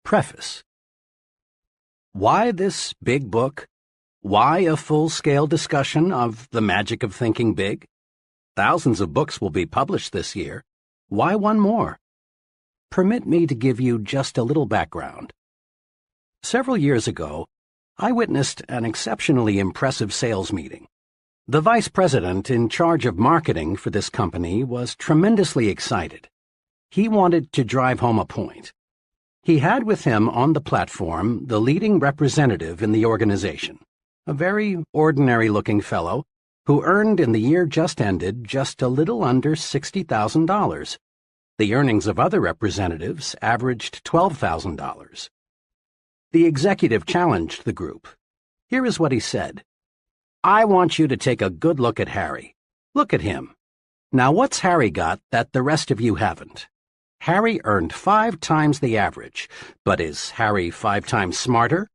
Preface. Why this big book? Why a full-scale discussion of the magic of thinking big? Thousands of books will be published this year. Why one more? Permit me to give you just a little background. Several years ago, I witnessed an exceptionally impressive sales meeting. The vice president in charge of marketing for this company was tremendously excited. He wanted to drive home a point. He had with him on the platform the leading representative in the organization, a very ordinary-looking fellow who earned in the year just ended just a little under $60,000. The earnings of other representatives averaged $12,000. The executive challenged the group. Here is what he said. I want you to take a good look at Harry. Look at him. Now what's Harry got that the rest of you haven't? Harry earned 5 times the average, but is Harry 5 times smarter?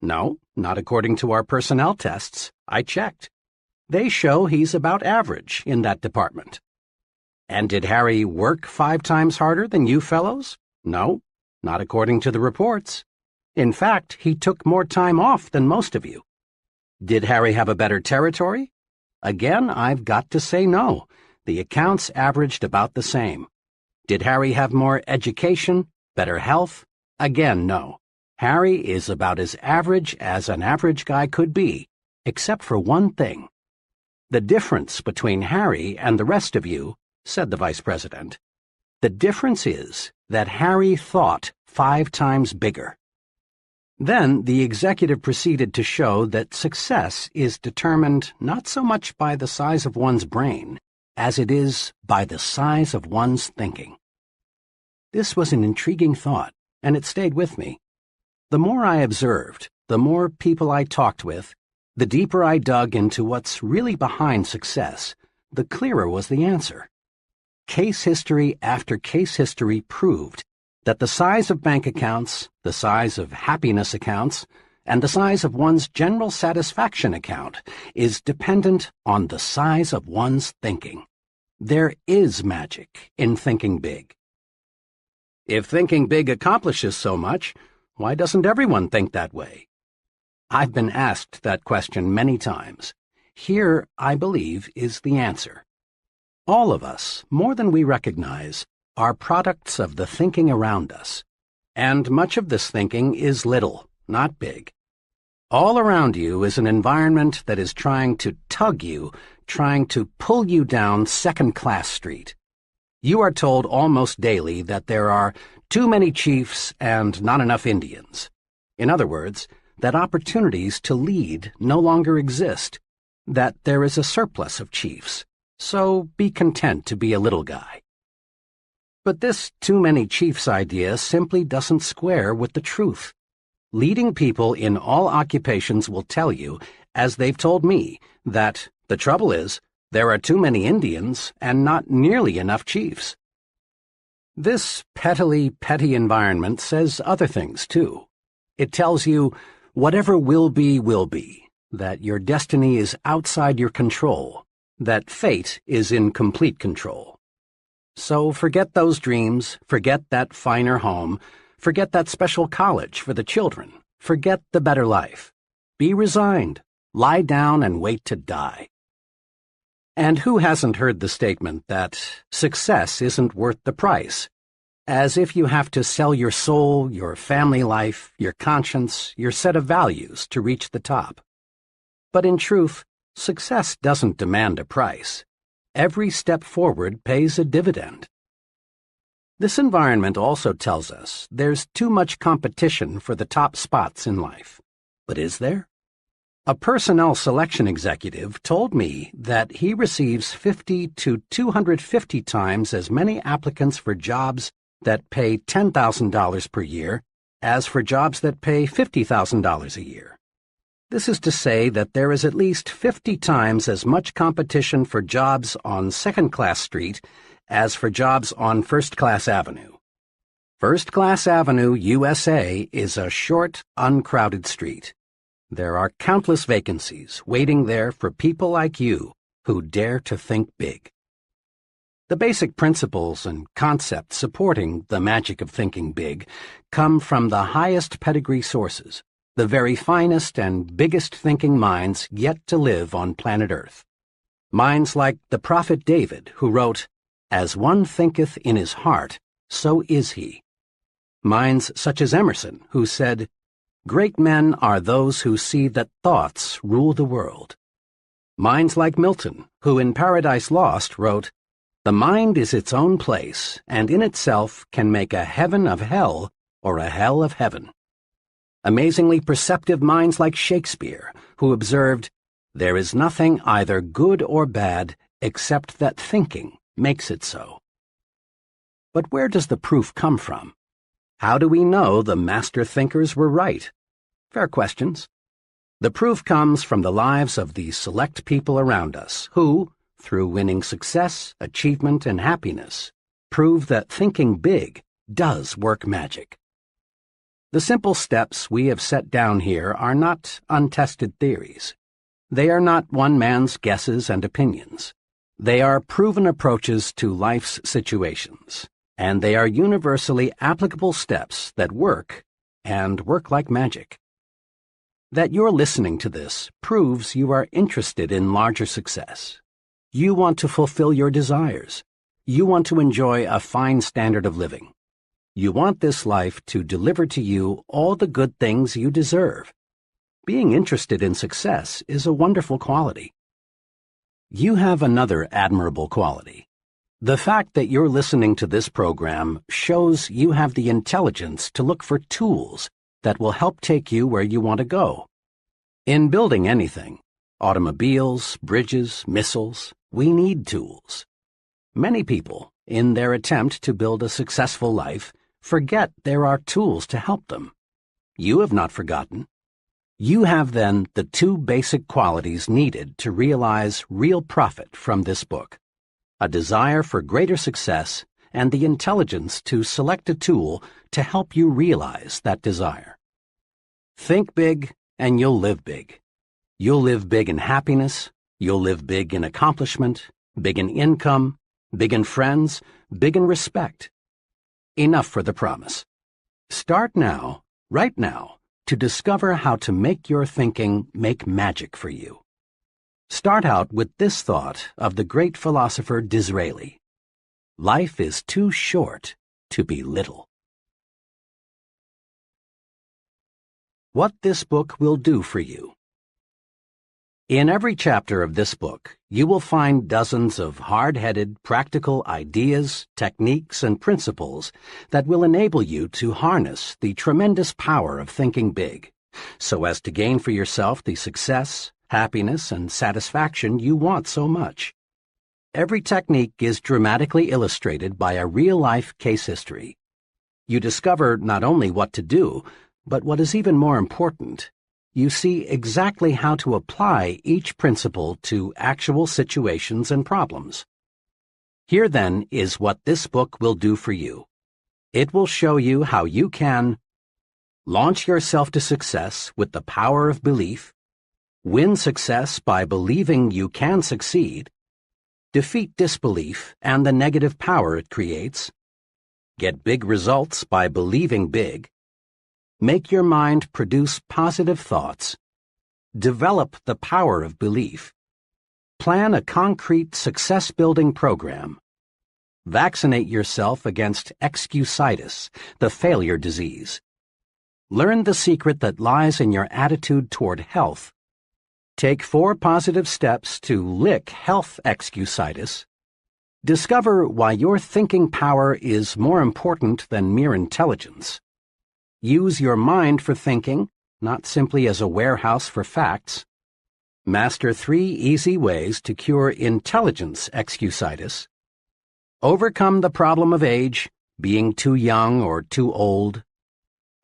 No, not according to our personnel tests. I checked. They show he's about average in that department. And did Harry work 5 times harder than you fellows? No, not according to the reports. In fact, he took more time off than most of you. Did Harry have a better territory? Again, I've got to say no. The accounts averaged about the same. Did Harry have more education, better health? Again, no. Harry is about as average as an average guy could be, except for one thing. The difference between Harry and the rest of you, said the vice president, the difference is that Harry thought 5 times bigger. Then the executive proceeded to show that success is determined not so much by the size of one's brain as it is by the size of one's thinking. This was an intriguing thought, and it stayed with me. The more I observed, the more people I talked with, the deeper I dug into what's really behind success, the clearer was the answer. Case history after case history proved that the size of bank accounts, the size of happiness accounts, and the size of one's general satisfaction account is dependent on the size of one's thinking. There is magic in thinking big. If thinking big accomplishes so much, why doesn't everyone think that way? I've been asked that question many times. Here, I believe, is the answer. All of us, more than we recognize, are products of the thinking around us. And much of this thinking is little, not big. All around you is an environment that is trying to tug you, trying to pull you down second-class street. You are told almost daily that there are too many chiefs and not enough Indians. In other words, that opportunities to lead no longer exist, that there is a surplus of chiefs, so be content to be a little guy. But this too many chiefs idea simply doesn't square with the truth. Leading people in all occupations will tell you, as they've told me, that the trouble is there are too many Indians and not nearly enough chiefs. This petty environment says other things, too. It tells you whatever will be, that your destiny is outside your control, that fate is in complete control. So forget those dreams, forget that finer home, forget that special college for the children, forget the better life. Be resigned, lie down and wait to die. And who hasn't heard the statement that success isn't worth the price? As if you have to sell your soul, your family life, your conscience, your set of values to reach the top. But in truth, success doesn't demand a price. Every step forward pays a dividend. This environment also tells us there's too much competition for the top spots in life. But is there? A personnel selection executive told me that he receives 50 to 250 times as many applicants for jobs that pay $10,000 per year as for jobs that pay $50,000 a year. This is to say that there is at least 50 times as much competition for jobs on Second-Class Street as for jobs on First-Class Avenue. First-Class Avenue, USA, is a short, uncrowded street. There are countless vacancies waiting there for people like you who dare to think big. The basic principles and concepts supporting the magic of thinking big come from the highest pedigree sources, the very finest and biggest thinking minds yet to live on planet Earth. Minds like the prophet David, who wrote, "As one thinketh in his heart, so is he." Minds such as Emerson, who said, "Great men are those who see that thoughts rule the world." Minds like Milton, who in Paradise Lost wrote, "The mind is its own place, and in itself can make a heaven of hell or a hell of heaven." Amazingly perceptive minds like Shakespeare, who observed, "There is nothing either good or bad except that thinking makes it so." But where does the proof come from? How do we know the master thinkers were right? Fair questions. The proof comes from the lives of the select people around us who, through winning success, achievement, and happiness, prove that thinking big does work magic. The simple steps we have set down here are not untested theories. They are not one man's guesses and opinions. They are proven approaches to life's situations, and they are universally applicable steps that work, and work like magic. That you're listening to this proves you are interested in larger success. You want to fulfill your desires. You want to enjoy a fine standard of living. You want this life to deliver to you all the good things you deserve. Being interested in success is a wonderful quality. You have another admirable quality. The fact that you're listening to this program shows you have the intelligence to look for tools that will help take you where you want to go. In building anything, automobiles, bridges, missiles, we need tools. Many people, in their attempt to build a successful life, forget there are tools to help them. You have not forgotten. You have then the two basic qualities needed to realize real profit from this book: a desire for greater success and the intelligence to select a tool to help you realize that desire. Think big and you'll live big. You'll live big in happiness, you'll live big in accomplishment, big in income, big in friends, big in respect. Enough for the promise. Start now, right now, to discover how to make your thinking make magic for you. Start out with this thought of the great philosopher Disraeli: life is too short to be little. What this book will do for you. In every chapter of this book, you will find dozens of hard-headed, practical ideas, techniques, and principles that will enable you to harness the tremendous power of thinking big, so as to gain for yourself the success, happiness, and satisfaction you want so much. Every technique is dramatically illustrated by a real-life case history. You discover not only what to do, but what is even more important, you see exactly how to apply each principle to actual situations and problems. Here, then, is what this book will do for you. It will show you how you can launch yourself to success with the power of belief, win success by believing you can succeed, defeat disbelief and the negative power it creates, get big results by believing big, make your mind produce positive thoughts, develop the power of belief, plan a concrete success-building program, vaccinate yourself against excusitis, the failure disease, learn the secret that lies in your attitude toward health, take 4 positive steps to lick health excusitis, discover why your thinking power is more important than mere intelligence, use your mind for thinking, not simply as a warehouse for facts. Master 3 easy ways to cure intelligence excusitis. Overcome the problem of age, being too young or too old.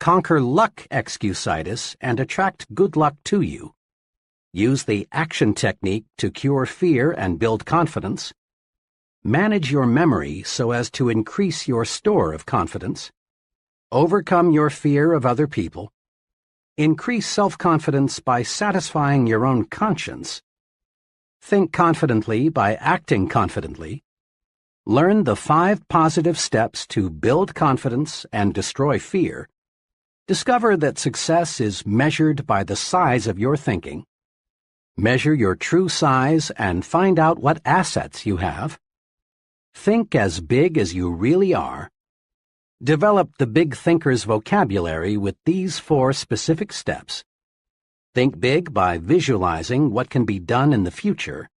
Conquer luck excusitis and attract good luck to you. Use the action technique to cure fear and build confidence. Manage your memory so as to increase your store of confidence. Overcome your fear of other people. Increase self-confidence by satisfying your own conscience. Think confidently by acting confidently. Learn the 5 positive steps to build confidence and destroy fear. Discover that success is measured by the size of your thinking. Measure your true size and find out what assets you have. Think as big as you really are. Develop the big thinker's vocabulary with these 4 specific steps. Think big by visualizing what can be done in the future.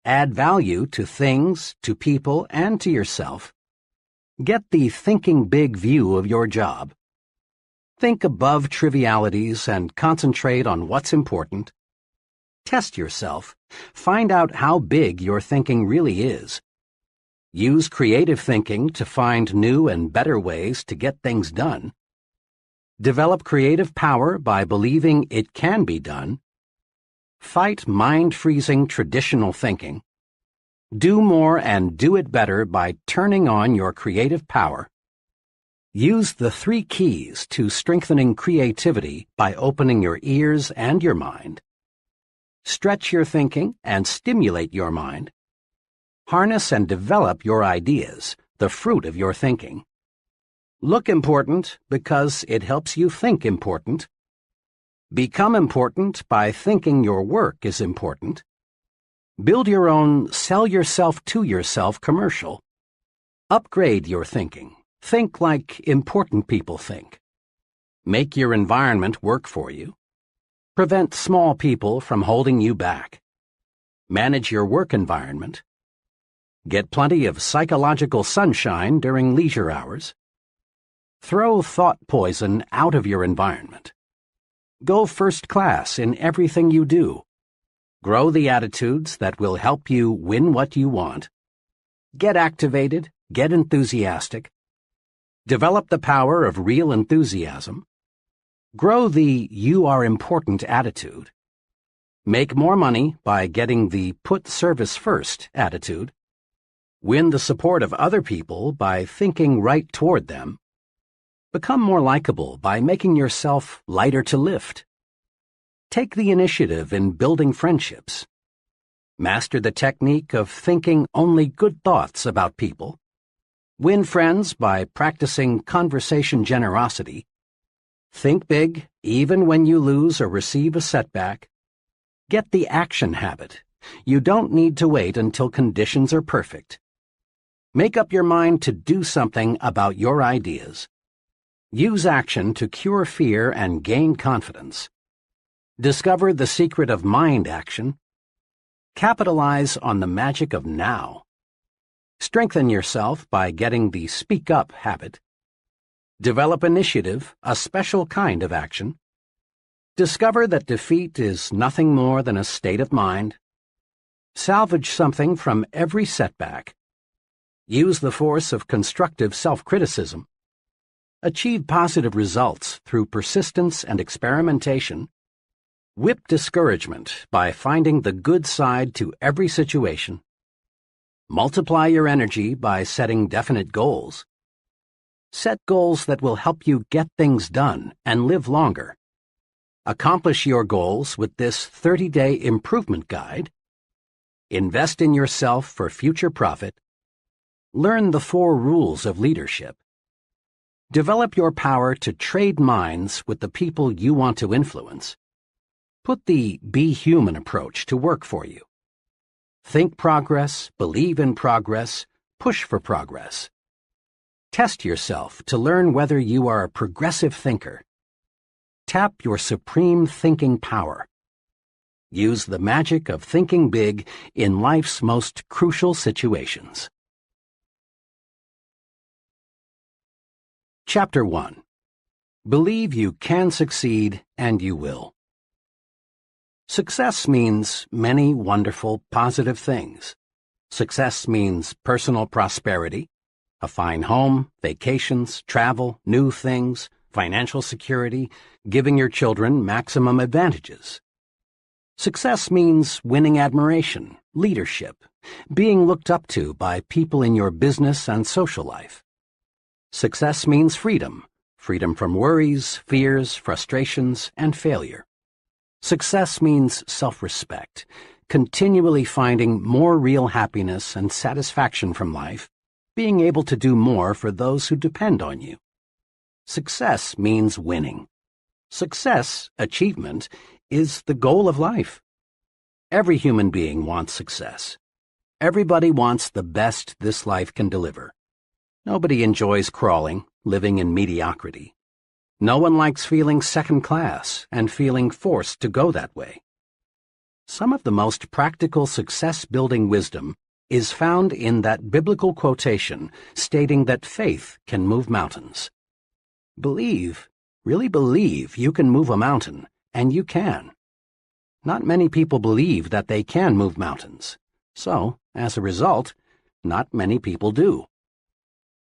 Add value to things, to people, and to yourself. Get the thinking big view of your job. Think above trivialities and concentrate on what's important. Test yourself. Find out how big your thinking really is. Use creative thinking to find new and better ways to get things done. Develop creative power by believing it can be done. Fight mind-freezing traditional thinking. Do more and do it better by turning on your creative power. Use the 3 keys to strengthening creativity by opening your ears and your mind. Stretch your thinking and stimulate your mind. Harness and develop your ideas, the fruit of your thinking. Look important because it helps you think important. Become important by thinking your work is important. Build your own sell yourself to yourself commercial. Upgrade your thinking. Think like important people think. Make your environment work for you. Prevent small people from holding you back. Manage your work environment. Get plenty of psychological sunshine during leisure hours. Throw thought poison out of your environment. Go first class in everything you do. Grow the attitudes that will help you win what you want. Get activated, get enthusiastic. Develop the power of real enthusiasm. Grow the you are important attitude. Make more money by getting the put service first attitude. Win the support of other people by thinking right toward them. Become more likable by making yourself lighter to lift. Take the initiative in building friendships. Master the technique of thinking only good thoughts about people. Win friends by practicing conversation generosity. Think big, even when you lose or receive a setback. Get the action habit. You don't need to wait until conditions are perfect. Make up your mind to do something about your ideas. Use action to cure fear and gain confidence. Discover the secret of mind action. Capitalize on the magic of now. Strengthen yourself by getting the speak up habit. Develop initiative, a special kind of action. Discover that defeat is nothing more than a state of mind. Salvage something from every setback. Use the force of constructive self-criticism. Achieve positive results through persistence and experimentation. Whip discouragement by finding the good side to every situation. Multiply your energy by setting definite goals. Set goals that will help you get things done and live longer. Accomplish your goals with this 30-day improvement guide. Invest in yourself for future profit. Learn the 4 rules of leadership. Develop your power to trade minds with the people you want to influence. Put the be human approach to work for you. Think progress, believe in progress, push for progress. Test yourself to learn whether you are a progressive thinker. Tap your supreme thinking power. Use the magic of thinking big in life's most crucial situations. Chapter 1. Believe you can succeed and you will. Success means many wonderful, positive things. Success means personal prosperity, a fine home, vacations, travel, new things, financial security, giving your children maximum advantages. Success means winning admiration, leadership, being looked up to by people in your business and social life. Success means freedom, freedom from worries, fears, frustrations, and failure. Success means self-respect, continually finding more real happiness and satisfaction from life, being able to do more for those who depend on you. Success means winning. Success, achievement, is the goal of life. Every human being wants success. Everybody wants the best this life can deliver. Nobody enjoys crawling, living in mediocrity. No one likes feeling second class and feeling forced to go that way. Some of the most practical success-building wisdom is found in that biblical quotation stating that faith can move mountains. Believe, really believe you can move a mountain, and you can. Not many people believe that they can move mountains, so, as a result, not many people do.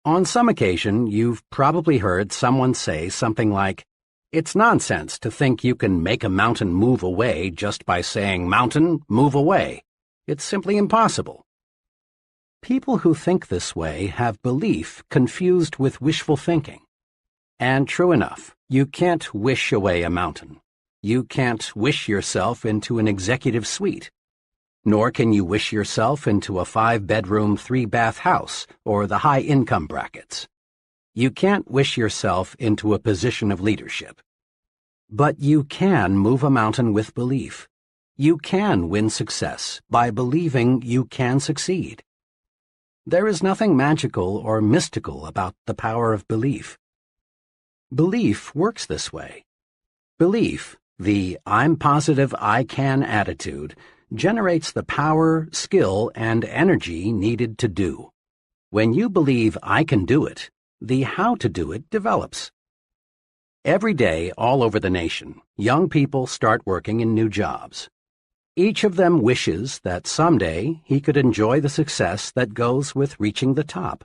On some occasion, you've probably heard someone say something like, "It's nonsense to think you can make a mountain move away just by saying, 'Mountain, move away.' It's simply impossible." People who think this way have belief confused with wishful thinking. And true enough, you can't wish away a mountain. You can't wish yourself into an executive suite. Nor can you wish yourself into a 5-bedroom, 3-bath house or the high-income brackets. You can't wish yourself into a position of leadership. But you can move a mountain with belief. You can win success by believing you can succeed. There is nothing magical or mystical about the power of belief. Belief works this way. Belief, the "I'm positive I can" attitude, generates the power, skill, and energy needed to do. When you believe I can do it, the how to do it develops. Every day, all over the nation, young people start working in new jobs. Each of them wishes that someday he could enjoy the success that goes with reaching the top.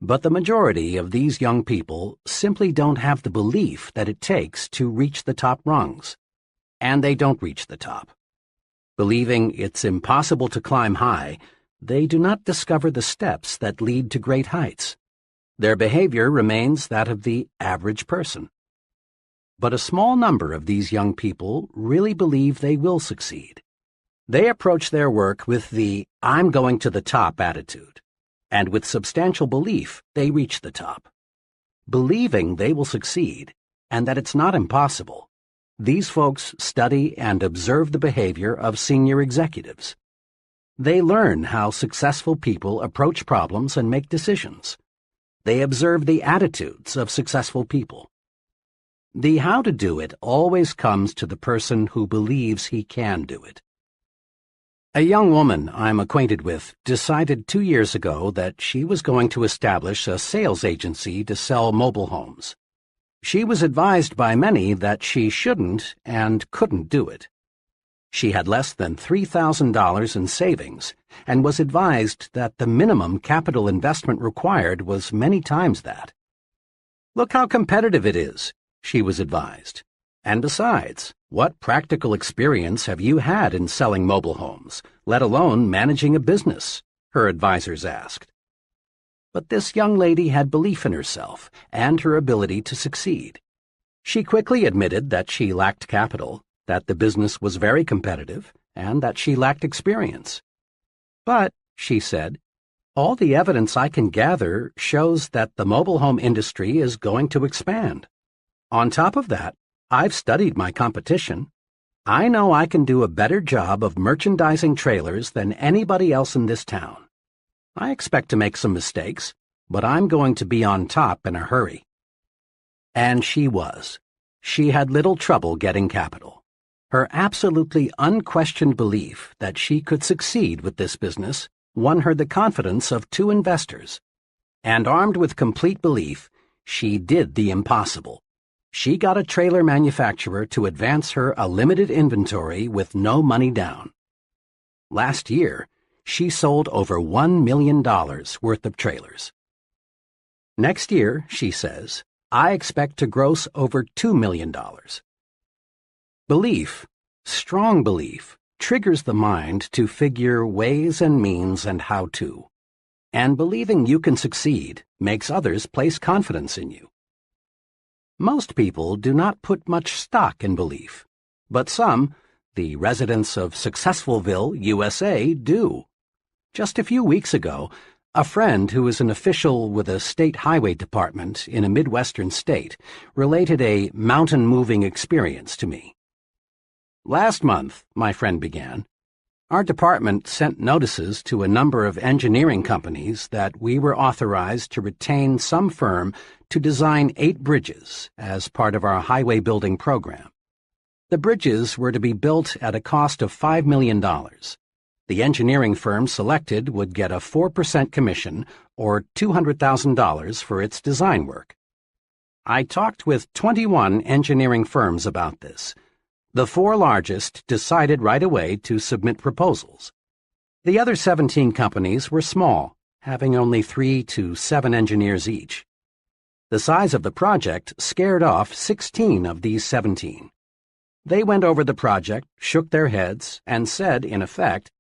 But the majority of these young people simply don't have the belief that it takes to reach the top rungs. And they don't reach the top. Believing it's impossible to climb high, they do not discover the steps that lead to great heights. Their behavior remains that of the average person. But a small number of these young people really believe they will succeed. They approach their work with the "I'm going to the top" attitude, and with substantial belief they reach the top. Believing they will succeed, and that it's not impossible, these folks study and observe the behavior of senior executives. They learn how successful people approach problems and make decisions. They observe the attitudes of successful people. The how to do it always comes to the person who believes he can do it. A young woman I'm acquainted with decided 2 years ago that she was going to establish a sales agency to sell mobile homes. She was advised by many that she shouldn't and couldn't do it. She had less than $3,000 in savings and was advised that the minimum capital investment required was many times that. "Look how competitive it is," she was advised. "And besides, what practical experience have you had in selling mobile homes, let alone managing a business?" her advisors asked. But this young lady had belief in herself and her ability to succeed. She quickly admitted that she lacked capital, that the business was very competitive, and that she lacked experience. "But," she said, "all the evidence I can gather shows that the mobile home industry is going to expand. On top of that, I've studied my competition. I know I can do a better job of merchandising trailers than anybody else in this town. I expect to make some mistakes, but I'm going to be on top in a hurry." And she was. She had little trouble getting capital. Her absolutely unquestioned belief that she could succeed with this business won her the confidence of 2 investors. And armed with complete belief, she did the impossible. She got a trailer manufacturer to advance her a limited inventory with no money down. Last year, she sold over $1 million worth of trailers. Next year, she says, I expect to gross over $2 million. Belief, strong belief, triggers the mind to figure ways and means and how to. And believing you can succeed makes others place confidence in you. Most people do not put much stock in belief, but some, The residents of Successfulville, USA, do. Just a few weeks ago, a friend who is an official with a state highway department in a Midwestern state related a mountain-moving experience to me. "Last month," my friend began, "our department sent notices to a number of engineering companies that we were authorized to retain some firm to design 8 bridges as part of our highway building program. The bridges were to be built at a cost of $5 million. The engineering firm selected would get a 4% commission, or $200,000 for its design work. I talked with 21 engineering firms about this. The 4 largest decided right away to submit proposals. The other 17 companies were small, having only 3 to 7 engineers each. The size of the project scared off 16 of these 17. They went over the project, shook their heads, and said, in effect,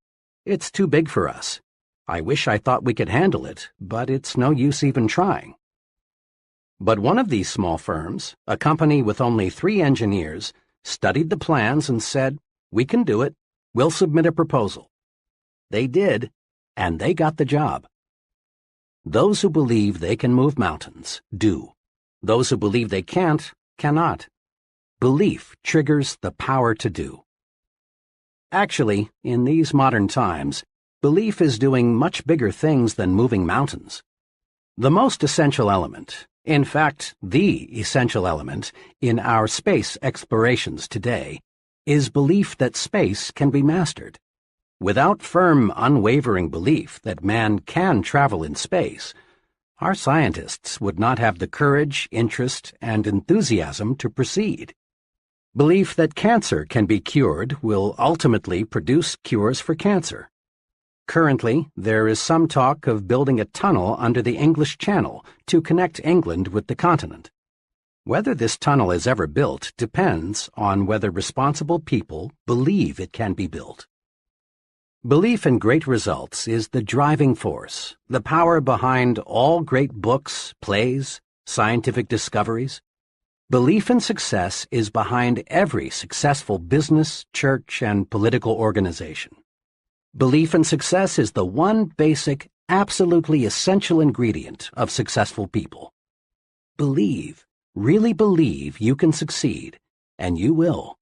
'It's too big for us. I wish I thought we could handle it, but it's no use even trying.' But one of these small firms, a company with only 3 engineers, studied the plans and said, 'We can do it. We'll submit a proposal.' They did, and they got the job. Those who believe they can move mountains do. Those who believe they can't, cannot. Belief triggers the power to do. Actually, in these modern times, belief is doing much bigger things than moving mountains. The most essential element, in fact, the essential element in our space explorations today, is belief that space can be mastered. Without firm, unwavering belief that man can travel in space, our scientists would not have the courage, interest, and enthusiasm to proceed. Belief that cancer can be cured will ultimately produce cures for cancer. Currently, there is some talk of building a tunnel under the English Channel to connect England with the continent. Whether this tunnel is ever built depends on whether responsible people believe it can be built. Belief in great results is the driving force, the power behind all great books, plays, scientific discoveries. Belief in success is behind every successful business, church, and political organization. Belief in success is the one basic, absolutely essential ingredient of successful people. Believe, really believe you can succeed, and you will.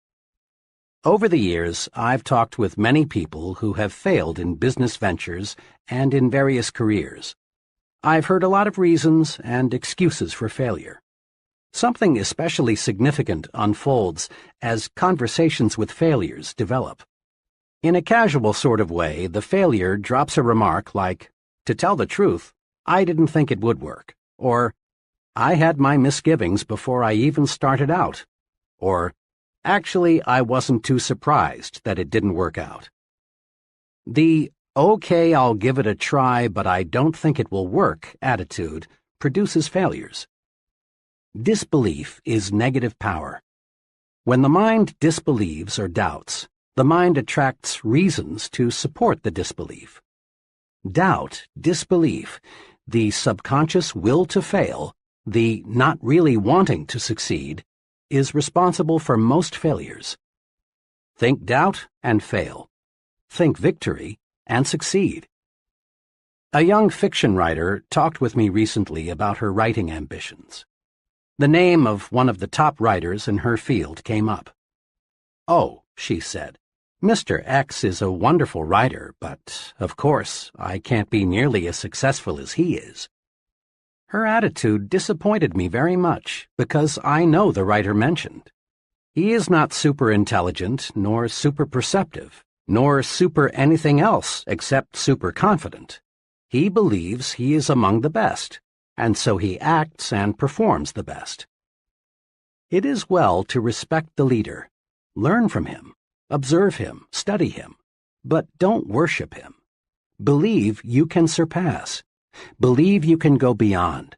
Over the years, I've talked with many people who have failed in business ventures and in various careers. I've heard a lot of reasons and excuses for failure. Something especially significant unfolds as conversations with failures develop. In a casual sort of way, the failure drops a remark like, "To tell the truth, I didn't think it would work," or "I had my misgivings before I even started out," or "Actually, I wasn't too surprised that it didn't work out." The "okay, I'll give it a try, but I don't think it will work" attitude produces failures. Disbelief is negative power. When the mind disbelieves or doubts, the mind attracts reasons to support the disbelief. Doubt, disbelief, the subconscious will to fail, the not really wanting to succeed, is responsible for most failures. Think doubt and fail. Think victory and succeed. A young fiction writer talked with me recently about her writing ambitions. The name of one of the top writers in her field came up. "Oh," she said, "Mr. X is a wonderful writer, but, of course, I can't be nearly as successful as he is." Her attitude disappointed me very much because I know the writer mentioned. He is not super intelligent, nor super perceptive, nor super anything else except super confident. He believes he is among the best, and so he acts and performs the best. It is well to respect the leader, learn from him, observe him, study him, but don't worship him. Believe you can surpass. Believe you can go beyond.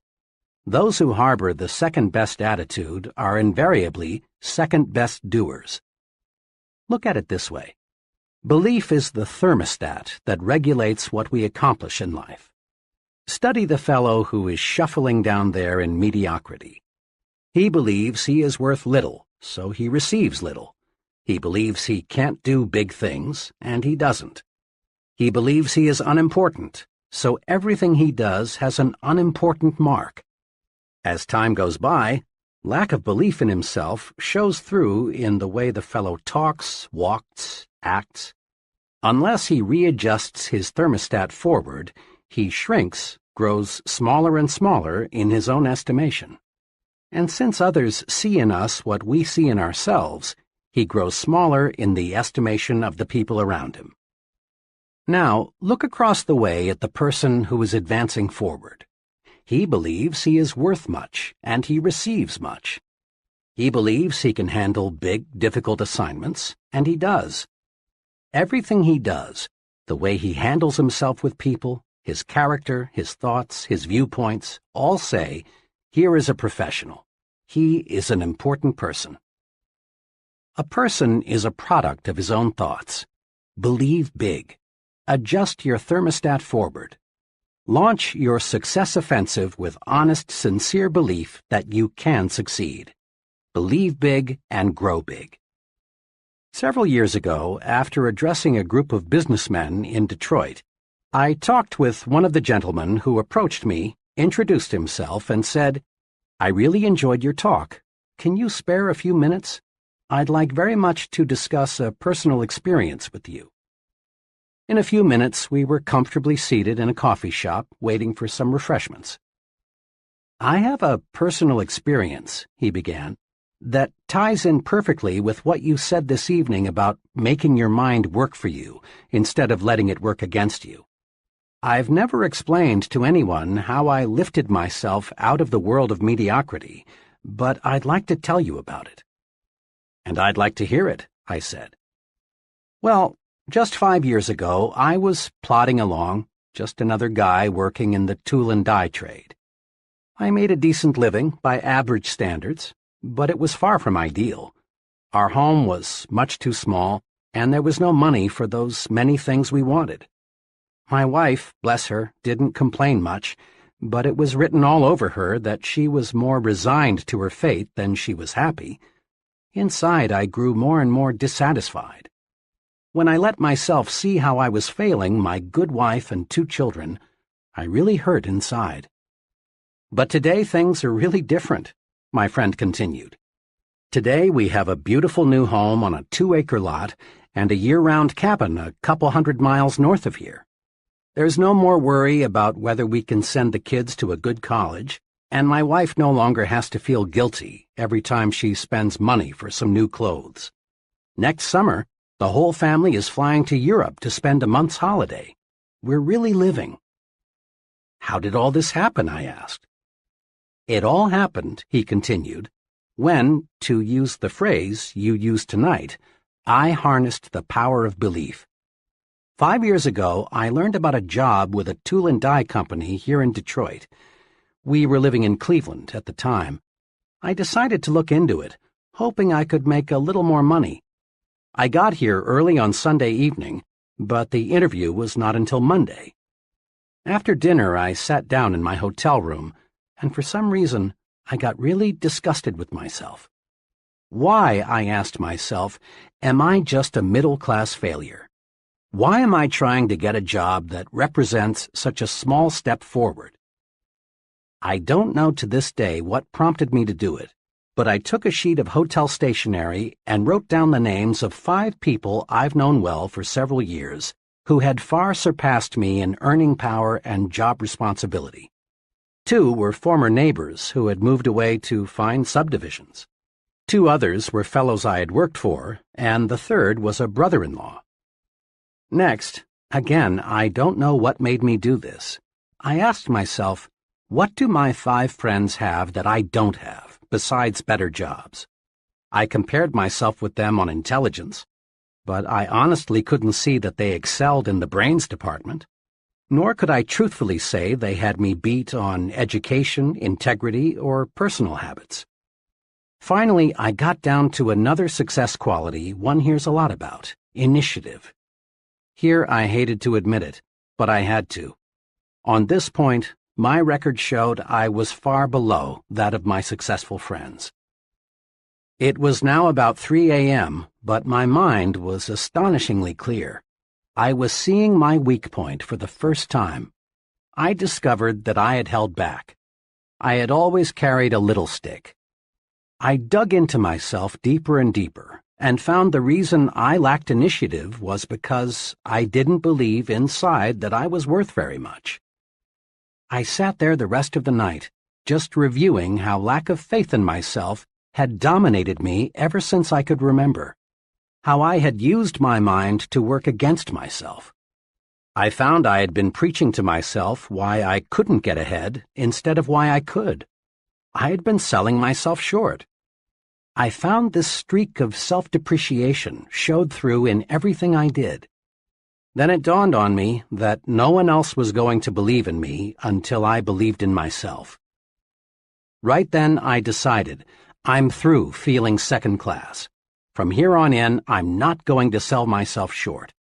Those who harbor the second-best attitude are invariably second-best doers. Look at it this way. Belief is the thermostat that regulates what we accomplish in life. Study the fellow who is shuffling down there in mediocrity. He believes he is worth little, so he receives little. He believes he can't do big things, and he doesn't. He believes he is unimportant, so everything he does has an unimportant mark. As time goes by, lack of belief in himself shows through in the way the fellow talks, walks, acts. Unless he readjusts his thermostat forward, he shrinks, grows smaller and smaller in his own estimation. And since others see in us what we see in ourselves, he grows smaller in the estimation of the people around him. Now, look across the way at the person who is advancing forward. He believes he is worth much, and he receives much. He believes he can handle big, difficult assignments, and he does. Everything he does, the way he handles himself with people, his character, his thoughts, his viewpoints, all say, here is a professional. He is an important person. A person is a product of his own thoughts. Believe big. Adjust your thermostat forward. Launch your success offensive with honest, sincere belief that you can succeed. Believe big and grow big. Several years ago, after addressing a group of businessmen in Detroit, I talked with one of the gentlemen who approached me, introduced himself, and said, "I really enjoyed your talk. Can you spare a few minutes? I'd like very much to discuss a personal experience with you." In a few minutes, we were comfortably seated in a coffee shop, waiting for some refreshments. "I have a personal experience," he began, "that ties in perfectly with what you said this evening about making your mind work for you instead of letting it work against you. I've never explained to anyone how I lifted myself out of the world of mediocrity, but I'd like to tell you about it." "And I'd like to hear it," I said. "Well, just 5 years ago, I was plodding along, just another guy working in the tool and die trade. I made a decent living by average standards, but it was far from ideal. Our home was much too small, and there was no money for those many things we wanted. My wife, bless her, didn't complain much, but it was written all over her that she was more resigned to her fate than she was happy. Inside, I grew more and more dissatisfied. When I let myself see how I was failing my good wife and 2 children, I really hurt inside. But today things are really different," my friend continued. "Today we have a beautiful new home on a 2-acre lot and a year-round cabin a couple 100 miles north of here. There's no more worry about whether we can send the kids to a good college, and my wife no longer has to feel guilty every time she spends money for some new clothes. Next summer, the whole family is flying to Europe to spend a month's holiday. We're really living." "How did all this happen?" I asked. "It all happened," he continued, "when, to use the phrase you used tonight, I harnessed the power of belief. 5 years ago, I learned about a job with a tool and die company here in Detroit. We were living in Cleveland at the time. I decided to look into it, hoping I could make a little more money. I got here early on Sunday evening, but the interview was not until Monday. After dinner, I sat down in my hotel room, and for some reason, I got really disgusted with myself. Why, I asked myself, am I just a middle-class failure? Why am I trying to get a job that represents such a small step forward? I don't know to this day what prompted me to do it, but I took a sheet of hotel stationery and wrote down the names of 5 people I've known well for several years who had far surpassed me in earning power and job responsibility. 2 were former neighbors who had moved away to fine subdivisions. 2 others were fellows I had worked for, and the 3rd was a brother-in-law. Next, again, I don't know what made me do this. I asked myself, what do my 5 friends have that I don't have, besides better jobs? I compared myself with them on intelligence, but I honestly couldn't see that they excelled in the brains department. Nor could I truthfully say they had me beat on education, integrity, or personal habits. Finally, I got down to another success quality one hears a lot about: initiative. Here I hated to admit it, but I had to. On this point, my record showed I was far below that of my successful friends. It was now about 3 a.m., but my mind was astonishingly clear. I was seeing my weak point for the first time. I discovered that I had held back. I had always carried a little stick. I dug into myself deeper and deeper, and found the reason I lacked initiative was because I didn't believe inside that I was worth very much. I sat there the rest of the night, just reviewing how lack of faith in myself had dominated me ever since I could remember, how I had used my mind to work against myself. I found I had been preaching to myself why I couldn't get ahead instead of why I could. I had been selling myself short. I found this streak of self-depreciation showed through in everything I did. Then it dawned on me that no one else was going to believe in me until I believed in myself. Right then I decided, I'm through feeling second class. From here on in, I'm not going to sell myself short.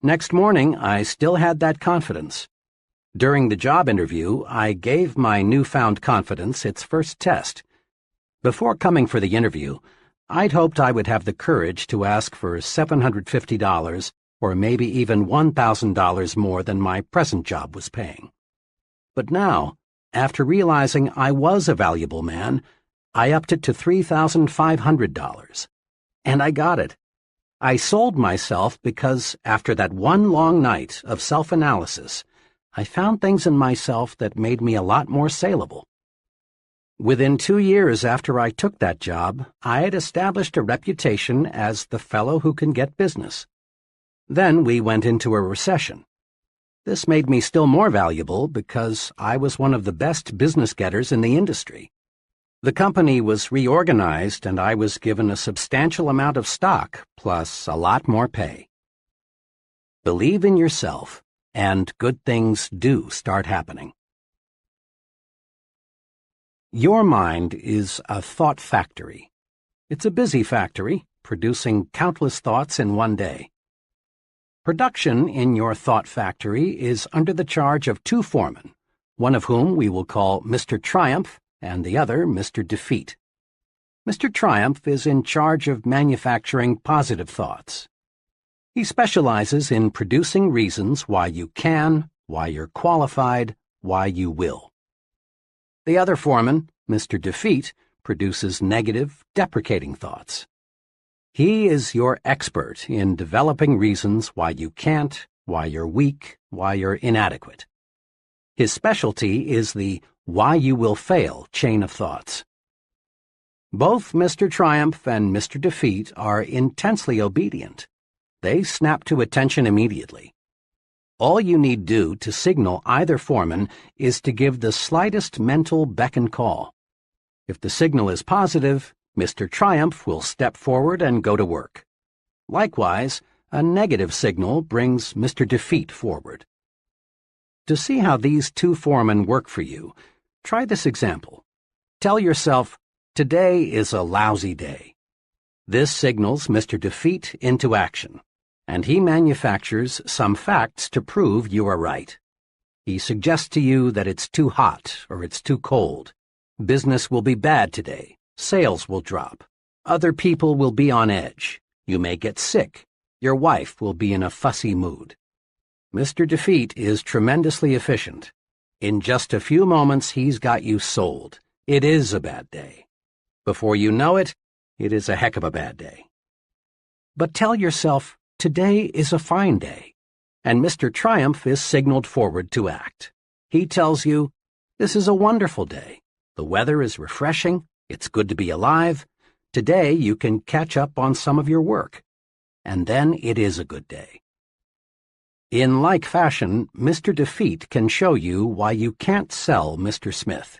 Next morning, I still had that confidence. During the job interview, I gave my newfound confidence its first test. Before coming for the interview, I'd hoped I would have the courage to ask for $750 or maybe even $1,000 more than my present job was paying. But now, after realizing I was a valuable man, I upped it to $3,500. And I got it. I sold myself because, after that one long night of self-analysis, I found things in myself that made me a lot more saleable. Within 2 years after I took that job, I had established a reputation as the fellow who can get business. Then we went into a recession. This made me still more valuable because I was one of the best business getters in the industry. The company was reorganized and I was given a substantial amount of stock, plus a lot more pay. Believe in yourself, and good things do start happening. Your mind is a thought factory. It's a busy factory, producing countless thoughts in one day. Production in your thought factory is under the charge of 2 foremen, one of whom we will call Mr. Triumph and the other Mr. Defeat. Mr. Triumph is in charge of manufacturing positive thoughts. He specializes in producing reasons why you can, why you're qualified, why you will. The other foreman, Mr. Defeat, produces negative, deprecating thoughts. He is your expert in developing reasons why you can't, why you're weak, why you're inadequate. His specialty is the why you will fail chain of thoughts. Both Mr. Triumph and Mr. Defeat are intensely obedient. They snap to attention immediately. All you need do to signal either foreman is to give the slightest mental beck and call. If the signal is positive, Mr. Triumph will step forward and go to work. Likewise, a negative signal brings Mr. Defeat forward. To see how these 2 foremen work for you, try this example. Tell yourself, today is a lousy day. This signals Mr. Defeat into action, and he manufactures some facts to prove you are right. He suggests to you that it's too hot or it's too cold. Business will be bad today. Sales will drop. Other people will be on edge. You may get sick. Your wife will be in a fussy mood. Mr. Defeat is tremendously efficient. In just a few moments, he's got you sold. It is a bad day. Before you know it, it is a heck of a bad day. But tell yourself, today is a fine day, and Mr. Triumph is signaled forward to act. He tells you, this is a wonderful day. The weather is refreshing. It's good to be alive. Today you can catch up on some of your work. And then it is a good day. In like fashion, Mr. Defeat can show you why you can't sell Mr. Smith.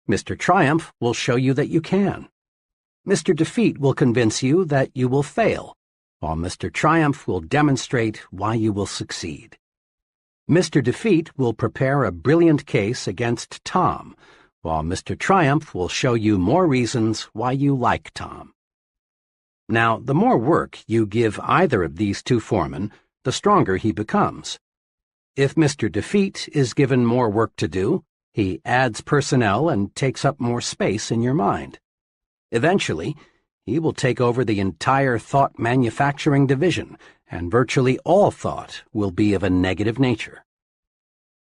Mr. Triumph will show you that you can. Mr. Defeat will convince you that you will fail, while Mr. Triumph will demonstrate why you will succeed. Mr. Defeat will prepare a brilliant case against Tom, while Mr. Triumph will show you more reasons why you like Tom. Now, the more work you give either of these 2 foremen, the stronger he becomes. If Mr. Defeat is given more work to do, he adds personnel and takes up more space in your mind. Eventually, He will take over the entire thought manufacturing division, and virtually all thought will be of a negative nature.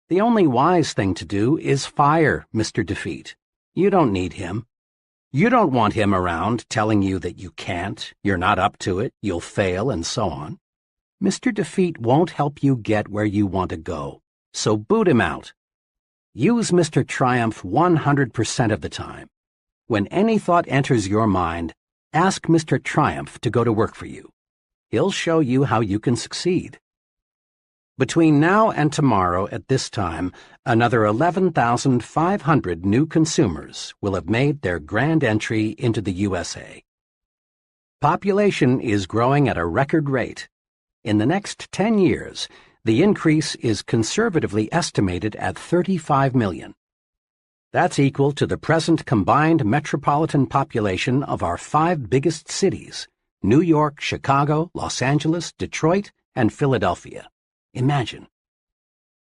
The only wise thing to do is fire Mr. Defeat. You don't need him. You don't want him around telling you that you can't, you're not up to it, you'll fail, and so on. Mr. Defeat won't help you get where you want to go, so boot him out. Use Mr. Triumph 100% of the time. When any thought enters your mind, ask Mr. Triumph to go to work for you. He'll show you how you can succeed. Between now and tomorrow at this time, another 11,500 new consumers will have made their grand entry into the USA. Population is growing at a record rate. In the next 10 years, the increase is conservatively estimated at 35 million. That's equal to the present combined metropolitan population of our 5 biggest cities: New York, Chicago, Los Angeles, Detroit, and Philadelphia. Imagine.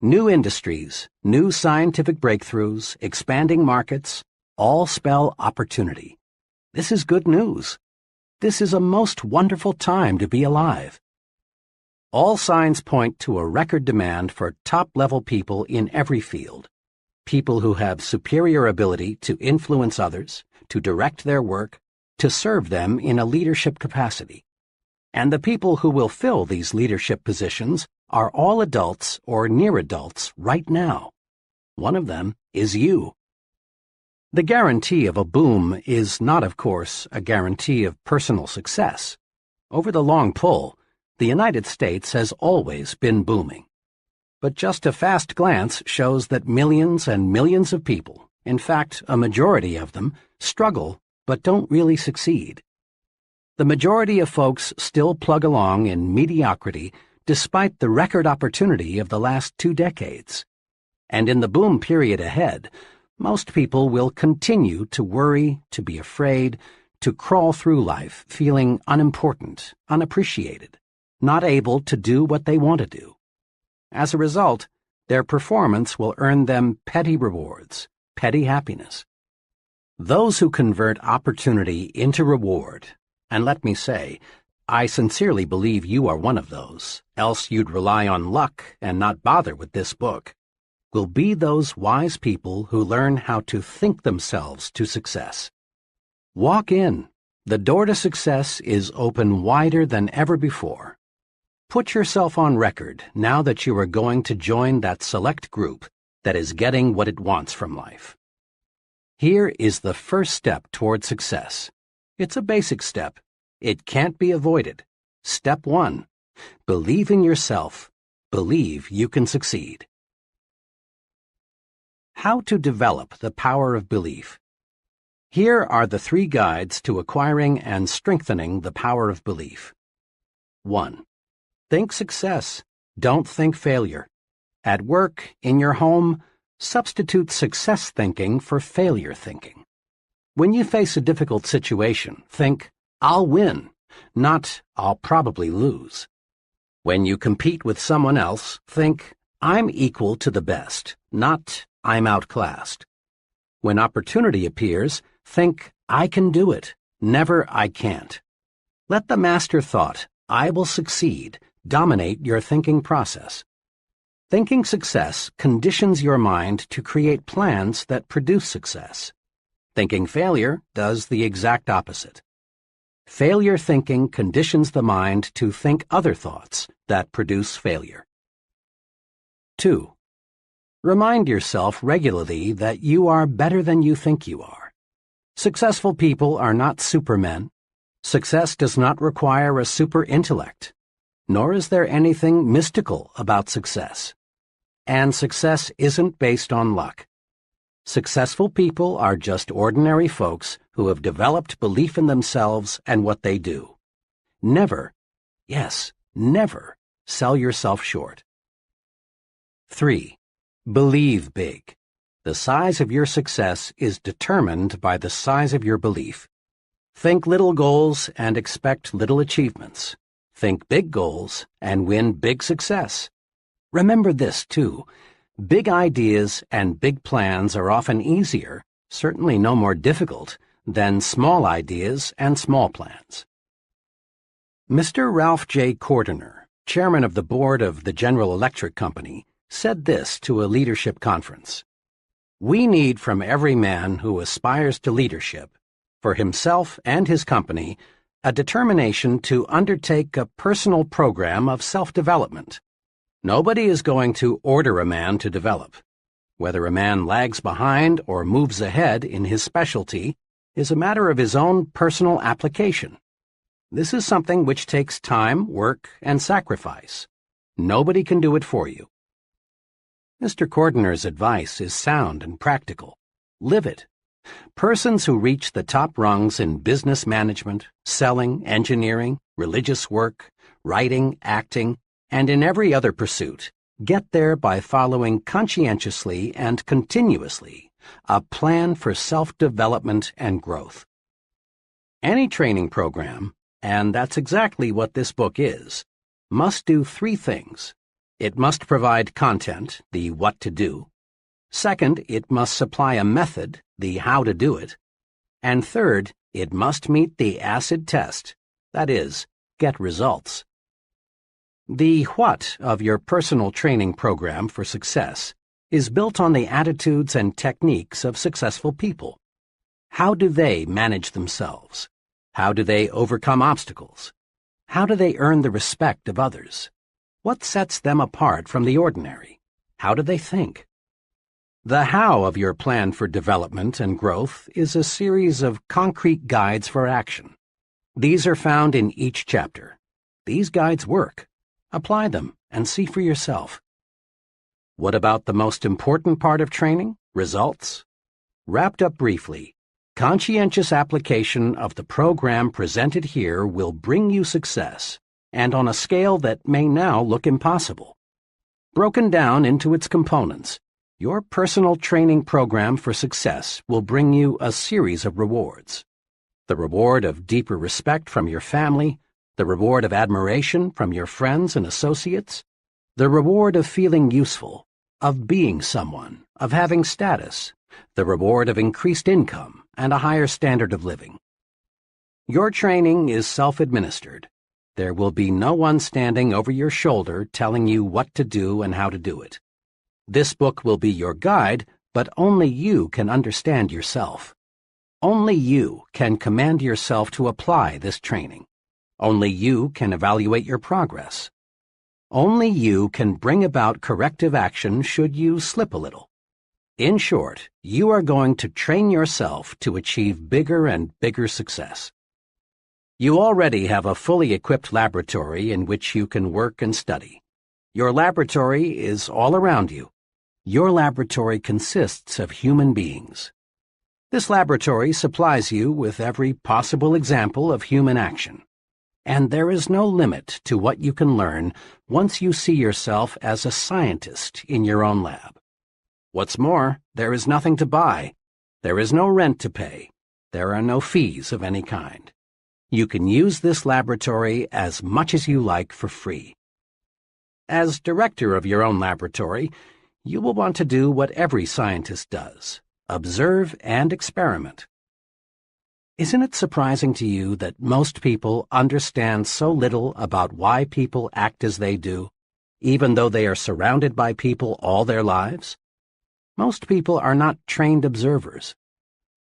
New industries, new scientific breakthroughs, expanding markets, all spell opportunity. This is good news. This is a most wonderful time to be alive. All signs point to a record demand for top-level people in every field. People who have superior ability to influence others, to direct their work, to serve them in a leadership capacity. And the people who will fill these leadership positions are all adults or near adults right now. One of them is you. The guarantee of a boom is not, of course, a guarantee of personal success. Over the long pull, the United States has always been booming. But just a fast glance shows that millions and millions of people, in fact, a majority of them, struggle but don't really succeed. The majority of folks still plug along in mediocrity despite the record opportunity of the last 2 decades. And in the boom period ahead, most people will continue to worry, to be afraid, to crawl through life feeling unimportant, unappreciated, not able to do what they want to do. As a result, their performance will earn them petty rewards, petty happiness. Those who convert opportunity into reward, and let me say, I sincerely believe you are one of those, else you'd rely on luck and not bother with this book, will be those wise people who learn how to think themselves to success. Walk in. The door to success is open wider than ever before. Put yourself on record now that you are going to join that select group that is getting what it wants from life. Here is the first step toward success. It's a basic step. It can't be avoided. Step 1. Believe in yourself. Believe you can succeed. How to develop the power of belief. Here are the 3 guides to acquiring and strengthening the power of belief. 1. Think success. Don't think failure. At work, in your home, substitute success thinking for failure thinking. When you face a difficult situation, think, I'll win, not I'll probably lose. When you compete with someone else, think, I'm equal to the best, not I'm outclassed. When opportunity appears, think, I can do it, never I can't. Let the master thought, I will succeed, dominate your thinking process. Thinking success conditions your mind to create plans that produce success. Thinking failure does the exact opposite. Failure thinking conditions the mind to think other thoughts that produce failure. 2. Remind yourself regularly that you are better than you think you are. Successful people are not supermen. Success does not require a super intellect, nor is there anything mystical about success. And success isn't based on luck. Successful people are just ordinary folks who have developed belief in themselves and what they do. Never, yes, never, sell yourself short. 3. Believe big. The size of your success is determined by the size of your belief. Think little goals and expect little achievements. Think big goals and win big success. Remember this, too. Big ideas and big plans are often easier, certainly no more difficult, then small ideas and small plans. Mr. Ralph J. Cordiner, chairman of the board of the General Electric Company, said this to a leadership conference: "We need from every man who aspires to leadership, for himself and his company, a determination to undertake a personal program of self-development. Nobody is going to order a man to develop. Whether a man lags behind or moves ahead in his specialty is a matter of his own personal application. This is something which takes time, work, and sacrifice. Nobody can do it for you." Mr. Cordiner's advice is sound and practical. Live it. Persons who reach the top rungs in business management, selling, engineering, religious work, writing, acting, and in every other pursuit get there by following conscientiously and continuously a plan for self-development and growth. Any training program, and that's exactly what this book is, must do three things. It must provide content, the what to do. Second, it must supply a method, the how to do it. And third, it must meet the acid test, that is, get results. The what of your personal training program for success is built on the attitudes and techniques of successful people. How do they manage themselves? How do they overcome obstacles? How do they earn the respect of others? What sets them apart from the ordinary? How do they think? The how of your plan for development and growth is a series of concrete guides for action. These are found in each chapter. These guides work. Apply them and see for yourself. What about the most important part of training? Results? Wrapped up briefly, conscientious application of the program presented here will bring you success, and on a scale that may now look impossible. Broken down into its components, your personal training program for success will bring you a series of rewards. The reward of deeper respect from your family, the reward of admiration from your friends and associates, the reward of feeling useful, of being someone, of having status, the reward of increased income and a higher standard of living. Your training is self-administered. There will be no one standing over your shoulder telling you what to do and how to do it. This book will be your guide, but only you can understand yourself. Only you can command yourself to apply this training. Only you can evaluate your progress. Only you can bring about corrective action should you slip a little. In short, you are going to train yourself to achieve bigger and bigger success. You already have a fully equipped laboratory in which you can work and study. Your laboratory is all around you. Your laboratory consists of human beings. This laboratory supplies you with every possible example of human action. And there is no limit to what you can learn once you see yourself as a scientist in your own lab. What's more, there is nothing to buy. There is no rent to pay. There are no fees of any kind. You can use this laboratory as much as you like for free. As director of your own laboratory, you will want to do what every scientist does: observe and experiment. Isn't it surprising to you that most people understand so little about why people act as they do, even though they are surrounded by people all their lives? Most people are not trained observers.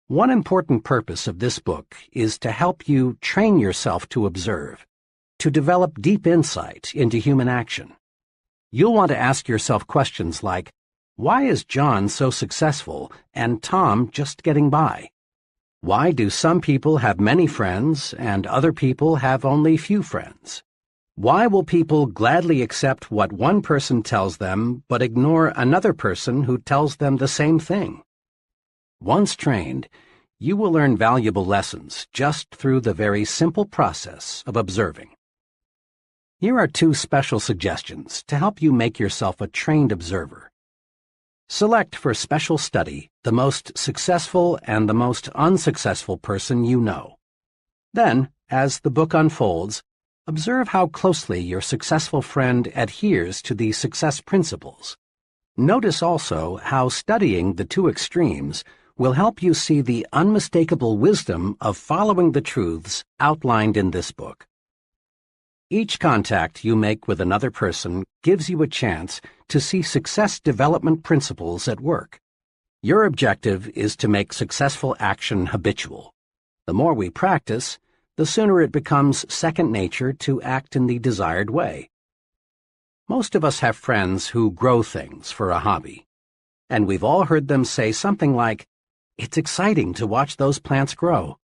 One important purpose of this book is to help you train yourself to observe, to develop deep insight into human action. You'll want to ask yourself questions like, why is John so successful and Tom just getting by? Why do some people have many friends and other people have only few friends? Why will people gladly accept what one person tells them but ignore another person who tells them the same thing? Once trained, you will learn valuable lessons just through the very simple process of observing. Here are two special suggestions to help you make yourself a trained observer. Select for special study the most successful and the most unsuccessful person you know. Then, as the book unfolds, observe how closely your successful friend adheres to the success principles. Notice also how studying the two extremes will help you see the unmistakable wisdom of following the truths outlined in this book. Each contact you make with another person gives you a chance to see success development principles at work. Your objective is to make successful action habitual. The more we practice, the sooner it becomes second nature to act in the desired way. Most of us have friends who grow things for a hobby, and we've all heard them say something like, "It's exciting to watch those plants grow.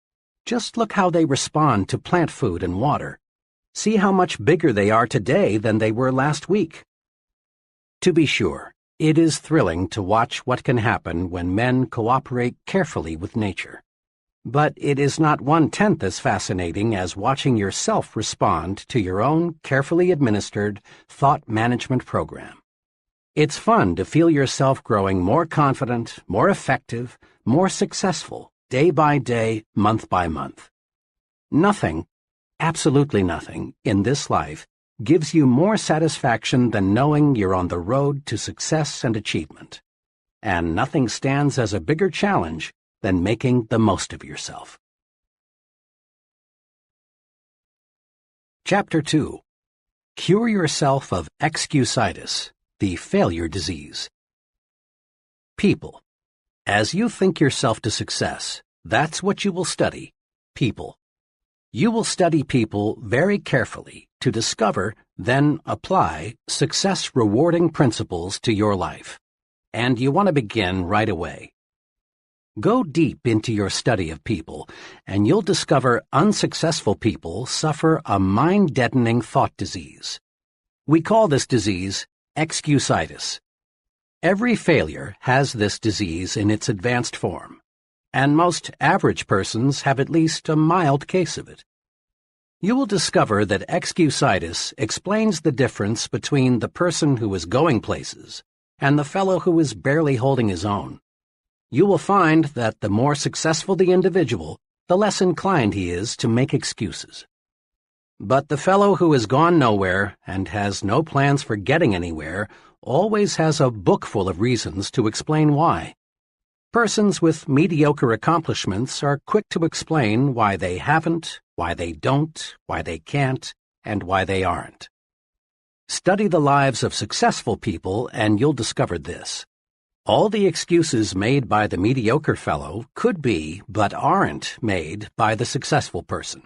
Just look how they respond to plant food and water. See how much bigger they are today than they were last week." To be sure, it is thrilling to watch what can happen when men cooperate carefully with nature. But it is not 1/10 as fascinating as watching yourself respond to your own carefully administered thought management program. It's fun to feel yourself growing more confident, more effective, more successful, day by day, month by month. Nothing, absolutely nothing, in this life gives you more satisfaction than knowing you're on the road to success and achievement. And nothing stands as a bigger challenge than making the most of yourself. Chapter 2. Cure yourself of excusitis, the failure disease. People. As you think yourself to success, that's what you will study, people. You will study people very carefully to discover, then apply, success-rewarding principles to your life. And you want to begin right away. Go deep into your study of people, and you'll discover unsuccessful people suffer a mind-deadening thought disease. We call this disease excusitis. Every failure has this disease in its advanced form, and most average persons have at least a mild case of it. You will discover that excusitis explains the difference between the person who is going places and the fellow who is barely holding his own. You will find that the more successful the individual, the less inclined he is to make excuses. But the fellow who has gone nowhere and has no plans for getting anywhere always has a book full of reasons to explain why. Persons with mediocre accomplishments are quick to explain why they haven't, why they don't, why they can't, and why they aren't. Study the lives of successful people and you'll discover this. All the excuses made by the mediocre fellow could be, but aren't, made by the successful person.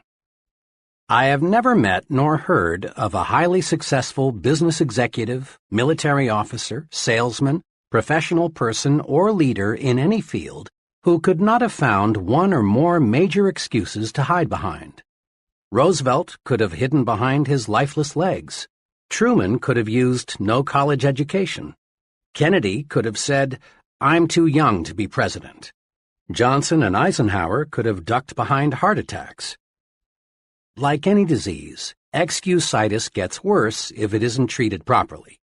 I have never met nor heard of a highly successful business executive, military officer, salesman, professional person, or leader in any field who could not have found one or more major excuses to hide behind. Roosevelt could have hidden behind his lifeless legs. Truman could have used no college education. Kennedy could have said, "I'm too young to be president." Johnson and Eisenhower could have ducked behind heart attacks. Like any disease, excusitis gets worse if it isn't treated properly.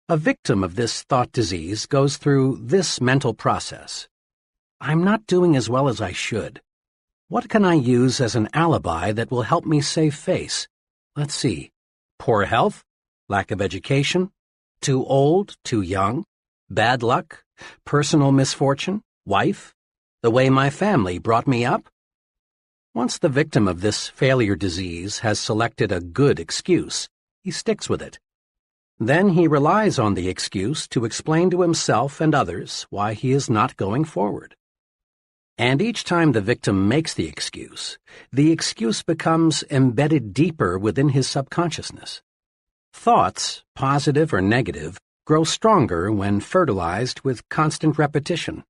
A victim of this thought disease goes through this mental process. I'm not doing as well as I should. What can I use as an alibi that will help me save face? Let's see. Poor health? Lack of education? Too old? Too young? Bad luck? Personal misfortune? Wife? The way my family brought me up? Once the victim of this failure disease has selected a good excuse, he sticks with it. Then he relies on the excuse to explain to himself and others why he is not going forward. And each time the victim makes the excuse becomes embedded deeper within his subconsciousness. Thoughts, positive or negative, grow stronger when fertilized with constant repetition.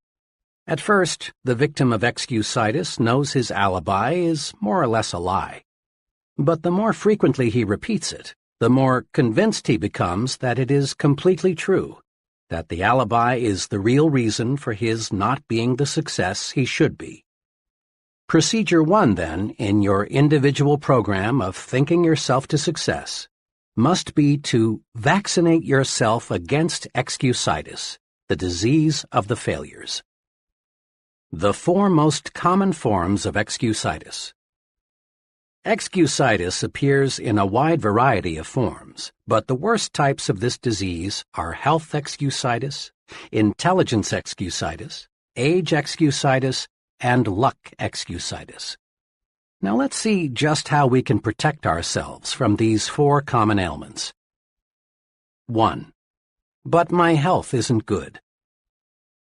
At first, the victim of excusitis knows his alibi is more or less a lie. But the more frequently he repeats it, the more convinced he becomes that it is completely true, that the alibi is the real reason for his not being the success he should be. Procedure 1, then, in your individual program of thinking yourself to success, must be to vaccinate yourself against excusitis, the disease of the failures. The 4 most common forms of excusitis. Excusitis appears in a wide variety of forms, but the worst types of this disease are health excusitis, intelligence excusitis, age excusitis, and luck excusitis. Now let's see just how we can protect ourselves from these 4 common ailments. 1. But my health isn't good.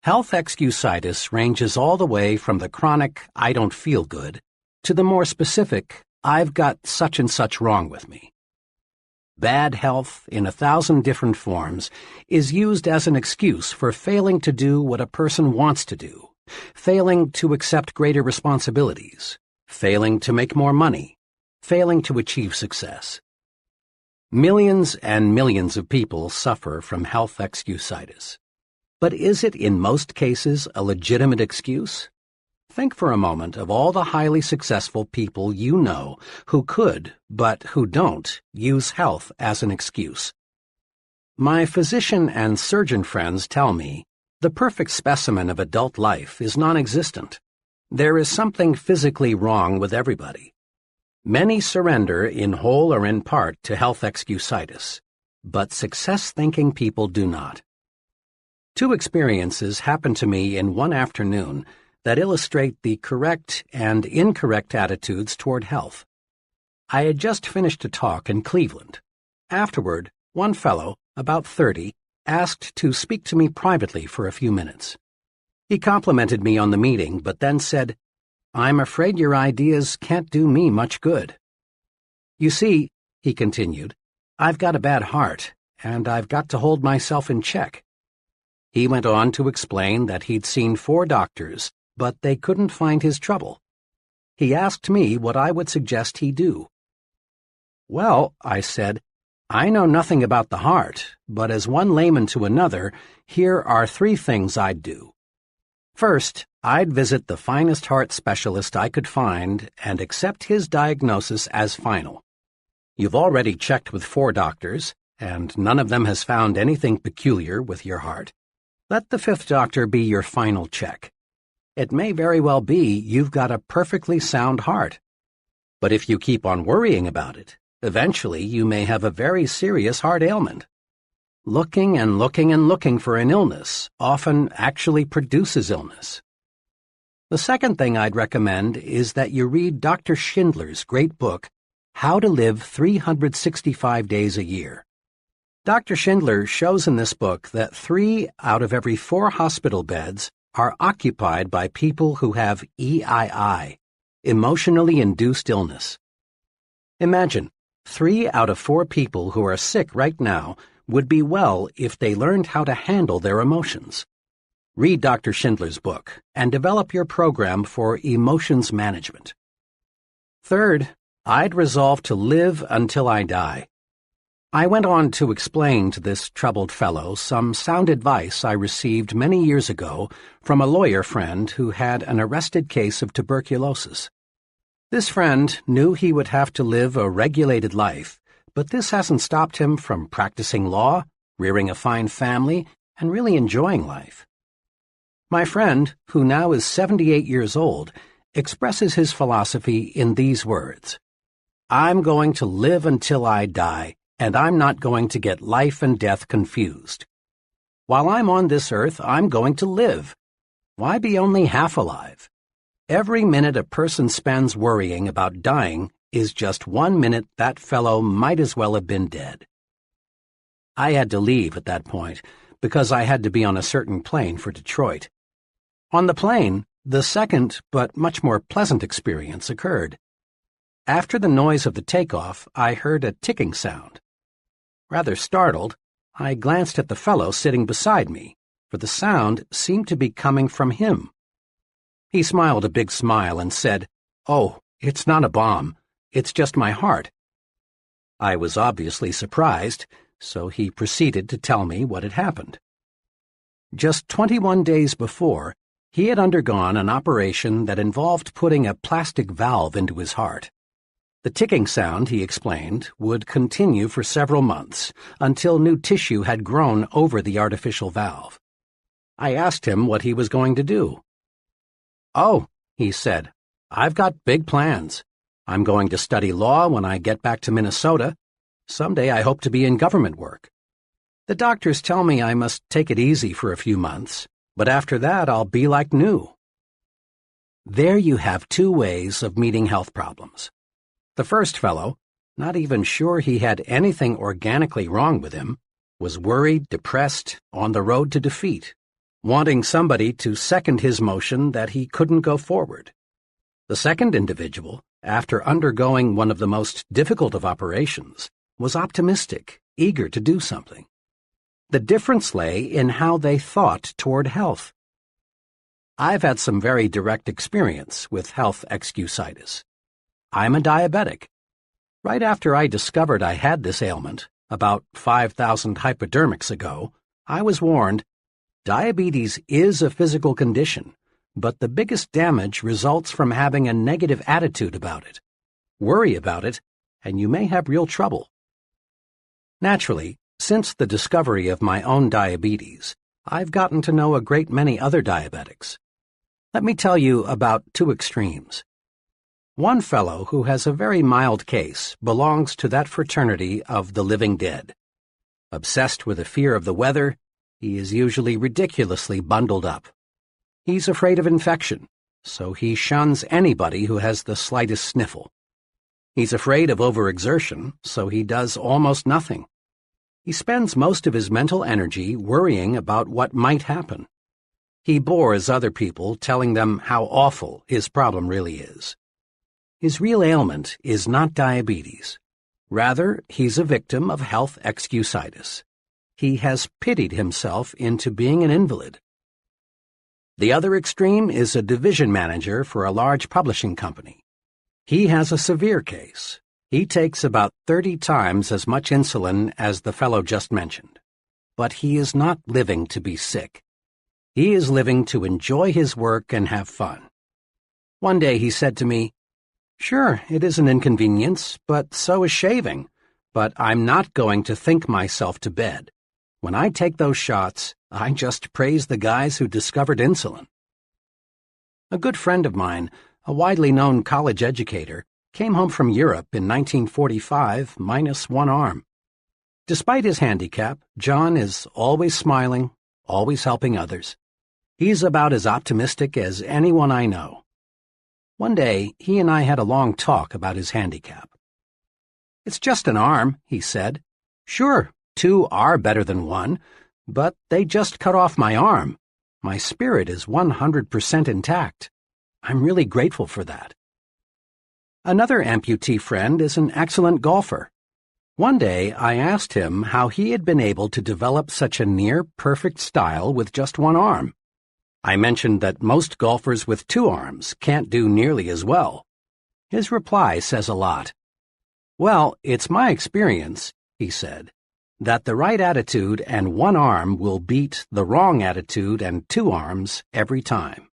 Health excusitis ranges all the way from the chronic I don't feel good to the more specific I've got such and such wrong with me. Bad health, in 1,000 different forms, is used as an excuse for failing to do what a person wants to do, failing to accept greater responsibilities, failing to make more money, failing to achieve success. Millions and millions of people suffer from health excusitis. But is it in most cases a legitimate excuse? Think for a moment of all the highly successful people you know who could, but who don't, use health as an excuse. My physician and surgeon friends tell me the perfect specimen of adult life is non-existent. There is something physically wrong with everybody. Many surrender in whole or in part to health excusitis, but success-thinking people do not. 2 experiences happened to me in one afternoon that illustrate the correct and incorrect attitudes toward health. I had just finished a talk in Cleveland. Afterward, one fellow, about 30, asked to speak to me privately for a few minutes. He complimented me on the meeting, but then said, "I'm afraid your ideas can't do me much good." "You see," he continued, "I've got a bad heart, and I've got to hold myself in check." He went on to explain that he'd seen 4 doctors, but they couldn't find his trouble. He asked me what I would suggest he do. "Well," I said, "I know nothing about the heart, but as one layman to another, here are 3 things I'd do. First, I'd visit the finest heart specialist I could find and accept his diagnosis as final. You've already checked with 4 doctors, and none of them has found anything peculiar with your heart. Let the 5th doctor be your final check. It may very well be you've got a perfectly sound heart. But if you keep on worrying about it, eventually you may have a very serious heart ailment. Looking and looking and looking for an illness often actually produces illness." The second thing I'd recommend is that you read Dr. Schindler's great book, How to Live 365 Days a Year. Dr. Schindler shows in this book that 3 out of every 4 hospital beds are occupied by people who have EII, emotionally induced illness. Imagine, 3 out of 4 people who are sick right now would be well if they learned how to handle their emotions. Read Dr. Schindler's book and develop your program for emotions management. Third, I'd resolve to live until I die. I went on to explain to this troubled fellow some sound advice I received many years ago from a lawyer friend who had an arrested case of tuberculosis. This friend knew he would have to live a regulated life, but this hasn't stopped him from practicing law, rearing a fine family, and really enjoying life. My friend, who now is 78 years old, expresses his philosophy in these words: "I'm going to live until I die, and I'm not going to get life and death confused. While I'm on this earth, I'm going to live. Why be only half alive? Every minute a person spends worrying about dying is just 1 minute that fellow might as well have been dead." I had to leave at that point because I had to be on a certain plane for Detroit. On the plane, the second but much more pleasant experience occurred. After the noise of the takeoff, I heard a ticking sound. Rather startled, I glanced at the fellow sitting beside me, for the sound seemed to be coming from him. He smiled a big smile and said, "Oh, it's not a bomb. It's just my heart." I was obviously surprised, so he proceeded to tell me what had happened. Just 21 days before, he had undergone an operation that involved putting a plastic valve into his heart. The ticking sound, he explained, would continue for several months until new tissue had grown over the artificial valve. I asked him what he was going to do. "Oh," he said, "I've got big plans. I'm going to study law when I get back to Minnesota. Someday I hope to be in government work. The doctors tell me I must take it easy for a few months, but after that I'll be like new. There you have two ways of meeting health problems. The first fellow, not even sure he had anything organically wrong with him, was worried, depressed, on the road to defeat, wanting somebody to second his motion that he couldn't go forward. The second individual, after undergoing one of the most difficult of operations, was optimistic, eager to do something. The difference lay in how they thought toward health. I've had some very direct experience with health excusitis. I'm a diabetic. Right after I discovered I had this ailment, about 5,000 hypodermics ago, I was warned, diabetes is a physical condition, but the biggest damage results from having a negative attitude about it. Worry about it, and you may have real trouble. Naturally, since the discovery of my own diabetes, I've gotten to know a great many other diabetics. Let me tell you about two extremes. One fellow who has a very mild case belongs to that fraternity of the living dead. Obsessed with a fear of the weather, he is usually ridiculously bundled up. He's afraid of infection, so he shuns anybody who has the slightest sniffle. He's afraid of overexertion, so he does almost nothing. He spends most of his mental energy worrying about what might happen. He bores other people telling them how awful his problem really is. His real ailment is not diabetes. Rather, he's a victim of health excusitis. He has pitied himself into being an invalid. The other extreme is a division manager for a large publishing company. He has a severe case. He takes about 30 times as much insulin as the fellow just mentioned. But he is not living to be sick. He is living to enjoy his work and have fun. One day he said to me, "Sure, it is an inconvenience, but so is shaving. But I'm not going to think myself to bed. When I take those shots, I just praise the guys who discovered insulin." A good friend of mine, a widely known college educator, came home from Europe in 1945 minus one arm. Despite his handicap, John is always smiling, always helping others. He's about as optimistic as anyone I know. One day, he and I had a long talk about his handicap. "It's just an arm," he said. "Sure, two are better than one, but they just cut off my arm. My spirit is 100% intact. I'm really grateful for that." Another amputee friend is an excellent golfer. One day, I asked him how he had been able to develop such a near-perfect style with just one arm. I mentioned that most golfers with two arms can't do nearly as well. His reply says a lot. "Well, it's my experience," he said, "that the right attitude and one arm will beat the wrong attitude and two arms every time."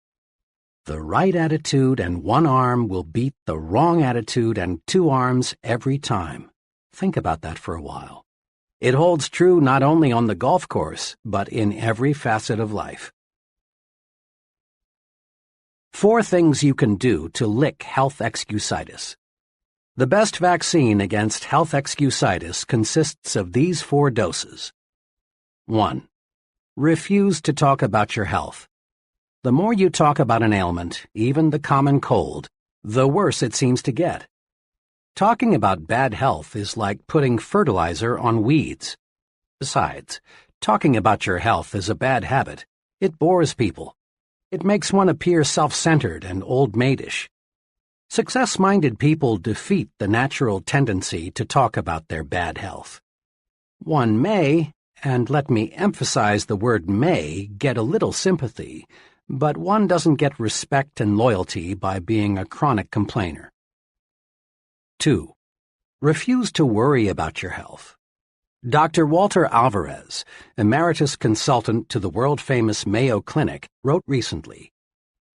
The right attitude and one arm will beat the wrong attitude and two arms every time. Think about that for a while. It holds true not only on the golf course, but in every facet of life. 4 things you can do to lick health excusitis. The best vaccine against health excusitis consists of these 4 doses. 1. Refuse to talk about your health. The more you talk about an ailment, even the common cold, the worse it seems to get. Talking about bad health is like putting fertilizer on weeds. Besides, talking about your health is a bad habit. It bores people. It makes one appear self-centered and old-maidish. Success-minded people defeat the natural tendency to talk about their bad health. One may, and let me emphasize the word may, get a little sympathy, but one doesn't get respect and loyalty by being a chronic complainer. 2. Refuse to worry about your health. Dr. Walter Alvarez, emeritus consultant to the world-famous Mayo Clinic, wrote recently,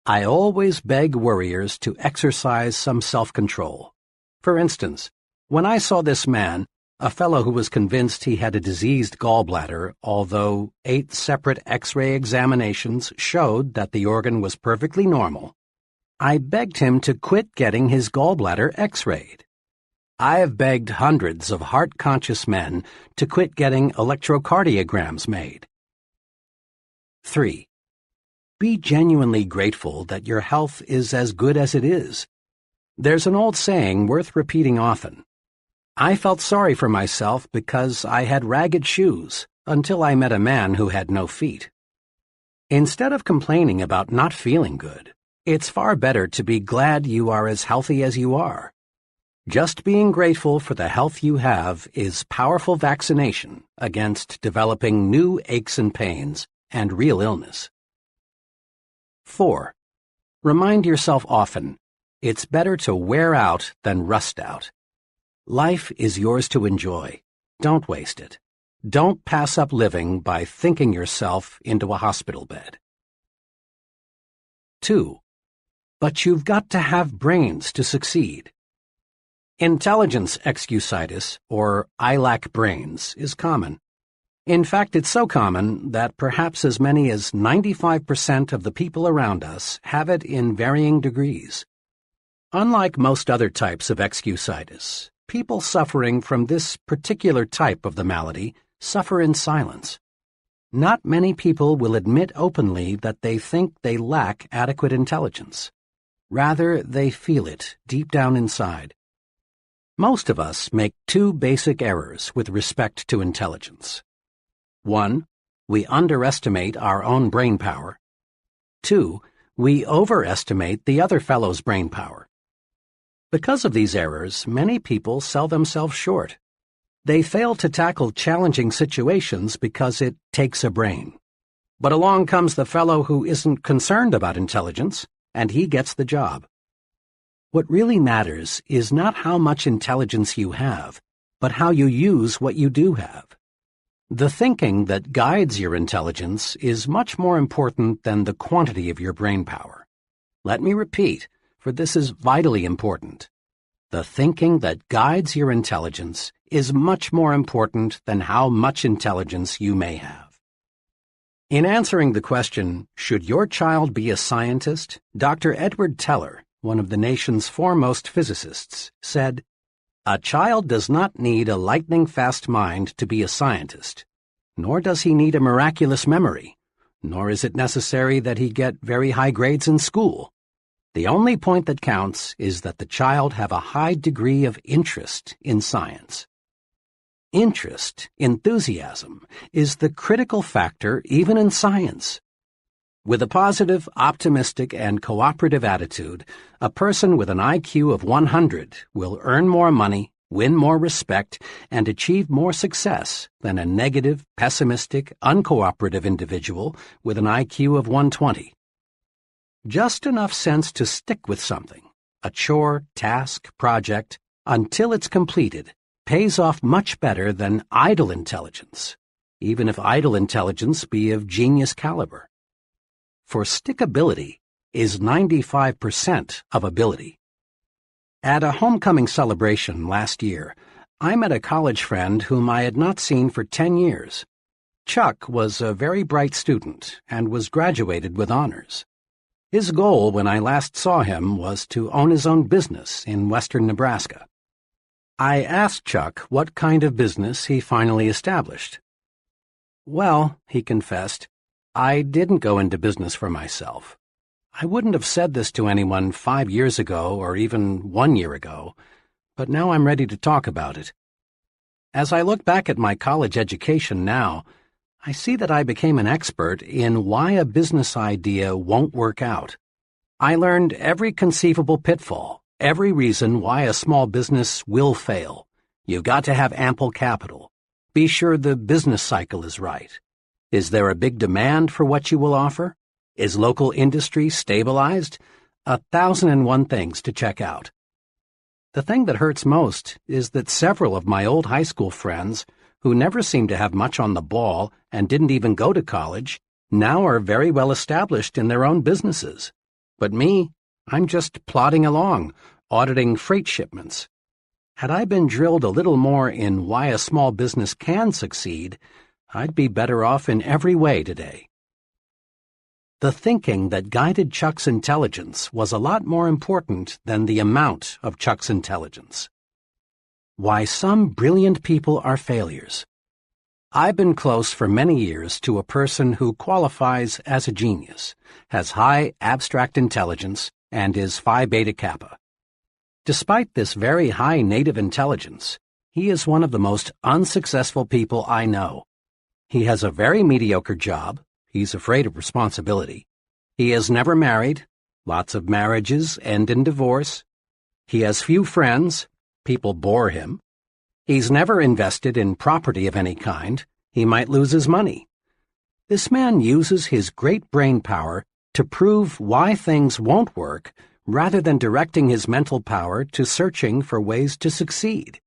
"I always beg worriers to exercise some self-control. For instance, when I saw this man, a fellow who was convinced he had a diseased gallbladder, although 8 separate X-ray examinations showed that the organ was perfectly normal, I begged him to quit getting his gallbladder X-rayed. I have begged hundreds of heart-conscious men to quit getting electrocardiograms made." 3. Be genuinely grateful that your health is as good as it is. There's an old saying worth repeating often. I felt sorry for myself because I had ragged shoes until I met a man who had no feet. Instead of complaining about not feeling good, it's far better to be glad you are as healthy as you are. Just being grateful for the health you have is powerful vaccination against developing new aches and pains and real illness. 4. Remind yourself often, it's better to wear out than rust out. Life is yours to enjoy. Don't waste it. Don't pass up living by thinking yourself into a hospital bed. 2. But you've got to have brains to succeed. Intelligence excusitis, or I lack brains, is common. In fact, it's so common that perhaps as many as 95% of the people around us have it in varying degrees. Unlike most other types of excusitis, people suffering from this particular type of the malady suffer in silence. Not many people will admit openly that they think they lack adequate intelligence. Rather, they feel it deep down inside. Most of us make two basic errors with respect to intelligence. 1. We underestimate our own brain power. 2. We overestimate the other fellow's brain power. Because of these errors, many people sell themselves short. They fail to tackle challenging situations because it takes a brain. But along comes the fellow who isn't concerned about intelligence, and he gets the job. What really matters is not how much intelligence you have, but how you use what you do have. The thinking that guides your intelligence is much more important than the quantity of your brain power. Let me repeat, for this is vitally important. The thinking that guides your intelligence is much more important than how much intelligence you may have. In answering the question, should your child be a scientist, Dr. Edward Teller, one of the nation's foremost physicists, said, "A child does not need a lightning-fast mind to be a scientist, nor does he need a miraculous memory, nor is it necessary that he get very high grades in school. The only point that counts is that the child have a high degree of interest in science." Interest, enthusiasm, is the critical factor even in science. With a positive, optimistic, and cooperative attitude, a person with an IQ of 100 will earn more money, win more respect, and achieve more success than a negative, pessimistic, uncooperative individual with an IQ of 120. Just enough sense to stick with something, a chore, task, project, until it's completed, pays off much better than idle intelligence, even if idle intelligence be of genius caliber. For stickability is 95% of ability. At a homecoming celebration last year, I met a college friend whom I had not seen for 10 years. Chuck was a very bright student and was graduated with honors. His goal when I last saw him was to own his own business in western Nebraska. I asked Chuck what kind of business he finally established. "Well," he confessed, "I didn't go into business for myself. I wouldn't have said this to anyone 5 years ago or even 1 year ago, but now I'm ready to talk about it. As I look back at my college education now, I see that I became an expert in why a business idea won't work out. I learned every conceivable pitfall, every reason why a small business will fail. You've got to have ample capital. Be sure the business cycle is right. Is there a big demand for what you will offer? Is local industry stabilized? 1,001 things to check out. The thing that hurts most is that several of my old high school friends, who never seemed to have much on the ball and didn't even go to college, now are very well established in their own businesses. But me, I'm just plodding along, auditing freight shipments. Had I been drilled a little more in why a small business can succeed, I'd be better off in every way today. The thinking that guided Chuck's intelligence was a lot more important than the amount of Chuck's intelligence. Why some brilliant people are failures. I've been close for many years to a person who qualifies as a genius, has high abstract intelligence, and is Phi Beta Kappa. Despite this very high native intelligence, he is one of the most unsuccessful people I know. He has a very mediocre job. He's afraid of responsibility. He is never married. Lots of marriages end in divorce. He has few friends. People bore him. He's never invested in property of any kind. He might lose his money. This man uses his great brain power to prove why things won't work rather than directing his mental power to searching for ways to succeed.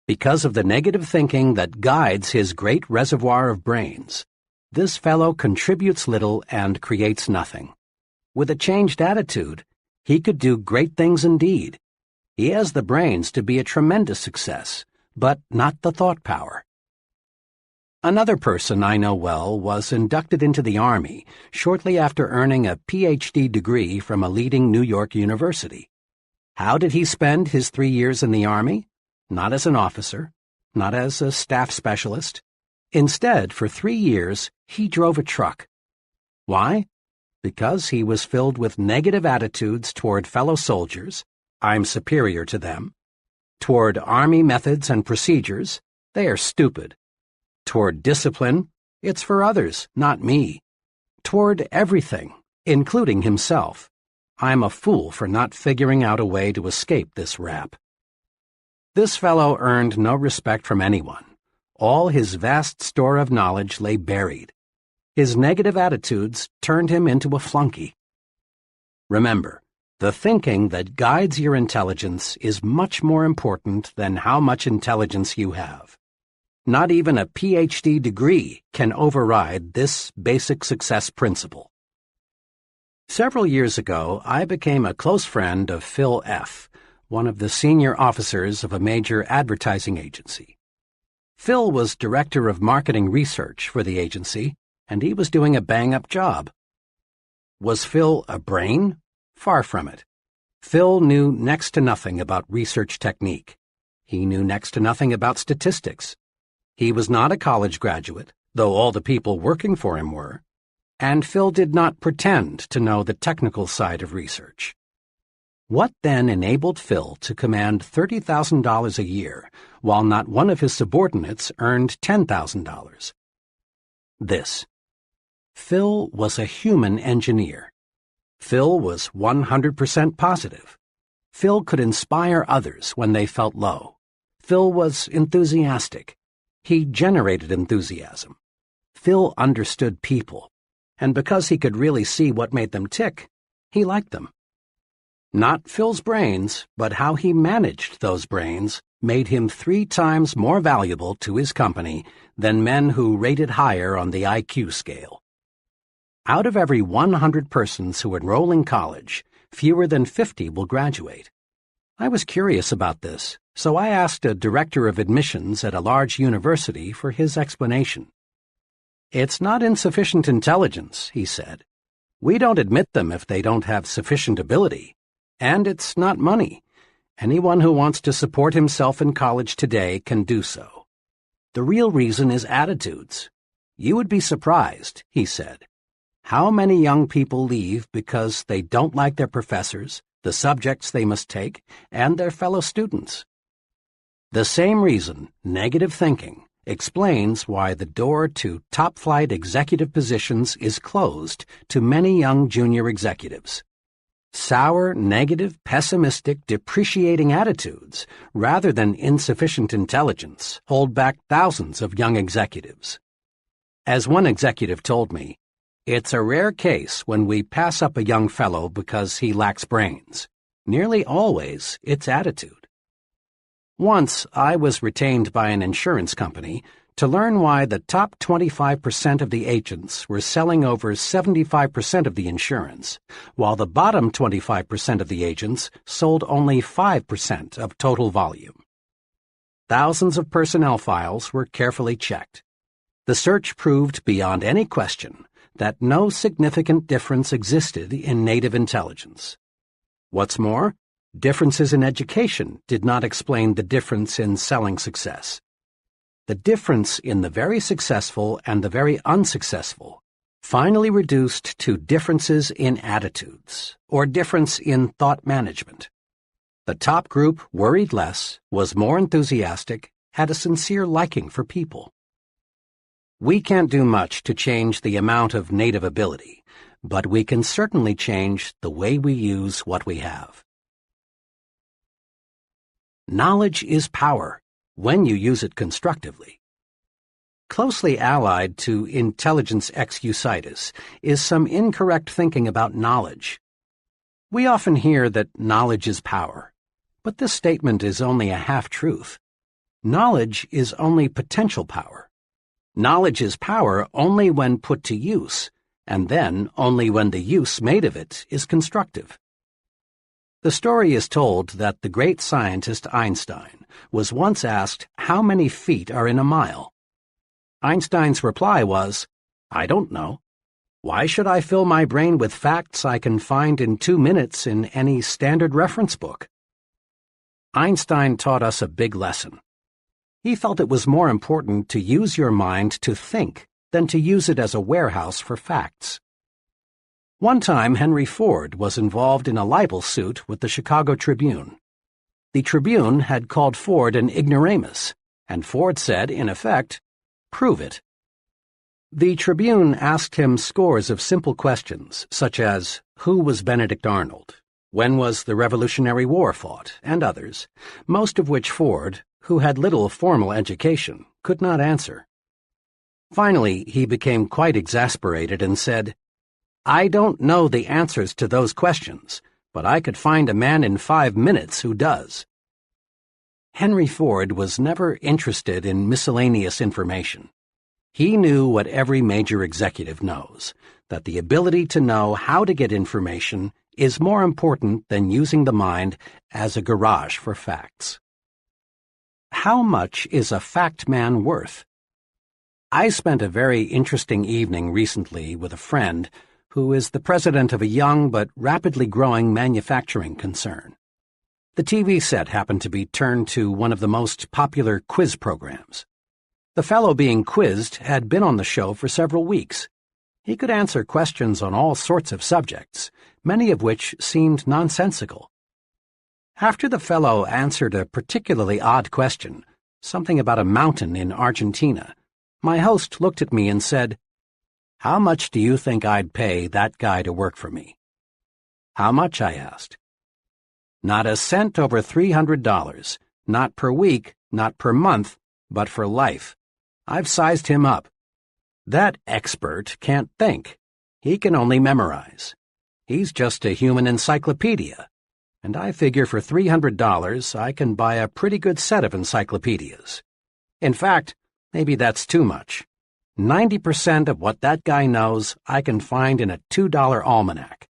Because of the negative thinking that guides his great reservoir of brains, this fellow contributes little and creates nothing. With a changed attitude, he could do great things indeed. He has the brains to be a tremendous success, but not the thought power. Another person I know well was inducted into the Army shortly after earning a Ph.D. degree from a leading New York university. How did he spend his 3 years in the Army? Not as an officer, not as a staff specialist. Instead, for 3 years, he drove a truck. Why? Because he was filled with negative attitudes toward fellow soldiers, I'm superior to them. Toward Army methods and procedures, they are stupid. Toward discipline, it's for others, not me. Toward everything, including himself, I'm a fool for not figuring out a way to escape this rap. This fellow earned no respect from anyone. All his vast store of knowledge lay buried. His negative attitudes turned him into a flunky. Remember, the thinking that guides your intelligence is much more important than how much intelligence you have. Not even a Ph.D. degree can override this basic success principle. Several years ago, I became a close friend of Phil F., one of the senior officers of a major advertising agency. Phil was director of marketing research for the agency, and he was doing a bang-up job. Was Phil a brain? Far from it. Phil knew next to nothing about research technique. He knew next to nothing about statistics. He was not a college graduate, though all the people working for him were. And Phil did not pretend to know the technical side of research. What then enabled Phil to command $30,000 a year, while not one of his subordinates earned $10,000? This. Phil was a human engineer. Phil was 100% positive. Phil could inspire others when they felt low. Phil was enthusiastic. He generated enthusiasm. Phil understood people, and because he could really see what made them tick, he liked them. Not Phil's brains, but how he managed those brains made him 3 times more valuable to his company than men who rated higher on the IQ scale. Out of every 100 persons who enroll in college, fewer than 50 will graduate. I was curious about this, so I asked a director of admissions at a large university for his explanation. It's not insufficient intelligence, he said. We don't admit them if they don't have sufficient ability. And it's not money. Anyone who wants to support himself in college today can do so. The real reason is attitudes. You would be surprised, he said, how many young people leave because they don't like their professors, the subjects they must take, and their fellow students. The same reason, negative thinking, explains why the door to top-flight executive positions is closed to many young junior executives. Sour, negative, pessimistic, depreciating attitudes, rather than insufficient intelligence, hold back thousands of young executives. As one executive told me, it's a rare case when we pass up a young fellow because he lacks brains. Nearly always, it's attitude. Once, I was retained by an insurance company to learn why the top 25% of the agents were selling over 75% of the insurance, while the bottom 25% of the agents sold only 5% of total volume. Thousands of personnel files were carefully checked. The search proved beyond any question that no significant difference existed in native intelligence. What's more, differences in education did not explain the difference in selling success. the difference in the very successful and the very unsuccessful finally reduced to differences in attitudes, or difference in thought management. The top group worried less, was more enthusiastic, had a sincere liking for people. We can't do much to change the amount of native ability, but we can certainly change the way we use what we have. Knowledge is power, when you use it constructively. Closely allied to intelligence excusitis is some incorrect thinking about knowledge. We often hear that knowledge is power, but this statement is only a half-truth. Knowledge is only potential power. Knowledge is power only when put to use, and then only when the use made of it is constructive. The story is told that the great scientist Einstein was once asked how many feet are in a mile. Einstein's reply was, "I don't know. Why should I fill my brain with facts I can find in 2 minutes in any standard reference book?" Einstein taught us a big lesson. He felt it was more important to use your mind to think than to use it as a warehouse for facts. One time, Henry Ford was involved in a libel suit with the Chicago Tribune. The Tribune had called Ford an ignoramus, and Ford said, in effect, "Prove it." The Tribune asked him scores of simple questions, such as, who was Benedict Arnold? When was the Revolutionary War fought? And others, most of which Ford, who had little formal education, could not answer. Finally, he became quite exasperated and said, "I don't know the answers to those questions, but I could find a man in 5 minutes who does." Henry Ford was never interested in miscellaneous information. He knew what every major executive knows, that the ability to know how to get information is more important than using the mind as a garage for facts. How much is a fact man worth? I spent a very interesting evening recently with a friend who is the president of a young but rapidly growing manufacturing concern. The TV set happened to be turned to one of the most popular quiz programs. The fellow being quizzed had been on the show for several weeks. He could answer questions on all sorts of subjects, many of which seemed nonsensical. After the fellow answered a particularly odd question, something about a mountain in Argentina, my host looked at me and said, "How much do you think I'd pay that guy to work for me?" "How much?" I asked. "Not a cent over $300, not per week, not per month, but for life. I've sized him up. That expert can't think. He can only memorize. He's just a human encyclopedia, and I figure for $300 I can buy a pretty good set of encyclopedias. In fact, maybe that's too much. 90% of what that guy knows I can find in a $2 almanac.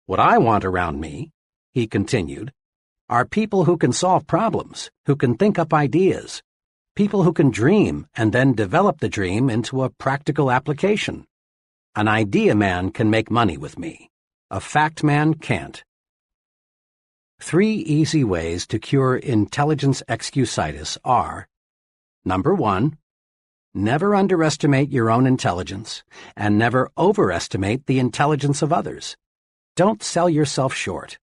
What I want around me," he continued, "are people who can solve problems, who can think up ideas, people who can dream and then develop the dream into a practical application. An idea man can make money with me. A fact man can't." 3 easy ways to cure intelligence excusitis are: Number 1, never underestimate your own intelligence, and never overestimate the intelligence of others. Don't sell yourself short.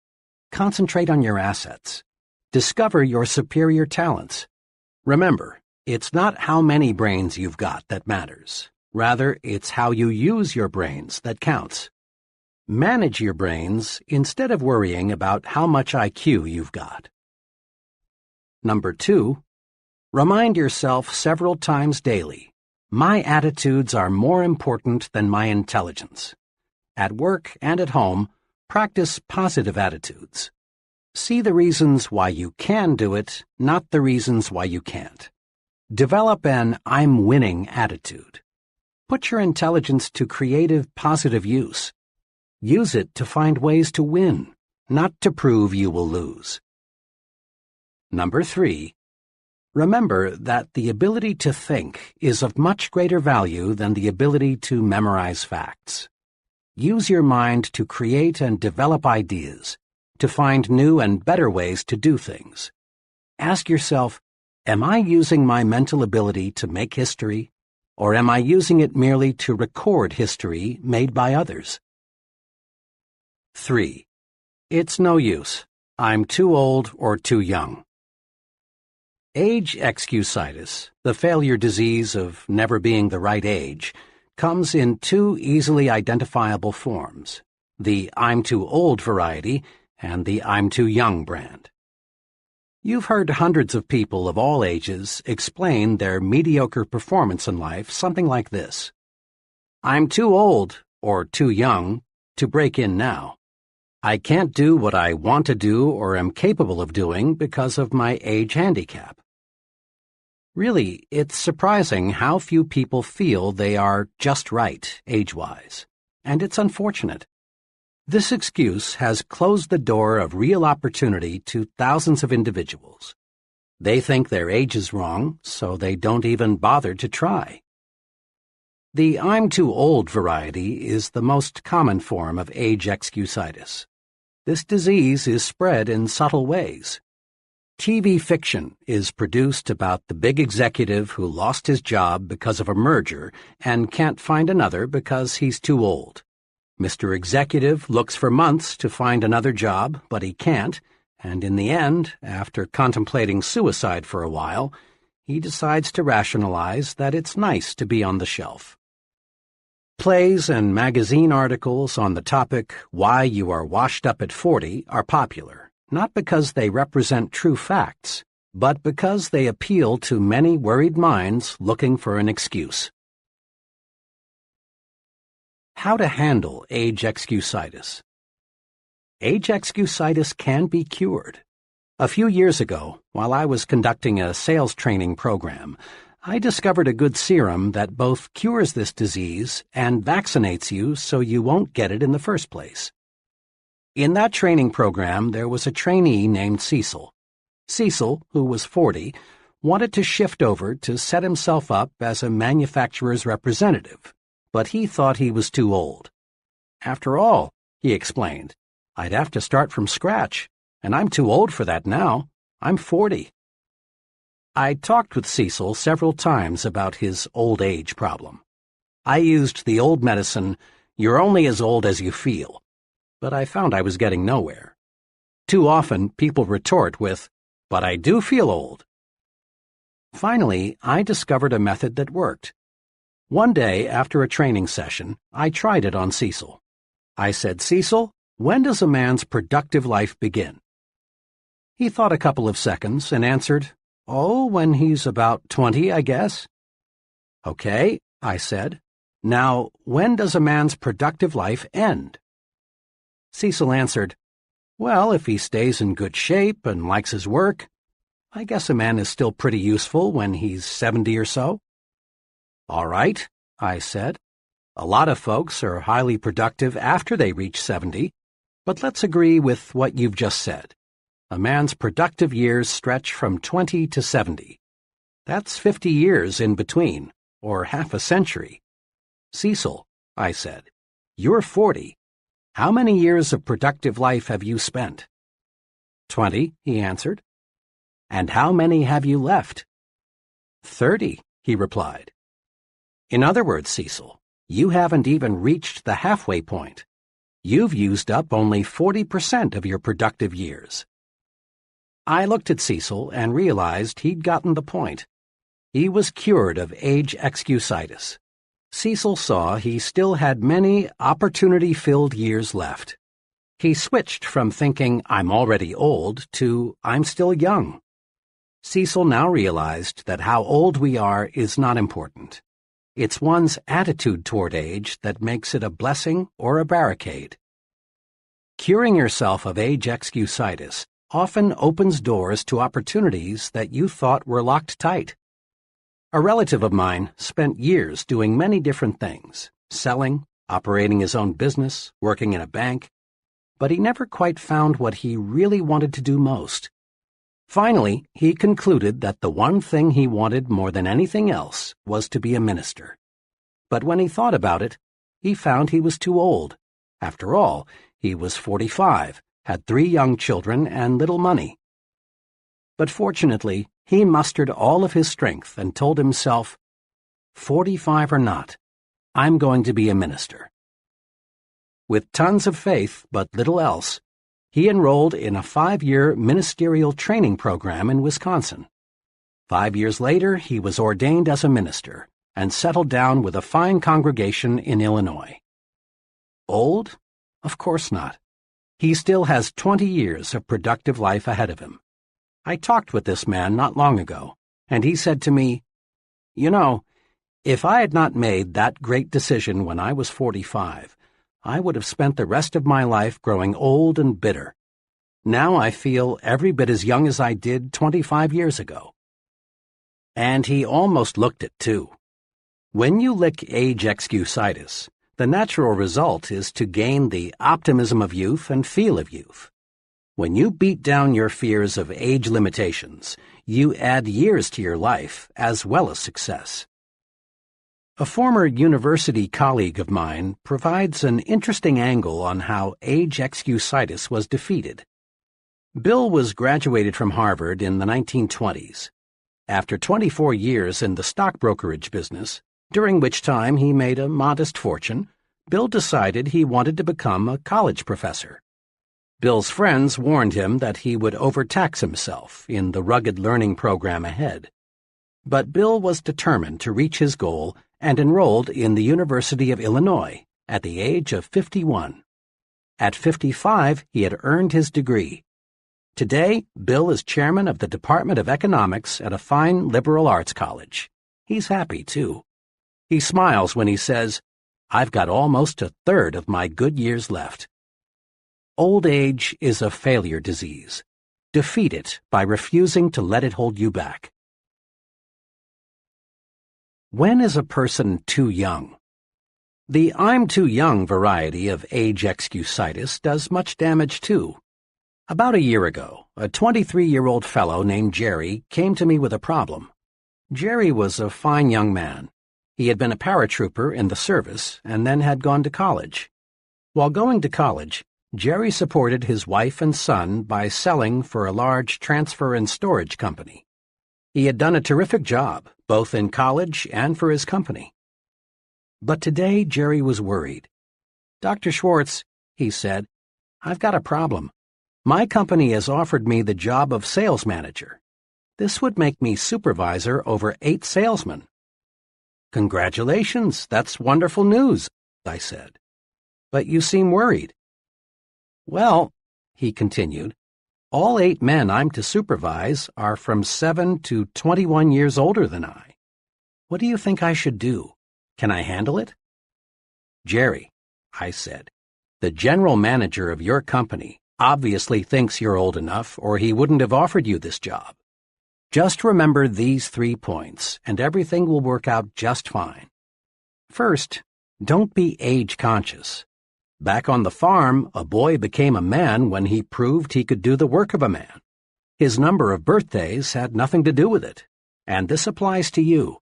Concentrate on your assets. Discover your superior talents. Remember, it's not how many brains you've got that matters. Rather, it's how you use your brains that counts. Manage your brains instead of worrying about how much IQ you've got. Number 2, remind yourself several times daily, my attitudes are more important than my intelligence. At work and at home, practice positive attitudes. See the reasons why you can do it, not the reasons why you can't. Develop an I'm winning attitude. Put your intelligence to creative, positive use. Use it to find ways to win, not to prove you will lose. Number 3, remember that the ability to think is of much greater value than the ability to memorize facts. Use your mind to create and develop ideas, to find new and better ways to do things. Ask yourself, Am I using my mental ability to make history, or am I using it merely to record history made by others? 3. It's no use. I'm too old or too young. Age excusitis, the failure disease of never being the right age, comes in two easily identifiable forms, the I'm too old variety and the I'm too young brand. You've heard hundreds of people of all ages explain their mediocre performance in life something like this: I'm too old or too young to break in now. I can't do what I want to do or am capable of doing because of my age handicap. Really, it's surprising how few people feel they are just right, age-wise, and it's unfortunate. This excuse has closed the door of real opportunity to thousands of individuals. They think their age is wrong, so they don't even bother to try. The I'm too old variety is the most common form of age excusitis. This disease is spread in subtle ways. TV fiction is produced about the big executive who lost his job because of a merger and can't find another because he's too old. Mr. Executive looks for months to find another job, but he can't, and in the end, after contemplating suicide for a while, he decides to rationalize that it's nice to be on the shelf. Plays and magazine articles on the topic "Why You Are Washed Up at 40" are popular, not because they represent true facts, but because they appeal to many worried minds looking for an excuse. How to handle age excusitis. Age excusitis can be cured. A few years ago, while I was conducting a sales training program, I discovered a good serum that both cures this disease and vaccinates you so you won't get it in the first place. In that training program, there was a trainee named Cecil. Cecil, who was 40, wanted to shift over to set himself up as a manufacturer's representative, but he thought he was too old. After all, he explained, I'd have to start from scratch, and I'm too old for that now. I'm 40. I talked with Cecil several times about his old age problem. I used the old medicine, "You're only as old as you feel," but I found I was getting nowhere. Too often, people retort with, "But I do feel old." Finally, I discovered a method that worked. One day, after a training session, I tried it on Cecil. I said, "Cecil, when does a man's productive life begin?" He thought a couple of seconds and answered, "Oh, when he's about 20, I guess." "Okay," I said. "Now, when does a man's productive life end?" Cecil answered, "Well, if he stays in good shape and likes his work, I guess a man is still pretty useful when he's 70 or so." "All right," I said. "A lot of folks are highly productive after they reach 70, but let's agree with what you've just said. A man's productive years stretch from 20 to 70. That's 50 years in between, or half a century. Cecil," I said, "you're 40. How many years of productive life have you spent?" 20, he answered. "And how many have you left?" 30, he replied. "In other words, Cecil, you haven't even reached the halfway point. You've used up only 40% of your productive years." I looked at Cecil and realized he'd gotten the point. He was cured of age excusitis. Cecil saw he still had many opportunity-filled years left. He switched from thinking, "I'm already old," to "I'm still young." Cecil now realized that how old we are is not important. It's one's attitude toward age that makes it a blessing or a barricade. Curing yourself of age excusitis often opens doors to opportunities that you thought were locked tight. A relative of mine spent years doing many different things, selling, operating his own business, working in a bank, but he never quite found what he really wanted to do most. Finally, he concluded that the one thing he wanted more than anything else was to be a minister. But when he thought about it, he found he was too old. After all, he was 45, had 3 young children and little money. But fortunately, He mustered all of his strength and told himself, 45 or not, I'm going to be a minister. With tons of faith but little else, he enrolled in a 5-year ministerial training program in Wisconsin. 5 years later, he was ordained as a minister and settled down with a fine congregation in Illinois. Old? Of course not. He still has 20 years of productive life ahead of him. I talked with this man not long ago, and he said to me, "You know, if I had not made that great decision when I was 45, I would have spent the rest of my life growing old and bitter. Now I feel every bit as young as I did 25 years ago." And he almost looked it, too. When you lick age excusitis, the natural result is to gain the optimism of youth and feel of youth. When you beat down your fears of age limitations, you add years to your life as well as success. A former university colleague of mine provides an interesting angle on how age excusitis was defeated. Bill was graduated from Harvard in the 1920s. After 24 years in the stock brokerage business, during which time he made a modest fortune, Bill decided he wanted to become a college professor. Bill's friends warned him that he would overtax himself in the rugged learning program ahead. But Bill was determined to reach his goal and enrolled in the University of Illinois at the age of 51. At 55, he had earned his degree. Today, Bill is chairman of the Department of Economics at a fine liberal arts college. He's happy, too. He smiles when he says, "I've got almost a third of my good years left." Old age is a failure disease. Defeat it by refusing to let it hold you back. When is a person too young? The "I'm too young" variety of age excusitis does much damage, too. About a year ago, a 23-year-old fellow named Jerry came to me with a problem. Jerry was a fine young man. He had been a paratrooper in the service and then had gone to college. While going to college, Jerry supported his wife and son by selling for a large transfer and storage company. He had done a terrific job, both in college and for his company. But today Jerry was worried. "Dr. Schwartz," he said, "I've got a problem. My company has offered me the job of sales manager. This would make me supervisor over 8 salesmen." "Congratulations, that's wonderful news," I said. "But you seem worried." "Well," he continued, "all 8 men I'm to supervise are from 7 to 21 years older than I. What do you think I should do? Can I handle it?" "Jerry," I said, "the general manager of your company obviously thinks you're old enough or he wouldn't have offered you this job. Just remember these 3 points and everything will work out just fine. First, don't be age conscious. Back on the farm, a boy became a man when he proved he could do the work of a man. His number of birthdays had nothing to do with it, and this applies to you.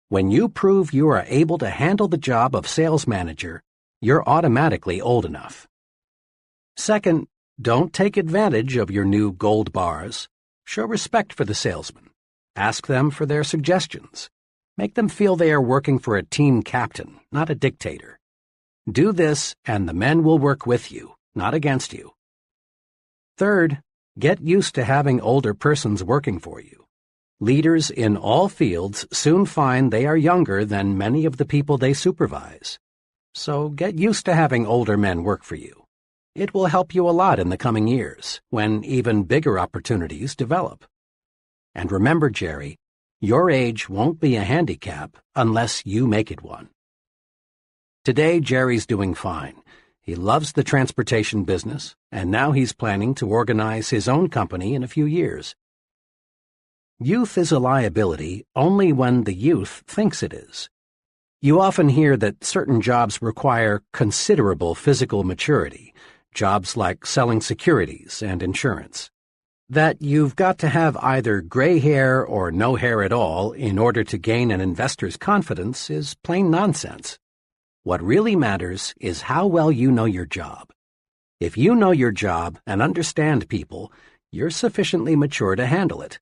When you prove you are able to handle the job of sales manager, you're automatically old enough. Second, don't take advantage of your new gold bars. Show respect for the salesman. Ask them for their suggestions. Make them feel they are working for a team captain, not a dictator. Do this, and the men will work with you, not against you. Third, get used to having older persons working for you. Leaders in all fields soon find they are younger than many of the people they supervise. So get used to having older men work for you. It will help you a lot in the coming years, when even bigger opportunities develop. And remember, Jerry, your age won't be a handicap unless you make it one. Today, Jerry's doing fine. He loves the transportation business, and now he's planning to organize his own company in a few years. Youth is a liability only when the youth thinks it is. You often hear that certain jobs require considerable physical maturity, jobs like selling securities and insurance. That you've got to have either gray hair or no hair at all in order to gain an investor's confidence is plain nonsense. What really matters is how well you know your job. If you know your job and understand people, you're sufficiently mature to handle it.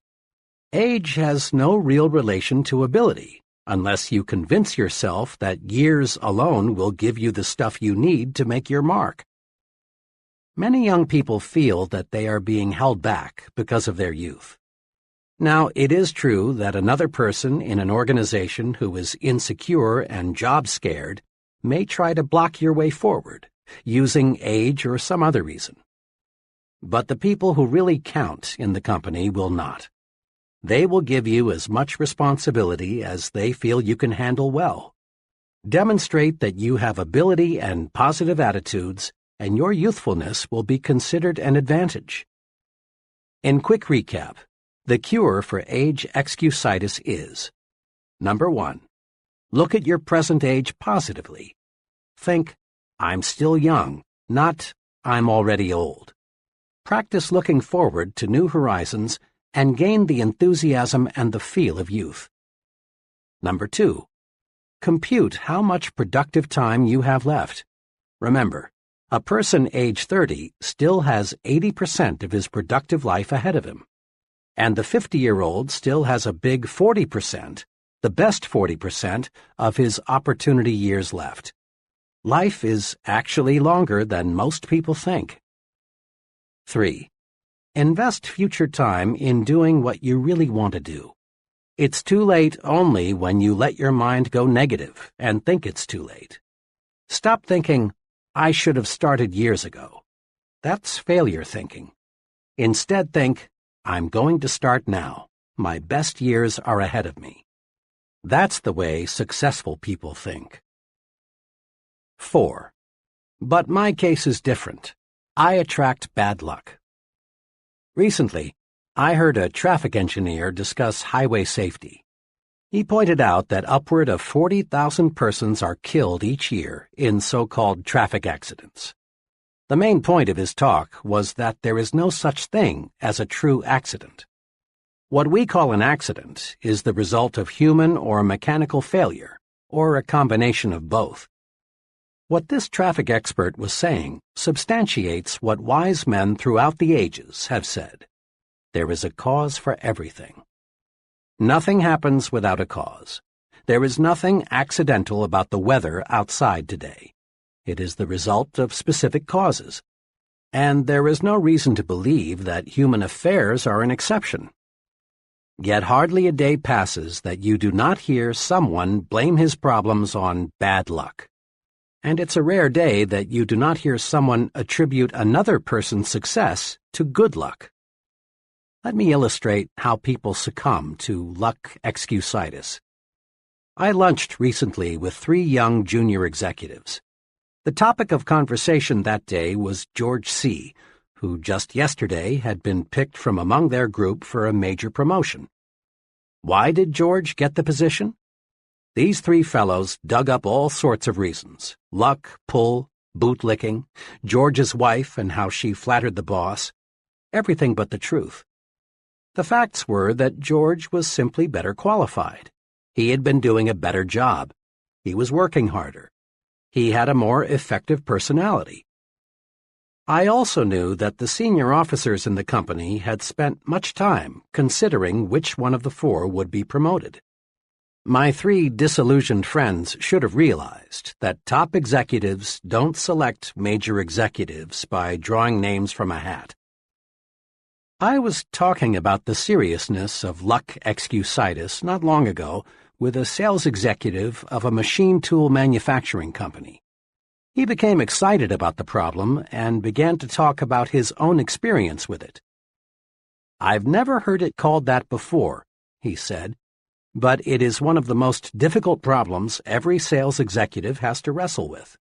Age has no real relation to ability, unless you convince yourself that years alone will give you the stuff you need to make your mark. Many young people feel that they are being held back because of their youth. Now, it is true that another person in an organization who is insecure and job-scared may try to block your way forward, using age or some other reason. But the people who really count in the company will not. They will give you as much responsibility as they feel you can handle well. Demonstrate that you have ability and positive attitudes, and your youthfulness will be considered an advantage. In quick recap, the cure for age excusitis is: Number 1. Look at your present age positively. Think, I'm still young, not I'm already old. Practice looking forward to new horizons and gain the enthusiasm and the feel of youth. Number 2. Compute how much productive time you have left. Remember, a person age 30 still has 80% of his productive life ahead of him. And the 50-year-old still has a big 40%, the best 40% of his opportunity years left. Life is actually longer than most people think. 3. Invest future time in doing what you really want to do. It's too late only when you let your mind go negative and think it's too late. Stop thinking, I should have started years ago. That's failure thinking. Instead think, I'm going to start now. My best years are ahead of me. That's the way successful people think. 4. But my case is different. I attract bad luck. Recently, I heard a traffic engineer discuss highway safety. He pointed out that upward of 40,000 persons are killed each year in so-called traffic accidents. The main point of his talk was that there is no such thing as a true accident. What we call an accident is the result of human or mechanical failure, or a combination of both. What this traffic expert was saying substantiates what wise men throughout the ages have said. There is a cause for everything. Nothing happens without a cause. There is nothing accidental about the weather outside today. It is the result of specific causes. And there is no reason to believe that human affairs are an exception. Yet hardly a day passes that you do not hear someone blame his problems on bad luck. And it's a rare day that you do not hear someone attribute another person's success to good luck. Let me illustrate how people succumb to luck excusitis. I lunched recently with 3 young junior executives. The topic of conversation that day was George C., who just yesterday had been picked from among their group for a major promotion. Why did George get the position? These 3 fellows dug up all sorts of reasons: luck, pull, bootlicking, George's wife and how she flattered the boss, everything but the truth. The facts were that George was simply better qualified. He had been doing a better job. He was working harder. He had a more effective personality. I also knew that the senior officers in the company had spent much time considering which one of the 4 would be promoted. My 3 disillusioned friends should have realized that top executives don't select major executives by drawing names from a hat. I was talking about the seriousness of luck excusitis not long ago with a sales executive of a machine tool manufacturing company. He became excited about the problem and began to talk about his own experience with it. I've never heard it called that before, he said, but it is one of the most difficult problems every sales executive has to wrestle with.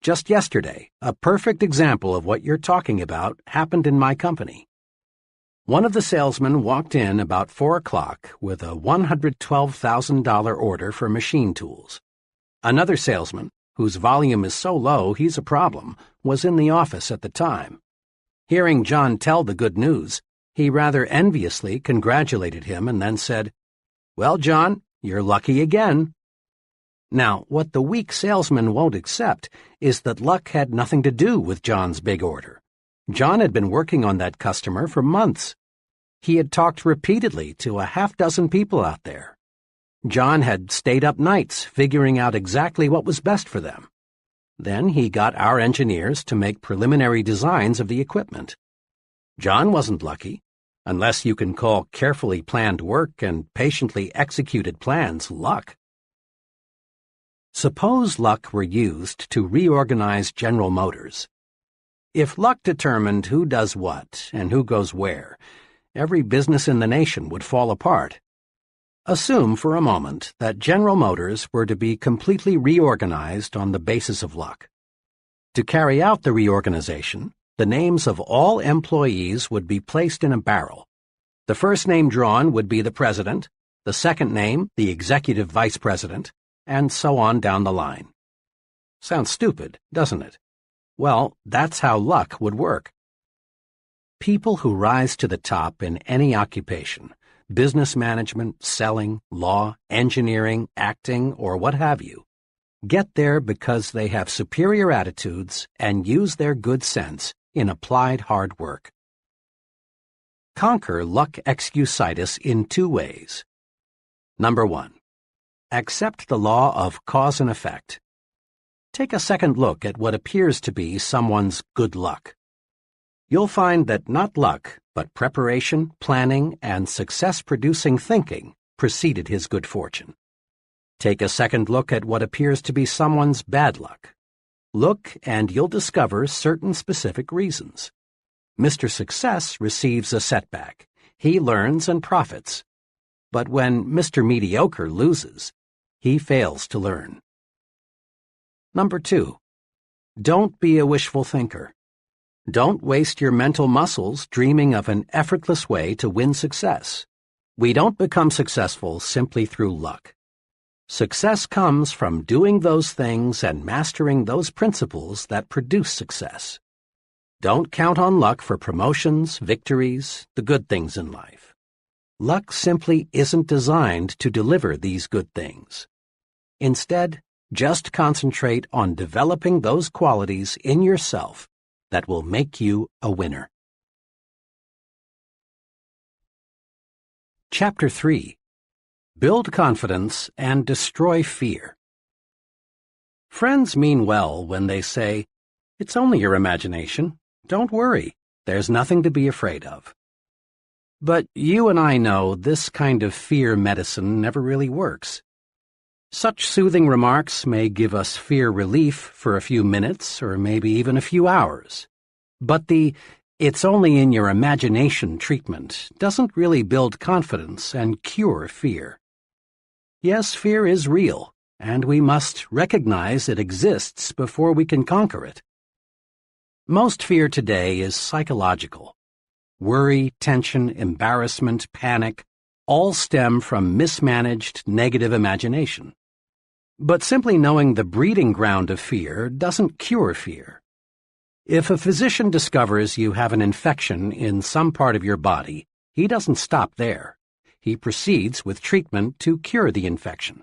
Just yesterday, a perfect example of what you're talking about happened in my company. One of the salesmen walked in about 4 o'clock with a $112,000 order for machine tools. Another salesman, whose volume is so low he's a problem, was in the office at the time. Hearing John tell the good news, he rather enviously congratulated him and then said, "Well, John, you're lucky again." Now, what the weak salesman won't accept is that luck had nothing to do with John's big order. John had been working on that customer for months. He had talked repeatedly to a half-dozen people out there. John had stayed up nights figuring out exactly what was best for them. Then he got our engineers to make preliminary designs of the equipment. John wasn't lucky, unless you can call carefully planned work and patiently executed plans luck. Suppose luck were used to reorganize General Motors. If luck determined who does what and who goes where, every business in the nation would fall apart. Assume for a moment that General Motors were to be completely reorganized on the basis of luck. To carry out the reorganization, the names of all employees would be placed in a barrel. The first name drawn would be the president, the second name the executive vice president, and so on down the line. Sounds stupid, doesn't it? Well, that's how luck would work. People who rise to the top in any occupation, business management, selling, law, engineering, acting, or what have you, get there because they have superior attitudes and use their good sense in applied hard work. Conquer luck excusitis in 2 ways. Number 1. Accept the law of cause and effect. Take a second look at what appears to be someone's good luck. You'll find that not luck, but preparation, planning, and success-producing thinking preceded his good fortune. Take a second look at what appears to be someone's bad luck. Look, and you'll discover certain specific reasons. Mr. Success receives a setback. He learns and profits. But when Mr. Mediocre loses, he fails to learn. Number 2. Don't be a wishful thinker. Don't waste your mental muscles dreaming of an effortless way to win success. We don't become successful simply through luck. Success comes from doing those things and mastering those principles that produce success. Don't count on luck for promotions, victories, the good things in life. Luck simply isn't designed to deliver these good things. Instead, just concentrate on developing those qualities in yourself that will make you a winner. Chapter 3. Build confidence and destroy fear. Friends mean well when they say, "It's only your imagination. Don't worry. There's nothing to be afraid of." But you and I know this kind of fear medicine never really works. Such soothing remarks may give us fear relief for a few minutes or maybe even a few hours. But the "it's only in your imagination" treatment doesn't really build confidence and cure fear. Yes, fear is real, and we must recognize it exists before we can conquer it. Most fear today is psychological. Worry, tension, embarrassment, panic all stem from mismanaged negative imagination. But simply knowing the breeding ground of fear doesn't cure fear. If a physician discovers you have an infection in some part of your body, he doesn't stop there. He proceeds with treatment to cure the infection.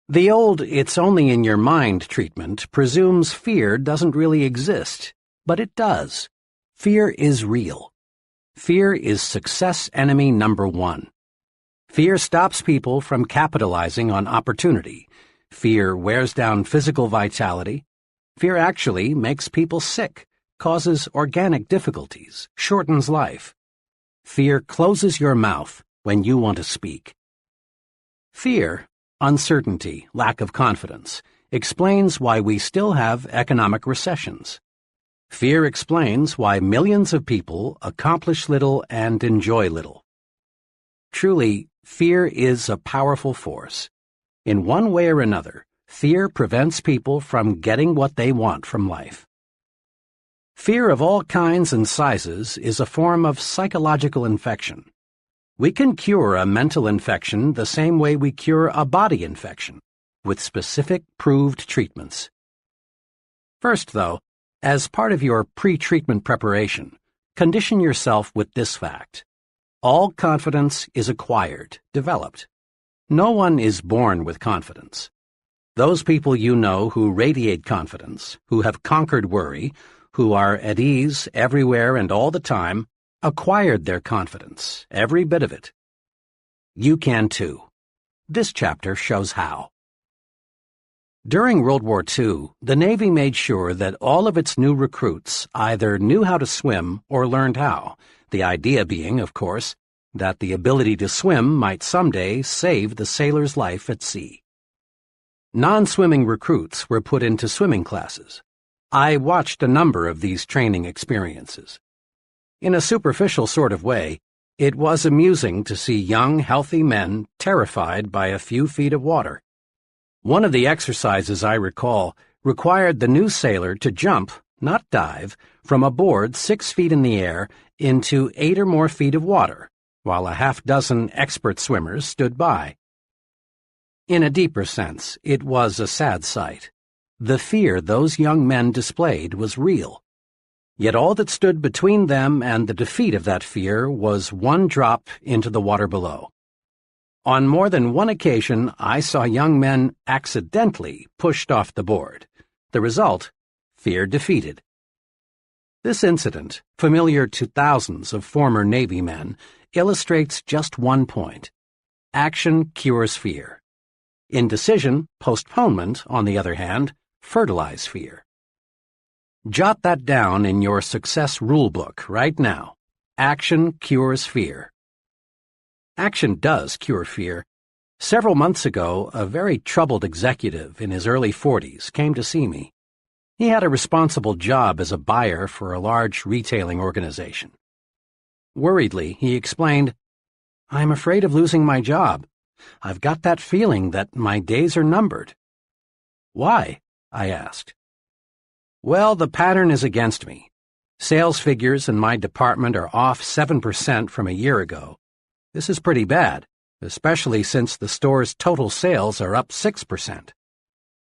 The old "it's only in your mind" treatment presumes fear doesn't really exist, but it does. Fear is real. Fear is success enemy number 1. Fear stops people from capitalizing on opportunity. Fear wears down physical vitality. Fear actually makes people sick, causes organic difficulties, shortens life. Fear closes your mouth when you want to speak. Fear, uncertainty, lack of confidence, explains why we still have economic recessions. Fear explains why millions of people accomplish little and enjoy little. Truly, fear is a powerful force. In one way or another, fear prevents people from getting what they want from life. Fear of all kinds and sizes is a form of psychological infection. We can cure a mental infection the same way we cure a body infection, with specific proved treatments. First, though, as part of your pre-treatment preparation, condition yourself with this fact. All confidence is acquired, developed. No one is born with confidence. Those people you know who radiate confidence, who have conquered worry, who are at ease everywhere and all the time, acquired their confidence, every bit of it. You can too. This chapter shows how. During World War II, the Navy made sure that all of its new recruits either knew how to swim or learned how, the idea being, of course, that the ability to swim might someday save the sailor's life at sea. Non-swimming recruits were put into swimming classes. I watched a number of these training experiences. In a superficial sort of way, it was amusing to see young, healthy men terrified by a few feet of water. One of the exercises I recall required the new sailor to jump, not dive, from a board 6 feet in the air into 8 or more feet of water, while a half-dozen expert swimmers stood by. In a deeper sense, it was a sad sight. The fear those young men displayed was real. Yet all that stood between them and the defeat of that fear was one drop into the water below. On more than one occasion, I saw young men accidentally pushed off the board. The result, fear defeated. This incident, familiar to thousands of former Navy men, illustrates just one point. Action cures fear. Indecision, postponement, on the other hand, fertilize fear. Jot that down in your success rulebook right now. Action cures fear. Action does cure fear. Several months ago, a very troubled executive in his early 40s came to see me. He had a responsible job as a buyer for a large retailing organization. Worriedly, he explained, "I'm afraid of losing my job. I've got that feeling that my days are numbered." "Why?" I asked. "Well, the pattern is against me. Sales figures in my department are off 7% from a year ago. This is pretty bad, especially since the store's total sales are up 6%.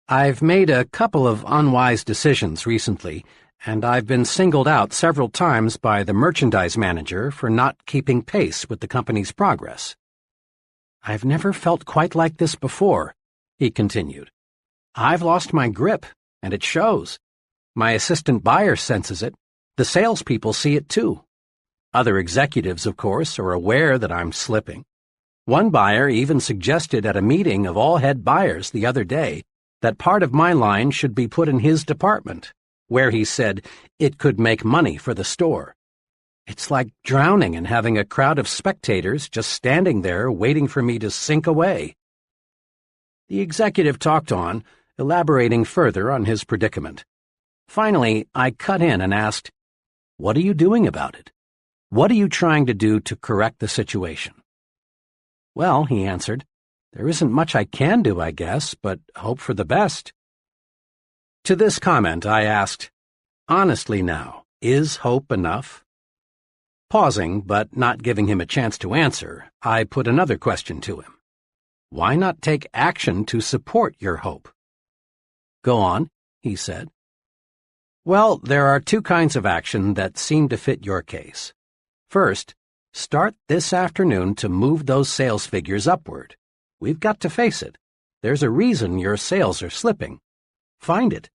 I've made a couple of unwise decisions recently, and I've been singled out several times by the merchandise manager for not keeping pace with the company's progress." "I've never felt quite like this before," he continued. "I've lost my grip, and it shows. My assistant buyer senses it. The salespeople see it too. Other executives, of course, are aware that I'm slipping. One buyer even suggested at a meeting of all head buyers the other day that part of my line should be put in his department, where he said it could make money for the store. It's like drowning and having a crowd of spectators just standing there waiting for me to sink away." The executive talked on, elaborating further on his predicament. Finally, I cut in and asked, "What are you doing about it? What are you trying to do to correct the situation?" "Well," he answered, "there isn't much I can do, I guess, but hope for the best." To this comment, I asked, "Honestly now, is hope enough?" Pausing, but not giving him a chance to answer, I put another question to him. "Why not take action to support your hope?" "Go on," he said. "Well, there are two kinds of action that seem to fit your case. First, start this afternoon to move those sales figures upward. We've got to face it. There's a reason your sales are slipping. Find it.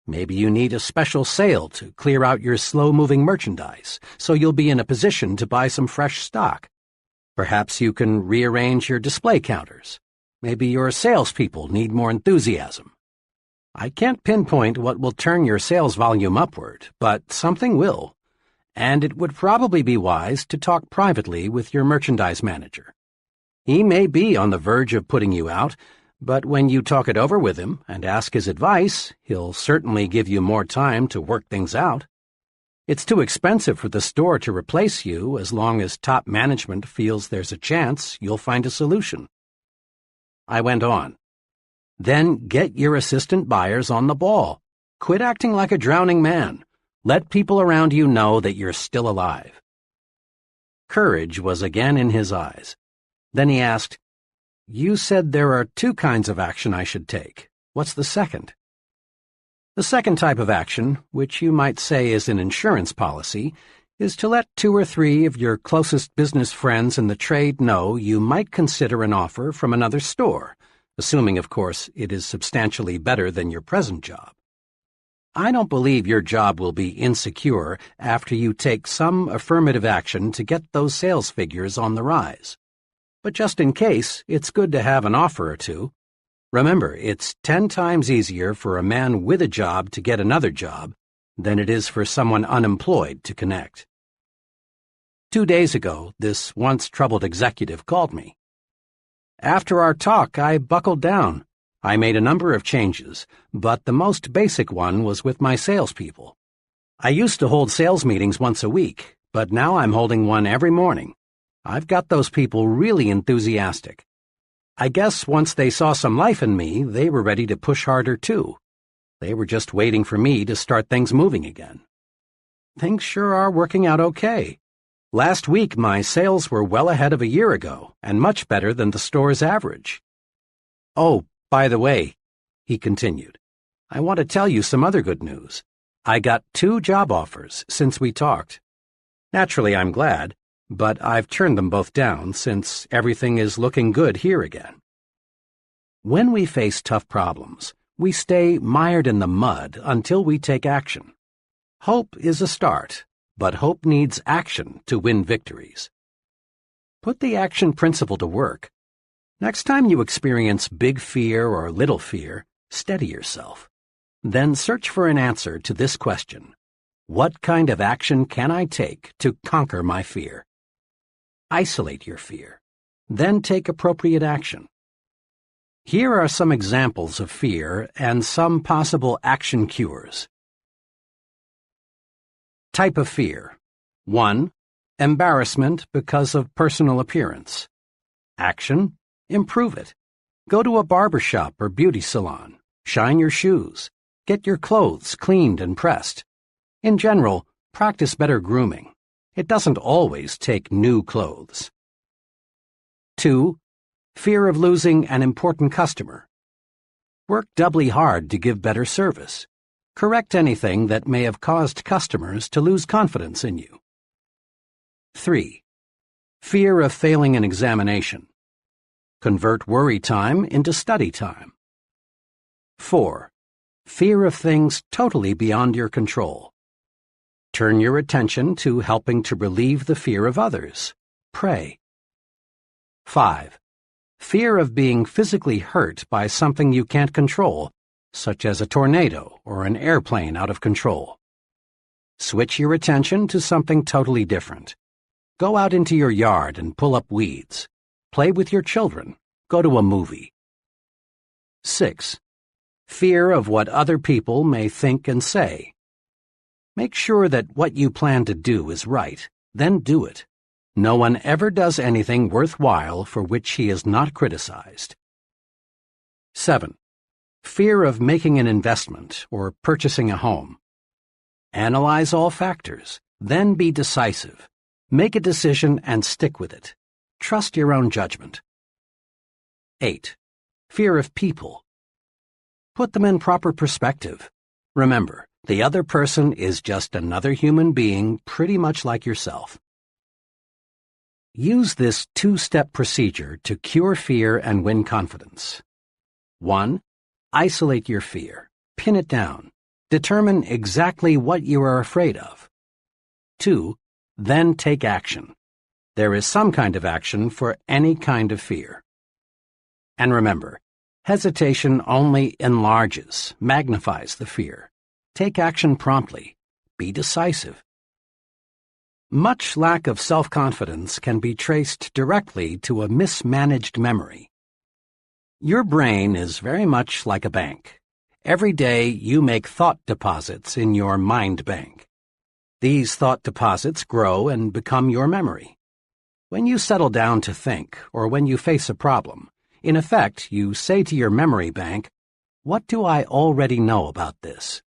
Maybe you need a special sale to clear out your slow-moving merchandise, so you'll be in a position to buy some fresh stock. Perhaps you can rearrange your display counters. Maybe your salespeople need more enthusiasm. I can't pinpoint what will turn your sales volume upward, but something will. And it would probably be wise to talk privately with your merchandise manager. He may be on the verge of putting you out, but when you talk it over with him and ask his advice, he'll certainly give you more time to work things out. It's too expensive for the store to replace you as long as top management feels there's a chance you'll find a solution." I went on. "Then get your assistant buyers on the ball. Quit acting like a drowning man. Let people around you know that you're still alive." Courage was again in his eyes. Then he asked, "You said there are two kinds of action I should take. What's the second?" "The second type of action, which you might say is an insurance policy, is to let 2 or 3 of your closest business friends in the trade know you might consider an offer from another store, assuming, of course, it is substantially better than your present job. I don't believe your job will be insecure after you take some affirmative action to get those sales figures on the rise. But just in case, it's good to have an offer or two. Remember, it's 10 times easier for a man with a job to get another job than it is for someone unemployed to connect. 2 days ago, this once troubled executive called me. After our talk, I buckled down. I made a number of changes, but the most basic one was with my salespeople. I used to hold sales meetings once a week, but now I'm holding one every morning. I've got those people really enthusiastic. I guess once they saw some life in me, they were ready to push harder too. They were just waiting for me to start things moving again. Things sure are working out okay. Last week, my sales were well ahead of a year ago and much better than the store's average. Oh, by the way, he continued, I want to tell you some other good news. I got 2 job offers since we talked. Naturally, I'm glad, but I've turned them both down since everything is looking good here again. When we face tough problems, we stay mired in the mud until we take action. Hope is a start, but hope needs action to win victories. Put the action principle to work. Next time you experience big fear or little fear, steady yourself. Then search for an answer to this question. What kind of action can I take to conquer my fear? Isolate your fear. Then take appropriate action. Here are some examples of fear and some possible action cures. Type of fear. 1. Embarrassment because of personal appearance. Action. Improve it. Go to a barber shop or beauty salon. Shine your shoes. Get your clothes cleaned and pressed. In general, practice better grooming. It doesn't always take new clothes. 2. Fear of losing an important customer. Work doubly hard to give better service. Correct anything that may have caused customers to lose confidence in you. 3. Fear of failing an examination. Convert worry time into study time. 4. Fear of things totally beyond your control. Turn your attention to helping to relieve the fear of others. Pray. 5. Fear of being physically hurt by something you can't control, such as a tornado or an airplane out of control. Switch your attention to something totally different. Go out into your yard and pull up weeds. Play with your children. Go to a movie. 6. Fear of what other people may think and say. Make sure that what you plan to do is right, then do it. No one ever does anything worthwhile for which he is not criticized. 7. Fear of making an investment or purchasing a home. Analyze all factors, then be decisive. Make a decision and stick with it. Trust your own judgment. 8. Fear of people. Put them in proper perspective. Remember, the other person is just another human being pretty much like yourself. Use this 2-step procedure to cure fear and win confidence. 1. Isolate your fear. Pin it down. Determine exactly what you are afraid of. 2. Then take action. There is some kind of action for any kind of fear. And remember, hesitation only enlarges, magnifies the fear. Take action promptly. Be decisive. Much lack of self-confidence can be traced directly to a mismanaged memory. Your brain is very much like a bank. Every day you make thought deposits in your mind bank. These thought deposits grow and become your memory. When you settle down to think, or when you face a problem, in effect you say to your memory bank, "What do I already know about this?"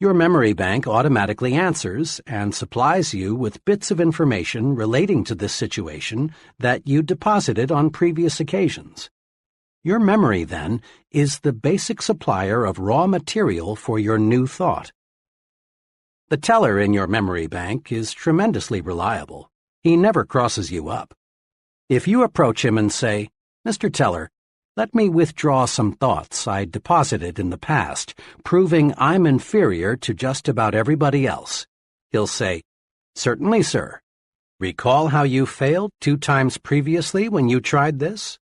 Your memory bank automatically answers and supplies you with bits of information relating to this situation that you deposited on previous occasions. Your memory, then, is the basic supplier of raw material for your new thought. The teller in your memory bank is tremendously reliable. He never crosses you up. If you approach him and say, "Mr. Teller, Let me withdraw some thoughts I deposited in the past, proving I'm inferior to just about everybody else. He'll say, "Certainly, sir. Recall how you failed 2 times previously when you tried this?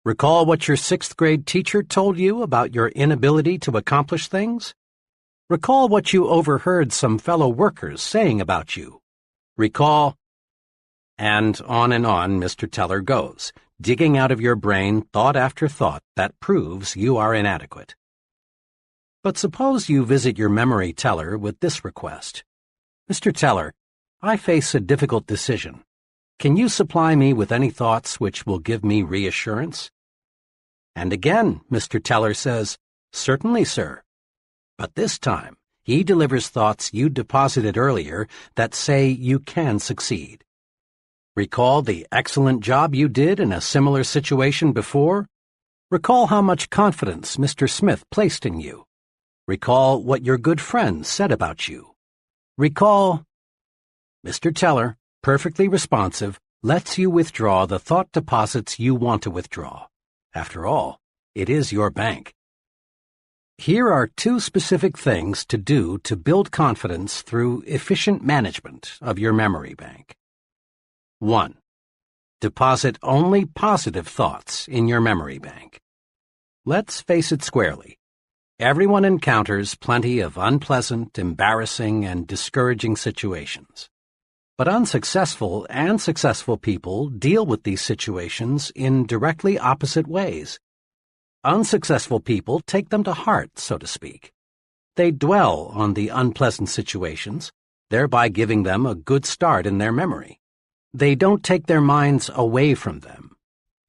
Recall what your 6th grade teacher told you about your inability to accomplish things? Recall what you overheard some fellow workers saying about you. Recall—" And on Mr. Teller goes, digging out of your brain thought after thought that proves you are inadequate. But suppose you visit your memory teller with this request. "Mr. Teller, I face a difficult decision. Can you supply me with any thoughts which will give me reassurance?" And again, Mr. Teller says, "Certainly, sir." But this time, he delivers thoughts you deposited earlier that say you can succeed. Recall the excellent job you did in a similar situation before? Recall how much confidence Mr. Smith placed in you. Recall what your good friends said about you. Recall— Mr. Teller, perfectly responsive, lets you withdraw the thought deposits you want to withdraw. After all, it is your bank. Here are 2 specific things to do to build confidence through efficient management of your memory bank. 1. Deposit only positive thoughts in your memory bank. Let's face it squarely. Everyone encounters plenty of unpleasant, embarrassing, and discouraging situations. But unsuccessful and successful people deal with these situations in directly opposite ways. Unsuccessful people take them to heart, so to speak. They dwell on the unpleasant situations, thereby giving them a good start in their memory. They don't take their minds away from them.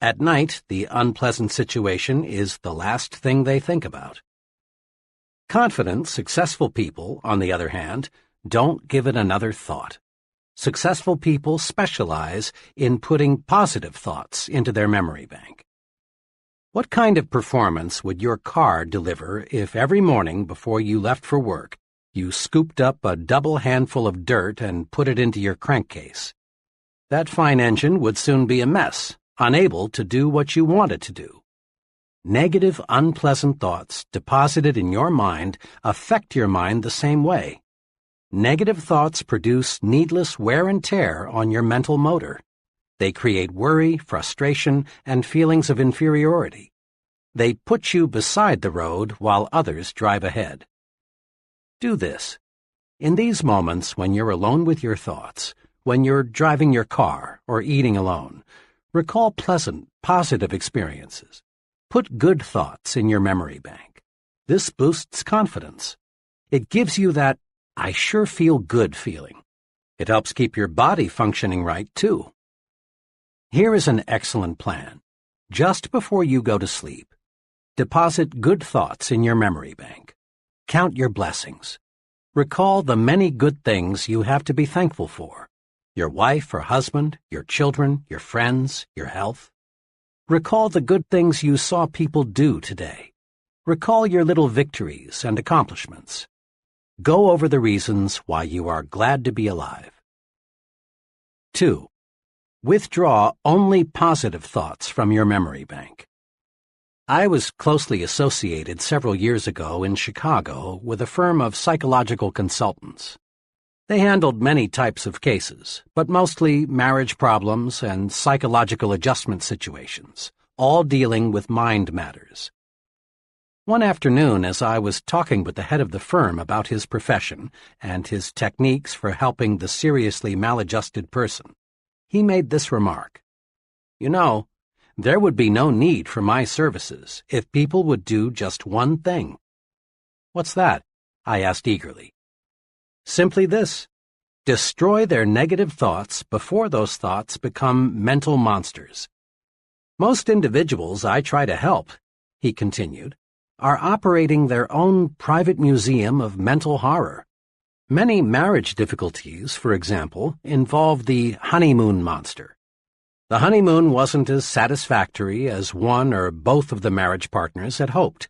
At night, the unpleasant situation is the last thing they think about. Confident, successful people, on the other hand, don't give it another thought. Successful people specialize in putting positive thoughts into their memory bank. What kind of performance would your car deliver if every morning before you left for work, you scooped up a double handful of dirt and put it into your crankcase? That fine engine would soon be a mess, unable to do what you want it to do. Negative, unpleasant thoughts deposited in your mind affect your mind the same way. Negative thoughts produce needless wear and tear on your mental motor. They create worry, frustration, and feelings of inferiority. They put you beside the road while others drive ahead. Do this. In these moments when you're alone with your thoughts, when you're driving your car or eating alone, recall pleasant, positive experiences. Put good thoughts in your memory bank. This boosts confidence. It gives you that "I sure feel good" feeling. It helps keep your body functioning right, too. Here is an excellent plan. Just before you go to sleep, deposit good thoughts in your memory bank. Count your blessings. Recall the many good things you have to be thankful for. Your wife or husband, your children, your friends, your health. Recall the good things you saw people do today. Recall your little victories and accomplishments. Go over the reasons why you are glad to be alive. 2. Withdraw only positive thoughts from your memory bank. I was closely associated several years ago in Chicago with a firm of psychological consultants. They handled many types of cases, but mostly marriage problems and psychological adjustment situations, all dealing with mind matters. One afternoon, as I was talking with the head of the firm about his profession and his techniques for helping the seriously maladjusted person, he made this remark: "You know, there would be no need for my services if people would do just one thing." "What's that?" I asked eagerly. "Simply this: destroy their negative thoughts before those thoughts become mental monsters. Most individuals I try to help," he continued, "are operating their own private museum of mental horror. Many marriage difficulties, for example, involve the honeymoon monster. The honeymoon wasn't as satisfactory as one or both of the marriage partners had hoped,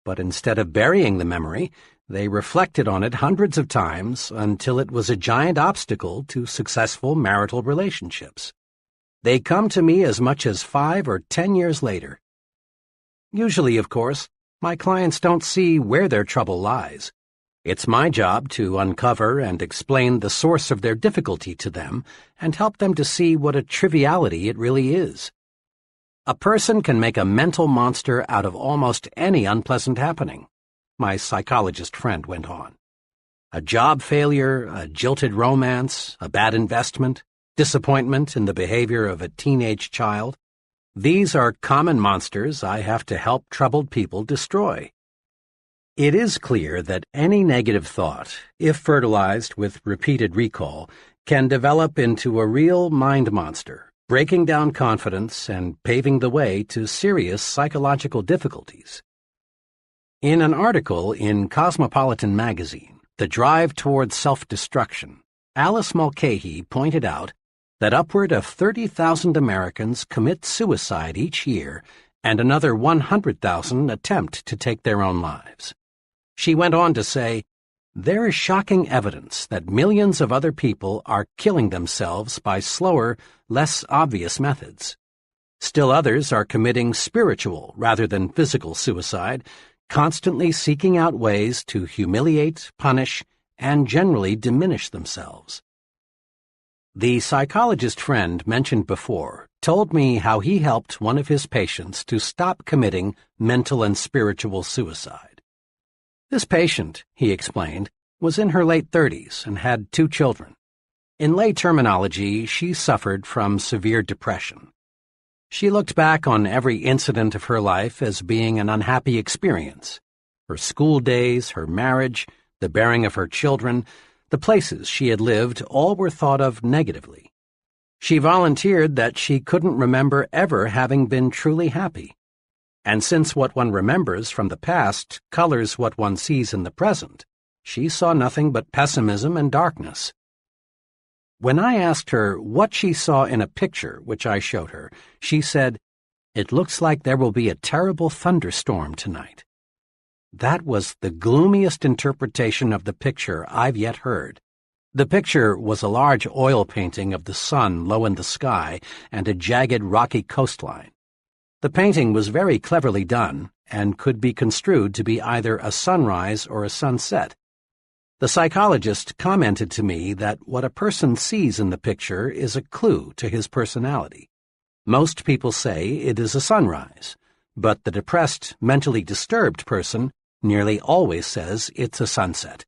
but instead of burying the memory, they reflected on it hundreds of times until it was a giant obstacle to successful marital relationships. They come to me as much as 5 or 10 years later. Usually, of course, my clients don't see where their trouble lies. It's my job to uncover and explain the source of their difficulty to them and help them to see what a triviality it really is. A person can make a mental monster out of almost any unpleasant happening, my psychologist friend went on. A job failure, a jilted romance, a bad investment, disappointment in the behavior of a teenage child. These are common monsters I have to help troubled people destroy. It is clear that any negative thought, if fertilized with repeated recall, can develop into a real mind monster, breaking down confidence and paving the way to serious psychological difficulties. In an article in Cosmopolitan magazine, The Drive Towards Self-Destruction, Alice Mulcahy pointed out that upward of 30,000 Americans commit suicide each year and another 100,000 attempt to take their own lives. She went on to say, "There is shocking evidence that millions of other people are killing themselves by slower, less obvious methods. Still others are committing spiritual rather than physical suicide, constantly seeking out ways to humiliate, punish, and generally diminish themselves." The psychologist friend mentioned before told me how he helped one of his patients to stop committing mental and spiritual suicide. This patient, he explained, was in her late 30s and had 2 children. In lay terminology, she suffered from severe depression. She looked back on every incident of her life as being an unhappy experience. Her school days, her marriage, the bearing of her children, the places she had lived, all were thought of negatively. She volunteered that she couldn't remember ever having been truly happy. And since what one remembers from the past colors what one sees in the present, she saw nothing but pessimism and darkness. When I asked her what she saw in a picture which I showed her, she said, "It looks like there will be a terrible thunderstorm tonight." That was the gloomiest interpretation of the picture I've yet heard. The picture was a large oil painting of the sun low in the sky and a jagged rocky coastline. The painting was very cleverly done and could be construed to be either a sunrise or a sunset. The psychologist commented to me that what a person sees in the picture is a clue to his personality. Most people say it is a sunrise, but the depressed, mentally disturbed person nearly always says it's a sunset.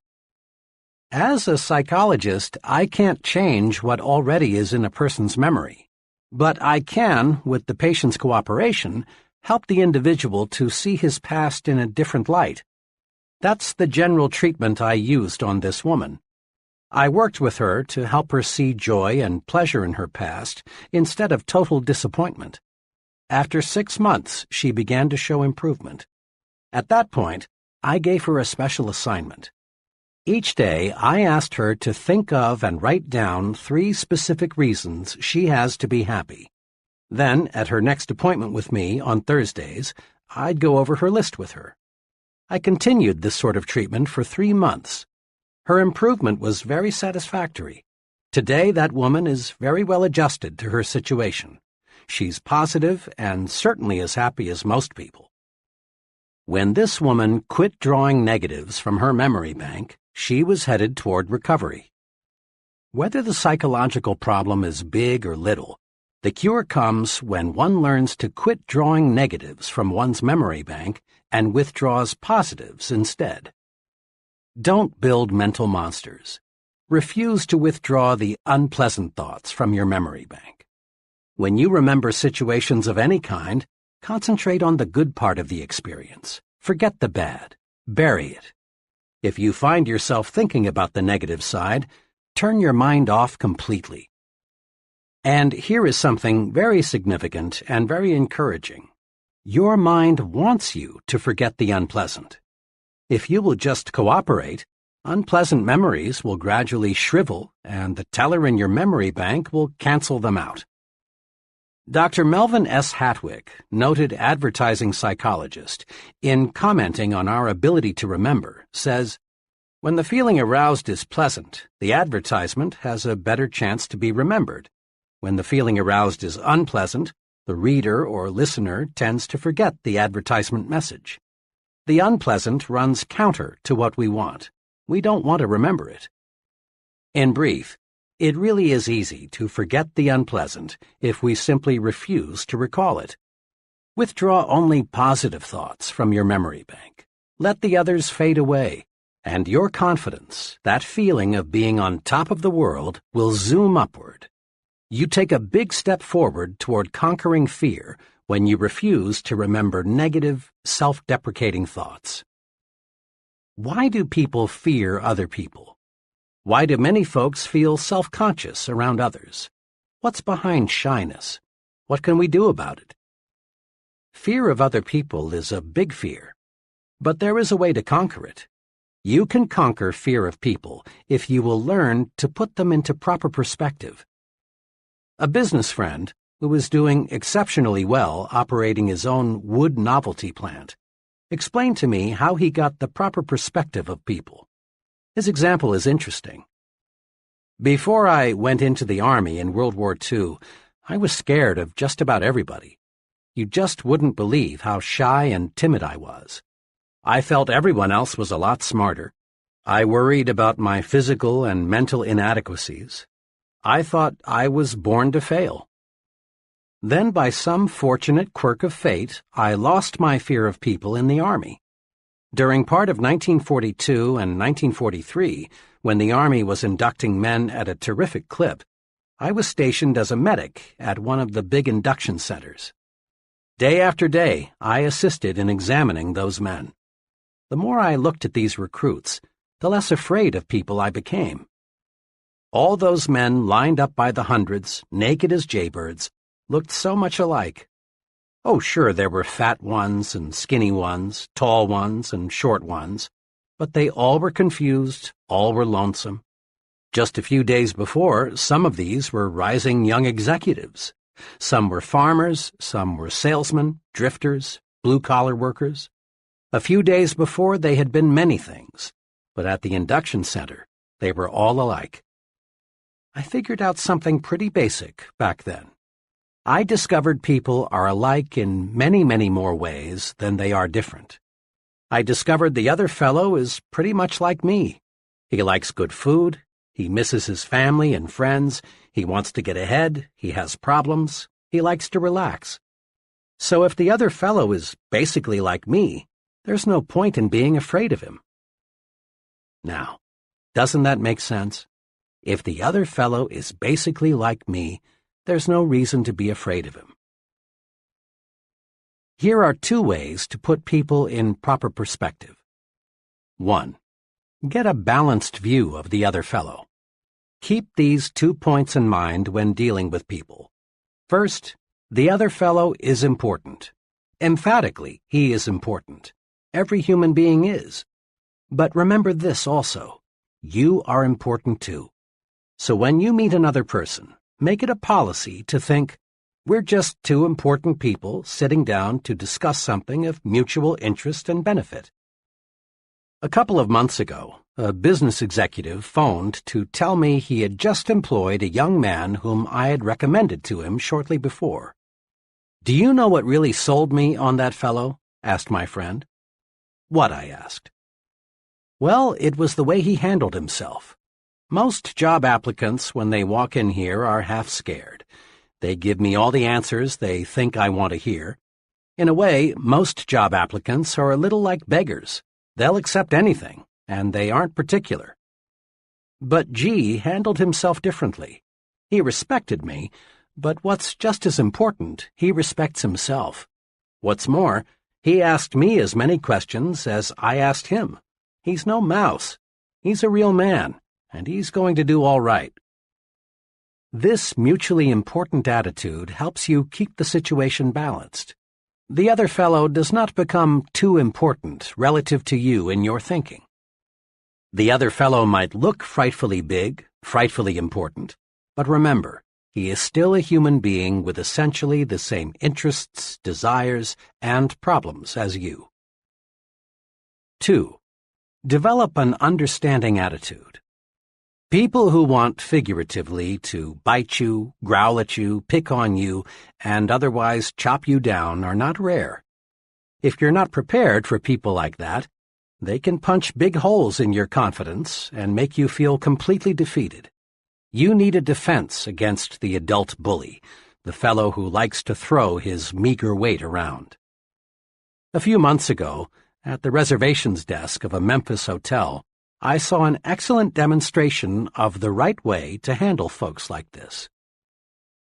As a psychologist, I can't change what already is in a person's memory. But I can, with the patient's cooperation, help the individual to see his past in a different light. That's the general treatment I used on this woman. I worked with her to help her see joy and pleasure in her past instead of total disappointment. After 6 months, she began to show improvement. At that point, I gave her a special assignment. Each day, I asked her to think of and write down 3 specific reasons she has to be happy. Then, at her next appointment with me on Thursdays, I'd go over her list with her. I continued this sort of treatment for 3 months. Her improvement was very satisfactory. Today, that woman is very well adjusted to her situation. She's positive and certainly as happy as most people. When this woman quit drawing negatives from her memory bank, she was headed toward recovery. Whether the psychological problem is big or little, the cure comes when one learns to quit drawing negatives from one's memory bank and withdraws positives instead. Don't build mental monsters. Refuse to withdraw the unpleasant thoughts from your memory bank. When you remember situations of any kind, concentrate on the good part of the experience. Forget the bad. Bury it. If you find yourself thinking about the negative side, turn your mind off completely. And here is something very significant and very encouraging. Your mind wants you to forget the unpleasant. If you will just cooperate, unpleasant memories will gradually shrivel and the teller in your memory bank will cancel them out. Dr. Melvin S. Hatwick, noted advertising psychologist, in commenting on our ability to remember, says, "When the feeling aroused is pleasant, the advertisement has a better chance to be remembered. When the feeling aroused is unpleasant, The reader or listener tends to forget the advertisement message. The unpleasant runs counter to what we want. We don't want to remember it. In brief, it really is easy to forget the unpleasant if we simply refuse to recall it. Withdraw only positive thoughts from your memory bank. Let the others fade away, and your confidence, that feeling of being on top of the world, will zoom upward. You take a big step forward toward conquering fear when you refuse to remember negative, self-deprecating thoughts. Why do people fear other people? Why do many folks feel self-conscious around others? What's behind shyness? What can we do about it? Fear of other people is a big fear, but there is a way to conquer it. You can conquer fear of people if you will learn to put them into proper perspective. A business friend, who was doing exceptionally well operating his own wood novelty plant, explained to me how he got the proper perspective of people. His example is interesting. Before I went into the Army in World War II, I was scared of just about everybody. You just wouldn't believe how shy and timid I was. I felt everyone else was a lot smarter. I worried about my physical and mental inadequacies. I thought I was born to fail. Then, by some fortunate quirk of fate, I lost my fear of people in the Army. During part of 1942 and 1943, when the Army was inducting men at a terrific clip, I was stationed as a medic at one of the big induction centers. Day after day, I assisted in examining those men. The more I looked at these recruits, the less afraid of people I became. All those men lined up by the hundreds, naked as jaybirds, looked so much alike. Oh, sure, there were fat ones and skinny ones, tall ones and short ones, but they all were confused, all were lonesome. Just a few days before, some of these were rising young executives. Some were farmers, some were salesmen, drifters, blue-collar workers. A few days before, they had been many things, but at the induction center, they were all alike. I figured out something pretty basic back then. I discovered people are alike in many, many more ways than they are different. I discovered the other fellow is pretty much like me. He likes good food, he misses his family and friends, he wants to get ahead, he has problems, he likes to relax. So if the other fellow is basically like me, there's no point in being afraid of him. Now, doesn't that make sense? If the other fellow is basically like me, there's no reason to be afraid of him. Here are two ways to put people in proper perspective. 1. Get a balanced view of the other fellow. Keep these 2 points in mind when dealing with people. First, the other fellow is important. Emphatically, he is important. Every human being is. But remember this also. You are important too. So when you meet another person, make it a policy to think, we're just two important people sitting down to discuss something of mutual interest and benefit. A couple of months ago, a business executive phoned to tell me he had just employed a young man whom I had recommended to him shortly before. Do you know what really sold me on that fellow? Asked my friend. What? I asked. Well, it was the way he handled himself. Most job applicants, when they walk in here, are half scared. They give me all the answers they think I want to hear. In a way, most job applicants are a little like beggars. They'll accept anything, and they aren't particular. But G handled himself differently. He respected me, but what's just as important, he respects himself. What's more, he asked me as many questions as I asked him. He's no mouse. He's a real man. And he's going to do all right. This mutually important attitude helps you keep the situation balanced. The other fellow does not become too important relative to you in your thinking. The other fellow might look frightfully big, frightfully important, but remember, he is still a human being with essentially the same interests, desires, and problems as you. 2. Develop an understanding attitude. People who want figuratively to bite you, growl at you, pick on you, and otherwise chop you down are not rare. If you're not prepared for people like that, they can punch big holes in your confidence and make you feel completely defeated. You need a defense against the adult bully, the fellow who likes to throw his meager weight around. A few months ago, at the reservations desk of a Memphis hotel, I saw an excellent demonstration of the right way to handle folks like this.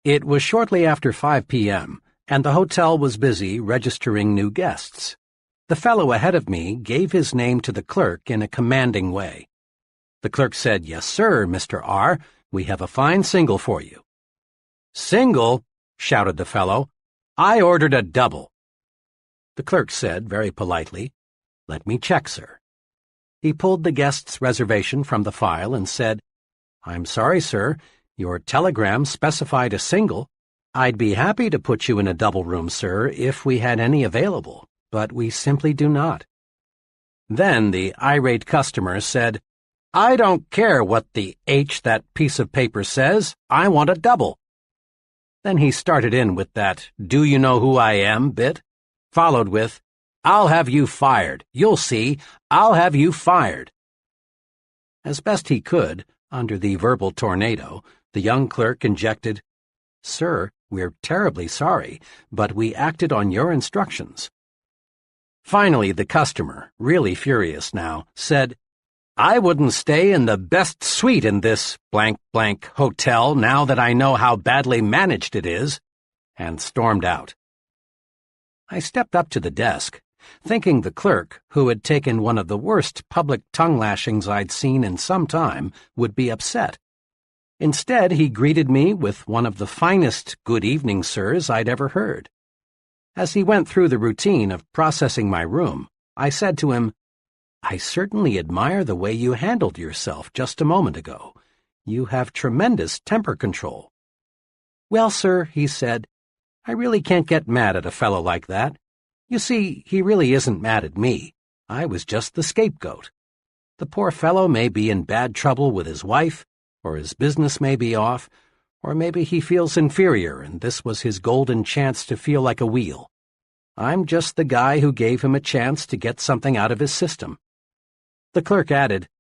It was shortly after 5 p.m., and the hotel was busy registering new guests. The fellow ahead of me gave his name to the clerk in a commanding way. The clerk said, "Yes, sir, Mr. R., we have a fine single for you." "Single?" shouted the fellow. "I ordered a double." The clerk said, very politely, "Let me check, sir." He pulled the guest's reservation from the file and said, "I'm sorry, sir, your telegram specified a single. I'd be happy to put you in a double room, sir, if we had any available, but we simply do not." Then the irate customer said, "I don't care what the H that piece of paper says, I want a double." Then he started in with that "do you know who I am" bit, followed with, "I'll have you fired. You'll see, I'll have you fired." As best he could, under the verbal tornado, the young clerk injected, "Sir, we're terribly sorry, but we acted on your instructions." Finally, the customer, really furious now, said, "I wouldn't stay in the best suite in this blank hotel now that I know how badly managed it is," and stormed out. I stepped up to the desk, thinking the clerk, who had taken one of the worst public tongue-lashings I'd seen in some time, would be upset. Instead, he greeted me with one of the finest "good evening, sirs" I'd ever heard. As he went through the routine of processing my room, I said to him, "I certainly admire the way you handled yourself just a moment ago. You have tremendous temper control." "Well, sir," he said, "I really can't get mad at a fellow like that. You see, he really isn't mad at me. I was just the scapegoat. The poor fellow may be in bad trouble with his wife, or his business may be off, or maybe he feels inferior and this was his golden chance to feel like a wheel. I'm just the guy who gave him a chance to get something out of his system." The clerk added,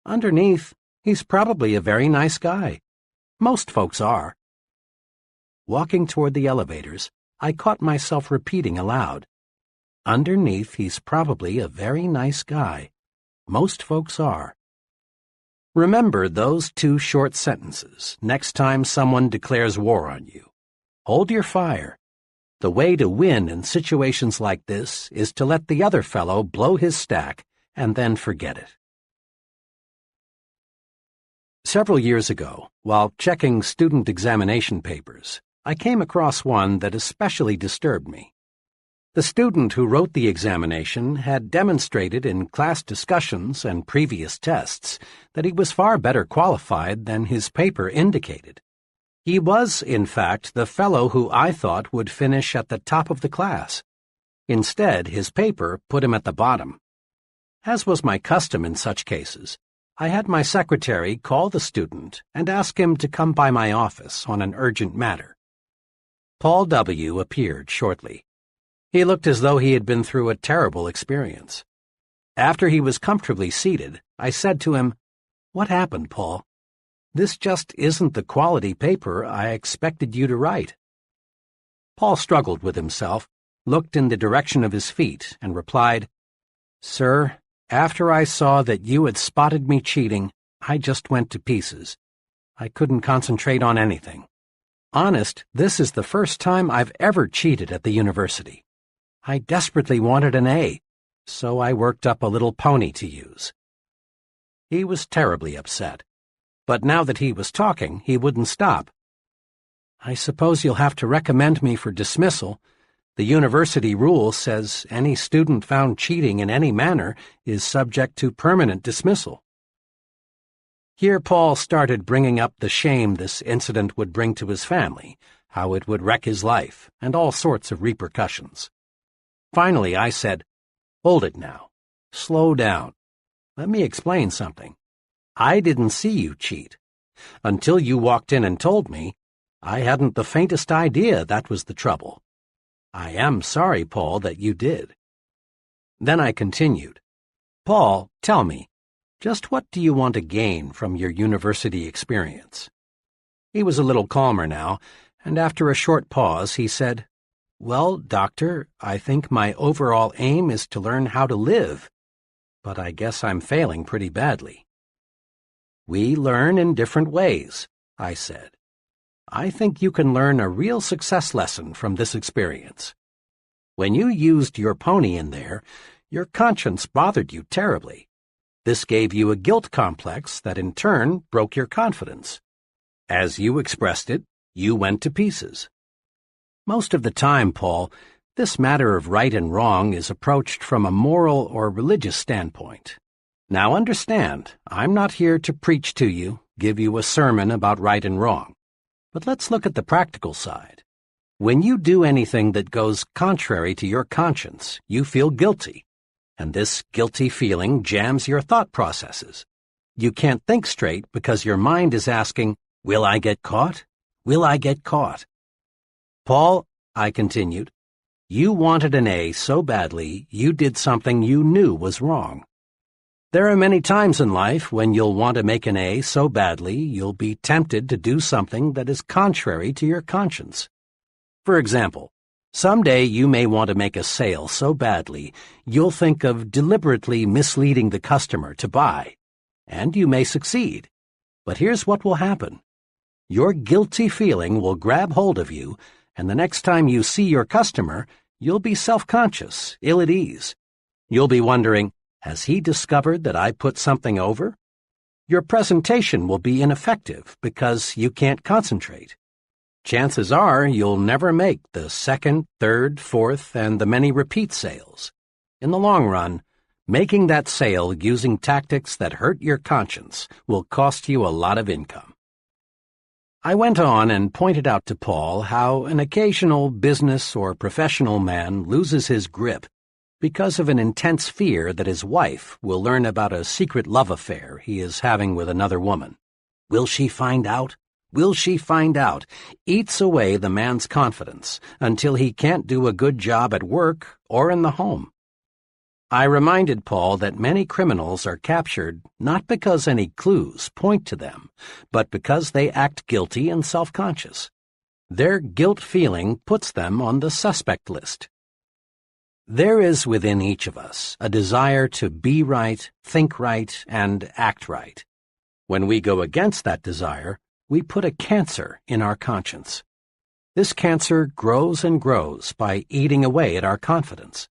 "Underneath, he's probably a very nice guy. Most folks are." Walking toward the elevators, I caught myself repeating aloud, "Underneath, he's probably a very nice guy. Most folks are." Remember those two short sentences next time someone declares war on you. Hold your fire. The way to win in situations like this is to let the other fellow blow his stack and then forget it. Several years ago, while checking student examination papers, I came across one that especially disturbed me. The student who wrote the examination had demonstrated in class discussions and previous tests that he was far better qualified than his paper indicated. He was, in fact, the fellow who I thought would finish at the top of the class. Instead, his paper put him at the bottom. As was my custom in such cases, I had my secretary call the student and ask him to come by my office on an urgent matter. Paul W. appeared shortly. He looked as though he had been through a terrible experience. After he was comfortably seated, I said to him, "What happened, Paul? This just isn't the quality paper I expected you to write." Paul struggled with himself, looked in the direction of his feet, and replied, "Sir, after I saw that you had spotted me cheating, I just went to pieces. I couldn't concentrate on anything. Honest, this is the first time I've ever cheated at the university. I desperately wanted an A, so I worked up a little pony to use." He was terribly upset, but now that he was talking, he wouldn't stop. "I suppose you'll have to recommend me for dismissal. The university rule says any student found cheating in any manner is subject to permanent dismissal." Here Paul started bringing up the shame this incident would bring to his family, how it would wreck his life, and all sorts of repercussions. Finally, I said, "Hold it now. Slow down. Let me explain something. I didn't see you cheat. Until you walked in and told me, I hadn't the faintest idea that was the trouble. I am sorry, Paul, that you did." Then I continued, "Paul, tell me, just what do you want to gain from your university experience?" He was a little calmer now, and after a short pause he said, "Well, Doctor, I think my overall aim is to learn how to live, but I guess I'm failing pretty badly." "We learn in different ways," I said. "I think you can learn a real success lesson from this experience. When you used your pony in there, your conscience bothered you terribly. This gave you a guilt complex that in turn broke your confidence. As you expressed it, you went to pieces. Most of the time, Paul, this matter of right and wrong is approached from a moral or religious standpoint. Now understand, I'm not here to preach to you, give you a sermon about right and wrong. But let's look at the practical side. When you do anything that goes contrary to your conscience, you feel guilty, and this guilty feeling jams your thought processes. You can't think straight because your mind is asking, "Will I get caught? Will I get caught?" "Paul," I continued, "you wanted an A so badly you did something you knew was wrong. There are many times in life when you'll want to make an A so badly you'll be tempted to do something that is contrary to your conscience. For example, someday you may want to make a sale so badly you'll think of deliberately misleading the customer to buy, and you may succeed. But here's what will happen. Your guilty feeling will grab hold of you, and the next time you see your customer, you'll be self-conscious, ill at ease. You'll be wondering, has he discovered that I put something over? Your presentation will be ineffective because you can't concentrate. Chances are you'll never make the second, third, fourth, and the many repeat sales. In the long run, making that sale using tactics that hurt your conscience will cost you a lot of income." I went on and pointed out to Paul how an occasional business or professional man loses his grip because of an intense fear that his wife will learn about a secret love affair he is having with another woman. Will she find out? Will she find out? Eats away the man's confidence until he can't do a good job at work or in the home. I reminded Paul that many criminals are captured not because any clues point to them, but because they act guilty and self-conscious. Their guilt feeling puts them on the suspect list. There is within each of us a desire to be right, think right, and act right. When we go against that desire, we put a cancer in our conscience. This cancer grows and grows by eating away at our confidence.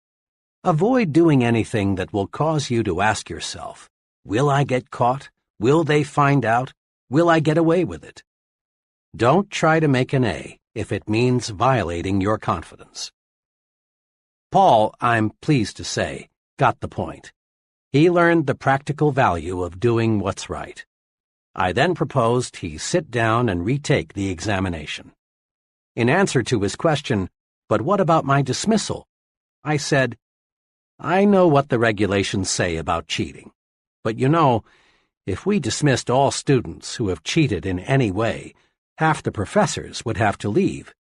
Avoid doing anything that will cause you to ask yourself, "Will I get caught? Will they find out? Will I get away with it?" Don't try to make an A if it means violating your confidence. Paul, I'm pleased to say, got the point. He learned the practical value of doing what's right. I then proposed he sit down and retake the examination. In answer to his question, "But what about my dismissal?" I said, "I know what the regulations say about cheating, but you know, if we dismissed all students who have cheated in any way, half the professors would have to leave.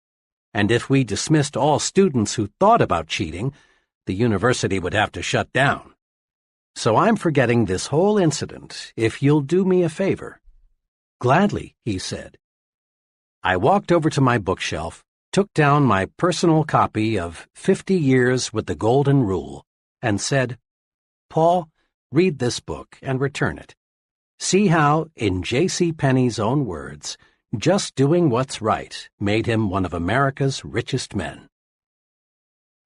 And if we dismissed all students who thought about cheating, the university would have to shut down. So I'm forgetting this whole incident if you'll do me a favor." "Gladly," he said. I walked over to my bookshelf, took down my personal copy of 50 Years with the Golden Rule, and said, "Paul, read this book and return it. See how, in J.C. Penney's own words, just doing what's right made him one of America's richest men."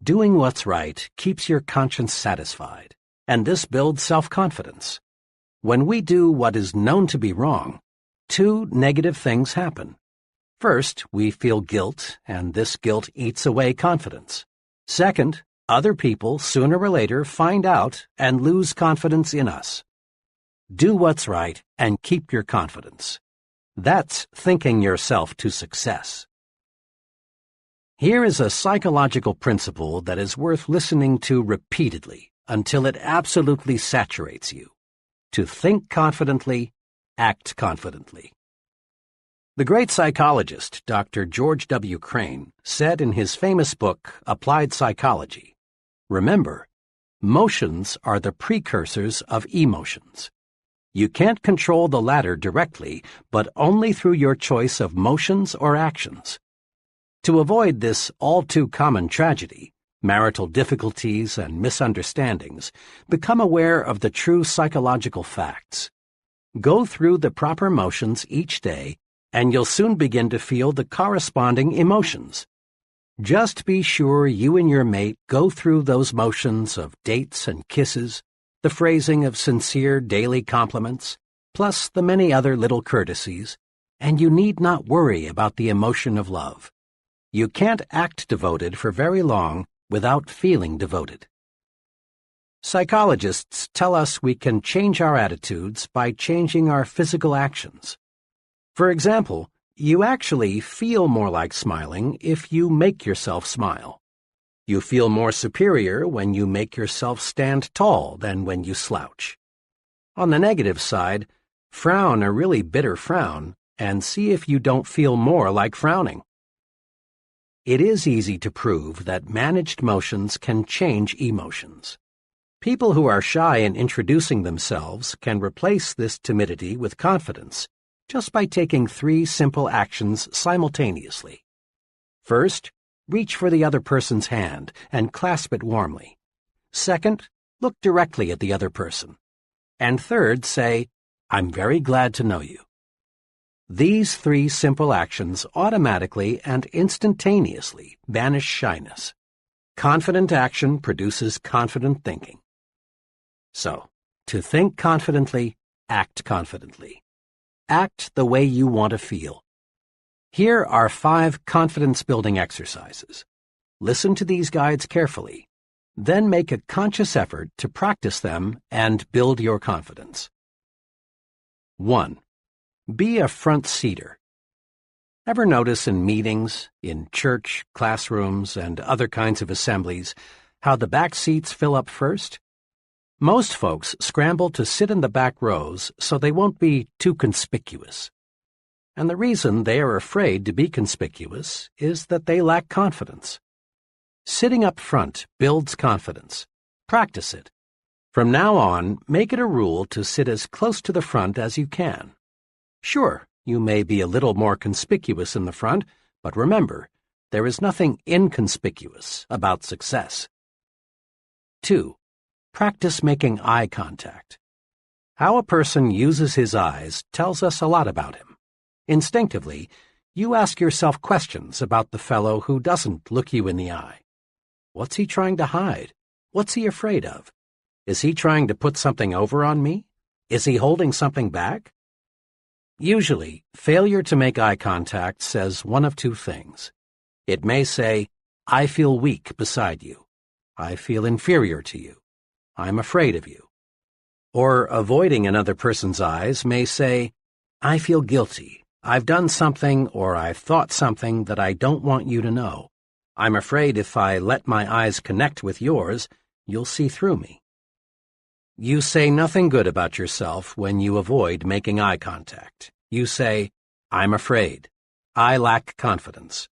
Doing what's right keeps your conscience satisfied, and this builds self-confidence. When we do what is known to be wrong, two negative things happen. First, we feel guilt, and this guilt eats away confidence. Second, other people sooner or later find out and lose confidence in us. Do what's right and keep your confidence. That's thinking yourself to success. Here is a psychological principle that is worth listening to repeatedly until it absolutely saturates you. To think confidently, act confidently. The great psychologist, Dr. George W. Crane, said in his famous book, Applied Psychology, "Remember, motions are the precursors of emotions. You can't control the latter directly, but only through your choice of motions or actions. To avoid this all-too-common tragedy, marital difficulties and misunderstandings, become aware of the true psychological facts. Go through the proper motions each day, and you'll soon begin to feel the corresponding emotions. Just be sure you and your mate go through those motions of dates and kisses, the phrasing of sincere daily compliments, plus the many other little courtesies, and you need not worry about the emotion of love. You can't act devoted for very long without feeling devoted." Psychologists tell us we can change our attitudes by changing our physical actions. For example, you actually feel more like smiling if you make yourself smile. You feel more superior when you make yourself stand tall than when you slouch. On the negative side, frown a really bitter frown and see if you don't feel more like frowning. It is easy to prove that managed motions can change emotions. People who are shy in introducing themselves can replace this timidity with confidence just by taking 3 simple actions simultaneously. First, reach for the other person's hand and clasp it warmly. Second, look directly at the other person. And third, say, "I'm very glad to know you." These 3 simple actions automatically and instantaneously banish shyness. Confident action produces confident thinking. So, to think confidently, act confidently. Act the way you want to feel. Here are 5 confidence-building exercises. Listen to these guides carefully. Then make a conscious effort to practice them and build your confidence. 1. Be a front-seater. Ever notice in meetings, in church, classrooms, and other kinds of assemblies, how the back seats fill up first? Most folks scramble to sit in the back rows so they won't be too conspicuous. And the reason they are afraid to be conspicuous is that they lack confidence. Sitting up front builds confidence. Practice it. From now on, make it a rule to sit as close to the front as you can. Sure, you may be a little more conspicuous in the front, but remember, there is nothing inconspicuous about success. 2. Practice making eye contact. How a person uses his eyes tells us a lot about him. Instinctively, you ask yourself questions about the fellow who doesn't look you in the eye. What's he trying to hide? What's he afraid of? Is he trying to put something over on me? Is he holding something back? Usually, failure to make eye contact says one of 2 things. It may say, "I feel weak beside you. I feel inferior to you. I'm afraid of you." Or avoiding another person's eyes may say, "I feel guilty. I've done something or I've thought something that I don't want you to know. I'm afraid if I let my eyes connect with yours, you'll see through me." You say nothing good about yourself when you avoid making eye contact. You say, "I'm afraid. I lack confidence."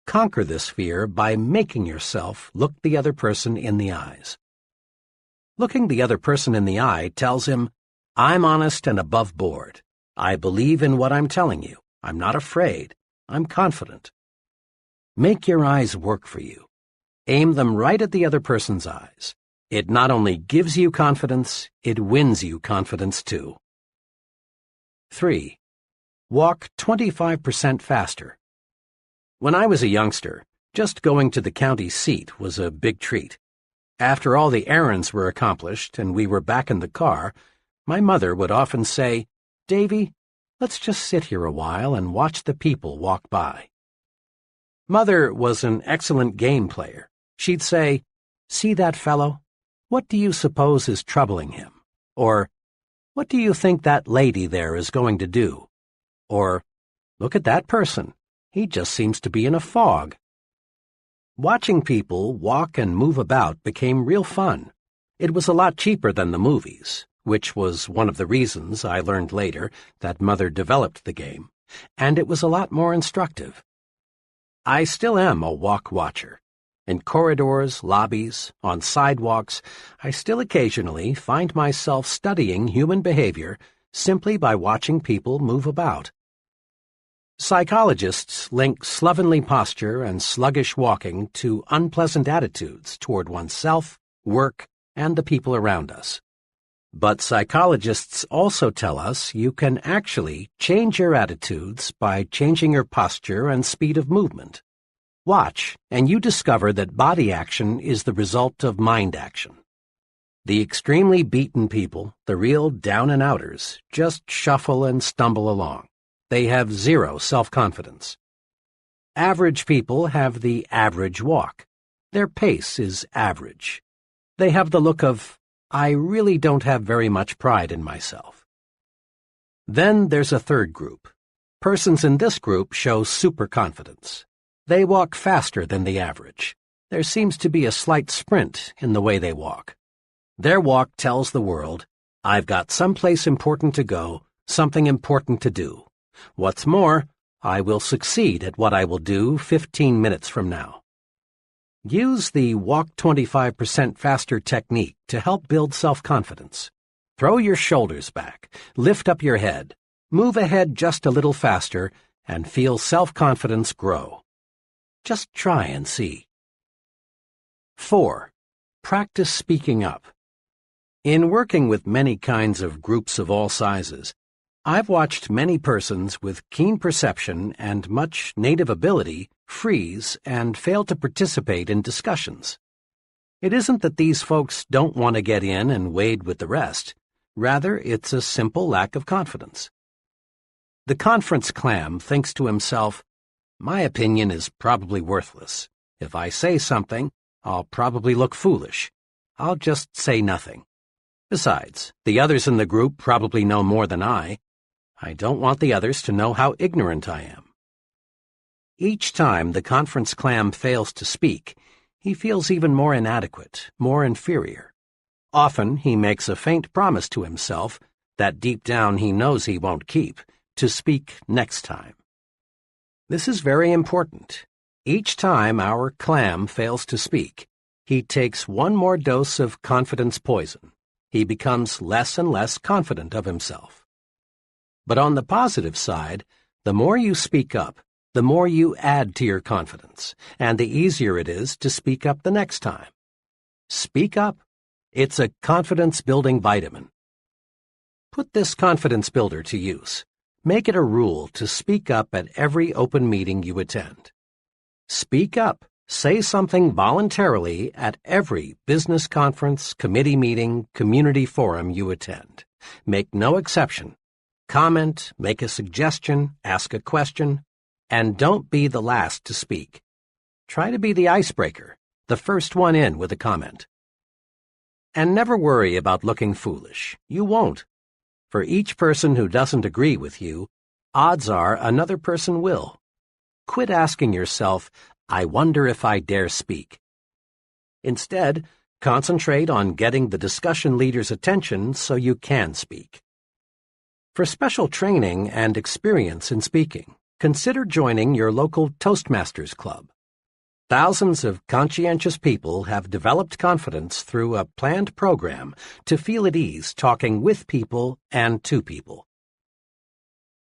Conquer this fear by making yourself look the other person in the eyes. Looking the other person in the eye tells him, "I'm honest and above board. I believe in what I'm telling you. I'm not afraid. I'm confident." Make your eyes work for you. Aim them right at the other person's eyes. It not only gives you confidence, it wins you confidence too. 3. Walk 25% faster. When I was a youngster, just going to the county seat was a big treat. After all the errands were accomplished and we were back in the car, my mother would often say, "Davy, let's just sit here a while and watch the people walk by." Mother was an excellent game player. She'd say, "See that fellow? What do you suppose is troubling him?" Or, "What do you think that lady there is going to do?" Or, "Look at that person. He just seems to be in a fog." Watching people walk and move about became real fun. It was a lot cheaper than the movies. which was one of the reasons I learned later that Mother developed the game, and it was a lot more instructive. I still am a walk watcher. In corridors, lobbies, on sidewalks, I still occasionally find myself studying human behavior simply by watching people move about. Psychologists link slovenly posture and sluggish walking to unpleasant attitudes toward oneself, work, and the people around us. But psychologists also tell us you can actually change your attitudes by changing your posture and speed of movement. Watch, and you discover that body action is the result of mind action. The extremely beaten people, the real down-and-outers, just shuffle and stumble along. They have zero self-confidence. Average people have the average walk. Their pace is average. They have the look of, I really don't have very much pride in myself. Then there's a third group. Persons in this group show superconfidence. They walk faster than the average. There seems to be a slight sprint in the way they walk. Their walk tells the world, I've got someplace important to go, something important to do. What's more, I will succeed at what I will do 15 minutes from now. Use the walk 25% faster technique to help build self-confidence. Throw your shoulders back, lift up your head, move ahead just a little faster, and feel self-confidence grow. Just try and see. 4. Practice speaking up. In working with many kinds of groups of all sizes, I've watched many persons with keen perception and much native ability freeze and fail to participate in discussions. It isn't that these folks don't want to get in and wade with the rest. Rather, it's a simple lack of confidence. The conference clam thinks to himself, my opinion is probably worthless. If I say something, I'll probably look foolish. I'll just say nothing. Besides, the others in the group probably know more than I. I don't want the others to know how ignorant I am. Each time the conference clam fails to speak, he feels even more inadequate, more inferior. Often he makes a faint promise to himself that deep down he knows he won't keep, to speak next time. This is very important. Each time our clam fails to speak, he takes one more dose of confidence poison. He becomes less and less confident of himself. But on the positive side, the more you speak up, the more you add to your confidence, and the easier it is to speak up the next time. Speak up. It's a confidence-building vitamin. Put this confidence builder to use. Make it a rule to speak up at every open meeting you attend. Speak up. Say something voluntarily at every business conference, committee meeting, community forum you attend. Make no exception. Comment, make a suggestion, ask a question, and don't be the last to speak. Try to be the icebreaker, the first one in with a comment. And never worry about looking foolish. You won't. For each person who doesn't agree with you, odds are another person will. Quit asking yourself, I wonder if I dare speak. Instead, concentrate on getting the discussion leader's attention so you can speak. For special training and experience in speaking, consider joining your local Toastmasters Club. Thousands of conscientious people have developed confidence through a planned program to feel at ease talking with people and to people.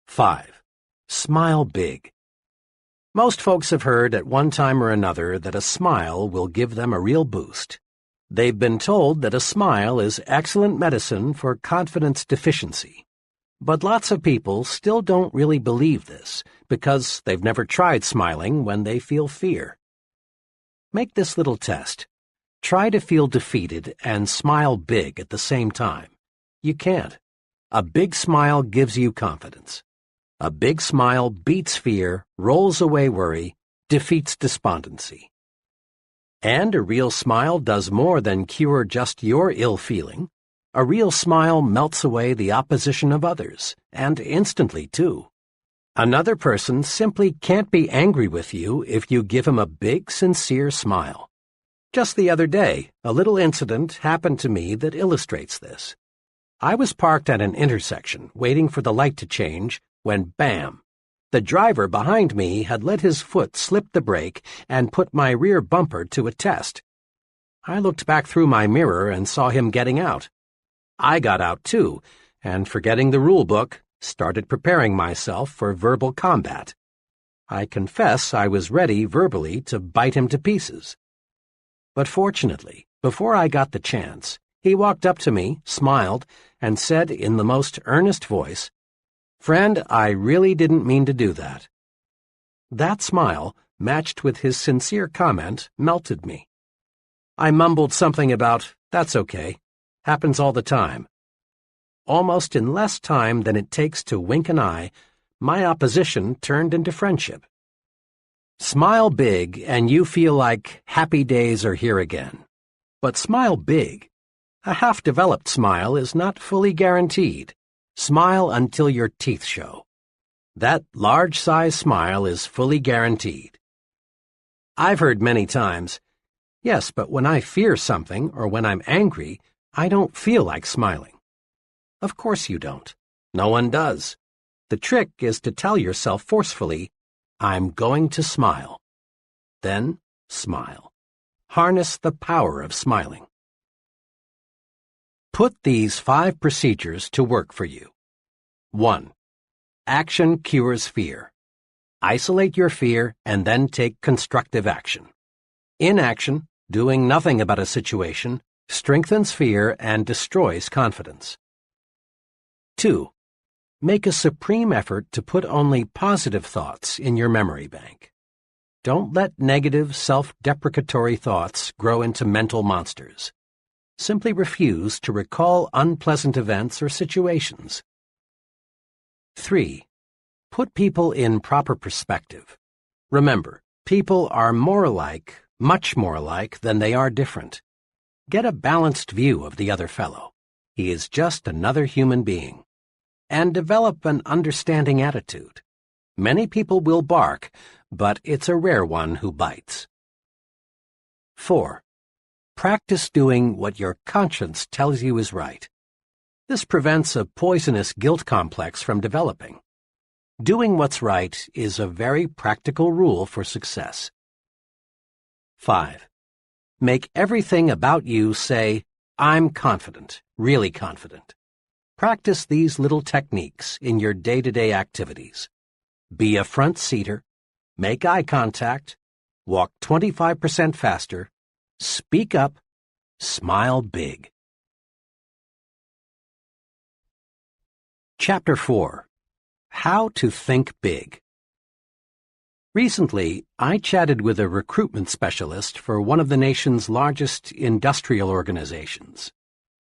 5. Smile big. Most folks have heard at one time or another that a smile will give them a real boost. They've been told that a smile is excellent medicine for confidence deficiency. But lots of people still don't really believe this because they've never tried smiling when they feel fear. Make this little test. Try to feel defeated and smile big at the same time. You can't. A big smile gives you confidence. A big smile beats fear, rolls away worry, defeats despondency. And a real smile does more than cure just your ill feeling. A real smile melts away the opposition of others, and instantly, too. Another person simply can't be angry with you if you give him a big, sincere smile. Just the other day, a little incident happened to me that illustrates this. I was parked at an intersection, waiting for the light to change, when bam! The driver behind me had let his foot slip the brake and put my rear bumper to a test. I looked back through my mirror and saw him getting out. I got out too, and forgetting the rule book, started preparing myself for verbal combat. I confess I was ready verbally to bite him to pieces. But fortunately, before I got the chance, he walked up to me, smiled, and said in the most earnest voice, "Friend, I really didn't mean to do that." That smile, matched with his sincere comment, melted me. I mumbled something about, "That's okay. Happens all the time." Almost in less time than it takes to wink an eye, my opposition turned into friendship. Smile big and you feel like happy days are here again. But smile big. A half-developed smile is not fully guaranteed. Smile until your teeth show. That large-size smile is fully guaranteed. I've heard many times, "Yes, but when I fear something or when I'm angry, I don't feel like smiling." Of course you don't. No one does. The trick is to tell yourself forcefully, "I'm going to smile." Then smile. Harness the power of smiling. Put these 5 procedures to work for you. 1. Action cures fear. Isolate your fear and then take constructive action. Inaction, doing nothing about a situation, strengthens fear and destroys confidence. 2. Make a supreme effort to put only positive thoughts in your memory bank. Don't let negative, self-deprecatory thoughts grow into mental monsters. Simply refuse to recall unpleasant events or situations. 3. Put people in proper perspective. Remember, people are more alike, much more alike, than they are different. Get a balanced view of the other fellow. He is just another human being. And develop an understanding attitude. Many people will bark, but it's a rare one who bites. 4. Practice doing what your conscience tells you is right. This prevents a poisonous guilt complex from developing. Doing what's right is a very practical rule for success. 5. Make everything about you say, "I'm confident, really confident." Practice these little techniques in your day-to-day activities. Be a front-seater, make eye contact, walk 25% faster, speak up, smile big. Chapter 4. How to Think Big. Recently, I chatted with a recruitment specialist for one of the nation's largest industrial organizations.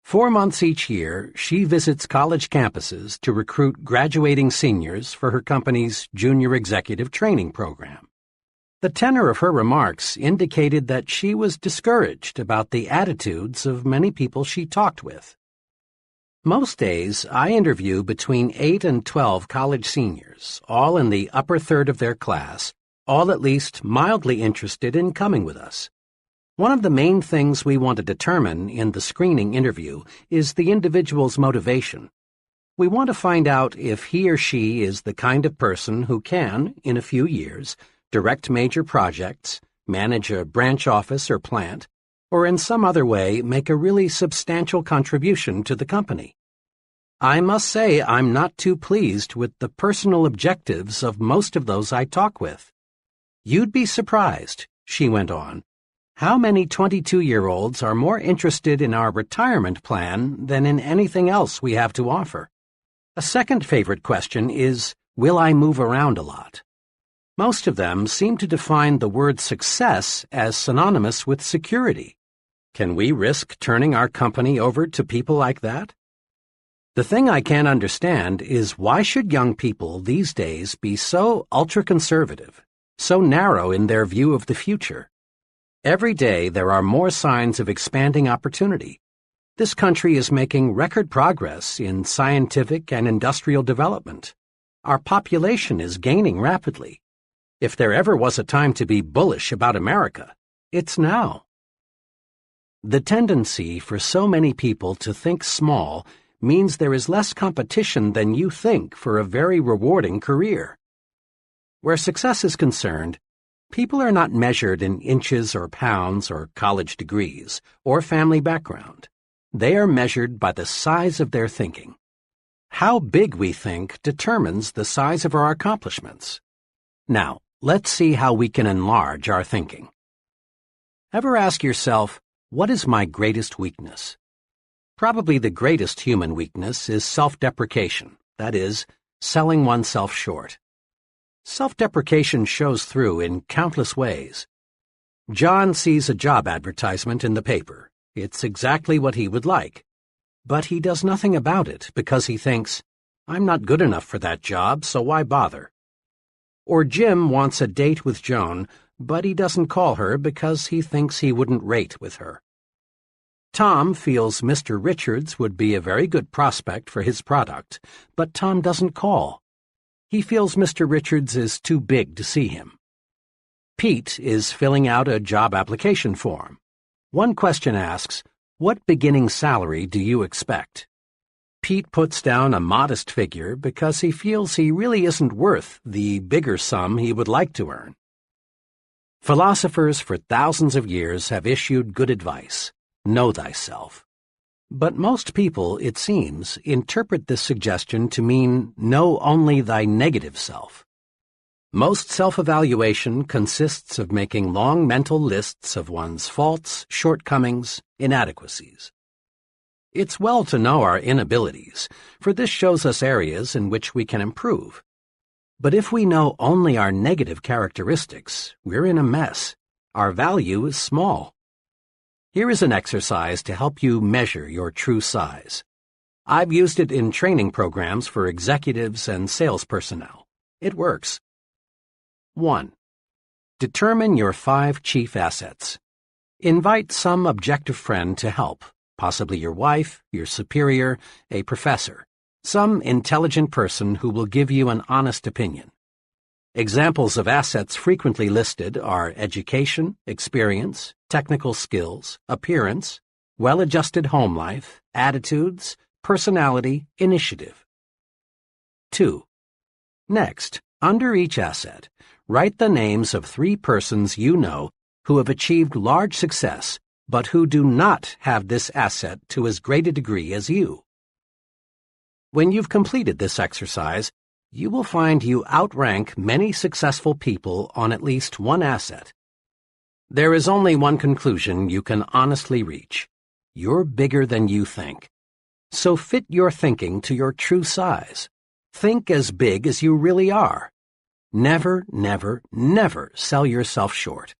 4 months each year, she visits college campuses to recruit graduating seniors for her company's junior executive training program. The tenor of her remarks indicated that she was discouraged about the attitudes of many people she talked with. Most days, I interview between 8 and 12 college seniors, all in the upper third of their class, all at least mildly interested in coming with us. One of the main things we want to determine in the screening interview is the individual's motivation. We want to find out if he or she is the kind of person who can, in a few years, direct major projects, manage a branch office or plant, or in some other way make a really substantial contribution to the company. I must say I'm not too pleased with the personal objectives of most of those I talk with. "You'd be surprised," she went on, "how many 22-year-olds are more interested in our retirement plan than in anything else we have to offer. A second favorite question is, will I move around a lot? Most of them seem to define the word success as synonymous with security. Can we risk turning our company over to people like that? The thing I can't understand is why should young people these days be so ultra-conservative, so narrow in their view of the future? Every day there are more signs of expanding opportunity. This country is making record progress in scientific and industrial development. Our population is gaining rapidly. If there ever was a time to be bullish about America, it's now. The tendency for so many people to think small means there is less competition than you think for a very rewarding career. Where success is concerned, people are not measured in inches or pounds or college degrees or family background. They are measured by the size of their thinking. How big we think determines the size of our accomplishments. Now, let's see how we can enlarge our thinking. Ever ask yourself, what is my greatest weakness? Probably the greatest human weakness is self-deprecation, that is, selling oneself short. Self-deprecation shows through in countless ways. John sees a job advertisement in the paper. It's exactly what he would like. But he does nothing about it because he thinks, I'm not good enough for that job, so why bother? Or Jim wants a date with Joan, but he doesn't call her because he thinks he wouldn't rate with her. Tom feels Mr. Richards would be a very good prospect for his product, but Tom doesn't call. He feels Mr. Richards is too big to see him. Pete is filling out a job application form. One question asks, what beginning salary do you expect? Pete puts down a modest figure because he feels he really isn't worth the bigger sum he would like to earn. Philosophers for thousands of years have issued good advice, know thyself. But most people, it seems, interpret this suggestion to mean know only thy negative self. Most self-evaluation consists of making long mental lists of one's faults, shortcomings, inadequacies. It's well to know our inabilities, for this shows us areas in which we can improve. But if we know only our negative characteristics, we're in a mess. Our value is small. Here is an exercise to help you measure your true size. I've used it in training programs for executives and sales personnel. It works. 1. Determine your 5 chief assets. Invite some objective friend to help, possibly your wife, your superior, a professor, some intelligent person who will give you an honest opinion. Examples of assets frequently listed are education, experience, technical skills, appearance, well-adjusted home life, attitudes, personality, initiative. 2. Next, under each asset, write the names of 3 persons you know who have achieved large success but who do not have this asset to as great a degree as you. When you've completed this exercise, you will find you outrank many successful people on at least one asset. There is only one conclusion you can honestly reach. You're bigger than you think. So fit your thinking to your true size. Think as big as you really are. Never, never, never sell yourself short.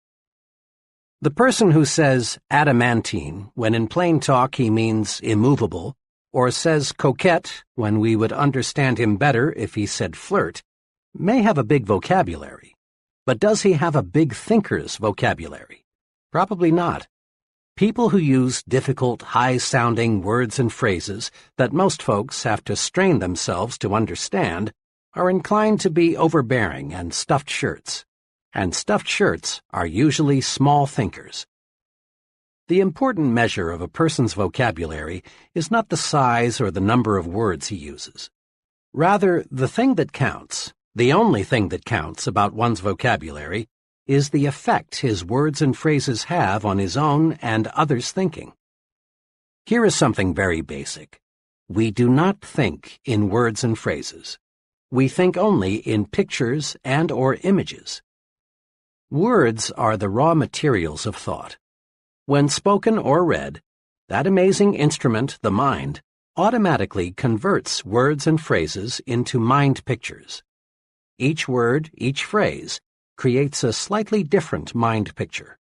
The person who says adamantine when in plain talk he means immovable, or says coquette when we would understand him better if he said flirt, may have a big vocabulary. But does he have a big thinker's vocabulary? Probably not. People who use difficult, high-sounding words and phrases that most folks have to strain themselves to understand are inclined to be overbearing and stuffed shirts. And stuffed shirts are usually small thinkers. The important measure of a person's vocabulary is not the size or the number of words he uses. Rather, the thing that counts, the only thing that counts about one's vocabulary, is the effect his words and phrases have on his own and others' thinking. Here is something very basic. We do not think in words and phrases. We think only in pictures and/or images. Words are the raw materials of thought. When spoken or read, that amazing instrument, the mind, automatically converts words and phrases into mind pictures. Each word, each phrase, creates a slightly different mind picture.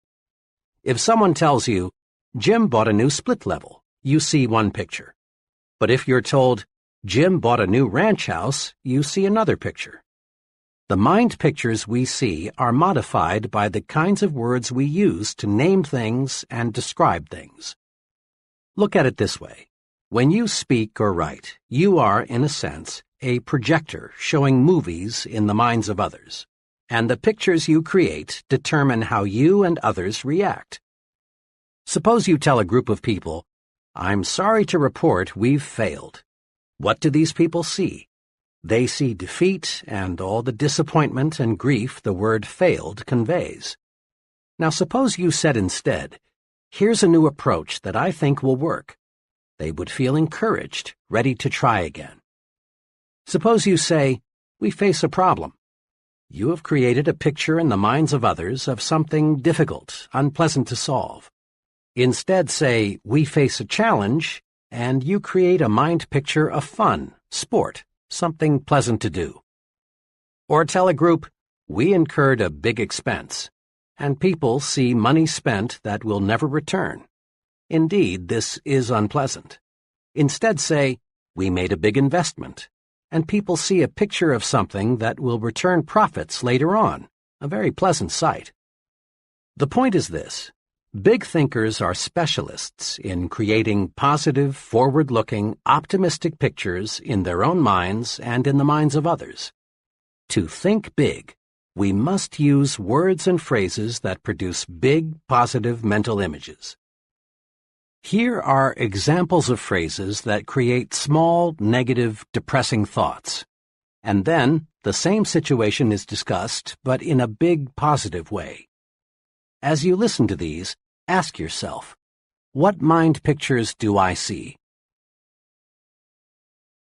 If someone tells you, Jim bought a new split level, you see one picture. But if you're told, Jim bought a new ranch house, you see another picture. The mind pictures we see are modified by the kinds of words we use to name things and describe things. Look at it this way. When you speak or write, you are, in a sense, a projector showing movies in the minds of others, and the pictures you create determine how you and others react. Suppose you tell a group of people, I'm sorry to report we've failed. What do these people see? They see defeat and all the disappointment and grief the word failed conveys. Now suppose you said instead, "Here's a new approach that I think will work." They would feel encouraged, ready to try again. Suppose you say, "We face a problem." You have created a picture in the minds of others of something difficult, unpleasant to solve. Instead say, "We face a challenge," and you create a mind picture of fun, sport, something pleasant to do. Or tell a group, "We incurred a big expense," and people see money spent that will never return. Indeed, this is unpleasant. Instead say, "We made a big investment," and people see a picture of something that will return profits later on, a very pleasant sight. The point is this: big thinkers are specialists in creating positive, forward-looking, optimistic pictures in their own minds and in the minds of others. To think big, we must use words and phrases that produce big, positive mental images. Here are examples of phrases that create small, negative, depressing thoughts. And then, the same situation is discussed, but in a big, positive way. As you listen to these, ask yourself, what mind pictures do I see?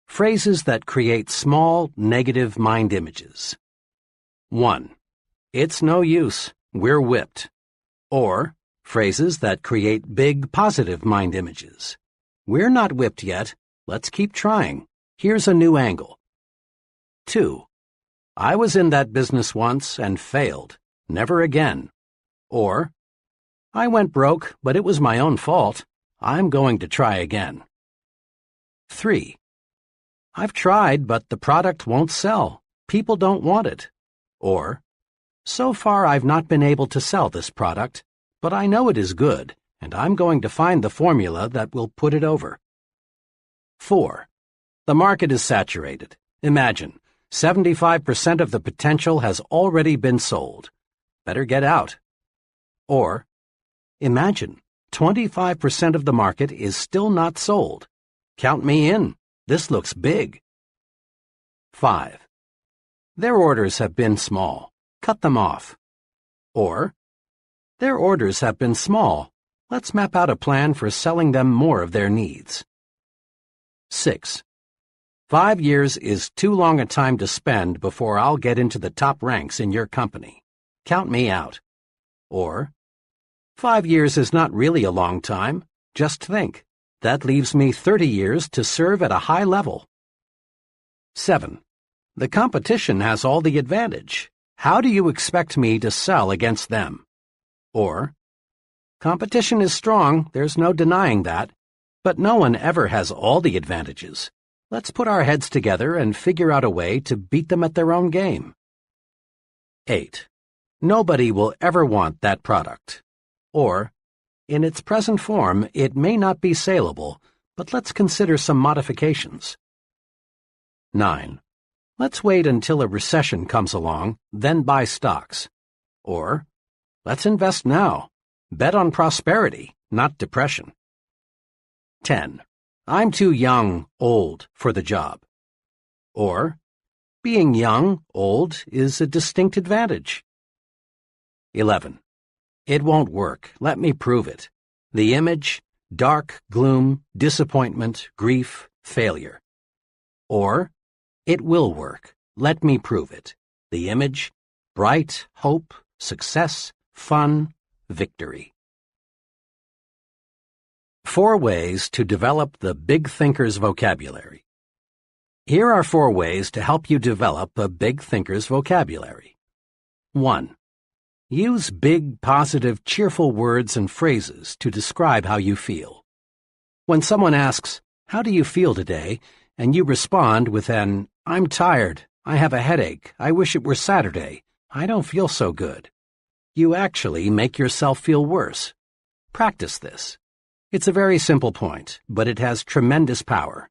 Phrases that create small, negative mind images. 1. It's no use, we're whipped. Or, phrases that create big, positive mind images. We're not whipped yet, let's keep trying. Here's a new angle. 2. I was in that business once and failed. Never again. Or, I went broke, but it was my own fault. I'm going to try again. 3. I've tried, but the product won't sell. People don't want it. Or, so far I've not been able to sell this product, but I know it is good, and I'm going to find the formula that will put it over. 4. The market is saturated. Imagine, 75% of the potential has already been sold. Better get out. Or, imagine, 25% of the market is still not sold. Count me in. This looks big. 5. Their orders have been small. Cut them off. Or, their orders have been small. Let's map out a plan for selling them more of their needs. 6. 5 years is too long a time to spend before I'll get into the top ranks in your company. Count me out. Or, 5 years is not really a long time. Just think. That leaves me 30 years to serve at a high level. 7. The competition has all the advantage. How do you expect me to sell against them? Or, competition is strong, there's no denying that, but no one ever has all the advantages. Let's put our heads together and figure out a way to beat them at their own game. 8. Nobody will ever want that product. Or, in its present form, it may not be saleable, but let's consider some modifications. 9. Let's wait until a recession comes along, then buy stocks. Or, let's invest now. Bet on prosperity, not depression. 10. I'm too young, old, for the job. Or, being young, old, is a distinct advantage. 11. It won't work. Let me prove it. The image, dark, gloom, disappointment, grief, failure. Or, it will work. Let me prove it. The image, bright, hope, success, fun, victory. 4 ways to develop the big thinker's vocabulary. Here are 4 ways to help you develop a big thinker's vocabulary. 1. Use big, positive, cheerful words and phrases to describe how you feel. When someone asks, "How do you feel today?" and you respond with an, "I'm tired, I have a headache, I wish it were Saturday, I don't feel so good," you actually make yourself feel worse. Practice this. It's a very simple point, but it has tremendous power.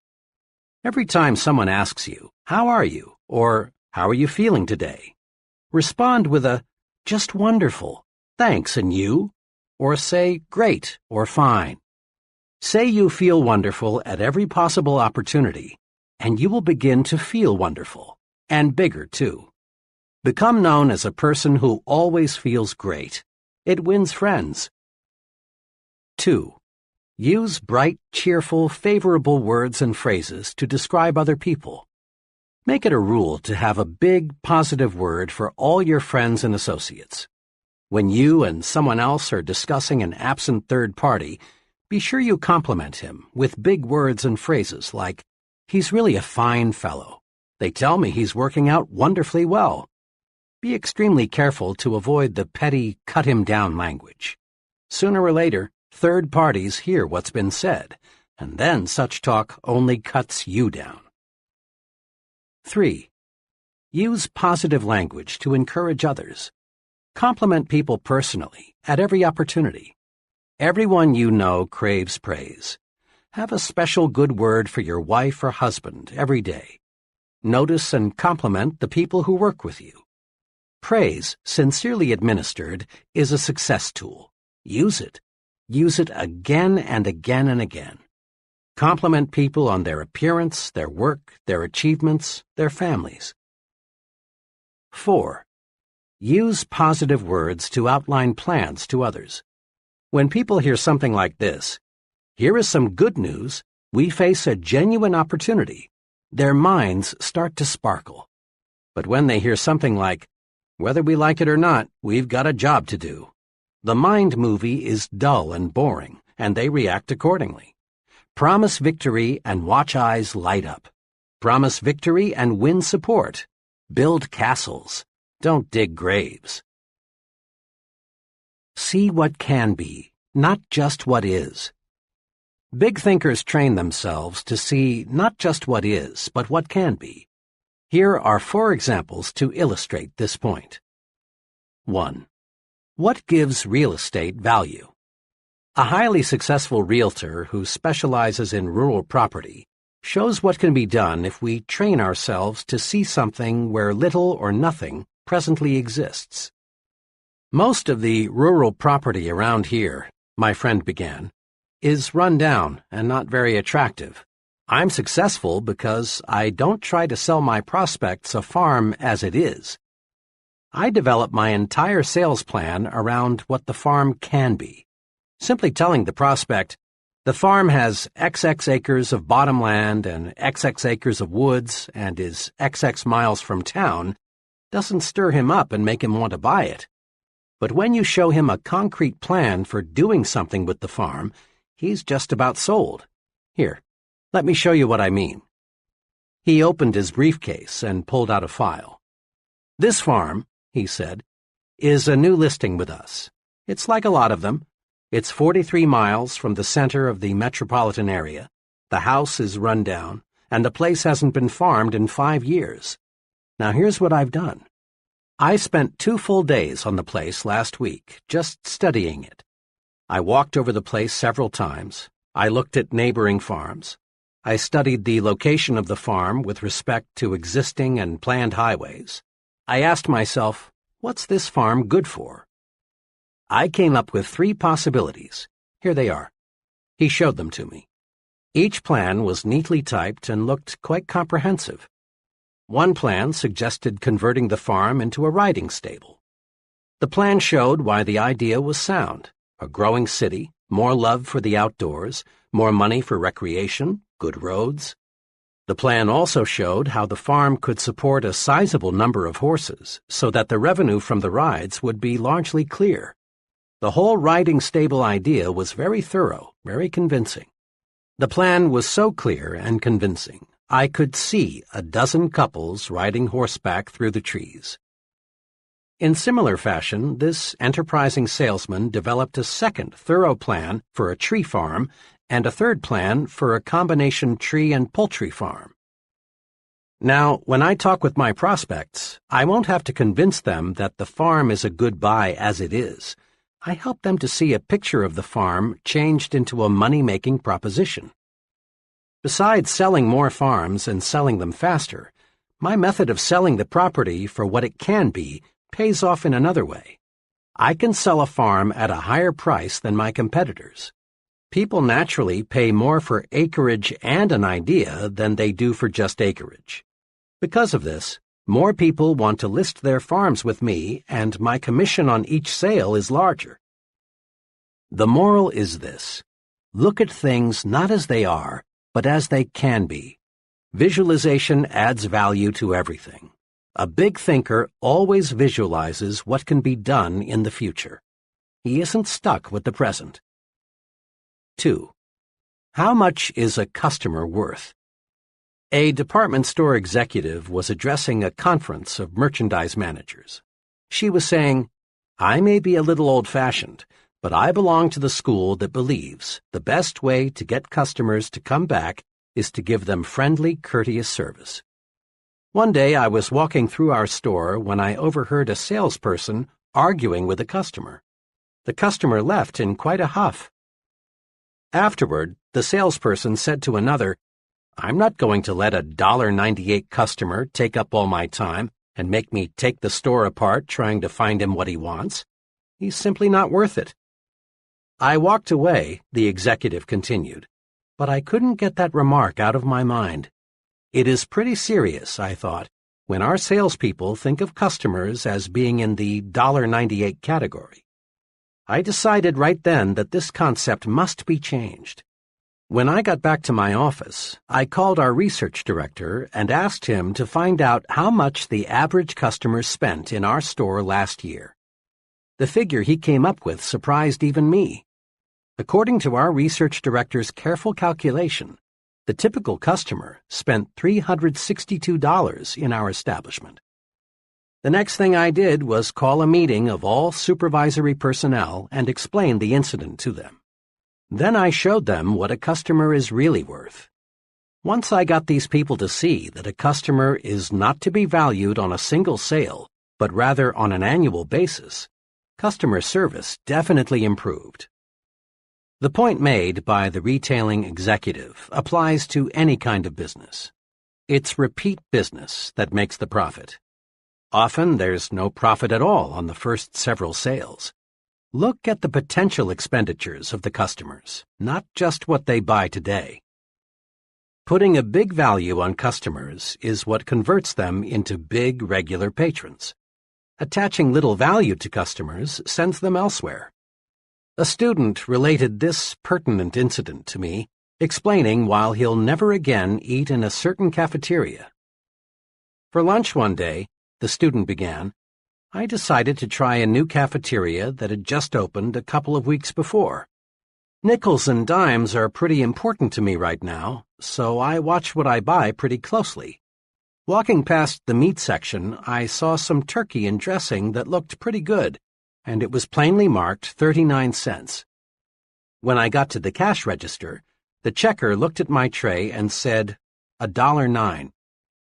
Every time someone asks you, "How are you?" or "How are you feeling today?" respond with a, "Just wonderful, thanks, and you?" or say, "Great," or "Fine." Say you feel wonderful at every possible opportunity, and you will begin to feel wonderful, and bigger too. Become known as a person who always feels great. It wins friends. 2. Use bright, cheerful, favorable words and phrases to describe other people. Make it a rule to have a big, positive word for all your friends and associates. When you and someone else are discussing an absent third party, be sure you compliment him with big words and phrases like, "He's really a fine fellow. They tell me he's working out wonderfully well." Be extremely careful to avoid the petty, cut-him-down language. Sooner or later, third parties hear what's been said, and then such talk only cuts you down. 3. Use positive language to encourage others. Compliment people personally, at every opportunity. Everyone you know craves praise. Have a special good word for your wife or husband every day. Notice and compliment the people who work with you. Praise, sincerely administered, is a success tool. Use it. Use it again and again and again. Compliment people on their appearance, their work, their achievements, their families. 4. Use positive words to outline plans to others. When people hear something like this, "Here is some good news, we face a genuine opportunity," their minds start to sparkle. But when they hear something like, "Whether we like it or not, we've got a job to do," the mind movie is dull and boring, and they react accordingly. Promise victory and watch eyes light up. Promise victory and win support. Build castles. Don't dig graves. See what can be, not just what is. Big thinkers train themselves to see not just what is, but what can be. Here are 4 examples to illustrate this point. 1. What gives real estate value? A highly successful realtor who specializes in rural property shows what can be done if we train ourselves to see something where little or nothing presently exists. "Most of the rural property around here," my friend began, "is run down and not very attractive. I'm successful because I don't try to sell my prospects a farm as it is. I develop my entire sales plan around what the farm can be. Simply telling the prospect, 'The farm has XX acres of bottomland and XX acres of woods and is XX miles from town,' doesn't stir him up and make him want to buy it. But when you show him a concrete plan for doing something with the farm, he's just about sold. Here, let me show you what I mean." He opened his briefcase and pulled out a file. "This farm," he said, "is a new listing with us. It's like a lot of them. It's 43 miles from the center of the metropolitan area. The house is run down, and the place hasn't been farmed in 5 years. Now here's what I've done. I spent 2 full days on the place last week, just studying it. I walked over the place several times. I looked at neighboring farms. I studied the location of the farm with respect to existing and planned highways. I asked myself, what's this farm good for? I came up with 3 possibilities. Here they are. He showed them to me. Each plan was neatly typed and looked quite comprehensive. One plan suggested converting the farm into a riding stable. The plan showed why the idea was sound: a growing city, more love for the outdoors, more money for recreation, good roads. The plan also showed how the farm could support a sizable number of horses so that the revenue from the rides would be largely clear. The whole riding stable idea was very thorough, very convincing. The plan was so clear and convincing, I could see a dozen couples riding horseback through the trees. In similar fashion, this enterprising salesman developed a second thorough plan for a tree farm and a third plan for a combination tree and poultry farm. Now, when I talk with my prospects, I won't have to convince them that the farm is a good buy as it is. I help them to see a picture of the farm changed into a money-making proposition. Besides selling more farms and selling them faster, my method of selling the property for what it can be pays off in another way. I can sell a farm at a higher price than my competitors. People naturally pay more for acreage and an idea than they do for just acreage. Because of this, more people want to list their farms with me, and my commission on each sale is larger. The moral is this: look at things not as they are, but as they can be. Visualization adds value to everything. A big thinker always visualizes what can be done in the future. He isn't stuck with the present. 2. How much is a customer worth? A department store executive was addressing a conference of merchandise managers. She was saying, "I may be a little old-fashioned, but I belong to the school that believes the best way to get customers to come back is to give them friendly, courteous service." One day I was walking through our store when I overheard a salesperson arguing with a customer. The customer left in quite a huff. Afterward, the salesperson said to another, "I'm not going to let a $1.98 customer take up all my time and make me take the store apart trying to find him what he wants. He's simply not worth it." I walked away, the executive continued, but I couldn't get that remark out of my mind. It is pretty serious, I thought, when our salespeople think of customers as being in the $1.98 category. I decided right then that this concept must be changed. When I got back to my office, I called our research director and asked him to find out how much the average customer spent in our store last year. The figure he came up with surprised even me. According to our research director's careful calculation, the typical customer spent $362 in our establishment. The next thing I did was call a meeting of all supervisory personnel and explain the incident to them. Then I showed them what a customer is really worth. Once I got these people to see that a customer is not to be valued on a single sale, but rather on an annual basis, customer service definitely improved. The point made by the retailing executive applies to any kind of business. It's repeat business that makes the profit. Often there's no profit at all on the first several sales. Look at the potential expenditures of the customers, not just what they buy today. Putting a big value on customers is what converts them into big regular patrons. Attaching little value to customers sends them elsewhere. A student related this pertinent incident to me, explaining why he'll never again eat in a certain cafeteria. For lunch one day, the student began, I decided to try a new cafeteria that had just opened a couple of weeks before. Nickels and dimes are pretty important to me right now, so I watch what I buy pretty closely. Walking past the meat section, I saw some turkey and dressing that looked pretty good, and it was plainly marked 39 cents. When I got to the cash register, the checker looked at my tray and said, $1.09.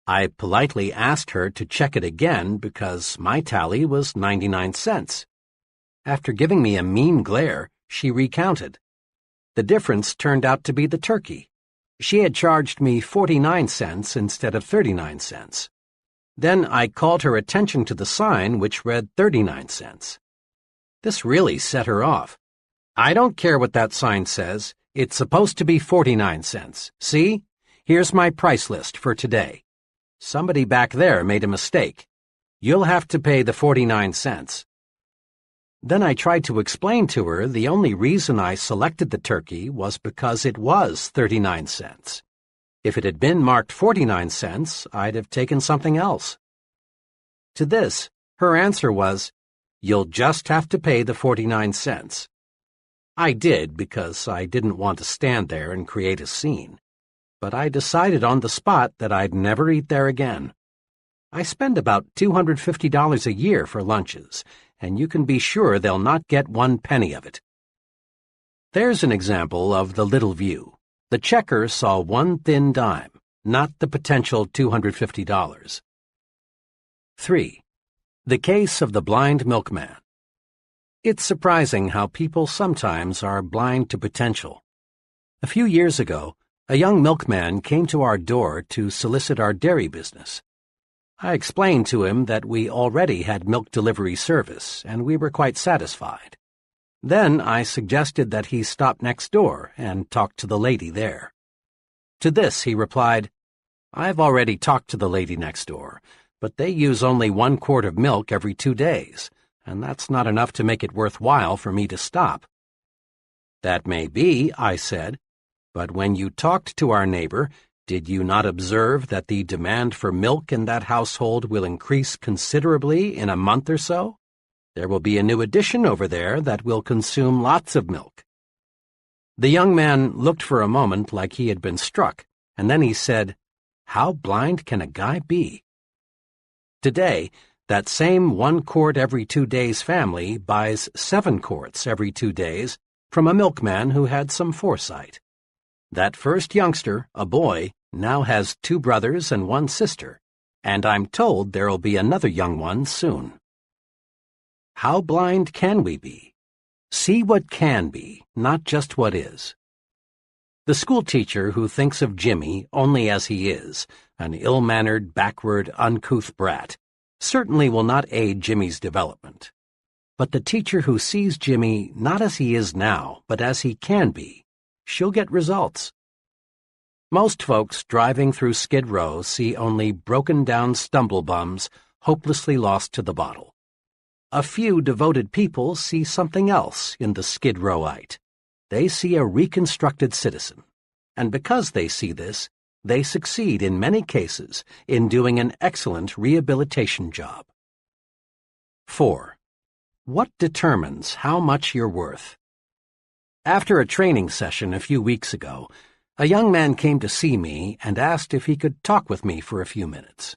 I politely asked her to check it again because my tally was 99 cents. After giving me a mean glare, she recounted. The difference turned out to be the turkey. She had charged me 49 cents instead of 39 cents. Then I called her attention to the sign which read 39 cents. This really set her off. I don't care what that sign says. It's supposed to be 49 cents. See? Here's my price list for today. Somebody back there made a mistake. You'll have to pay the 49 cents. Then I tried to explain to her the only reason I selected the turkey was because it was 39 cents. If it had been marked 49 cents, I'd have taken something else. To this, her answer was, "You'll just have to pay the 49 cents. I did because I didn't want to stand there and create a scene. But I decided on the spot that I'd never eat there again. I spend about $250 a year for lunches, and you can be sure they'll not get 1 penny of it. There's an example of the little view. The checker saw 1 thin dime, not the potential $250. 3. The case of the blind milkman. It's surprising how people sometimes are blind to potential. A few years ago, a young milkman came to our door to solicit our dairy business. I explained to him that we already had milk delivery service, and we were quite satisfied. Then I suggested that he stop next door and talk to the lady there. To this he replied, "I've already talked to the lady next door, but they use only 1 quart of milk every 2 days, and that's not enough to make it worthwhile for me to stop." "That may be," I said, "but when you talked to our neighbor, did you not observe that the demand for milk in that household will increase considerably in a month or so? There will be a new addition over there that will consume lots of milk." The young man looked for a moment like he had been struck, and then he said, "How blind can a guy be?" Today, that same 1 quart every 2 days family buys 7 quarts every 2 days from a milkman who had some foresight. That first youngster, a boy, now has 2 brothers and 1 sister, and I'm told there'll be another young one soon. How blind can we be? See what can be, not just what is. The schoolteacher who thinks of Jimmy only as he is, an ill-mannered, backward, uncouth brat, certainly will not aid Jimmy's development. But the teacher who sees Jimmy not as he is now, but as he can be, she'll get results. Most folks driving through Skid Row see only broken-down stumblebums hopelessly lost to the bottle. A few devoted people see something else in the Skid Rowite. They see a reconstructed citizen, and because they see this, they succeed in many cases in doing an excellent rehabilitation job. 4. What determines how much you're worth? After a training session a few weeks ago, a young man came to see me and asked if he could talk with me for a few minutes.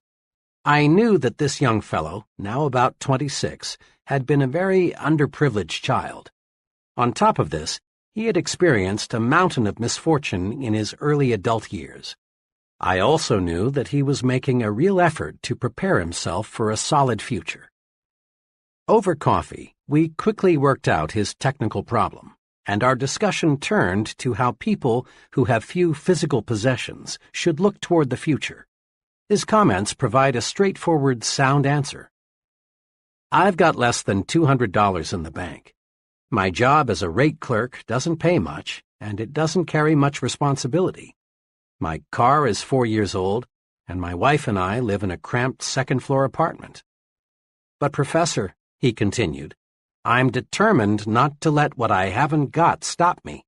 I knew that this young fellow, now about 26, had been a very underprivileged child. On top of this, he had experienced a mountain of misfortune in his early adult years. I also knew that he was making a real effort to prepare himself for a solid future. Over coffee, we quickly worked out his technical problem, and our discussion turned to how people who have few physical possessions should look toward the future. His comments provide a straightforward, sound answer. "I've got less than $200 in the bank. My job as a rate clerk doesn't pay much, and it doesn't carry much responsibility. My car is 4 years old, and my wife and I live in a cramped second-floor apartment. But, Professor," he continued, "I'm determined not to let what I haven't got stop me."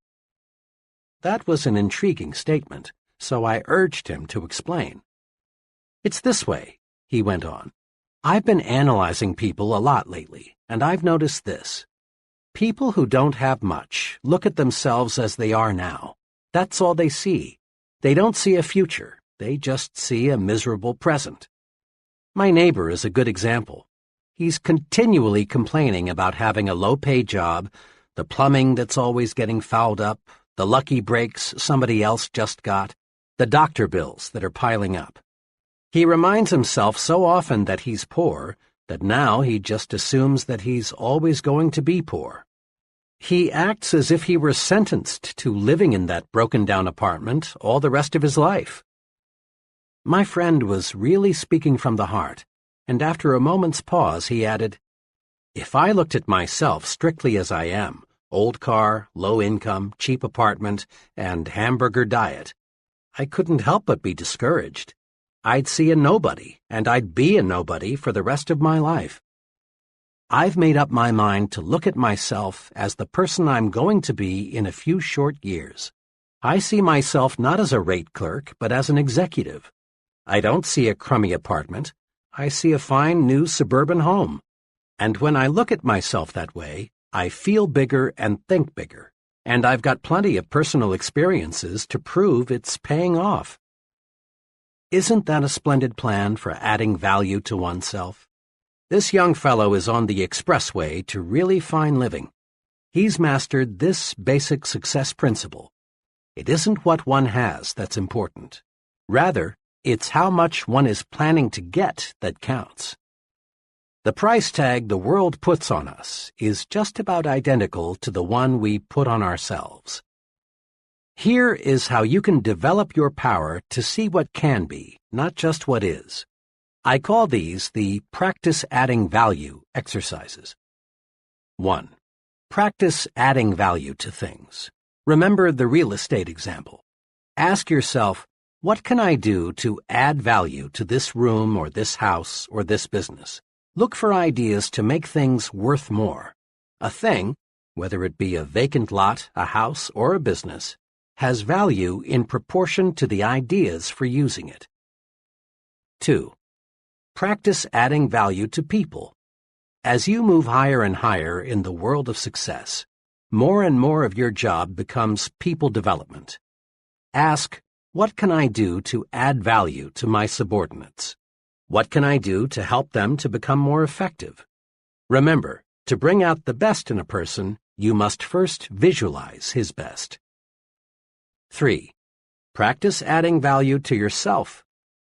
That was an intriguing statement, so I urged him to explain. "It's this way," he went on. "I've been analyzing people a lot lately, and I've noticed this. People who don't have much look at themselves as they are now. That's all they see. They don't see a future. They just see a miserable present. My neighbor is a good example. He's continually complaining about having a low-pay job, the plumbing that's always getting fouled up, the lucky breaks somebody else just got, the doctor bills that are piling up. He reminds himself so often that he's poor that now he just assumes that he's always going to be poor. He acts as if he were sentenced to living in that broken-down apartment all the rest of his life." My friend was really speaking from the heart, and after a moment's pause he added, "If I looked at myself strictly as I am, old car, low income, cheap apartment, and hamburger diet, I couldn't help but be discouraged. I'd see a nobody, and I'd be a nobody for the rest of my life. I've made up my mind to look at myself as the person I'm going to be in a few short years. I see myself not as a rate clerk, but as an executive. I don't see a crummy apartment. I see a fine new suburban home. And when I look at myself that way, I feel bigger and think bigger, and I've got plenty of personal experiences to prove it's paying off." Isn't that a splendid plan for adding value to oneself? This young fellow is on the expressway to really fine living. He's mastered this basic success principle. It isn't what one has that's important. Rather, it's how much one is planning to get that counts. The price tag the world puts on us is just about identical to the one we put on ourselves. Here is how you can develop your power to see what can be, not just what is. I call these the practice adding value exercises. 1. Practice adding value to things. Remember the real estate example. Ask yourself, what can I do to add value to this room or this house or this business? Look for ideas to make things worth more. A thing, whether it be a vacant lot, a house, or a business, has value in proportion to the ideas for using it. 2. Practice adding value to people. As you move higher and higher in the world of success, more and more of your job becomes people development. Ask, what can I do to add value to my subordinates? What can I do to help them to become more effective? Remember, to bring out the best in a person, you must first visualize his best. 3. Practice adding value to yourself.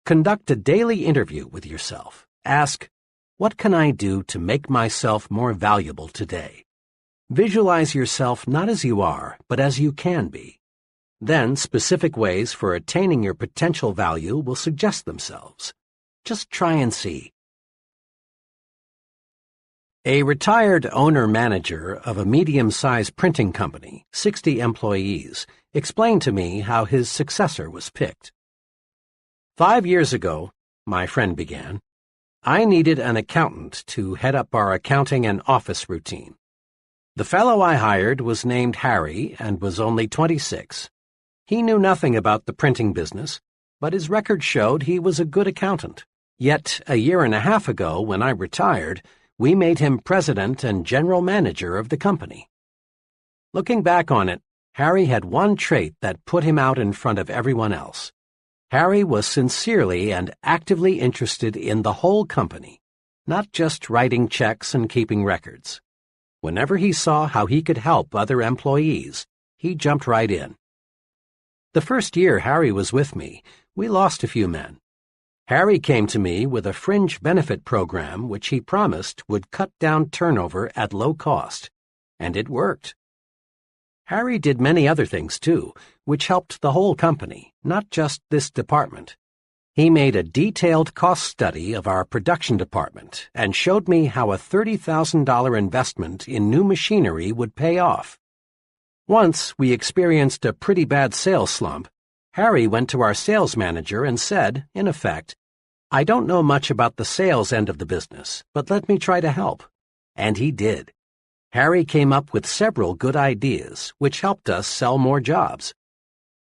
Conduct a daily interview with yourself. Ask, what can I do to make myself more valuable today? Visualize yourself not as you are, but as you can be. Then specific ways for attaining your potential value will suggest themselves. Just try and see. A retired owner-manager of a medium-sized printing company, 60 employees, explained to me how his successor was picked. 5 years ago, my friend began, I needed an accountant to head up our accounting and office routine. The fellow I hired was named Harry and was only 26. He knew nothing about the printing business, but his record showed he was a good accountant. Yet, a year and a half ago, when I retired, we made him president and general manager of the company. Looking back on it, Harry had one trait that put him out in front of everyone else. Harry was sincerely and actively interested in the whole company, not just writing checks and keeping records. Whenever he saw how he could help other employees, he jumped right in. The first year Harry was with me, we lost a few men. Harry came to me with a fringe benefit program which he promised would cut down turnover at low cost, and it worked. Harry did many other things, too, which helped the whole company, not just this department. He made a detailed cost study of our production department and showed me how a $30,000 investment in new machinery would pay off. Once we experienced a pretty bad sales slump. Harry went to our sales manager and said, in effect, I don't know much about the sales end of the business, but let me try to help. And he did. Harry came up with several good ideas, which helped us sell more jobs.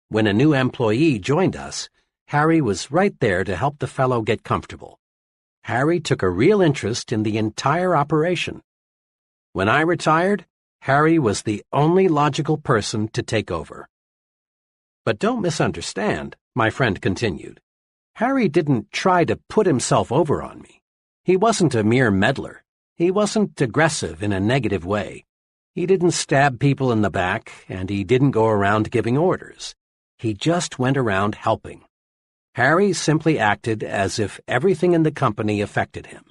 When a new employee joined us, Harry was right there to help the fellow get comfortable. Harry took a real interest in the entire operation. When I retired, Harry was the only logical person to take over. But don't misunderstand, my friend continued. Harry didn't try to put himself over on me. He wasn't a mere meddler. He wasn't aggressive in a negative way. He didn't stab people in the back, and he didn't go around giving orders. He just went around helping. Harry simply acted as if everything in the company affected him.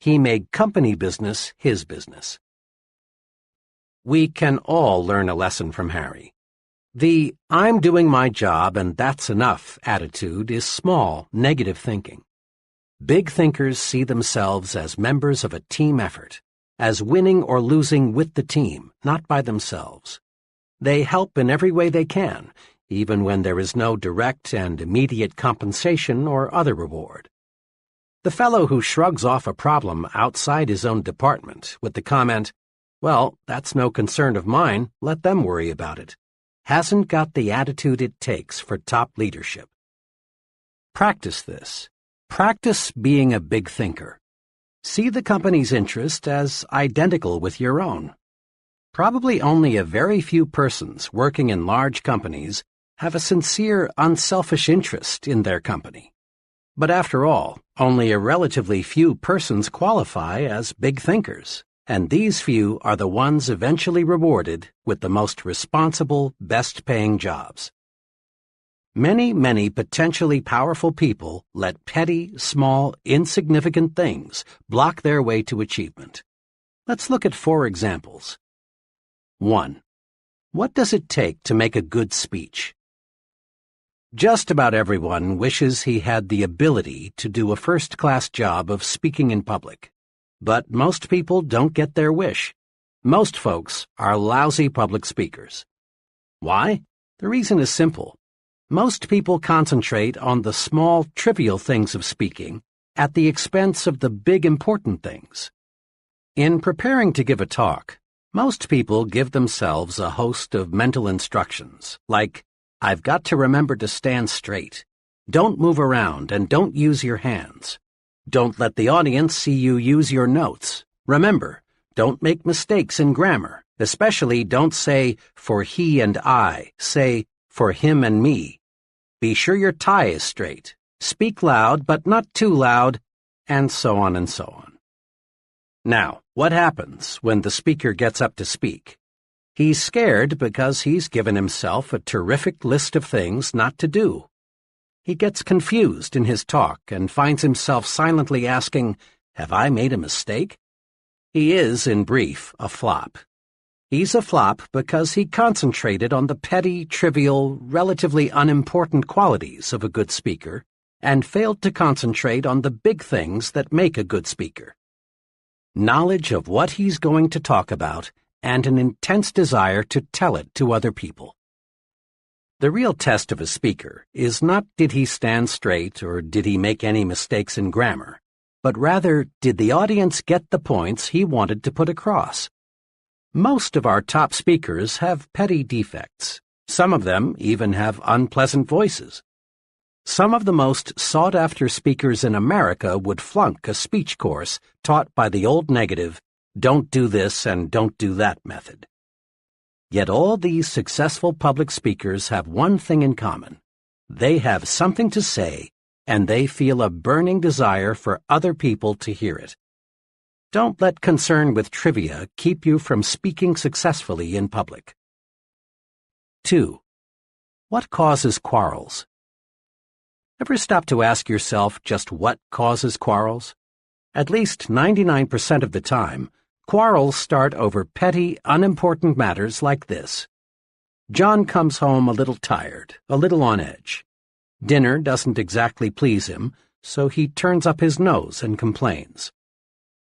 He made company business his business. We can all learn a lesson from Harry. The I'm doing my job and that's enough attitude is small, negative thinking. Big thinkers see themselves as members of a team effort, as winning or losing with the team, not by themselves. They help in every way they can, even when there is no direct and immediate compensation or other reward. The fellow who shrugs off a problem outside his own department with the comment, well, that's no concern of mine, let them worry about it, hasn't got the attitude it takes for top leadership. Practice this. Practice being a big thinker. See the company's interest as identical with your own. Probably only a very few persons working in large companies have a sincere, unselfish interest in their company. But after all, only a relatively few persons qualify as big thinkers, and these few are the ones eventually rewarded with the most responsible, best-paying jobs. Many potentially powerful people let petty, small, insignificant things block their way to achievement. Let's look at 4 examples. 1. What does it take to make a good speech? Just about everyone wishes he had the ability to do a first-class job of speaking in public. But most people don't get their wish. Most folks are lousy public speakers. Why? The reason is simple. Most people concentrate on the small, trivial things of speaking at the expense of the big, important things. In preparing to give a talk, most people give themselves a host of mental instructions, like, I've got to remember to stand straight. Don't move around and don't use your hands. Don't let the audience see you use your notes. Remember, don't make mistakes in grammar, especially don't say, for he and I, say, for him and me. Be sure your tie is straight. Speak loud, but not too loud, and so on and so on. Now, what happens when the speaker gets up to speak? He's scared because he's given himself a terrific list of things not to do. He gets confused in his talk and finds himself silently asking, have I made a mistake? He is, in brief, a flop. He's a flop because he concentrated on the petty, trivial, relatively unimportant qualities of a good speaker and failed to concentrate on the big things that make a good speaker. Knowledge of what he's going to talk about and an intense desire to tell it to other people. The real test of a speaker is not did he stand straight or did he make any mistakes in grammar, but rather did the audience get the points he wanted to put across. Most of our top speakers have petty defects. Some of them even have unpleasant voices. Some of the most sought-after speakers in America would flunk a speech course taught by the old negative, don't do this and don't do that method. Yet all these successful public speakers have one thing in common. They have something to say, and they feel a burning desire for other people to hear it. Don't let concern with trivia keep you from speaking successfully in public. 2. What causes quarrels? Ever stop to ask yourself just what causes quarrels? At least 99% of the time, quarrels start over petty, unimportant matters like this. John comes home a little tired, a little on edge. Dinner doesn't exactly please him, so he turns up his nose and complains.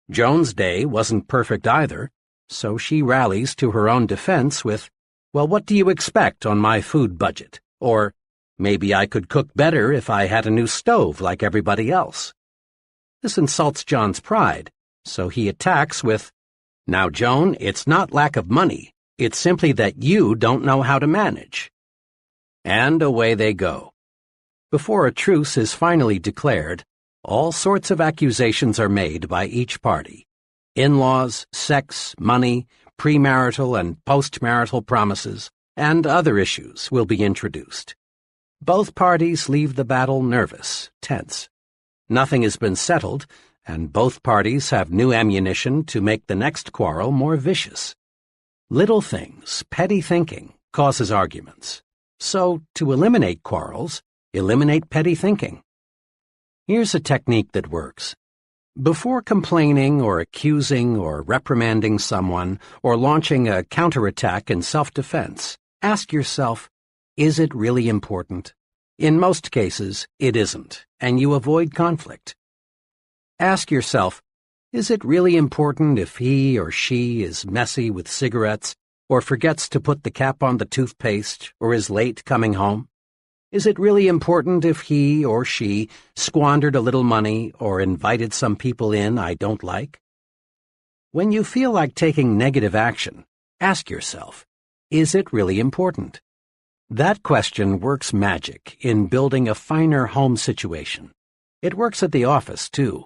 Joan's day wasn't perfect either, so she rallies to her own defense with, well, what do you expect on my food budget? Or, maybe I could cook better if I had a new stove like everybody else. This insults John's pride, so he attacks with, now, Joan, it's not lack of money. It's simply that you don't know how to manage. And away they go. Before a truce is finally declared, all sorts of accusations are made by each party. In-laws, sex, money, premarital and postmarital promises, and other issues will be introduced. Both parties leave the battle nervous, tense. Nothing has been settled, and both parties have new ammunition to make the next quarrel more vicious. Little things, petty thinking, causes arguments. So, to eliminate quarrels, eliminate petty thinking. Here's a technique that works. Before complaining or accusing or reprimanding someone or launching a counterattack in self-defense, ask yourself, is it really important? In most cases, it isn't, and you avoid conflict. Ask yourself, is it really important if he or she is messy with cigarettes or forgets to put the cap on the toothpaste or is late coming home? Is it really important if he or she squandered a little money or invited some people in I don't like? When you feel like taking negative action, ask yourself, is it really important? That question works magic in building a finer home situation. It works at the office, too.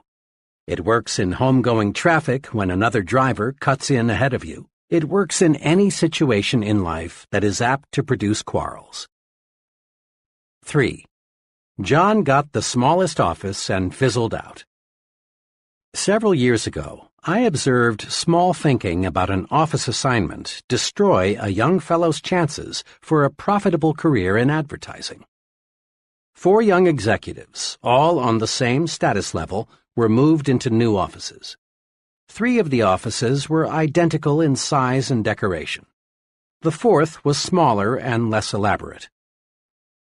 It works in homegoing traffic when another driver cuts in ahead of you. It works in any situation in life that is apt to produce quarrels. 3. John got the smallest office and fizzled out. Several years ago, I observed small thinking about an office assignment destroy a young fellow's chances for a profitable career in advertising. 4 young executives, all on the same status level, were moved into new offices. 3 of the offices were identical in size and decoration. The 4th was smaller and less elaborate.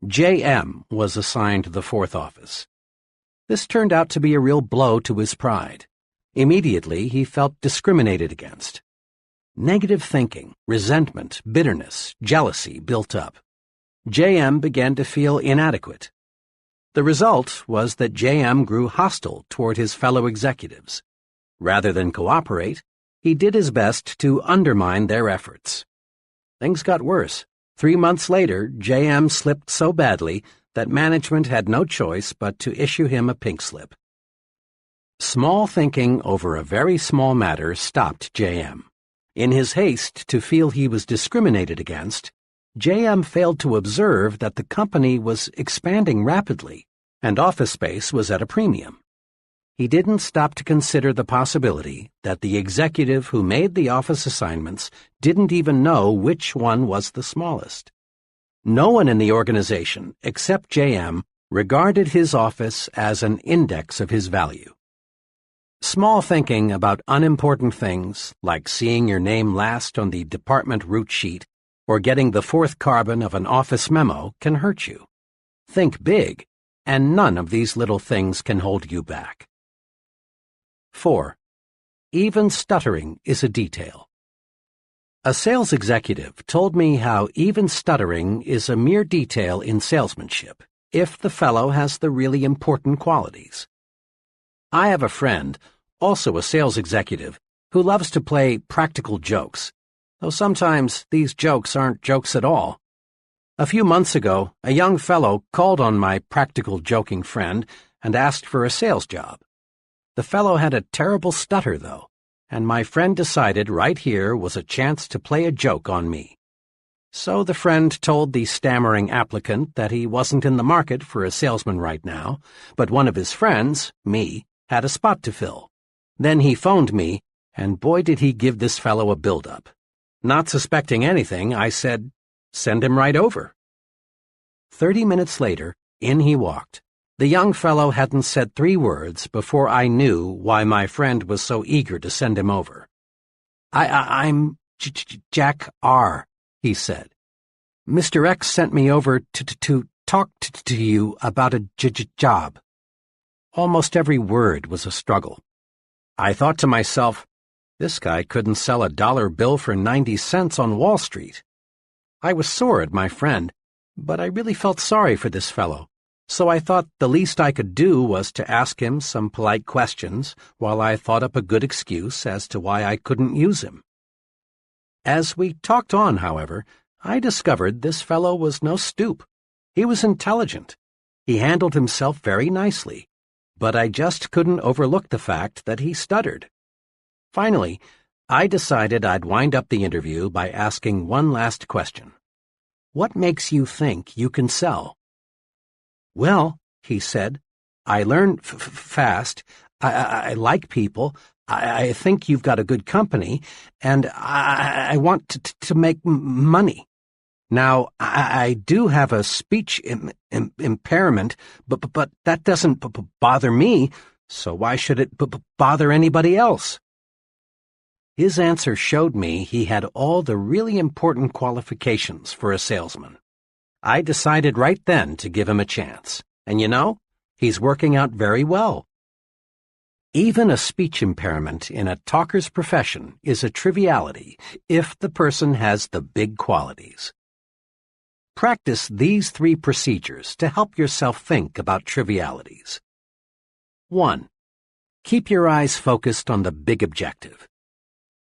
J.M. was assigned the 4th office. This turned out to be a real blow to his pride. Immediately, he felt discriminated against. Negative thinking, resentment, bitterness, jealousy built up. JM began to feel inadequate. The result was that JM grew hostile toward his fellow executives. Rather than cooperate, he did his best to undermine their efforts. Things got worse. 3 months later, JM slipped so badly that management had no choice but to issue him a pink slip. Small thinking over a very small matter stopped JM. In his haste to feel he was discriminated against, JM failed to observe that the company was expanding rapidly and office space was at a premium. He didn't stop to consider the possibility that the executive who made the office assignments didn't even know which one was the smallest. No one in the organization, except JM, regarded his office as an index of his value. Small thinking about unimportant things, like seeing your name last on the department route sheet or getting the fourth carbon of an office memo, can hurt you. Think big, and none of these little things can hold you back. 4. Even stuttering is a detail. A sales executive told me how even stuttering is a mere detail in salesmanship, if the fellow has the really important qualities. I have a friend, also a sales executive, who loves to play practical jokes, though sometimes these jokes aren't jokes at all. A few months ago, a young fellow called on my practical joking friend and asked for a sales job. The fellow had a terrible stutter, though, and my friend decided right here was a chance to play a joke on me. So the friend told the stammering applicant that he wasn't in the market for a salesman right now, but one of his friends, me, had a spot to fill. Then he phoned me, and boy did he give this fellow a build-up. Not suspecting anything, I said, "Send him right over." 30 minutes later, in he walked. The young fellow hadn't said 3 words before I knew why my friend was so eager to send him over. I'm Jack R., he said. "Mr. X sent me over to talk to you about a job." Almost every word was a struggle. I thought to myself, this guy couldn't sell a dollar bill for 90 cents on Wall Street. I was sore at my friend, but I really felt sorry for this fellow, so I thought the least I could do was to ask him some polite questions while I thought up a good excuse as to why I couldn't use him. As we talked on, however, I discovered this fellow was no stoop. He was intelligent. He handled himself very nicely, but I just couldn't overlook the fact that he stuttered. Finally, I decided I'd wind up the interview by asking one last question. What makes you think you can sell? "Well," he said, "I learn fast. I like people. I think you've got a good company, and I want to make money. Now, I do have a speech impairment, but that doesn't bother me, so why should it bother anybody else?" His answer showed me he had all the really important qualifications for a salesman. I decided right then to give him a chance, and you know, he's working out very well. Even a speech impairment in a talker's profession is a triviality if the person has the big qualities. Practice these 3 procedures to help yourself think about trivialities. 1. Keep your eyes focused on the big objective.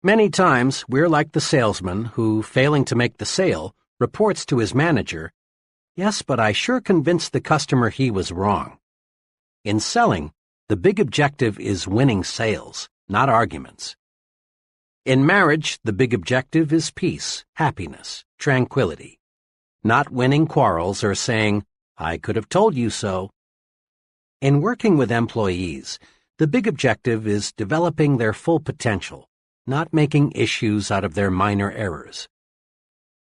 Many times, we're like the salesman who, failing to make the sale, reports to his manager, "Yes, but I sure convinced the customer he was wrong." In selling, the big objective is winning sales, not arguments. In marriage, the big objective is peace, happiness, tranquility. Not winning quarrels or saying, "I could have told you so." In working with employees, the big objective is developing their full potential, not making issues out of their minor errors.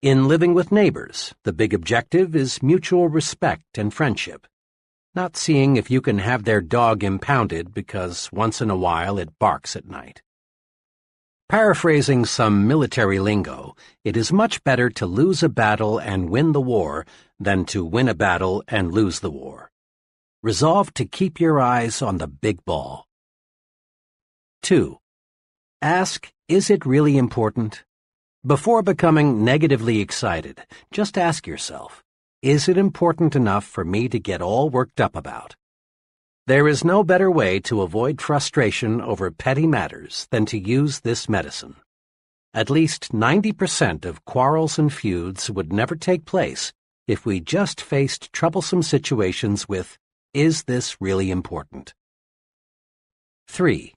In living with neighbors, the big objective is mutual respect and friendship, not seeing if you can have their dog impounded because once in a while it barks at night. Paraphrasing some military lingo, it is much better to lose a battle and win the war than to win a battle and lose the war. Resolve to keep your eyes on the big ball. 2. Ask, is it really important? Before becoming negatively excited, just ask yourself, is it important enough for me to get all worked up about? There is no better way to avoid frustration over petty matters than to use this medicine. At least 90% of quarrels and feuds would never take place if we just faced troublesome situations with, is this really important? 3.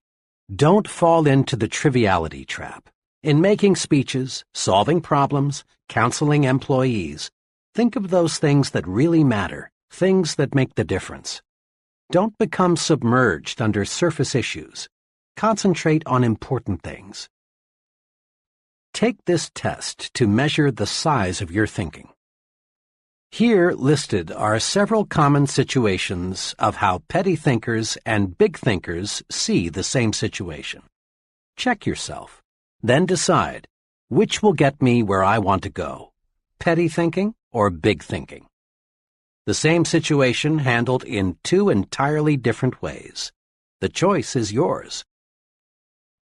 Don't fall into the triviality trap. In making speeches, solving problems, counseling employees, think of those things that really matter, things that make the difference. Don't become submerged under surface issues. Concentrate on important things. Take this test to measure the size of your thinking. Here listed are several common situations of how petty thinkers and big thinkers see the same situation. Check yourself, then decide which will get me where I want to go, petty thinking or big thinking. The same situation handled in two entirely different ways. The choice is yours.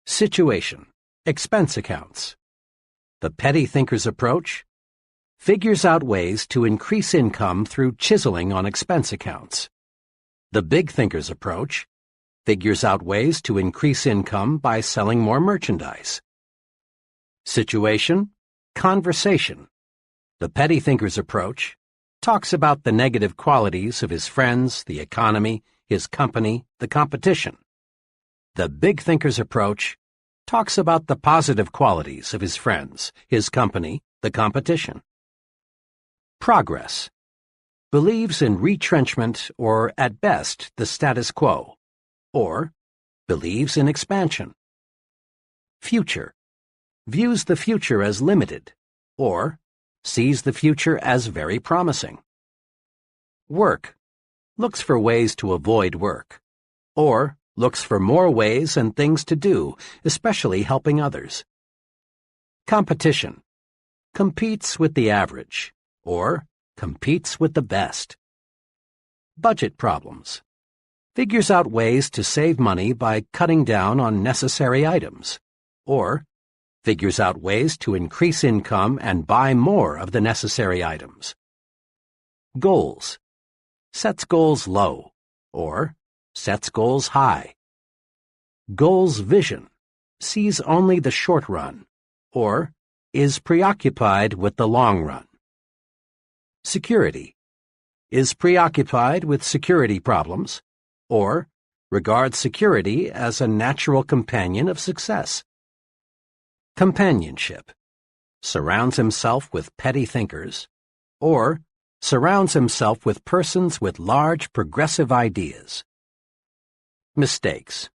Situation: expense accounts. The petty thinker's approach figures out ways to increase income through chiseling on expense accounts. The big thinker's approach figures out ways to increase income by selling more merchandise. Situation: conversation. The petty thinker's approach talks about the negative qualities of his friends, the economy, his company, the competition. The big thinker's approach talks about the positive qualities of his friends, his company, the competition. Progress: believes in retrenchment or, at best, the status quo, or believes in expansion. Future: views the future as limited, or sees the future as very promising. Work: looks for ways to avoid work, or looks for more ways and things to do, especially helping others. Competition: competes with the average, or competes with the best. Budget problems: figures out ways to save money by cutting down on necessary items, or figures out ways to increase income and buy more of the necessary items. Goals: sets goals low, or sets goals high. Goals vision: sees only the short run, or is preoccupied with the long run. Security: is preoccupied with security problems, or regards security as a natural companion of success. Companionship: surrounds himself with petty thinkers, or surrounds himself with persons with large progressive ideas. Mistakes: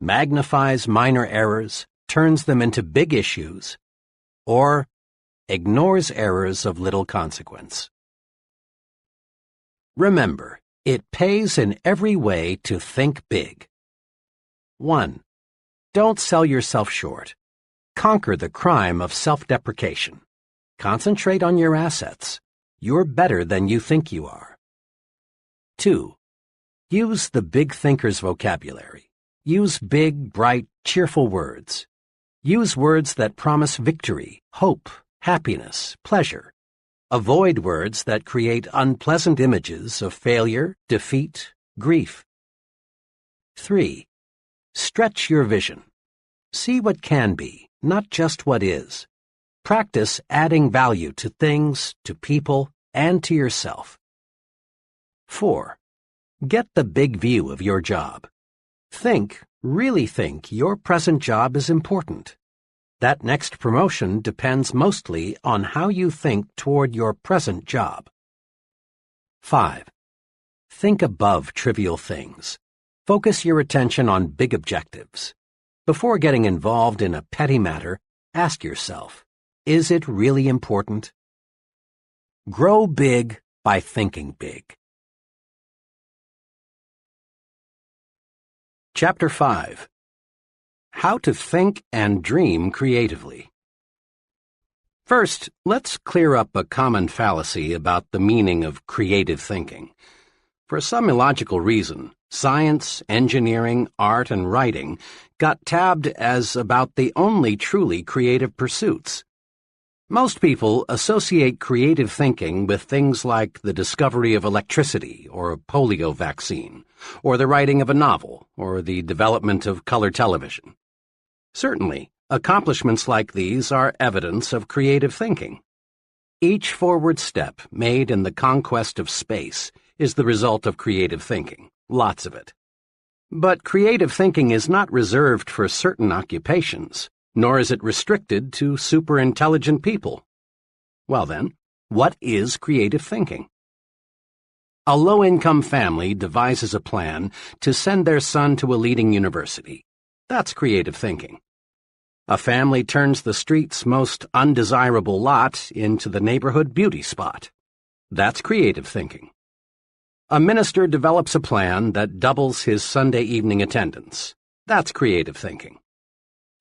magnifies minor errors, turns them into big issues, or ignores errors of little consequence. Remember, it pays in every way to think big. 1. Don't sell yourself short. Conquer the crime of self-deprecation. Concentrate on your assets. You're better than you think you are. 2. Use the big thinker's vocabulary. Use big, bright, cheerful words. Use words that promise victory, hope, happiness, pleasure. Avoid words that create unpleasant images of failure, defeat, grief. 3. Stretch your vision. See what can be, not just what is. Practice adding value to things, to people, and to yourself. 4. Get the big view of your job. Really think your present job is important. That next promotion depends mostly on how you think toward your present job. 5. Think above trivial things. Focus your attention on big objectives. Before getting involved in a petty matter, ask yourself, is it really important? Grow big by thinking big. Chapter 5. How to Think and Dream Creatively. First, let's clear up a common fallacy about the meaning of creative thinking. For some illogical reason, Science, engineering, art, and writing got tabbed as about the only truly creative pursuits. Most people associate creative thinking with things like the discovery of electricity or a polio vaccine, or the writing of a novel, or the development of color television. Certainly, accomplishments like these are evidence of creative thinking. Each forward step made in the conquest of space is the result of creative thinking, lots of it. But creative thinking is not reserved for certain occupations, nor is it restricted to super-intelligent people. Well then, what is creative thinking? A low-income family devises a plan to send their son to a leading university. That's creative thinking. A family turns the street's most undesirable lot into the neighborhood beauty spot. That's creative thinking. A minister develops a plan that doubles his Sunday evening attendance. That's creative thinking.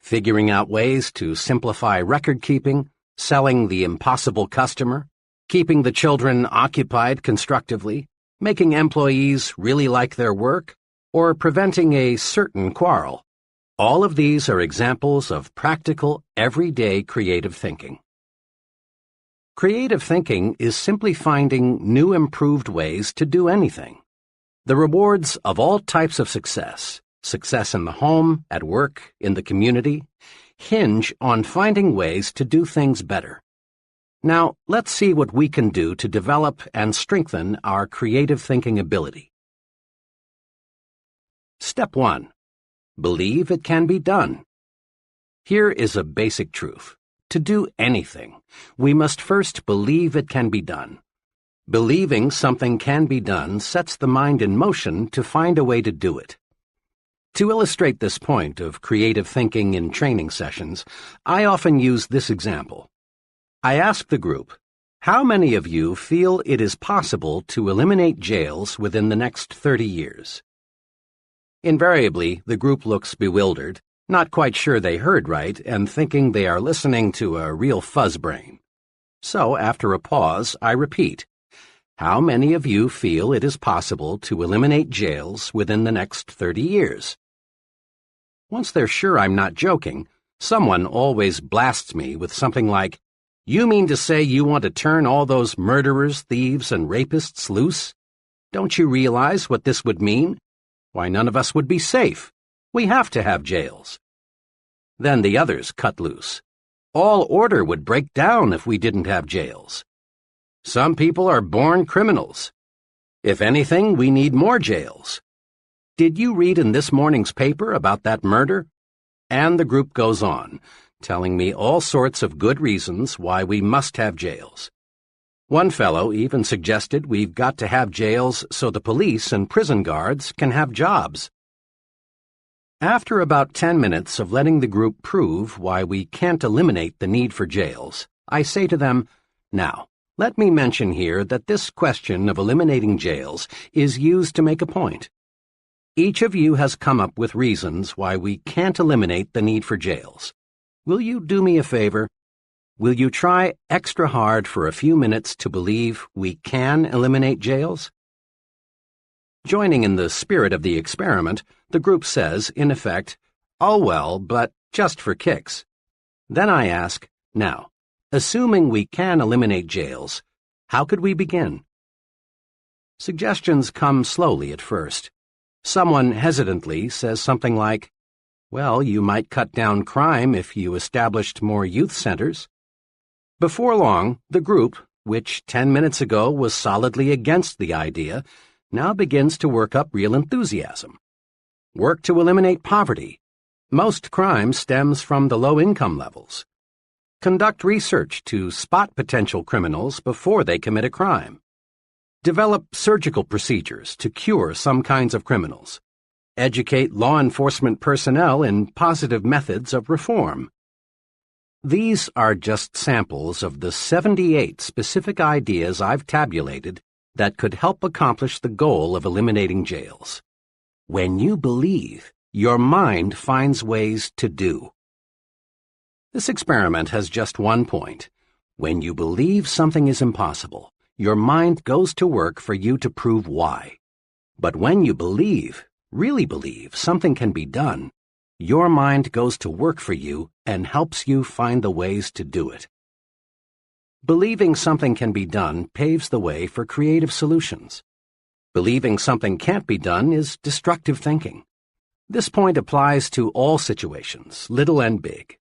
Figuring out ways to simplify record-keeping, selling the impossible customer, keeping the children occupied constructively, making employees really like their work, or preventing a certain quarrel. All of these are examples of practical, everyday creative thinking. Creative thinking is simply finding new improved ways to do anything. The rewards of all types of success in the home, at work, in the community, hinge on finding ways to do things better. Now, let's see what we can do to develop and strengthen our creative thinking ability. Step 1. Believe it can be done. Here is a basic truth. To do anything, we must first believe it can be done. Believing something can be done sets the mind in motion to find a way to do it. To illustrate this point of creative thinking in training sessions, I often use this example. I ask the group, how many of you feel it is possible to eliminate jails within the next 30 years? Invariably, the group looks bewildered, not quite sure they heard right, and thinking they are listening to a real fuzzbrain. So, after a pause, I repeat, how many of you feel it is possible to eliminate jails within the next 30 years? Once they're sure I'm not joking, someone always blasts me with something like, "You mean to say you want to turn all those murderers, thieves, and rapists loose? Don't you realize what this would mean? Why, none of us would be safe. We have to have jails." Then the others cut loose. All order would break down if we didn't have jails. Some people are born criminals. If anything, we need more jails. Did you read in this morning's paper about that murder? And the group goes on, telling me all sorts of good reasons why we must have jails. One fellow even suggested we've got to have jails so the police and prison guards can have jobs. After about 10 minutes of letting the group prove why we can't eliminate the need for jails, I say to them, now, let me mention here that this question of eliminating jails is used to make a point. Each of you has come up with reasons why we can't eliminate the need for jails. Will you do me a favor? Will you try extra hard for a few minutes to believe we can eliminate jails? Joining in the spirit of the experiment, the group says, in effect, oh well, but just for kicks. Then I ask, now, assuming we can eliminate jails, how could we begin? Suggestions come slowly at first. Someone hesitantly says something like, well, you might cut down crime if you established more youth centers. Before long, the group, which 10 minutes ago was solidly against the idea, now begins to work up real enthusiasm. Work to eliminate poverty. Most crime stems from the low income levels. Conduct research to spot potential criminals before they commit a crime. Develop surgical procedures to cure some kinds of criminals. Educate law enforcement personnel in positive methods of reform. These are just samples of the 78 specific ideas I've tabulated that could help accomplish the goal of eliminating jails. When you believe, your mind finds ways to do. This experiment has just one point. When you believe something is impossible, your mind goes to work for you to prove why. But when you believe, really believe, something can be done, your mind goes to work for you and helps you find the ways to do it. Believing something can be done paves the way for creative solutions. Believing something can't be done is destructive thinking. This point applies to all situations, little and big.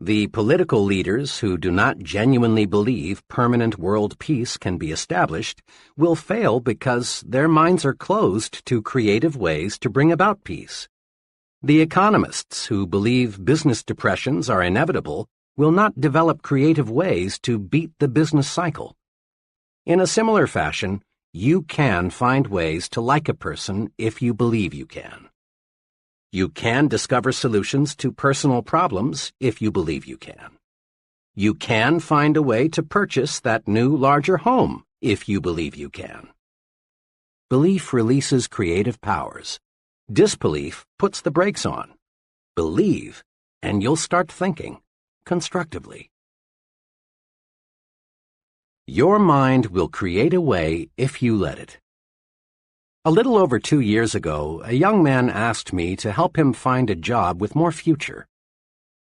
The political leaders who do not genuinely believe permanent world peace can be established will fail because their minds are closed to creative ways to bring about peace. The economists who believe business depressions are inevitable will not develop creative ways to beat the business cycle. In a similar fashion, you can find ways to like a person if you believe you can. You can discover solutions to personal problems if you believe you can. You can find a way to purchase that new, larger home if you believe you can. Belief releases creative powers. Disbelief puts the brakes on. Believe, and you'll start thinking constructively. Your mind will create a way if you let it. A little over 2 years ago, a young man asked me to help him find a job with more future.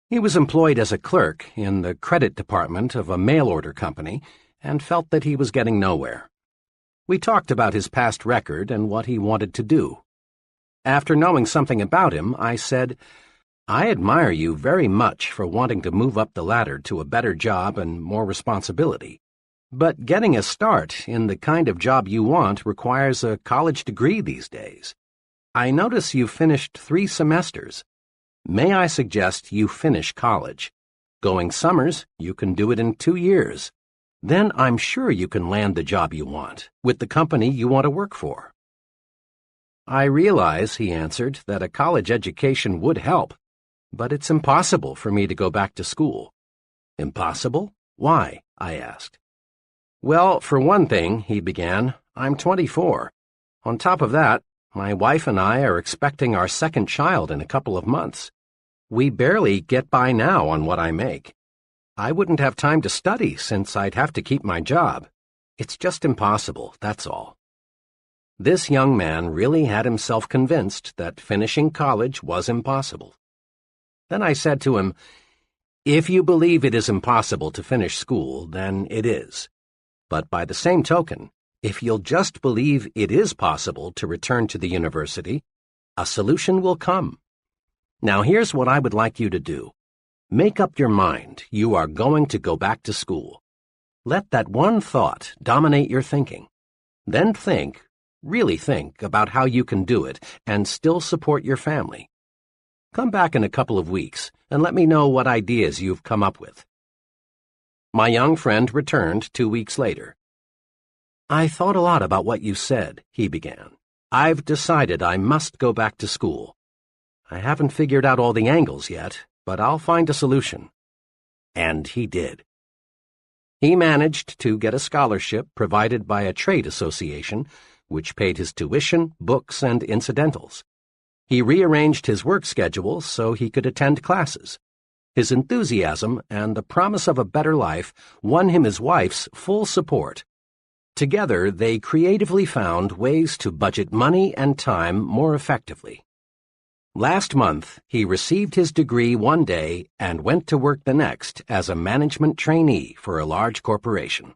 He was employed as a clerk in the credit department of a mail-order company and felt that he was getting nowhere. We talked about his past record and what he wanted to do. After knowing something about him, I said, "I admire you very much for wanting to move up the ladder to a better job and more responsibility. But getting a start in the kind of job you want requires a college degree these days. I notice you finished 3 semesters. May I suggest you finish college? Going summers, you can do it in 2 years. Then I'm sure you can land the job you want, with the company you want to work for." "I realize," he answered, "that a college education would help, but it's impossible for me to go back to school." "Impossible? Why?" I asked. "Well, for one thing," he began, "I'm 24. On top of that, my wife and I are expecting our second child in a couple of months. We barely get by now on what I make. I wouldn't have time to study since I'd have to keep my job. It's just impossible, that's all." This young man really had himself convinced that finishing college was impossible. Then I said to him, "If you believe it is impossible to finish school, then it is. But by the same token, if you'll just believe it is possible to return to the university, a solution will come. Now here's what I would like you to do. Make up your mind you are going to go back to school. Let that one thought dominate your thinking. Then think, really think about how you can do it and still support your family. Come back in a couple of weeks and let me know what ideas you've come up with." My young friend returned 2 weeks later. "I thought a lot about what you said," he began. "I've decided I must go back to school. I haven't figured out all the angles yet, but I'll find a solution." And he did. He managed to get a scholarship provided by a trade association, which paid his tuition, books, and incidentals. He rearranged his work schedule so he could attend classes. His enthusiasm and the promise of a better life won him his wife's full support. Together, they creatively found ways to budget money and time more effectively. Last month, he received his degree one day and went to work the next as a management trainee for a large corporation.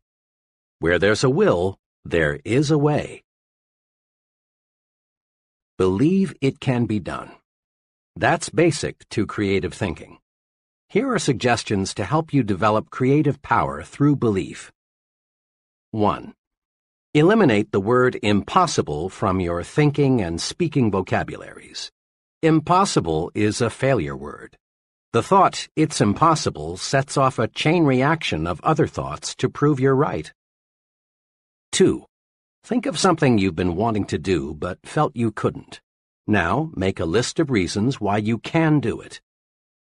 Where there's a will, there is a way. Believe it can be done. That's basic to creative thinking. Here are suggestions to help you develop creative power through belief. 1. Eliminate the word impossible from your thinking and speaking vocabularies. Impossible is a failure word. The thought, "it's impossible," sets off a chain reaction of other thoughts to prove you're right. 2. Think of something you've been wanting to do but felt you couldn't. Now, make a list of reasons why you can do it.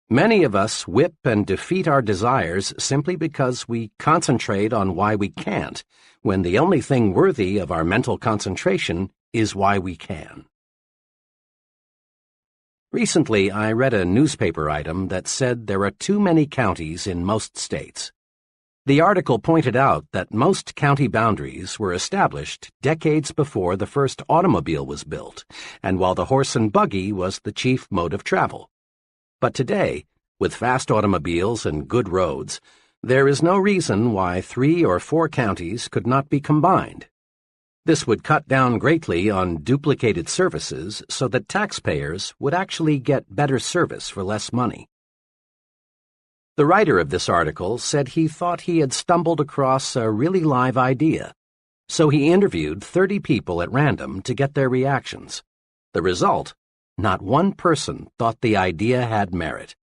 Many of us whip and defeat our desires simply because we concentrate on why we can't, when the only thing worthy of our mental concentration is why we can. Recently, I read a newspaper item that said there are too many counties in most states. The article pointed out that most county boundaries were established decades before the first automobile was built, and while the horse and buggy was the chief mode of travel. But today, with fast automobiles and good roads, there is no reason why 3 or 4 counties could not be combined. This would cut down greatly on duplicated services so that taxpayers would actually get better service for less money. The writer of this article said he thought he had stumbled across a really live idea, so he interviewed 30 people at random to get their reactions. The result? Not one person thought the idea had merit,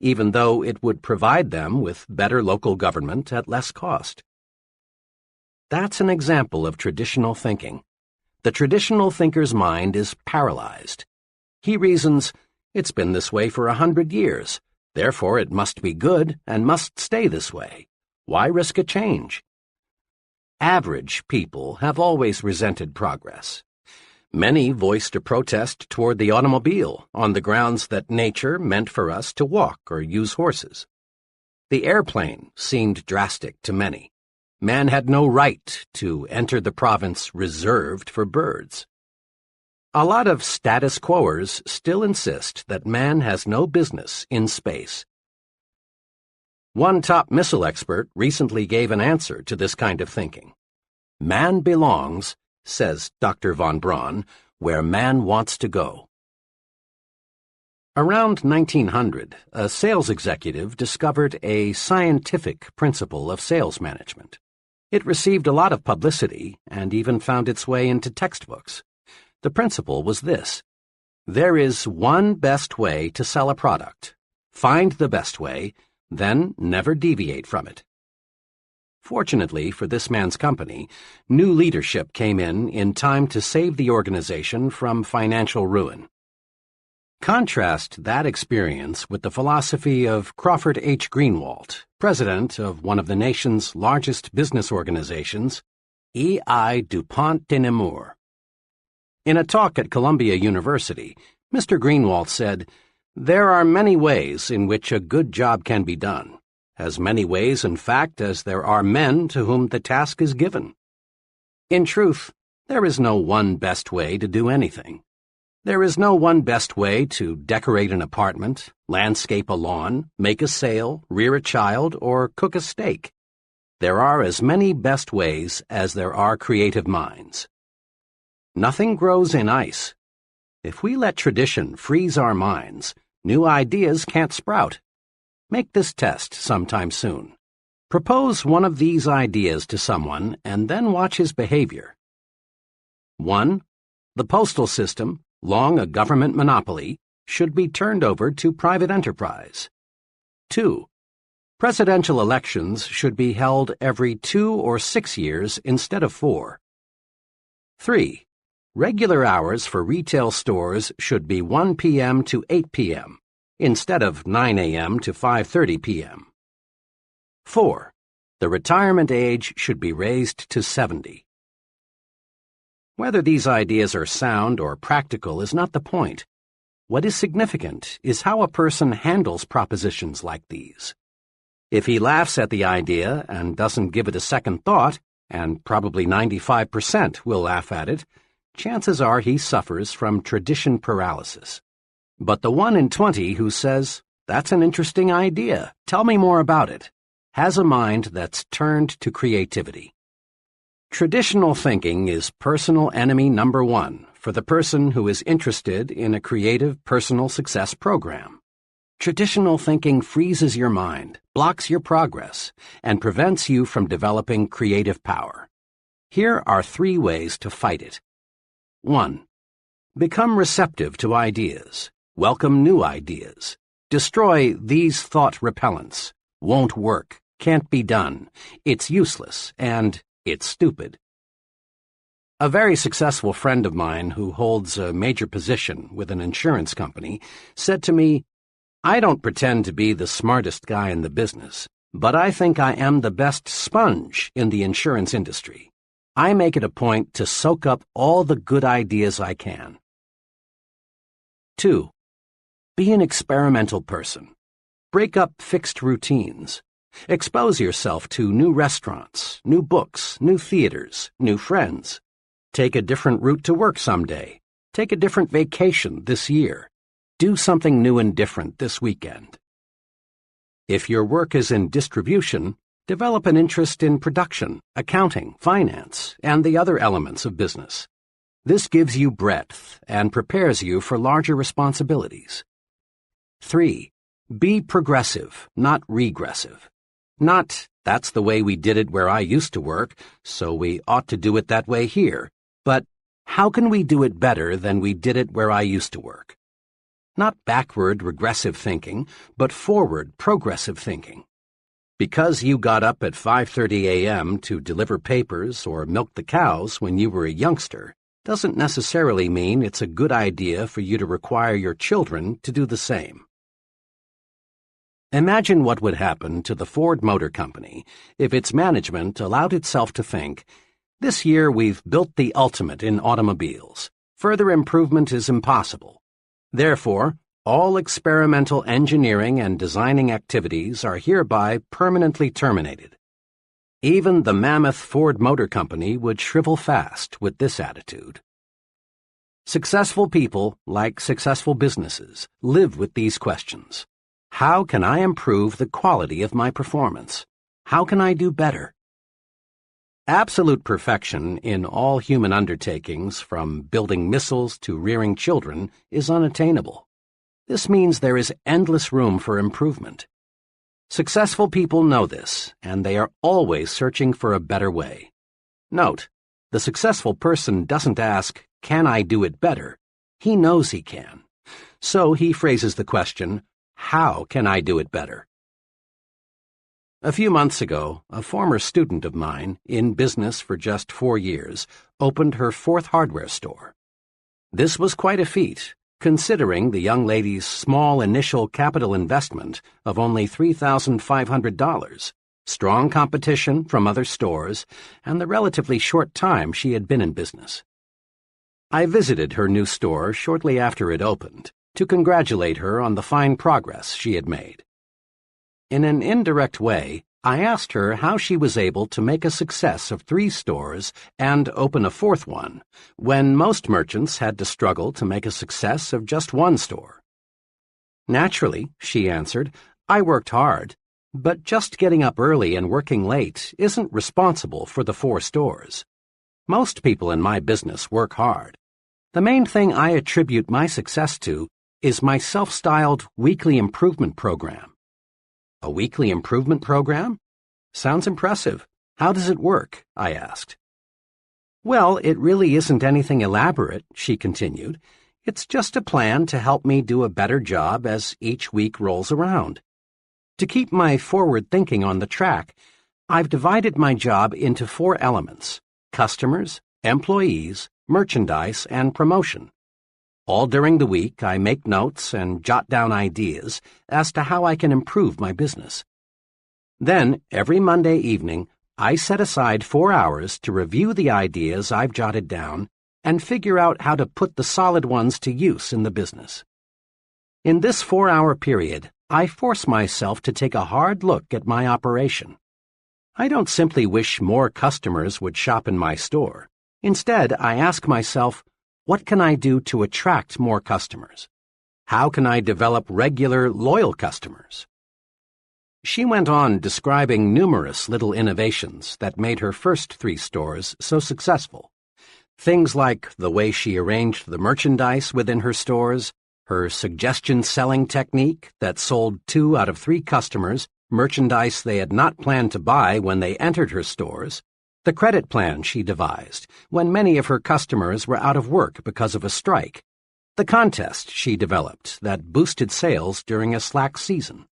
even though it would provide them with better local government at less cost. That's an example of traditional thinking. The traditional thinker's mind is paralyzed. He reasons, it's been this way for 100 years. Therefore, it must be good and must stay this way. Why risk a change? Average people have always resented progress. Many voiced a protest toward the automobile on the grounds that nature meant for us to walk or use horses. The airplane seemed drastic to many. Man had no right to enter the province reserved for birds. A lot of status quoers still insist that man has no business in space. One top missile expert recently gave an answer to this kind of thinking. Man belongs, says Dr. von Braun, where man wants to go. Around 1900, a sales executive discovered a scientific principle of sales management. It received a lot of publicity and even found its way into textbooks. The principle was this: there is one best way to sell a product. Find the best way, then never deviate from it. Fortunately for this man's company, new leadership came in time to save the organization from financial ruin. Contrast that experience with the philosophy of Crawford H. Greenwalt, president of one of the nation's largest business organizations, E.I. DuPont de Nemours. In a talk at Columbia University, Mr. Greenwalt said, "There are many ways in which a good job can be done, as many ways, in fact, as there are men to whom the task is given. In truth, there is no one best way to do anything. There is no one best way to decorate an apartment, landscape a lawn, make a sale, rear a child, or cook a steak. There are as many best ways as there are creative minds. Nothing grows in ice. If we let tradition freeze our minds, new ideas can't sprout. Make this test sometime soon. Propose one of these ideas to someone and then watch his behavior. 1. The postal system, long a government monopoly, should be turned over to private enterprise. 2. Presidential elections should be held every 2 or 6 years instead of 4. 3. Regular hours for retail stores should be 1 p.m. to 8 p.m. instead of 9 a.m. to 5:30 p.m. 4. The retirement age should be raised to 70. Whether these ideas are sound or practical is not the point. What is significant is how a person handles propositions like these. If he laughs at the idea and doesn't give it a second thought, and probably 95% will laugh at it, chances are he suffers from tradition paralysis. But the 1 in 20 who says, "That's an interesting idea, tell me more about it," has a mind that's turned to creativity. Traditional thinking is personal enemy number 1 for the person who is interested in a creative personal success program. Traditional thinking freezes your mind, blocks your progress, and prevents you from developing creative power. Here are 3 ways to fight it. 1. Become receptive to ideas. Welcome new ideas. Destroy these thought repellents. Won't work. Can't be done. It's useless. And it's stupid. A very successful friend of mine who holds a major position with an insurance company said to me, "I don't pretend to be the smartest guy in the business, but I think I am the best sponge in the insurance industry. I make it a point to soak up all the good ideas I can." 2. Be an experimental person. Break up fixed routines. Expose yourself to new restaurants, new books, new theaters, new friends. Take a different route to work someday. Take a different vacation this year. Do something new and different this weekend. If your work is in distribution, develop an interest in production, accounting, finance, and the other elements of business. This gives you breadth and prepares you for larger responsibilities. 3. Be progressive, not regressive. Not, that's the way we did it where I used to work, so we ought to do it that way here, but how can we do it better than we did it where I used to work? Not backward, regressive thinking, but forward, progressive thinking. Because you got up at 5:30 a.m. to deliver papers or milk the cows when you were a youngster doesn't necessarily mean it's a good idea for you to require your children to do the same. Imagine what would happen to the Ford Motor Company if its management allowed itself to think, "This year we've built the ultimate in automobiles. Further improvement is impossible. Therefore, all experimental engineering and designing activities are hereby permanently terminated." Even the mammoth Ford Motor Company would shrivel fast with this attitude. Successful people, like successful businesses, live with these questions. How can I improve the quality of my performance? How can I do better? Absolute perfection in all human undertakings, from building missiles to rearing children, is unattainable. This means there is endless room for improvement. Successful people know this, and they are always searching for a better way. Note, the successful person doesn't ask, "Can I do it better?" He knows he can. So he phrases the question, "How can I do it better?" A few months ago, a former student of mine, in business for just 4 years, opened her 4th hardware store. This was quite a feat, considering the young lady's small initial capital investment of only $3,500, strong competition from other stores, and the relatively short time she had been in business. I visited her new store shortly after it opened to congratulate her on the fine progress she had made. In an indirect way, I asked her how she was able to make a success of 3 stores and open a 4th one, when most merchants had to struggle to make a success of just 1 store. "Naturally," she answered, "I worked hard, but just getting up early and working late isn't responsible for the 4 stores. Most people in my business work hard. The main thing I attribute my success to is my self-styled weekly improvement program." "A weekly improvement program? Sounds impressive. How does it work?" I asked. "Well, it really isn't anything elaborate," she continued. "It's just a plan to help me do a better job as each week rolls around. To keep my forward thinking on the track, I've divided my job into 4 elements: customers, employees, merchandise, and promotion. All during the week, I make notes and jot down ideas as to how I can improve my business. Then, every Monday evening, I set aside 4 hours to review the ideas I've jotted down and figure out how to put the solid ones to use in the business. In this 4-hour period, I force myself to take a hard look at my operation. I don't simply wish more customers would shop in my store. Instead, I ask myself, what can I do to attract more customers? How can I develop regular, loyal customers? She went on describing numerous little innovations that made her first 3 stores so successful. Things like the way she arranged the merchandise within her stores, her suggestion selling technique that sold 2 out of 3 customers merchandise they had not planned to buy when they entered her stores, the credit plan she devised when many of her customers were out of work because of a strike, the contest she developed that boosted sales during a slack season.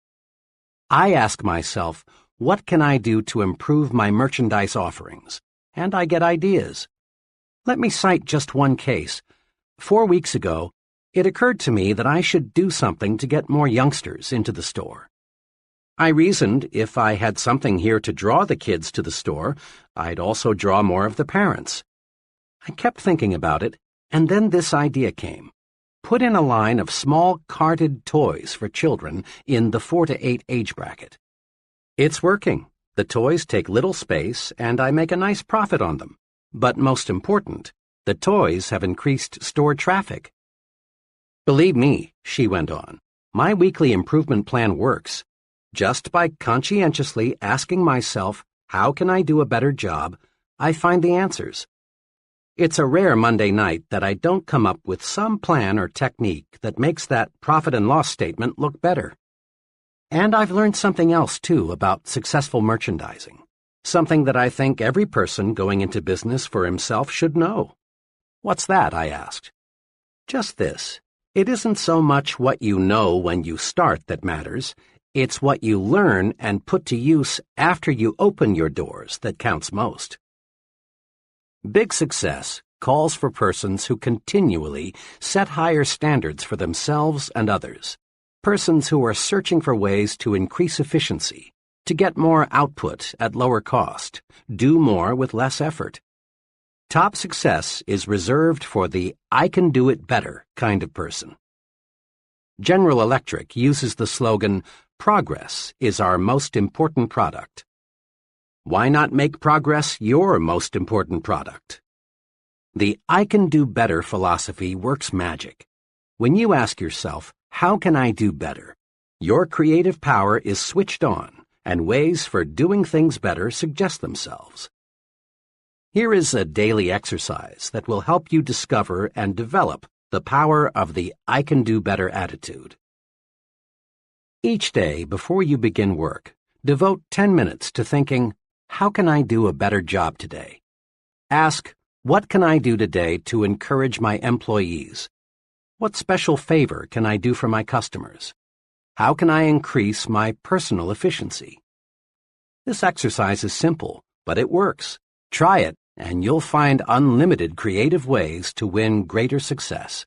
I ask myself, what can I do to improve my merchandise offerings? And I get ideas. Let me cite just one case. 4 weeks ago, it occurred to me that I should do something to get more youngsters into the store. I reasoned if I had something here to draw the kids to the store, I'd also draw more of the parents. I kept thinking about it, and then this idea came. Put in a line of small carded toys for children in the 4 to 8 age bracket. It's working. The toys take little space, and I make a nice profit on them. But most important, the toys have increased store traffic. Believe me, she went on, my weekly improvement plan works. Just by conscientiously asking myself, how can I do a better job, I find the answers. It's a rare Monday night that I don't come up with some plan or technique that makes that profit and loss statement look better. And I've learned something else, too, about successful merchandising. Something that I think every person going into business for himself should know. What's that? I asked. Just this. It isn't so much what you know when you start that matters. It's what you learn and put to use after you open your doors that counts most. Big success calls for persons who continually set higher standards for themselves and others. Persons who are searching for ways to increase efficiency, to get more output at lower cost, do more with less effort. Top success is reserved for the I can do it better kind of person. General Electric uses the slogan, progress is our most important product. Why not make progress your most important product? The I can do better philosophy works magic. When you ask yourself, how can I do better? Your creative power is switched on, and ways for doing things better suggest themselves. Here is a daily exercise that will help you discover and develop the power of the I can do better attitude. Each day before you begin work, devote 10 minutes to thinking, how can I do a better job today? Ask, what can I do today to encourage my employees? What special favor can I do for my customers? How can I increase my personal efficiency? This exercise is simple, but it works. Try it, and you'll find unlimited creative ways to win greater success.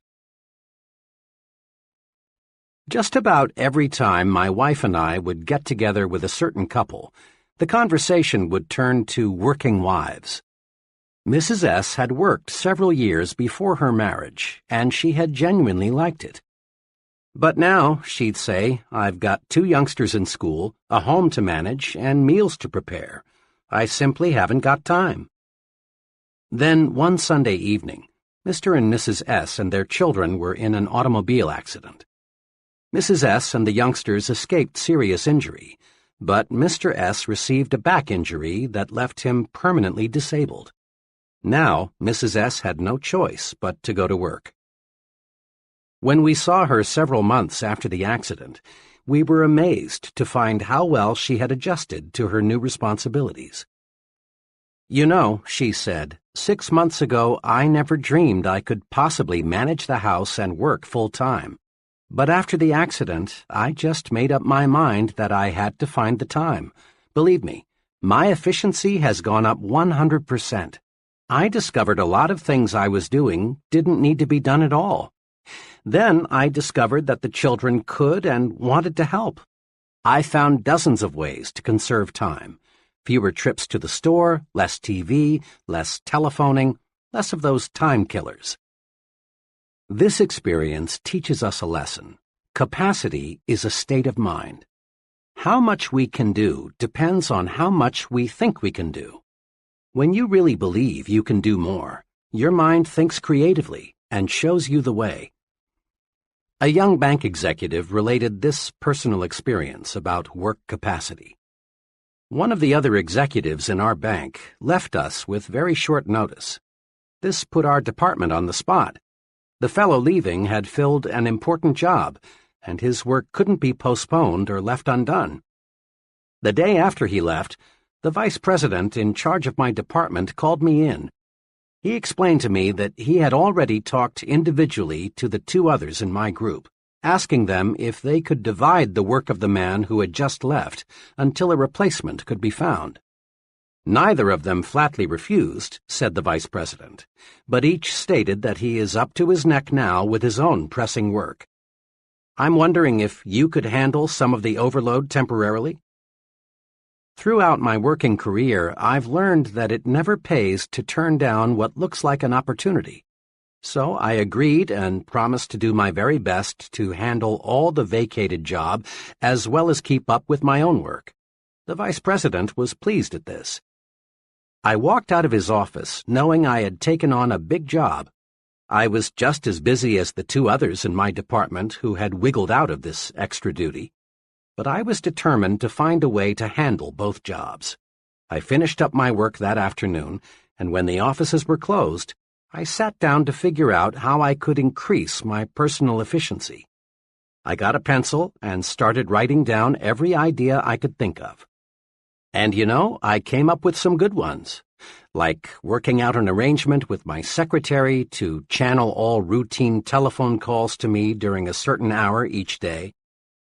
Just about every time my wife and I would get together with a certain couple, the conversation would turn to working wives. Mrs. S. had worked several years before her marriage, and she had genuinely liked it. But now, she'd say, I've got 2 youngsters in school, a home to manage, and meals to prepare. I simply haven't got time. Then, one Sunday evening, Mr. and Mrs. S. and their children were in an automobile accident. Mrs. S. and the youngsters escaped serious injury, but Mr. S. received a back injury that left him permanently disabled. Now, Mrs. S. had no choice but to go to work. When we saw her several months after the accident, we were amazed to find how well she had adjusted to her new responsibilities. You know, she said, 6 months ago I never dreamed I could possibly manage the house and work full-time. But after the accident, I just made up my mind that I had to find the time. Believe me, my efficiency has gone up 100%. I discovered a lot of things I was doing didn't need to be done at all. Then I discovered that the children could and wanted to help. I found dozens of ways to conserve time. Fewer trips to the store, less TV, less telephoning, less of those time killers. This experience teaches us a lesson. Capacity is a state of mind. How much we can do depends on how much we think we can do. When you really believe you can do more, your mind thinks creatively and shows you the way. A young bank executive related this personal experience about work capacity. One of the other executives in our bank left us with very short notice. This put our department on the spot. The fellow leaving had filled an important job, and his work couldn't be postponed or left undone. The day after he left, the vice president in charge of my department called me in. He explained to me that he had already talked individually to the 2 others in my group, asking them if they could divide the work of the man who had just left until a replacement could be found. Neither of them flatly refused, said the vice president, but each stated that he is up to his neck now with his own pressing work. I'm wondering if you could handle some of the overload temporarily? Throughout my working career, I've learned that it never pays to turn down what looks like an opportunity. So I agreed and promised to do my very best to handle all the vacated job as well as keep up with my own work. The vice president was pleased at this. I walked out of his office knowing I had taken on a big job. I was just as busy as the two others in my department who had wiggled out of this extra duty, but I was determined to find a way to handle both jobs. I finished up my work that afternoon, and when the offices were closed, I sat down to figure out how I could increase my personal efficiency. I got a pencil and started writing down every idea I could think of. And I came up with some good ones, like working out an arrangement with my secretary to channel all routine telephone calls to me during a certain hour each day,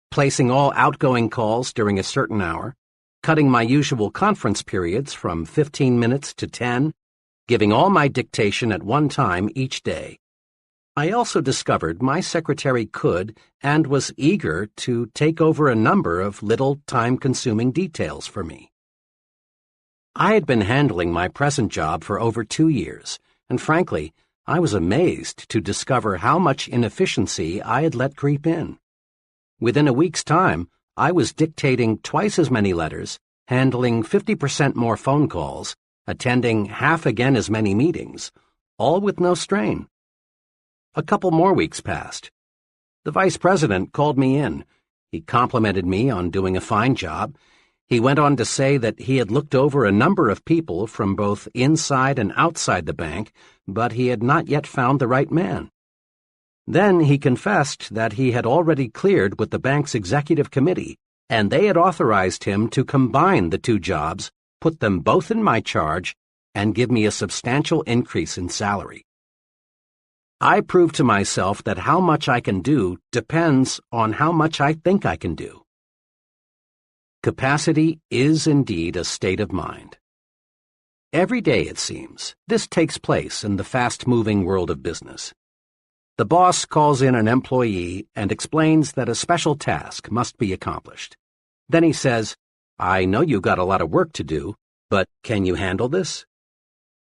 placing all outgoing calls during a certain hour, cutting my usual conference periods from 15 minutes to 10, giving all my dictation at one time each day. I also discovered my secretary could and was eager to take over a number of little time-consuming details for me. I had been handling my present job for over 2 years, and frankly, I was amazed to discover how much inefficiency I had let creep in. Within a week's time, I was dictating twice as many letters, handling 50% more phone calls, attending half again as many meetings, all with no strain. A couple more weeks passed. The vice president called me in. He complimented me on doing a fine job. He went on to say that he had looked over a number of people from both inside and outside the bank, but he had not yet found the right man. Then he confessed that he had already cleared with the bank's executive committee, and they had authorized him to combine the two jobs, put them both in my charge, and give me a substantial increase in salary. I proved to myself that how much I can do depends on how much I think I can do. Capacity is indeed a state of mind. Every day, it seems, this takes place in the fast-moving world of business. The boss calls in an employee and explains that a special task must be accomplished. Then he says, "I know you've got a lot of work to do, but can you handle this?"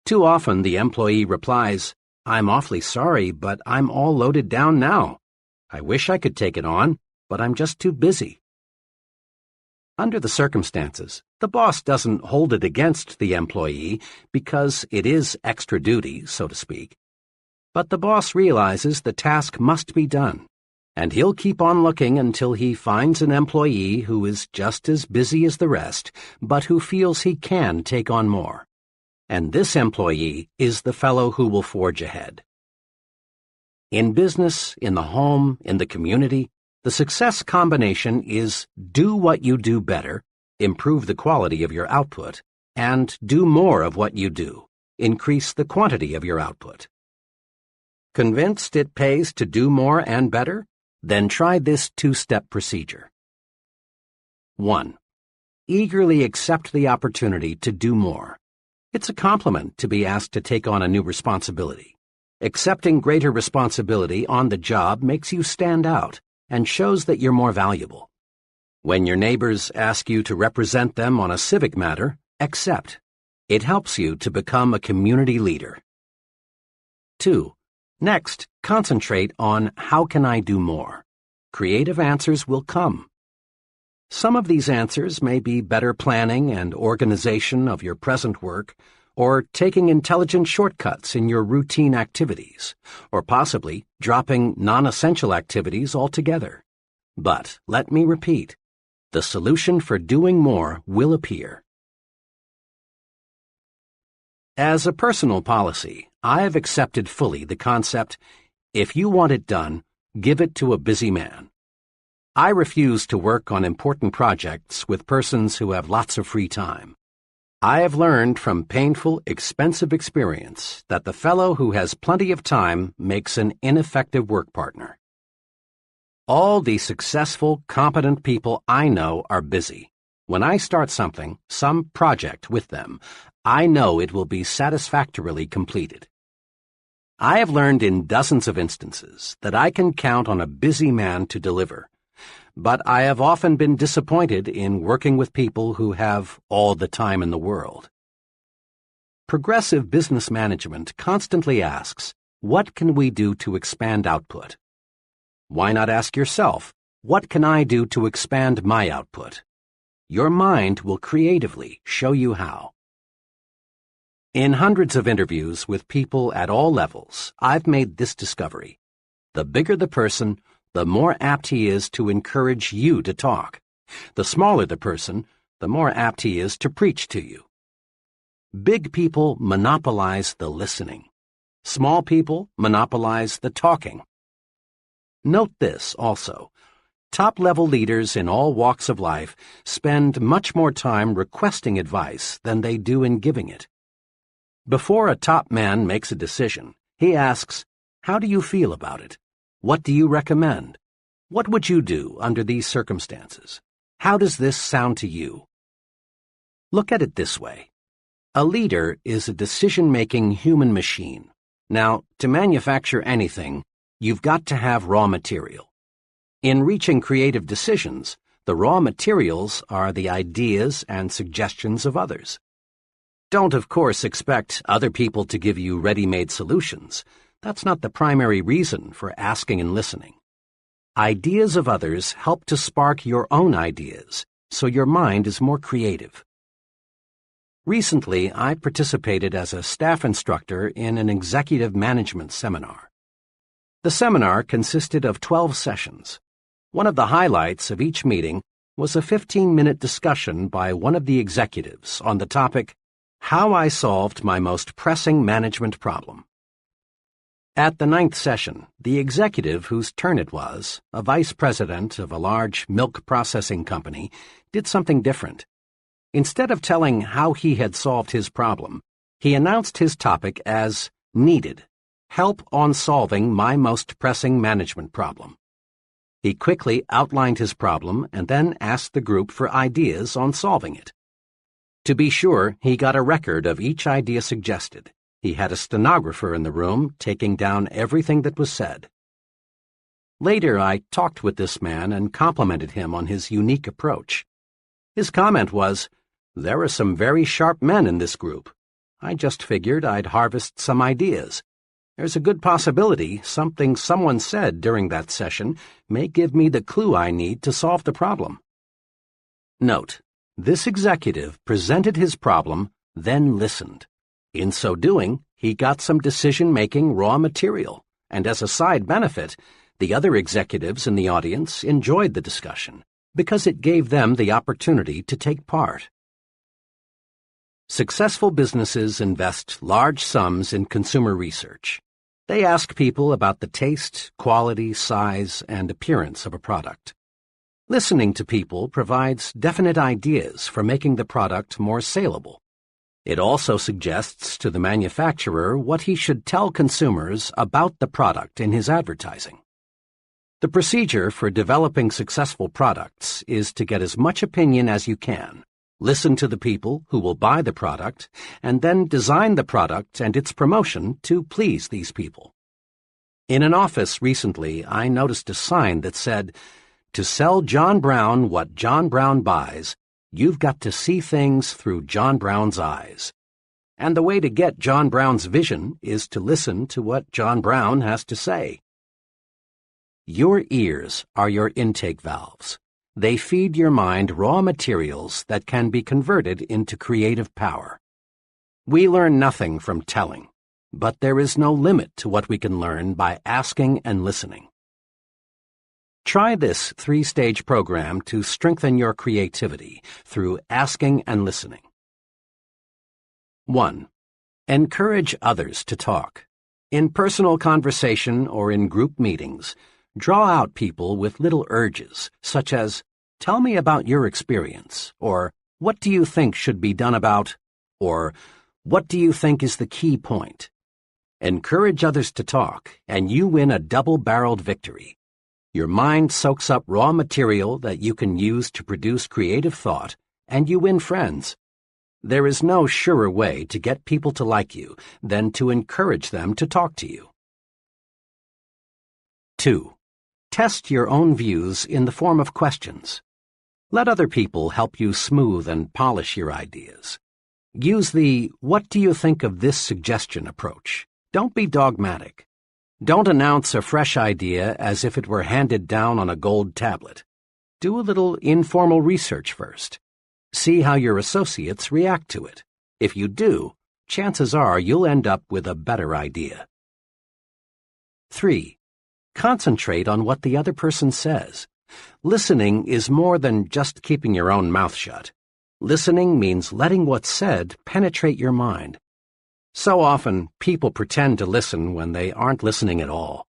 Too often the employee replies, "I'm awfully sorry, but I'm all loaded down now. I wish I could take it on, but I'm just too busy." Under the circumstances, the boss doesn't hold it against the employee because it is extra duty, so to speak. But the boss realizes the task must be done, and he'll keep on looking until he finds an employee who is just as busy as the rest, but who feels he can take on more. And this employee is the fellow who will forge ahead. In business, in the home, in the community, the success combination is do what you do better, improve the quality of your output, and do more of what you do, increase the quantity of your output. Convinced it pays to do more and better? Then try this two-step procedure. 1. Eagerly accept the opportunity to do more. It's a compliment to be asked to take on a new responsibility. Accepting greater responsibility on the job makes you stand out and shows that you're more valuable. When your neighbors ask you to represent them on a civic matter, accept. It helps you to become a community leader. 2. Next, concentrate on how can I do more. Creative answers will come. Some of these answers may be better planning and organization of your present work, or taking intelligent shortcuts in your routine activities, or possibly dropping non-essential activities altogether. But let me repeat, the solution for doing more will appear. As a personal policy, I have accepted fully the concept, if you want it done, give it to a busy man. I refuse to work on important projects with persons who have lots of free time. I have learned from painful, expensive experience that the fellow who has plenty of time makes an ineffective work partner. All the successful, competent people I know are busy. When I start something, some project with them, I know it will be satisfactorily completed. I have learned in dozens of instances that I can count on a busy man to deliver, but I have often been disappointed in working with people who have all the time in the world. Progressive business management constantly asks, what can we do to expand output? Why not ask yourself, what can I do to expand my output? Your mind will creatively show you how. In hundreds of interviews with people at all levels, I've made this discovery. The bigger the person, the more apt he is to encourage you to talk. The smaller the person, the more apt he is to preach to you. Big people monopolize the listening. Small people monopolize the talking. Note this also. Top-level leaders in all walks of life spend much more time requesting advice than they do in giving it. Before a top man makes a decision, he asks, "How do you feel about it? What do you recommend? What would you do under these circumstances? How does this sound to you?" Look at it this way. A leader is a decision-making human machine. Now, to manufacture anything, you've got to have raw material. In reaching creative decisions, the raw materials are the ideas and suggestions of others. Don't, of course, expect other people to give you ready-made solutions. That's not the primary reason for asking and listening. Ideas of others help to spark your own ideas, so your mind is more creative. Recently, I participated as a staff instructor in an executive management seminar. The seminar consisted of 12 sessions. One of the highlights of each meeting was a 15-minute discussion by one of the executives on the topic, "How I Solved My Most Pressing Management Problem." At the 9th session, the executive whose turn it was, a vice president of a large milk processing company, did something different. Instead of telling how he had solved his problem, he announced his topic as "Needed, Help on Solving My Most Pressing Management Problem." He quickly outlined his problem and then asked the group for ideas on solving it. To be sure, he got a record of each idea suggested. He had a stenographer in the room taking down everything that was said. Later, I talked with this man and complimented him on his unique approach. His comment was, "There are some very sharp men in this group. I just figured I'd harvest some ideas. There's a good possibility something someone said during that session may give me the clue I need to solve the problem." Note, this executive presented his problem, then listened. In so doing, he got some decision-making raw material, and as a side benefit, the other executives in the audience enjoyed the discussion because it gave them the opportunity to take part. Successful businesses invest large sums in consumer research. They ask people about the taste, quality, size, and appearance of a product. Listening to people provides definite ideas for making the product more saleable. It also suggests to the manufacturer what he should tell consumers about the product in his advertising. The procedure for developing successful products is to get as much opinion as you can, listen to the people who will buy the product, and then design the product and its promotion to please these people. In an office recently, I noticed a sign that said, "To sell John Brown what John Brown buys, you've got to see things through John Brown's eyes." And the way to get John Brown's vision is to listen to what John Brown has to say. Your ears are your intake valves. They feed your mind raw materials that can be converted into creative power. We learn nothing from telling, but there is no limit to what we can learn by asking and listening. Try this 3-stage program to strengthen your creativity through asking and listening. 1. Encourage others to talk. In personal conversation or in group meetings, draw out people with little urges, such as, "Tell me about your experience," or "What do you think should be done about," or "What do you think is the key point?" Encourage others to talk, and you win a double-barreled victory. Your mind soaks up raw material that you can use to produce creative thought, and you win friends. There is no surer way to get people to like you than to encourage them to talk to you. 2. Test your own views in the form of questions. Let other people help you smooth and polish your ideas. Use the "What do you think of this suggestion" approach. Don't be dogmatic. Don't announce a fresh idea as if it were handed down on a gold tablet. Do a little informal research first. See how your associates react to it. If you do, chances are you'll end up with a better idea. 3. Concentrate on what the other person says. Listening is more than just keeping your own mouth shut. Listening means letting what's said penetrate your mind. So often, people pretend to listen when they aren't listening at all.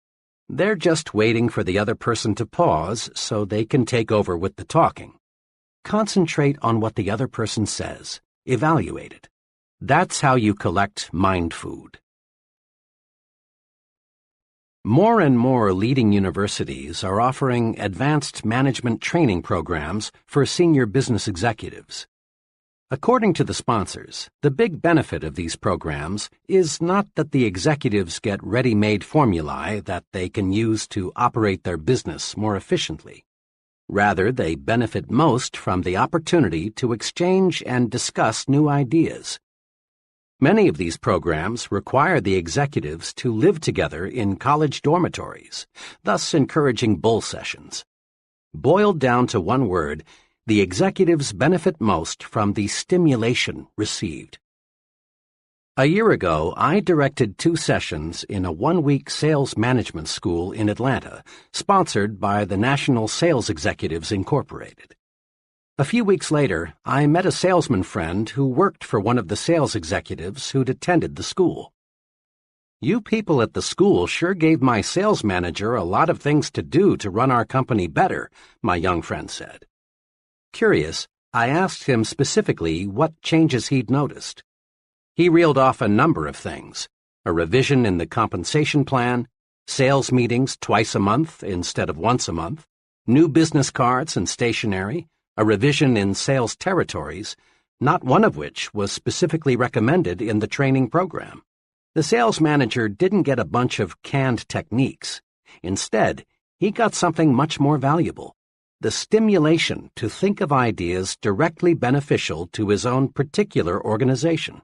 They're just waiting for the other person to pause so they can take over with the talking. Concentrate on what the other person says. Evaluate it. That's how you collect mind food. More and more leading universities are offering advanced management training programs for senior business executives. According to the sponsors, the big benefit of these programs is not that the executives get ready-made formulae that they can use to operate their business more efficiently. Rather, they benefit most from the opportunity to exchange and discuss new ideas. Many of these programs require the executives to live together in college dormitories, thus encouraging bull sessions. Boiled down to one word, the executives benefit most from the stimulation received. A year ago, I directed 2 sessions in a 1-week sales management school in Atlanta, sponsored by the National Sales Executives Incorporated. A few weeks later, I met a salesman friend who worked for one of the sales executives who'd attended the school. "You people at the school sure gave my sales manager a lot of things to do to run our company better," my young friend said. Curious, I asked him specifically what changes he'd noticed. He reeled off a number of things: a revision in the compensation plan, sales meetings twice a month instead of once a month, new business cards and stationery, a revision in sales territories, not one of which was specifically recommended in the training program. The sales manager didn't get a bunch of canned techniques. Instead, he got something much more valuable: the stimulation to think of ideas directly beneficial to his own particular organization.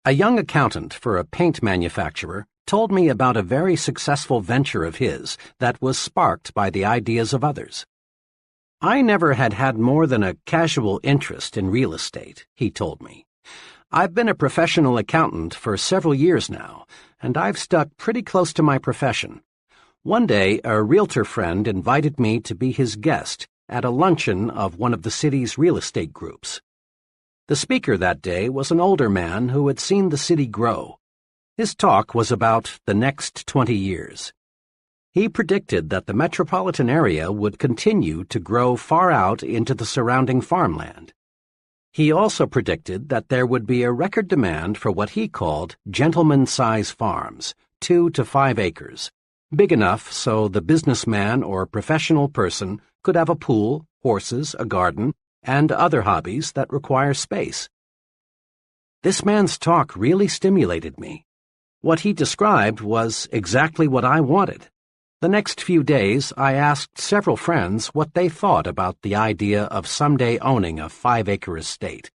A young accountant for a paint manufacturer told me about a very successful venture of his that was sparked by the ideas of others. "I never had more than a casual interest in real estate," he told me. "I've been a professional accountant for several years now, and I've stuck pretty close to my profession. One day, a realtor friend invited me to be his guest at a luncheon of one of the city's real estate groups. The speaker that day was an older man who had seen the city grow. His talk was about the next 20 years. He predicted that the metropolitan area would continue to grow far out into the surrounding farmland. He also predicted that there would be a record demand for what he called gentleman-size farms, 2 to 5 acres. Big enough so the businessman or professional person could have a pool, horses, a garden, and other hobbies that require space. This man's talk really stimulated me. What he described was exactly what I wanted. The next few days, I asked several friends what they thought about the idea of someday owning a 5-acre estate.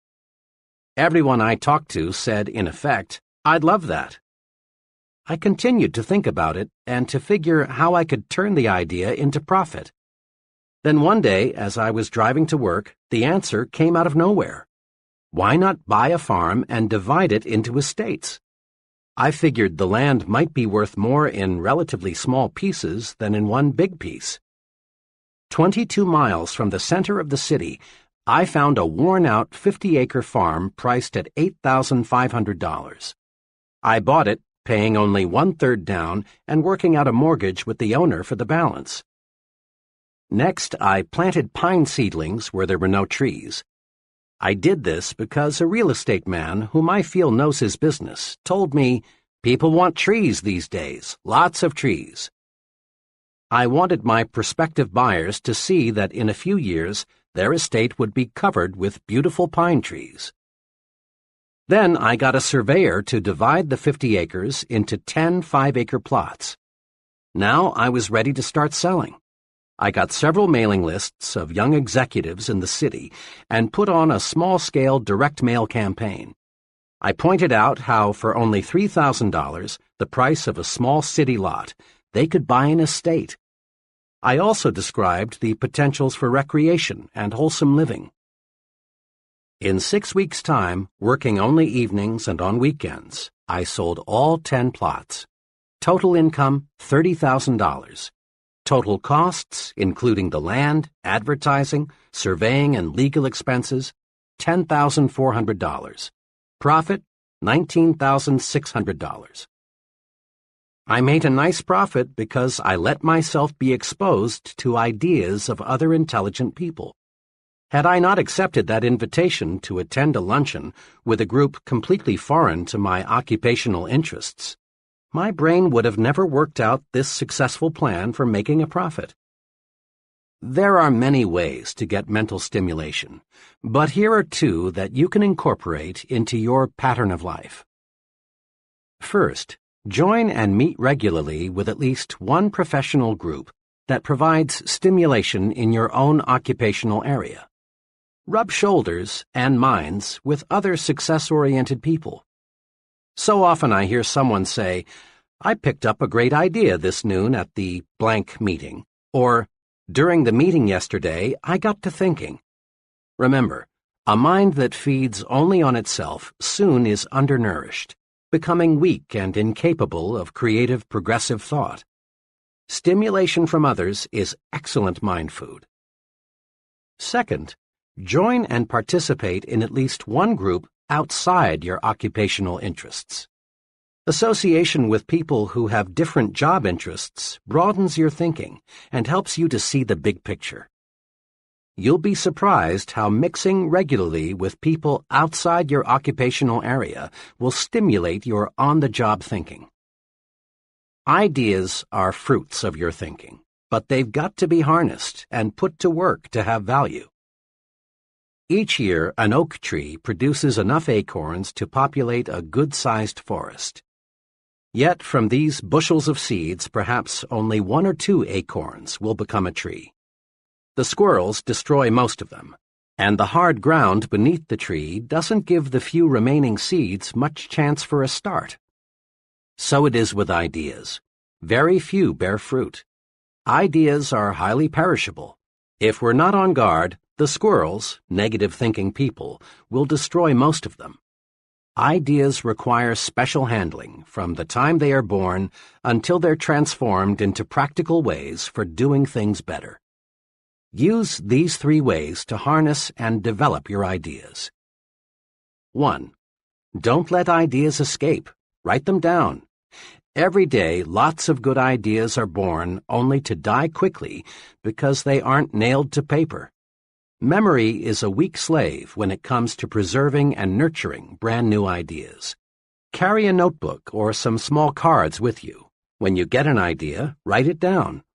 Everyone I talked to said, in effect, "I'd love that." I continued to think about it and to figure how I could turn the idea into profit. Then one day, as I was driving to work, the answer came out of nowhere. Why not buy a farm and divide it into estates? I figured the land might be worth more in relatively small pieces than in one big piece. 22 miles from the center of the city, I found a worn-out 50-acre farm priced at $8,500. I bought it, paying only 1/3 down and working out a mortgage with the owner for the balance. Next, I planted pine seedlings where there were no trees. I did this because a real estate man, whom I feel knows his business, told me, "People want trees these days, lots of trees." I wanted my prospective buyers to see that in a few years their estate would be covered with beautiful pine trees. Then I got a surveyor to divide the 50 acres into 10 5-acre plots. Now I was ready to start selling. I got several mailing lists of young executives in the city and put on a small-scale direct mail campaign. I pointed out how for only $3,000, the price of a small city lot, they could buy an estate. I also described the potentials for recreation and wholesome living. In 6 weeks' time, working only evenings and on weekends, I sold all 10 plots. Total income, $30,000. Total costs, including the land, advertising, surveying, and legal expenses, $10,400. Profit, $19,600. I made a nice profit because I let myself be exposed to ideas of other intelligent people. Had I not accepted that invitation to attend a luncheon with a group completely foreign to my occupational interests, my brain would have never worked out this successful plan for making a profit. There are many ways to get mental stimulation, but here are 2 that you can incorporate into your pattern of life. First, join and meet regularly with at least one professional group that provides stimulation in your own occupational area. Rub shoulders and minds with other success-oriented people. So often I hear someone say, "I picked up a great idea this noon at the blank meeting," or, "During the meeting yesterday, I got to thinking." Remember, a mind that feeds only on itself soon is undernourished, becoming weak and incapable of creative, progressive thought. Stimulation from others is excellent mind food. Second, join and participate in at least one group outside your occupational interests. Association with people who have different job interests broadens your thinking and helps you to see the big picture. You'll be surprised how mixing regularly with people outside your occupational area will stimulate your on-the-job thinking. Ideas are fruits of your thinking, but they've got to be harnessed and put to work to have value. Each year, an oak tree produces enough acorns to populate a good-sized forest. Yet from these bushels of seeds, perhaps only 1 or 2 acorns will become a tree. The squirrels destroy most of them, and the hard ground beneath the tree doesn't give the few remaining seeds much chance for a start. So it is with ideas. Very few bear fruit. Ideas are highly perishable. If we're not on guard, the squirrels, negative-thinking people, will destroy most of them. Ideas require special handling from the time they are born until they're transformed into practical ways for doing things better. Use these 3 ways to harness and develop your ideas. 1. Don't let ideas escape. Write them down. Every day, lots of good ideas are born only to die quickly because they aren't nailed to paper. Memory is a weak slave when it comes to preserving and nurturing brand new ideas. Carry a notebook or some small cards with you. When you get an idea, write it down.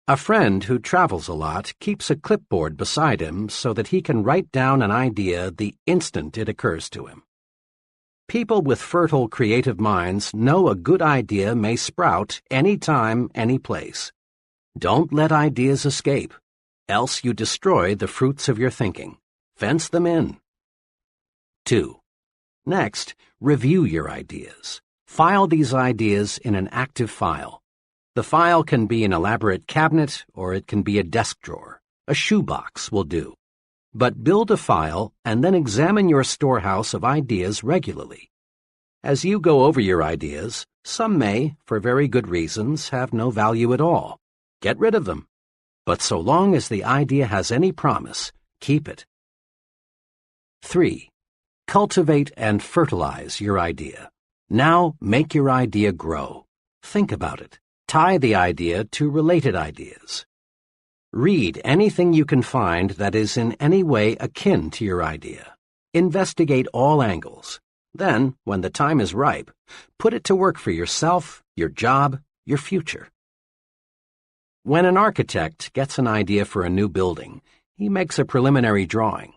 A friend who travels a lot keeps a clipboard beside him so that he can write down an idea the instant it occurs to him. People with fertile creative minds know a good idea may sprout any time, any place. Don't let ideas escape, else you destroy the fruits of your thinking. Fence them in. 2. Next, review your ideas. File these ideas in an active file. The file can be an elaborate cabinet or it can be a desk drawer. A shoebox will do. But build a file and then examine your storehouse of ideas regularly. As you go over your ideas, some may, for very good reasons, have no value at all. Get rid of them. But so long as the idea has any promise, keep it. 3. Cultivate and fertilize your idea. Now make your idea grow. Think about it. Tie the idea to related ideas. Read anything you can find that is in any way akin to your idea. Investigate all angles. Then, when the time is ripe, put it to work for yourself, your job, your future. When an architect gets an idea for a new building, he makes a preliminary drawing.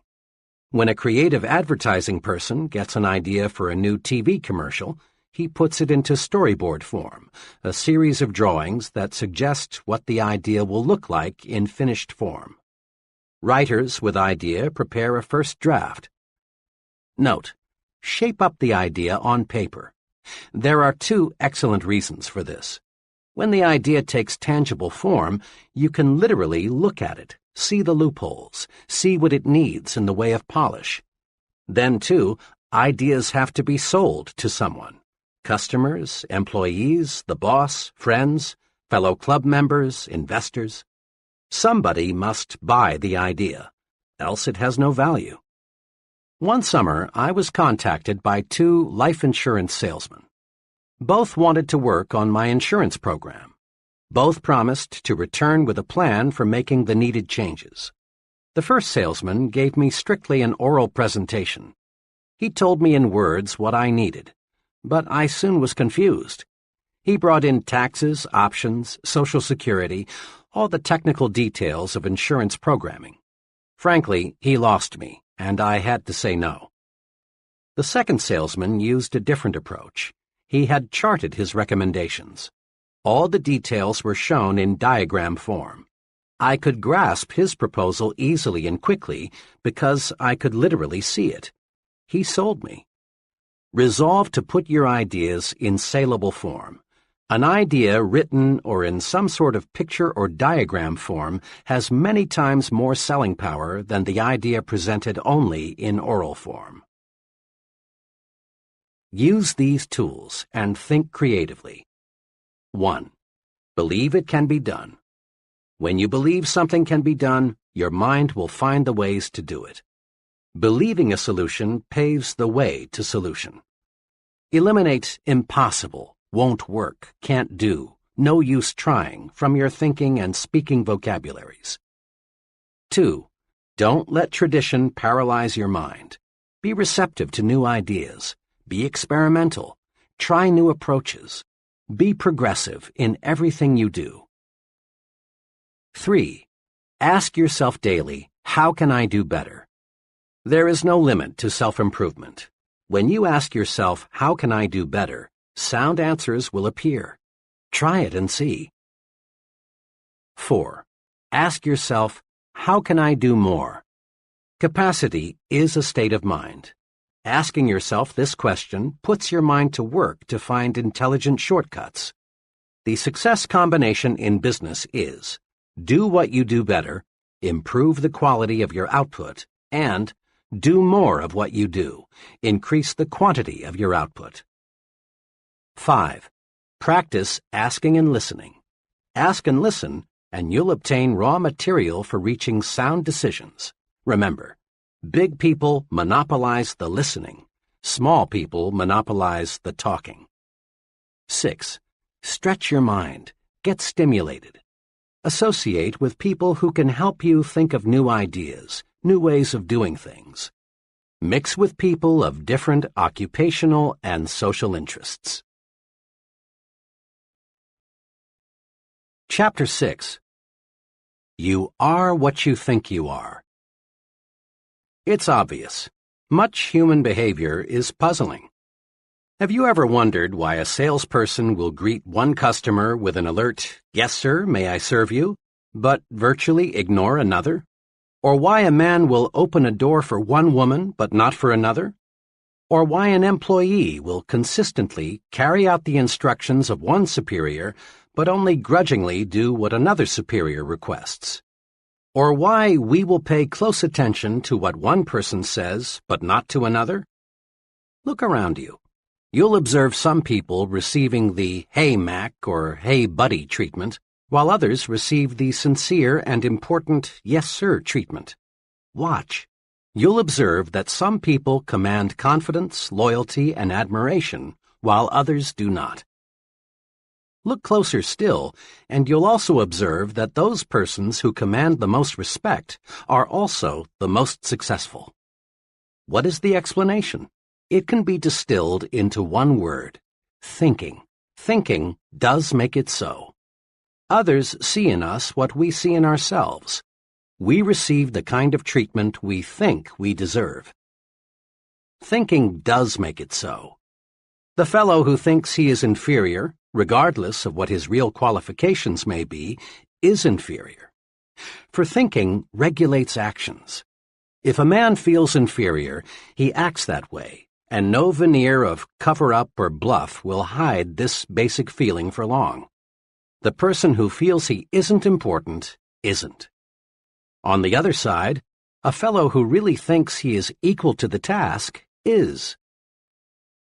When a creative advertising person gets an idea for a new TV commercial, he puts it into storyboard form, a series of drawings that suggest what the idea will look like in finished form. Writers with idea prepare a first draft. Note: shape up the idea on paper. There are 2 excellent reasons for this. When the idea takes tangible form, you can literally look at it, see the loopholes, see what it needs in the way of polish. Then, too, ideas have to be sold to someone. Customers, employees, the boss, friends, fellow club members, investors. Somebody must buy the idea, else it has no value. One summer, I was contacted by 2 life insurance salesmen. Both wanted to work on my insurance program. Both promised to return with a plan for making the needed changes. The first salesman gave me strictly an oral presentation. He told me in words what I needed, but I soon was confused. He brought in taxes, options, Social Security, all the technical details of insurance programming. Frankly, he lost me, and I had to say no. The second salesman used a different approach. He had charted his recommendations. All the details were shown in diagram form. I could grasp his proposal easily and quickly because I could literally see it. He sold me. Resolve to put your ideas in saleable form. An idea written or in some sort of picture or diagram form has many times more selling power than the idea presented only in oral form. Use these tools and think creatively. 1. Believe it can be done. When you believe something can be done, your mind will find the ways to do it. Believing a solution paves the way to solution. Eliminate impossible, won't work, can't do, no use trying from your thinking and speaking vocabularies. 2. Don't let tradition paralyze your mind. Be receptive to new ideas. Be experimental. Try new approaches. Be progressive in everything you do. 3. Ask yourself daily, how can I do better? There is no limit to self-improvement. When you ask yourself, how can I do better, sound answers will appear. Try it and see. 4. Ask yourself, how can I do more? Capacity is a state of mind. Asking yourself this question puts your mind to work to find intelligent shortcuts. The success combination in business is do what you do better, improve the quality of your output, and do more of what you do, increase the quantity of your output. 5. Practice asking and listening. Ask and listen, and you'll obtain raw material for reaching sound decisions. Remember, big people monopolize the listening. Small people monopolize the talking. 6. Stretch your mind. Get stimulated. Associate with people who can help you think of new ideas, new ways of doing things. Mix with people of different occupational and social interests. Chapter 6. You are what you think you are. It's obvious. Much human behavior is puzzling. Have you ever wondered why a salesperson will greet one customer with an alert, "Yes, sir, may I serve you?" but virtually ignore another? Or why a man will open a door for one woman but not for another? Or why an employee will consistently carry out the instructions of one superior but only grudgingly do what another superior requests? Or why we will pay close attention to what one person says but not to another? Look around you. You'll observe some people receiving the "Hey, Mac" or "Hey, buddy" treatment, while others receive the sincere and important "Yes, sir" treatment. Watch. You'll observe that some people command confidence, loyalty, and admiration, while others do not. Look closer still, and you'll also observe that those persons who command the most respect are also the most successful. What is the explanation? It can be distilled into one word: thinking. Thinking does make it so. Others see in us what we see in ourselves. We receive the kind of treatment we think we deserve. Thinking does make it so. The fellow who thinks he is inferior, regardless of what his real qualifications may be, is inferior. For thinking regulates actions. If a man feels inferior, he acts that way, and no veneer of cover-up or bluff will hide this basic feeling for long. The person who feels he isn't important isn't. On the other side, A fellow who really thinks he is equal to the task is.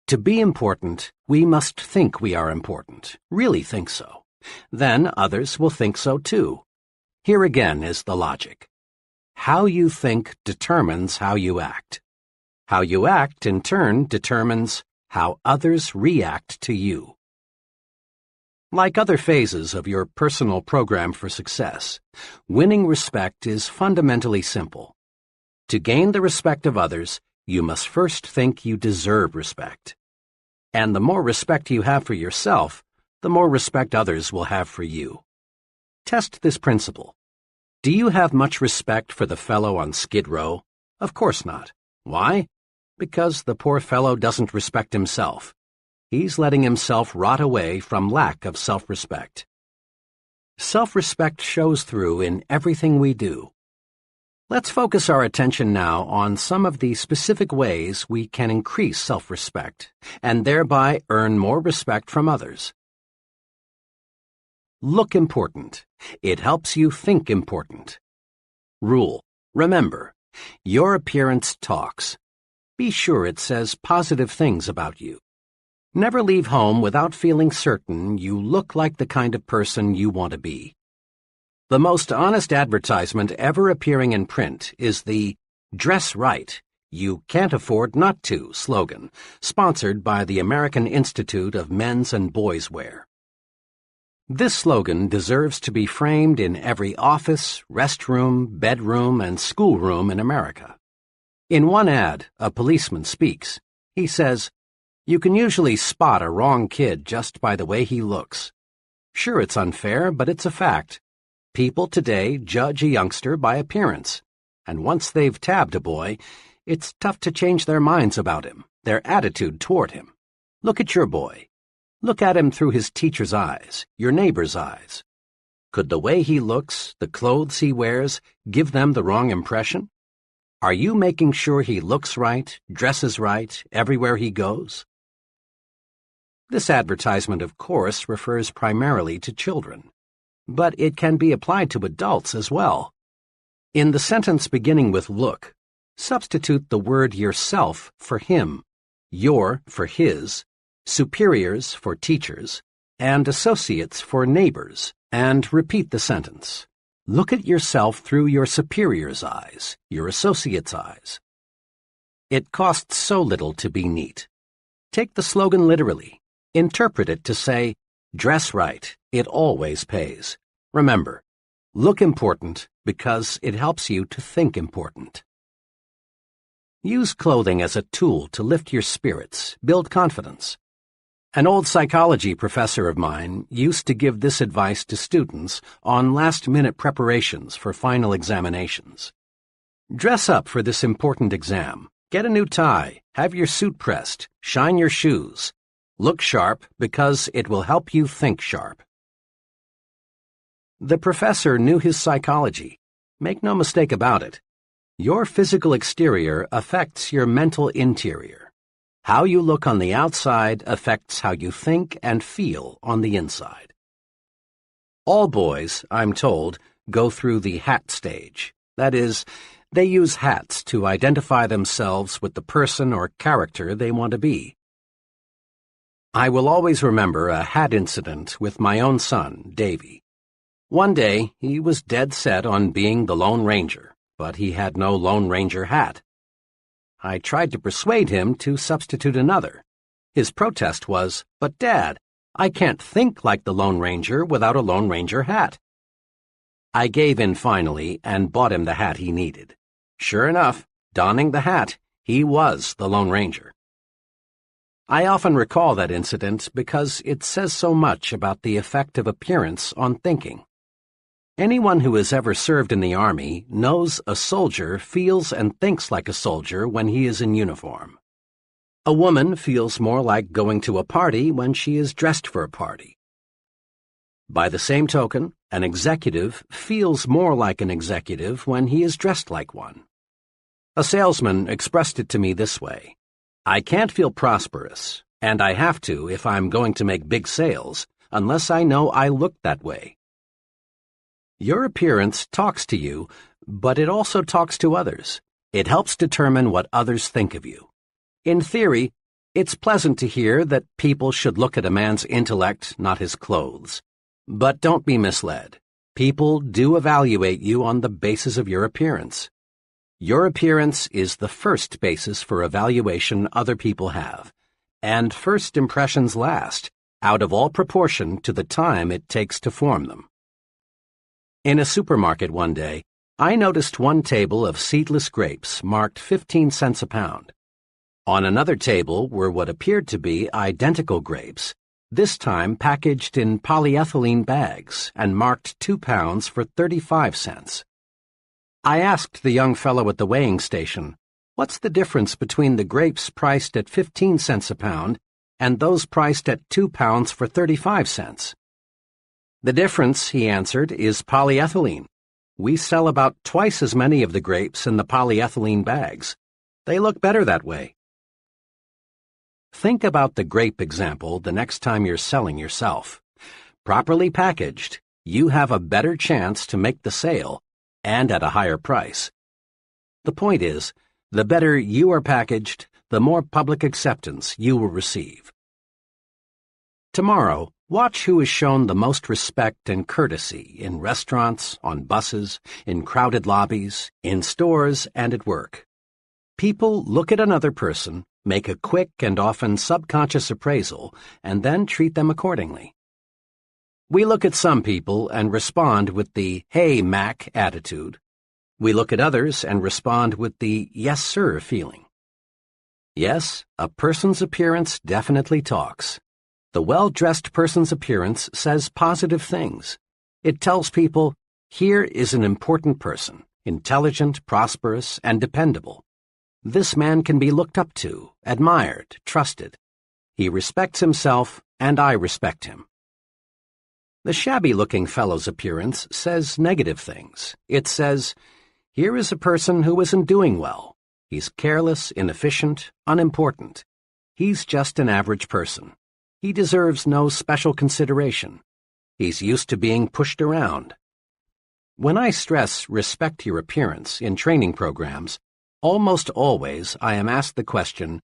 To be important, we must think we are important, really think so. Then others will think so too. Here again is the logic. How you think determines how you act. How you act, in turn, determines how others react to you. Like other phases of your personal program for success, winning respect is fundamentally simple. To gain the respect of others, you must first think you deserve respect. And the more respect you have for yourself, the more respect others will have for you. Test this principle. Do you have much respect for the fellow on Skid Row? Of course not. Why? Because the poor fellow doesn't respect himself. He's letting himself rot away from lack of self-respect. Self-respect shows through in everything we do. Let's focus our attention now on some of the specific ways we can increase self-respect and thereby earn more respect from others. Look important. It helps you think important. Rule. Remember, your appearance talks. Be sure it says positive things about you. Never leave home without feeling certain you look like the kind of person you want to be. The most honest advertisement ever appearing in print is the "Dress Right, You Can't Afford Not To" slogan, sponsored by the American Institute of Men's and Boys' Wear. This slogan deserves to be framed in every office, restroom, bedroom, and schoolroom in America. In one ad, a policeman speaks. He says, "You can usually spot a wrong kid just by the way he looks. Sure, it's unfair, but it's a fact. People today judge a youngster by appearance, and once they've tabbed a boy, it's tough to change their minds about him, their attitude toward him. Look at your boy. Look at him through his teacher's eyes, your neighbor's eyes. Could the way he looks, the clothes he wears, give them the wrong impression? Are you making sure he looks right, dresses right, everywhere he goes?" This advertisement, of course, refers primarily to children, but it can be applied to adults as well. In the sentence beginning with "look," substitute the word yourself for him, your for his, superiors for teachers, and associates for neighbors, and repeat the sentence. Look at yourself through your superior's eyes, your associate's eyes. It costs so little to be neat. Take the slogan literally. Interpret it to say, "Dress right, it always pays." Remember, look important because it helps you to think important. Use clothing as a tool to lift your spirits, build confidence. An old psychology professor of mine used to give this advice to students on last-minute preparations for final examinations. Dress up for this important exam. Get a new tie, have your suit pressed, shine your shoes. Look sharp because it will help you think sharp. The professor knew his psychology. Make no mistake about it. Your physical exterior affects your mental interior. How you look on the outside affects how you think and feel on the inside. All boys, I'm told, go through the hat stage. That is, they use hats to identify themselves with the person or character they want to be. I will always remember a hat incident with my own son, Davy. One day, he was dead set on being the Lone Ranger, but he had no Lone Ranger hat. I tried to persuade him to substitute another. His protest was, "But Dad, I can't think like the Lone Ranger without a Lone Ranger hat." I gave in finally and bought him the hat he needed. Sure enough, donning the hat, he was the Lone Ranger. I often recall that incident because it says so much about the effect of appearance on thinking. Anyone who has ever served in the Army knows a soldier feels and thinks like a soldier when he is in uniform. A woman feels more like going to a party when she is dressed for a party. By the same token, an executive feels more like an executive when he is dressed like one. A salesman expressed it to me this way: "I can't feel prosperous, and I have to if I'm going to make big sales, unless I know I look that way." Your appearance talks to you, but it also talks to others. It helps determine what others think of you. In theory, it's pleasant to hear that people should look at a man's intellect, not his clothes. But don't be misled. People do evaluate you on the basis of your appearance. Your appearance is the first basis for evaluation other people have, and first impressions last, out of all proportion to the time it takes to form them. In a supermarket one day, I noticed one table of seedless grapes marked 15 cents a pound. On another table were what appeared to be identical grapes, this time packaged in polyethylene bags and marked 2 pounds for 35 cents. I asked the young fellow at the weighing station, "What's the difference between the grapes priced at 15 cents a pound and those priced at 2 pounds for 35 cents? "The difference," he answered, "is polyethylene. We sell about twice as many of the grapes in the polyethylene bags. They look better that way." Think about the grape example the next time you're selling yourself. Properly packaged, you have a better chance to make the sale, and at a higher price. The point is, the better you are packaged, the more public acceptance you will receive. Tomorrow, watch who is shown the most respect and courtesy in restaurants, on buses, in crowded lobbies, in stores, and at work. People look at another person, make a quick and often subconscious appraisal, and then treat them accordingly. We look at some people and respond with the "Hey, Mac" attitude. We look at others and respond with the "Yes, sir" feeling. Yes, a person's appearance definitely talks. The well-dressed person's appearance says positive things. It tells people, here is an important person, intelligent, prosperous, and dependable. This man can be looked up to, admired, trusted. He respects himself, and I respect him. The shabby-looking fellow's appearance says negative things. It says, here is a person who isn't doing well. He's careless, inefficient, unimportant. He's just an average person. He deserves no special consideration. He's used to being pushed around. When I stress respect your appearance in training programs, almost always I am asked the question,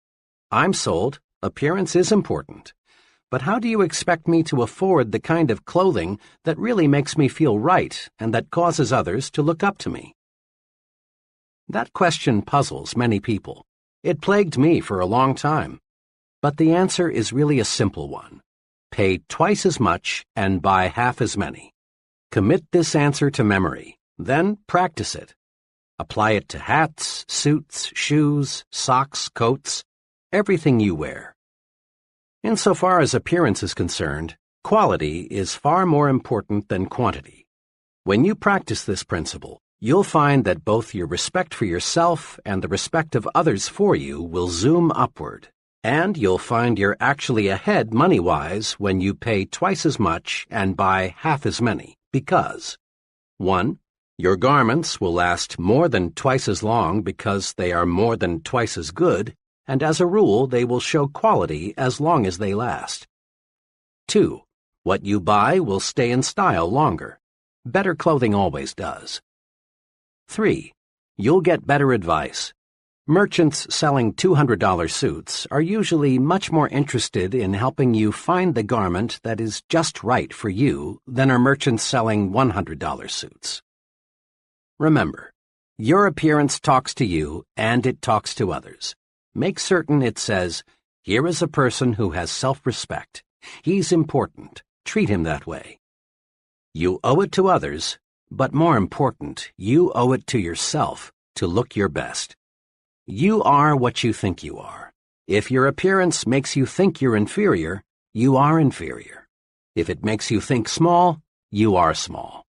I'm sold, appearance is important. But how do you expect me to afford the kind of clothing that really makes me feel right and that causes others to look up to me? That question puzzles many people. It plagued me for a long time. But the answer is really a simple one. Pay twice as much and buy half as many. Commit this answer to memory, then practice it. Apply it to hats, suits, shoes, socks, coats, everything you wear. Insofar as appearance is concerned, quality is far more important than quantity. When you practice this principle, you'll find that both your respect for yourself and the respect of others for you will zoom upward, and you'll find you're actually ahead money-wise when you pay twice as much and buy half as many, because 1. Your garments will last more than twice as long because they are more than twice as good, and as a rule they will show quality as long as they last. 2. What you buy will stay in style longer. Better clothing always does. 3. You'll get better advice. Merchants selling $200 suits are usually much more interested in helping you find the garment that is just right for you than are merchants selling $100 suits. Remember, your appearance talks to you and it talks to others. Make certain it says, here is a person who has self-respect. He's important. Treat him that way. You owe it to others, but more important, you owe it to yourself to look your best. You are what you think you are. If your appearance makes you think you're inferior, you are inferior. If it makes you think small, you are small.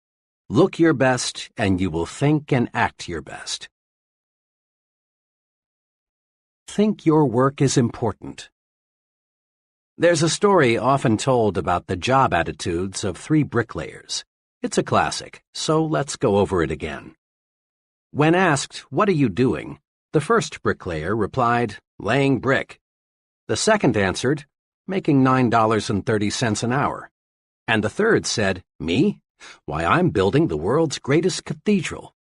Look your best, and you will think and act your best. Think your work is important. There's a story often told about the job attitudes of 3 bricklayers. It's a classic, so let's go over it again. When asked, what are you doing? The first bricklayer replied, laying brick. The second answered, making $9.30 an hour. And the third said, me? Why, I'm building the world's greatest cathedral.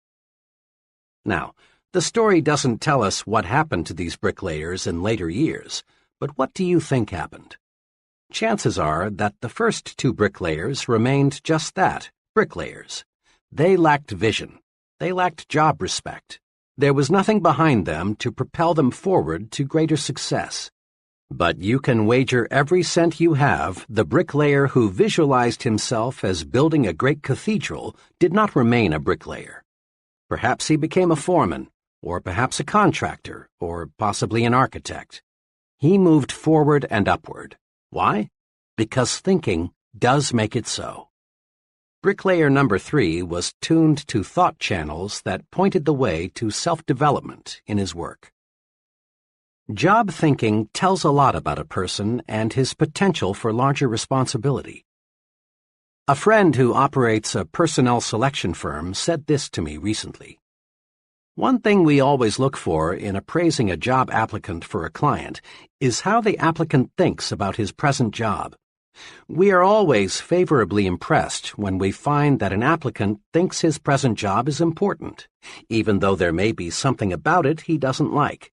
Now, the story doesn't tell us what happened to these bricklayers in later years, but what do you think happened? Chances are that the first two bricklayers remained just that, bricklayers. They lacked vision. They lacked job respect. There was nothing behind them to propel them forward to greater success. But you can wager every cent you have the bricklayer who visualized himself as building a great cathedral did not remain a bricklayer. Perhaps he became a foreman, or perhaps a contractor, or possibly an architect. He moved forward and upward. Why? Because thinking does make it so. Bricklayer number 3 was tuned to thought channels that pointed the way to self-development in his work. Job thinking tells a lot about a person and his potential for larger responsibility. A friend who operates a personnel selection firm said this to me recently. One thing we always look for in appraising a job applicant for a client is how the applicant thinks about his present job. We are always favorably impressed when we find that an applicant thinks his present job is important, even though there may be something about it he doesn't like.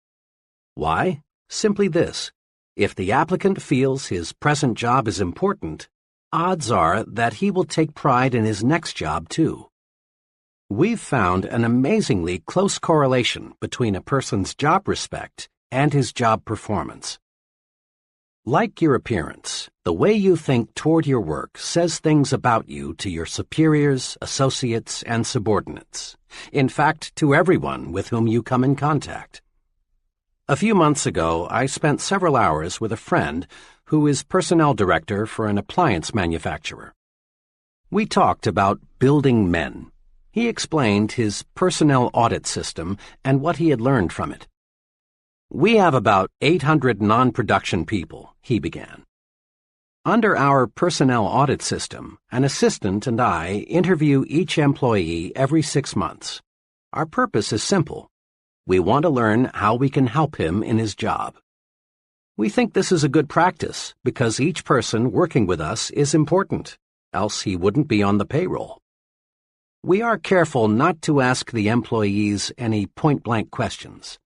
Why? Simply this. If the applicant feels his present job is important, odds are that he will take pride in his next job too. We've found an amazingly close correlation between a person's job respect and his job performance. Like your appearance, the way you think toward your work says things about you to your superiors, associates, and subordinates. In fact, to everyone with whom you come in contact. A few months ago, I spent several hours with a friend who is personnel director for an appliance manufacturer. We talked about building men. He explained his personnel audit system and what he had learned from it. We have about 800 non-production people, he began. Under our personnel audit system, an assistant and I interview each employee every 6 months. Our purpose is simple. We want to learn how we can help him in his job. We think this is a good practice because each person working with us is important, else he wouldn't be on the payroll. We are careful not to ask the employees any point-blank questions.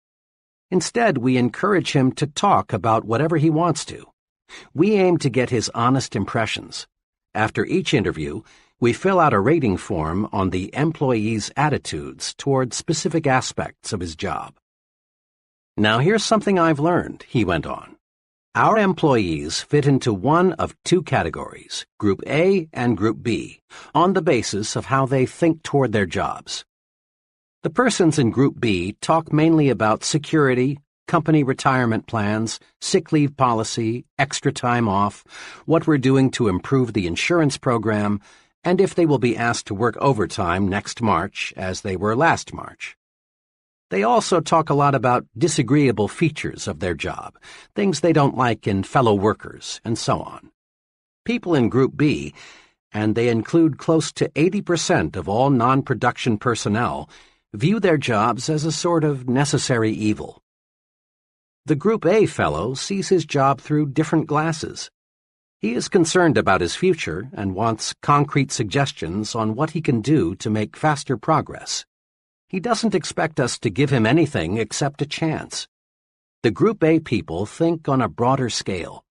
Instead, we encourage him to talk about whatever he wants to. We aim to get his honest impressions. After each interview, we fill out a rating form on the employee's attitudes toward specific aspects of his job. Now here's something I've learned, he went on. Our employees fit into one of 2 categories, Group A and Group B, on the basis of how they think toward their jobs. The persons in Group B talk mainly about security, company retirement plans, sick leave policy, extra time off, what we're doing to improve the insurance program, and if they will be asked to work overtime next March as they were last March. They also talk a lot about disagreeable features of their job, things they don't like in fellow workers, and so on. People in Group B, and they include close to 80% of all non-production personnel, view their jobs as a sort of necessary evil. The Group A fellow sees his job through different glasses. He is concerned about his future and wants concrete suggestions on what he can do to make faster progress. He doesn't expect us to give him anything except a chance. The Group A people think on a broader scale.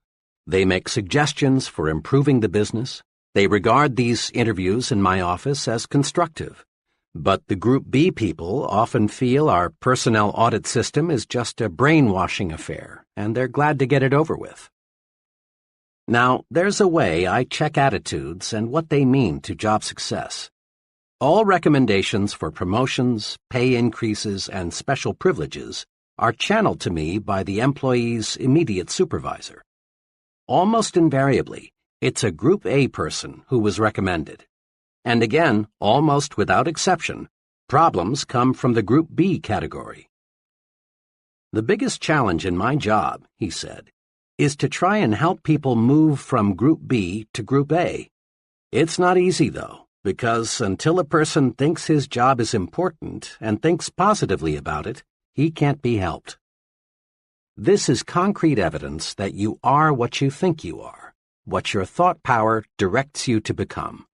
They make suggestions for improving the business. They regard these interviews in my office as constructive. But the Group B people often feel our personnel audit system is just a brainwashing affair, and they're glad to get it over with. Now, there's a way I check attitudes and what they mean to job success. All recommendations for promotions, pay increases, and special privileges are channeled to me by the employee's immediate supervisor. Almost invariably, it's a Group A person who was recommended. And again, almost without exception, problems come from the Group B category. The biggest challenge in my job, he said, is to try and help people move from Group B to Group A. It's not easy, though, because until a person thinks his job is important and thinks positively about it, he can't be helped. This is concrete evidence that you are what you think you are, what your thought power directs you to become.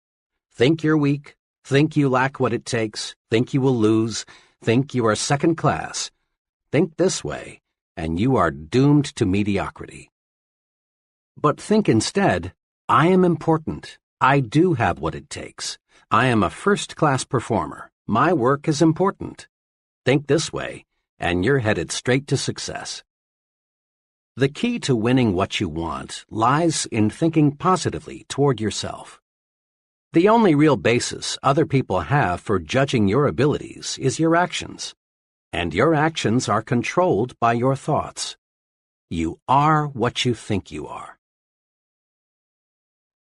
Think you're weak, think you lack what it takes, think you will lose, think you are second class. Think this way, and you are doomed to mediocrity. But think instead, I am important. I do have what it takes. I am a first-class performer. My work is important. Think this way, and you're headed straight to success. The key to winning what you want lies in thinking positively toward yourself. The only real basis other people have for judging your abilities is your actions, and your actions are controlled by your thoughts. You are what you think you are.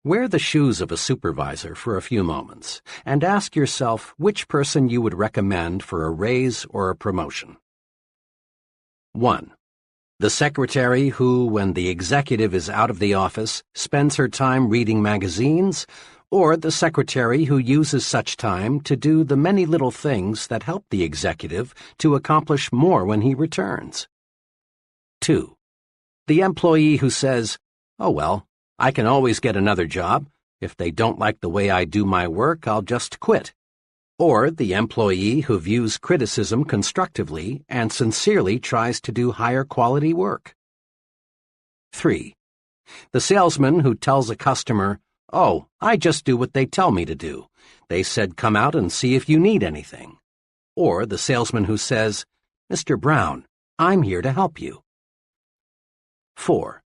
Wear the shoes of a supervisor for a few moments and ask yourself which person you would recommend for a raise or a promotion. 1. The secretary who, when the executive is out of the office, spends her time reading magazines, or the secretary who uses such time to do the many little things that help the executive to accomplish more when he returns. 2. The employee who says, "Oh well, I can always get another job. If they don't like the way I do my work, I'll just quit." Or the employee who views criticism constructively and sincerely tries to do higher quality work. 3. The salesman who tells a customer, "Oh, I just do what they tell me to do. They said come out and see if you need anything." Or the salesman who says, "Mr. Brown, I'm here to help you." 4.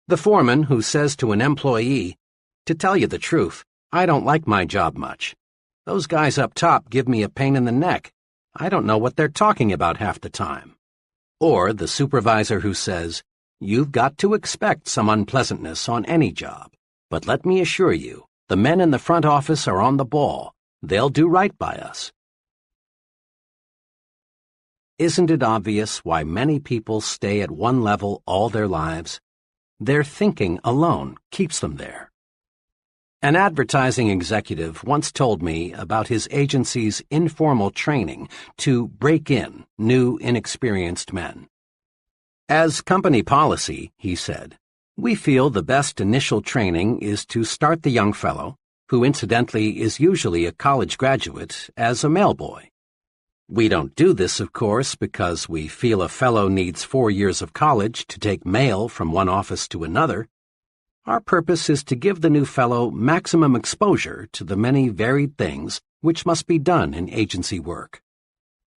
The foreman who says to an employee, "To tell you the truth, I don't like my job much. Those guys up top give me a pain in the neck. I don't know what they're talking about half the time." Or the supervisor who says, "You've got to expect some unpleasantness on any job, but let me assure you, the men in the front office are on the ball. They'll do right by us." Isn't it obvious why many people stay at one level all their lives? Their thinking alone keeps them there. An advertising executive once told me about his agency's informal training to break in new, inexperienced men. "As company policy," he said, "we feel the best initial training is to start the young fellow, who incidentally is usually a college graduate, as a mailboy. We don't do this, of course, because we feel a fellow needs 4 years of college to take mail from one office to another. Our purpose is to give the new fellow maximum exposure to the many varied things which must be done in agency work.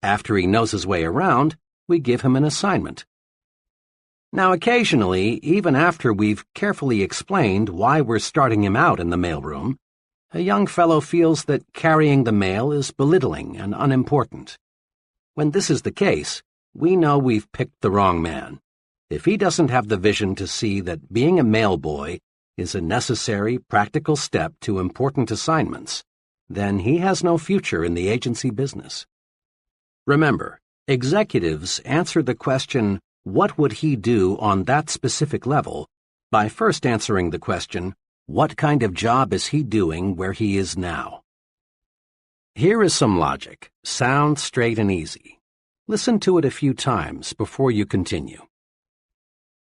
After he knows his way around, we give him an assignment. Now occasionally, even after we've carefully explained why we're starting him out in the mailroom, a young fellow feels that carrying the mail is belittling and unimportant. When this is the case, we know we've picked the wrong man. If he doesn't have the vision to see that being a mailboy is a necessary, practical step to important assignments, then he has no future in the agency business. Remember, executives answer the question, "What would he do on that specific level?" by first answering the question, "What kind of job is he doing where he is now?" Here is some logic, sound, straight, and easy. Listen to it a few times before you continue.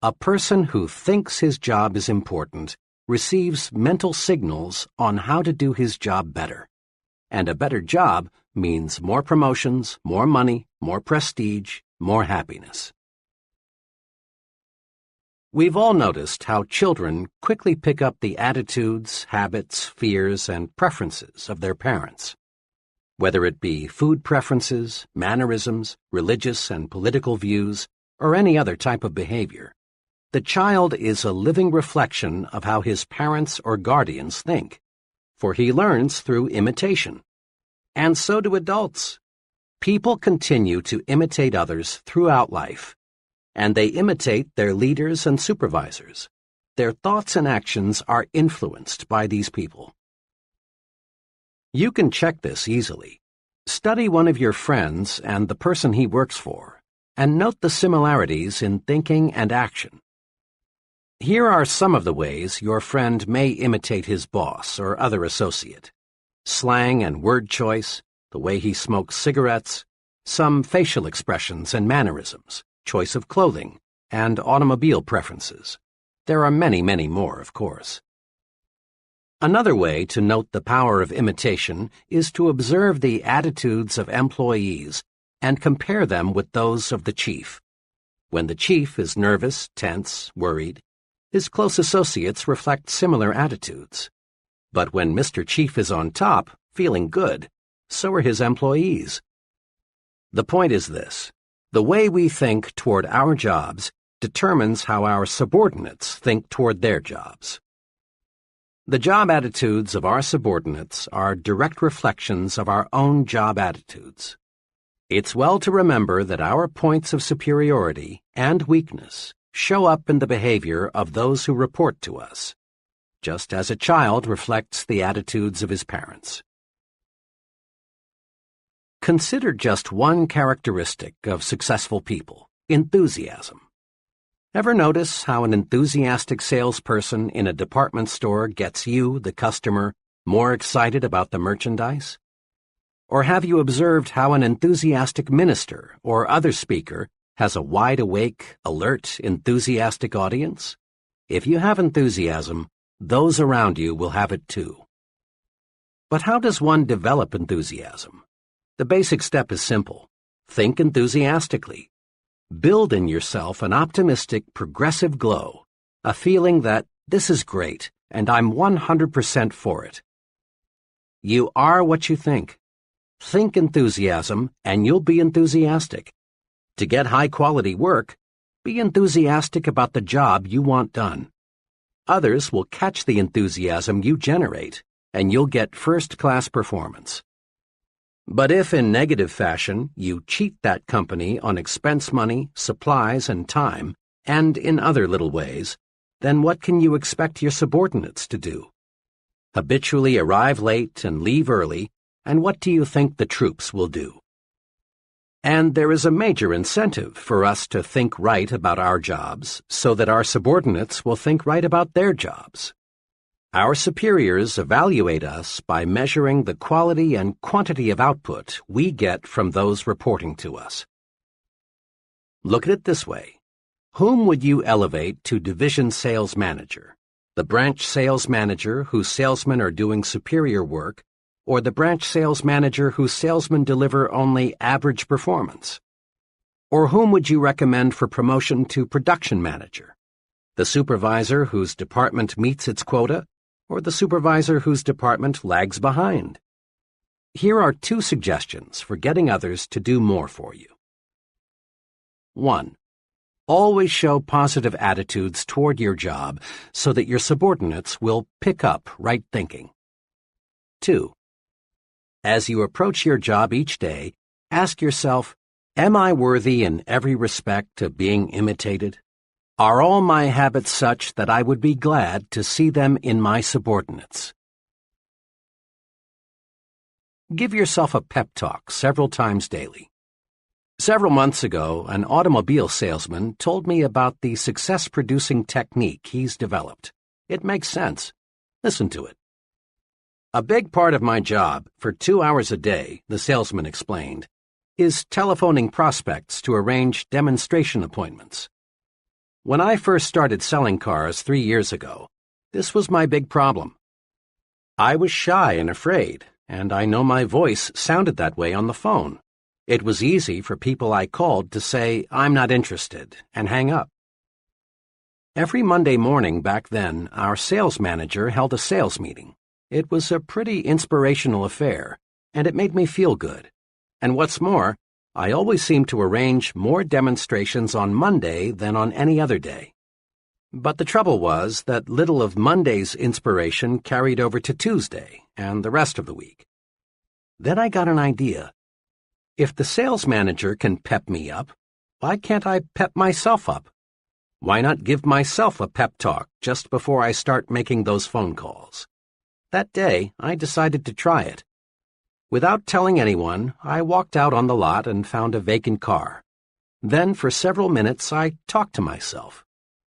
A person who thinks his job is important receives mental signals on how to do his job better. And a better job means more promotions, more money, more prestige, more happiness. We've all noticed how children quickly pick up the attitudes, habits, fears, and preferences of their parents. Whether it be food preferences, mannerisms, religious and political views, or any other type of behavior, the child is a living reflection of how his parents or guardians think, for he learns through imitation. And so do adults. People continue to imitate others throughout life, and they imitate their leaders and supervisors. Their thoughts and actions are influenced by these people. You can check this easily. Study one of your friends and the person he works for, and note the similarities in thinking and action. Here are some of the ways your friend may imitate his boss or other associate: slang and word choice, the way he smokes cigarettes, some facial expressions and mannerisms, choice of clothing, and automobile preferences. There are many, many more, of course. Another way to note the power of imitation is to observe the attitudes of employees and compare them with those of the chief. When the chief is nervous, tense, worried, his close associates reflect similar attitudes. But when Mr. Chief is on top, feeling good, so are his employees. The point is this: the way we think toward our jobs determines how our subordinates think toward their jobs. The job attitudes of our subordinates are direct reflections of our own job attitudes. It's well to remember that our points of superiority and weakness show up in the behavior of those who report to us, just as a child reflects the attitudes of his parents. Consider just one characteristic of successful people: enthusiasm. Ever notice how an enthusiastic salesperson in a department store gets you, the customer, more excited about the merchandise? Or have you observed how an enthusiastic minister or other speaker has a wide-awake, alert, enthusiastic audience? If you have enthusiasm, those around you will have it too. But how does one develop enthusiasm? The basic step is simple. Think enthusiastically. Build in yourself an optimistic, progressive glow, a feeling that this is great and I'm 100% for it. You are what you think. Think enthusiasm and you'll be enthusiastic. To get high-quality work, be enthusiastic about the job you want done. Others will catch the enthusiasm you generate, and you'll get first-class performance. But if in negative fashion you cheat that company on expense money, supplies, and time, and in other little ways, then what can you expect your subordinates to do? Habitually arrive late and leave early, and what do you think the troops will do? And there is a major incentive for us to think right about our jobs so that our subordinates will think right about their jobs. Our superiors evaluate us by measuring the quality and quantity of output we get from those reporting to us. Look at it this way. Whom would you elevate to division sales manager? The branch sales manager whose salesmen are doing superior work, or the branch sales manager whose salesmen deliver only average performance? Or whom would you recommend for promotion to production manager? The supervisor whose department meets its quota, or the supervisor whose department lags behind? Here are 2 suggestions for getting others to do more for you. 1. Always show positive attitudes toward your job so that your subordinates will pick up right thinking. 2. As you approach your job each day, ask yourself, am I worthy in every respect of being imitated? Are all my habits such that I would be glad to see them in my subordinates? Give yourself a pep talk several times daily. Several months ago, an automobile salesman told me about the success-producing technique he's developed. It makes sense. Listen to it. A big part of my job, for 2 hours a day, the salesman explained, is telephoning prospects to arrange demonstration appointments. When I first started selling cars 3 years ago, this was my big problem. I was shy and afraid, and I know my voice sounded that way on the phone. It was easy for people I called to say, "I'm not interested," and hang up. Every Monday morning back then, our sales manager held a sales meeting. It was a pretty inspirational affair, and it made me feel good. And what's more, I always seemed to arrange more demonstrations on Monday than on any other day. But the trouble was that little of Monday's inspiration carried over to Tuesday and the rest of the week. Then I got an idea. If the sales manager can pep me up, why can't I pep myself up? Why not give myself a pep talk just before I start making those phone calls? That day, I decided to try it. Without telling anyone, I walked out on the lot and found a vacant car. Then, for several minutes, I talked to myself.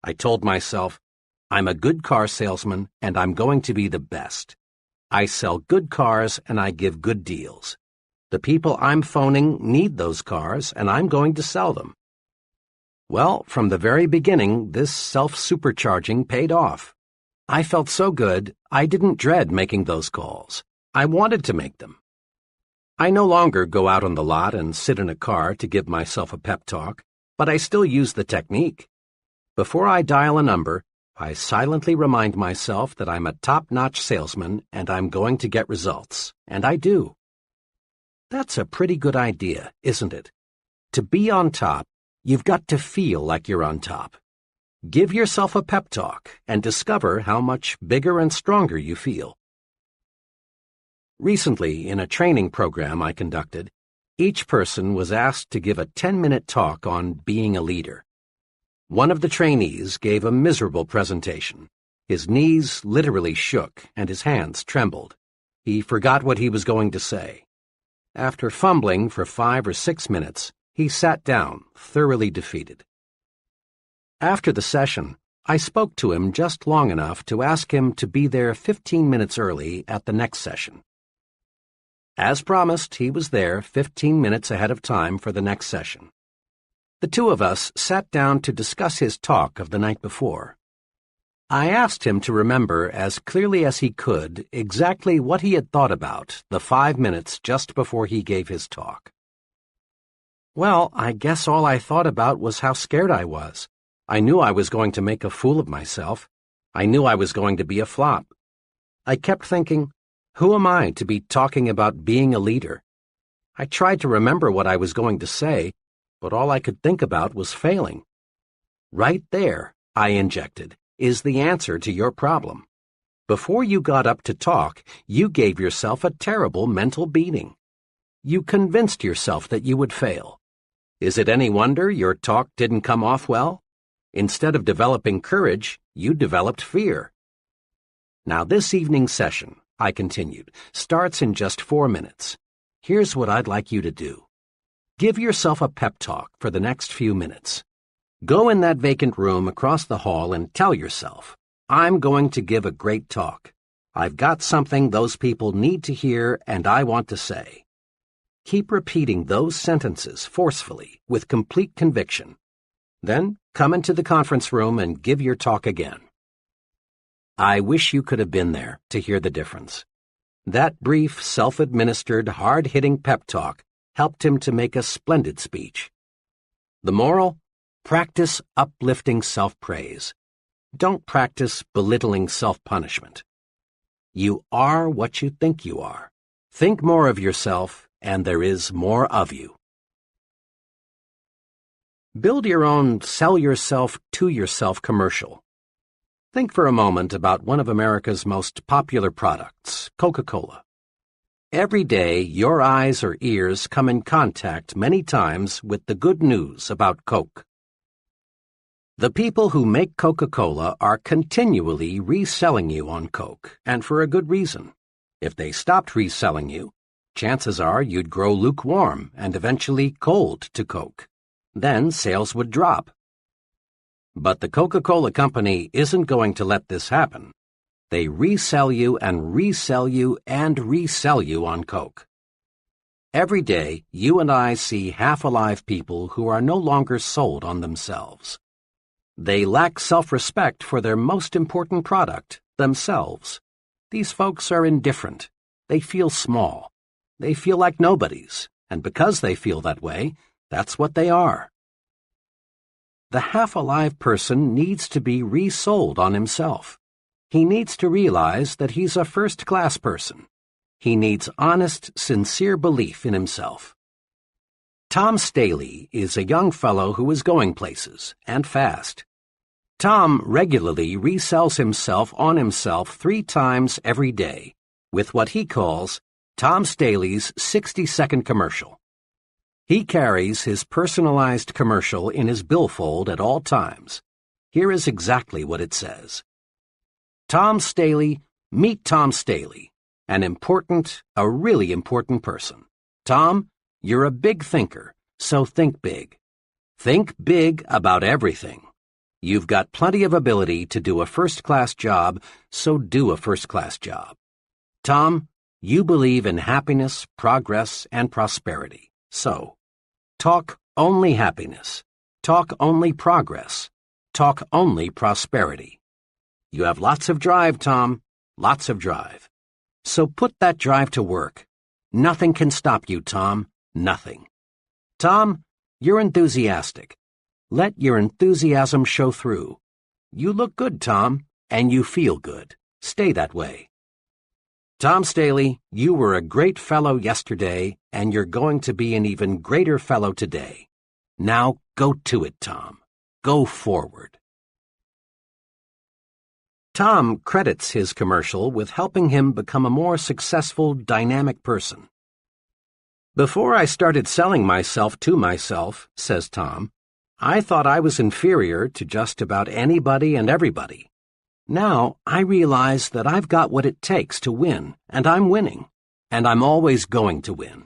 I told myself, I'm a good car salesman, and I'm going to be the best. I sell good cars, and I give good deals. The people I'm phoning need those cars, and I'm going to sell them. Well, from the very beginning, this self-supercharging paid off. I felt so good, I didn't dread making those calls. I wanted to make them. I no longer go out on the lot and sit in a car to give myself a pep talk, but I still use the technique. Before I dial a number, I silently remind myself that I'm a top-notch salesman and I'm going to get results, and I do. That's a pretty good idea, isn't it? To be on top, you've got to feel like you're on top. Give yourself a pep talk and discover how much bigger and stronger you feel. Recently, in a training program I conducted, each person was asked to give a 10-minute talk on being a leader. One of the trainees gave a miserable presentation. His knees literally shook and his hands trembled. He forgot what he was going to say. After fumbling for 5 or 6 minutes, he sat down, thoroughly defeated. After the session, I spoke to him just long enough to ask him to be there 15 minutes early at the next session. As promised, he was there 15 minutes ahead of time for the next session. The two of us sat down to discuss his talk of the night before. I asked him to remember as clearly as he could exactly what he had thought about the 5 minutes just before he gave his talk. Well, I guess all I thought about was how scared I was. I knew I was going to make a fool of myself. I knew I was going to be a flop. I kept thinking, who am I to be talking about being a leader? I tried to remember what I was going to say, but all I could think about was failing. Right there, I injected, is the answer to your problem. Before you got up to talk, you gave yourself a terrible mental beating. You convinced yourself that you would fail. Is it any wonder your talk didn't come off well? Instead of developing courage, you developed fear. Now this evening's session, I continued, starts in just 4 minutes. Here's what I'd like you to do. Give yourself a pep talk for the next few minutes. Go in that vacant room across the hall and tell yourself, I'm going to give a great talk. I've got something those people need to hear and I want to say. Keep repeating those sentences forcefully, with complete conviction. Then come into the conference room and give your talk again. I wish you could have been there to hear the difference. That brief, self-administered, hard-hitting pep talk helped him to make a splendid speech. The moral? Practice uplifting self-praise. Don't practice belittling self-punishment. You are what you think you are. Think more of yourself, and there is more of you. Build your own sell yourself to yourself commercial. Think for a moment about one of America's most popular products, Coca-Cola. Every day, your eyes or ears come in contact many times with the good news about Coke. The people who make Coca-Cola are continually reselling you on Coke, and for a good reason. If they stopped reselling you, chances are you'd grow lukewarm and eventually cold to Coke. Then sales would drop. But the Coca-Cola Company isn't going to let this happen. They resell you and resell you and resell you on Coke. Every day, you and I see half-alive people who are no longer sold on themselves. They lack self-respect for their most important product, themselves. These folks are indifferent. They feel small. They feel like nobodies, and because they feel that way, that's what they are. The half-alive person needs to be resold on himself. He needs to realize that he's a first-class person. He needs honest, sincere belief in himself. Tom Staley is a young fellow who is going places, and fast. Tom regularly resells himself on himself 3 times every day, with what he calls Tom Staley's 60-second commercial. He carries his personalized commercial in his billfold at all times. Here is exactly what it says. Tom Staley, meet Tom Staley, a really important person. Tom, you're a big thinker, so think big. Think big about everything. You've got plenty of ability to do a first-class job, so do a first-class job. Tom, you believe in happiness, progress, and prosperity, so talk only happiness, talk only progress, talk only prosperity. You have lots of drive, Tom. Lots of drive. So put that drive to work. Nothing can stop you, Tom. Nothing. Tom, you're enthusiastic. Let your enthusiasm show through. You look good, Tom, and you feel good. Stay that way. Tom Staley, you were a great fellow yesterday, and you're going to be an even greater fellow today. Now go to it, Tom. Go forward. Tom credits his commercial with helping him become a more successful, dynamic person. Before I started selling myself to myself, says Tom, I thought I was inferior to just about anybody and everybody. Now I realize that I've got what it takes to win, and I'm winning, and I'm always going to win.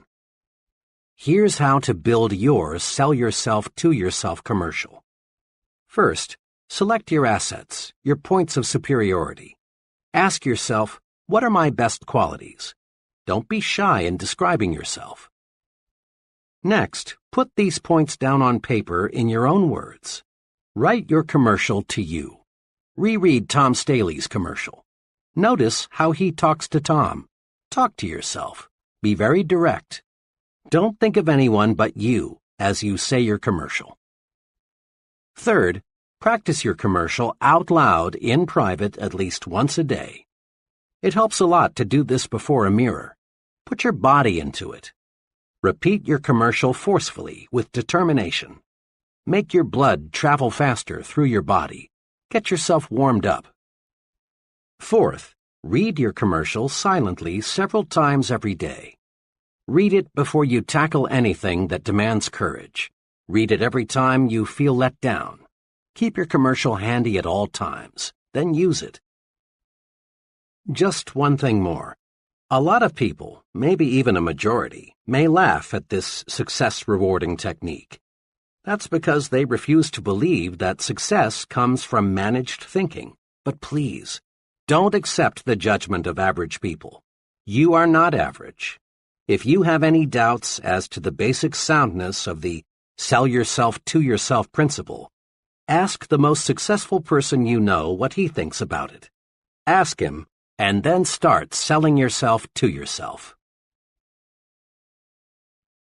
Here's how to build your sell yourself to yourself commercial. First, select your assets, your points of superiority. Ask yourself, what are my best qualities? Don't be shy in describing yourself. Next, put these points down on paper in your own words. Write your commercial to you. Reread Tom Staley's commercial. Notice how he talks to Tom. Talk to yourself. Be very direct. Don't think of anyone but you as you say your commercial. Third, practice your commercial out loud in private at least once a day. It helps a lot to do this before a mirror. Put your body into it. Repeat your commercial forcefully with determination. Make your blood travel faster through your body. Get yourself warmed up. Fourth, read your commercial silently several times every day. Read it before you tackle anything that demands courage. Read it every time you feel let down. Keep your commercial handy at all times, then use it. Just one thing more. A lot of people, maybe even a majority, may laugh at this success-rewarding technique. That's because they refuse to believe that success comes from managed thinking. But please, don't accept the judgment of average people. You are not average. If you have any doubts as to the basic soundness of the sell yourself to yourself principle, ask the most successful person you know what he thinks about it. Ask him, and then start selling yourself to yourself.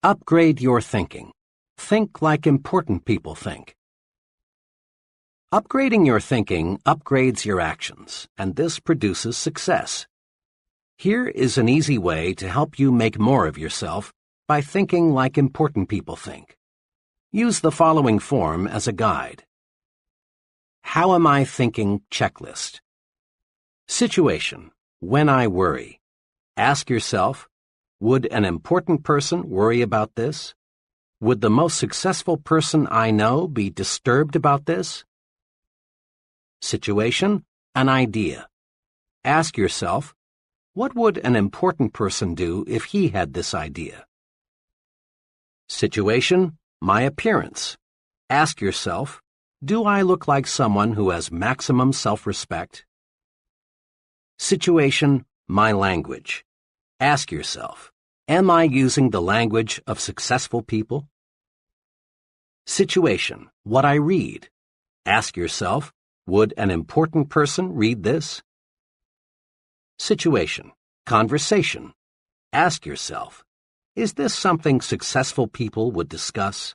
Upgrade your thinking. Think like important people think. Upgrading your thinking upgrades your actions, and this produces success. Here is an easy way to help you make more of yourself by thinking like important people think. Use the following form as a guide. How am I thinking checklist. Situation, when I worry. Ask yourself, would an important person worry about this? Would the most successful person I know be disturbed about this? Situation, an idea. Ask yourself, what would an important person do if he had this idea? Situation, my appearance. Ask yourself, do I look like someone who has maximum self-respect? Situation, my language. Ask yourself, am I using the language of successful people? Situation, what I read. Ask yourself, would an important person read this? Situation, conversation. Ask yourself, is this something successful people would discuss?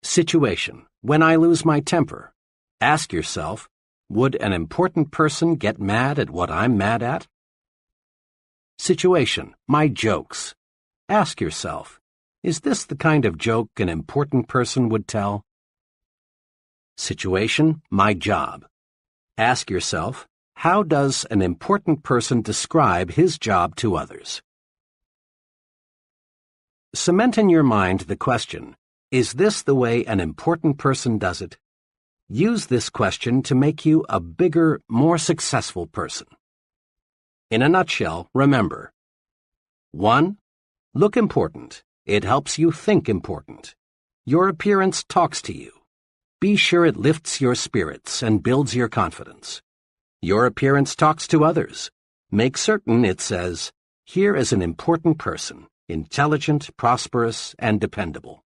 Situation, when I lose my temper. Ask yourself, would an important person get mad at what I'm mad at? Situation, my jokes. Ask yourself, is this the kind of joke an important person would tell? Situation, my job. Ask yourself, how does an important person describe his job to others? Cement in your mind the question, is this the way an important person does it? Use this question to make you a bigger, more successful person. In a nutshell, remember. 1. Look important. It helps you think important. Your appearance talks to you. Be sure it lifts your spirits and builds your confidence. Your appearance talks to others. Make certain it says, here is an important person, intelligent, prosperous, and dependable.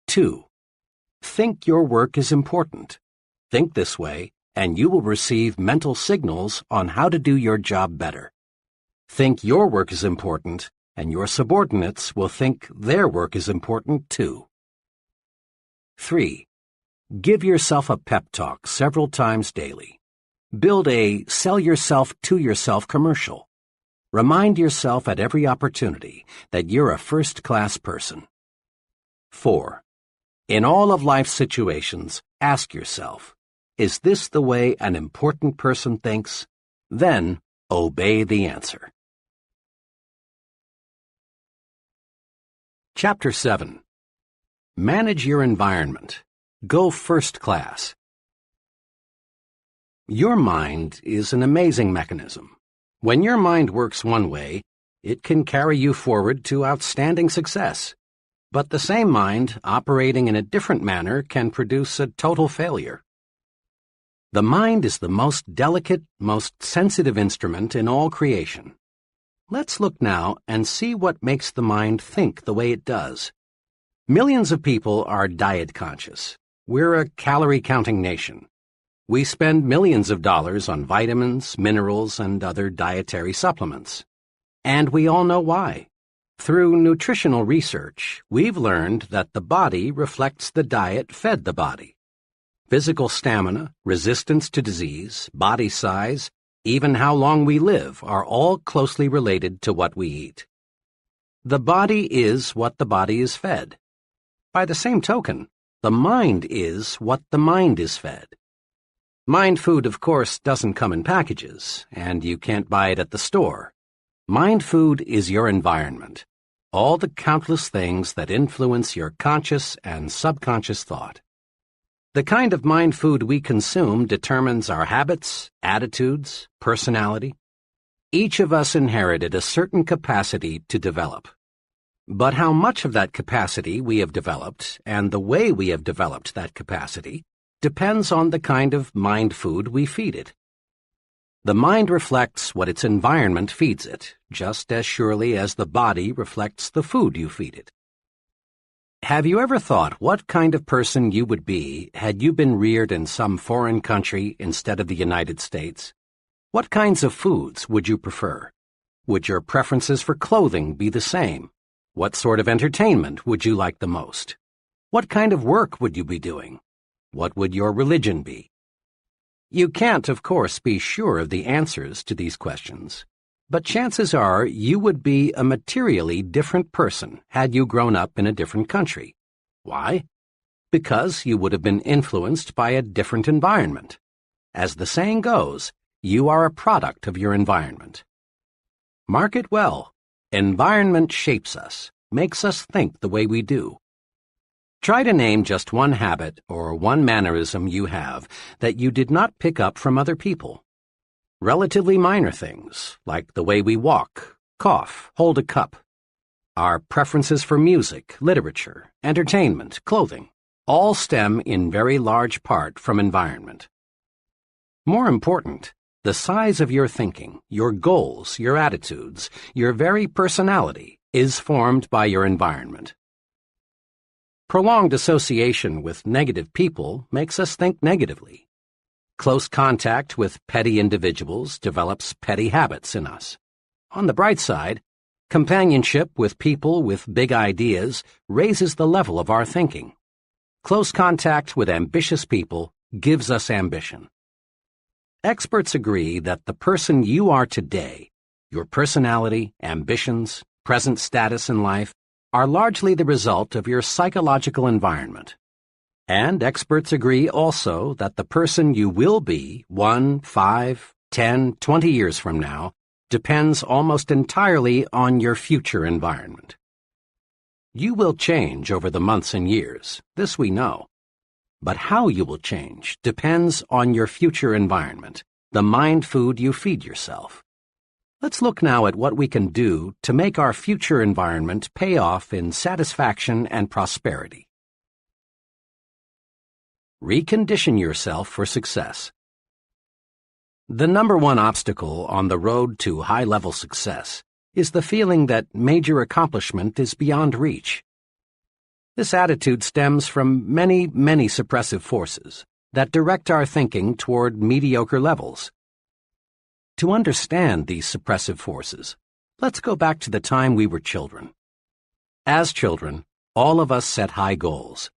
2. Think your work is important. Think this way, and you will receive mental signals on how to do your job better. Think your work is important, and your subordinates will think their work is important too. 3. Give yourself a pep talk several times daily. Build a sell yourself to yourself commercial. Remind yourself at every opportunity that you're a first-class person. 4. In all of life's situations, ask yourself, is this the way an important person thinks? Then, obey the answer. Chapter 7. Manage your environment. Go first class. Your mind is an amazing mechanism. When your mind works one way, it can carry you forward to outstanding success. But the same mind operating in a different manner can produce a total failure. The mind is the most delicate, most sensitive instrument in all creation. Let's look now and see what makes the mind think the way it does. Millions of people are diet conscious. We're a calorie-counting nation. We spend millions of dollars on vitamins, minerals, and other dietary supplements. And we all know why. Through nutritional research, we've learned that the body reflects the diet fed the body. Physical stamina, resistance to disease, body size, even how long we live are all closely related to what we eat. The body is what the body is fed. By the same token, the mind is what the mind is fed. Mind food, of course, doesn't come in packages, and you can't buy it at the store. Mind food is your environment, all the countless things that influence your conscious and subconscious thought. The kind of mind food we consume determines our habits, attitudes, personality. Each of us inherited a certain capacity to develop. But how much of that capacity we have developed and the way we have developed that capacity depends on the kind of mind food we feed it. The mind reflects what its environment feeds it, just as surely as the body reflects the food you feed it. Have you ever thought what kind of person you would be had you been reared in some foreign country instead of the United States? What kinds of foods would you prefer? Would your preferences for clothing be the same? What sort of entertainment would you like the most? What kind of work would you be doing? What would your religion be? You can't, of course, be sure of the answers to these questions, but chances are you would be a materially different person had you grown up in a different country. Why? Because you would have been influenced by a different environment. As the saying goes, you are a product of your environment. Mark it well. Environment shapes us, makes us think the way we do. Try to name just one habit or one mannerism you have that you did not pick up from other people. Relatively minor things, like the way we walk, cough, hold a cup. Our preferences for music, literature, entertainment, clothing, all stem in very large part from environment. More important, the size of your thinking, your goals, your attitudes, your very personality is formed by your environment. Prolonged association with negative people makes us think negatively. Close contact with petty individuals develops petty habits in us. On the bright side, companionship with people with big ideas raises the level of our thinking. Close contact with ambitious people gives us ambition. Experts agree that the person you are today, your personality, ambitions, present status in life, are largely the result of your psychological environment. And experts agree also that the person you will be 1, 5, 10, 20 years from now depends almost entirely on your future environment. You will change over the months and years, this we know. But how you will change depends on your future environment, the mind food you feed yourself. Let's look now at what we can do to make our future environment pay off in satisfaction and prosperity. Recondition yourself for success. The number one obstacle on the road to high-level success is the feeling that major accomplishment is beyond reach. This attitude stems from many, many suppressive forces, that direct our thinking toward mediocre levels. To understand these suppressive forces, let's go back to the time we were children. As children, all of us set high goals.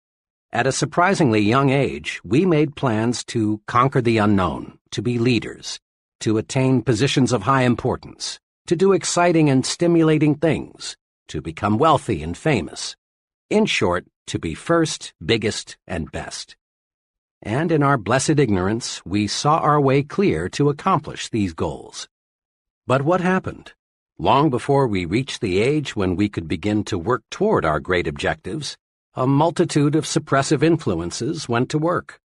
At a surprisingly young age, we made plans to conquer the unknown, to be leaders, to attain positions of high importance, to do exciting and stimulating things, to become wealthy and famous. In short, to be first, biggest, and best. And in our blessed ignorance, we saw our way clear to accomplish these goals. But what happened? Long before we reached the age when we could begin to work toward our great objectives, a multitude of suppressive influences went to work.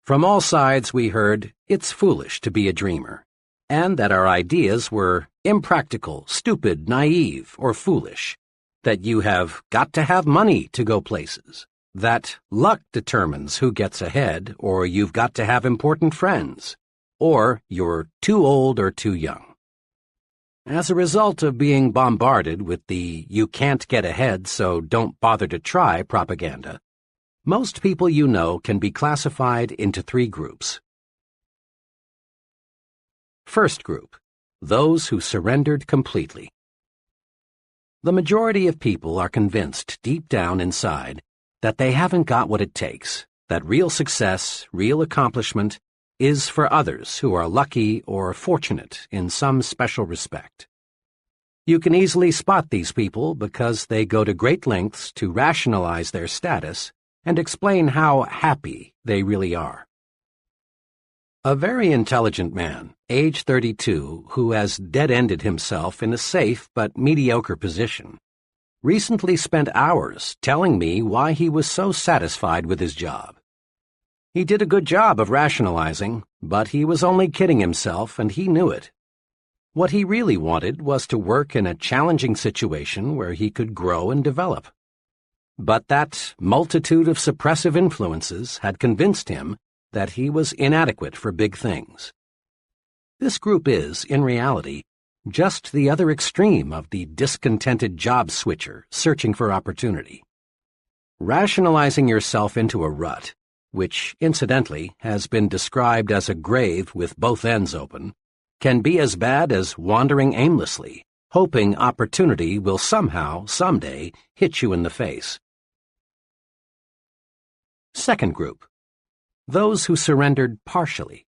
From all sides we heard, it's foolish to be a dreamer, and that our ideas were impractical, stupid, naive, or foolish, that you have got to have money to go places, that luck determines who gets ahead, or you've got to have important friends, or you're too old or too young. As a result of being bombarded with the "you can't get ahead, so don't bother to try" propaganda, most people you know can be classified into three groups. First group, those who surrendered completely. The majority of people are convinced deep down inside that they haven't got what it takes, that real success, real accomplishment, is for others who are lucky or fortunate in some special respect. You can easily spot these people because they go to great lengths to rationalize their status and explain how happy they really are. A very intelligent man, age 32, who has dead-ended himself in a safe but mediocre position, recently spent hours telling me why he was so satisfied with his job. He did a good job of rationalizing, but he was only kidding himself, and he knew it. What he really wanted was to work in a challenging situation where he could grow and develop. But that multitude of suppressive influences had convinced him that he was inadequate for big things. This group is, in reality, just the other extreme of the discontented job switcher searching for opportunity. Rationalizing yourself into a rut, which, incidentally, has been described as a grave with both ends open, can be as bad as wandering aimlessly, hoping opportunity will somehow, someday, hit you in the face. Second group, those who surrendered partially.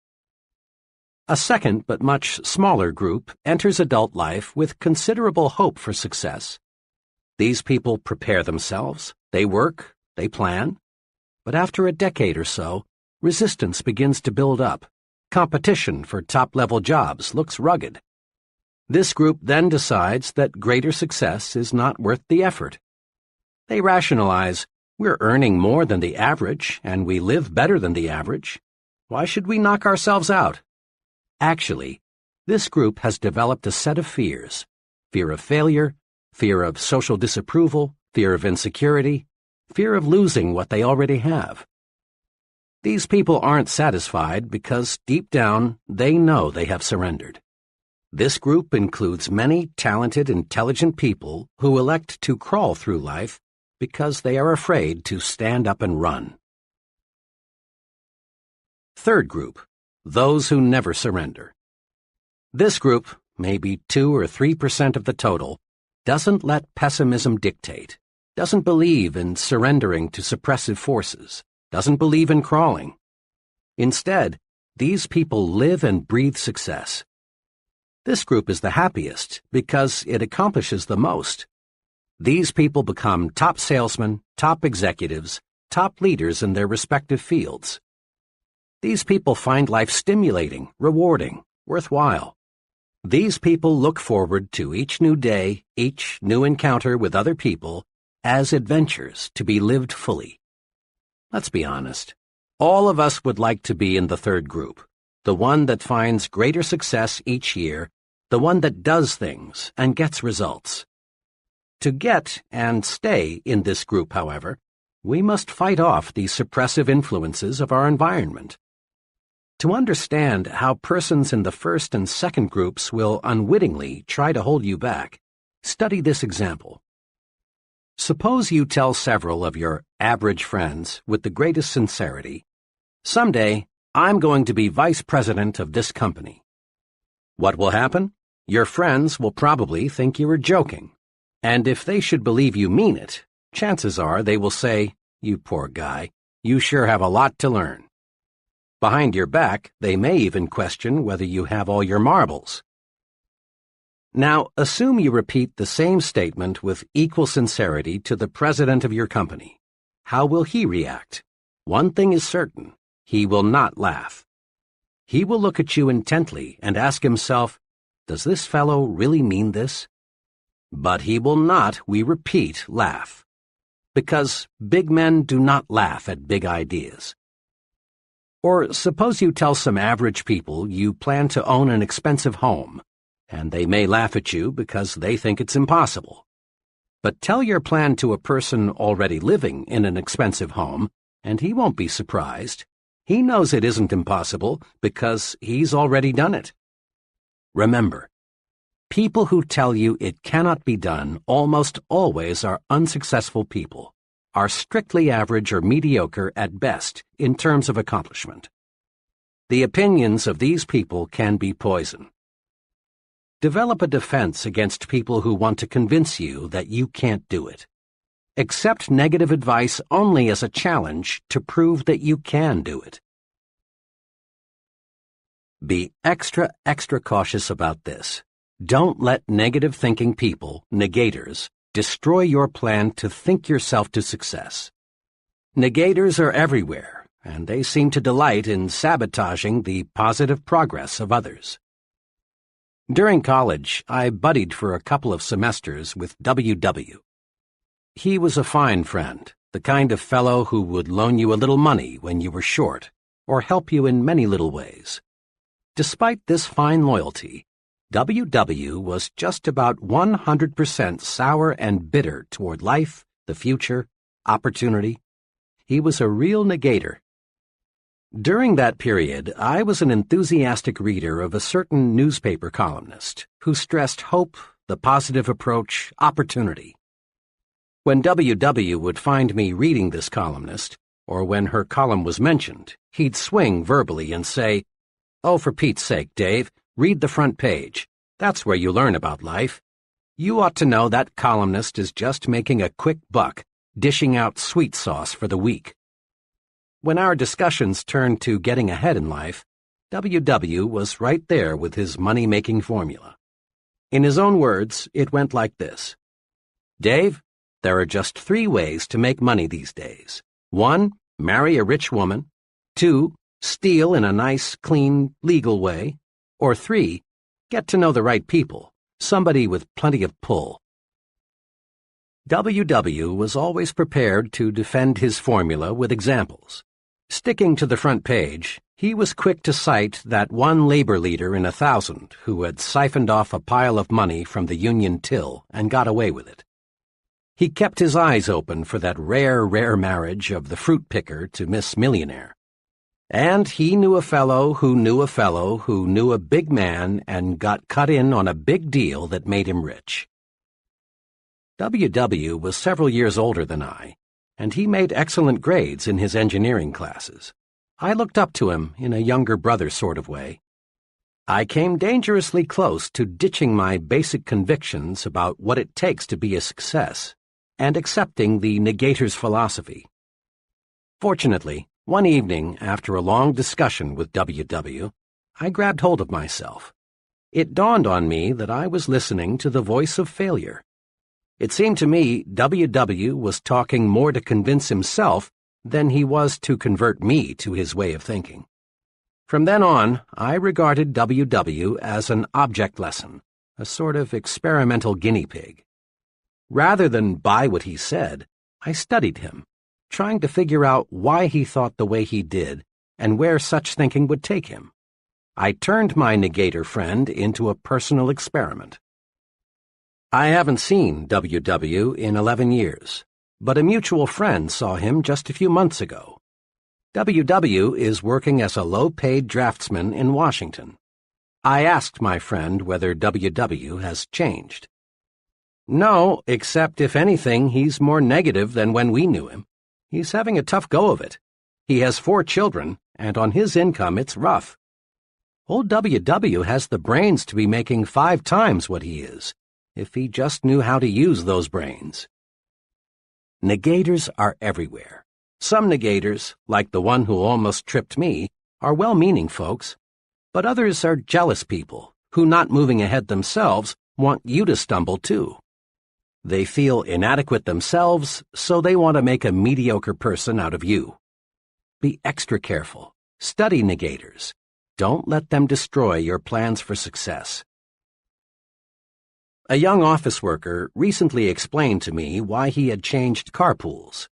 A second but much smaller group enters adult life with considerable hope for success. These people prepare themselves, they work, they plan. But after a decade or so, resistance begins to build up. Competition for top-level jobs looks rugged. This group then decides that greater success is not worth the effort. They rationalize, we're earning more than the average, and we live better than the average. Why should we knock ourselves out? Actually, this group has developed a set of fears: fear of failure, fear of social disapproval, fear of insecurity, fear of losing what they already have. These people aren't satisfied because deep down they know they have surrendered. This group includes many talented, intelligent people who elect to crawl through life because they are afraid to stand up and run. Third group, those who never surrender. This group, maybe 2 or 3% of the total, doesn't let pessimism dictate, doesn't believe in surrendering to suppressive forces, doesn't believe in crawling. Instead, these people live and breathe success. This group is the happiest because it accomplishes the most. These people become top salesmen, top executives, top leaders in their respective fields. These people find life stimulating, rewarding, worthwhile. These people look forward to each new day, each new encounter with other people, as adventures to be lived fully. Let's be honest. All of us would like to be in the third group, the one that finds greater success each year, the one that does things and gets results. To get and stay in this group, however, we must fight off the suppressive influences of our environment. To understand how persons in the first and second groups will unwittingly try to hold you back, study this example. Suppose you tell several of your average friends with the greatest sincerity, Someday, I'm going to be vice president of this company. What will happen? Your friends will probably think you are joking. And if they should believe you mean it, chances are they will say, "You poor guy, you sure have a lot to learn." Behind your back, they may even question whether you have all your marbles. Now, assume you repeat the same statement with equal sincerity to the president of your company. How will he react? One thing is certain, he will not laugh. He will look at you intently and ask himself, "Does this fellow really mean this?" But he will not, we repeat, laugh. Because big men do not laugh at big ideas. Or suppose you tell some average people you plan to own an expensive home, and they may laugh at you because they think it's impossible. But tell your plan to a person already living in an expensive home, and he won't be surprised. He knows it isn't impossible because he's already done it. Remember, people who tell you it cannot be done almost always are unsuccessful people, are strictly average or mediocre at best in terms of accomplishment. The opinions of these people can be poison. Develop a defense against people who want to convince you that you can't do it. Accept negative advice only as a challenge to prove that you can do it. Be extra cautious about this. Don't let negative thinking people, negators, destroy your plan to think yourself to success. Negators are everywhere, and they seem to delight in sabotaging the positive progress of others. During college, I buddied for a couple of semesters with W.W. He was a fine friend, the kind of fellow who would loan you a little money when you were short, or help you in many little ways. Despite this fine loyalty, W.W. was just about 100% sour and bitter toward life, the future, opportunity. He was a real negator. During that period, I was an enthusiastic reader of a certain newspaper columnist who stressed hope, the positive approach, opportunity. When W.W. would find me reading this columnist, or when her column was mentioned, he'd swing verbally and say, "Oh, for Pete's sake, Dave, read the front page. That's where you learn about life. You ought to know that columnist is just making a quick buck, dishing out sweet sauce for the weak." When our discussions turned to getting ahead in life, W.W. was right there with his money-making formula. In his own words, it went like this. "Dave, there are just 3 ways to make money these days. 1, marry a rich woman. 2, steal in a nice, clean, legal way. Or 3, get to know the right people, somebody with plenty of pull." W.W. was always prepared to defend his formula with examples. Sticking to the front page, he was quick to cite that one labor leader in 1,000 who had siphoned off a pile of money from the union till and got away with it. He kept his eyes open for that rare marriage of the fruit picker to Miss Millionaire. And he knew a fellow who knew a fellow who knew a big man and got cut in on a big deal that made him rich. W.W. was several years older than I, and he made excellent grades in his engineering classes. I looked up to him in a younger brother sort of way. I came dangerously close to ditching my basic convictions about what it takes to be a success and accepting the negator's philosophy. Fortunately, one evening, after a long discussion with W.W., I grabbed hold of myself. It dawned on me that I was listening to the voice of failure. It seemed to me W.W. was talking more to convince himself than he was to convert me to his way of thinking. From then on, I regarded W.W. as an object lesson, a sort of experimental guinea pig. Rather than buy what he said, I studied him, trying to figure out why he thought the way he did and where such thinking would take him. I turned my negator friend into a personal experiment. I haven't seen W.W. in 11 years, but a mutual friend saw him just a few months ago. W.W. is working as a low-paid draftsman in Washington. I asked my friend whether W.W. has changed. "No, except if anything, he's more negative than when we knew him. He's having a tough go of it. He has 4 children, and on his income it's rough. Old WW has the brains to be making 5 times what he is, if he just knew how to use those brains. Negators are everywhere. Some negators, like the one who almost tripped me, are well-meaning folks, but others are jealous people who, not moving ahead themselves, want you to stumble too. They feel inadequate themselves, so they want to make a mediocre person out of you. Be extra careful. Study negators. Don't let them destroy your plans for success. A young office worker recently explained to me why he had changed carpools.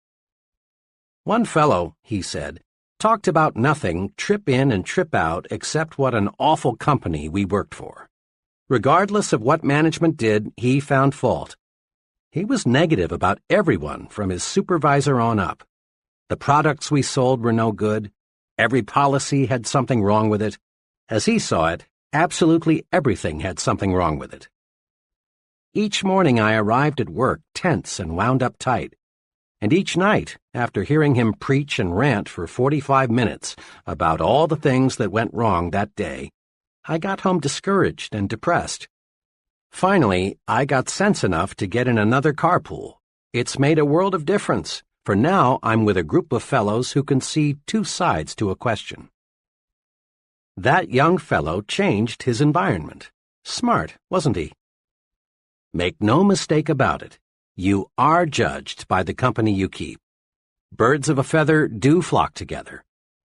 One fellow, he said, talked about nothing, trip in and trip out, except what an awful company we worked for. Regardless of what management did, he found fault. He was negative about everyone from his supervisor on up. The products we sold were no good. Every policy had something wrong with it. As he saw it, absolutely everything had something wrong with it. Each morning I arrived at work tense and wound up tight. And each night, after hearing him preach and rant for 45 minutes about all the things that went wrong that day, I got home discouraged and depressed. Finally, I got sense enough to get in another carpool. It's made a world of difference, for now I'm with a group of fellows who can see 2 sides to a question. That young fellow changed his environment. Smart, wasn't he? Make no mistake about it. You are judged by the company you keep. Birds of a feather do flock together.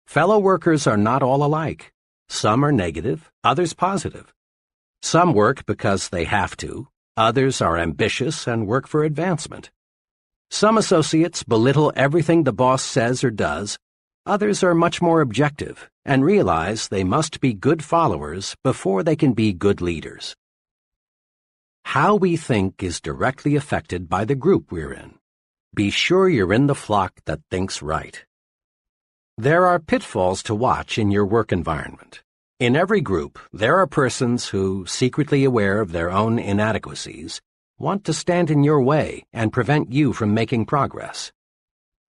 Fellow workers are not all alike. Some are negative, others positive. Some work because they have to. Others are ambitious and work for advancement. Some associates belittle everything the boss says or does. Others are much more objective and realize they must be good followers before they can be good leaders. How we think is directly affected by the group we're in. Be sure you're in the flock that thinks right. There are pitfalls to watch in your work environment. In every group, there are persons who, secretly aware of their own inadequacies, want to stand in your way and prevent you from making progress.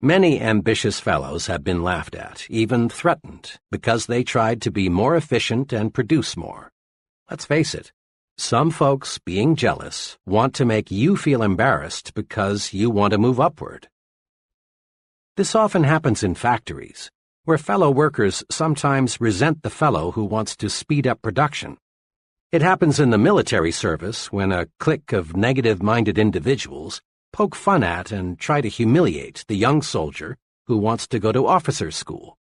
Many ambitious fellows have been laughed at, even threatened, because they tried to be more efficient and produce more. Let's face it, some folks, being jealous, want to make you feel embarrassed because you want to move upward. This often happens in factories, where fellow workers sometimes resent the fellow who wants to speed up production. It happens in the military service when a clique of negative-minded individuals poke fun at and try to humiliate the young soldier who wants to go to officer's school.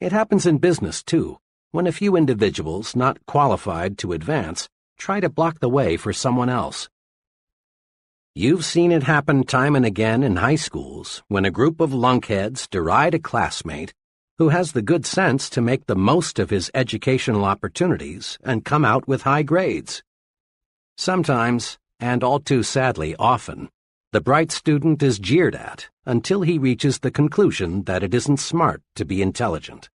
It happens in business, too, when a few individuals not qualified to advance try to block the way for someone else. You've seen it happen time and again in high schools when a group of lunkheads deride a classmate who has the good sense to make the most of his educational opportunities and come out with high grades. Sometimes, and all too sadly often, the bright student is jeered at until he reaches the conclusion that it isn't smart to be intelligent.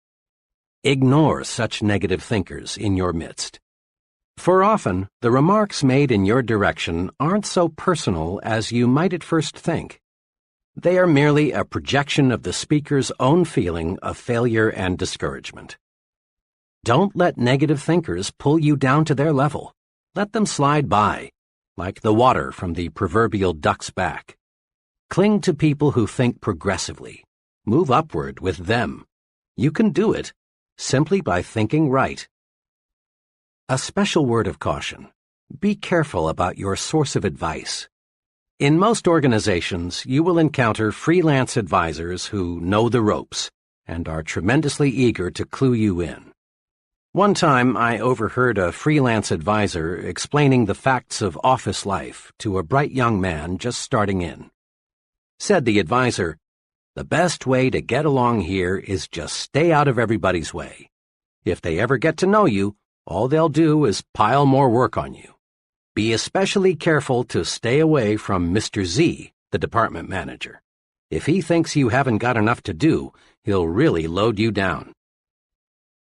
Ignore such negative thinkers in your midst. For often, the remarks made in your direction aren't so personal as you might at first think. They are merely a projection of the speaker's own feeling of failure and discouragement. Don't let negative thinkers pull you down to their level. Let them slide by, like the water from the proverbial duck's back. Cling to people who think progressively. Move upward with them. You can do it simply by thinking right. A special word of caution. Be careful about your source of advice. In most organizations, you will encounter freelance advisors who know the ropes and are tremendously eager to clue you in. One time, I overheard a freelance advisor explaining the facts of office life to a bright young man just starting in. Said the advisor, "The best way to get along here is just stay out of everybody's way. If they ever get to know you, all they'll do is pile more work on you. Be especially careful to stay away from Mr. Z, the department manager. If he thinks you haven't got enough to do, he'll really load you down."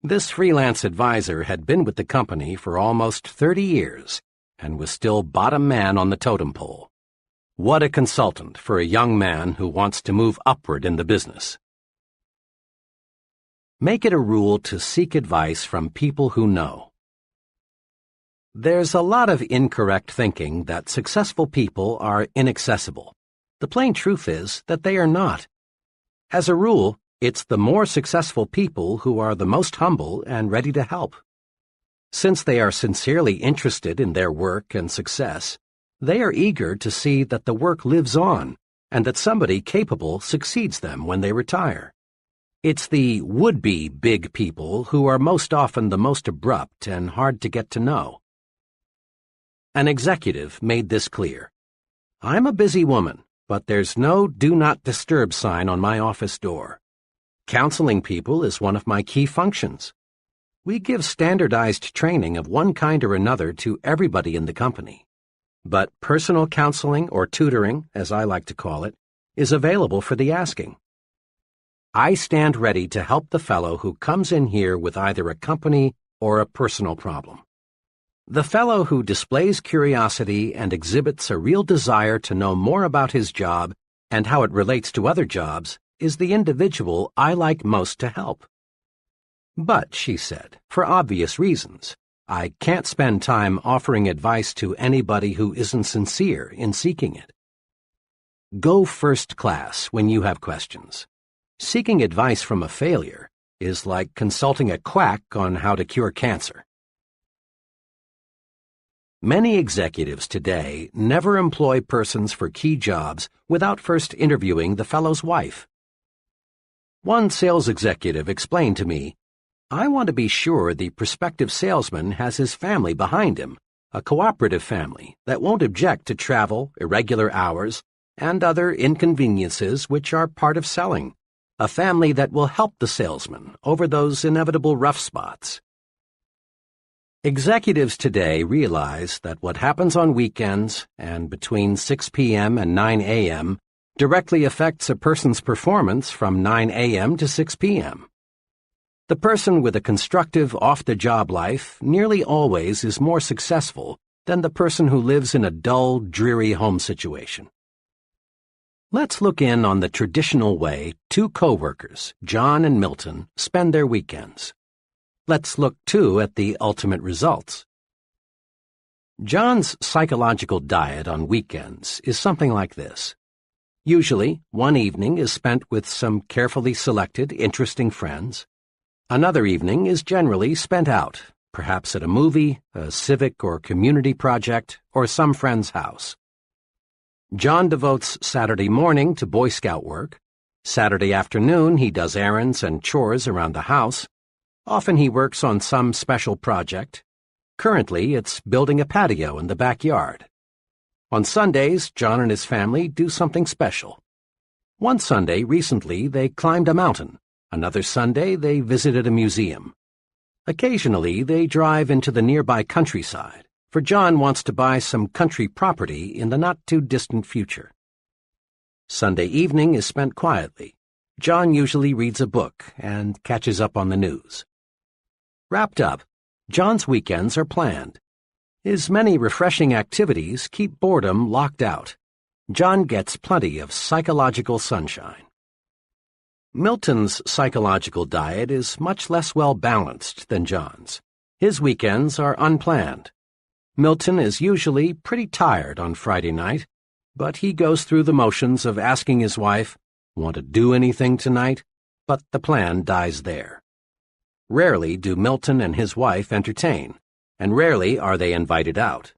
This freelance advisor had been with the company for almost 30 years and was still bottom man on the totem pole. What a consultant for a young man who wants to move upward in the business. Make it a rule to seek advice from people who know. There's a lot of incorrect thinking that successful people are inaccessible. The plain truth is that they are not. As a rule, it's the more successful people who are the most humble and ready to help. Since they are sincerely interested in their work and success, they are eager to see that the work lives on and that somebody capable succeeds them when they retire. It's the would-be big people who are most often the most abrupt and hard to get to know. An executive made this clear. I'm a busy woman, but there's no do not disturb sign on my office door. Counseling people is one of my key functions. We give standardized training of one kind or another to everybody in the company. But personal counseling or tutoring, as I like to call it, is available for the asking. I stand ready to help the fellow who comes in here with either a company or a personal problem. The fellow who displays curiosity and exhibits a real desire to know more about his job and how it relates to other jobs is the individual I like most to help. But, she said, for obvious reasons, I can't spend time offering advice to anybody who isn't sincere in seeking it. Go first class when you have questions. Seeking advice from a failure is like consulting a quack on how to cure cancer. Many executives today never employ persons for key jobs without first interviewing the fellow's wife. One sales executive explained to me, I want to be sure the prospective salesman has his family behind him, a cooperative family that won't object to travel, irregular hours, and other inconveniences which are part of selling, a family that will help the salesman over those inevitable rough spots. Executives today realize that what happens on weekends and between 6 p.m. and 9 a.m. directly affects a person's performance from 9 a.m. to 6 p.m. The person with a constructive off-the-job life nearly always is more successful than the person who lives in a dull, dreary home situation. Let's look in on the traditional way two co-workers, John and Milton, spend their weekends. Let's look, too, at the ultimate results. John's psychological diet on weekends is something like this. Usually, one evening is spent with some carefully selected, interesting friends. Another evening is generally spent out, perhaps at a movie, a civic or community project, or some friend's house. John devotes Saturday morning to Boy Scout work. Saturday afternoon he does errands and chores around the house. Often he works on some special project. Currently, it's building a patio in the backyard. On Sundays, John and his family do something special. One Sunday, recently, they climbed a mountain. Another Sunday, they visited a museum. Occasionally, they drive into the nearby countryside, for John wants to buy some country property in the not-too-distant future. Sunday evening is spent quietly. John usually reads a book and catches up on the news. Wrapped up, John's weekends are planned. His many refreshing activities keep boredom locked out. John gets plenty of psychological sunshine. Milton's psychological diet is much less well-balanced than John's. His weekends are unplanned. Milton is usually pretty tired on Friday night, but he goes through the motions of asking his wife, "Want to do anything tonight?" But the plan dies there. Rarely do Milton and his wife entertain, and rarely are they invited out.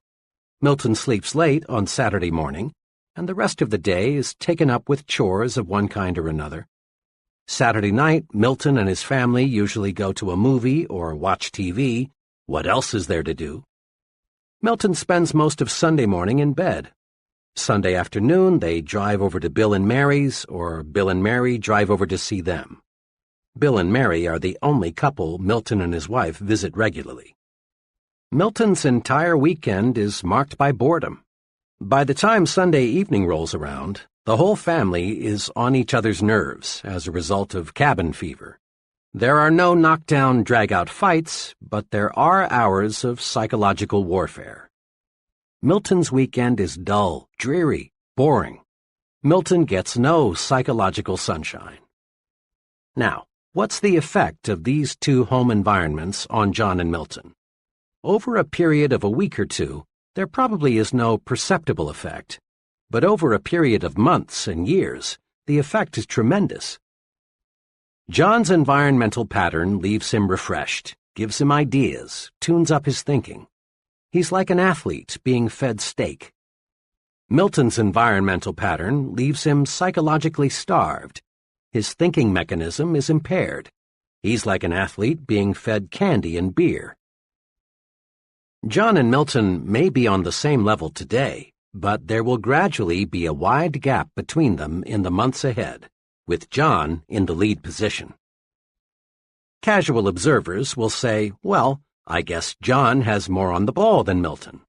Milton sleeps late on Saturday morning, and the rest of the day is taken up with chores of one kind or another. Saturday night, Milton and his family usually go to a movie or watch TV. What else is there to do? Milton spends most of Sunday morning in bed. Sunday afternoon, they drive over to Bill and Mary's, or Bill and Mary drive over to see them. Bill and Mary are the only couple Milton and his wife visit regularly. Milton's entire weekend is marked by boredom. By the time Sunday evening rolls around, the whole family is on each other's nerves as a result of cabin fever. There are no knockdown, drag-out fights, but there are hours of psychological warfare. Milton's weekend is dull, dreary, boring. Milton gets no psychological sunshine. Now, What's the effect of these two home environments on John and Milton? Over a period of a week or two, there probably is no perceptible effect. But over a period of months and years, the effect is tremendous. John's environmental pattern leaves him refreshed, gives him ideas, tunes up his thinking. He's like an athlete being fed steak. Milton's environmental pattern leaves him psychologically starved. His thinking mechanism is impaired. He's like an athlete being fed candy and beer. John and Milton may be on the same level today, but there will gradually be a wide gap between them in the months ahead, with John in the lead position. Casual observers will say, well, I guess John has more on the ball than Milton.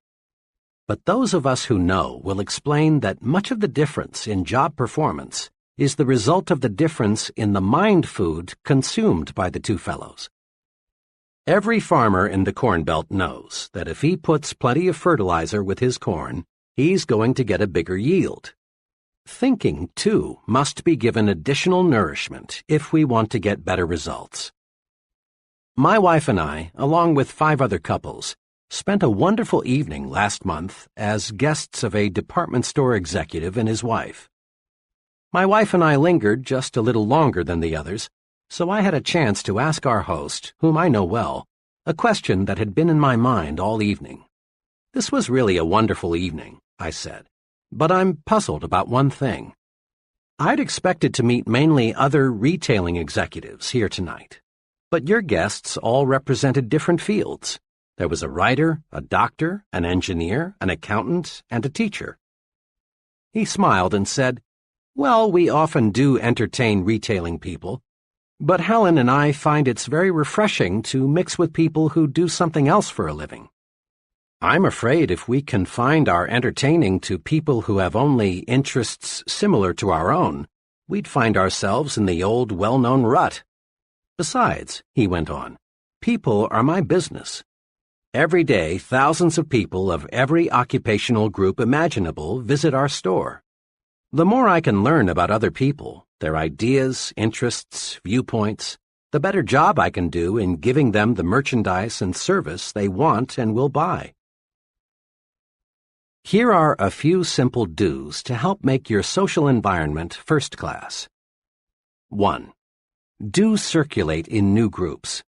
But those of us who know will explain that much of the difference in job performance is the result of the difference in the mind food consumed by the two fellows. Every farmer in the Corn Belt knows that if he puts plenty of fertilizer with his corn, he's going to get a bigger yield. Thinking, too, must be given additional nourishment if we want to get better results. My wife and I, along with 5 other couples, spent a wonderful evening last month as guests of a department store executive and his wife. My wife and I lingered just a little longer than the others, so I had a chance to ask our host, whom I know well, a question that had been in my mind all evening. This was really a wonderful evening, I said, but I'm puzzled about one thing. I'd expected to meet mainly other retailing executives here tonight, but your guests all represented different fields. There was a writer, a doctor, an engineer, an accountant, and a teacher. He smiled and said, well, we often do entertain retailing people, but Helen and I find it's very refreshing to mix with people who do something else for a living. I'm afraid if we confined our entertaining to people who have only interests similar to our own, we'd find ourselves in the old well-known rut. Besides, he went on, people are my business. Every day, thousands of people of every occupational group imaginable visit our store. The more I can learn about other people, their ideas, interests, viewpoints, the better job I can do in giving them the merchandise and service they want and will buy. Here are a few simple do's to help make your social environment first class. 1. Do circulate in new groups.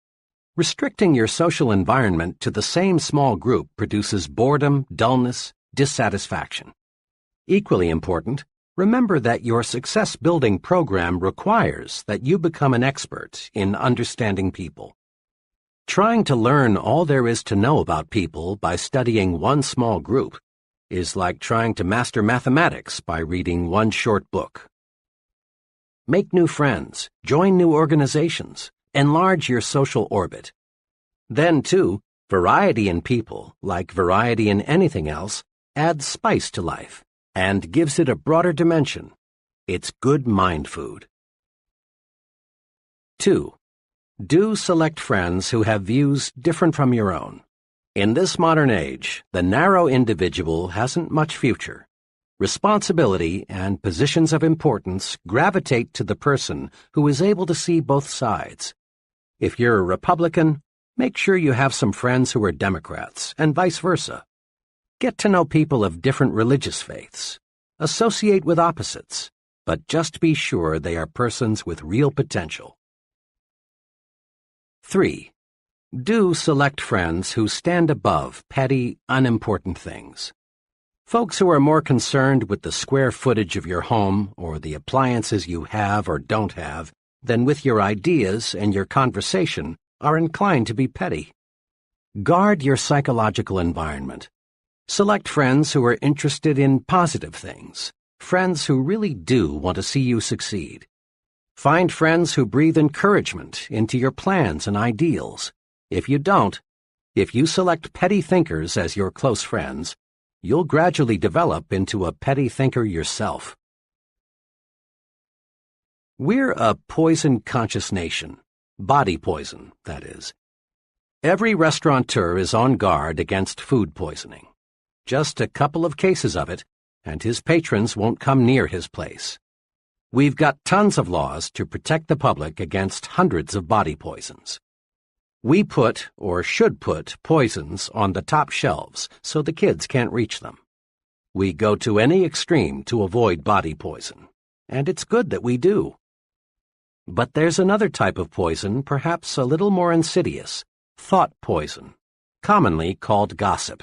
Restricting your social environment to the same small group produces boredom, dullness, dissatisfaction. Equally important, remember that your success-building program requires that you become an expert in understanding people. Trying to learn all there is to know about people by studying one small group is like trying to master mathematics by reading one short book. Make new friends, join new organizations, enlarge your social orbit. Then, too, variety in people, like variety in anything else, adds spice to life and gives it a broader dimension. It's good mind food. 2. Do select friends who have views different from your own. In this modern age, the narrow individual hasn't much future. Responsibility and positions of importance gravitate to the person who is able to see both sides. If you're a Republican, make sure you have some friends who are Democrats, and vice versa. Get to know people of different religious faiths. Associate with opposites, but just be sure they are persons with real potential. 3. Do select friends who stand above petty, unimportant things. Folks who are more concerned with the square footage of your home or the appliances you have or don't have than with your ideas and your conversation are inclined to be petty. Guard your psychological environment. Select friends who are interested in positive things, friends who really do want to see you succeed. Find friends who breathe encouragement into your plans and ideals. If you don't, if you select petty thinkers as your close friends, you'll gradually develop into a petty thinker yourself. We're a poison-conscious nation. Body poison, that is. Every restaurateur is on guard against food poisoning. Just a couple of cases of it, and his patrons won't come near his place. We've got tons of laws to protect the public against hundreds of body poisons. We put, or should put, poisons on the top shelves so the kids can't reach them. We go to any extreme to avoid body poison, and it's good that we do. But there's another type of poison, perhaps a little more insidious, thought poison, commonly called gossip.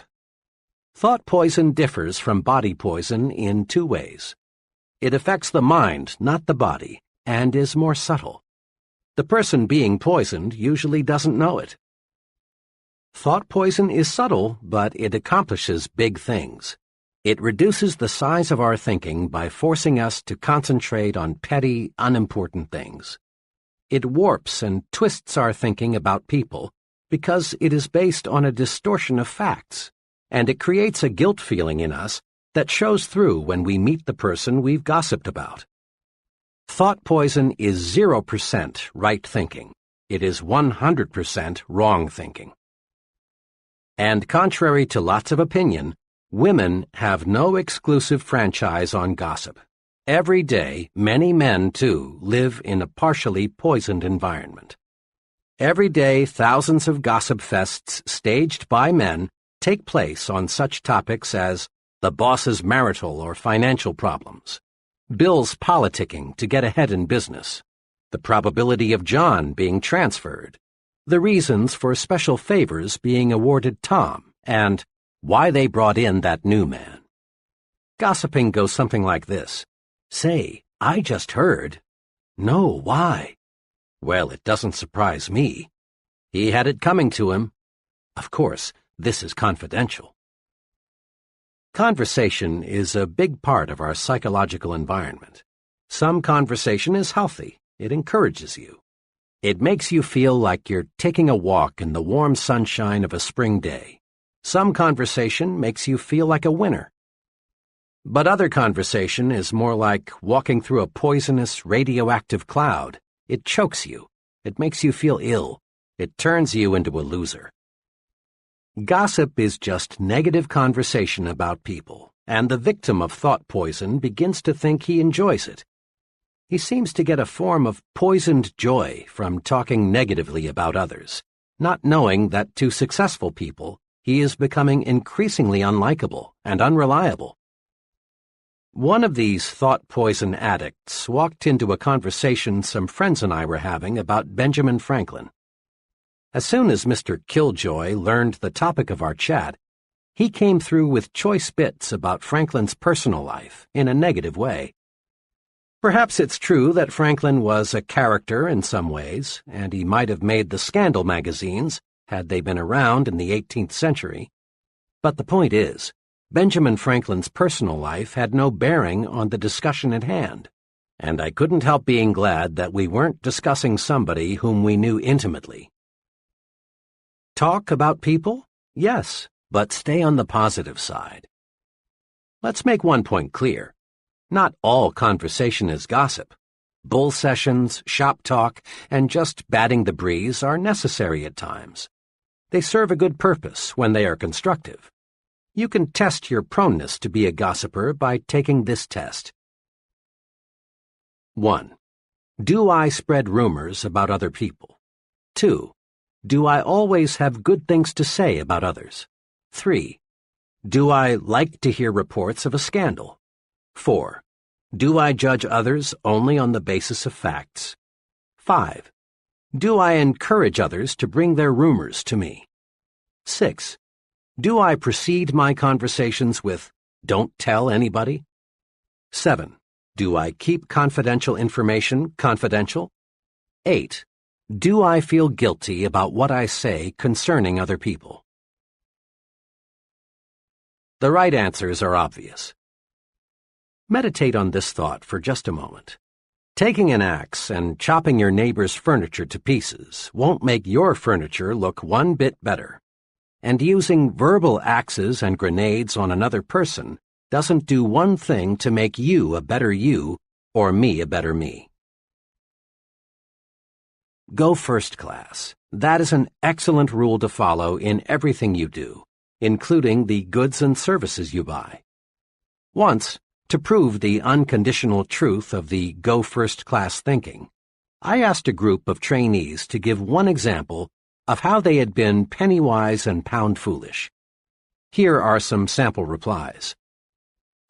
Thought poison differs from body poison in two ways. It affects the mind, not the body, and is more subtle. The person being poisoned usually doesn't know it. Thought poison is subtle, but it accomplishes big things. It reduces the size of our thinking by forcing us to concentrate on petty, unimportant things. It warps and twists our thinking about people because it is based on a distortion of facts, and it creates a guilt feeling in us that shows through when we meet the person we've gossiped about. Thought poison is 0% right thinking. It is 100% wrong thinking. And contrary to lots of opinion, women have no exclusive franchise on gossip. Every day, many men, too, live in a partially poisoned environment. Every day, thousands of gossip fests staged by men take place on such topics as the boss's marital or financial problems, Bill's politicking to get ahead in business, the probability of John being transferred, the reasons for special favors being awarded Tom, and why they brought in that new man. Gossiping goes something like this. Say, I just heard. No, why? Well, it doesn't surprise me. He had it coming to him. Of course, this is confidential. Conversation is a big part of our psychological environment. Some conversation is healthy. It encourages you. It makes you feel like you're taking a walk in the warm sunshine of a spring day. Some conversation makes you feel like a winner. But other conversation is more like walking through a poisonous, radioactive cloud. It chokes you. It makes you feel ill. It turns you into a loser. Gossip is just negative conversation about people, and the victim of thought poison begins to think he enjoys it. He seems to get a form of poisoned joy from talking negatively about others, not knowing that to successful people, he is becoming increasingly unlikable and unreliable. One of these thought poison addicts walked into a conversation some friends and I were having about Benjamin Franklin. As soon as Mr. Killjoy learned the topic of our chat, he came through with choice bits about Franklin's personal life in a negative way. Perhaps it's true that Franklin was a character in some ways, and he might have made the scandal magazines had they been around in the 18th century. But the point is, Benjamin Franklin's personal life had no bearing on the discussion at hand, and I couldn't help being glad that we weren't discussing somebody whom we knew intimately. Talk about people? Yes, but stay on the positive side. Let's make one point clear. Not all conversation is gossip. Bull sessions, shop talk, and just batting the breeze are necessary at times. They serve a good purpose when they are constructive. You can test your proneness to be a gossiper by taking this test. 1. Do I spread rumors about other people? 2. Do I always have good things to say about others? 3. Do I like to hear reports of a scandal? 4. Do I judge others only on the basis of facts? 5. Do I encourage others to bring their rumors to me? 6. Do I precede my conversations with, "Don't tell anybody"? 7. Do I keep confidential information confidential? 8. Do I feel guilty about what I say concerning other people? The right answers are obvious. Meditate on this thought for just a moment. Taking an axe and chopping your neighbor's furniture to pieces won't make your furniture look one bit better. And using verbal axes and grenades on another person doesn't do one thing to make you a better you or me a better me. Go first class. That is an excellent rule to follow in everything you do, including the goods and services you buy. Once, To prove the unconditional truth of the go first class thinking, I asked a group of trainees to give one example of how they had been penny wise and pound foolish. Here are some sample replies.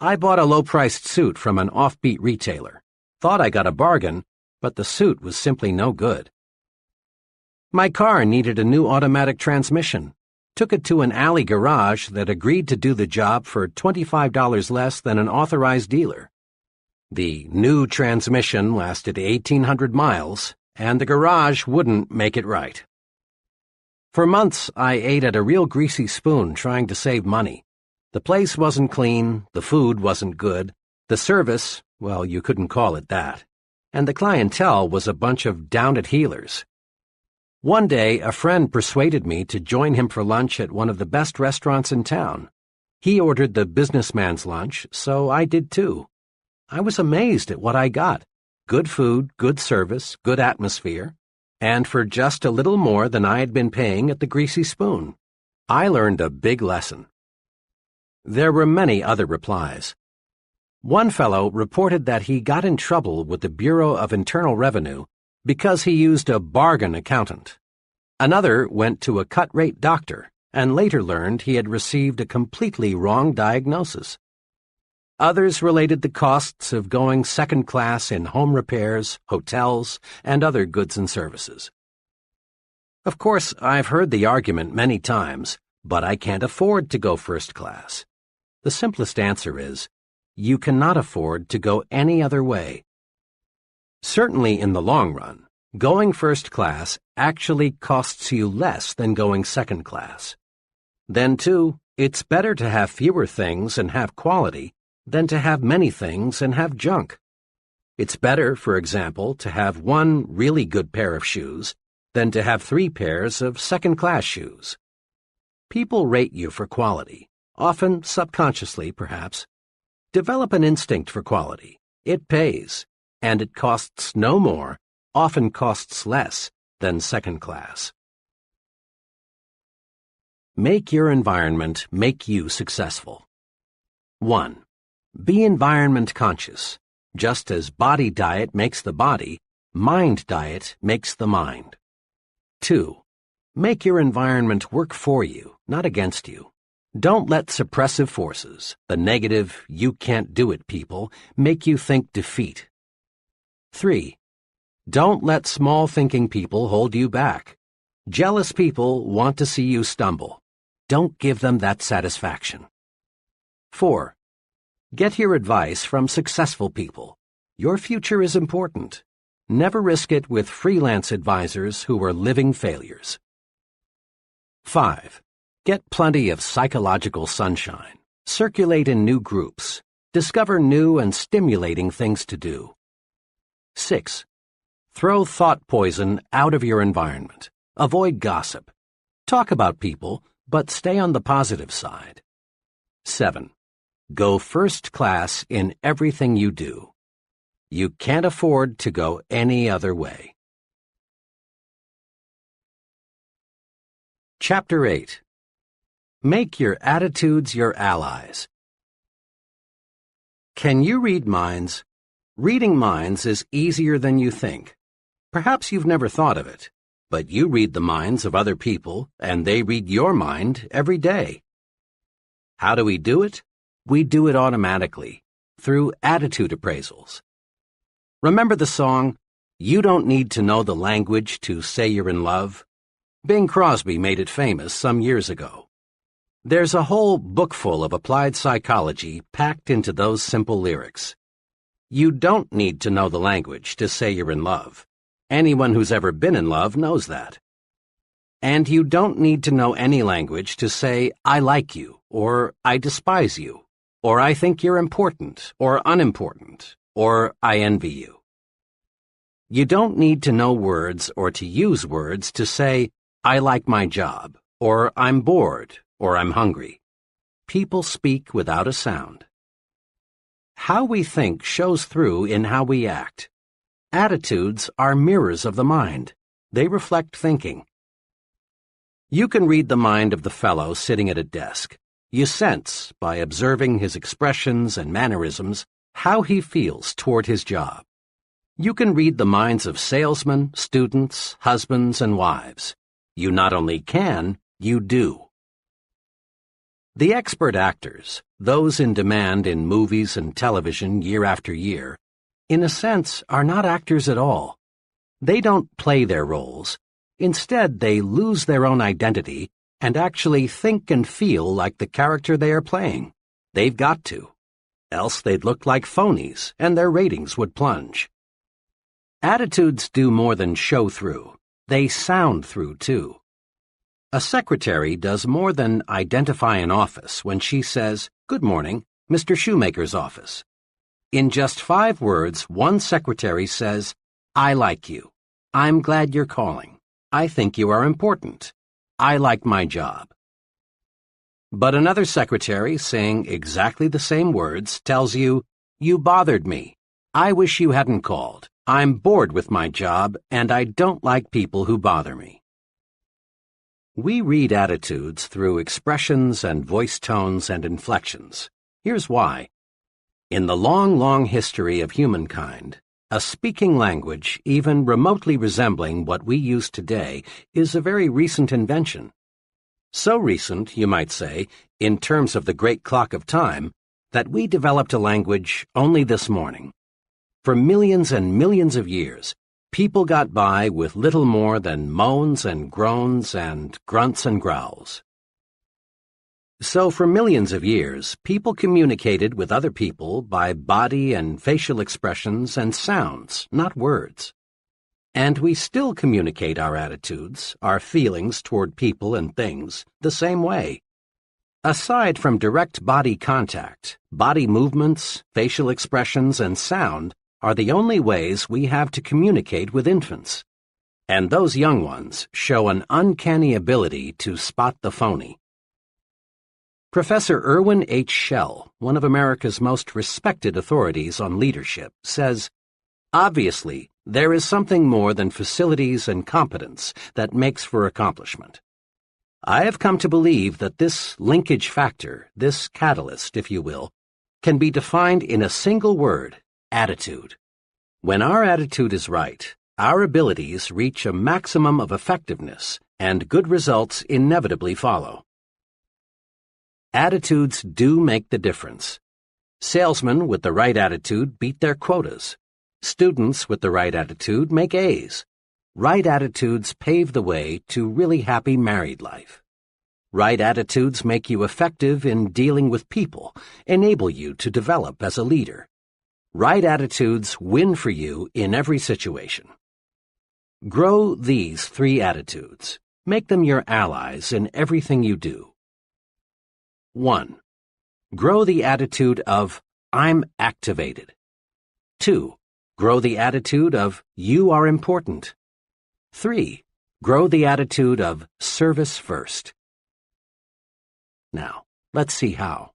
I bought a low-priced suit from an offbeat retailer. Thought I got a bargain, but the suit was simply no good. My car needed a new automatic transmission. Took it to an alley garage that agreed to do the job for $25 less than an authorized dealer. The new transmission lasted 1,800 miles, and the garage wouldn't make it right. For months, I ate at a real greasy spoon trying to save money. The place wasn't clean, the food wasn't good, the service, well, you couldn't call it that, and the clientele was a bunch of down-at-heelers. One day, a friend persuaded me to join him for lunch at one of the best restaurants in town. He ordered the businessman's lunch, so I did too. I was amazed at what I got. Good food, good service, good atmosphere, and for just a little more than I had been paying at the Greasy Spoon. I learned a big lesson. There were many other replies. One fellow reported that he got in trouble with the Bureau of Internal Revenue because he used a bargain accountant. Another went to a cut-rate doctor and later learned he had received a completely wrong diagnosis. Others related the costs of going second class in home repairs, hotels, and other goods and services. Of course, I've heard the argument many times, but I can't afford to go first class. The simplest answer is, you cannot afford to go any other way. Certainly in the long run, going first class actually costs you less than going second class. Then, too, it's better to have fewer things and have quality than to have many things and have junk. It's better, for example, to have one really good pair of shoes than to have 3 pairs of second-class shoes. People rate you for quality, often subconsciously, perhaps. Develop an instinct for quality. It pays, and it costs no more, often costs less, than second class. Make your environment make you successful. 1. Be environment conscious. Just as body diet makes the body, mind diet makes the mind. 2. Make your environment work for you, not against you. Don't let suppressive forces, the negative, you can't do it people, make you think defeat. 3. Don't let small-thinking people hold you back. Jealous people want to see you stumble. Don't give them that satisfaction. 4. Get your advice from successful people. Your future is important. Never risk it with freelance advisors who are living failures. 5. Get plenty of psychological sunshine. Circulate in new groups. Discover new and stimulating things to do. 6. Throw thought poison out of your environment. Avoid gossip. Talk about people, but stay on the positive side. 7. Go first class in everything you do. You can't afford to go any other way. Chapter 8. Make your attitudes your allies. Can you read minds? Reading minds is easier than you think. Perhaps you've never thought of it, but you read the minds of other people, and they read your mind every day. How do we do it? We do it automatically, through attitude appraisals. Remember the song, "You Don't Need to Know the Language to Say You're in Love"? Bing Crosby made it famous some years ago. There's a whole book full of applied psychology packed into those simple lyrics. You don't need to know the language to say you're in love. Anyone who's ever been in love knows that. And you don't need to know any language to say, I like you, or I despise you, or I think you're important, or unimportant, or I envy you. You don't need to know words or to use words to say, I like my job, or I'm bored, or I'm hungry. People speak without a sound. How we think shows through in how we act. Attitudes are mirrors of the mind. They reflect thinking. You can read the mind of the fellow sitting at a desk. You sense, by observing his expressions and mannerisms, how he feels toward his job. You can read the minds of salesmen, students, husbands, and wives. You not only can, you do. The expert actors, those in demand in movies and television year after year, in a sense are not actors at all. They don't play their roles. Instead, they lose their own identity and actually think and feel like the character they are playing. They've got to. Else they'd look like phonies, and their ratings would plunge. Attitudes do more than show through. They sound through, too. A secretary does more than identify an office when she says, "Good morning, Mr. Shoemaker's office." In just 5 words, one secretary says, "I like you. I'm glad you're calling. I think you are important. I like my job." But another secretary, saying exactly the same words, tells you, "You bothered me. I wish you hadn't called. I'm bored with my job, and I don't like people who bother me." We read attitudes through expressions and voice tones and inflections. Here's why. In the long, long history of humankind, a speaking language, even remotely resembling what we use today, is a very recent invention. So recent, you might say, in terms of the great clock of time, that we developed a language only this morning. For millions and millions of years, people got by with little more than moans and groans and grunts and growls. So for millions of years, people communicated with other people by body and facial expressions and sounds, not words. And we still communicate our attitudes, our feelings toward people and things, the same way. Aside from direct body contact, body movements, facial expressions, and sound are the only ways we have to communicate with infants. And those young ones show an uncanny ability to spot the phony. Professor Irwin H. Shell, one of America's most respected authorities on leadership, says, "Obviously, there is something more than facilities and competence that makes for accomplishment. I have come to believe that this linkage factor, this catalyst, if you will, can be defined in a single word: attitude. When our attitude is right, our abilities reach a maximum of effectiveness, and good results inevitably follow." Attitudes do make the difference. Salesmen with the right attitude beat their quotas. Students with the right attitude make A's. Right attitudes pave the way to really happy married life. Right attitudes make you effective in dealing with people, enable you to develop as a leader. Right attitudes win for you in every situation. Grow these 3 attitudes. Make them your allies in everything you do. 1. Grow the attitude of, "I'm activated." 2. Grow the attitude of, "You are important." 3. Grow the attitude of, "Service first." Now, let's see how.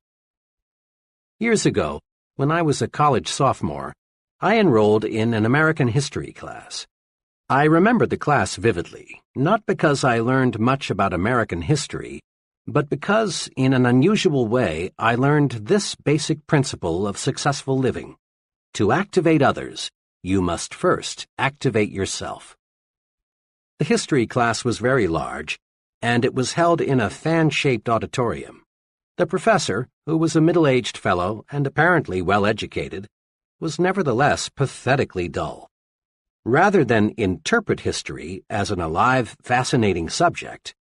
Years ago, when I was a college sophomore, I enrolled in an American history class. I remember the class vividly, not because I learned much about American history, but because, in an unusual way, I learned this basic principle of successful living. To activate others, you must first activate yourself. The history class was very large, and it was held in a fan-shaped auditorium. The professor, who was a middle-aged fellow and apparently well-educated, was nevertheless pathetically dull. Rather than interpret history as an alive, fascinating subject,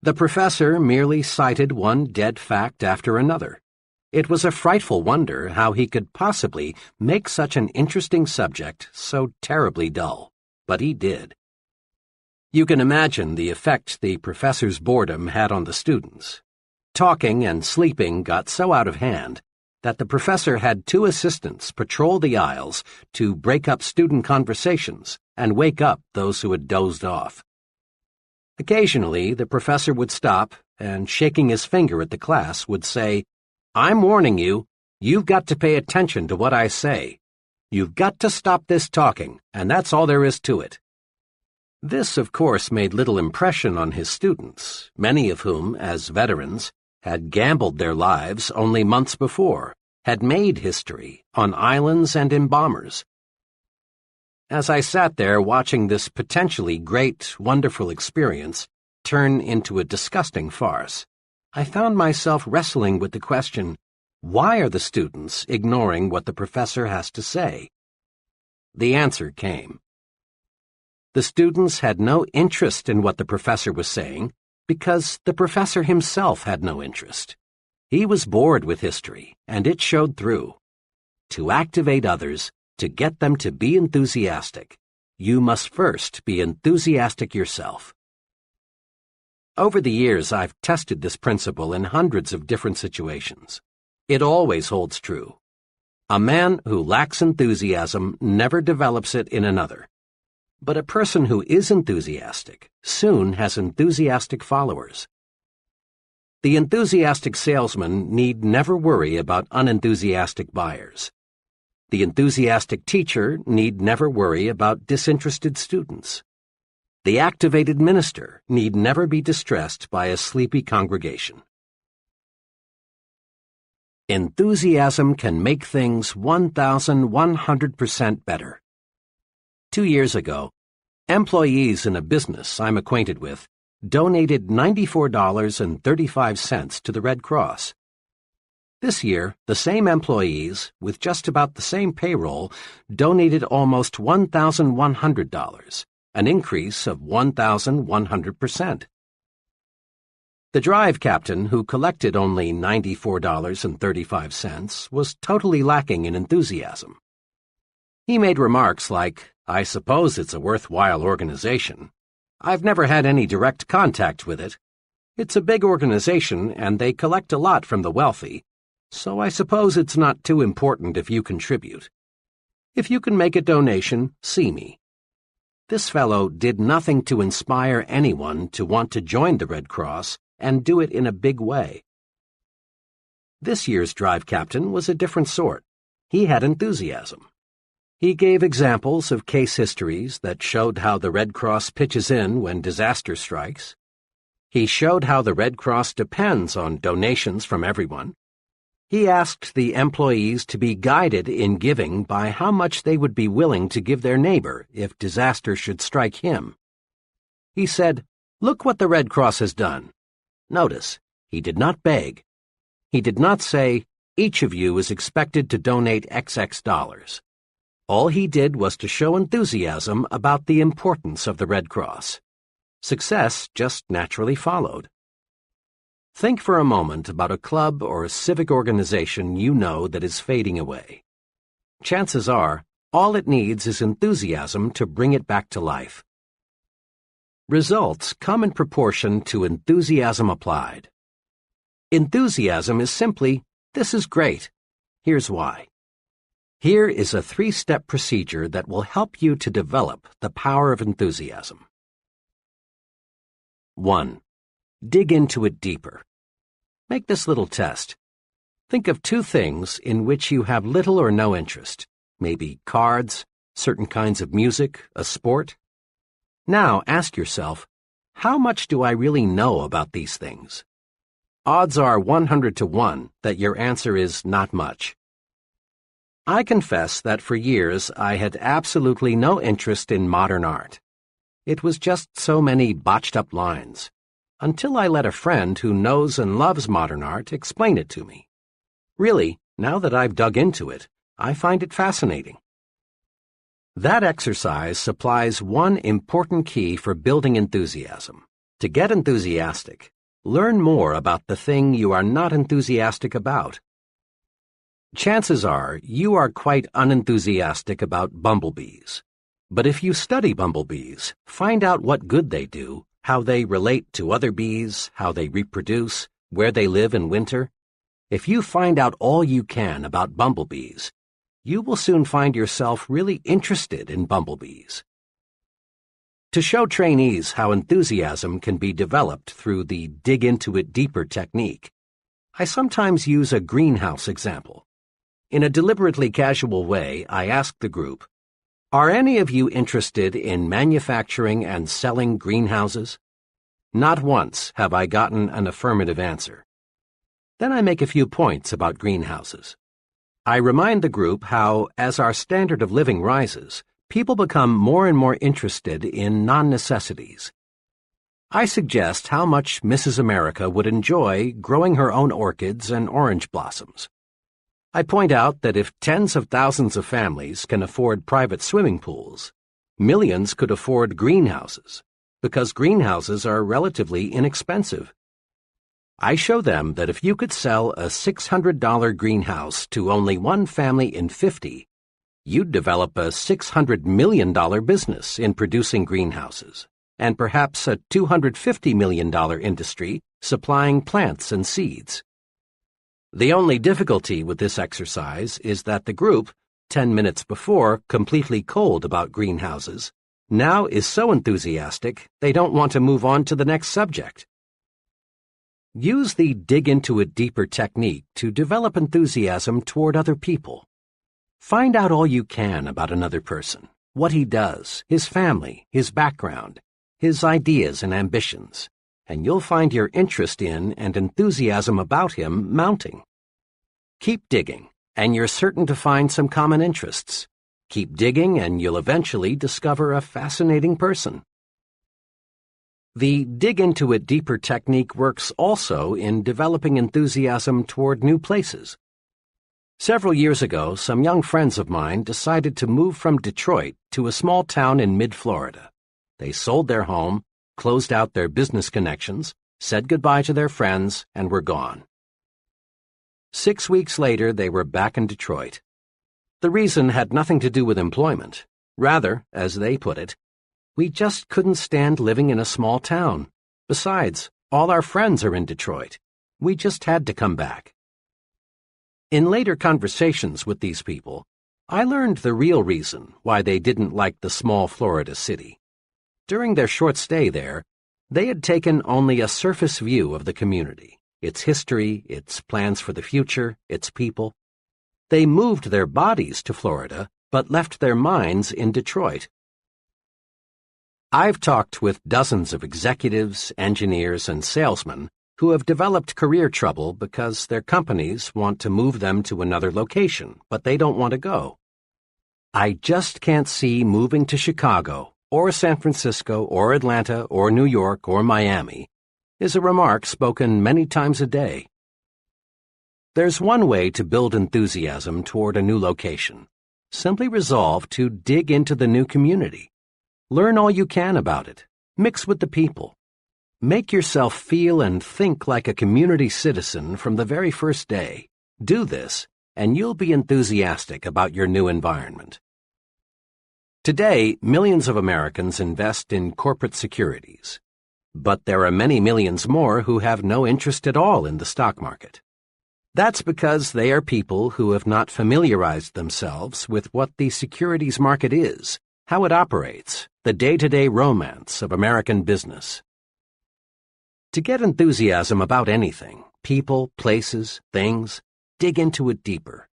the professor merely cited one dead fact after another. It was a frightful wonder how he could possibly make such an interesting subject so terribly dull, but he did. You can imagine the effect the professor's boredom had on the students. Talking and sleeping got so out of hand that the professor had 2 assistants patrol the aisles to break up student conversations and wake up those who had dozed off. Occasionally, the professor would stop and, shaking his finger at the class, would say, "I'm warning you, you've got to pay attention to what I say. You've got to stop this talking, and that's all there is to it." This, of course, made little impression on his students, many of whom, as veterans, had gambled their lives only months before, had made history on islands and in bombers. As I sat there watching this potentially great, wonderful experience turn into a disgusting farce, I found myself wrestling with the question, why are the students ignoring what the professor has to say? The answer came. The students had no interest in what the professor was saying because the professor himself had no interest. He was bored with history, and it showed through. To activate others, to get them to be enthusiastic, you must first be enthusiastic yourself. Over the years, I've tested this principle in hundreds of different situations. It always holds true. A man who lacks enthusiasm never develops it in another. But a person who is enthusiastic soon has enthusiastic followers. The enthusiastic salesman need never worry about unenthusiastic buyers. The enthusiastic teacher need never worry about disinterested students. The activated minister need never be distressed by a sleepy congregation. Enthusiasm can make things 1,100% better. 2 years ago, employees in a business I'm acquainted with donated $94.35 to the Red Cross. This year, the same employees, with just about the same payroll, donated almost $1,100, an increase of 1,100%. The drive captain, who collected only $94.35, was totally lacking in enthusiasm. He made remarks like, "I suppose it's a worthwhile organization. I've never had any direct contact with it. It's a big organization and they collect a lot from the wealthy, so I suppose it's not too important if you contribute. If you can make a donation, see me." This fellow did nothing to inspire anyone to want to join the Red Cross and do it in a big way. This year's drive captain was a different sort. He had enthusiasm. He gave examples of case histories that showed how the Red Cross pitches in when disaster strikes. He showed how the Red Cross depends on donations from everyone. He asked the employees to be guided in giving by how much they would be willing to give their neighbor if disaster should strike him. He said, "Look what the Red Cross has done." Notice, he did not beg. He did not say, "Each of you is expected to donate XX dollars." All he did was to show enthusiasm about the importance of the Red Cross. Success just naturally followed. Think for a moment about a club or a civic organization you know that is fading away. Chances are, all it needs is enthusiasm to bring it back to life. Results come in proportion to enthusiasm applied. Enthusiasm is simply, "This is great. Here's why." Here is a 3-step procedure that will help you to develop the power of enthusiasm. 1. Dig into it deeper. Make this little test. Think of 2 things in which you have little or no interest, maybe cards, certain kinds of music, a sport. Now ask yourself, how much do I really know about these things? Odds are 100 to 1 that your answer is not much. I confess that for years I had absolutely no interest in modern art. It was just so many botched-up lines, until I let a friend who knows and loves modern art explain it to me. Really, now that I've dug into it, I find it fascinating. That exercise supplies one important key for building enthusiasm. To get enthusiastic, learn more about the thing you are not enthusiastic about. Chances are you are quite unenthusiastic about bumblebees. But if you study bumblebees, find out what good they do, how they relate to other bees, how they reproduce, where they live in winter. If you find out all you can about bumblebees, you will soon find yourself really interested in bumblebees. To show trainees how enthusiasm can be developed through the dig into it deeper technique, I sometimes use a greenhouse example. In a deliberately casual way, I ask the group, "Are any of you interested in manufacturing and selling greenhouses?" Not once have I gotten an affirmative answer. Then I make a few points about greenhouses. I remind the group how, as our standard of living rises, people become more and more interested in non-necessities. I suggest how much Mrs. America would enjoy growing her own orchids and orange blossoms. I point out that if tens of thousands of families can afford private swimming pools, millions could afford greenhouses, because greenhouses are relatively inexpensive. I show them that if you could sell a $600 greenhouse to only one family in 50, you'd develop a $600 million business in producing greenhouses, and perhaps a $250 million industry supplying plants and seeds. The only difficulty with this exercise is that the group, 10 minutes before completely cold about greenhouses, now is so enthusiastic they don't want to move on to the next subject. Use the dig into it deeper technique to develop enthusiasm toward other people. Find out all you can about another person, what he does, his family, his background, his ideas and ambitions, and you'll find your interest in and enthusiasm about him mounting. Keep digging, and you're certain to find some common interests. Keep digging, and you'll eventually discover a fascinating person. The dig into it deeper technique works also in developing enthusiasm toward new places. Several years ago, some young friends of mine decided to move from Detroit to a small town in mid-Florida. They sold their home, closed out their business connections, said goodbye to their friends, and were gone. 6 weeks later, they were back in Detroit. The reason had nothing to do with employment. Rather, as they put it, we just couldn't stand living in a small town. Besides, all our friends are in Detroit. We just had to come back. In later conversations with these people, I learned the real reason why they didn't like the small Florida city. During their short stay there, they had taken only a surface view of the community, its history, its plans for the future, its people. They moved their bodies to Florida, but left their minds in Detroit. I've talked with dozens of executives, engineers, and salesmen who have developed career trouble because their companies want to move them to another location, but they don't want to go. I just can't see moving to Chicago, or San Francisco, or Atlanta, or New York, or Miami, is a remark spoken many times a day. There's one way to build enthusiasm toward a new location. Simply resolve to dig into the new community. Learn all you can about it. Mix with the people. Make yourself feel and think like a community citizen from the very first day. Do this, and you'll be enthusiastic about your new environment. Today, millions of Americans invest in corporate securities. But there are many millions more who have no interest at all in the stock market. That's because they are people who have not familiarized themselves with what the securities market is, how it operates, the day-to-day romance of American business. To get enthusiasm about anything, people, places, things, dig into it deeper.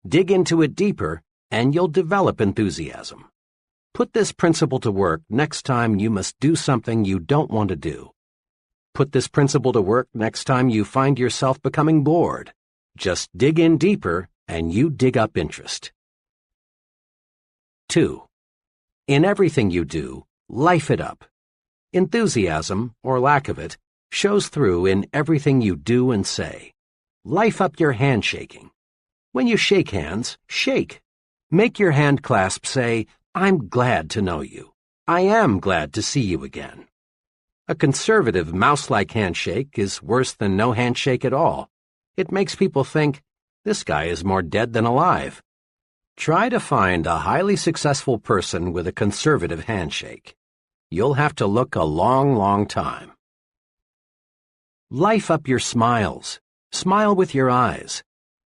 Dig into it deeper, and you'll develop enthusiasm. Put this principle to work next time you must do something you don't want to do. Put this principle to work next time you find yourself becoming bored. Just dig in deeper, and you dig up interest. 2. In everything you do, life it up. Enthusiasm, or lack of it, shows through in everything you do and say. Life up your handshaking. When you shake hands, shake. Make your hand clasp say, "I'm glad to know you. I am glad to see you again." A conservative, mouse-like handshake is worse than no handshake at all. It makes people think, this guy is more dead than alive. Try to find a highly successful person with a conservative handshake. You'll have to look a long, long time. Life up your smiles. Smile with your eyes.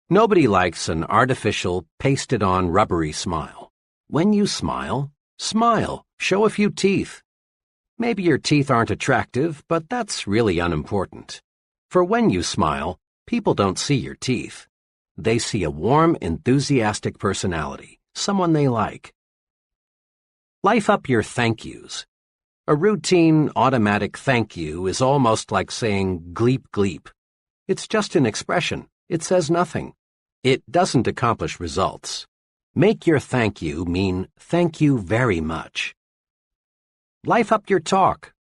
Nobody likes an artificial, pasted-on, rubbery smile. When you smile, smile. Show a few teeth. Maybe your teeth aren't attractive, but that's really unimportant. For when you smile, people don't see your teeth. They see a warm, enthusiastic personality, someone they like. Life up your thank yous. A routine, automatic thank you is almost like saying gleep gleep. It's just an expression. It says nothing. It doesn't accomplish results. Make your thank you mean thank you very much. Life up your talk.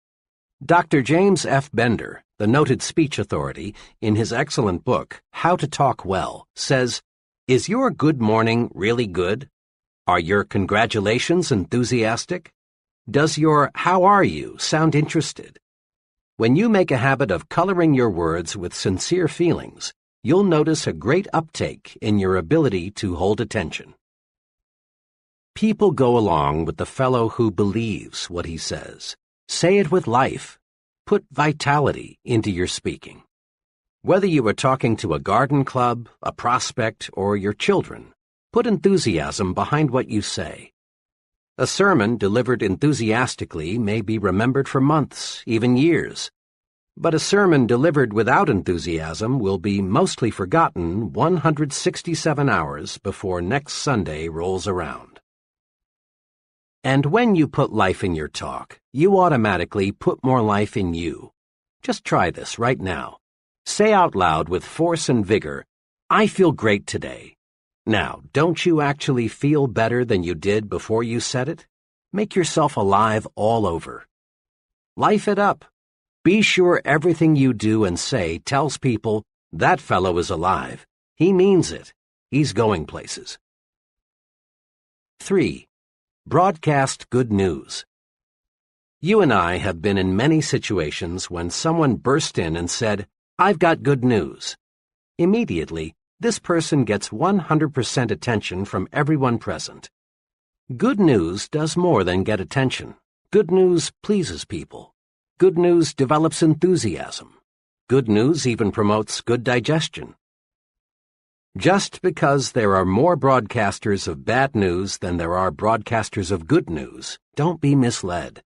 Dr. James F. Bender, the noted speech authority, in his excellent book, How to Talk Well, says, "Is your good morning really good? Are your congratulations enthusiastic? Does your how are you sound interested? When you make a habit of coloring your words with sincere feelings, you'll notice a great uptake in your ability to hold attention." People go along with the fellow who believes what he says. Say it with life. Put vitality into your speaking. Whether you are talking to a garden club, a prospect, or your children, put enthusiasm behind what you say. A sermon delivered enthusiastically may be remembered for months, even years. But a sermon delivered without enthusiasm will be mostly forgotten 167 hours before next Sunday rolls around. And when you put life in your talk, you automatically put more life in you. Just try this right now. Say out loud with force and vigor, "I feel great today." Now, don't you actually feel better than you did before you said it? Make yourself alive all over. Life it up. Be sure everything you do and say tells people, "That fellow is alive. He means it. He's going places." 3. Broadcast good news. You and I have been in many situations when someone burst in and said, "I've got good news." Immediately, this person gets 100% attention from everyone present. Good news does more than get attention. Good news pleases people. Good news develops enthusiasm. Good news even promotes good digestion. Just because there are more broadcasters of bad news than there are broadcasters of good news, don't be misled.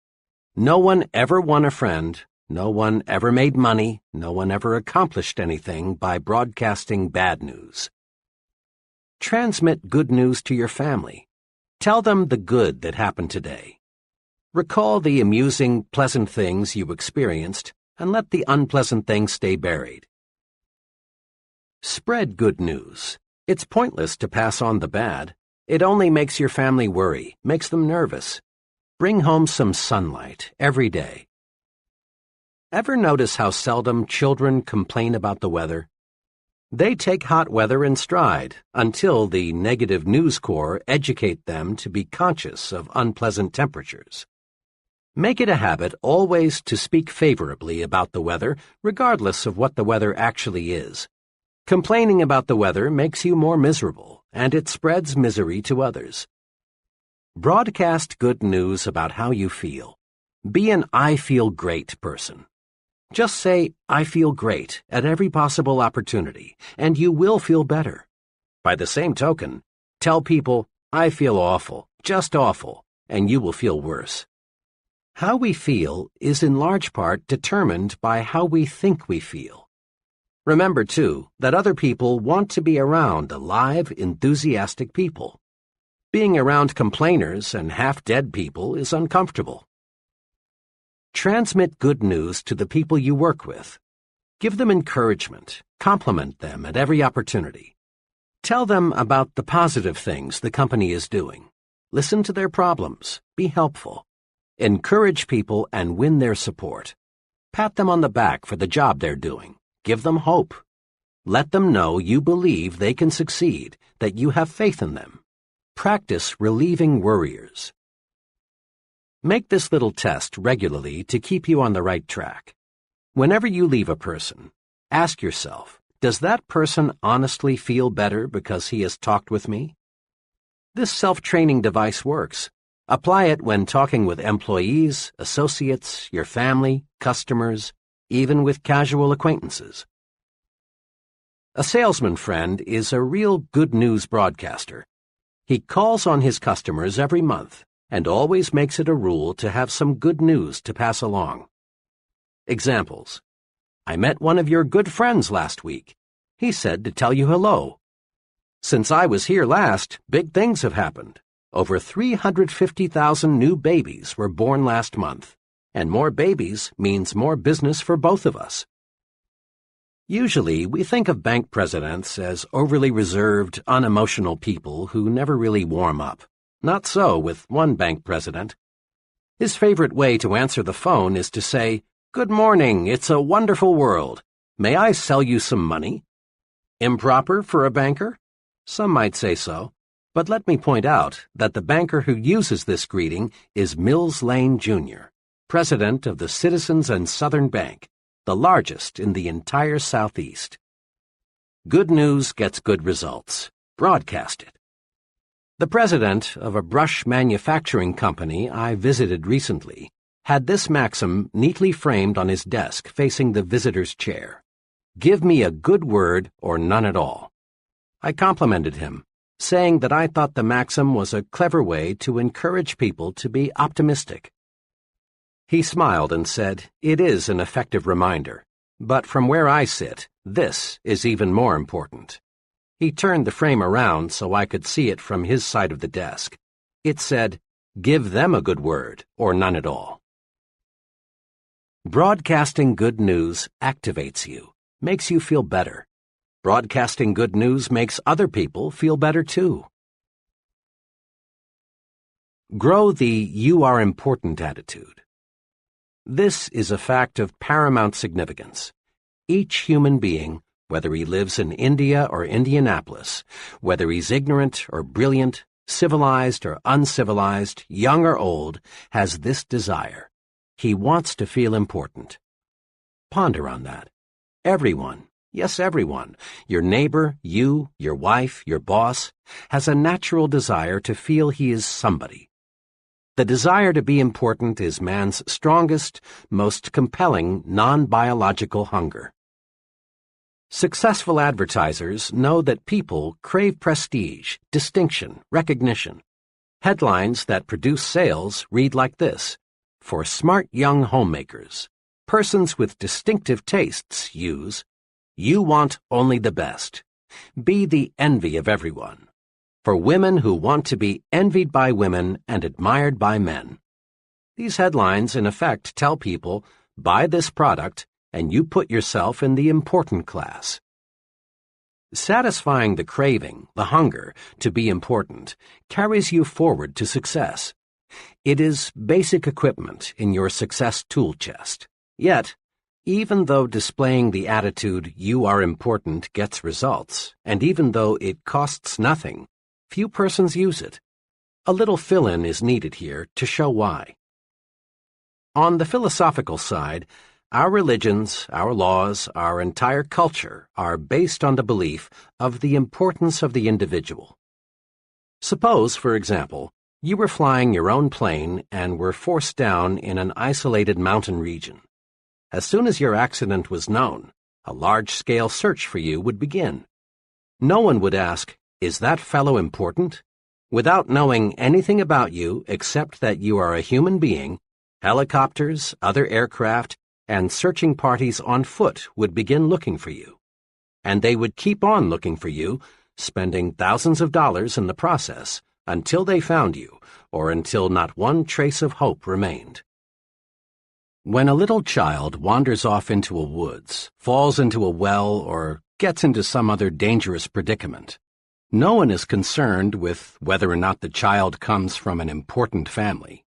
No one ever won a friend, no one ever made money, no one ever accomplished anything by broadcasting bad news. Transmit good news to your family. Tell them the good that happened today. Recall the amusing, pleasant things you experienced, and let the unpleasant things stay buried. Spread good news. It's pointless to pass on the bad. It only makes your family worry, makes them nervous. Bring home some sunlight every day. Ever notice how seldom children complain about the weather? They take hot weather in stride until the negative news corps educate them to be conscious of unpleasant temperatures. Make it a habit always to speak favorably about the weather, regardless of what the weather actually is. Complaining about the weather makes you more miserable, and it spreads misery to others. Broadcast good news about how you feel. Be an "I feel great" person. Just say, "I feel great" at every possible opportunity, and you will feel better. By the same token, tell people, "I feel awful, just awful," and you will feel worse. How we feel is in large part determined by how we think we feel. Remember, too, that other people want to be around alive, enthusiastic people. Being around complainers and half-dead people is uncomfortable. Transmit good news to the people you work with. Give them encouragement. Compliment them at every opportunity. Tell them about the positive things the company is doing. Listen to their problems. Be helpful. Encourage people and win their support. Pat them on the back for the job they're doing. Give them hope. Let them know you believe they can succeed, that you have faith in them. Practice relieving worriers. Make this little test regularly to keep you on the right track. Whenever you leave a person, ask yourself, does that person honestly feel better because he has talked with me? This self-training device works. Apply it when talking with employees, associates, your family, customers, even with casual acquaintances. A salesman friend is a real good news broadcaster. He calls on his customers every month and always makes it a rule to have some good news to pass along. Examples. "I met one of your good friends last week. He said to tell you hello. Since I was here last, big things have happened. Over 350,000 new babies were born last month. And more babies means more business for both of us." Usually, we think of bank presidents as overly reserved, unemotional people who never really warm up. Not so with one bank president. His favorite way to answer the phone is to say, "Good morning, it's a wonderful world. May I sell you some money?" Improper for a banker? Some might say so, but let me point out that the banker who uses this greeting is Mills Lane, Jr., president of the Citizens and Southern Bank, the largest in the entire Southeast. Good news gets good results. Broadcast it. The president of a brush manufacturing company I visited recently had this maxim neatly framed on his desk facing the visitor's chair. "Give me a good word or none at all." I complimented him, saying that I thought the maxim was a clever way to encourage people to be optimistic. He smiled and said, "It is an effective reminder, but from where I sit, this is even more important." He turned the frame around so I could see it from his side of the desk. It said, "Give them a good word or none at all." Broadcasting good news activates you, makes you feel better. Broadcasting good news makes other people feel better too. Grow the "you are important" attitude. This is a fact of paramount significance. Each human being, whether he lives in India or Indianapolis, whether he's ignorant or brilliant, civilized or uncivilized, young or old, has this desire. He wants to feel important. Ponder on that. Everyone, yes, everyone, your neighbor, you, your wife, your boss, has a natural desire to feel he is somebody. The desire to be important is man's strongest, most compelling non-biological hunger. Successful advertisers know that people crave prestige, distinction, recognition. Headlines that produce sales read like this: "For smart young homemakers, persons with distinctive tastes use, you want only the best. Be the envy of everyone. For women who want to be envied by women and admired by men." These headlines, in effect, tell people, buy this product, and you put yourself in the important class. Satisfying the craving, the hunger, to be important, carries you forward to success. It is basic equipment in your success tool chest. Yet, even though displaying the attitude "you are important" gets results, and even though it costs nothing, few persons use it. A little fill-in is needed here to show why. On the philosophical side, our religions, our laws, our entire culture are based on the belief of the importance of the individual. Suppose, for example, you were flying your own plane and were forced down in an isolated mountain region. As soon as your accident was known, a large-scale search for you would begin. No one would ask, "Is that fellow important?" Without knowing anything about you except that you are a human being, helicopters, other aircraft, and searching parties on foot would begin looking for you. And they would keep on looking for you, spending thousands of dollars in the process, until they found you, or until not one trace of hope remained. When a little child wanders off into a woods, falls into a well, or gets into some other dangerous predicament, no one is concerned with whether or not the child comes from an important family.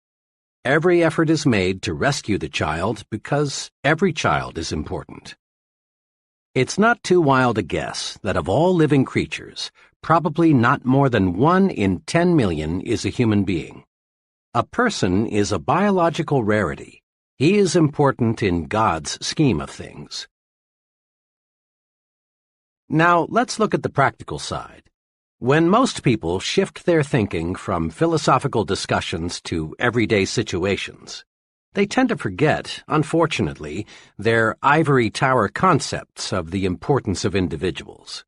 Every effort is made to rescue the child because every child is important. It's not too wild a guess that of all living creatures, probably not more than 1 in 10 million is a human being. A person is a biological rarity. He is important in God's scheme of things. Now, let's look at the practical side. When most people shift their thinking from philosophical discussions to everyday situations, they tend to forget, unfortunately, their ivory tower concepts of the importance of individuals.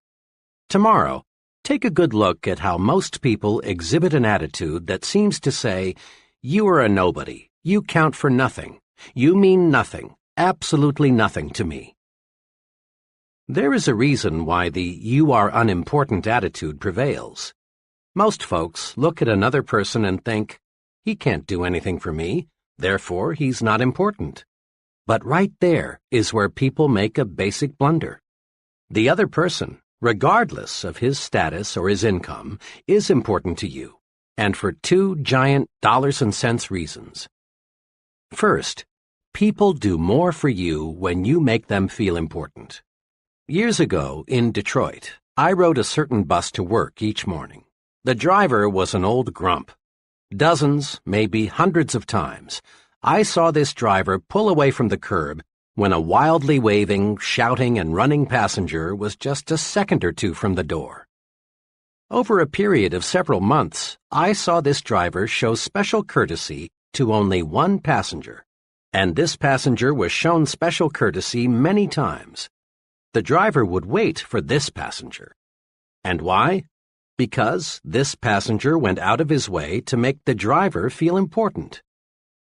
Tomorrow, take a good look at how most people exhibit an attitude that seems to say, "You are a nobody, you count for nothing, you mean nothing, absolutely nothing to me." There is a reason why the "you are unimportant" attitude prevails. Most folks look at another person and think, "He can't do anything for me, therefore he's not important." But right there is where people make a basic blunder. The other person, regardless of his status or his income, is important to you, and for two giant dollars and cents reasons. First, people do more for you when you make them feel important. Years ago, in Detroit, I rode a certain bus to work each morning. The driver was an old grump. Dozens, maybe hundreds of times, I saw this driver pull away from the curb when a wildly waving, shouting, and running passenger was just a second or two from the door. Over a period of several months, I saw this driver show special courtesy to only one passenger, and this passenger was shown special courtesy many times. The driver would wait for this passenger. And why? Because this passenger went out of his way to make the driver feel important.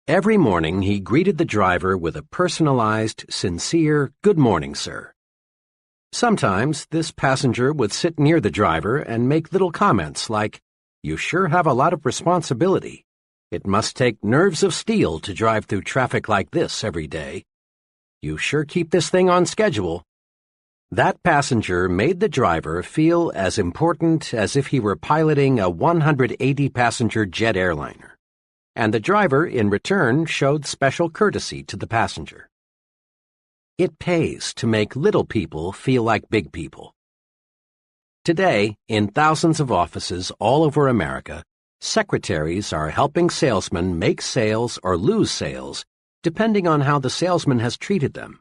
Every morning he greeted the driver with a personalized, sincere, "Good morning, sir." Sometimes this passenger would sit near the driver and make little comments like, "You sure have a lot of responsibility. It must take nerves of steel to drive through traffic like this every day. You sure keep this thing on schedule." That passenger made the driver feel as important as if he were piloting a 180-passenger jet airliner. And the driver, in return, showed special courtesy to the passenger. It pays to make little people feel like big people. Today, in thousands of offices all over America, secretaries are helping salesmen make sales or lose sales, depending on how the salesman has treated them.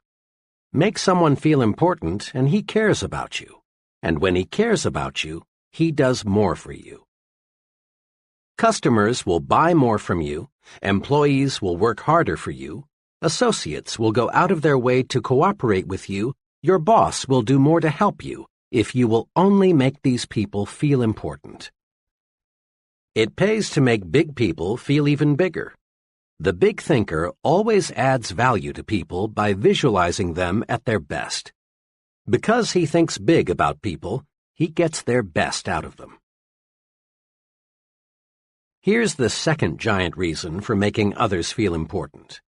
Make someone feel important, and he cares about you. And when he cares about you, he does more for you. Customers will buy more from you, employees will work harder for you, associates will go out of their way to cooperate with you, your boss will do more to help you if you will only make these people feel important. It pays to make big people feel even bigger. The big thinker always adds value to people by visualizing them at their best. Because he thinks big about people, he gets their best out of them. Here's the second giant reason for making others feel important.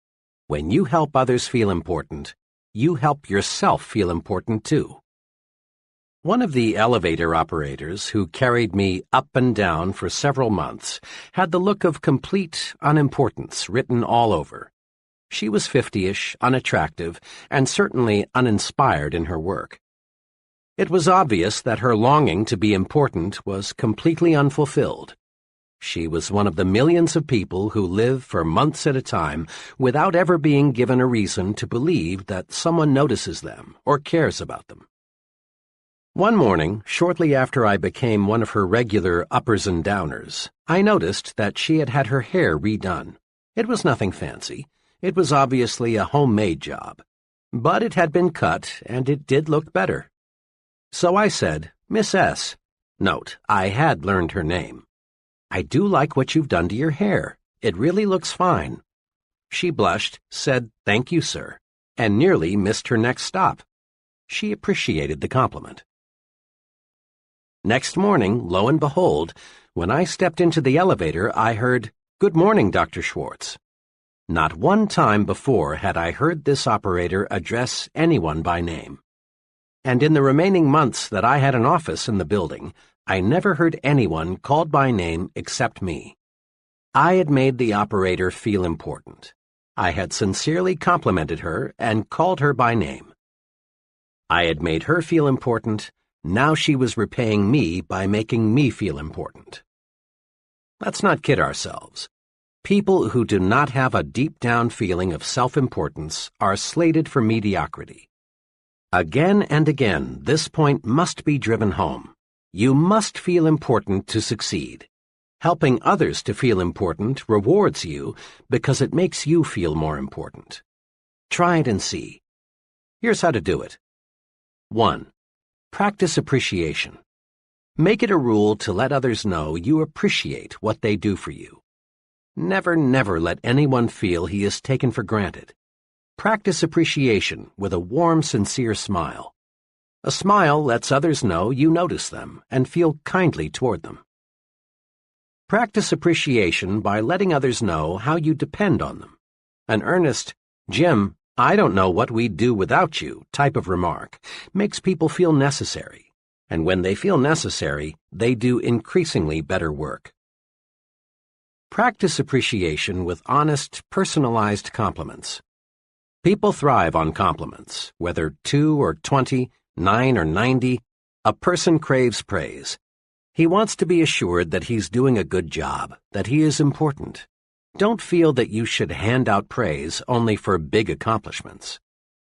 When you help others feel important, you help yourself feel important too. One of the elevator operators who carried me up and down for several months had the look of complete unimportance written all over. She was 50-ish, unattractive, and certainly uninspired in her work. It was obvious that her longing to be important was completely unfulfilled. She was one of the millions of people who live for months at a time without ever being given a reason to believe that someone notices them or cares about them. One morning, shortly after I became one of her regular uppers and downers, I noticed that she had had her hair redone. It was nothing fancy. It was obviously a homemade job. But it had been cut, and it did look better. So I said, "Miss S." Note, I had learned her name. "I do like what you've done to your hair. It really looks fine." She blushed, said, "Thank you, sir," and nearly missed her next stop. She appreciated the compliment. Next morning, lo and behold, when I stepped into the elevator, I heard, "Good morning, Dr. Schwartz." Not one time before had I heard this operator address anyone by name. And in the remaining months that I had an office in the building, I never heard anyone called by name except me. I had made the operator feel important. I had sincerely complimented her and called her by name. I had made her feel important. Now she was repaying me by making me feel important. Let's not kid ourselves. People who do not have a deep-down feeling of self-importance are slated for mediocrity. Again and again, this point must be driven home. You must feel important to succeed. Helping others to feel important rewards you because it makes you feel more important. Try it and see. Here's how to do it. 1. Practice appreciation. Make it a rule to let others know you appreciate what they do for you. Never, never let anyone feel he is taken for granted. Practice appreciation with a warm, sincere smile. A smile lets others know you notice them and feel kindly toward them. Practice appreciation by letting others know how you depend on them. An earnest, "Jim, "I don't know what we'd do without you" type of remark makes people feel necessary, and when they feel necessary, they do increasingly better work. Practice appreciation with honest, personalized compliments. People thrive on compliments, whether 2 or 20, 9 or 90. A person craves praise. He wants to be assured that he's doing a good job, that he is important. Don't feel that you should hand out praise only for big accomplishments.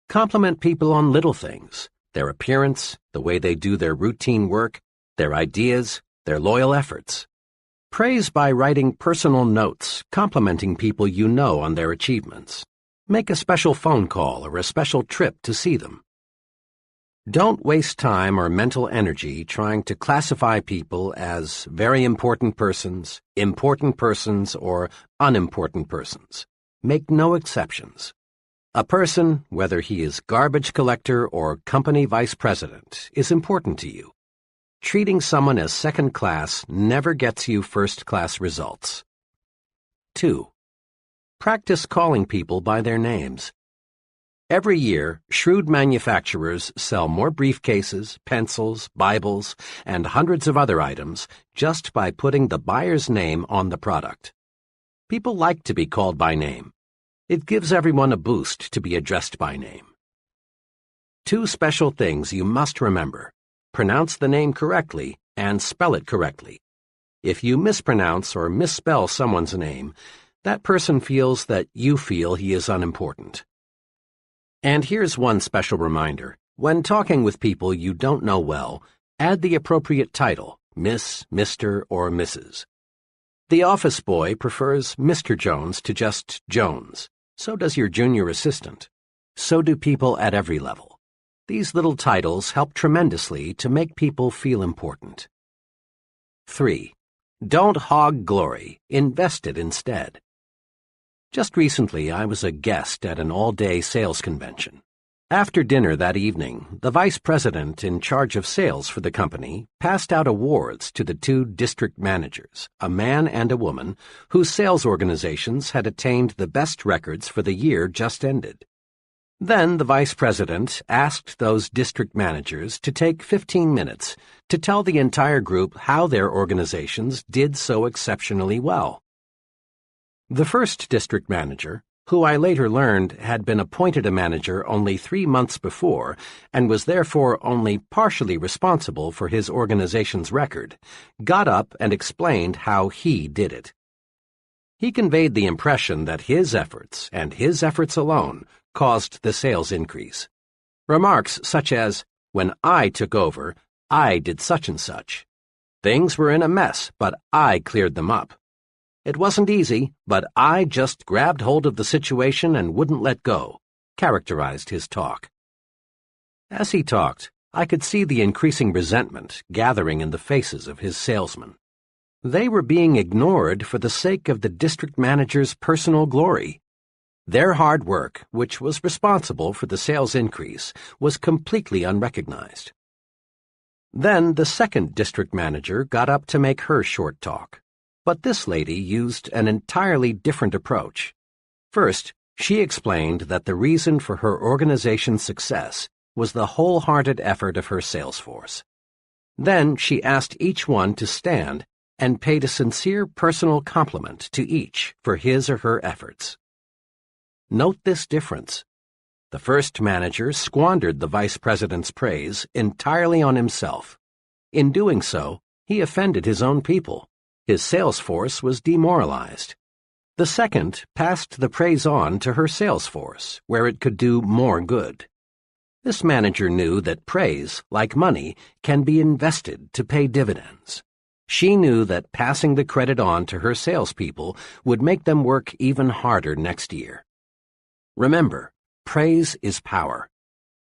Compliment people on little things: their appearance, the way they do their routine work, their ideas, their loyal efforts. Praise by writing personal notes, complimenting people you know on their achievements. Make a special phone call or a special trip to see them. Don't waste time or mental energy trying to classify people as very important persons, or unimportant persons. Make no exceptions. A person, whether he is garbage collector or company vice president, is important to you. Treating someone as second class never gets you first-class results. 2. Practice calling people by their names. Every year, shrewd manufacturers sell more briefcases, pencils, Bibles, and hundreds of other items just by putting the buyer's name on the product. People like to be called by name. It gives everyone a boost to be addressed by name. 2 special things you must remember: pronounce the name correctly and spell it correctly. If you mispronounce or misspell someone's name, that person feels that you feel he is unimportant. And here's one special reminder. When talking with people you don't know well, add the appropriate title: Miss, Mr., or Mrs. The office boy prefers Mr. Jones to just Jones. So does your junior assistant. So do people at every level. These little titles help tremendously to make people feel important. 3. Don't hog glory. Invest it instead. Just recently, I was a guest at an all-day sales convention. After dinner that evening, the vice president in charge of sales for the company passed out awards to the 2 district managers, a man and a woman, whose sales organizations had attained the best records for the year just ended. Then the vice president asked those district managers to take 15 minutes to tell the entire group how their organizations did so exceptionally well. The first district manager, who I later learned had been appointed a manager only 3 months before and was therefore only partially responsible for his organization's record, got up and explained how he did it. He conveyed the impression that his efforts, and his efforts alone, caused the sales increase. Remarks such as, "When I took over, I did such and such. Things were in a mess, but I cleared them up. It wasn't easy, but I just grabbed hold of the situation and wouldn't let go," characterized his talk. As he talked, I could see the increasing resentment gathering in the faces of his salesmen. They were being ignored for the sake of the district manager's personal glory. Their hard work, which was responsible for the sales increase, was completely unrecognized. Then the second district manager got up to make her short talk. But this lady used an entirely different approach. First, she explained that the reason for her organization's success was the wholehearted effort of her sales force. Then she asked each one to stand and paid a sincere personal compliment to each for his or her efforts. Note this difference. The first manager squandered the vice president's praise entirely on himself. In doing so, he offended his own people. His sales force was demoralized. The second passed the praise on to her sales force, where it could do more good. This manager knew that praise, like money, can be invested to pay dividends. She knew that passing the credit on to her salespeople would make them work even harder next year. Remember, praise is power.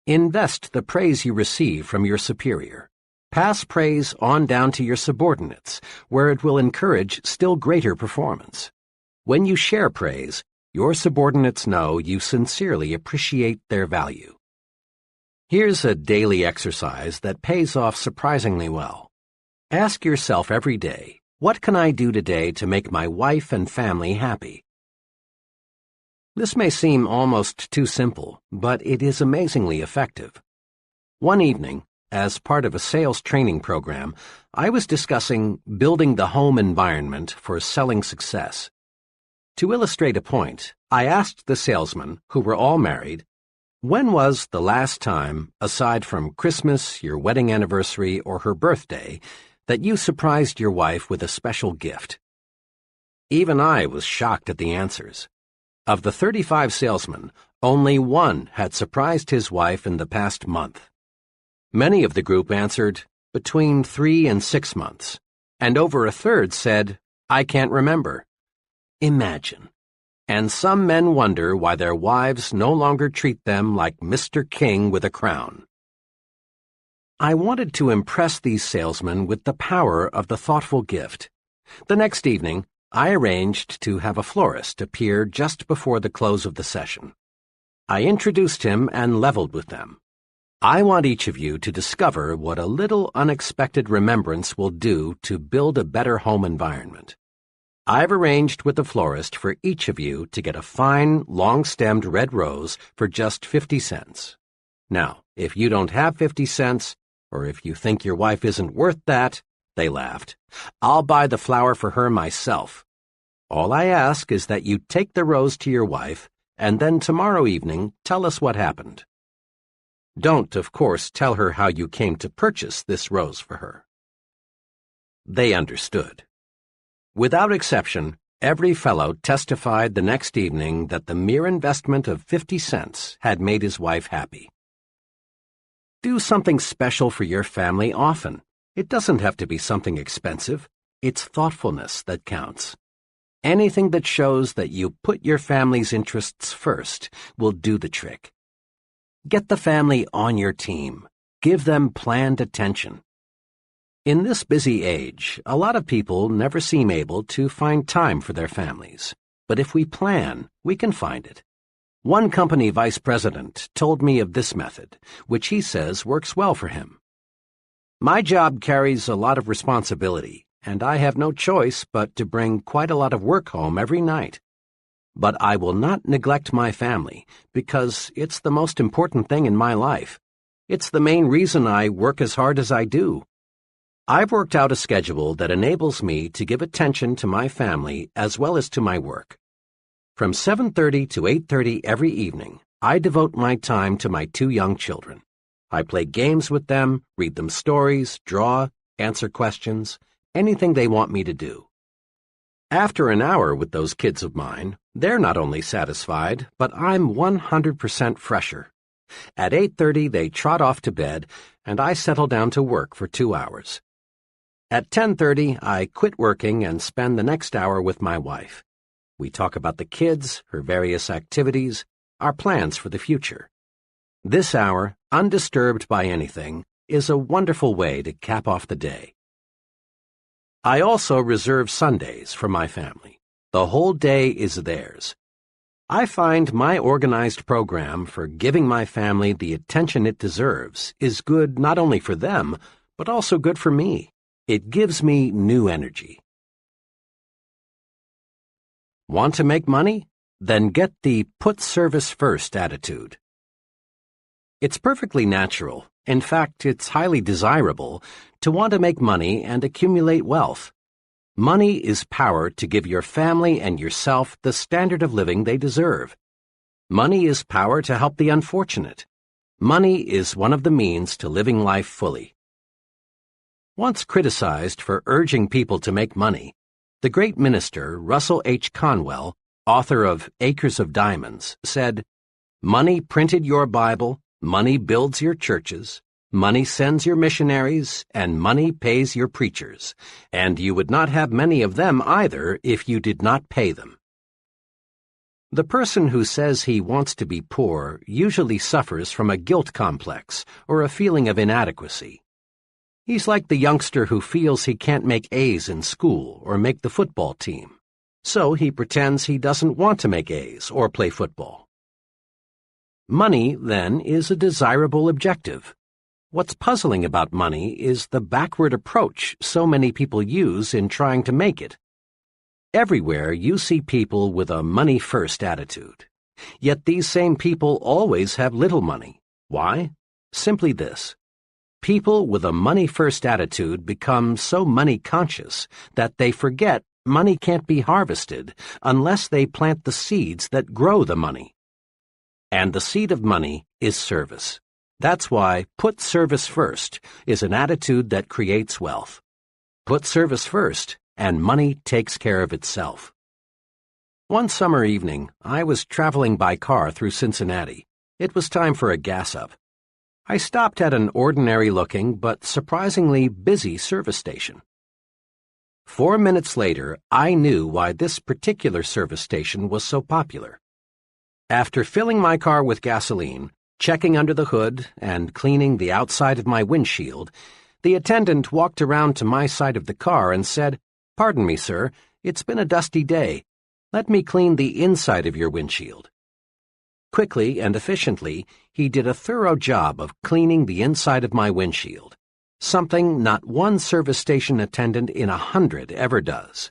Invest the praise you receive from your superior. Pass praise on down to your subordinates, where it will encourage still greater performance. When you share praise, your subordinates know you sincerely appreciate their value. Here's a daily exercise that pays off surprisingly well. Ask yourself every day, what can I do today to make my wife and family happy? This may seem almost too simple, but it is amazingly effective. One evening, as part of a sales training program, I was discussing building the home environment for selling success. To illustrate a point, I asked the salesmen, who were all married, when was the last time, aside from Christmas, your wedding anniversary, or her birthday, that you surprised your wife with a special gift? Even I was shocked at the answers. Of the 35 salesmen, only one had surprised his wife in the past month. Many of the group answered between 3 and 6 months, and over a third said, "I can't remember." Imagine. And some men wonder why their wives no longer treat them like Mr. King with a crown. I wanted to impress these salesmen with the power of the thoughtful gift. The next evening, I arranged to have a florist appear just before the close of the session. I introduced him and leveled with them. I want each of you to discover what a little unexpected remembrance will do to build a better home environment. I've arranged with the florist for each of you to get a fine, long-stemmed red rose for just 50 cents. Now, if you don't have 50 cents, or if you think your wife isn't worth that, they laughed, I'll buy the flower for her myself. All I ask is that you take the rose to your wife, and then tomorrow evening tell us what happened. Don't, of course, tell her how you came to purchase this rose for her. They understood. Without exception, every fellow testified the next evening that the mere investment of 50 cents had made his wife happy. Do something special for your family often. It doesn't have to be something expensive. It's thoughtfulness that counts. Anything that shows that you put your family's interests first will do the trick. Get the family on your team. Give them planned attention. In this busy age, a lot of people never seem able to find time for their families. But if we plan, we can find it. One company vice president told me of this method, which he says works well for him. My job carries a lot of responsibility, and I have no choice but to bring quite a lot of work home every night. But I will not neglect my family, because it's the most important thing in my life. It's the main reason I work as hard as I do. I've worked out a schedule that enables me to give attention to my family as well as to my work. From 7:30 to 8:30 every evening, I devote my time to my 2 young children. I play games with them, read them stories, draw, answer questions, anything they want me to do. After an hour with those kids of mine, they're not only satisfied, but I'm 100% fresher. At 8:30, they trot off to bed, and I settle down to work for 2 hours. At 10:30, I quit working and spend the next hour with my wife. We talk about the kids, her various activities, our plans for the future. This hour, undisturbed by anything, is a wonderful way to cap off the day. I also reserve Sundays for my family. The whole day is theirs. I find my organized program for giving my family the attention it deserves is good not only for them, but also good for me. It gives me new energy. Want to make money? Then get the put service first attitude. It's perfectly natural, in fact, it's highly desirable, to want to make money and accumulate wealth. Money is power to give your family and yourself the standard of living they deserve. Money is power to help the unfortunate. Money is one of the means to living life fully. Once criticized for urging people to make money, the great minister Russell H. Conwell, author of Acres of Diamonds, said, "Money printed your Bible, money builds your churches, money sends your missionaries, and money pays your preachers, and you would not have many of them either if you did not pay them." The person who says he wants to be poor usually suffers from a guilt complex or a feeling of inadequacy. He's like the youngster who feels he can't make A's in school or make the football team, so he pretends he doesn't want to make A's or play football. Money, then, is a desirable objective. What's puzzling about money is the backward approach so many people use in trying to make it. Everywhere you see people with a money-first attitude. Yet these same people always have little money. Why? Simply this. People with a money-first attitude become so money-conscious that they forget money can't be harvested unless they plant the seeds that grow the money. And the seed of money is service. That's why put service first is an attitude that creates wealth. Put service first, and money takes care of itself. One summer evening, I was traveling by car through Cincinnati. It was time for a gas-up. I stopped at an ordinary-looking but surprisingly busy service station. 4 minutes later, I knew why this particular service station was so popular. After filling my car with gasoline, checking under the hood, and cleaning the outside of my windshield, the attendant walked around to my side of the car and said, "Pardon me, sir, it's been a dusty day. Let me clean the inside of your windshield." Quickly and efficiently, he did a thorough job of cleaning the inside of my windshield, something not one service station attendant in 100 ever does.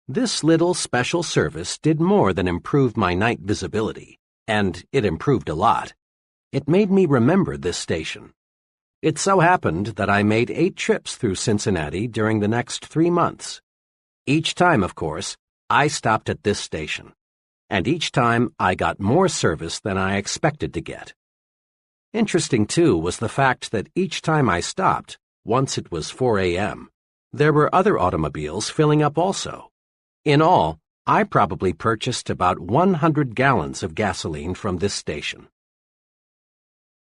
This little special service did more than improve my night visibility, and it improved a lot. It made me remember this station. It so happened that I made 8 trips through Cincinnati during the next 3 months. Each time, of course, I stopped at this station, and each time I got more service than I expected to get. Interesting, too, was the fact that each time I stopped, once it was 4 a.m., there were other automobiles filling up also. In all, I probably purchased about 100 gallons of gasoline from this station.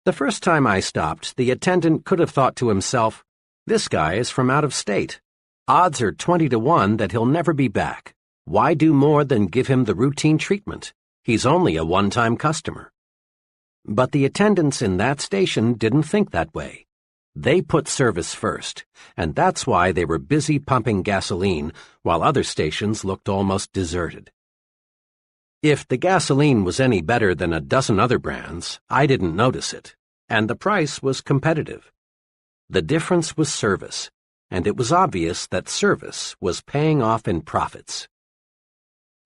The first time I stopped, the attendant could have thought to himself, "This guy is from out of state. Odds are 20 to 1 that he'll never be back. Why do more than give him the routine treatment? He's only a one-time customer." But the attendants in that station didn't think that way. They put service first, and that's why they were busy pumping gasoline while other stations looked almost deserted. If the gasoline was any better than a dozen other brands, I didn't notice it, and the price was competitive. The difference was service, and it was obvious that service was paying off in profits.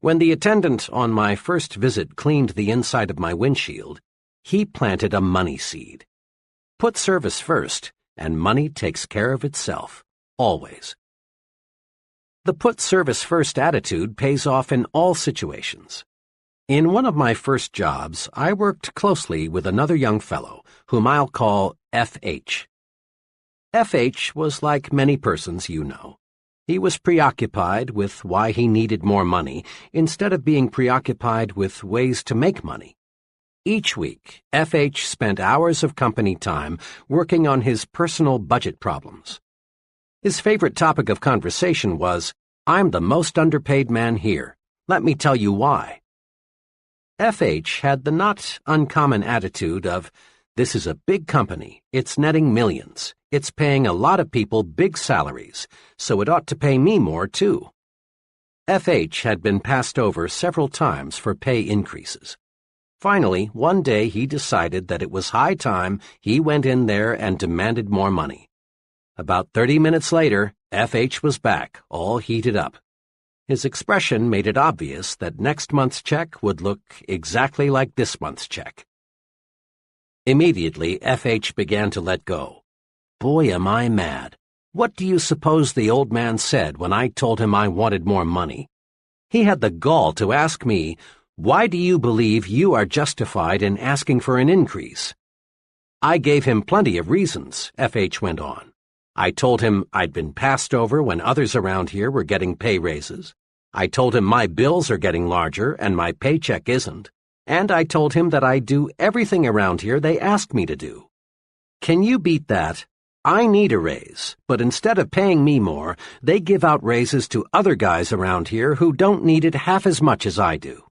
When the attendant on my first visit cleaned the inside of my windshield, he planted a money seed. Put service first, and money takes care of itself, always. The put service first attitude pays off in all situations. In one of my first jobs, I worked closely with another young fellow, whom I'll call F.H. F.H. was like many persons you know. He was preoccupied with why he needed more money instead of being preoccupied with ways to make money. Each week, F.H. spent hours of company time working on his personal budget problems. His favorite topic of conversation was, "I'm the most underpaid man here. Let me tell you why." F.H. had the not uncommon attitude of, "This is a big company, it's netting millions, it's paying a lot of people big salaries, so it ought to pay me more too." F.H. had been passed over several times for pay increases. Finally, one day he decided that it was high time he went in there and demanded more money. About 30 minutes later, F.H. was back, all heated up. His expression made it obvious that next month's check would look exactly like this month's check. Immediately, F.H. began to let go. Boy, am I mad. What do you suppose the old man said when I told him I wanted more money? He had the gall to ask me, "Why do you believe you are justified in asking for an increase?" I gave him plenty of reasons, F.H. went on. I told him I'd been passed over when others around here were getting pay raises. I told him my bills are getting larger and my paycheck isn't. And I told him that I do everything around here they ask me to do. Can you beat that? I need a raise, but instead of paying me more, they give out raises to other guys around here who don't need it half as much as I do.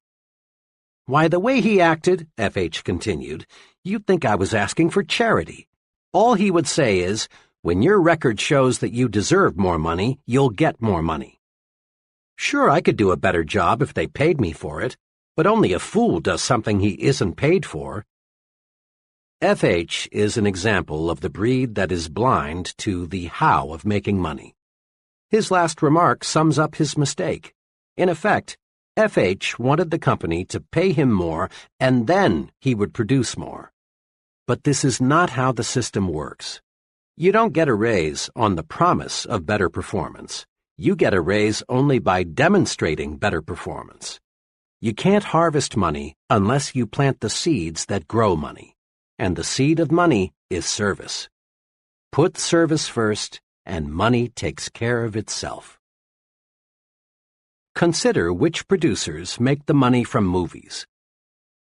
Why, the way he acted, F.H. continued, you'd think I was asking for charity. All he would say is, "When your record shows that you deserve more money, you'll get more money." Sure, I could do a better job if they paid me for it, but only a fool does something he isn't paid for. F.H. is an example of the breed that is blind to the how of making money. His last remark sums up his mistake. In effect, FH wanted the company to pay him more and then he would produce more. But this is not how the system works. You don't get a raise on the promise of better performance. You get a raise only by demonstrating better performance. You can't harvest money unless you plant the seeds that grow money. And the seed of money is service. Put service first, and money takes care of itself. Consider which producers make the money from movies.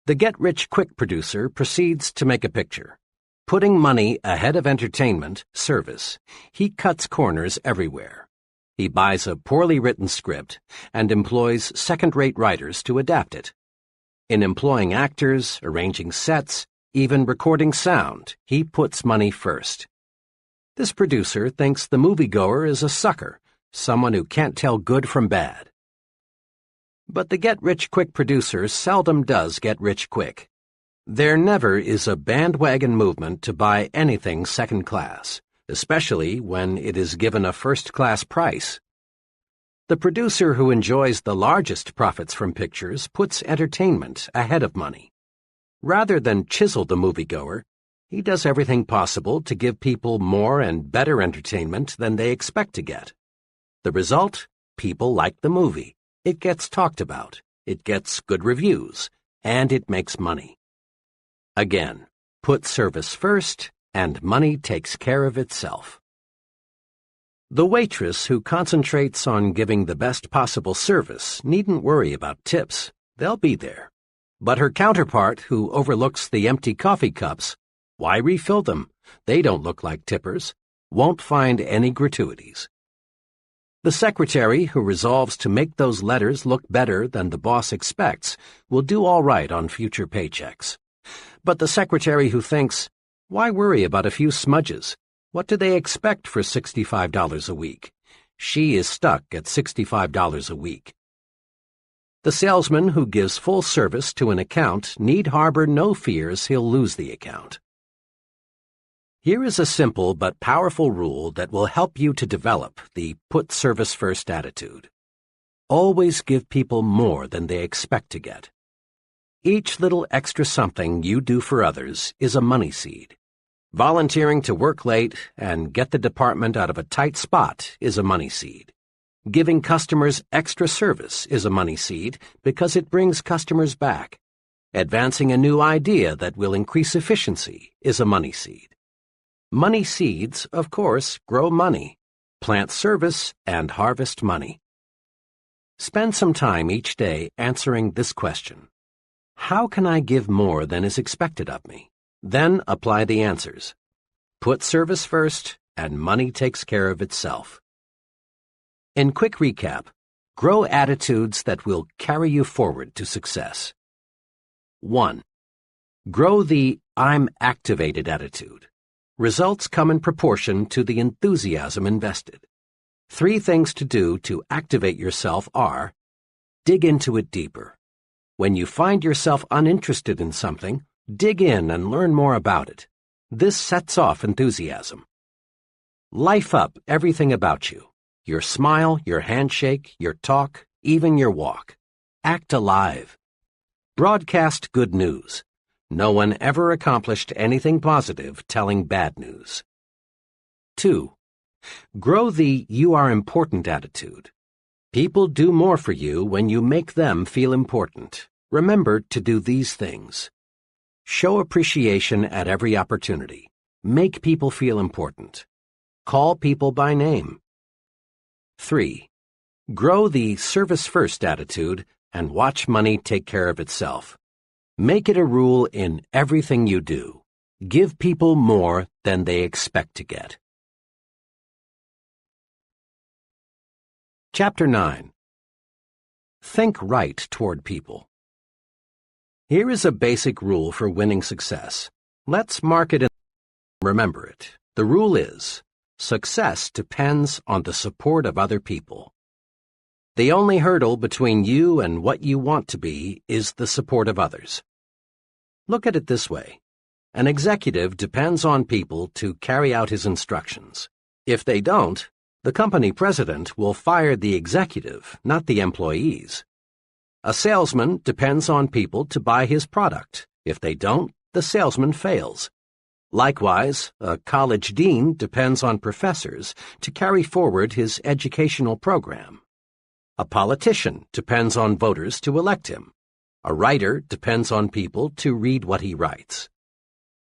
The get-rich-quick producer proceeds to make a picture. Putting money ahead of entertainment, service, he cuts corners everywhere. He buys a poorly written script and employs second-rate writers to adapt it. In employing actors, arranging sets, even recording sound, he puts money first. This producer thinks the moviegoer is a sucker, someone who can't tell good from bad. But the get-rich-quick producer seldom does get rich quick. There never is a bandwagon movement to buy anything second class, especially when it is given a first-class price. The producer who enjoys the largest profits from pictures puts entertainment ahead of money. Rather than chisel the moviegoer, he does everything possible to give people more and better entertainment than they expect to get. The result? People like the movie. It gets talked about, it gets good reviews, and it makes money. Again, put service first, and money takes care of itself. The waitress who concentrates on giving the best possible service needn't worry about tips. They'll be there. But her counterpart who overlooks the empty coffee cups, why refill them? They don't look like tippers, won't find any gratuities. The secretary who resolves to make those letters look better than the boss expects will do all right on future paychecks. But the secretary who thinks, why worry about a few smudges? What do they expect for $65 a week? She is stuck at $65 a week. The salesman who gives full service to an account need harbor no fears he'll lose the account. Here is a simple but powerful rule that will help you to develop the put service first attitude. Always give people more than they expect to get. Each little extra something you do for others is a money seed. Volunteering to work late and get the department out of a tight spot is a money seed. Giving customers extra service is a money seed because it brings customers back. Advancing a new idea that will increase efficiency is a money seed. Money seeds, of course, grow money. Plant service and harvest money. Spend some time each day answering this question. How can I give more than is expected of me? Then apply the answers. Put service first, and money takes care of itself. In quick recap, grow attitudes that will carry you forward to success. 1. Grow the I'm activated attitude. Results come in proportion to the enthusiasm invested. 3 things to do to activate yourself are: dig into it deeper. When you find yourself uninterested in something, dig in and learn more about it. This sets off enthusiasm. Life up everything about you. Your smile, your handshake, your talk, even your walk. Act alive. Broadcast good news. No one ever accomplished anything positive telling bad news. 2. Grow the you are important attitude. People do more for you when you make them feel important. Remember to do these things. Show appreciation at every opportunity. Make people feel important. Call people by name. 3. Grow the service-first attitude and watch money take care of itself. Make it a rule in everything you do. Give people more than they expect to get. Chapter 9. Think right toward people. Here is a basic rule for winning success. Let's mark it and remember it. The rule is, success depends on the support of other people. The only hurdle between you and what you want to be is the support of others. Look at it this way. An executive depends on people to carry out his instructions. If they don't, the company president will fire the executive, not the employees. A salesman depends on people to buy his product. If they don't, the salesman fails. Likewise, a college dean depends on professors to carry forward his educational program. A politician depends on voters to elect him. A writer depends on people to read what he writes.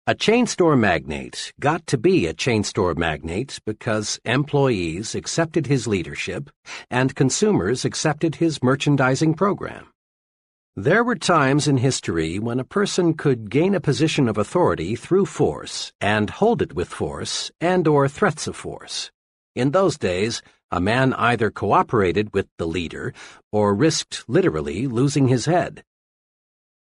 A chain store magnate got to be a chain store magnate because employees accepted his leadership and consumers accepted his merchandising program. There were times in history when a person could gain a position of authority through force and hold it with force and/or threats of force. In those days, a man either cooperated with the leader or risked literally losing his head.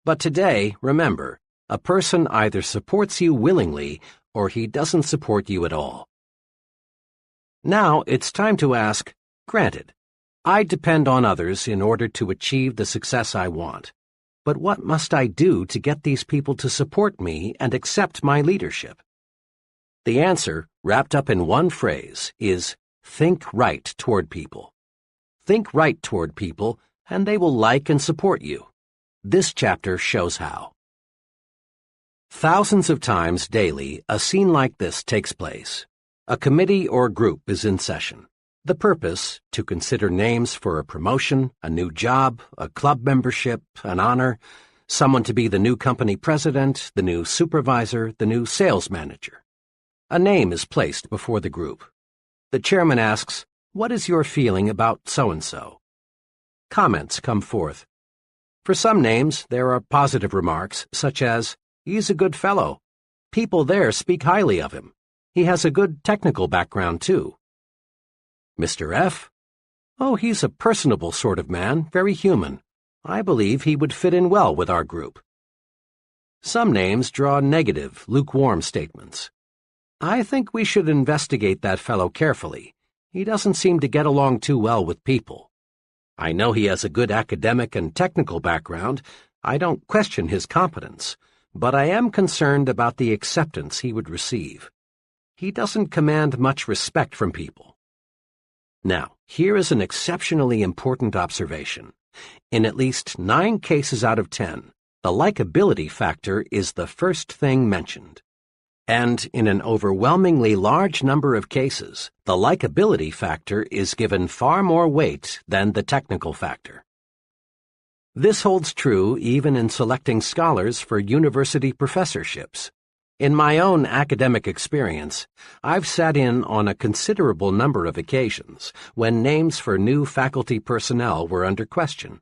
But today, remember, a person either supports you willingly or he doesn't support you at all. Now it's time to ask, granted, I depend on others in order to achieve the success I want. But what must I do to get these people to support me and accept my leadership? The answer, wrapped up in one phrase, is think right toward people. Think right toward people, and they will like and support you. This chapter shows how. Thousands of times daily, a scene like this takes place. A committee or group is in session. The purpose, to consider names for a promotion, a new job, a club membership, an honor, someone to be the new company president, the new supervisor, the new sales manager. A name is placed before the group. The chairman asks, "What is your feeling about so-and-so?" Comments come forth. For some names, there are positive remarks, such as, "He's a good fellow. People there speak highly of him. He has a good technical background, too." Mr. F. "Oh, he's a personable sort of man, very human. I believe he would fit in well with our group." Some names draw negative, lukewarm statements. "I think we should investigate that fellow carefully. He doesn't seem to get along too well with people. I know he has a good academic and technical background. I don't question his competence, but I am concerned about the acceptance he would receive. He doesn't command much respect from people." Now, here is an exceptionally important observation. In at least 9 cases out of 10, the likability factor is the first thing mentioned. And in an overwhelmingly large number of cases, the likability factor is given far more weight than the technical factor. This holds true even in selecting scholars for university professorships. In my own academic experience, I've sat in on a considerable number of occasions when names for new faculty personnel were under question.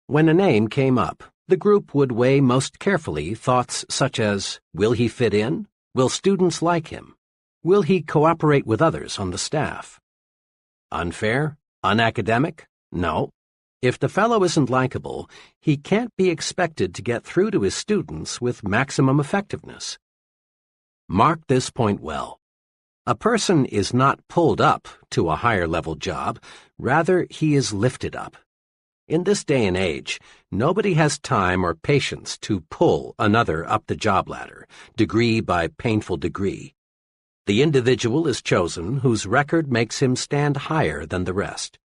When a name came up, the group would weigh most carefully thoughts such as, will he fit in? Will students like him? Will he cooperate with others on the staff? Unfair? Unacademic? No. If the fellow isn't likable, he can't be expected to get through to his students with maximum effectiveness. Mark this point well. A person is not pulled up to a higher level job, rather he is lifted up. In this day and age, nobody has time or patience to pull another up the job ladder, degree by painful degree. The individual is chosen whose record makes him stand higher than the rest.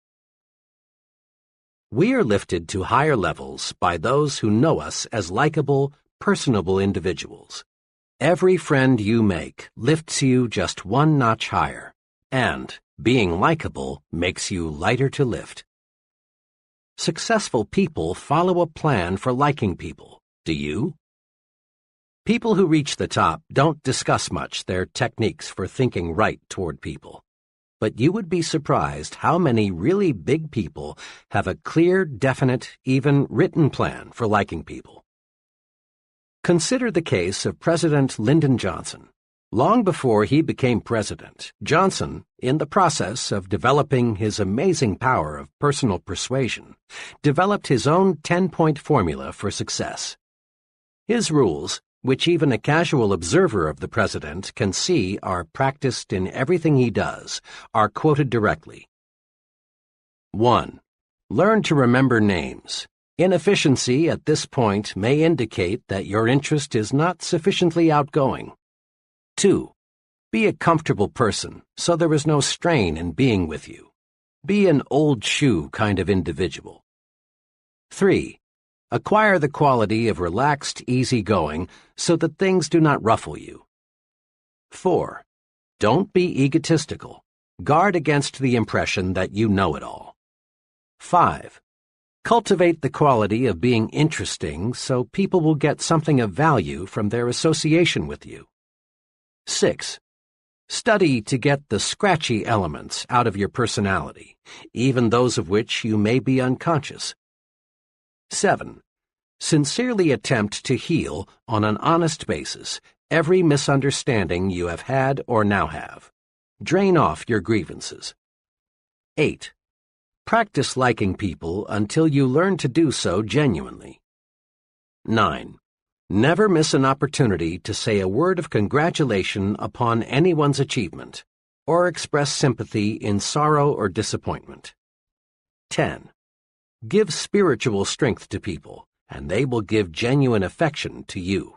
We are lifted to higher levels by those who know us as likable, personable individuals. Every friend you make lifts you just one notch higher, and being likable makes you lighter to lift. Successful people follow a plan for liking people. Do you? People who reach the top don't discuss much their techniques for thinking right toward people. But you would be surprised how many really big people have a clear, definite, even written plan for liking people. Consider the case of President Lyndon Johnson. Long before he became president, Johnson, in the process of developing his amazing power of personal persuasion, developed his own 10-point formula for success. His rules, which even a casual observer of the president can see are practiced in everything he does, are quoted directly. 1. Learn to remember names. Inefficiency at this point may indicate that your interest is not sufficiently outgoing. 2. Be a comfortable person, so there is no strain in being with you. Be an old shoe kind of individual. 3. Acquire the quality of relaxed easygoing so that things do not ruffle you. 4. Don't be egotistical. Guard against the impression that you know it all. 5. Cultivate the quality of being interesting so people will get something of value from their association with you. 6. Study to get the scratchy elements out of your personality, even those of which you may be unconscious. 7. Sincerely attempt to heal on an honest basis every misunderstanding you have had or now have. Drain off your grievances. 8. Practice liking people until you learn to do so genuinely. 9. Never miss an opportunity to say a word of congratulation upon anyone's achievement, or express sympathy in sorrow or disappointment. 10. Give spiritual strength to people, and they will give genuine affection to you.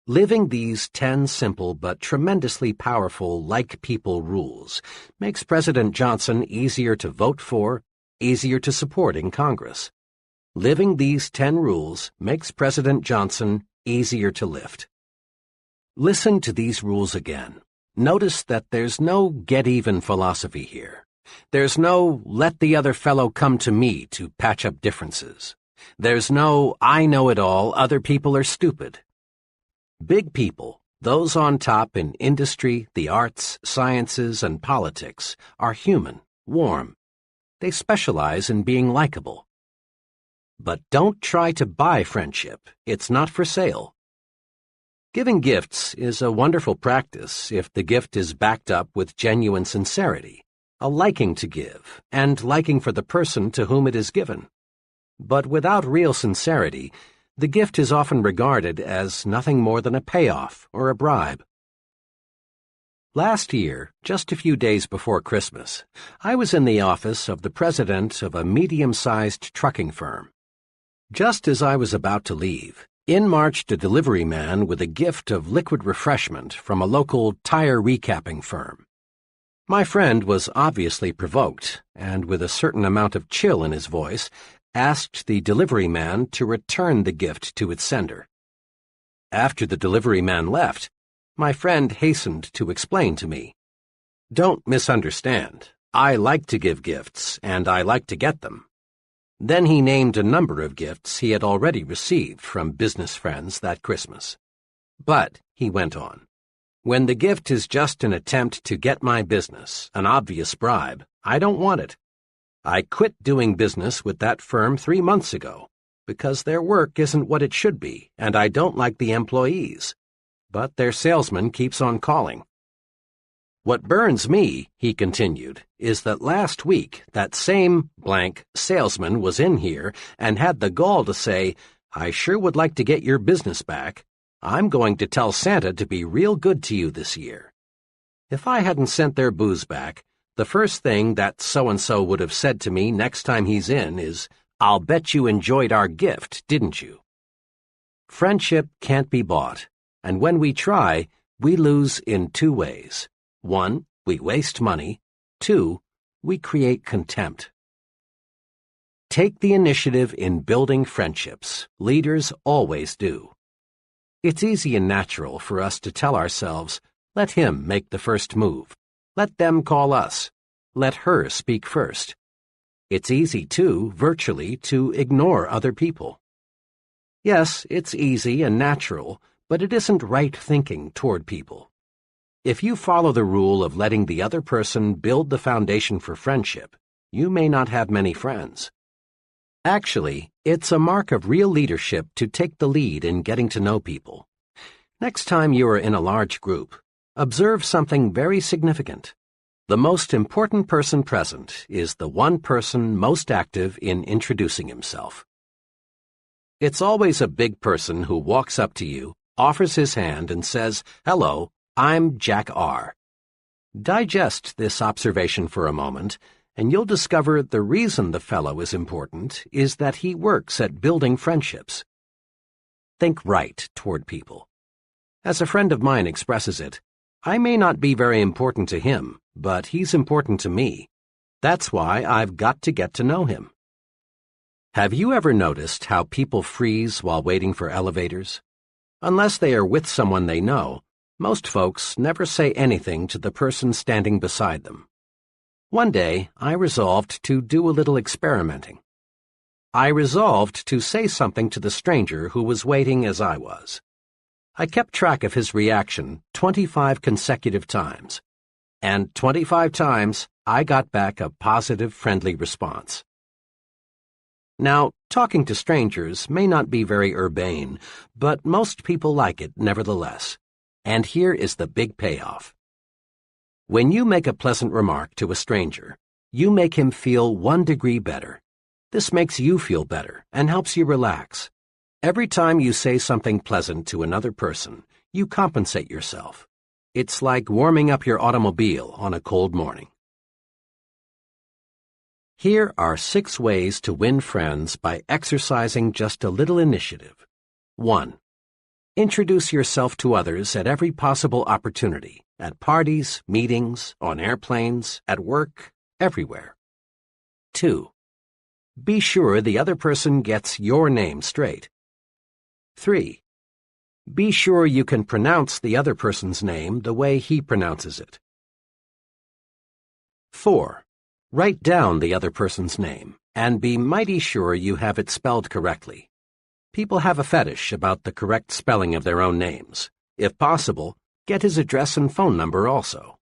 Living these 10 simple but tremendously powerful like people rules makes President Johnson easier to vote for, easier to support in Congress. Living these 10 rules makes President Johnson easier to lift. Listen to these rules again. Notice that there's no get-even philosophy here. There's no let the other fellow come to me to patch up differences. There's no I know it all, other people are stupid. Big people, those on top in industry, the arts, sciences, and politics, are human, warm. They specialize in being likable. But don't try to buy friendship. It's not for sale. Giving gifts is a wonderful practice if the gift is backed up with genuine sincerity, a liking to give, and liking for the person to whom it is given. But without real sincerity, the gift is often regarded as nothing more than a payoff or a bribe. Last year, just a few days before Christmas, I was in the office of the president of a medium-sized trucking firm. Just as I was about to leave, in marched a delivery man with a gift of liquid refreshment from a local tire recapping firm. My friend was obviously provoked, and with a certain amount of chill in his voice, asked the delivery man to return the gift to its sender. After the delivery man left, my friend hastened to explain to me, "Don't misunderstand. I like to give gifts, and I like to get them." Then he named a number of gifts he had already received from business friends that Christmas. "But," he went on, "when the gift is just an attempt to get my business, an obvious bribe, I don't want it. I quit doing business with that firm 3 months ago because their work isn't what it should be, and I don't like the employees. But their salesman keeps on calling. What burns me," he continued, "is that last week that same blank salesman was in here and had the gall to say, 'I sure would like to get your business back. I'm going to tell Santa to be real good to you this year.' If I hadn't sent their booze back, the first thing that so-and-so would have said to me next time he's in is, 'I'll bet you enjoyed our gift, didn't you?' Friendship can't be bought, and when we try, we lose in 2 ways. 1, we waste money. 2, we create contempt. Take the initiative in building friendships. Leaders always do. It's easy and natural for us to tell ourselves, let him make the first move. Let them call us. Let her speak first. It's easy, too, virtually, to ignore other people. Yes, it's easy and natural, but it isn't right thinking toward people. If you follow the rule of letting the other person build the foundation for friendship, you may not have many friends. Actually, it's a mark of real leadership to take the lead in getting to know people. Next time you are in a large group, observe something very significant. The most important person present is the one person most active in introducing himself. It's always a big person who walks up to you, offers his hand, and says, "Hello, I'm Jack R." Digest this observation for a moment, and you'll discover the reason the fellow is important is that he works at building friendships. Think right toward people. As a friend of mine expresses it, I may not be very important to him, but he's important to me. That's why I've got to get to know him. Have you ever noticed how people freeze while waiting for elevators? Unless they are with someone they know, most folks never say anything to the person standing beside them. One day, I resolved to do a little experimenting. I resolved to say something to the stranger who was waiting as I was. I kept track of his reaction 25 consecutive times, and 25 times I got back a positive, friendly response. Now, talking to strangers may not be very urbane, but most people like it nevertheless. And here is the big payoff. When you make a pleasant remark to a stranger, you make him feel 1 degree better. This makes you feel better and helps you relax. Every time you say something pleasant to another person, you compensate yourself. It's like warming up your automobile on a cold morning. Here are 6 ways to win friends by exercising just a little initiative. 1. Introduce yourself to others at every possible opportunity, at parties, meetings, on airplanes, at work, everywhere. 2. Be sure the other person gets your name straight. 3. Be sure you can pronounce the other person's name the way he pronounces it. 4. Write down the other person's name, and be mighty sure you have it spelled correctly. People have a fetish about the correct spelling of their own names. If possible, get his address and phone number also.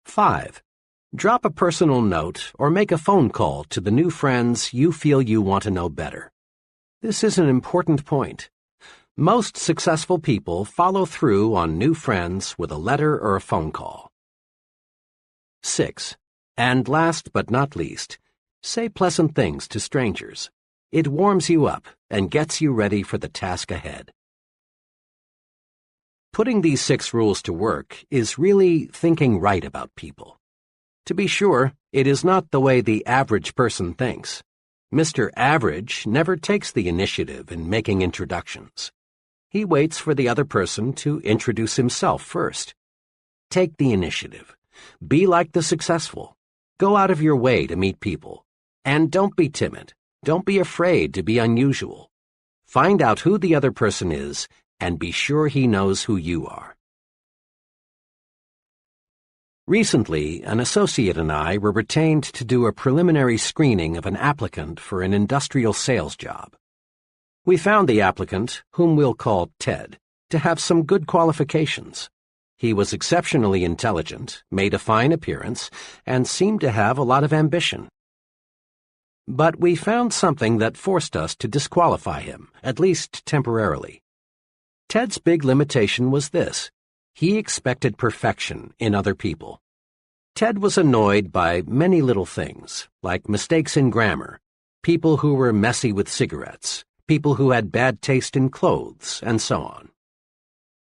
5. Drop a personal note or make a phone call to the new friends you feel you want to know better. This is an important point. Most successful people follow through on new friends with a letter or a phone call. 6. And last but not least, say pleasant things to strangers. It warms you up and gets you ready for the task ahead. Putting these 6 rules to work is really thinking right about people. To be sure, it is not the way the average person thinks. Mr. Average never takes the initiative in making introductions. He waits for the other person to introduce himself first. Take the initiative. Be like the successful. Go out of your way to meet people. And don't be timid. Don't be afraid to be unusual. Find out who the other person is and be sure he knows who you are. Recently, an associate and I were retained to do a preliminary screening of an applicant for an industrial sales job. We found the applicant, whom we'll call Ted, to have some good qualifications. He was exceptionally intelligent, made a fine appearance, and seemed to have a lot of ambition. But we found something that forced us to disqualify him, at least temporarily. Ted's big limitation was this: he expected perfection in other people. Ted was annoyed by many little things, like mistakes in grammar, people who were messy with cigarettes, people who had bad taste in clothes, and so on.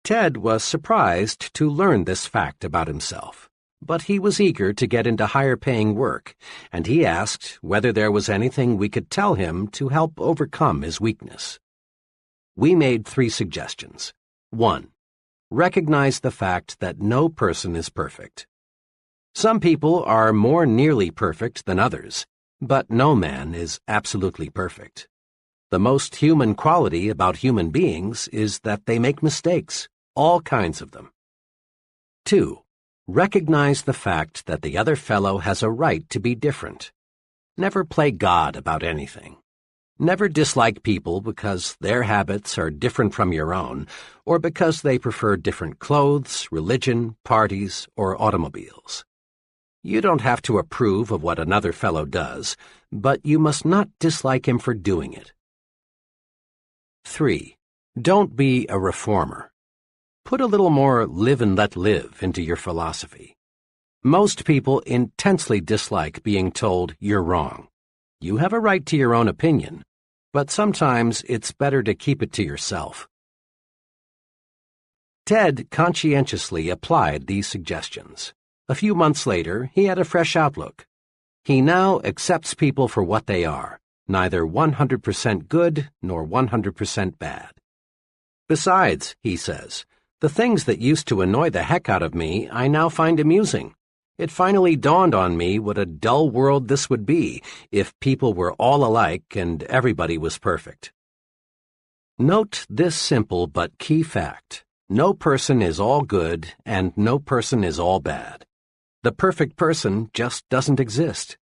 Ted was surprised to learn this fact about himself, but he was eager to get into higher-paying work, and he asked whether there was anything we could tell him to help overcome his weakness. We made 3 suggestions. 1. Recognize the fact that no person is perfect. Some people are more nearly perfect than others, but no man is absolutely perfect. The most human quality about human beings is that they make mistakes, all kinds of them. 2. Recognize the fact that the other fellow has a right to be different. Never play God about anything. Never dislike people because their habits are different from your own, or because they prefer different clothes, religion, parties, or automobiles. You don't have to approve of what another fellow does, but you must not dislike him for doing it. 3. Don't be a reformer. Put a little more live and let live into your philosophy. Most people intensely dislike being told you're wrong. You have a right to your own opinion, but sometimes it's better to keep it to yourself. Ted conscientiously applied these suggestions. A few months later, he had a fresh outlook. He now accepts people for what they are, neither 100% good nor 100% bad. Besides, he says, the things that used to annoy the heck out of me I now find amusing. It finally dawned on me what a dull world this would be if people were all alike and everybody was perfect. Note this simple but key fact. No person is all good and no person is all bad. The perfect person just doesn't exist.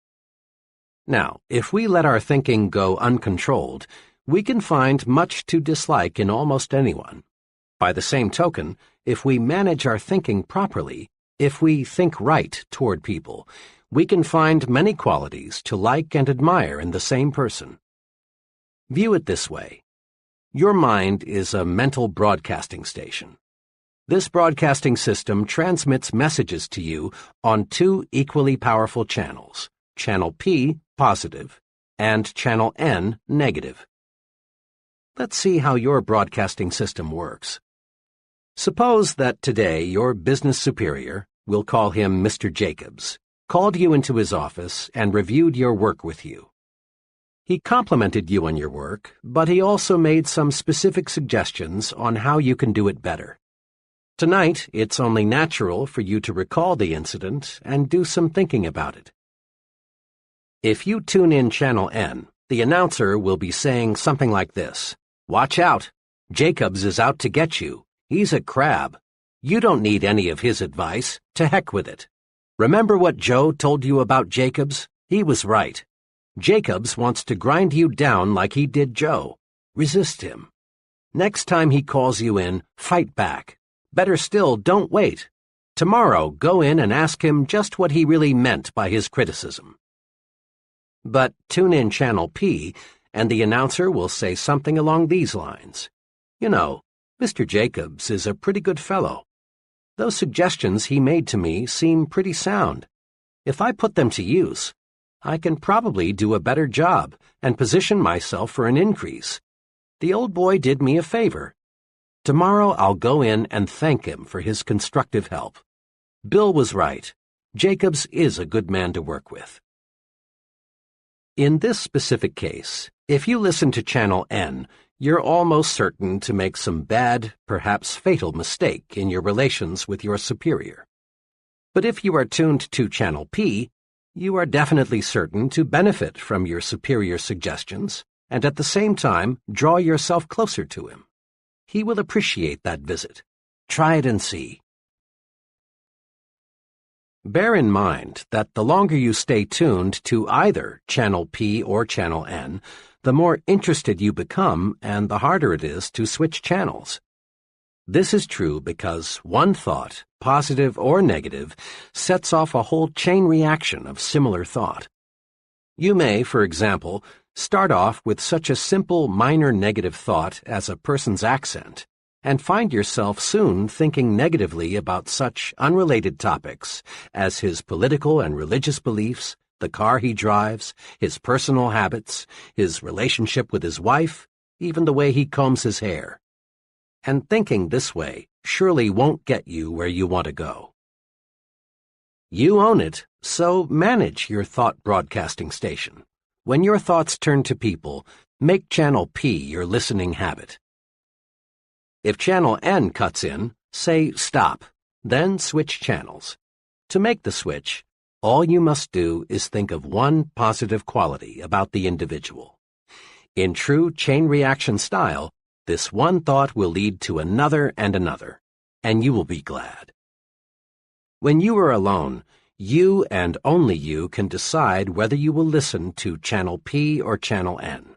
Now, if we let our thinking go uncontrolled, we can find much to dislike in almost anyone. By the same token, if we manage our thinking properly, if we think right toward people, we can find many qualities to like and admire in the same person. View it this way. Your mind is a mental broadcasting station. This broadcasting system transmits messages to you on two equally powerful channels, Channel P, positive, and Channel N, negative. Let's see how your broadcasting system works. Suppose that today your business superior, we'll call him Mr. Jacobs, called you into his office and reviewed your work with you. He complimented you on your work, but he also made some specific suggestions on how you can do it better. Tonight, it's only natural for you to recall the incident and do some thinking about it. If you tune in Channel N, the announcer will be saying something like this. Watch out! Jacobs is out to get you. He's a crab. You don't need any of his advice. To heck with it. Remember what Joe told you about Jacobs? He was right. Jacobs wants to grind you down like he did Joe. Resist him. Next time he calls you in, fight back. Better still, don't wait. Tomorrow, go in and ask him just what he really meant by his criticism. But tune in Channel P, and the announcer will say something along these lines. You know, Mr. Jacobs is a pretty good fellow. Those suggestions he made to me seem pretty sound. If I put them to use, I can probably do a better job and position myself for an increase. The old boy did me a favor. Tomorrow I'll go in and thank him for his constructive help. Bill was right. Jacobs is a good man to work with. In this specific case, if you listen to Channel N, you're almost certain to make some bad, perhaps fatal mistake in your relations with your superior. But if you are tuned to Channel P, you are definitely certain to benefit from your superior's suggestions and at the same time draw yourself closer to him. He will appreciate that visit. Try it and see. Bear in mind that the longer you stay tuned to either Channel P or Channel N, the more interested you become and the harder it is to switch channels. This is true because one thought, positive or negative, sets off a whole chain reaction of similar thought. You may, for example, start off with such a simple minor negative thought as a person's accent, and find yourself soon thinking negatively about such unrelated topics as his political and religious beliefs, the car he drives, his personal habits, his relationship with his wife, even the way he combs his hair. And thinking this way surely won't get you where you want to go. You own it, so manage your thought broadcasting station. When your thoughts turn to people, make Channel P your listening habit. If Channel N cuts in, say stop, then switch channels. To make the switch, all you must do is think of one positive quality about the individual. In true chain reaction style, this one thought will lead to another and another, and you will be glad. When you are alone, you and only you can decide whether you will listen to Channel P or Channel N.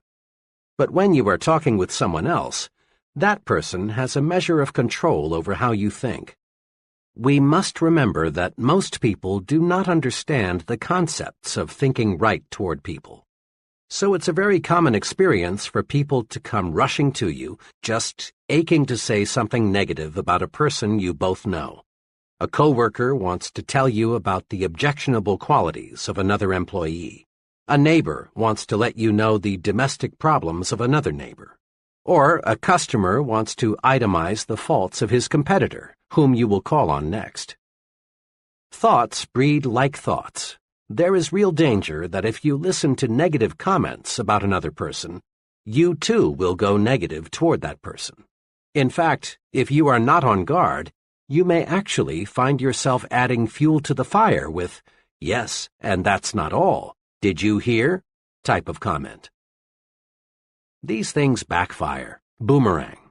But when you are talking with someone else, that person has a measure of control over how you think. We must remember that most people do not understand the concepts of thinking right toward people. So it's a very common experience for people to come rushing to you, just aching to say something negative about a person you both know. A coworker wants to tell you about the objectionable qualities of another employee. A neighbor wants to let you know the domestic problems of another neighbor. Or a customer wants to itemize the faults of his competitor, whom you will call on next. Thoughts breed like thoughts. There is real danger that if you listen to negative comments about another person, you too will go negative toward that person. In fact, if you are not on guard, you may actually find yourself adding fuel to the fire with, "Yes, and that's not all. Did you hear?" type of comment. These things backfire, boomerang.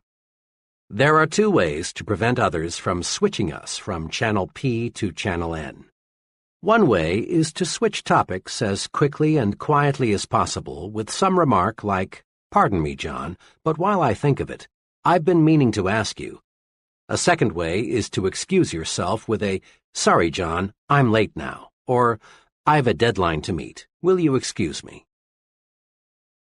There are two ways to prevent others from switching us from Channel P to Channel N. One way is to switch topics as quickly and quietly as possible with some remark like, "Pardon me, John, but while I think of it, I've been meaning to ask you." A second way is to excuse yourself with a, "Sorry, John, I'm late now," or, "I've a deadline to meet. Will you excuse me?"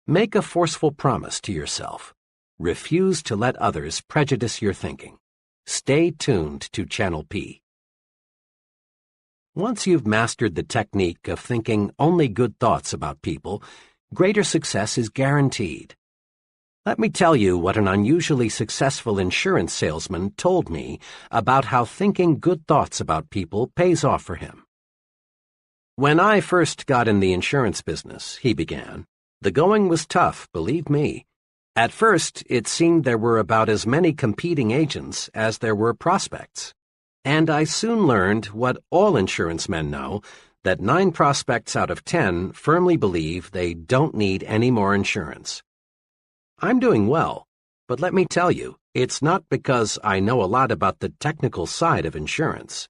Make a forceful promise to yourself. Refuse to let others prejudice your thinking. Stay tuned to Channel P. Once you've mastered the technique of thinking only good thoughts about people, greater success is guaranteed. Let me tell you what an unusually successful insurance salesman told me about how thinking good thoughts about people pays off for him. "When I first got in the insurance business," he began, "the going was tough, believe me. At first, it seemed there were about as many competing agents as there were prospects. And I soon learned what all insurance men know, that 9 prospects out of 10 firmly believe they don't need any more insurance. I'm doing well, but let me tell you, it's not because I know a lot about the technical side of insurance.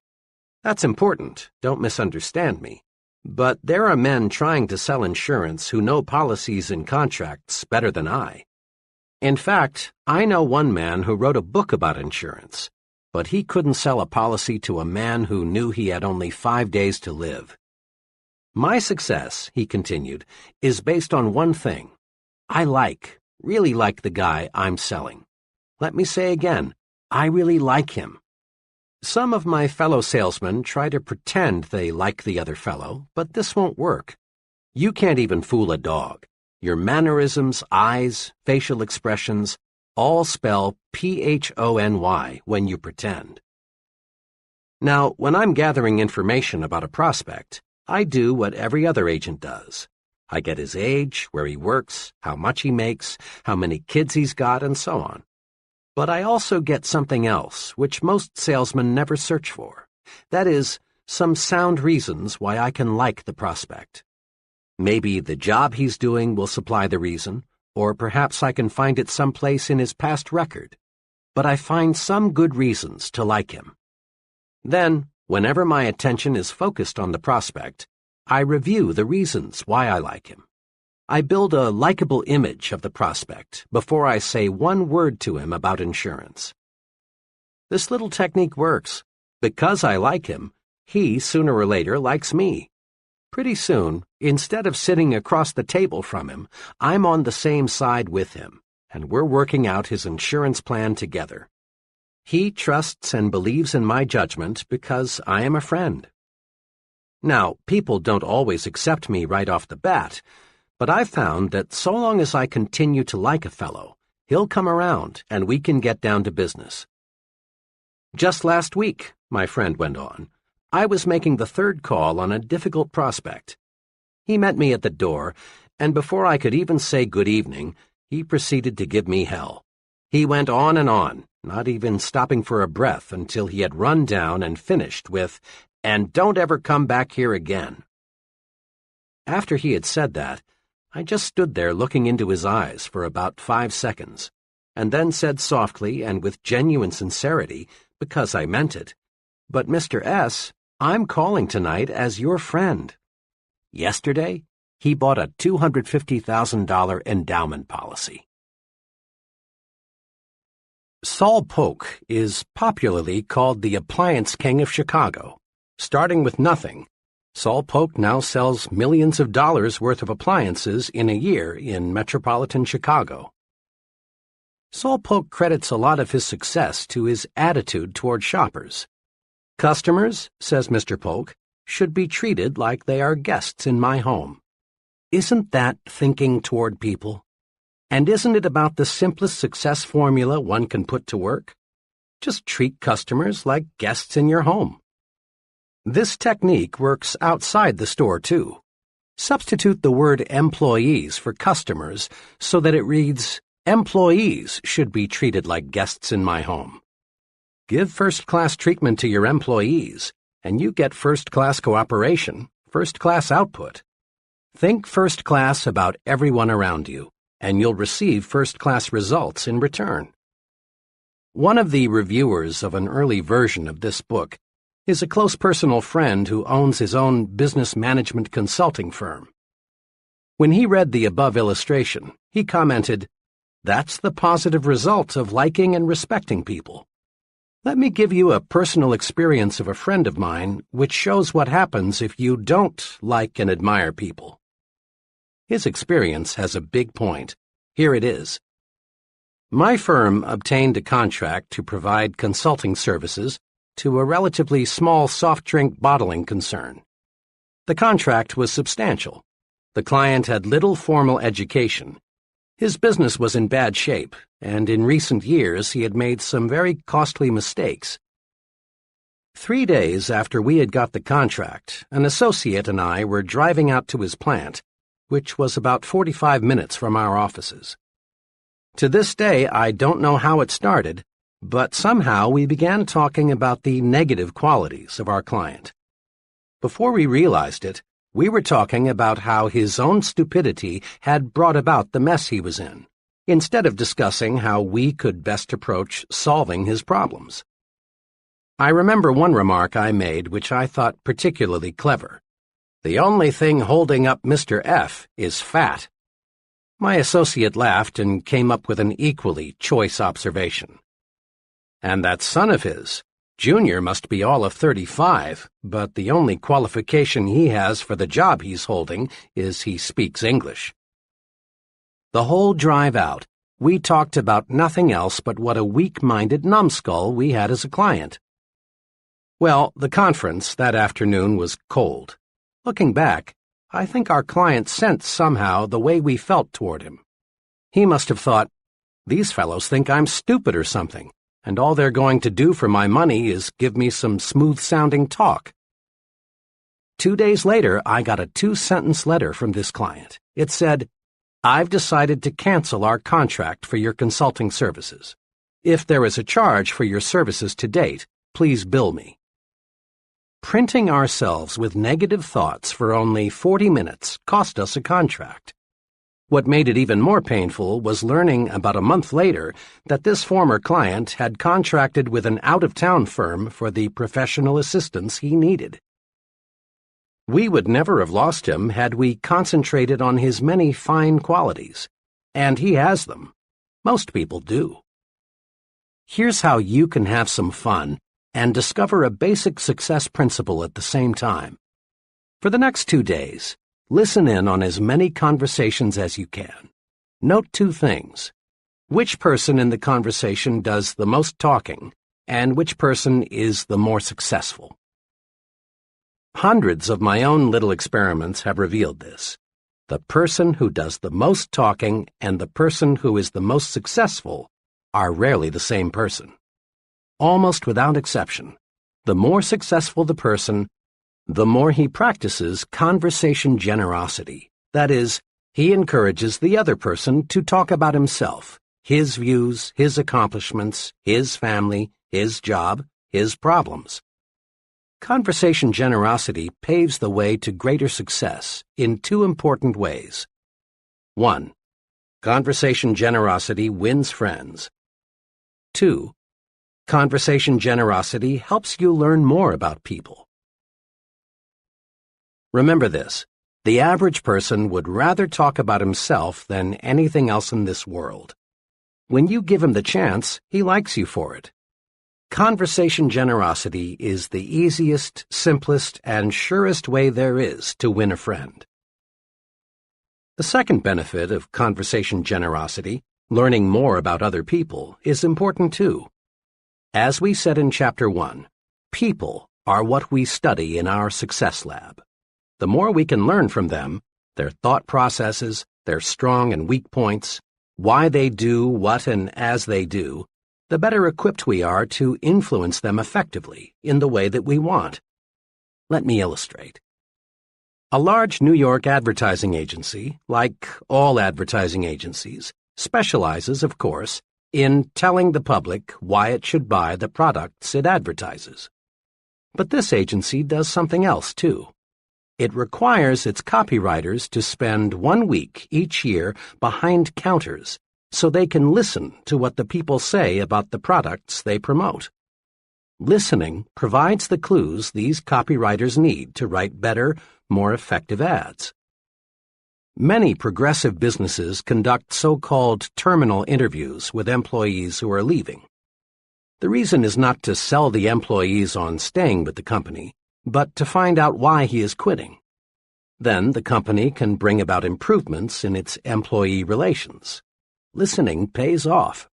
That's important, don't misunderstand me. But there are men trying to sell insurance who know policies and contracts better than I. In fact, I know one man who wrote a book about insurance, but he couldn't sell a policy to a man who knew he had only 5 days to live. My success," he continued, "is based on one thing. I really like the guy I'm selling. Let me say again, I really like him. Some of my fellow salesmen try to pretend they like the other fellow, but this won't work. You can't even fool a dog. Your mannerisms, eyes, facial expressions, all spell PHONY when you pretend. Now, when I'm gathering information about a prospect, I do what every other agent does. I get his age, where he works, how much he makes, how many kids he's got, and so on. But I also get something else, which most salesmen never search for. That is, some sound reasons why I can like the prospect. Maybe the job he's doing will supply the reason, or perhaps I can find it someplace in his past record. But I find some good reasons to like him. Then, whenever my attention is focused on the prospect, I review the reasons why I like him. I build a likable image of the prospect before I say one word to him about insurance. This little technique works. Because I like him, he sooner or later likes me. Pretty soon, instead of sitting across the table from him, I'm on the same side with him, and we're working out his insurance plan together. He trusts and believes in my judgment because I am a friend. Now, people don't always accept me right off the bat, but I've found that so long as I continue to like a fellow, he'll come around and we can get down to business. "Just last week," my friend went on, "I was making the 3rd call on a difficult prospect. He met me at the door, and before I could even say good evening, he proceeded to give me hell. He went on, not even stopping for a breath until he had run down and finished with, 'And don't ever come back here again.' After he had said that, I just stood there looking into his eyes for about 5 seconds, and then said softly and with genuine sincerity, because I meant it, 'But Mr. S., I'm calling tonight as your friend.' Yesterday, he bought a $250,000 endowment policy." Saul Polk is popularly called the appliance king of Chicago. Starting with nothing, Saul Polk now sells millions of dollars worth of appliances in a year in metropolitan Chicago. Saul Polk credits a lot of his success to his attitude toward shoppers. "Customers," says Mr. Polk, "should be treated like they are guests in my home." Isn't that thinking toward people? And isn't it about the simplest success formula one can put to work? Just treat customers like guests in your home. This technique works outside the store, too. Substitute the word employees for customers so that it reads, "Employees should be treated like guests in my home." Give first-class treatment to your employees, and you get first-class cooperation, first-class output. Think first class about everyone around you, and you'll receive first-class results in return. One of the reviewers of an early version of this book is a close personal friend who owns his own business management consulting firm. When he read the above illustration, he commented, "That's the positive result of liking and respecting people." Let me give you a personal experience of a friend of mine which shows what happens if you don't like and admire people. His experience has a big point. Here it is. My firm obtained a contract to provide consulting services to a relatively small soft drink bottling concern. The contract was substantial. The client had little formal education. His business was in bad shape, and in recent years he had made some very costly mistakes. 3 days after we had got the contract, an associate and I were driving out to his plant, which was about 45 minutes from our offices. To this day, I don't know how it started, but somehow we began talking about the negative qualities of our client. Before we realized it, we were talking about how his own stupidity had brought about the mess he was in, instead of discussing how we could best approach solving his problems. I remember one remark I made which I thought particularly clever. "The only thing holding up Mr. F is fat." My associate laughed and came up with an equally choice observation. "And that son of his, Junior, must be all of 35, but the only qualification he has for the job he's holding is he speaks English." The whole drive out, we talked about nothing else but what a weak-minded numbskull we had as a client. Well, the conference that afternoon was cold. Looking back, I think our client sensed somehow the way we felt toward him. He must have thought, "These fellows think I'm stupid or something, and all they're going to do for my money is give me some smooth-sounding talk." 2 days later, I got a 2-sentence letter from this client. It said, "I've decided to cancel our contract for your consulting services. If there is a charge for your services to date, please bill me." Printing ourselves with negative thoughts for only 40 minutes cost us a contract. What made it even more painful was learning about a month later that this former client had contracted with an out-of-town firm for the professional assistance he needed. We would never have lost him had we concentrated on his many fine qualities, and he has them. Most people do. Here's how you can have some fun and discover a basic success principle at the same time. For the next 2 days, listen in on as many conversations as you can. Note 2 things. Which person in the conversation does the most talking, and which person is the more successful. Hundreds of my own little experiments have revealed this. The person who does the most talking and the person who is the most successful are rarely the same person. Almost without exception, the more successful the person, the more he practices conversation generosity. That is, he encourages the other person to talk about himself, his views, his accomplishments, his family, his job, his problems. Conversation generosity paves the way to greater success in 2 important ways. 1. Conversation generosity wins friends. 2. Conversation generosity helps you learn more about people. Remember this, the average person would rather talk about himself than anything else in this world. When you give him the chance, he likes you for it. Conversation generosity is the easiest, simplest, and surest way there is to win a friend. The second benefit of conversation generosity, learning more about other people, is important too. As we said in Chapter 1, people are what we study in our Success Lab. The more we can learn from them, their thought processes, their strong and weak points, why they do what and as they do, the better equipped we are to influence them effectively in the way that we want. Let me illustrate. A large New York advertising agency, like all advertising agencies, specializes, of course, in telling the public why it should buy the products it advertises. But this agency does something else, too. It requires its copywriters to spend 1 week each year behind counters so they can listen to what the people say about the products they promote. Listening provides the clues these copywriters need to write better, more effective ads. Many progressive businesses conduct so-called terminal interviews with employees who are leaving. The reason is not to sell the employees on staying with the company, but to find out why he is quitting. Then the company can bring about improvements in its employee relations. Listening pays off.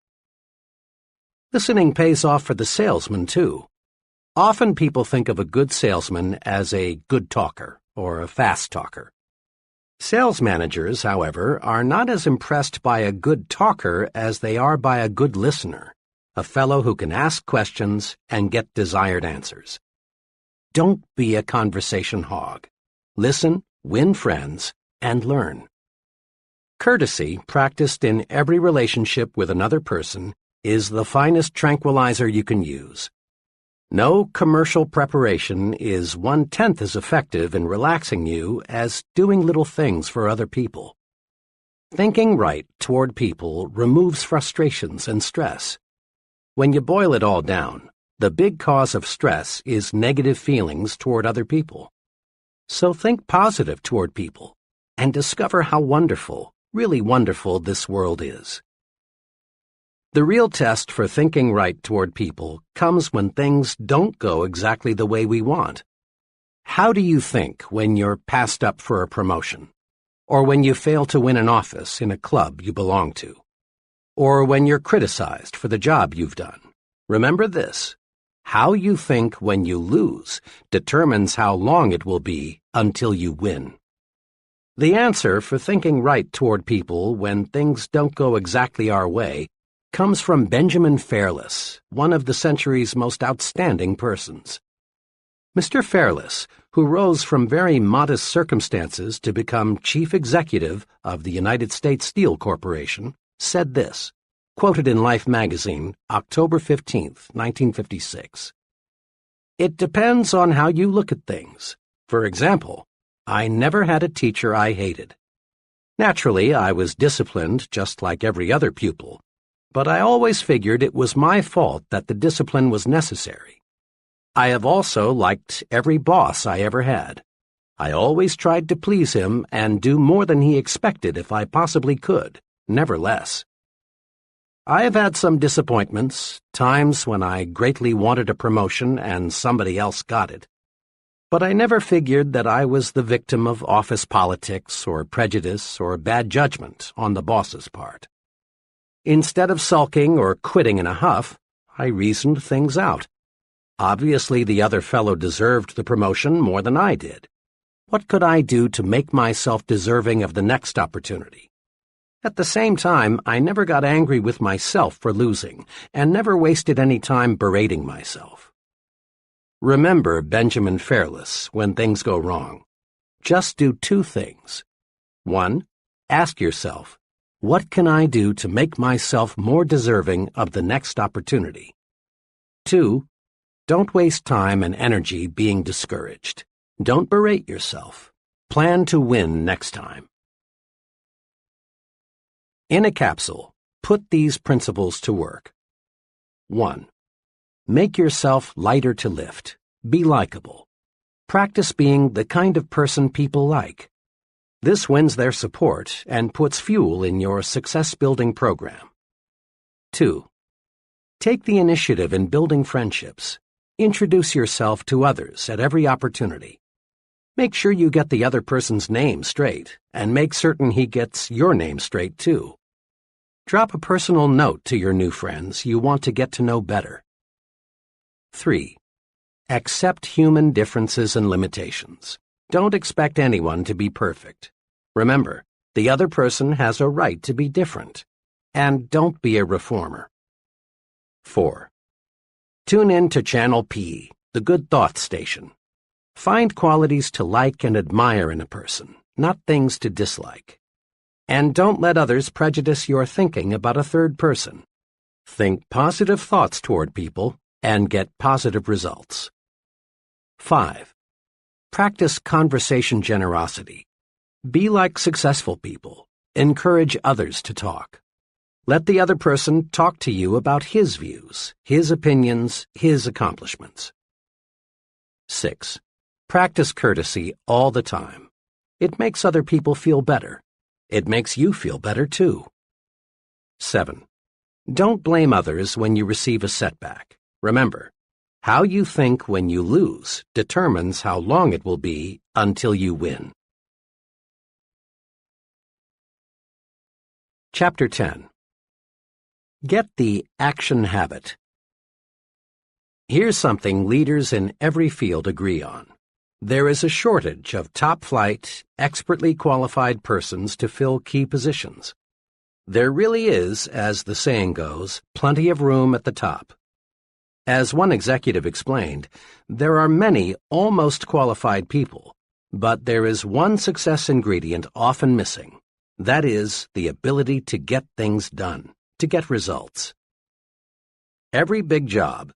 Listening pays off for the salesman, too. Often people think of a good salesman as a good talker or a fast talker. Sales managers, however, are not as impressed by a good talker as they are by a good listener, a fellow who can ask questions and get desired answers. Don't be a conversation hog. Listen, win friends, and learn. Courtesy, practiced in every relationship with another person, is the finest tranquilizer you can use. No commercial preparation is 1/10 as effective in relaxing you as doing little things for other people. Thinking right toward people removes frustrations and stress. When you boil it all down, the big cause of stress is negative feelings toward other people. So think positive toward people and discover how wonderful, really wonderful this world is. The real test for thinking right toward people comes when things don't go exactly the way we want. How do you think when you're passed up for a promotion? Or when you fail to win an office in a club you belong to? Or when you're criticized for the job you've done? Remember this: how you think when you lose determines how long it will be until you win. The answer for thinking right toward people when things don't go exactly our way comes from Benjamin Fairless, one of the century's most outstanding persons. Mr. Fairless, who rose from very modest circumstances to become chief executive of the United States Steel Corporation, said this, quoted in Life magazine, October 15, 1956. "It depends on how you look at things. For example, I never had a teacher I hated. Naturally, I was disciplined just like every other pupil, but I always figured it was my fault that the discipline was necessary. I have also liked every boss I ever had. I always tried to please him and do more than he expected if I possibly could, never less. I have had some disappointments, times when I greatly wanted a promotion and somebody else got it. But I never figured that I was the victim of office politics or prejudice or bad judgment on the boss's part. Instead of sulking or quitting in a huff, I reasoned things out. Obviously, the other fellow deserved the promotion more than I did. What could I do to make myself deserving of the next opportunity? At the same time, I never got angry with myself for losing, and never wasted any time berating myself. Remember Benjamin Fairless when things go wrong. Just do 2 things. 1. Ask yourself, what can I do to make myself more deserving of the next opportunity? 2. Don't waste time and energy being discouraged. Don't berate yourself. Plan to win next time. In a capsule, put these principles to work. 1. Make yourself lighter to lift. Be likable. Practice being the kind of person people like. This wins their support and puts fuel in your success-building program. 2. Take the initiative in building friendships. Introduce yourself to others at every opportunity. Make sure you get the other person's name straight, and make certain he gets your name straight, too. Drop a personal note to your new friends you want to get to know better. 3. Accept human differences and limitations. Don't expect anyone to be perfect. Remember, the other person has a right to be different. And don't be a reformer. 4. Tune in to Channel P, the Good Thoughts Station. Find qualities to like and admire in a person, not things to dislike. And don't let others prejudice your thinking about a third person. Think positive thoughts toward people and get positive results. 5. Practice conversation generosity. Be like successful people. Encourage others to talk. Let the other person talk to you about his views, his opinions, his accomplishments. 6. Practice courtesy all the time. It makes other people feel better. It makes you feel better, too. 7. Don't blame others when you receive a setback. Remember, how you think when you lose determines how long it will be until you win. Chapter 10. Get the action habit. Here's something leaders in every field agree on. There is a shortage of top-flight, expertly qualified persons to fill key positions. There really is, as the saying goes, plenty of room at the top. As one executive explained, there are many almost qualified people, but there is one success ingredient often missing. That is, the ability to get things done, to get results. Every big job,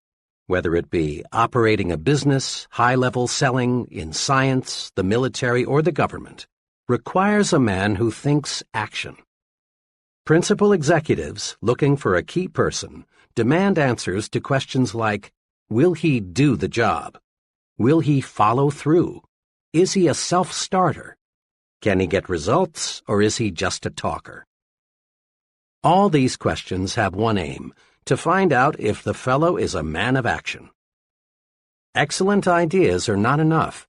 whether it be operating a business, high-level selling, in science, the military, or the government, requires a man who thinks action. Principal executives, looking for a key person, demand answers to questions like, will he do the job? Will he follow through? Is he a self-starter? Can he get results, or is he just a talker? All these questions have one aim: to find out if the fellow is a man of action. Excellent ideas are not enough.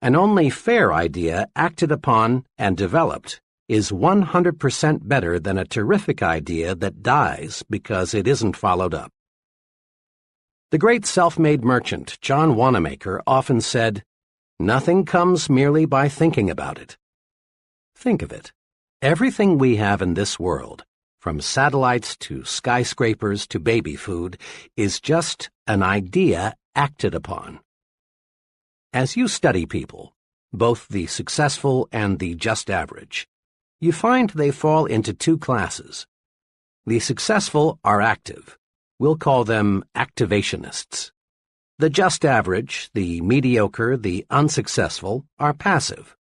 An only fair idea acted upon and developed is 100% better than a terrific idea that dies because it isn't followed up. The great self-made merchant John Wanamaker often said, "Nothing comes merely by thinking about it." Think of it. Everything we have in this world, from satellites to skyscrapers to baby food, is just an idea acted upon. As you study people, both the successful and the just average, you find they fall into two classes. The successful are active. We'll call them activationists. The just average, the mediocre, the unsuccessful, are passive.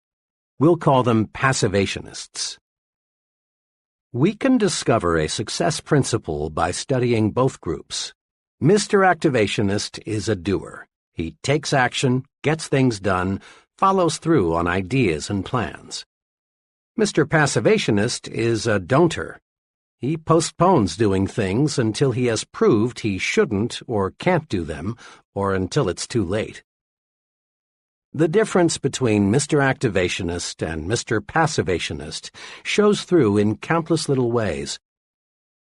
We'll call them passivationists. We can discover a success principle by studying both groups. Mr. Activationist is a doer. He takes action, gets things done, follows through on ideas and plans. Mr. Passivationist is a don'ter. He postpones doing things until he has proved he shouldn't or can't do them, or until it's too late. The difference between Mr. Activationist and Mr. Passivationist shows through in countless little ways.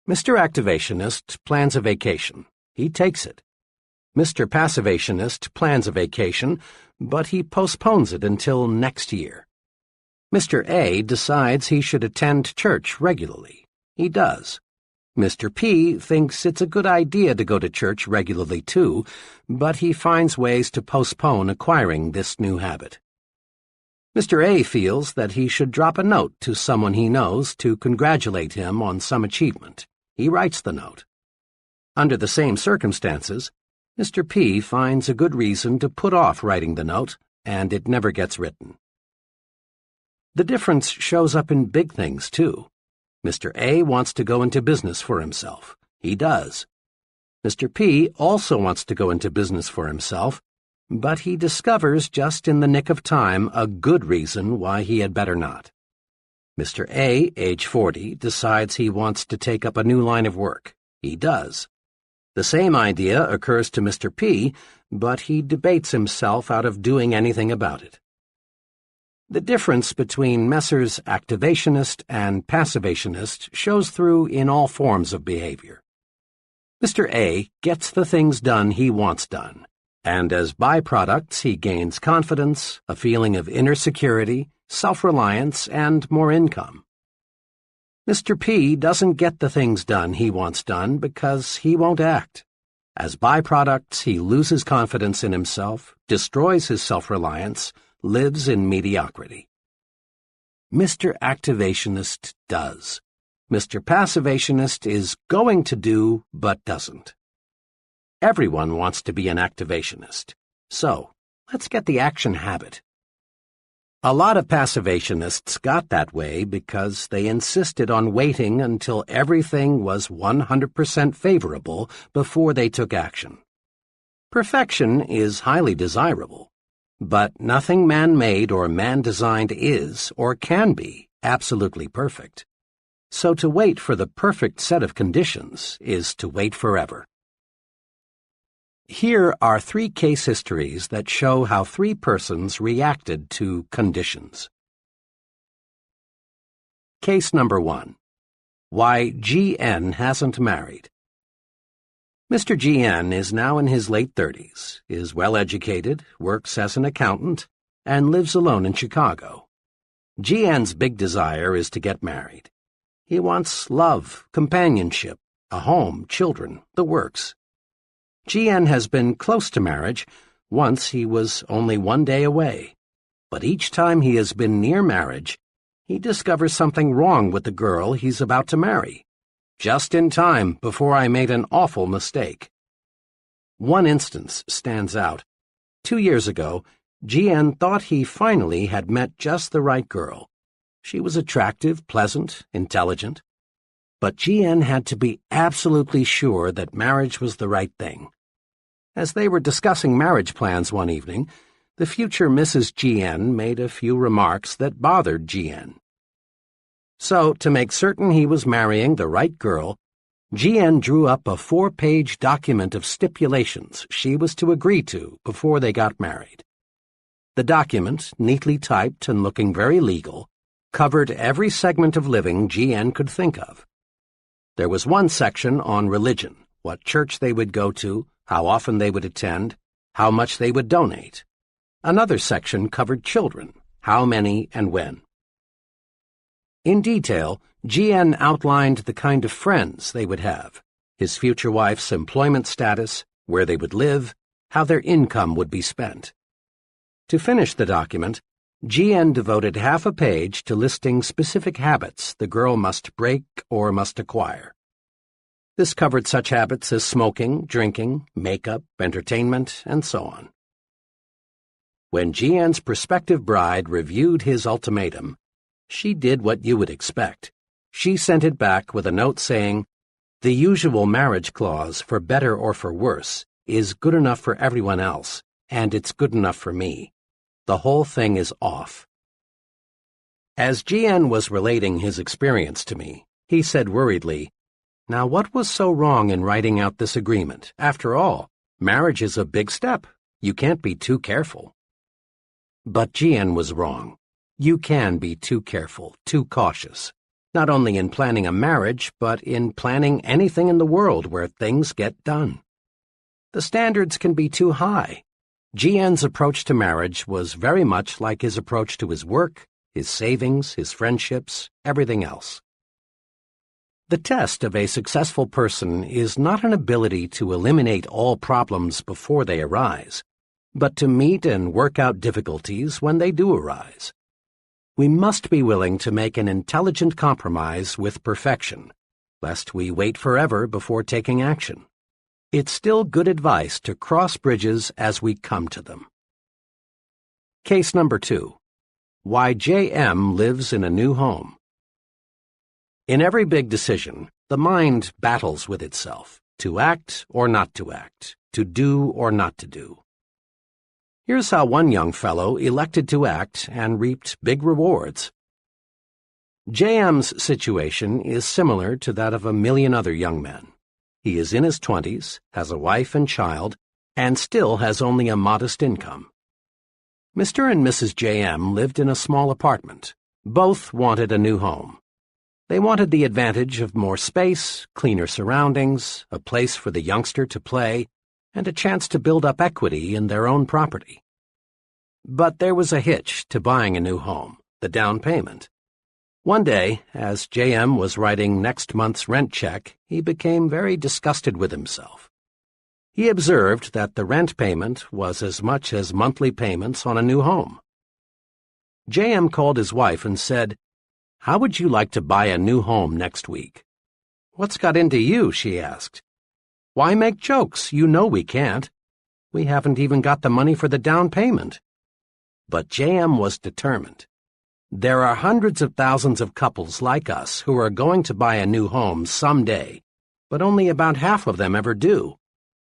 Mr. Activationist plans a vacation. He takes it. Mr. Passivationist plans a vacation, but he postpones it until next year. Mr. A decides he should attend church regularly. He does. Mr. P thinks it's a good idea to go to church regularly too, but he finds ways to postpone acquiring this new habit. Mr. A feels that he should drop a note to someone he knows to congratulate him on some achievement. He writes the note. Under the same circumstances, Mr. P finds a good reason to put off writing the note, and it never gets written. The difference shows up in big things, too. Mr. A wants to go into business for himself. He does. Mr. P also wants to go into business for himself, but he discovers just in the nick of time a good reason why he had better not. Mr. A, age 40, decides he wants to take up a new line of work. He does. The same idea occurs to Mr. P, but he debates himself out of doing anything about it. The difference between Messrs. Activationist and Passivationist shows through in all forms of behavior. Mr. A gets the things done he wants done, and as byproducts he gains confidence, a feeling of inner security, self-reliance, and more income. Mr. P doesn't get the things done he wants done because he won't act. As byproducts, he loses confidence in himself, destroys his self-reliance, lives in mediocrity. Mr. Activationist does. Mr. Passivationist is going to do but doesn't. Everyone wants to be an activationist, so let's get the action habit. A lot of passivationists got that way because they insisted on waiting until everything was 100% favorable before they took action. Perfection is highly desirable, but nothing man-made or man-designed is or can be absolutely perfect. So to wait for the perfect set of conditions is to wait forever. Here are 3 case histories that show how 3 persons reacted to conditions. Case number 1. Why G.N. hasn't married. Mr. G.N. is now in his late 30s, is well-educated, works as an accountant, and lives alone in Chicago. G.N.'s big desire is to get married. He wants love, companionship, a home, children, the works. G.N. has been close to marriage. Once he was only 1 day away. But each time he has been near marriage, he discovers something wrong with the girl he's about to marry. Just in time before I made an awful mistake. One instance stands out. 2 years ago, G.N. thought he finally had met just the right girl. She was attractive, pleasant, intelligent. But G.N. had to be absolutely sure that marriage was the right thing. As they were discussing marriage plans one evening, the future Mrs. G.N. made a few remarks that bothered G.N. So, to make certain he was marrying the right girl, G.N. drew up a 4-page document of stipulations she was to agree to before they got married. The document, neatly typed and looking very legal, covered every segment of living G.N. could think of. There was one section on religion, what church they would go to, how often they would attend, how much they would donate. Another section covered children, how many and when. In detail, G.N. outlined the kind of friends they would have, his future wife's employment status, where they would live, how their income would be spent. To finish the document, G.N. devoted half a page to listing specific habits the girl must break or must acquire. This covered such habits as smoking, drinking, makeup, entertainment, and so on. When G.N.'s prospective bride reviewed his ultimatum, she did what you would expect. She sent it back with a note saying, "The usual marriage clause, for better or for worse, is good enough for everyone else, and it's good enough for me. The whole thing is off." As G.N. was relating his experience to me, he said worriedly, "Now what was so wrong in writing out this agreement? After all, marriage is a big step. You can't be too careful." But G.N. was wrong. You can be too careful, too cautious, not only in planning a marriage, but in planning anything in the world where things get done. The standards can be too high. G.N.'s approach to marriage was very much like his approach to his work, his savings, his friendships, everything else. The test of a successful person is not an ability to eliminate all problems before they arise, but to meet and work out difficulties when they do arise. We must be willing to make an intelligent compromise with perfection, lest we wait forever before taking action. It's still good advice to cross bridges as we come to them. Case number 2. Why J.M. lives in a new home. In every big decision, the mind battles with itself, to act or not to act, to do or not to do. Here's how one young fellow elected to act and reaped big rewards. J.M.'s situation is similar to that of a million other young men. He is in his 20s, has a wife and child, and still has only a modest income. Mr. and Mrs. J.M. lived in a small apartment. Both wanted a new home. They wanted the advantage of more space, cleaner surroundings, a place for the youngster to play, and a chance to build up equity in their own property. But there was a hitch to buying a new home, the down payment. One day, as J.M. was writing next month's rent check, he became very disgusted with himself. He observed that the rent payment was as much as monthly payments on a new home. J.M. called his wife and said, How would you like to buy a new home next week?" "What's got into you?" she asked. "Why make jokes? You know we can't. We haven't even got the money for the down payment." But JM was determined. There are hundreds of thousands of couples like us who are going to buy a new home someday, but only about half of them ever do.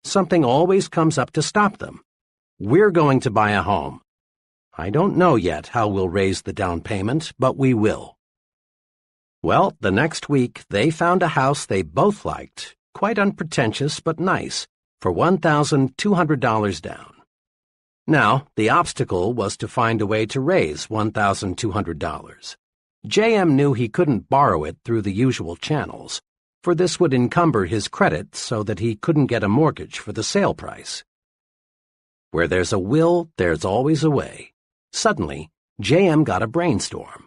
Something always comes up to stop them. We're going to buy a home. I don't know yet how we'll raise the down payment, but we will. Well, the next week they found a house they both liked, quite unpretentious but nice, for $1,200 down. Now, the obstacle was to find a way to raise $1,200. JM knew he couldn't borrow it through the usual channels, for this would encumber his credit so that he couldn't get a mortgage for the sale price. Where there's a will, there's always a way. Suddenly, JM got a brainstorm.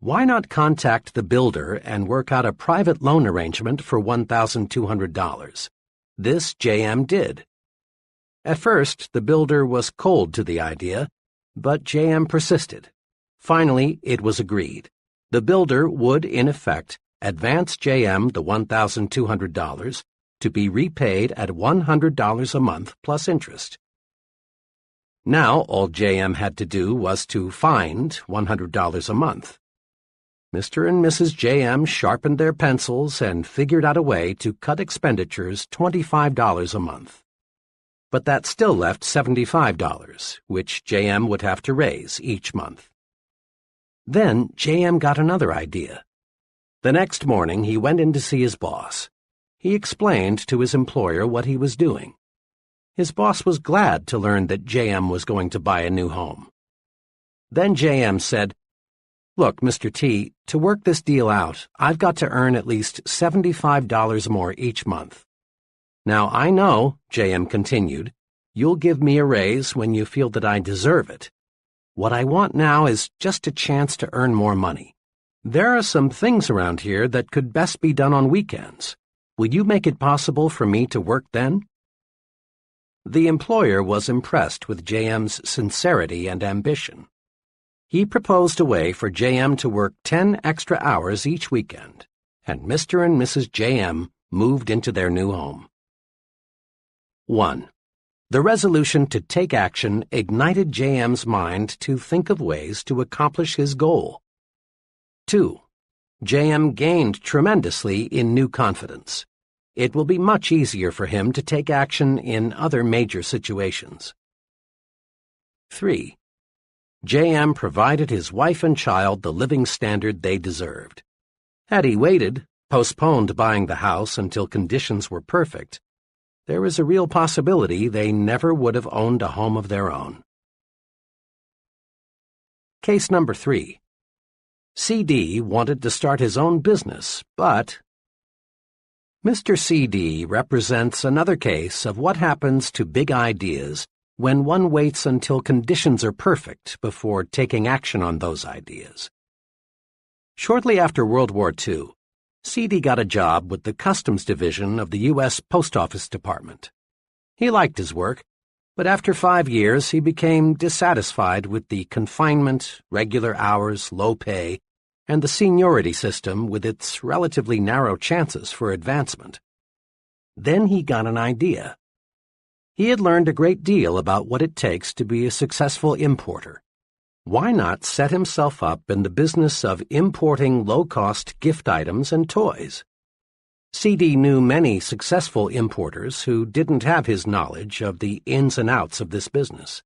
Why not contact the builder and work out a private loan arrangement for $1,200? This JM did. At first, the builder was cold to the idea, but JM persisted. Finally, it was agreed. The builder would, in effect, advance JM the $1,200 to be repaid at $100 a month plus interest. Now, all JM had to do was to find $100 a month. Mr. and Mrs. JM sharpened their pencils and figured out a way to cut expenditures $25 a month. But that still left $75, which JM would have to raise each month. Then JM got another idea. The next morning he went in to see his boss. He explained to his employer what he was doing. His boss was glad to learn that JM was going to buy a new home. Then JM said, "Look, Mr. T, to work this deal out, I've got to earn at least $75 more each month. Now, I know," JM continued, "you'll give me a raise when you feel that I deserve it. What I want now is just a chance to earn more money. There are some things around here that could best be done on weekends. Will you make it possible for me to work then?" The employer was impressed with JM's sincerity and ambition. He proposed a way for JM to work 10 extra hours each weekend, and Mr. and Mrs. JM moved into their new home. 1. The resolution to take action ignited JM's mind to think of ways to accomplish his goal. 2. JM gained tremendously in new confidence. It will be much easier for him to take action in other major situations. 3. JM provided his wife and child the living standard they deserved. Had he waited, postponed buying the house until conditions were perfect, there is a real possibility they never would have owned a home of their own. Case number 3. CD wanted to start his own business, but Mr. CD represents another case of what happens to big ideas when one waits until conditions are perfect before taking action on those ideas. Shortly after World War II, CD got a job with the Customs Division of the U.S. Post Office Department. He liked his work, but after 5 years he became dissatisfied with the confinement, regular hours, low pay, and the seniority system with its relatively narrow chances for advancement. Then he got an idea. He had learned a great deal about what it takes to be a successful importer. Why not set himself up in the business of importing low-cost gift items and toys? CD knew many successful importers who didn't have his knowledge of the ins and outs of this business.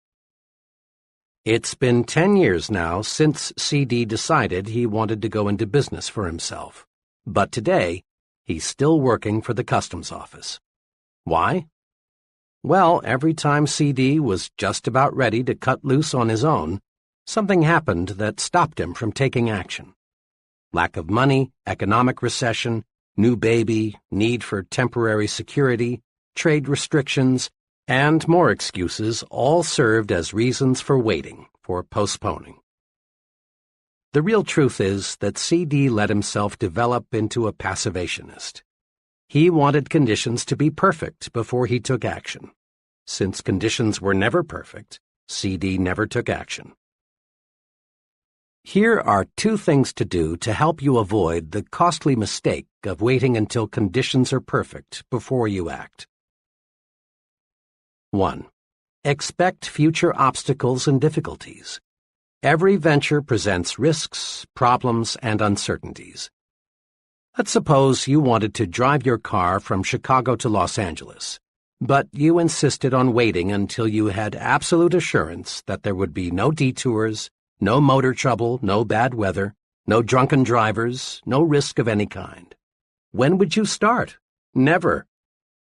It's been 10 years now since CD decided he wanted to go into business for himself. But today, he's still working for the customs office. Why? Well, every time CD was just about ready to cut loose on his own, something happened that stopped him from taking action. Lack of money, economic recession, new baby, need for temporary security, trade restrictions, and more excuses all served as reasons for waiting, for postponing. The real truth is that CD let himself develop into a passivationist. He wanted conditions to be perfect before he took action. Since conditions were never perfect, CD never took action. Here are 2 things to do to help you avoid the costly mistake of waiting until conditions are perfect before you act. 1. Expect future obstacles and difficulties. Every venture presents risks, problems, and uncertainties. Let's suppose you wanted to drive your car from Chicago to Los Angeles, but you insisted on waiting until you had absolute assurance that there would be no detours, no motor trouble, no bad weather, no drunken drivers, no risk of any kind. When would you start? Never.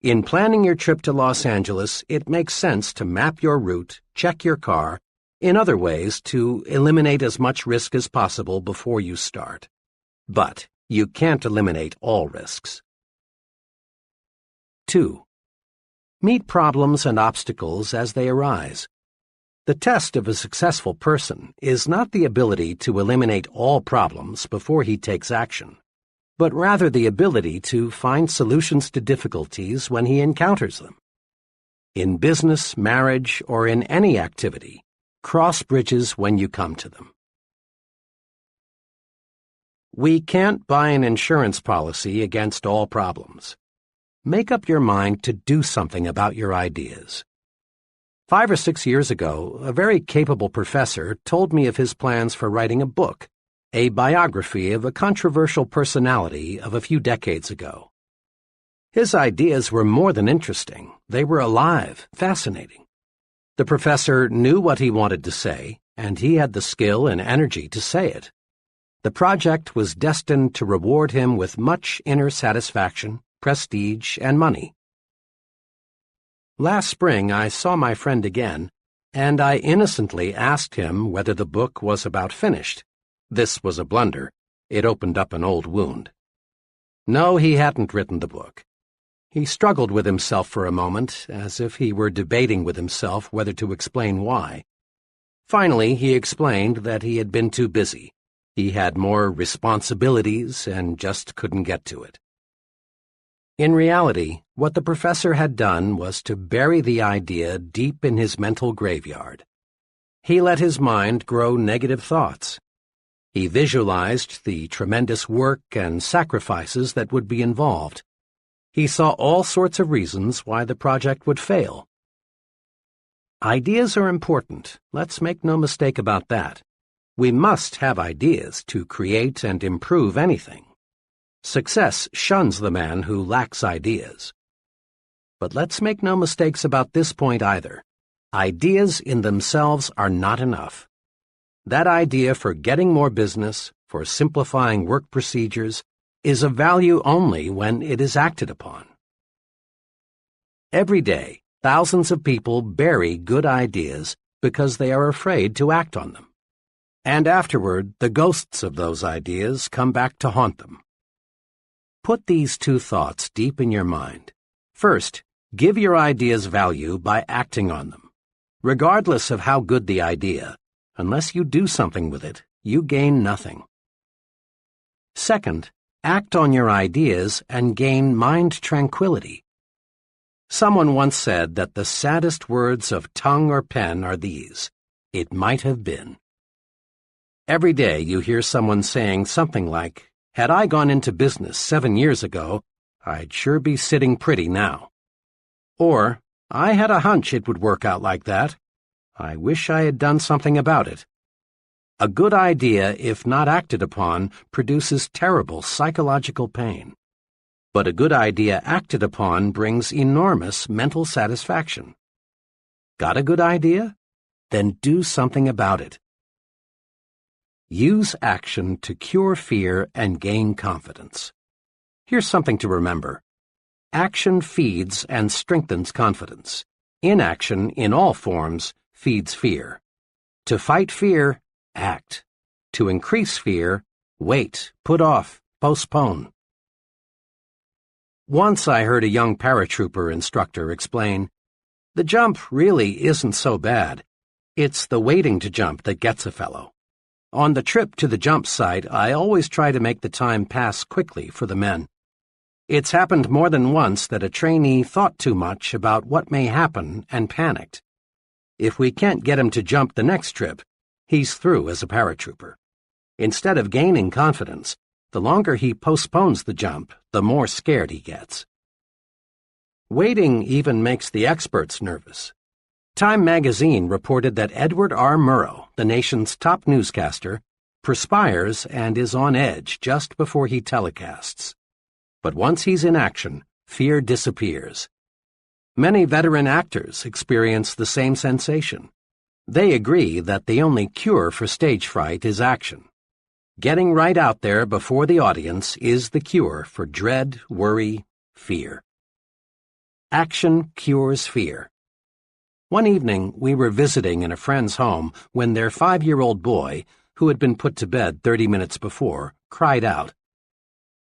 In planning your trip to Los Angeles, it makes sense to map your route, check your car, in other ways to eliminate as much risk as possible before you start. But you can't eliminate all risks. 2. Meet problems and obstacles as they arise. The test of a successful person is not the ability to eliminate all problems before he takes action, but rather the ability to find solutions to difficulties when he encounters them. In business, marriage, or in any activity, cross bridges when you come to them. We can't buy an insurance policy against all problems. Make up your mind to do something about your ideas. 5 or 6 years ago, a very capable professor told me of his plans for writing a book, a biography of a controversial personality of a few decades ago. His ideas were more than interesting. They were alive, fascinating. The professor knew what he wanted to say, and he had the skill and energy to say it. The project was destined to reward him with much inner satisfaction, prestige, and money. Last spring I saw my friend again, and I innocently asked him whether the book was about finished. This was a blunder. It opened up an old wound. No, he hadn't written the book. He struggled with himself for a moment, as if he were debating with himself whether to explain why. Finally, he explained that he had been too busy. He had more responsibilities and just couldn't get to it. In reality, what the professor had done was to bury the idea deep in his mental graveyard. He let his mind grow negative thoughts. He visualized the tremendous work and sacrifices that would be involved. He saw all sorts of reasons why the project would fail. Ideas are important. Let's make no mistake about that. We must have ideas to create and improve anything. Success shuns the man who lacks ideas. But let's make no mistakes about this point either. Ideas in themselves are not enough. That idea for getting more business, for simplifying work procedures, is of value only when it is acted upon. Every day, thousands of people bury good ideas because they are afraid to act on them. And afterward, the ghosts of those ideas come back to haunt them. Put these 2 thoughts deep in your mind. First, give your ideas value by acting on them. Regardless of how good the idea, unless you do something with it, you gain nothing. Second, act on your ideas and gain mind tranquility. Someone once said that the saddest words of tongue or pen are these: "It might have been." Every day you hear someone saying something like, "Had I gone into business 7 years ago, I'd sure be sitting pretty now." Or, "I had a hunch it would work out like that. I wish I had done something about it." A good idea, if not acted upon, produces terrible psychological pain. But a good idea acted upon brings enormous mental satisfaction. Got a good idea? Then do something about it. Use action to cure fear and gain confidence. Here's something to remember. Action feeds and strengthens confidence. Inaction, in all forms, feeds fear. To fight fear, act. To increase fear, wait, put off, postpone. Once I heard a young paratrooper instructor explain, "The jump really isn't so bad. It's the waiting to jump that gets a fellow." On the trip to the jump site, I always try to make the time pass quickly for the men. It's happened more than once that a trainee thought too much about what may happen and panicked. If we can't get him to jump the next trip, he's through as a paratrooper. Instead of gaining confidence, the longer he postpones the jump, the more scared he gets. Waiting even makes the experts nervous. Time magazine reported that Edward R. Murrow, the nation's top newscaster, perspires and is on edge just before he telecasts. But once he's in action, fear disappears. Many veteran actors experience the same sensation. They agree that the only cure for stage fright is action. Getting right out there before the audience is the cure for dread, worry, fear. Action cures fear. One evening, we were visiting in a friend's home when their 5-year-old boy, who had been put to bed 30 minutes before, cried out.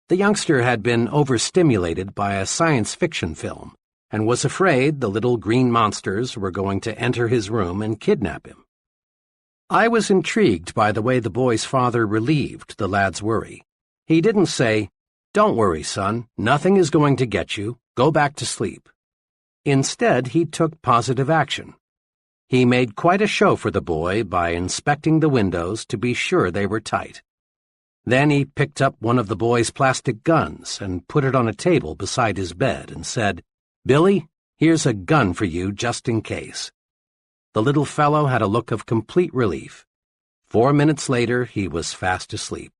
The youngster had been overstimulated by a science fiction film and was afraid the little green monsters were going to enter his room and kidnap him. I was intrigued by the way the boy's father relieved the lad's worry. He didn't say, "Don't worry, son, nothing is going to get you, go back to sleep." Instead, he took positive action. He made quite a show for the boy by inspecting the windows to be sure they were tight. Then he picked up one of the boy's plastic guns and put it on a table beside his bed and said, "Billy, here's a gun for you just in case." The little fellow had a look of complete relief. 4 minutes later, he was fast asleep.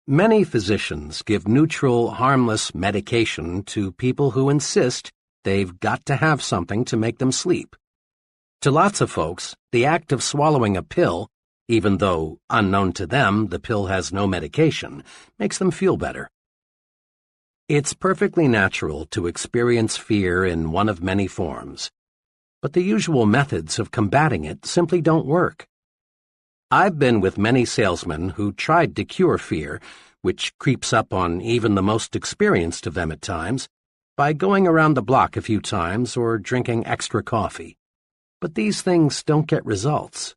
Many physicians give neutral, harmless medication to people who insist they've got to have something to make them sleep. To lots of folks, the act of swallowing a pill, even though, unknown to them, the pill has no medication, makes them feel better. It's perfectly natural to experience fear in one of many forms, but the usual methods of combating it simply don't work. I've been with many salesmen who tried to cure fear, which creeps up on even the most experienced of them at times, by going around the block a few times or drinking extra coffee. But these things don't get results.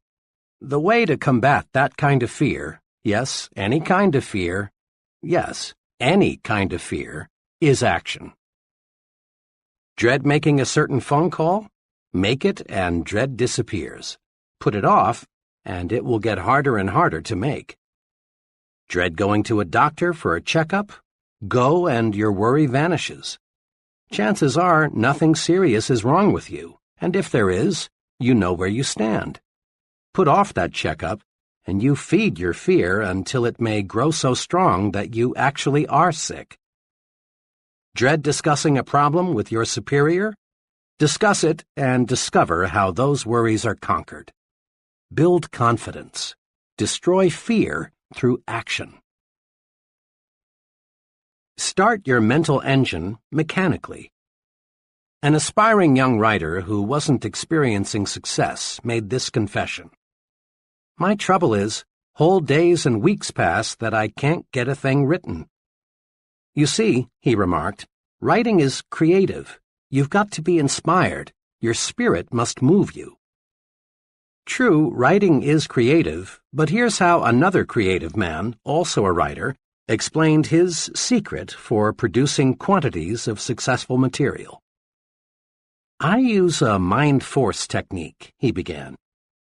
The way to combat that kind of fear, yes, any kind of fear, is action. Dread making a certain phone call? Make it and dread disappears. Put it off, and it will get harder and harder to make. Dread going to a doctor for a checkup? Go and your worry vanishes. Chances are nothing serious is wrong with you, and if there is, you know where you stand. Put off that checkup, and you feed your fear until it may grow so strong that you actually are sick. Dread discussing a problem with your superior? Discuss it and discover how those worries are conquered. Build confidence. Destroy fear through action. Start your mental engine mechanically. An aspiring young writer who wasn't experiencing success made this confession. My trouble is, whole days and weeks pass that I can't get a thing written. You see, he remarked, writing is creative. You've got to be inspired. Your spirit must move you. True, writing is creative, but here's how another creative man, also a writer, explained his secret for producing quantities of successful material. I use a mind force technique, he began.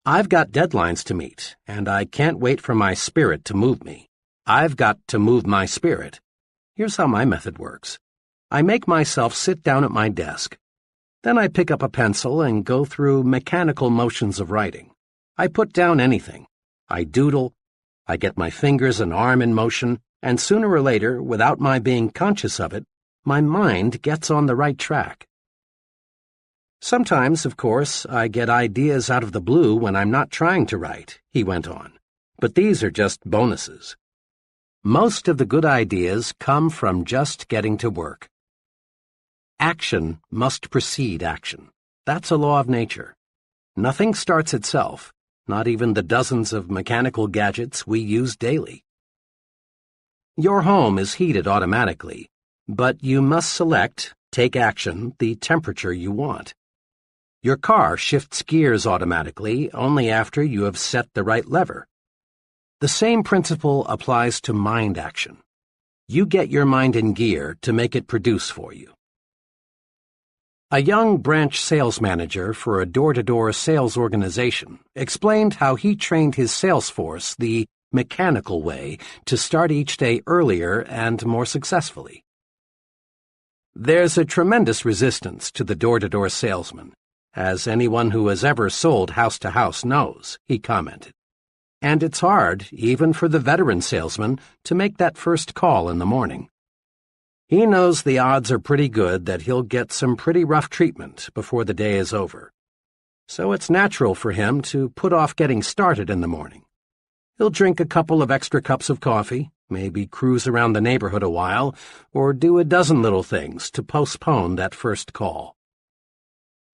I've got deadlines to meet, and I can't wait for my spirit to move me. I've got to move my spirit. Here's how my method works. I make myself sit down at my desk. Then I pick up a pencil and go through mechanical motions of writing. I put down anything. I doodle. I get my fingers and arm in motion, and sooner or later, without my being conscious of it, my mind gets on the right track. Sometimes, of course, I get ideas out of the blue when I'm not trying to write, he went on, but these are just bonuses. Most of the good ideas come from just getting to work. Action must precede action. That's a law of nature. Nothing starts itself, not even the dozens of mechanical gadgets we use daily. Your home is heated automatically, but you must select, take action, the temperature you want. Your car shifts gears automatically only after you have set the right lever. The same principle applies to mind action. You get your mind in gear to make it produce for you. A young branch sales manager for a door-to-door sales organization explained how he trained his sales force the mechanical way to start each day earlier and more successfully. There's a tremendous resistance to the door-to-door salesman, as anyone who has ever sold house-to-house knows, he commented. And it's hard, even for the veteran salesman, to make that first call in the morning. He knows the odds are pretty good that he'll get some pretty rough treatment before the day is over. So it's natural for him to put off getting started in the morning. He'll drink a couple of extra cups of coffee, maybe cruise around the neighborhood a while, or do a dozen little things to postpone that first call.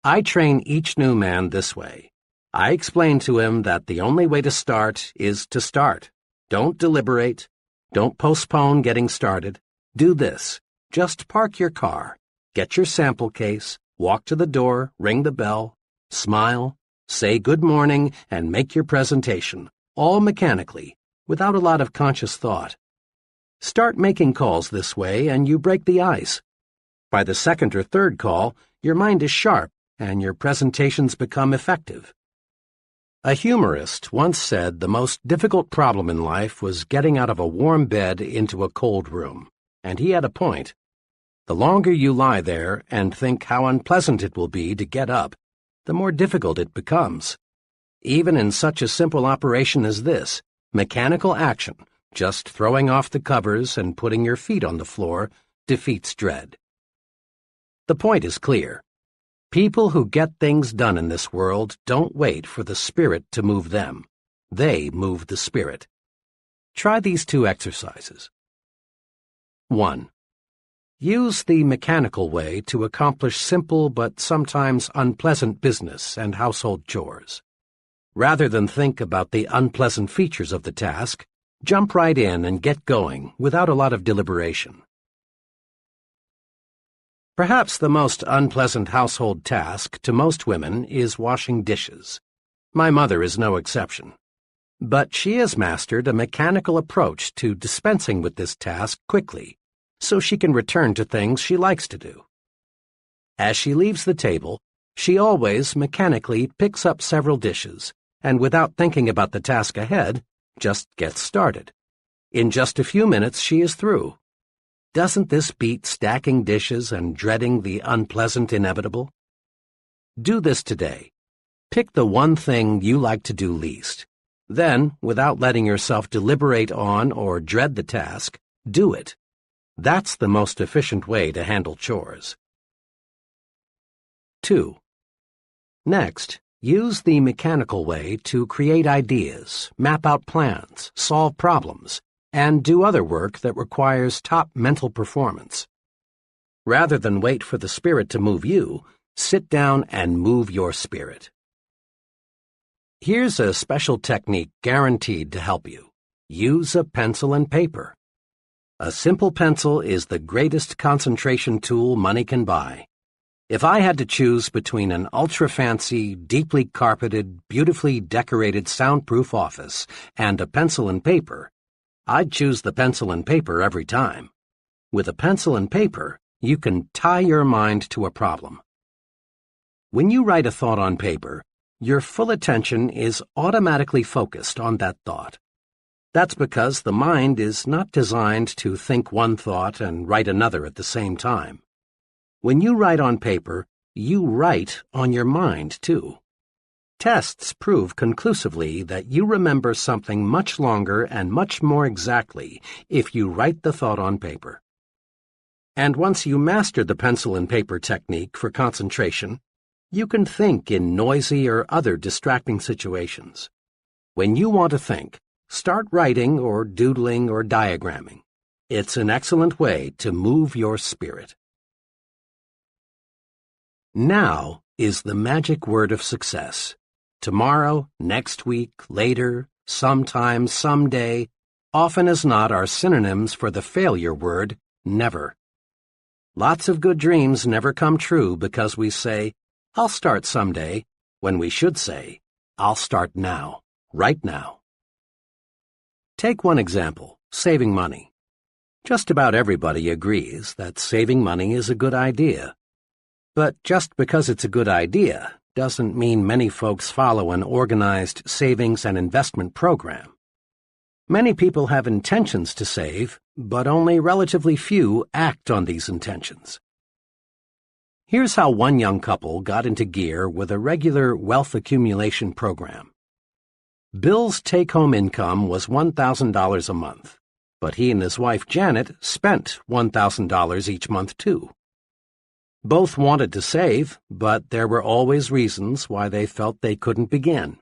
I train each new man this way. I explain to him that the only way to start is to start. Don't deliberate. Don't postpone getting started. Do this. Just park your car, get your sample case, walk to the door, ring the bell, smile, say good morning, and make your presentation, all mechanically, without a lot of conscious thought. Start making calls this way and you break the ice. By the second or third call, your mind is sharp and your presentations become effective. A humorist once said the most difficult problem in life was getting out of a warm bed into a cold room, and he had a point. The longer you lie there and think how unpleasant it will be to get up, the more difficult it becomes. Even in such a simple operation as this, mechanical action, just throwing off the covers and putting your feet on the floor, defeats dread. The point is clear. People who get things done in this world don't wait for the spirit to move them. They move the spirit. Try these two exercises. 1. Use the mechanical way to accomplish simple but sometimes unpleasant business and household chores. Rather than think about the unpleasant features of the task, jump right in and get going without a lot of deliberation. Perhaps the most unpleasant household task to most women is washing dishes. My mother is no exception. But she has mastered a mechanical approach to dispensing with this task quickly, so she can return to things she likes to do. As she leaves the table, she always mechanically picks up several dishes, and without thinking about the task ahead, just gets started. In just a few minutes, she is through. Doesn't this beat stacking dishes and dreading the unpleasant inevitable? Do this today. Pick the one thing you like to do least. Then, without letting yourself deliberate on or dread the task, do it. That's the most efficient way to handle chores. 2. Next, use the mechanical way to create ideas, map out plans, solve problems, and do other work that requires top mental performance. Rather than wait for the spirit to move you, sit down and move your spirit. Here's a special technique guaranteed to help you. Use a pencil and paper. A simple pencil is the greatest concentration tool money can buy. If I had to choose between an ultra-fancy, deeply carpeted, beautifully decorated soundproof office and a pencil and paper, I'd choose the pencil and paper every time. With a pencil and paper, you can tie your mind to a problem. When you write a thought on paper, your full attention is automatically focused on that thought. That's because the mind is not designed to think one thought and write another at the same time. When you write on paper, you write on your mind, too. Tests prove conclusively that you remember something much longer and much more exactly if you write the thought on paper. And once you master the pencil and paper technique for concentration, you can think in noisy or other distracting situations. When you want to think, start writing or doodling or diagramming. It's an excellent way to move your spirit. Now is the magic word of success. Tomorrow, next week, later, sometime, someday, often as not are synonyms for the failure word, never. Lots of good dreams never come true because we say, I'll start someday, when we should say, I'll start now, right now. Take one example, saving money. Just about everybody agrees that saving money is a good idea. But just because it's a good idea doesn't mean many folks follow an organized savings and investment program. Many people have intentions to save, but only relatively few act on these intentions. Here's how one young couple got into gear with a regular wealth accumulation program. Bill's take-home income was $1,000 a month, but he and his wife Janet spent $1,000 each month too. Both wanted to save, but there were always reasons why they felt they couldn't begin.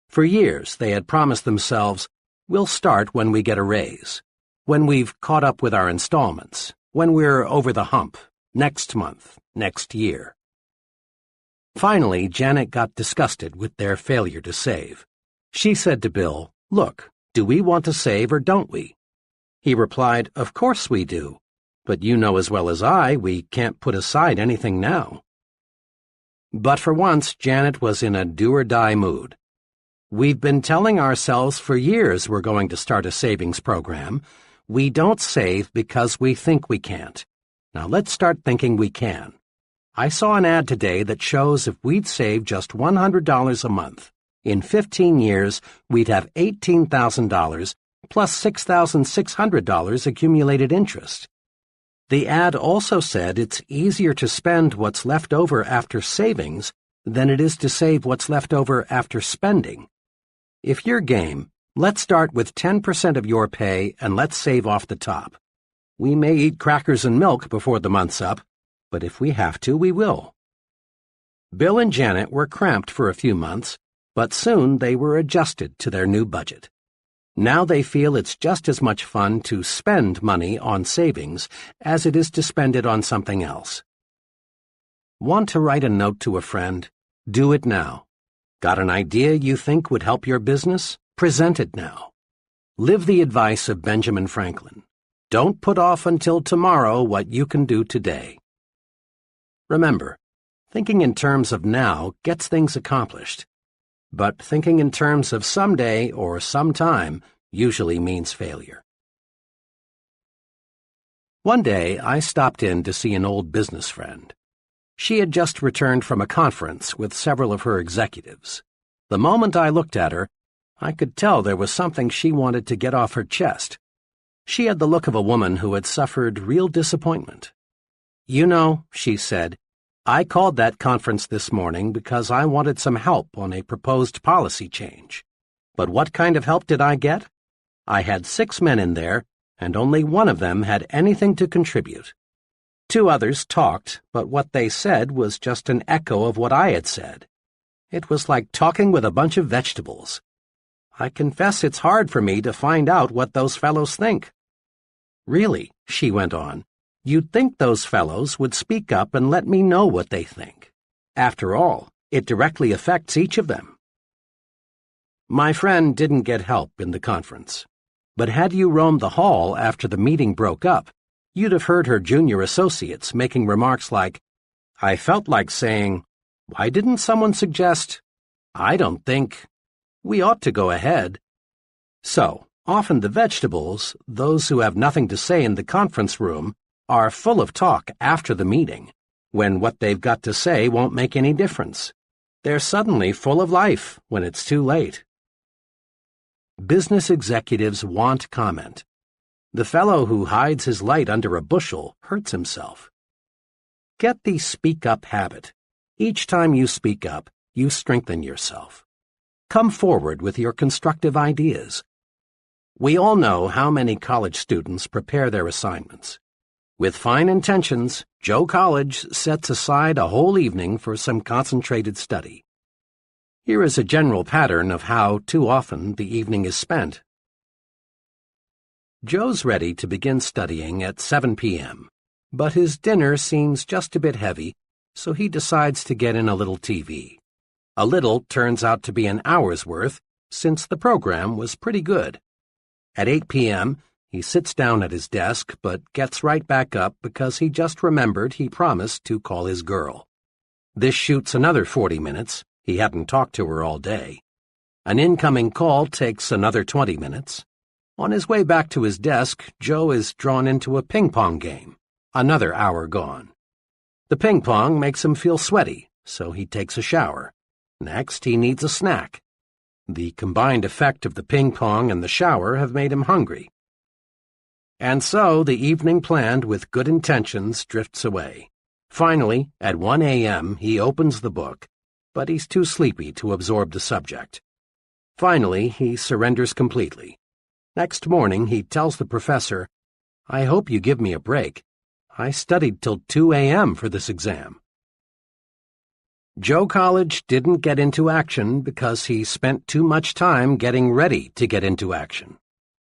For years, they had promised themselves, "We'll start when we get a raise, when we've caught up with our installments, when we're over the hump, next month, next year." Finally, Janet got disgusted with their failure to save. She said to Bill, "Look, do we want to save or don't we?" He replied, "Of course we do, but you know as well as I we can't put aside anything now." But for once, Janet was in a do-or-die mood. "We've been telling ourselves for years we're going to start a savings program. We don't save because we think we can't. Now let's start thinking we can. I saw an ad today that shows if we'd save just $100 a month, in 15 years we'd have $18,000 plus $6,600 accumulated interest." The ad also said it's easier to spend what's left over after savings than it is to save what's left over after spending. If you're game, let's start with 10% of your pay and let's save off the top. We may eat crackers and milk before the month's up, but if we have to, we will. Bill and Janet were cramped for a few months, but soon they were adjusted to their new budget. Now they feel it's just as much fun to spend money on savings as it is to spend it on something else. Want to write a note to a friend? Do it now. Got an idea you think would help your business? Present it now. Live the advice of Benjamin Franklin. Don't put off until tomorrow what you can do today. Remember, thinking in terms of now gets things accomplished, but thinking in terms of someday or sometime usually means failure. One day, I stopped in to see an old business friend. She had just returned from a conference with several of her executives. The moment I looked at her, I could tell there was something she wanted to get off her chest. She had the look of a woman who had suffered real disappointment. "You know," she said, "I called that conference this morning because I wanted some help on a proposed policy change. But what kind of help did I get? I had 6 men in there, and only one of them had anything to contribute. 2 others talked, but what they said was just an echo of what I had said. It was like talking with a bunch of vegetables. I confess it's hard for me to find out what those fellows think." "Really," she went on, "you'd think those fellows would speak up and let me know what they think. After all, it directly affects each of them." My friend didn't get help in the conference, but had you roamed the hall after the meeting broke up, you'd have heard her junior associates making remarks like, "I felt like saying, why didn't someone suggest, I don't think, we ought to go ahead." So, often the vegetables, those who have nothing to say in the conference room, are full of talk after the meeting, when what they've got to say won't make any difference. They're suddenly full of life when it's too late. Business executives want comment. The fellow who hides his light under a bushel hurts himself. Get the speak-up habit. Each time you speak up, you strengthen yourself. Come forward with your constructive ideas. We all know how many college students prepare their assignments. With fine intentions, Joe College sets aside a whole evening for some concentrated study. Here is a general pattern of how, too often, the evening is spent. Joe's ready to begin studying at 7 p.m., but his dinner seems just a bit heavy, so he decides to get in a little TV. A little turns out to be an hour's worth, since the program was pretty good. At 8 p.m., he sits down at his desk, but gets right back up because he just remembered he promised to call his girl. This shoots another 40 minutes. He hadn't talked to her all day. An incoming call takes another 20 minutes. On his way back to his desk, Joe is drawn into a ping-pong game. Another hour gone. The ping-pong makes him feel sweaty, so he takes a shower. Next, he needs a snack. The combined effect of the ping pong and the shower have made him hungry. And so the evening planned with good intentions drifts away. Finally, at 1 a.m., he opens the book, but he's too sleepy to absorb the subject. Finally, he surrenders completely. Next morning, he tells the professor, "I hope you give me a break. I studied till 2 a.m. for this exam." Joe College didn't get into action because he spent too much time getting ready to get into action.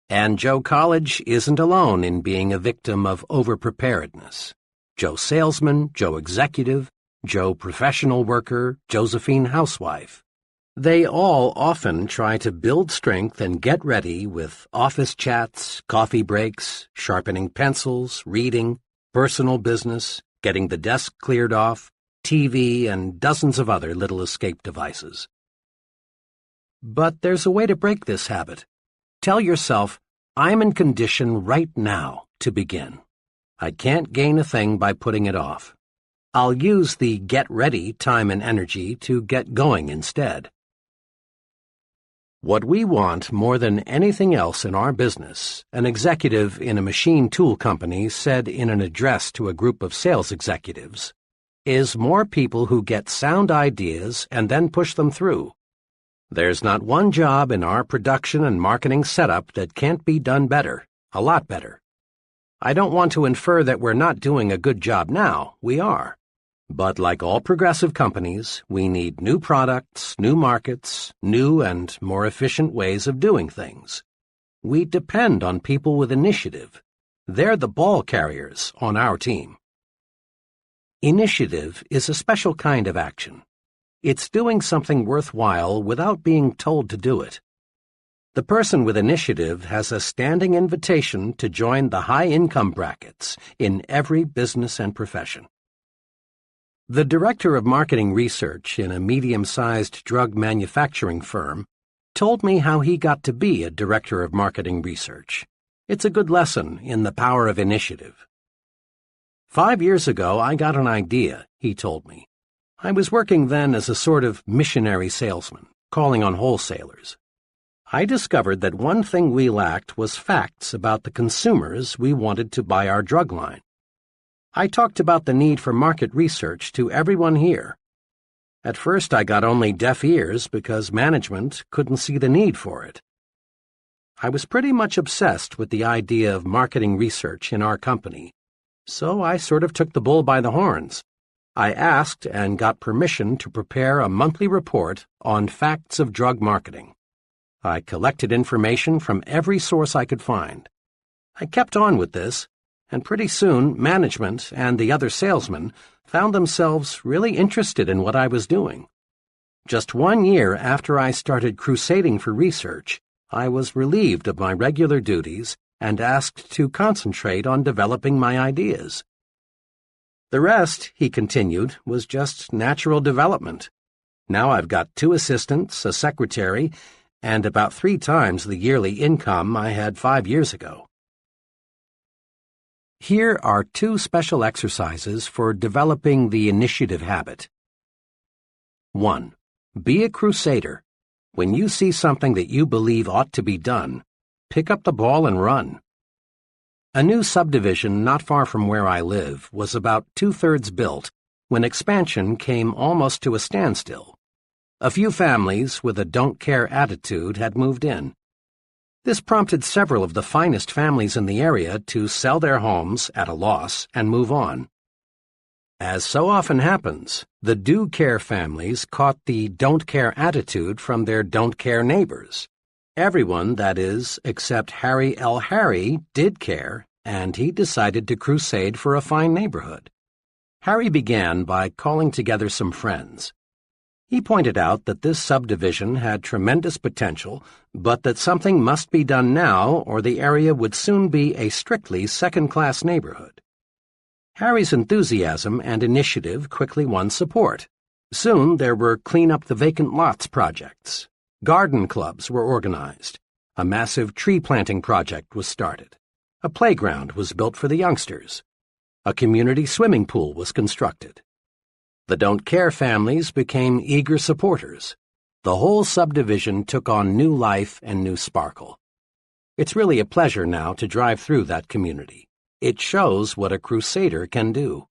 And Joe College isn't alone in being a victim of overpreparedness. Joe Salesman, Joe Executive, Joe Professional Worker, Josephine Housewife. They all often try to build strength and get ready with office chats, coffee breaks, sharpening pencils, reading, personal business, getting the desk cleared off, TV, and dozens of other little escape devices. But there's a way to break this habit. Tell yourself, "I'm in condition right now to begin. I can't gain a thing by putting it off. I'll use the get ready time and energy to get going instead." What we want more than anything else in our business, an executive in a machine tool company said in an address to a group of sales executives, is more people who get sound ideas and then push them through. There's not one job in our production and marketing setup that can't be done better, a lot better. I don't want to infer that we're not doing a good job now. We are. But like all progressive companies, we need new products, new markets, new and more efficient ways of doing things. We depend on people with initiative. They're the ball carriers on our team. Initiative is a special kind of action. It's doing something worthwhile without being told to do it. The person with initiative has a standing invitation to join the high-income brackets in every business and profession. The director of marketing research in a medium-sized drug manufacturing firm told me how he got to be a director of marketing research. It's a good lesson in the power of initiative. 5 years ago, I got an idea, he told me. I was working then as a sort of missionary salesman, calling on wholesalers. I discovered that one thing we lacked was facts about the consumers we wanted to buy our drug line. I talked about the need for market research to everyone here. At first I got only deaf ears because management couldn't see the need for it. I was pretty much obsessed with the idea of marketing research in our company, so I sort of took the bull by the horns. I asked and got permission to prepare a monthly report on facts of drug marketing. I collected information from every source I could find. I kept on with this, and pretty soon management and the other salesmen found themselves really interested in what I was doing. Just 1 year after I started crusading for research, I was relieved of my regular duties and asked to concentrate on developing my ideas. The rest, he continued, was just natural development. Now I've got 2 assistants, a secretary, and about 3 times the yearly income I had 5 years ago. Here are 2 special exercises for developing the initiative habit. 1. Be a crusader. When you see something that you believe ought to be done, pick up the ball and run. A new subdivision not far from where I live was about 2/3 built when expansion came almost to a standstill. A few families with a don't-care attitude had moved in. This prompted several of the finest families in the area to sell their homes at a loss and move on. As so often happens, the do-care families caught the don't-care attitude from their don't-care neighbors. Everyone, that is, except Harry L. Harry, did care, and he decided to crusade for a fine neighborhood. Harry began by calling together some friends. He pointed out that this subdivision had tremendous potential, but that something must be done now or the area would soon be a strictly second-class neighborhood. Harry's enthusiasm and initiative quickly won support. Soon there were clean-up-the-vacant lots projects. Garden clubs were organized. A massive tree-planting project was started. A playground was built for the youngsters. A community swimming pool was constructed. The don't-care families became eager supporters. The whole subdivision took on new life and new sparkle. It's really a pleasure now to drive through that community. It shows what a crusader can do.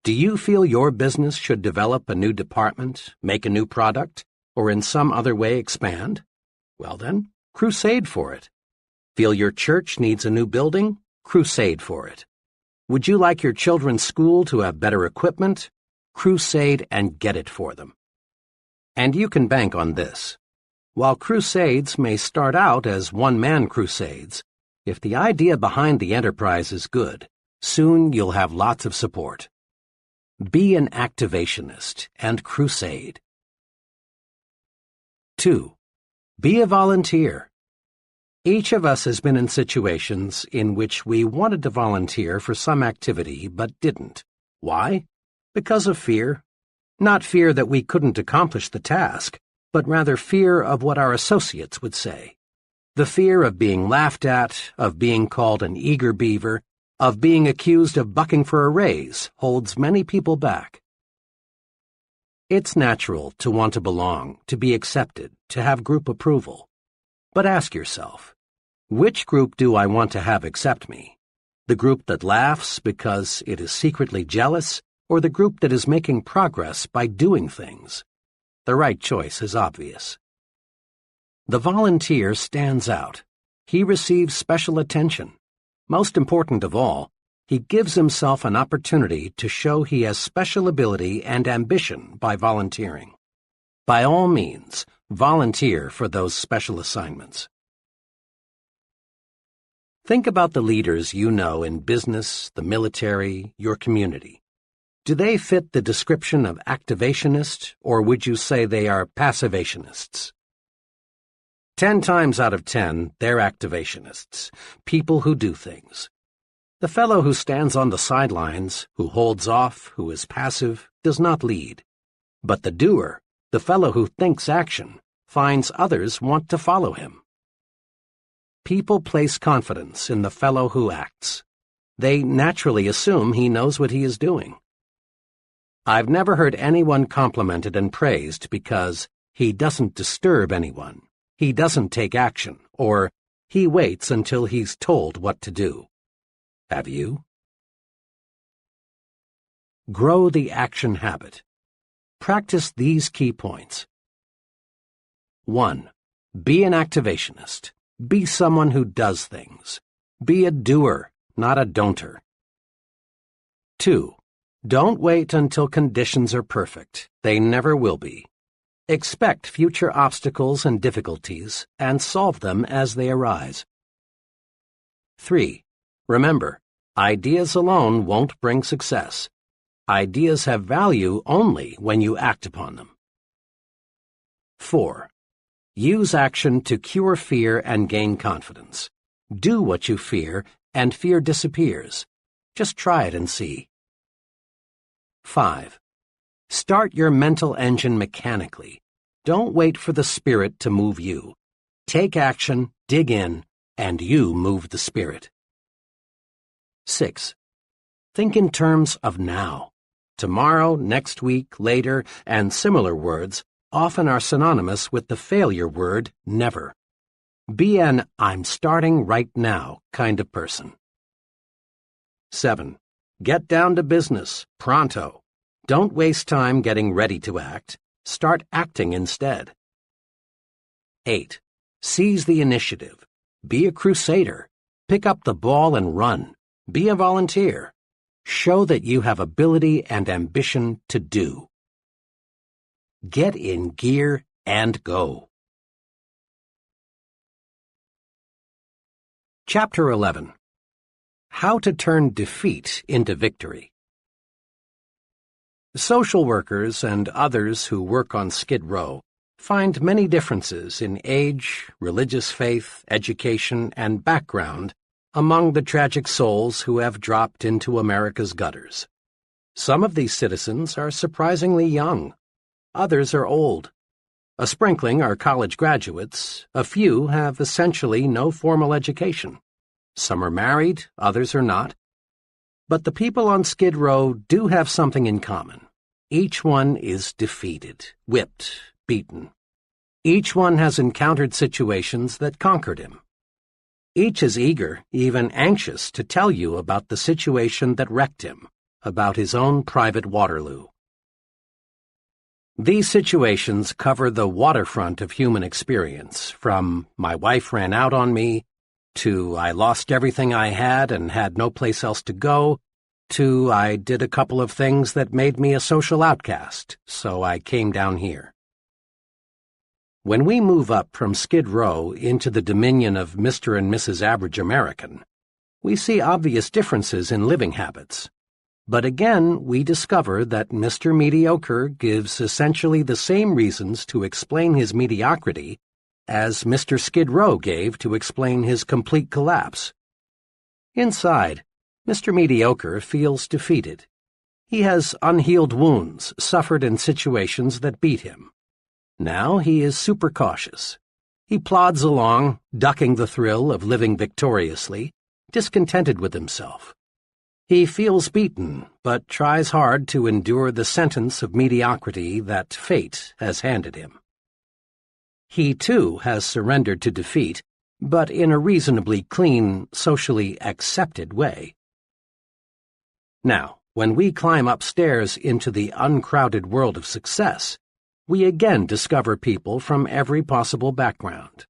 Do you feel your business should develop a new department, make a new product, or in some other way expand? Well then, crusade for it. Feel your church needs a new building? Crusade for it. Would you like your children's school to have better equipment? Crusade and get it for them. And you can bank on this. While crusades may start out as one-man crusades, if the idea behind the enterprise is good, soon you'll have lots of support. Be an activationist and crusade. 2. Be a volunteer. Each of us has been in situations in which we wanted to volunteer for some activity but didn't. Why? Because of fear. Not fear that we couldn't accomplish the task, but rather fear of what our associates would say. The fear of being laughed at, of being called an eager beaver, of being accused of bucking for a raise holds many people back. It's natural to want to belong, to be accepted, to have group approval. But ask yourself, which group do I want to have accept me? The group that laughs because it is secretly jealous, or the group that is making progress by doing things? The right choice is obvious. The volunteer stands out. He receives special attention. Most important of all, he gives himself an opportunity to show he has special ability and ambition by volunteering. By all means, volunteer for those special assignments. Think about the leaders you know in business, the military, your community. Do they fit the description of activationist, or would you say they are passivationists? 10 times out of 10, they're activationists, people who do things. The fellow who stands on the sidelines, who holds off, who is passive, does not lead. But the doer, the fellow who thinks action, finds others want to follow him. People place confidence in the fellow who acts. They naturally assume he knows what he is doing. I've never heard anyone complimented and praised because he doesn't disturb anyone, he doesn't take action, or he waits until he's told what to do. Have you? Grow the action habit. Practice these key points. 1. Be an activationist. Be someone who does things. Be a doer, not a don'ter. 2. Don't wait until conditions are perfect. They never will be. Expect future obstacles and difficulties and solve them as they arise. 3. Remember, ideas alone won't bring success. Ideas have value only when you act upon them. 4. Use action to cure fear and gain confidence. Do what you fear, and fear disappears. Just try it and see. 5. Start your mental engine mechanically. Don't wait for the spirit to move you. Take action, dig in, and you move the spirit. 6. Think in terms of now. Tomorrow, next week, later, and similar words often are synonymous with the failure word never. Be an I'm starting right now kind of person. 7. Get down to business, pronto. Don't waste time getting ready to act. Start acting instead. 8. Seize the initiative. Be a crusader. Pick up the ball and run. Be a volunteer. Show that you have ability and ambition to do. Get in gear and go. Chapter 11. How to turn defeat into victory. Social workers and others who work on Skid Row find many differences in age, religious faith, education, and background among the tragic souls who have dropped into America's gutters. Some of these citizens are surprisingly young. Others are old. A sprinkling are college graduates. A few have essentially no formal education. Some are married, others are not. But the people on Skid Row do have something in common. Each one is defeated, whipped, beaten. Each one has encountered situations that conquered him. Each is eager, even anxious, to tell you about the situation that wrecked him, about his own private Waterloo. These situations cover the waterfront of human experience, from "my wife ran out on me," to "I lost everything I had and had no place else to go," to "I did a couple of things that made me a social outcast, so I came down here." When we move up from Skid Row into the dominion of Mr. and Mrs. Average American, we see obvious differences in living habits. But again, we discover that Mr. Mediocre gives essentially the same reasons to explain his mediocrity as Mr. Skid Row gave to explain his complete collapse. Inside, Mr. Mediocre feels defeated. He has unhealed wounds suffered in situations that beat him. Now he is super cautious. He plods along, ducking the thrill of living victoriously, discontented with himself. He feels beaten, but tries hard to endure the sentence of mediocrity that fate has handed him. He, too, has surrendered to defeat, but in a reasonably clean, socially accepted way. Now, when we climb upstairs into the uncrowded world of success, we again discover people from every possible background.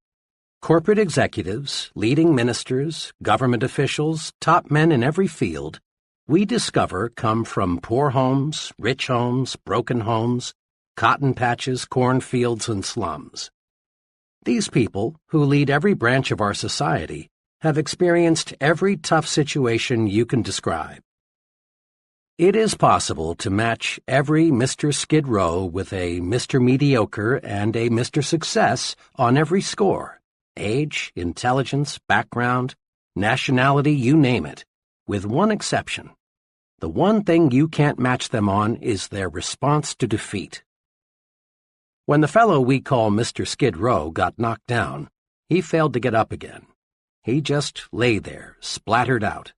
Corporate executives, leading ministers, government officials, top men in every field, we discover come from poor homes, rich homes, broken homes, cotton patches, cornfields, and slums. These people, who lead every branch of our society, have experienced every tough situation you can describe. It is possible to match every Mr. Skid Row with a Mr. Mediocre and a Mr. Success on every score: age, intelligence, background, nationality, you name it, with one exception. The one thing you can't match them on is their response to defeat. When the fellow we call Mr. Skid Row got knocked down, he failed to get up again. He just lay there, splattered out.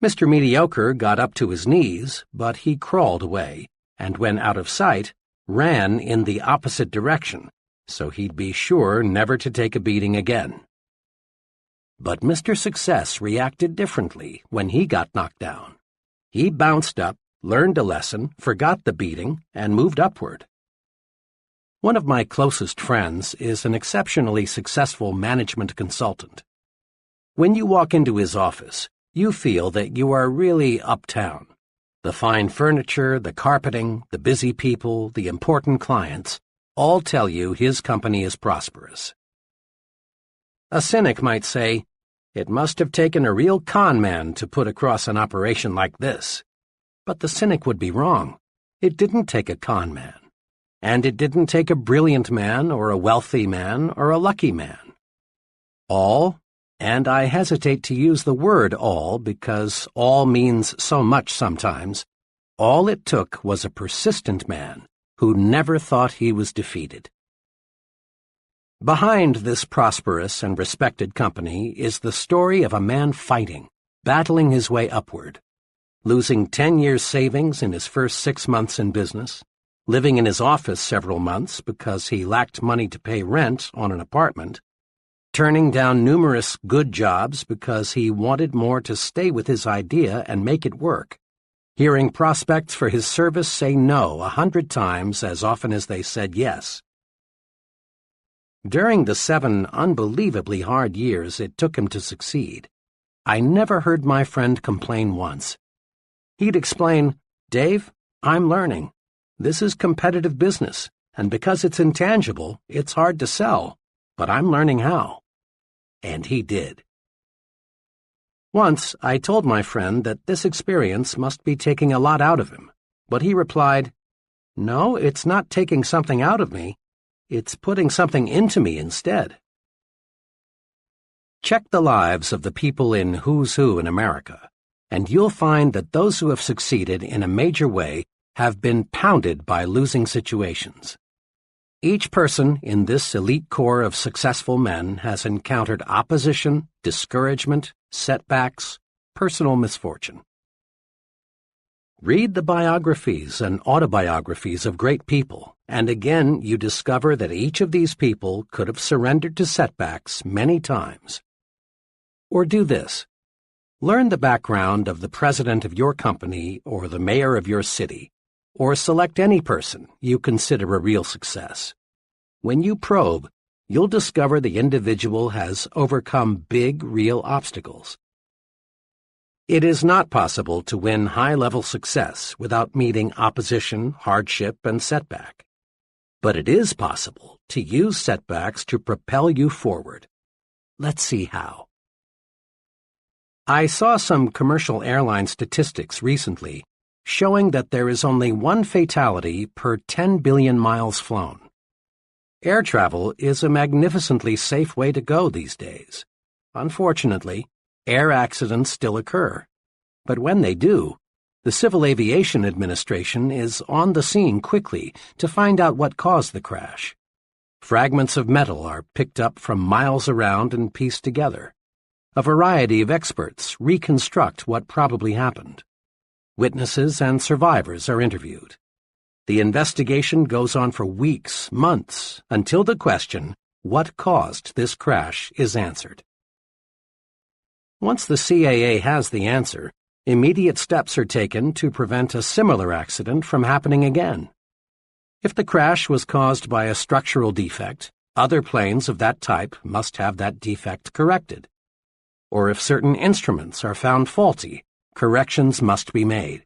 Mr. Mediocre got up to his knees, but he crawled away, and when out of sight, ran in the opposite direction, so he'd be sure never to take a beating again. But Mr. Success reacted differently when he got knocked down. He bounced up, learned a lesson, forgot the beating, and moved upward. One of my closest friends is an exceptionally successful management consultant. When you walk into his office, you feel that you are really uptown. The fine furniture, the carpeting, the busy people, the important clients, all tell you his company is prosperous. A cynic might say, "It must have taken a real con man to put across an operation like this." But the cynic would be wrong. It didn't take a con man. And it didn't take a brilliant man or a wealthy man or a lucky man. All, and I hesitate to use the word all because all means so much sometimes, all it took was a persistent man who never thought he was defeated. Behind this prosperous and respected company is the story of a man fighting, battling his way upward, losing 10 years' savings in his first 6 months in business, living in his office several months because he lacked money to pay rent on an apartment, turning down numerous good jobs because he wanted more to stay with his idea and make it work, hearing prospects for his service say no 100 times as often as they said yes. During the 7 unbelievably hard years it took him to succeed, I never heard my friend complain once. He'd explain, "Dave, I'm learning. This is competitive business, and because it's intangible, it's hard to sell, but I'm learning how." And he did. Once I told my friend that this experience must be taking a lot out of him, but he replied, "No, it's not taking something out of me. It's putting something into me instead." Check the lives of the people in Who's Who in America, and you'll find that those who have succeeded in a major way have been pounded by losing situations. Each person in this elite core of successful men has encountered opposition, discouragement, setbacks, personal misfortune. Read the biographies and autobiographies of great people, and again you discover that each of these people could have surrendered to setbacks many times. Or do this. Learn the background of the president of your company or the mayor of your city, or select any person you consider a real success. When you probe, you'll discover the individual has overcome big, real obstacles. It is not possible to win high-level success without meeting opposition, hardship, and setback. But it is possible to use setbacks to propel you forward. Let's see how. I saw some commercial airline statistics recently showing that there is only one fatality per 10 billion miles flown. Air travel is a magnificently safe way to go these days. Unfortunately, air accidents still occur. But when they do, the Civil Aviation Administration is on the scene quickly to find out what caused the crash. Fragments of metal are picked up from miles around and pieced together. A variety of experts reconstruct what probably happened. Witnesses and survivors are interviewed. The investigation goes on for weeks, months, until the question, what caused this crash, is answered. Once the CAA has the answer, immediate steps are taken to prevent a similar accident from happening again. If the crash was caused by a structural defect, other planes of that type must have that defect corrected. Or if certain instruments are found faulty, corrections must be made.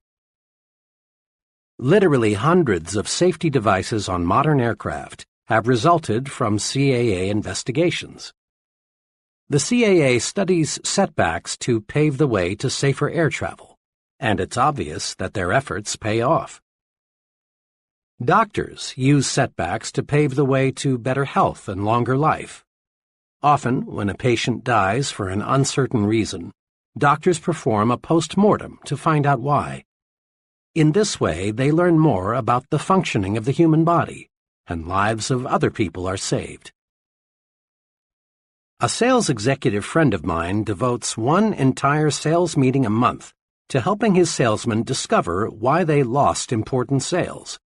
Literally hundreds of safety devices on modern aircraft have resulted from CAA investigations. The CAA studies setbacks to pave the way to safer air travel, and it's obvious that their efforts pay off. Doctors use setbacks to pave the way to better health and longer life. Often, when a patient dies for an uncertain reason, doctors perform a post-mortem to find out why. In this way, they learn more about the functioning of the human body, and lives of other people are saved. A sales executive friend of mine devotes one entire sales meeting a month to helping his salesmen discover why they lost important sales.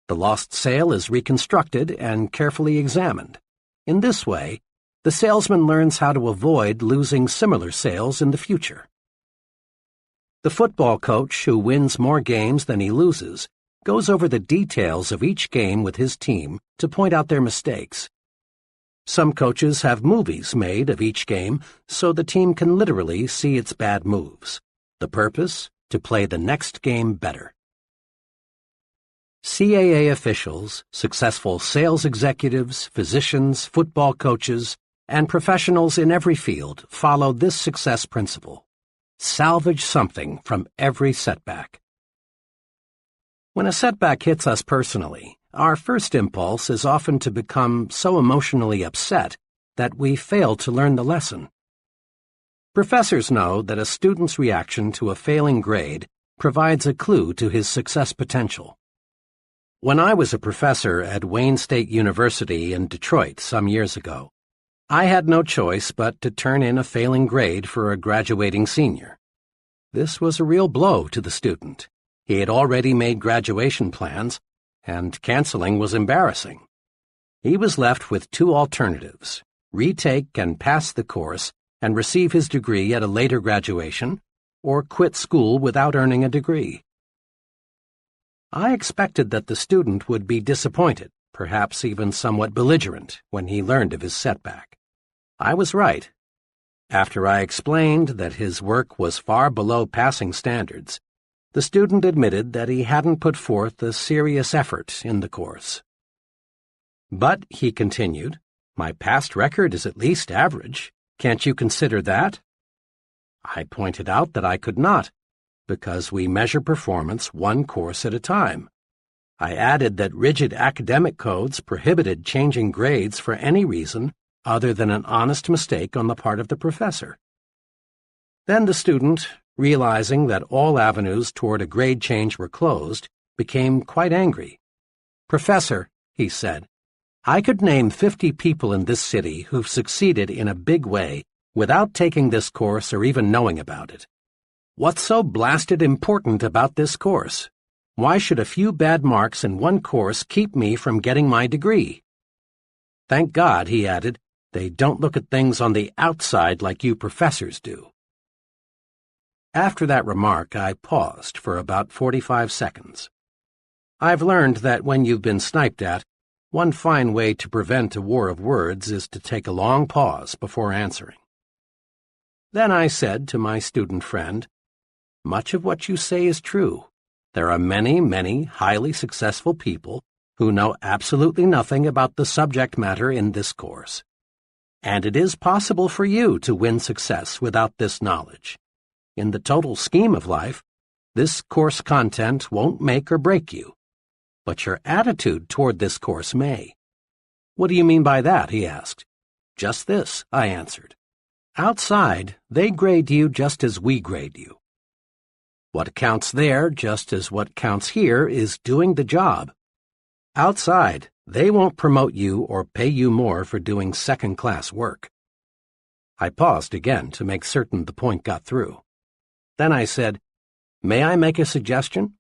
The lost sale is reconstructed and carefully examined. In this way, the salesman learns how to avoid losing similar sales in the future. The football coach who wins more games than he loses goes over the details of each game with his team to point out their mistakes. Some coaches have movies made of each game so the team can literally see its bad moves. The purpose? To play the next game better. CAA officials, successful sales executives, physicians, football coaches, and professionals in every field follow this success principle. Salvage something from every setback. When a setback hits us personally, our first impulse is often to become so emotionally upset that we fail to learn the lesson. Professors know that a student's reaction to a failing grade provides a clue to his success potential. When I was a professor at Wayne State University in Detroit some years ago, I had no choice but to turn in a failing grade for a graduating senior. This was a real blow to the student. He had already made graduation plans, and canceling was embarrassing. He was left with two alternatives: retake and pass the course and receive his degree at a later graduation, or quit school without earning a degree. I expected that the student would be disappointed, perhaps even somewhat belligerent, when he learned of his setback. I was right. After I explained that his work was far below passing standards, the student admitted that he hadn't put forth a serious effort in the course. But, he continued, my past record is at least average. Can't you consider that? I pointed out that I could not, because we measure performance one course at a time. I added that rigid academic codes prohibited changing grades for any reason other than an honest mistake on the part of the professor. Then the student, realizing that all avenues toward a grade change were closed, became quite angry. Professor, he said, I could name 50 people in this city who've succeeded in a big way without taking this course or even knowing about it. What's so blasted important about this course? Why should a few bad marks in one course keep me from getting my degree? Thank God, he added, they don't look at things on the outside like you professors do. After that remark, I paused for about 45 seconds. I've learned that when you've been sniped at, one fine way to prevent a war of words is to take a long pause before answering. Then I said to my student friend, "Much of what you say is true. There are many, many highly successful people who know absolutely nothing about the subject matter in this course. And it is possible for you to win success without this knowledge. In the total scheme of life, this course content won't make or break you. But your attitude toward this course may." "What do you mean by that?" he asked. "Just this," I answered. "Outside, they grade you just as we grade you. What counts there, just as what counts here, is doing the job. Outside, they won't promote you or pay you more for doing second-class work." I paused again to make certain the point got through. Then I said, "May I make a suggestion?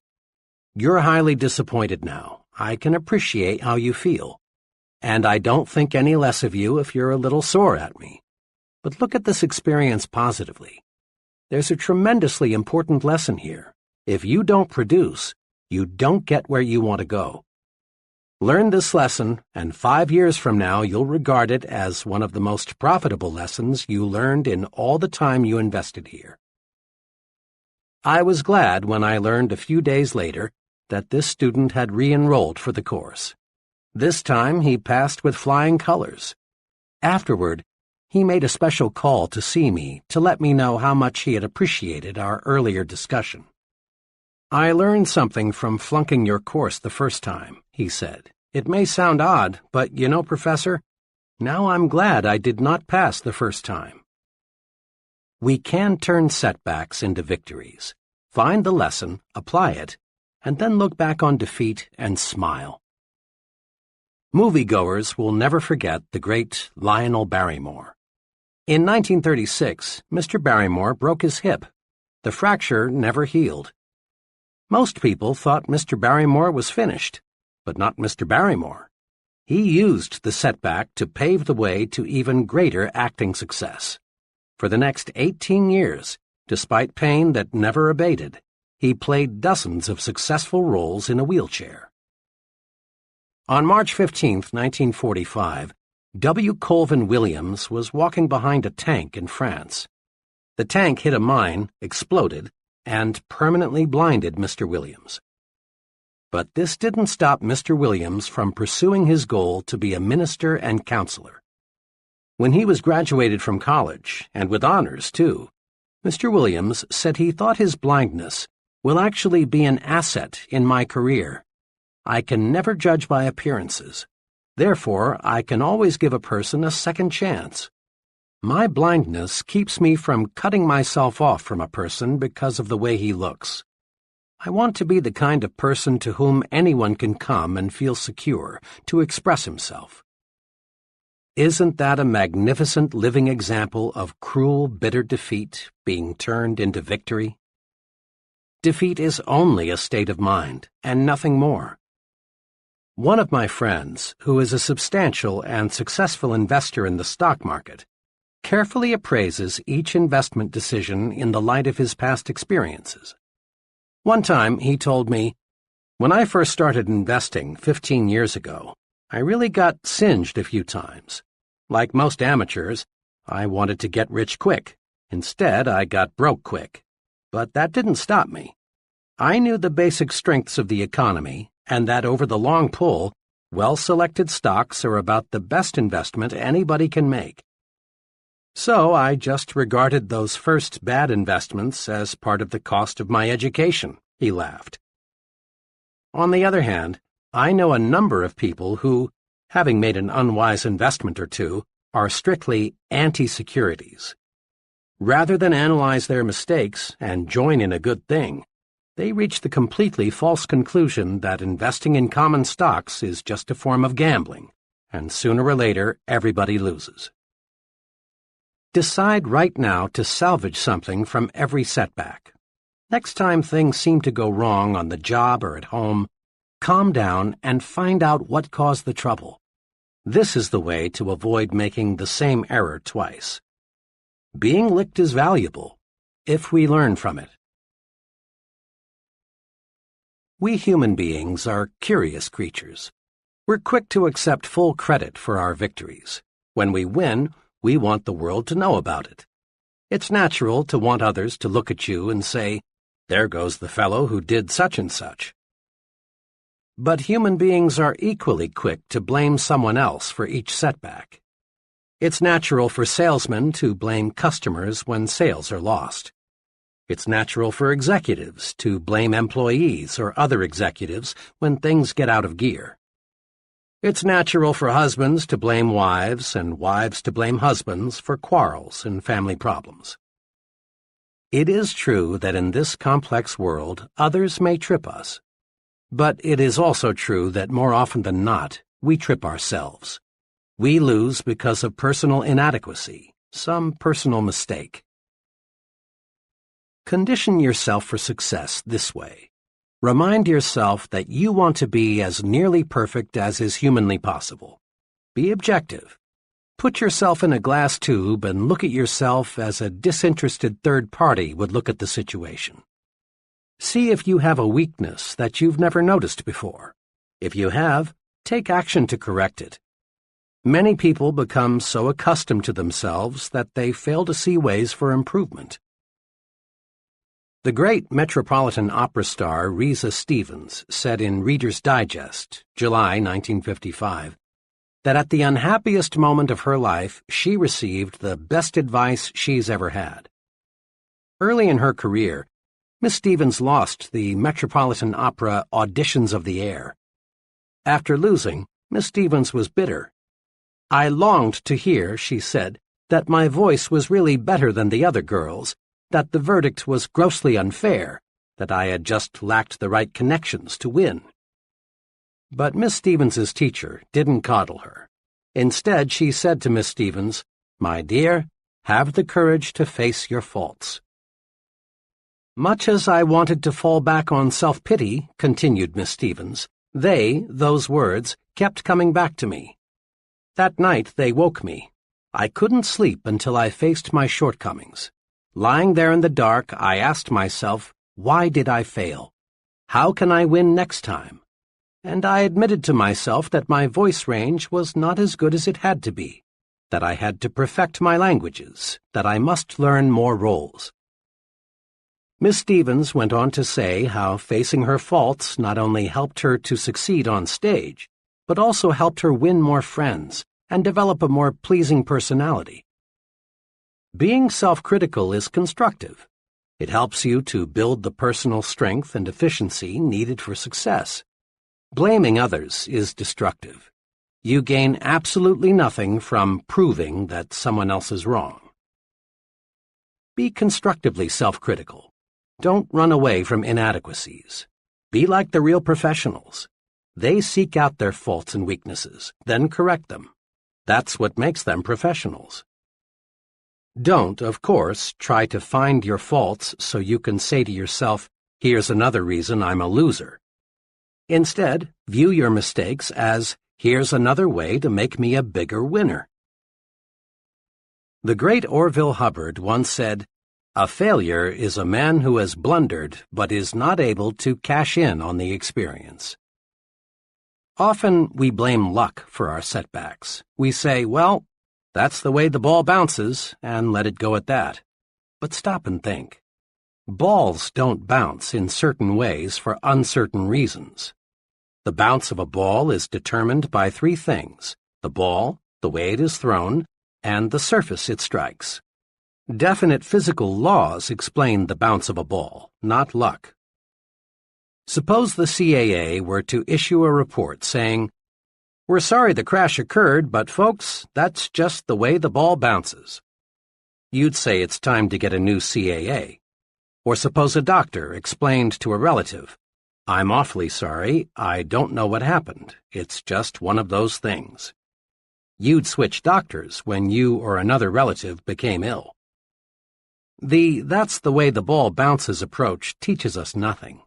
You're highly disappointed now. I can appreciate how you feel. And I don't think any less of you if you're a little sore at me. But look at this experience positively. There's a tremendously important lesson here. If you don't produce, you don't get where you want to go. Learn this lesson, and 5 years from now you'll regard it as one of the most profitable lessons you learned in all the time you invested here." I was glad when I learned a few days later that this student had re-enrolled for the course. This time he passed with flying colors. Afterward, he made a special call to see me to let me know how much he had appreciated our earlier discussion. "I learned something from flunking your course the first time," he said. "It may sound odd, but you know, Professor, now I'm glad I did not pass the first time." We can turn setbacks into victories, find the lesson, apply it, and then look back on defeat and smile. Moviegoers will never forget the great Lionel Barrymore. In 1936, Mr. Barrymore broke his hip. The fracture never healed. Most people thought Mr. Barrymore was finished, but not Mr. Barrymore. He used the setback to pave the way to even greater acting success. For the next 18 years, despite pain that never abated, he played dozens of successful roles in a wheelchair. On March 15, 1945, W. Colvin Williams was walking behind a tank in France. The tank hit a mine, exploded, and permanently blinded Mr. Williams. But this didn't stop Mr. Williams from pursuing his goal to be a minister and counselor. When he was graduated from college, and with honors too, Mr. Williams said he thought his blindness will actually be an asset in my career. I can never judge by appearances. Therefore, I can always give a person a second chance. My blindness keeps me from cutting myself off from a person because of the way he looks. I want to be the kind of person to whom anyone can come and feel secure to express himself. Isn't that a magnificent living example of cruel, bitter defeat being turned into victory? Defeat is only a state of mind, and nothing more. One of my friends, who is a substantial and successful investor in the stock market, carefully appraises each investment decision in the light of his past experiences. One time he told me, "When I first started investing 15 years ago, I really got singed a few times. Like most amateurs, I wanted to get rich quick. Instead, I got broke quick. But that didn't stop me. I knew the basic strengths of the economy, and that over the long pull, well-selected stocks are about the best investment anybody can make. So I just regarded those first bad investments as part of the cost of my education," he laughed. On the other hand, I know a number of people who, having made an unwise investment or two, are strictly anti-securities. Rather than analyze their mistakes and join in a good thing, they reach the completely false conclusion that investing in common stocks is just a form of gambling, and sooner or later everybody loses. Decide right now to salvage something from every setback. Next time things seem to go wrong on the job or at home, calm down and find out what caused the trouble. This is the way to avoid making the same error twice. Being licked is valuable, if we learn from it. We human beings are curious creatures. We're quick to accept full credit for our victories. When we win, we want the world to know about it. It's natural to want others to look at you and say, "There goes the fellow who did such and such." But human beings are equally quick to blame someone else for each setback. It's natural for salesmen to blame customers when sales are lost. It's natural for executives to blame employees or other executives when things get out of gear. It's natural for husbands to blame wives and wives to blame husbands for quarrels and family problems. It is true that in this complex world, others may trip us. But it is also true that more often than not, we trip ourselves. We lose because of personal inadequacy, some personal mistake. Condition yourself for success this way. Remind yourself that you want to be as nearly perfect as is humanly possible. Be objective. Put yourself in a glass tube and look at yourself as a disinterested third party would look at the situation. See if you have a weakness that you've never noticed before. If you have, take action to correct it. Many people become so accustomed to themselves that they fail to see ways for improvement. The great Metropolitan Opera star Risa Stevens said in Reader's Digest, July 1955, that at the unhappiest moment of her life, she received the best advice she's ever had. Early in her career, Miss Stevens lost the Metropolitan Opera Auditions of the Air. After losing, Miss Stevens was bitter. "I longed to hear," she said, "that my voice was really better than the other girls', that the verdict was grossly unfair, that I had just lacked the right connections to win." But Miss Stevens's teacher didn't coddle her. Instead, she said to Miss Stevens, "My dear, have the courage to face your faults." Much as I wanted to fall back on self-pity, continued Miss Stevens, those words, kept coming back to me. That night they woke me. I couldn't sleep until I faced my shortcomings. Lying there in the dark, I asked myself, why did I fail? How can I win next time? And I admitted to myself that my voice range was not as good as it had to be, that I had to perfect my languages, that I must learn more roles. Miss Stevens went on to say how facing her faults not only helped her to succeed on stage, but also helped her win more friends and develop a more pleasing personality. Being self-critical is constructive. It helps you to build the personal strength and efficiency needed for success. Blaming others is destructive. You gain absolutely nothing from proving that someone else is wrong. Be constructively self-critical. Don't run away from inadequacies. Be like the real professionals. They seek out their faults and weaknesses, then correct them. That's what makes them professionals. Don't, of course, try to find your faults so you can say to yourself, "Here's another reason I'm a loser." Instead, view your mistakes as, "Here's another way to make me a bigger winner." The great Orville Hubbard once said, "A failure is a man who has blundered but is not able to cash in on the experience." Often we blame luck for our setbacks. We say, "Well, that's the way the ball bounces," and let it go at that. But stop and think. Balls don't bounce in certain ways for uncertain reasons. The bounce of a ball is determined by three things: the ball, the way it is thrown, and the surface it strikes. Definite physical laws explain the bounce of a ball, not luck. Suppose the CAA were to issue a report saying, "We're sorry the crash occurred, but folks, that's just the way the ball bounces." You'd say it's time to get a new CAA. Or suppose a doctor explained to a relative, "I'm awfully sorry, I don't know what happened. It's just one of those things." You'd switch doctors when you or another relative became ill. The "that's the way the ball bounces" approach teaches us nothing.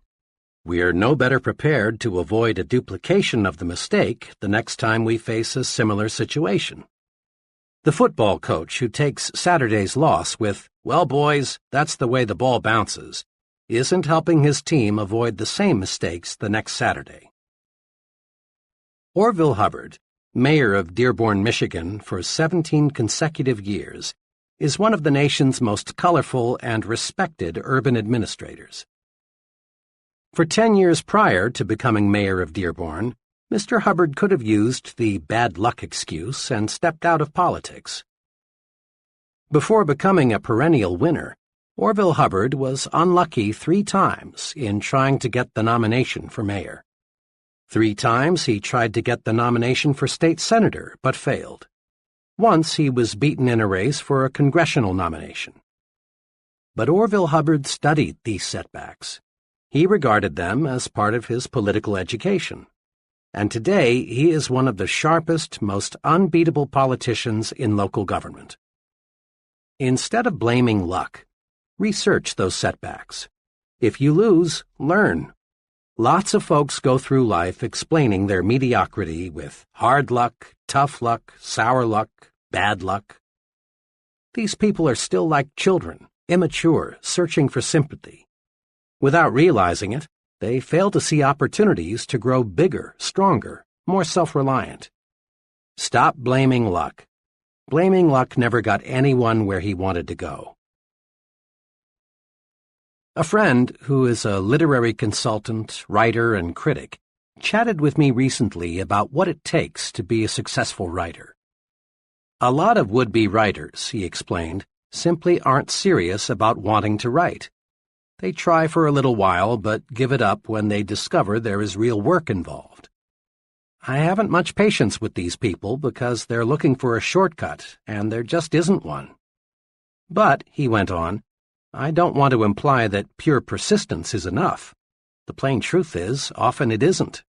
We're no better prepared to avoid a duplication of the mistake the next time we face a similar situation. The football coach who takes Saturday's loss with, "Well, boys, that's the way the ball bounces," isn't helping his team avoid the same mistakes the next Saturday. Orville Hubbard, mayor of Dearborn, Michigan for 17 consecutive years, is one of the nation's most colorful and respected urban administrators. For 10 years prior to becoming mayor of Dearborn, Mr. Hubbard could have used the bad luck excuse and stepped out of politics. Before becoming a perennial winner, Orville Hubbard was unlucky 3 times in trying to get the nomination for mayor. 3 times he tried to get the nomination for state senator, but failed. Once he was beaten in a race for a congressional nomination. But Orville Hubbard studied these setbacks. He regarded them as part of his political education. And today he is one of the sharpest, most unbeatable politicians in local government. Instead of blaming luck, research those setbacks. If you lose, learn. Lots of folks go through life explaining their mediocrity with hard luck, tough luck, sour luck, bad luck. These people are still like children, immature, searching for sympathy. Without realizing it, they fail to see opportunities to grow bigger, stronger, more self-reliant. Stop blaming luck. Blaming luck never got anyone where he wanted to go. A friend, who is a literary consultant, writer, and critic, chatted with me recently about what it takes to be a successful writer. A lot of would-be writers, he explained, simply aren't serious about wanting to write. They try for a little while, but give it up when they discover there is real work involved. I haven't much patience with these people because they're looking for a shortcut, and there just isn't one. But, he went on, I don't want to imply that pure persistence is enough. The plain truth is, often it isn't.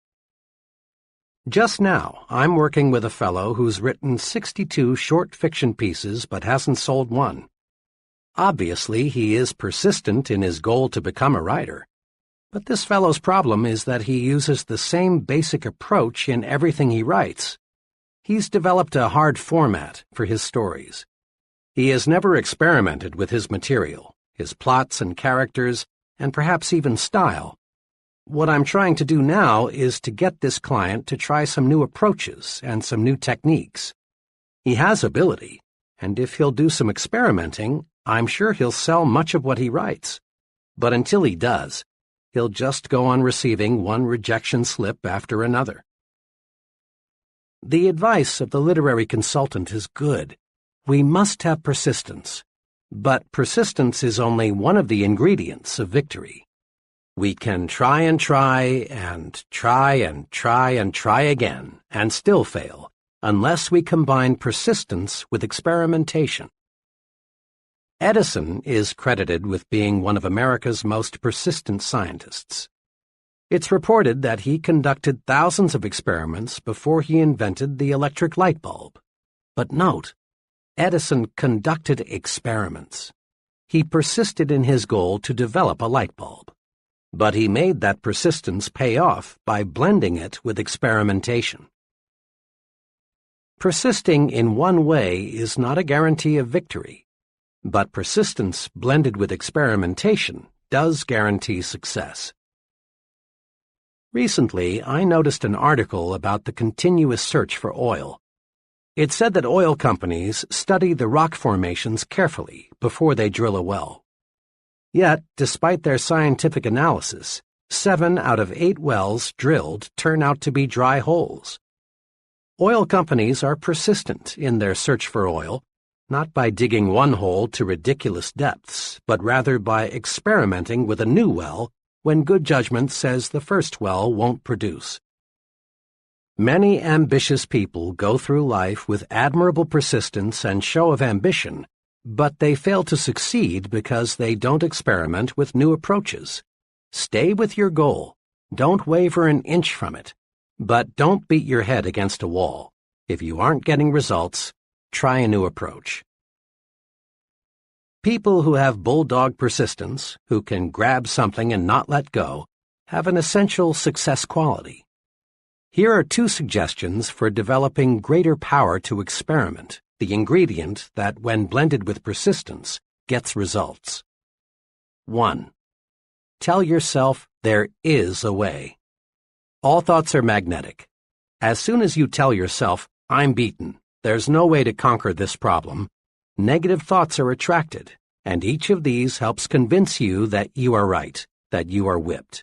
Just now, I'm working with a fellow who's written 62 short fiction pieces but hasn't sold one. Obviously, he is persistent in his goal to become a writer. But this fellow's problem is that he uses the same basic approach in everything he writes. He's developed a hard format for his stories. He has never experimented with his material, his plots and characters, and perhaps even style. What I'm trying to do now is to get this client to try some new approaches and some new techniques. He has ability, and if he'll do some experimenting, I'm sure he'll sell much of what he writes. But until he does, he'll just go on receiving one rejection slip after another. The advice of the literary consultant is good. We must have persistence. But persistence is only one of the ingredients of victory. We can try and try and try and try and try again and still fail, unless we combine persistence with experimentation. Edison is credited with being one of America's most persistent scientists. It's reported that he conducted thousands of experiments before he invented the electric light bulb. But note, Edison conducted experiments. He persisted in his goal to develop a light bulb. But he made that persistence pay off by blending it with experimentation. Persisting in one way is not a guarantee of victory. But persistence blended with experimentation does guarantee success. Recently, I noticed an article about the continuous search for oil. It said that oil companies study the rock formations carefully before they drill a well. Yet, despite their scientific analysis, 7 out of 8 wells drilled turn out to be dry holes. Oil companies are persistent in their search for oil, not by digging one hole to ridiculous depths, but rather by experimenting with a new well when good judgment says the first well won't produce. Many ambitious people go through life with admirable persistence and show of ambition, but they fail to succeed because they don't experiment with new approaches. Stay with your goal. Don't waver an inch from it. But don't beat your head against a wall. If you aren't getting results, try a new approach. People who have bulldog persistence, who can grab something and not let go, have an essential success quality. Here are 2 suggestions for developing greater power to experiment, the ingredient that, when blended with persistence, gets results. 1. Tell yourself there is a way. All thoughts are magnetic. As soon as you tell yourself, I'm beaten, there's no way to conquer this problem, negative thoughts are attracted, and each of these helps convince you that you are right, that you are whipped.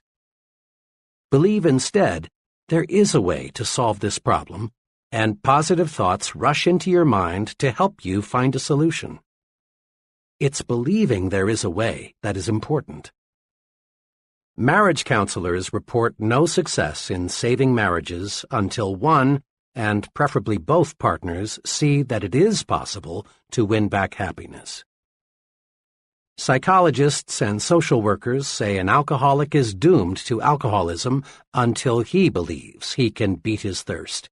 Believe instead, there is a way to solve this problem, and positive thoughts rush into your mind to help you find a solution. It's believing there is a way that is important. Marriage counselors report no success in saving marriages until one, and preferably both partners, see that it is possible to win back happiness. Psychologists and social workers say an alcoholic is doomed to alcoholism until he believes he can beat his thirst.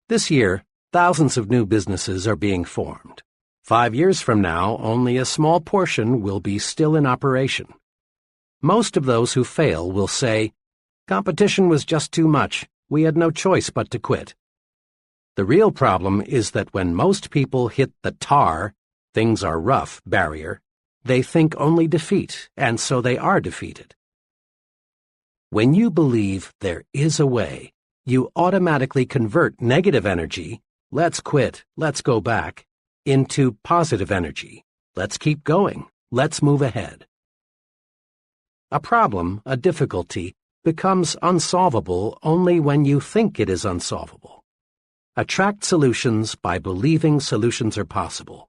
This year, thousands of new businesses are being formed. 5 years from now, only a small portion will be still in operation. Most of those who fail will say, "Competition was just too much. We had no choice but to quit." The real problem is that when most people hit the tar, things are rough barrier, they think only defeat, and so they are defeated. When you believe there is a way, you automatically convert negative energy, let's quit, let's go back, into positive energy, let's keep going, let's move ahead. A problem, a difficulty, becomes unsolvable only when you think it is unsolvable. Attract solutions by believing solutions are possible.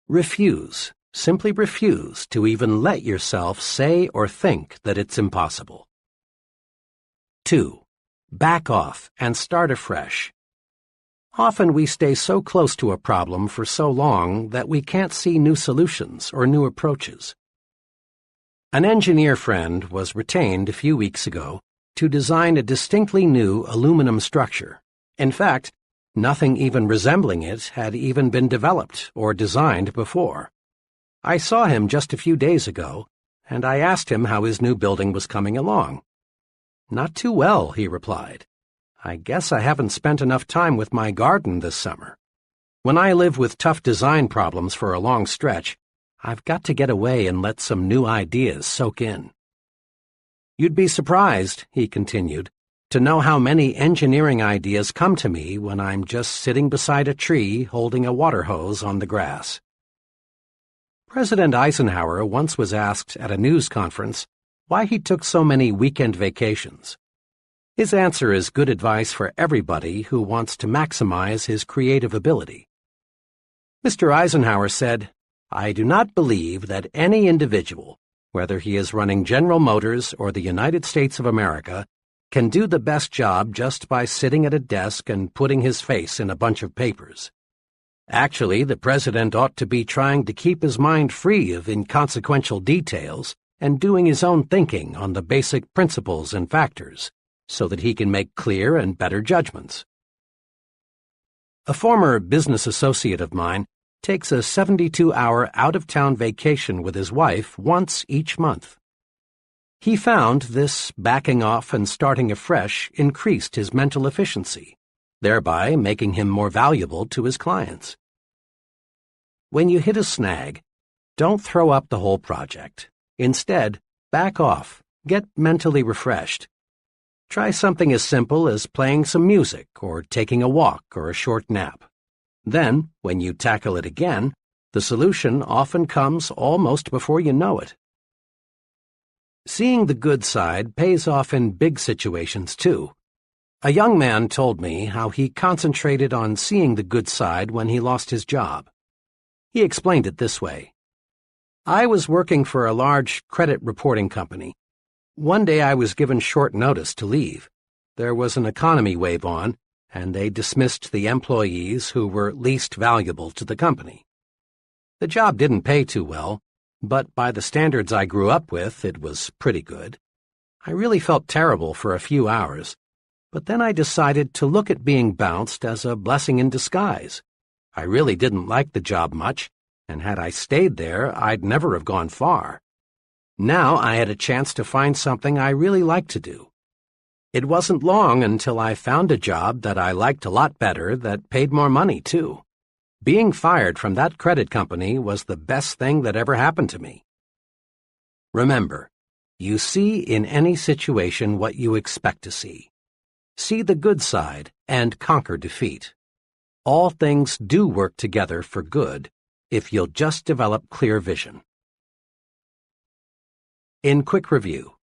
Refuse, simply refuse to even let yourself say or think that it's impossible. 2. Back off and start afresh. Often we stay so close to a problem for so long that we can't see new solutions or new approaches. An engineer friend was retained a few weeks ago to design a distinctly new aluminum structure. In fact, nothing even resembling it had even been developed or designed before. I saw him just a few days ago, and I asked him how his new building was coming along. "Not too well," he replied. "I guess I haven't spent enough time with my garden this summer. When I live with tough design problems for a long stretch, I've got to get away and let some new ideas soak in." "You'd be surprised," he continued, "to know how many engineering ideas come to me when I'm just sitting beside a tree holding a water hose on the grass." President Eisenhower once was asked at a news conference why he took so many weekend vacations. His answer is good advice for everybody who wants to maximize his creative ability. Mr. Eisenhower said, "I do not believe that any individual, whether he is running General Motors or the United States of America, can do the best job just by sitting at a desk and putting his face in a bunch of papers. Actually, the president ought to be trying to keep his mind free of inconsequential details and doing his own thinking on the basic principles and factors, so that he can make clear and better judgments." A former business associate of mine takes a 72-hour out-of-town vacation with his wife once each month. He found this backing off and starting afresh increased his mental efficiency, thereby making him more valuable to his clients. When you hit a snag, don't throw up the whole project. Instead, back off, get mentally refreshed. Try something as simple as playing some music or taking a walk or a short nap. Then, when you tackle it again, the solution often comes almost before you know it. Seeing the good side pays off in big situations, too. A young man told me how he concentrated on seeing the good side when he lost his job. He explained it this way. "I was working for a large credit reporting company. One day I was given short notice to leave. There was an economy wave on, and they dismissed the employees who were least valuable to the company. The job didn't pay too well, but by the standards I grew up with, it was pretty good. I really felt terrible for a few hours, but then I decided to look at being bounced as a blessing in disguise. I really didn't like the job much, and had I stayed there, I'd never have gone far. Now I had a chance to find something I really liked to do. It wasn't long until I found a job that I liked a lot better that paid more money, too. Being fired from that credit company was the best thing that ever happened to me. Remember, you see in any situation what you expect to see. See the good side and conquer defeat. All things do work together for good if you'll just develop clear vision. In quick review,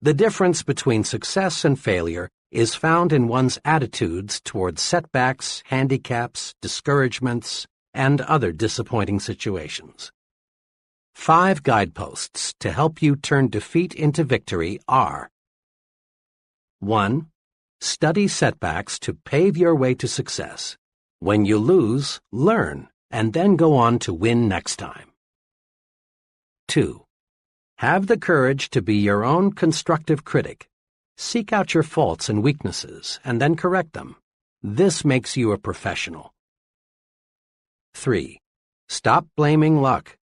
the difference between success and failure is found in one's attitudes towards setbacks, handicaps, discouragements, and other disappointing situations. 5 guideposts to help you turn defeat into victory are: 1. Study setbacks to pave your way to success. When you lose, learn, and then go on to win next time. 2. Have the courage to be your own constructive critic. Seek out your faults and weaknesses, and then correct them. This makes you a professional. 3. Stop blaming luck.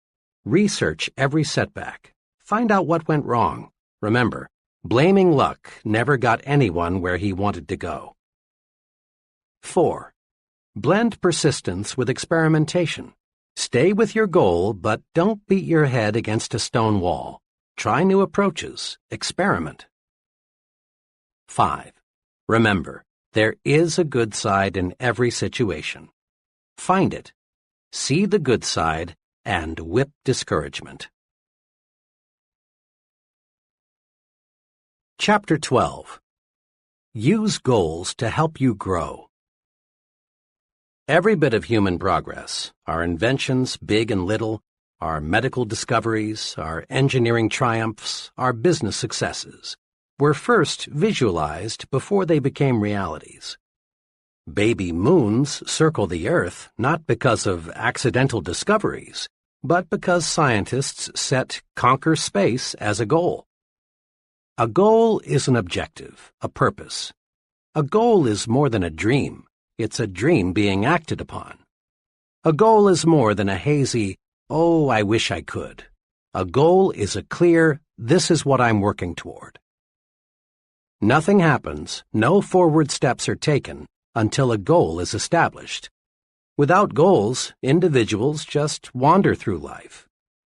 Research every setback. Find out what went wrong. Remember, blaming luck never got anyone where he wanted to go. 4. Blend persistence with experimentation. Stay with your goal, but don't beat your head against a stone wall. Try new approaches. Experiment. 5. Remember, there is a good side in every situation. Find it. See the good side and whip discouragement. Chapter 12. Use goals to help you grow. Every bit of human progress, our inventions, big and little, our medical discoveries, our engineering triumphs, our business successes, were first visualized before they became realities. Baby moons circle the Earth not because of accidental discoveries, but because scientists set conquer space as a goal. A goal is an objective, a purpose. A goal is more than a dream. It's a dream being acted upon. A goal is more than a hazy, "Oh, I wish I could." A goal is a clear, "This is what I'm working toward." Nothing happens, no forward steps are taken until a goal is established. Without goals, individuals just wander through life.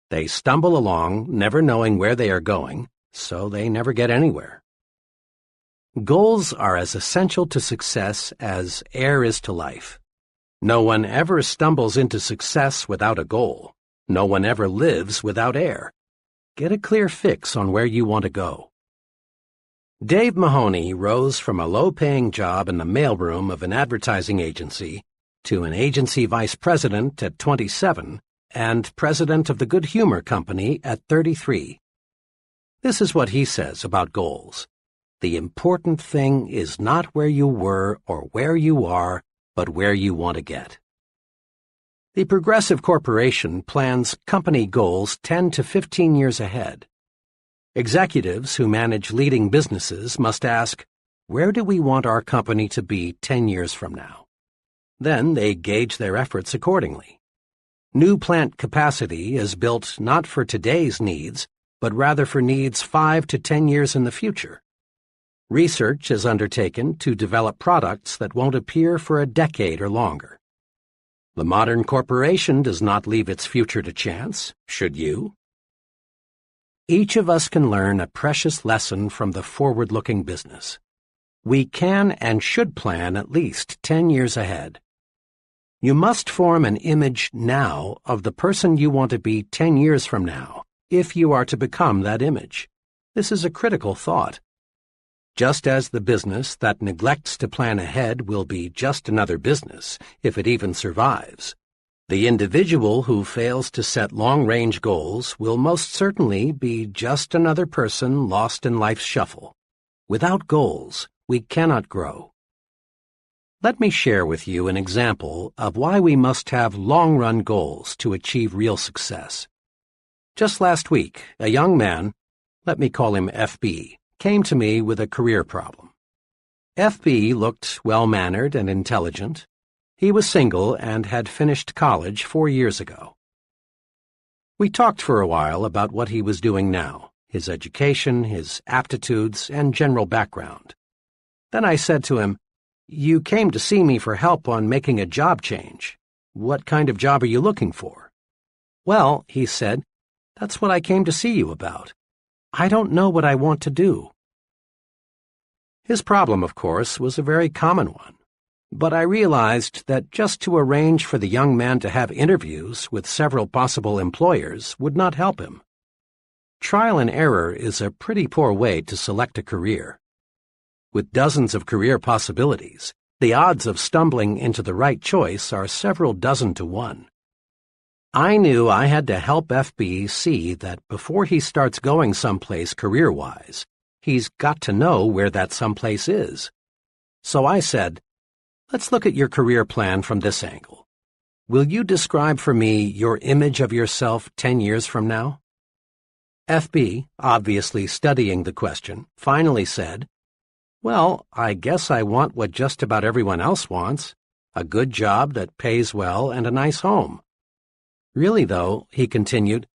They stumble along, never knowing where they are going, so they never get anywhere. Goals are as essential to success as air is to life. No one ever stumbles into success without a goal. No one ever lives without air. Get a clear fix on where you want to go. Dave Mahoney rose from a low-paying job in the mailroom of an advertising agency to an agency vice president at 27 and president of the Good Humor Company at 33. This is what he says about goals. The important thing is not where you were or where you are, but where you want to get. The Progressive Corporation plans company goals 10 to 15 years ahead. Executives who manage leading businesses must ask, where do we want our company to be 10 years from now? Then they gauge their efforts accordingly. New plant capacity is built not for today's needs, but rather for needs 5 to 10 years in the future. Research is undertaken to develop products that won't appear for a decade or longer. The modern corporation does not leave its future to chance, should you? Each of us can learn a precious lesson from the forward-looking business. We can and should plan at least 10 years ahead. You must form an image now of the person you want to be 10 years from now, if you are to become that image. This is a critical thought. Just as the business that neglects to plan ahead will be just another business, if it even survives, the individual who fails to set long-range goals will most certainly be just another person lost in life's shuffle. Without goals, we cannot grow. Let me share with you an example of why we must have long-run goals to achieve real success. Just last week, a young man, let me call him FB, came to me with a career problem. FB looked well-mannered and intelligent. He was single and had finished college 4 years ago. We talked for a while about what he was doing now, his education, his aptitudes, and general background. Then I said to him, "You came to see me for help on making a job change. What kind of job are you looking for?" "Well," he said, "that's what I came to see you about. I don't know what I want to do." His problem, of course, was a very common one. But I realized that just to arrange for the young man to have interviews with several possible employers would not help him. Trial and error is a pretty poor way to select a career. With dozens of career possibilities, the odds of stumbling into the right choice are several dozen to 1. I knew I had to help FB see that before he starts going someplace career-wise, he's got to know where that someplace is. So I said, "Let's look at your career plan from this angle. Will you describe for me your image of yourself 10 years from now?" FB, obviously studying the question, finally said, "Well, I guess I want what just about everyone else wants, a good job that pays well and a nice home. Really, though," he continued,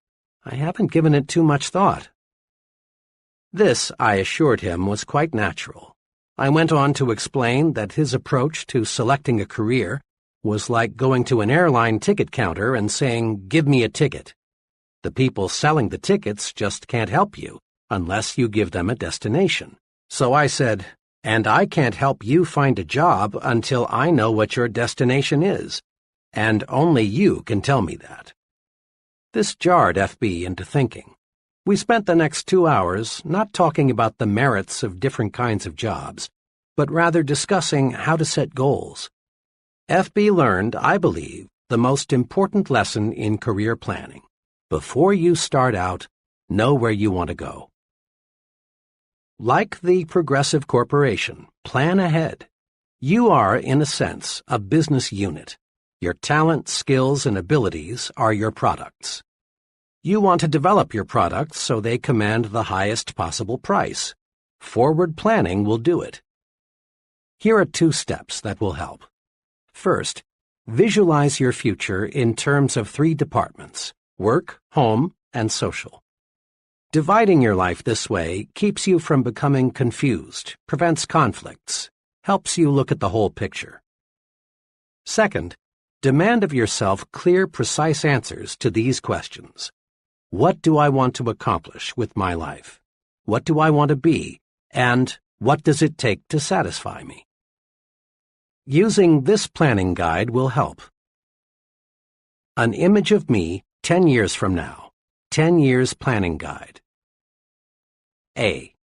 "I haven't given it too much thought." This, I assured him, was quite natural. I went on to explain that his approach to selecting a career was like going to an airline ticket counter and saying, "Give me a ticket." The people selling the tickets just can't help you unless you give them a destination. So I said, "And I can't help you find a job until I know what your destination is, and only you can tell me that." This jarred FB into thinking. We spent the next 2 hours not talking about the merits of different kinds of jobs, but rather discussing how to set goals. FB learned, I believe, the most important lesson in career planning. Before you start out, know where you want to go. Like the Progressive Corporation, plan ahead. You are, in a sense, a business unit. Your talent, skills, and abilities are your products. You want to develop your products so they command the highest possible price. Forward planning will do it. Here are 2 steps that will help. First, visualize your future in terms of 3 departments: work, home, and social. Dividing your life this way keeps you from becoming confused, prevents conflicts, helps you look at the whole picture. Second, demand of yourself clear, precise answers to these questions. What do I want to accomplish with my life? What do I want to be? And what does it take to satisfy me? Using this planning guide will help. An image of me 10 years from now. 10 years planning guide. A.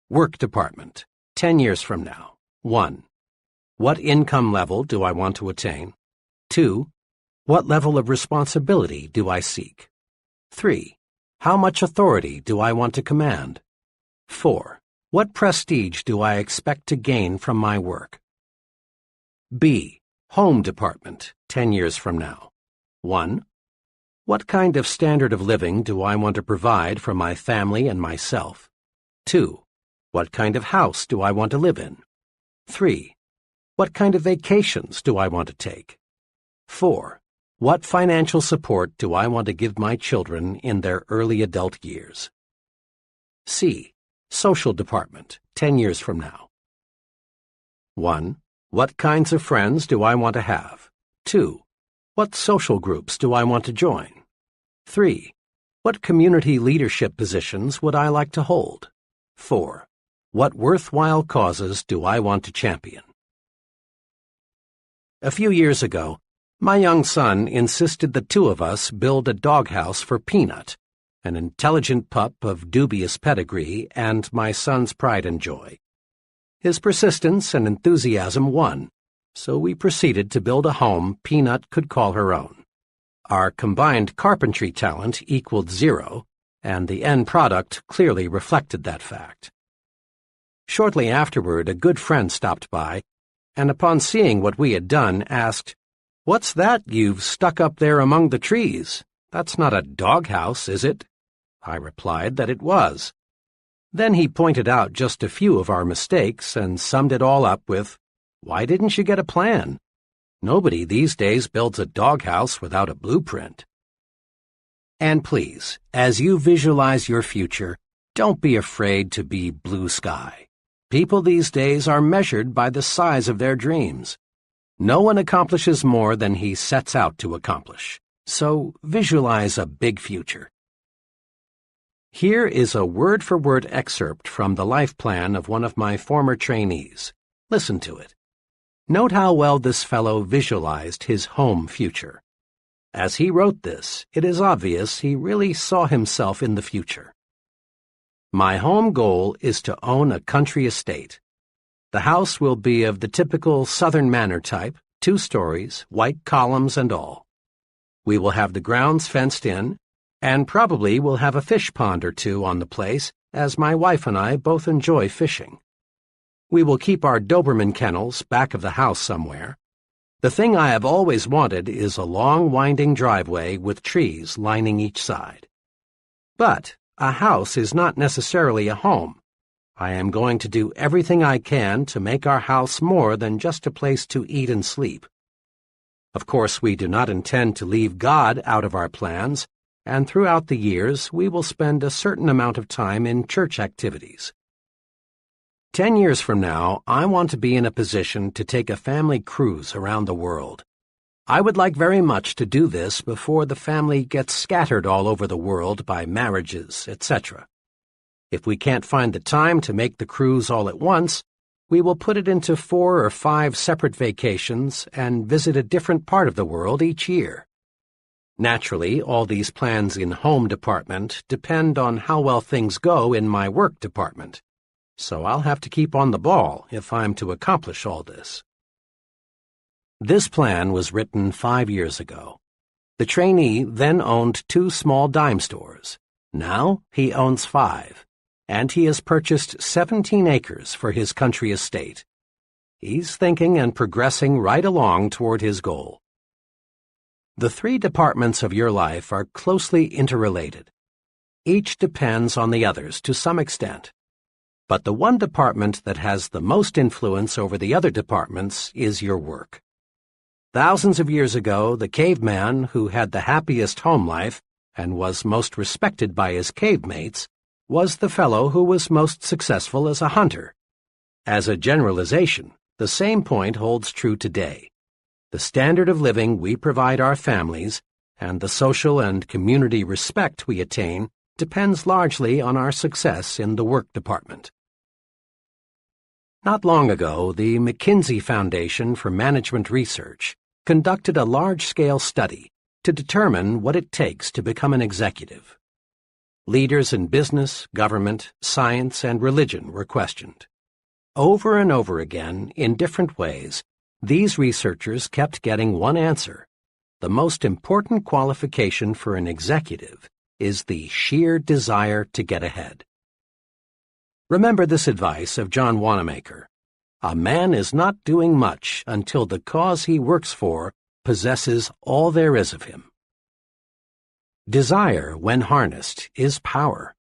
Work department. 10 years from now. 1. What income level do I want to attain? 2. What level of responsibility do I seek? 3. How much authority do I want to command? 4. What prestige do I expect to gain from my work? B. Home department, 10 years from now. 1. What kind of standard of living do I want to provide for my family and myself? 2. What kind of house do I want to live in? 3. What kind of vacations do I want to take? 4. What financial support do I want to give my children in their early adult years? C. Social department, 10 years from now. 1. What kinds of friends do I want to have? 2. What social groups do I want to join? 3. What community leadership positions would I like to hold? 4. What worthwhile causes do I want to champion? A few years ago, my young son insisted the 2 of us build a doghouse for Peanut, an intelligent pup of dubious pedigree and my son's pride and joy. His persistence and enthusiasm won, so we proceeded to build a home Peanut could call her own. Our combined carpentry talent equaled 0, and the end product clearly reflected that fact. Shortly afterward, a good friend stopped by, and upon seeing what we had done, asked, "What's that you've stuck up there among the trees? That's not a doghouse, is it?" I replied that it was. Then he pointed out just a few of our mistakes and summed it all up with, "Why didn't you get a plan?" Nobody these days builds a doghouse without a blueprint. And please, as you visualize your future, don't be afraid to be blue sky. People these days are measured by the size of their dreams. No one accomplishes more than he sets out to accomplish. So visualize a big future. Here is a word-for-word excerpt from the life plan of one of my former trainees. Listen to it. Note how well this fellow visualized his home future. As he wrote this, it is obvious he really saw himself in the future. My home goal is to own a country estate. The house will be of the typical Southern manor type, 2 stories, white columns and all. We will have the grounds fenced in, and probably we'll have a fish pond or 2 on the place, as my wife and I both enjoy fishing. We will keep our Doberman kennels back of the house somewhere. The thing I have always wanted is a long winding driveway with trees lining each side. But a house is not necessarily a home. I am going to do everything I can to make our house more than just a place to eat and sleep. Of course, we do not intend to leave God out of our plans, and throughout the years we will spend a certain amount of time in church activities. 10 years from now, I want to be in a position to take a family cruise around the world. I would like very much to do this before the family gets scattered all over the world by marriages, etc. If we can't find the time to make the cruise all at once, we will put it into 4 or 5 separate vacations and visit a different part of the world each year. Naturally, all these plans in home department depend on how well things go in my work department, so I'll have to keep on the ball if I'm to accomplish all this. This plan was written 5 years ago. The trainee then owned 2 small dime stores. Now he owns 5, and he has purchased 17 acres for his country estate. He's thinking and progressing right along toward his goal. The 3 departments of your life are closely interrelated. Each depends on the others to some extent. But the one department that has the most influence over the other departments is your work. Thousands of years ago, the caveman who had the happiest home life and was most respected by his cave mates was the fellow who was most successful as a hunter. As a generalization, the same point holds true today. The standard of living we provide our families and the social and community respect we attain depends largely on our success in the work department. Not long ago, the McKinsey Foundation for Management Research conducted a large-scale study to determine what it takes to become an executive. Leaders in business, government, science, and religion were questioned. Over and over again, in different ways, these researchers kept getting one answer. The most important qualification for an executive is the sheer desire to get ahead. Remember this advice of John Wanamaker. A man is not doing much until the cause he works for possesses all there is of him. Desire, when harnessed, is power.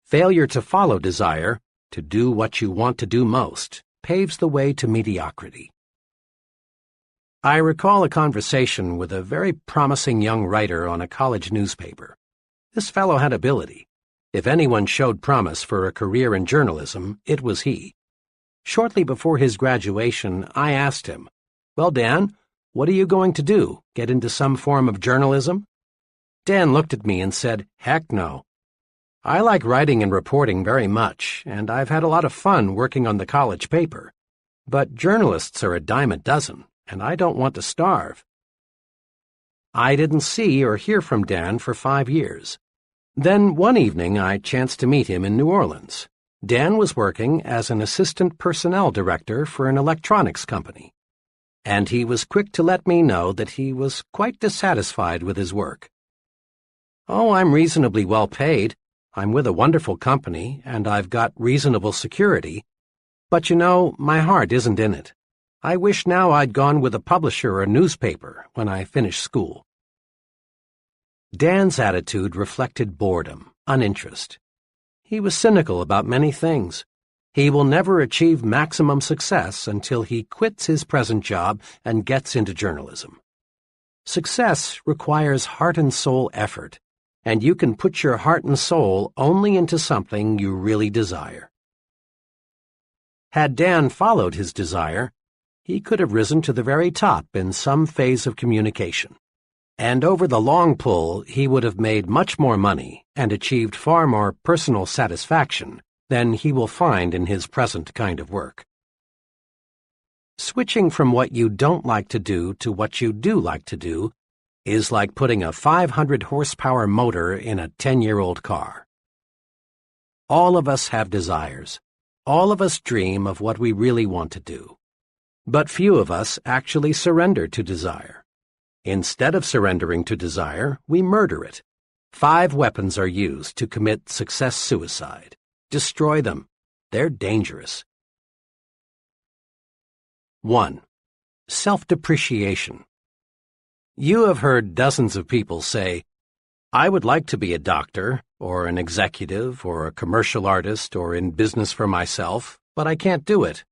Failure to follow desire, to do what you want to do most, paves the way to mediocrity. I recall a conversation with a very promising young writer on a college newspaper. This fellow had ability. If anyone showed promise for a career in journalism, it was he. Shortly before his graduation, I asked him, "Well, Dan, what are you going to do? Get into some form of journalism?" Dan looked at me and said, "Heck no. I like writing and reporting very much, and I've had a lot of fun working on the college paper. But journalists are a dime a dozen, and I don't want to starve." I didn't see or hear from Dan for 5 years. Then one evening I chanced to meet him in New Orleans. Dan was working as an assistant personnel director for an electronics company, and he was quick to let me know that he was quite dissatisfied with his work. "Oh, I'm reasonably well paid. I'm with a wonderful company, and I've got reasonable security. But you know, my heart isn't in it. I wish now I'd gone with a publisher or a newspaper when I finished school." Dan's attitude reflected boredom, uninterest. He was cynical about many things. He will never achieve maximum success until he quits his present job and gets into journalism. Success requires heart and soul effort, and you can put your heart and soul only into something you really desire. Had Dan followed his desire, he could have risen to the very top in some phase of communication. And over the long pull, he would have made much more money and achieved far more personal satisfaction than he will find in his present kind of work. Switching from what you don't like to do to what you do like to do is like putting a 500-horsepower motor in a 10-year-old car. All of us have desires. All of us dream of what we really want to do. But few of us actually surrender to desire. Instead of surrendering to desire, we murder it. 5 weapons are used to commit success suicide. Destroy them. They're dangerous. 1. Self-depreciation. You have heard dozens of people say, "I would like to be a doctor, or an executive, or a commercial artist, or in business for myself, but I can't do it.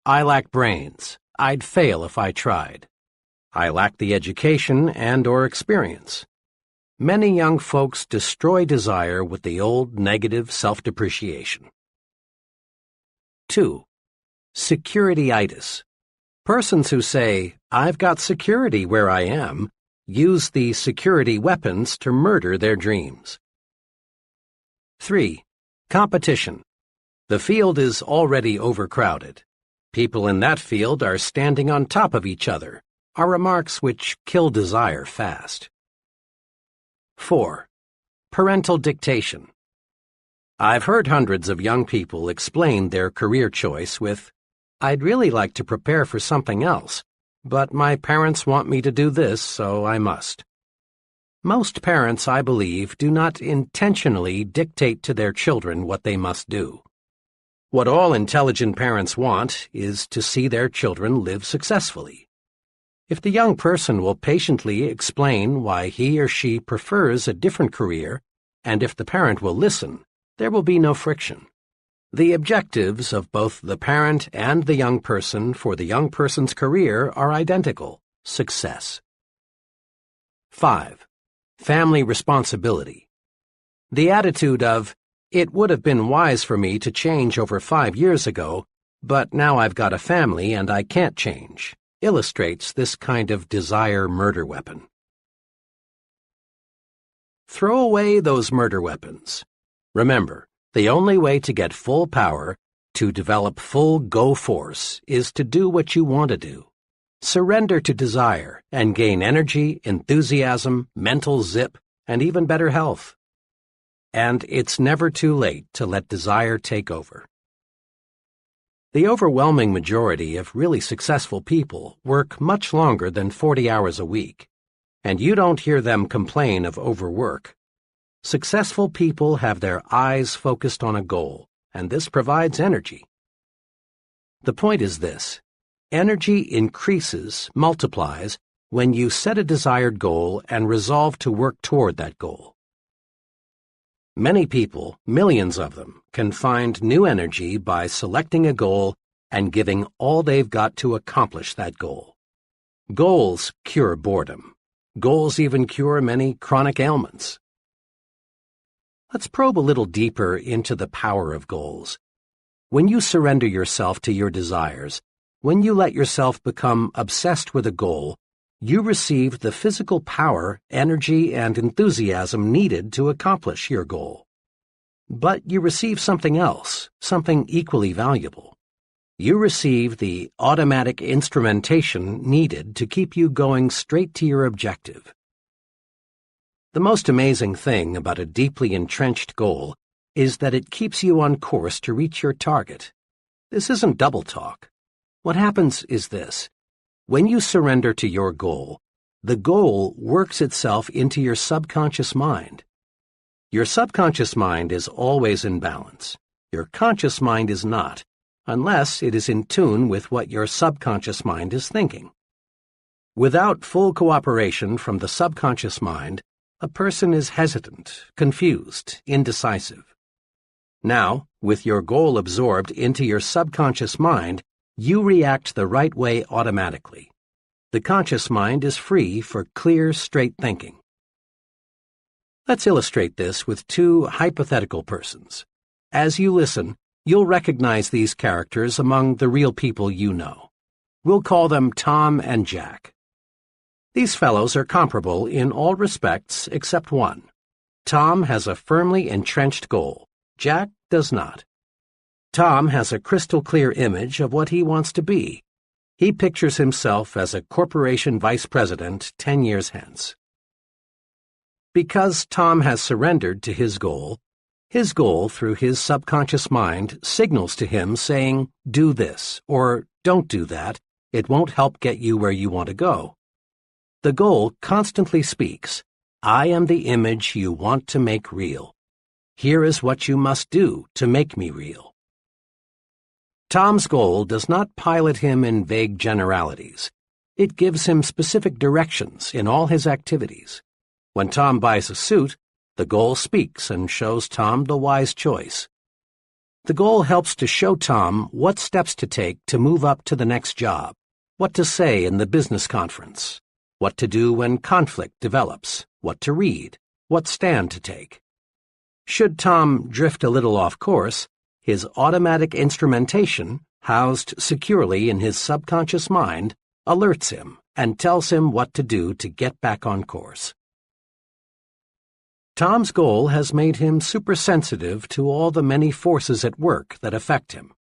I lack brains. I'd fail if I tried. I lack the education and/or experience." Many young folks destroy desire with the old negative self-depreciation. 2. Security-itis. Persons who say, "I've got security where I am," use the security weapons to murder their dreams. 3. Competition. The field is already overcrowded. People in that field are standing on top of each other, are remarks which kill desire fast. 4. Parental dictation. I've heard hundreds of young people explain their career choice with, "I'd really like to prepare for something else, but my parents want me to do this, so I must." Most parents, I believe, do not intentionally dictate to their children what they must do. What all intelligent parents want is to see their children live successfully. If the young person will patiently explain why he or she prefers a different career, and if the parent will listen, there will be no friction. The objectives of both the parent and the young person for the young person's career are identical: success. 5. Family responsibility. The attitude of, "It would have been wise for me to change over 5 years ago, but now I've got a family and I can't change," illustrates this kind of desire murder weapon. Throw away those murder weapons. Remember, the only way to get full power, to develop full go force, is to do what you want to do. Surrender to desire and gain energy, enthusiasm, mental zip, and even better health. And it's never too late to let desire take over. The overwhelming majority of really successful people work much longer than 40 hours a week, and you don't hear them complain of overwork. Successful people have their eyes focused on a goal, and this provides energy. The point is this: energy increases, multiplies, when you set a desired goal and resolve to work toward that goal. Many people, millions of them, can find new energy by selecting a goal and giving all they've got to accomplish that goal. Goals cure boredom. Goals even cure many chronic ailments. Let's probe a little deeper into the power of goals. When you surrender yourself to your desires, when you let yourself become obsessed with a goal, you receive the physical power, energy, and enthusiasm needed to accomplish your goal. But you receive something else, something equally valuable. You receive the automatic instrumentation needed to keep you going straight to your objective. The most amazing thing about a deeply entrenched goal is that it keeps you on course to reach your target. This isn't double talk. What happens is this: when you surrender to your goal, the goal works itself into your subconscious mind. Your subconscious mind is always in balance. Your conscious mind is not, unless it is in tune with what your subconscious mind is thinking. Without full cooperation from the subconscious mind, a person is hesitant, confused, indecisive. Now, with your goal absorbed into your subconscious mind, you react the right way automatically. The conscious mind is free for clear, straight thinking. Let's illustrate this with two hypothetical persons. As you listen, you'll recognize these characters among the real people you know. We'll call them Tom and Jack. These fellows are comparable in all respects except one. Tom has a firmly entrenched goal. Jack does not. Tom has a crystal-clear image of what he wants to be. He pictures himself as a corporation vice president 10 years hence. Because Tom has surrendered to his goal through his subconscious mind signals to him saying, "Do this," or "Don't do that. It won't help get you where you want to go." The goal constantly speaks, "I am the image you want to make real. Here is what you must do to make me real." Tom's goal does not pilot him in vague generalities. It gives him specific directions in all his activities. When Tom buys a suit, the goal speaks and shows Tom the wise choice. The goal helps to show Tom what steps to take to move up to the next job, what to say in the business conference, what to do when conflict develops, what to read, what stand to take. Should Tom drift a little off course, his automatic instrumentation, housed securely in his subconscious mind, alerts him and tells him what to do to get back on course. Tom's goal has made him supersensitive to all the many forces at work that affect him.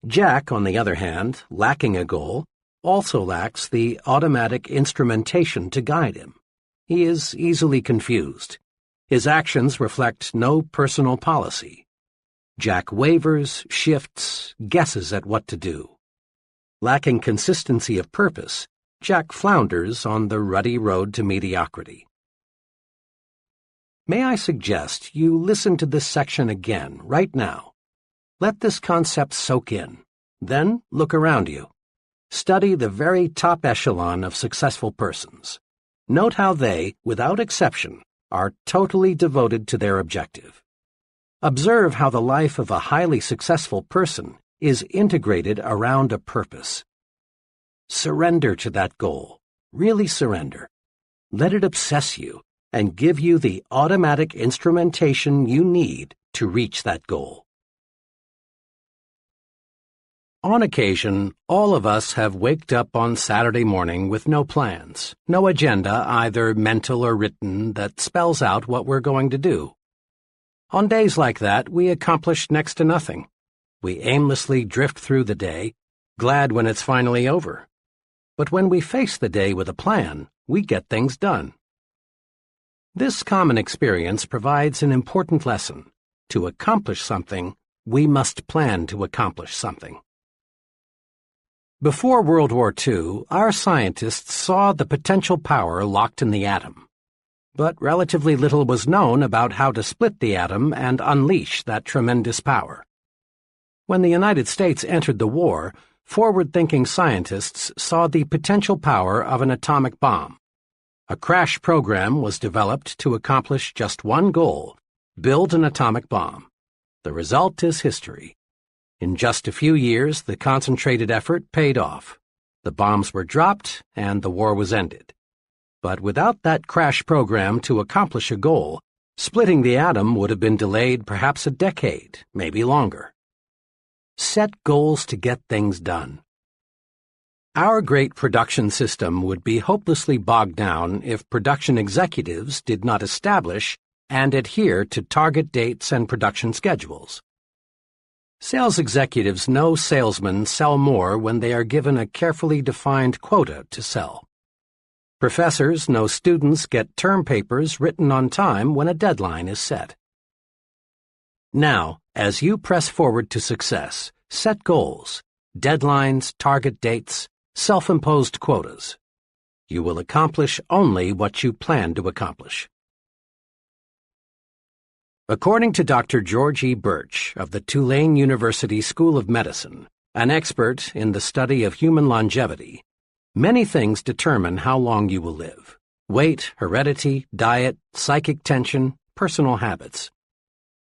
Jack, on the other hand, lacking a goal, also lacks the automatic instrumentation to guide him. He is easily confused. His actions reflect no personal policy. Jack wavers, shifts, guesses at what to do. Lacking consistency of purpose, Jack flounders on the ruddy road to mediocrity. May I suggest you listen to this section again, right now. Let this concept soak in. Then look around you. Study the very top echelon of successful persons. Note how they, without exception, are totally devoted to their objective. Observe how the life of a highly successful person is integrated around a purpose. Surrender to that goal. Really surrender. Let it obsess you and give you the automatic instrumentation you need to reach that goal. On occasion, all of us have waked up on Saturday morning with no plans, no agenda, either mental or written, that spells out what we're going to do. On days like that, we accomplish next to nothing. We aimlessly drift through the day, glad when it's finally over. But when we face the day with a plan, we get things done. This common experience provides an important lesson. To accomplish something, we must plan to accomplish something. Before World War II, our scientists saw the potential power locked in the atom. But relatively little was known about how to split the atom and unleash that tremendous power. When the United States entered the war, forward-thinking scientists saw the potential power of an atomic bomb. A crash program was developed to accomplish just one goal: build an atomic bomb. The result is history. In just a few years, the concentrated effort paid off. The bombs were dropped, and the war was ended. But without that crash program to accomplish a goal, splitting the atom would have been delayed perhaps a decade, maybe longer. Set goals to get things done. Our great production system would be hopelessly bogged down if production executives did not establish and adhere to target dates and production schedules. Sales executives know salesmen sell more when they are given a carefully defined quota to sell. Professors know students get term papers written on time when a deadline is set. Now, as you press forward to success, set goals, deadlines, target dates, self-imposed quotas. You will accomplish only what you plan to accomplish. According to Dr. George E. Birch of the Tulane University School of Medicine, an expert in the study of human longevity, many things determine how long you will live: weight, heredity, diet, psychic tension, personal habits.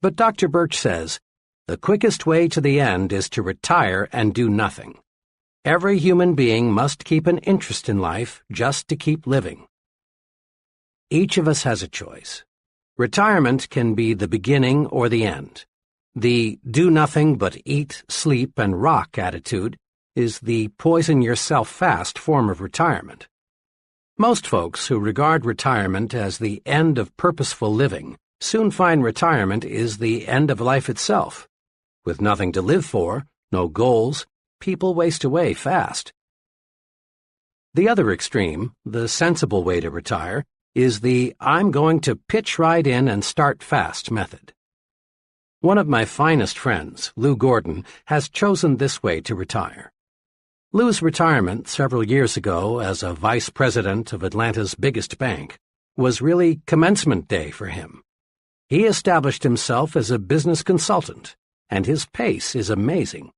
But Dr. Birch says, the quickest way to the end is to retire and do nothing. Every human being must keep an interest in life just to keep living. Each of us has a choice. Retirement can be the beginning or the end. The do nothing but eat, sleep, and rock attitude is the poison yourself fast form of retirement. Most folks who regard retirement as the end of purposeful living soon find retirement is the end of life itself. With nothing to live for, no goals, people waste away fast. The other extreme, the sensible way to retire, is the I'm going to pitch right in and start fast method. One of my finest friends, Lou Gordon, has chosen this way to retire. Lou's retirement several years ago as a vice president of Atlanta's biggest bank was really commencement day for him. He established himself as a business consultant, and his pace is amazing.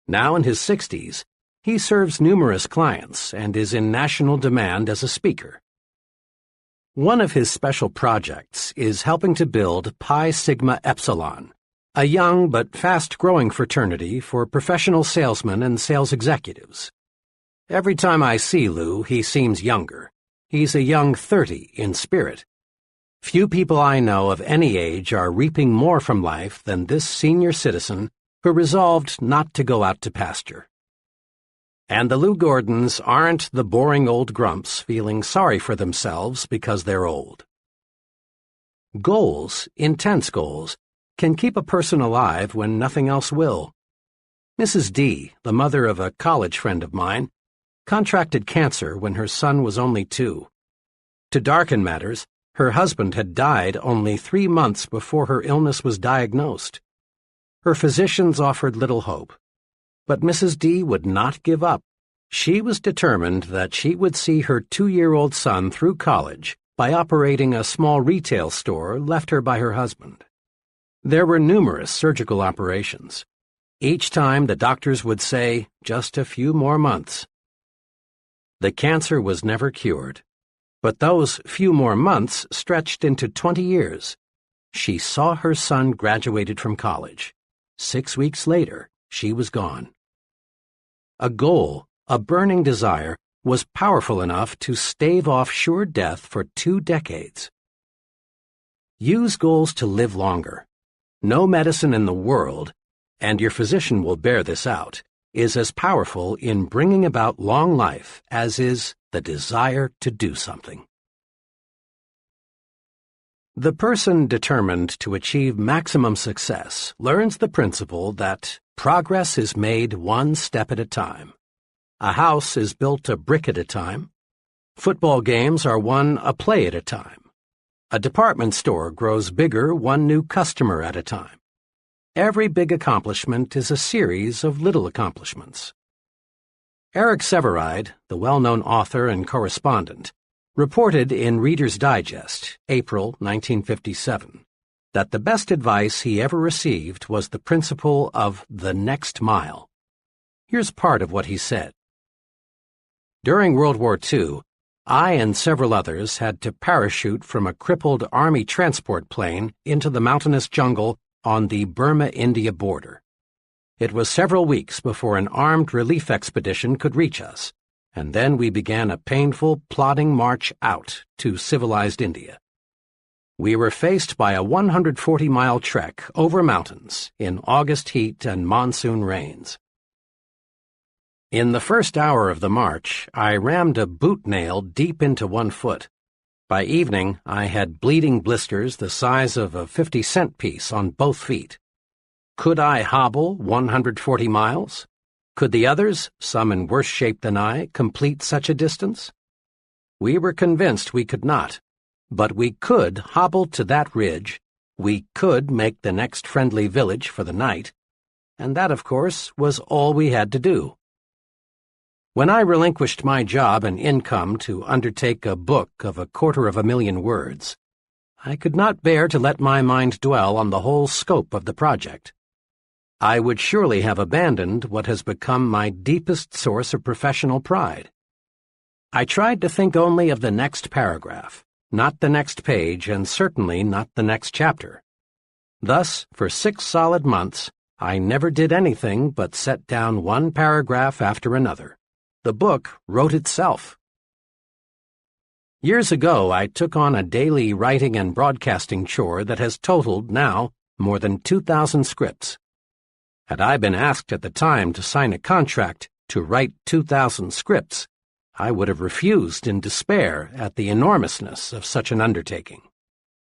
Now in his 60s, he serves numerous clients and is in national demand as a speaker. One of his special projects is helping to build Pi Sigma Epsilon, a young but fast-growing fraternity for professional salesmen and sales executives. Every time I see Lou, he seems younger. He's a young 30 in spirit. Few people I know of any age are reaping more from life than this senior citizen who resolved not to go out to pasture. And the Lou Gordons aren't the boring old grumps feeling sorry for themselves because they're old. Goals, intense goals, can keep a person alive when nothing else will. Mrs. D, the mother of a college friend of mine, contracted cancer when her son was only 2. To darken matters, her husband had died only 3 months before her illness was diagnosed. Her physicians offered little hope. But Mrs. D would not give up. She was determined that she would see her 2-year-old son through college by operating a small retail store left her by her husband. There were numerous surgical operations. Each time the doctors would say, just a few more months. The cancer was never cured, but those few more months stretched into 20 years. She saw her son graduated from college. 6 weeks later, she was gone. A goal, a burning desire, was powerful enough to stave off sure death for 2 decades. Use goals to live longer. No medicine in the world, and your physician will bear this out, is as powerful in bringing about long life as is the desire to do something. The person determined to achieve maximum success learns the principle that progress is made one step at a time. A house is built a brick at a time. Football games are won a play at a time. A department store grows bigger one new customer at a time. Every big accomplishment is a series of little accomplishments. Eric Sevareid, the well-known author and correspondent, reported in Reader's Digest, April 1957, that the best advice he ever received was the principle of the next mile. Here's part of what he said. During World War II, I and several others had to parachute from a crippled Army transport plane into the mountainous jungle on the Burma-India border. It was several weeks before an armed relief expedition could reach us, and then we began a painful, plodding march out to civilized India. We were faced by a 140-mile trek over mountains in August heat and monsoon rains. In the first hour of the march, I rammed a boot nail deep into one foot. By evening, I had bleeding blisters the size of a 50-cent piece on both feet. Could I hobble 140 miles? Could the others, some in worse shape than I, complete such a distance? We were convinced we could not, but we could hobble to that ridge, we could make the next friendly village for the night, and that, of course, was all we had to do. When I relinquished my job and income to undertake a book of 250,000 words, I could not bear to let my mind dwell on the whole scope of the project. I would surely have abandoned what has become my deepest source of professional pride. I tried to think only of the next paragraph, not the next page, and certainly not the next chapter. Thus, for 6 solid months, I never did anything but set down one paragraph after another. The book wrote itself. Years ago, I took on a daily writing and broadcasting chore that has totaled, now, more than 2,000 scripts. Had I been asked at the time to sign a contract to write 2,000 scripts, I would have refused in despair at the enormousness of such an undertaking.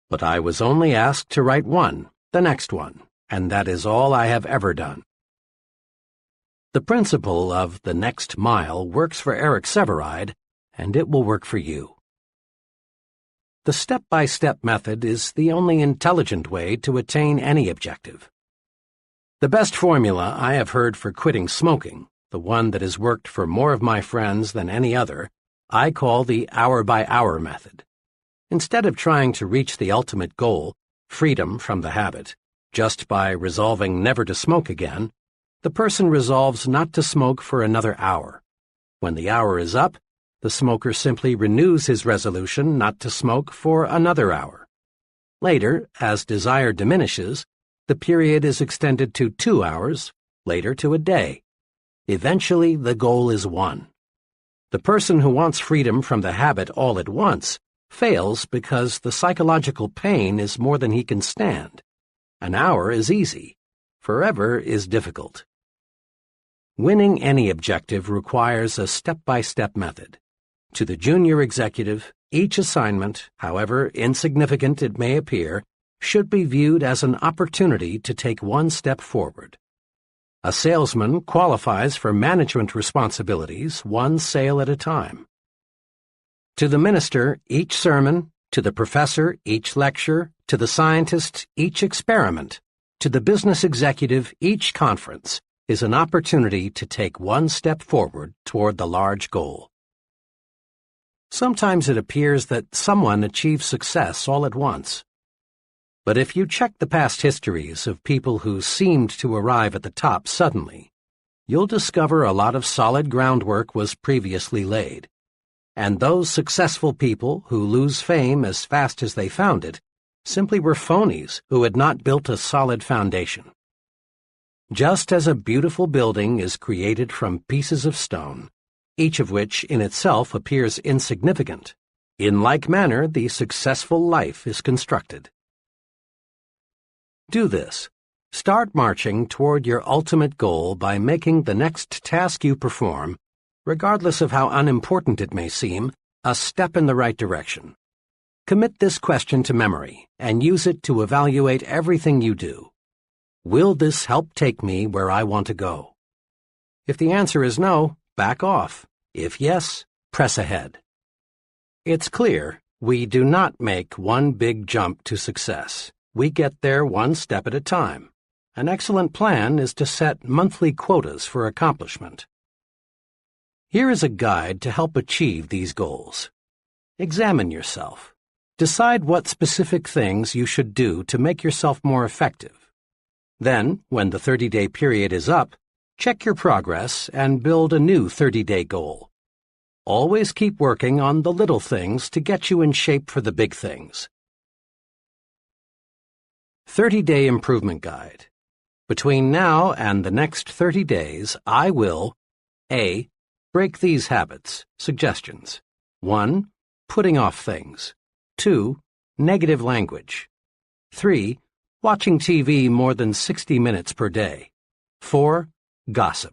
But I was only asked to write one, the next one, and that is all I have ever done. The principle of the next mile works for Eric Sevareid, and it will work for you. The step-by-step method is the only intelligent way to attain any objective. The best formula I have heard for quitting smoking, the one that has worked for more of my friends than any other, I call the hour-by-hour method. Instead of trying to reach the ultimate goal, freedom from the habit, just by resolving never to smoke again, the person resolves not to smoke for another hour. When the hour is up, the smoker simply renews his resolution not to smoke for another hour. Later, as desire diminishes, the period is extended to 2 hours, later to a day. Eventually, the goal is won. The person who wants freedom from the habit all at once fails because the psychological pain is more than he can stand. An hour is easy. Forever is difficult. Winning any objective requires a step-by-step method. To the junior executive, each assignment, however insignificant it may appear, should be viewed as an opportunity to take one step forward. A salesman qualifies for management responsibilities one sale at a time. To the minister, each sermon; to the professor, each lecture; to the scientist, each experiment; to the business executive, each conference is an opportunity to take one step forward toward the large goal. Sometimes it appears that someone achieves success all at once. But if you check the past histories of people who seemed to arrive at the top suddenly, you'll discover a lot of solid groundwork was previously laid. And those successful people who lose fame as fast as they found it simply were phonies who had not built a solid foundation. Just as a beautiful building is created from pieces of stone, each of which in itself appears insignificant, in like manner the successful life is constructed. Do this. Start marching toward your ultimate goal by making the next task you perform, regardless of how unimportant it may seem, a step in the right direction. Commit this question to memory and use it to evaluate everything you do. Will this help take me where I want to go? If the answer is no, back off. If yes, press ahead. It's clear we do not make one big jump to success. We get there one step at a time. An excellent plan is to set monthly quotas for accomplishment. Here is a guide to help achieve these goals. Examine yourself. Decide what specific things you should do to make yourself more effective. Then, when the 30-day period is up, check your progress and build a new 30-day goal. Always keep working on the little things to get you in shape for the big things. 30-Day Improvement Guide. Between now and the next 30 days, I will A. Break these habits. Suggestions. 1. Putting off things. 2. Negative language. 3. Watching TV more than 60 minutes per day. 4. Gossip.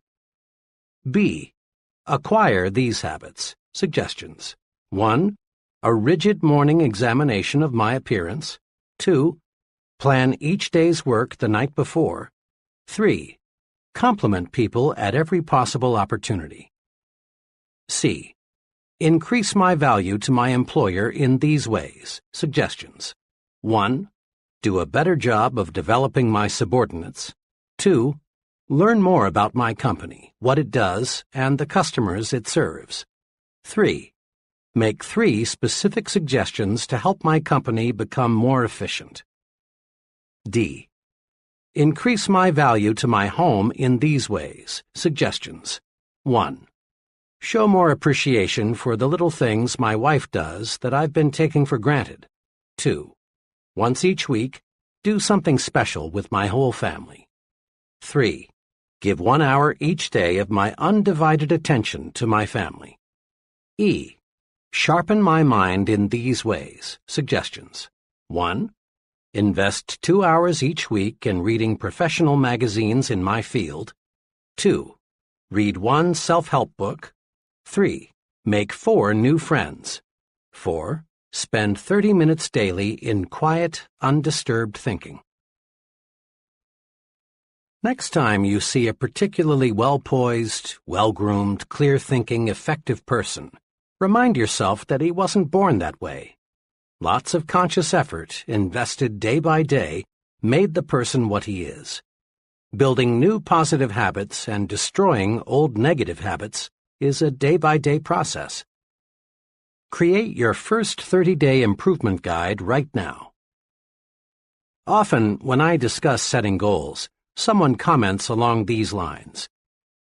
B. Acquire these habits. Suggestions. 1. A rigid morning examination of my appearance. 2. Plan each day's work the night before. 3. Compliment people at every possible opportunity. C. Increase my value to my employer in these ways. Suggestions. 1. Do a better job of developing my subordinates. 2. Learn more about my company, what it does, and the customers it serves. 3. Make 3 specific suggestions to help my company become more efficient. D. Increase my value to my home in these ways. Suggestions. 1. Show more appreciation for the little things my wife does that I've been taking for granted. 2. Once each week, Do something special with my whole family. 3. Give 1 hour each day of my undivided attention to my family. E. Sharpen my mind in these ways. Suggestions. 1. Invest 2 hours each week in reading professional magazines in my field. 2. Read 1 self-help book. 3. Make 4 new friends. 4. Spend 30 minutes daily in quiet, undisturbed thinking. Next time you see a particularly well-poised, well-groomed, clear-thinking, effective person, remind yourself that he wasn't born that way. Lots of conscious effort, invested day by day, made the person what he is. Building new positive habits and destroying old negative habits is a day-by-day process. Create your first 30-day improvement guide right now. Often, when I discuss setting goals, someone comments along these lines.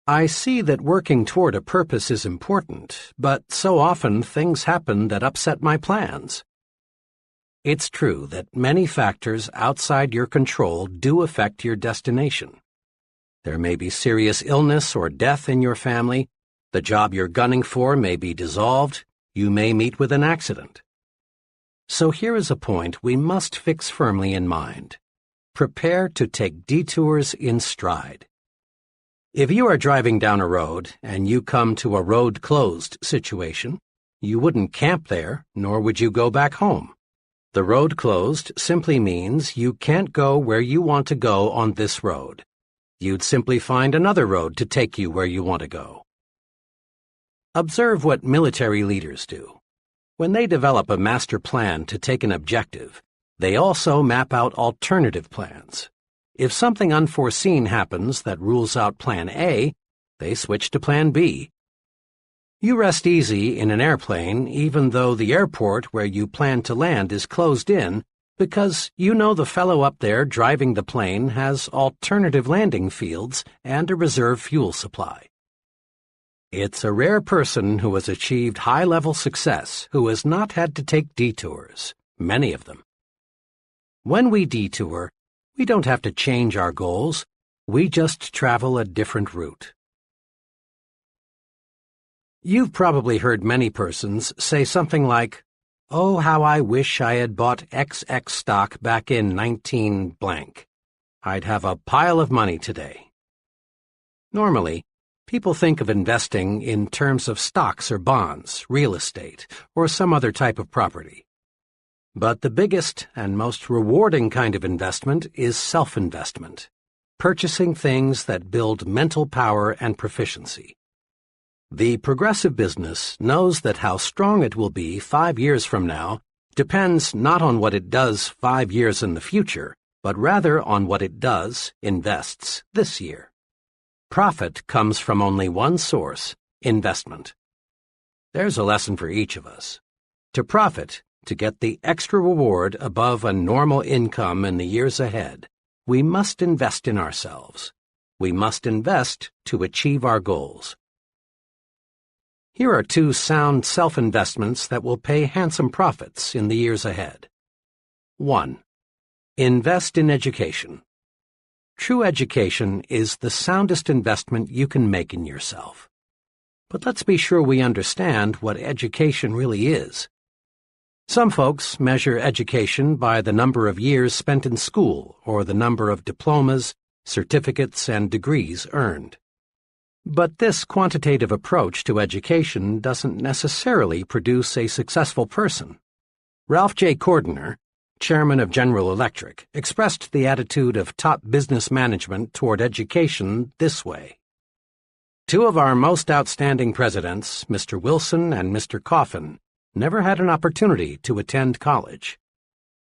I see that working toward a purpose is important, but so often things happen that upset my plans. It's true that many factors outside your control do affect your destination. There may be serious illness or death in your family, the job you're gunning for may be dissolved, you may meet with an accident. So here is a point we must fix firmly in mind. Prepare to take detours in stride. If you are driving down a road and you come to a road closed situation, you wouldn't camp there, nor would you go back home. The road closed simply means you can't go where you want to go on this road. You'd simply find another road to take you where you want to go. Observe what military leaders do. When they develop a master plan to take an objective, they also map out alternative plans. If something unforeseen happens that rules out Plan A, they switch to Plan B. You rest easy in an airplane even though the airport where you plan to land is closed in because you know the fellow up there driving the plane has alternative landing fields and a reserve fuel supply. It's a rare person who has achieved high-level success who has not had to take detours, many of them. When we detour, we don't have to change our goals, we just travel a different route. You've probably heard many persons say something like, "Oh, how I wish I had bought XX stock back in 19 blank. I'd have a pile of money today." Normally, people think of investing in terms of stocks or bonds, real estate, or some other type of property. But the biggest and most rewarding kind of investment is self-investment, purchasing things that build mental power and proficiency. The progressive business knows that how strong it will be 5 years from now depends not on what it does 5 years in the future, but rather on what it does, invests, this year. Profit comes from only one source, investment. There's a lesson for each of us. To profit, to get the extra reward above a normal income in the years ahead, we must invest in ourselves. We must invest to achieve our goals. Here are 2 sound self-investments that will pay handsome profits in the years ahead. 1. Invest in education. True education is the soundest investment you can make in yourself. But let's be sure we understand what education really is. Some folks measure education by the number of years spent in school or the number of diplomas, certificates, and degrees earned. But this quantitative approach to education doesn't necessarily produce a successful person. Ralph J. Cordiner, chairman of General Electric, expressed the attitude of top business management toward education this way. 2 of our most outstanding presidents, Mr. Wilson and Mr. Coffin, never had an opportunity to attend college.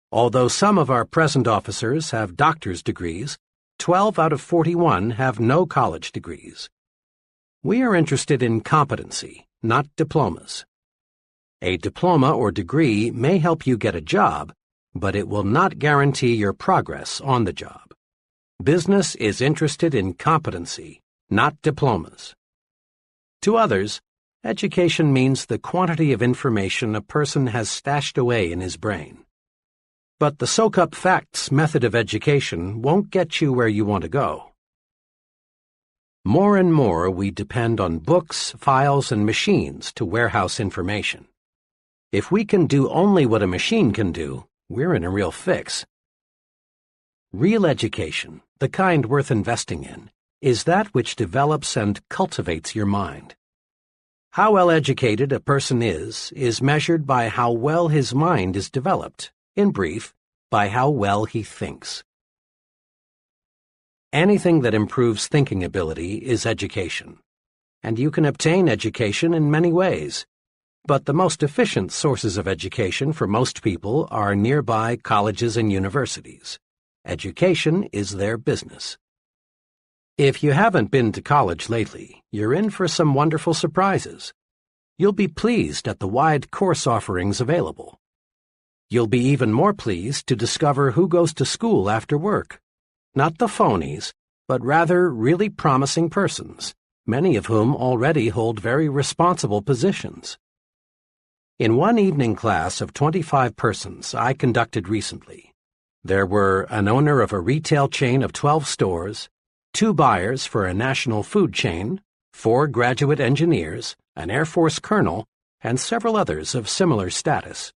Although some of our present officers have doctor's degrees, 12 out of 41 have no college degrees. We are interested in competency, not diplomas. A diploma or degree may help you get a job, but it will not guarantee your progress on the job. Business is interested in competency, not diplomas. To others, education means the quantity of information a person has stashed away in his brain. But the soak-up facts method of education won't get you where you want to go. More and more we depend on books, files, and machines to warehouse information. If we can do only what a machine can do, we're in a real fix. Real education, the kind worth investing in, is that which develops and cultivates your mind. How well educated a person is measured by how well his mind is developed, in brief, by how well he thinks. Anything that improves thinking ability is education, and you can obtain education in many ways. But the most efficient sources of education for most people are nearby colleges and universities. Education is their business. If you haven't been to college lately, you're in for some wonderful surprises. You'll be pleased at the wide course offerings available. You'll be even more pleased to discover who goes to school after work. Not the phonies, but rather really promising persons, many of whom already hold very responsible positions. In one evening class of 25 persons I conducted recently, there were an owner of a retail chain of 12 stores, 2 buyers for a national food chain, 4 graduate engineers, an Air Force colonel, and several others of similar status.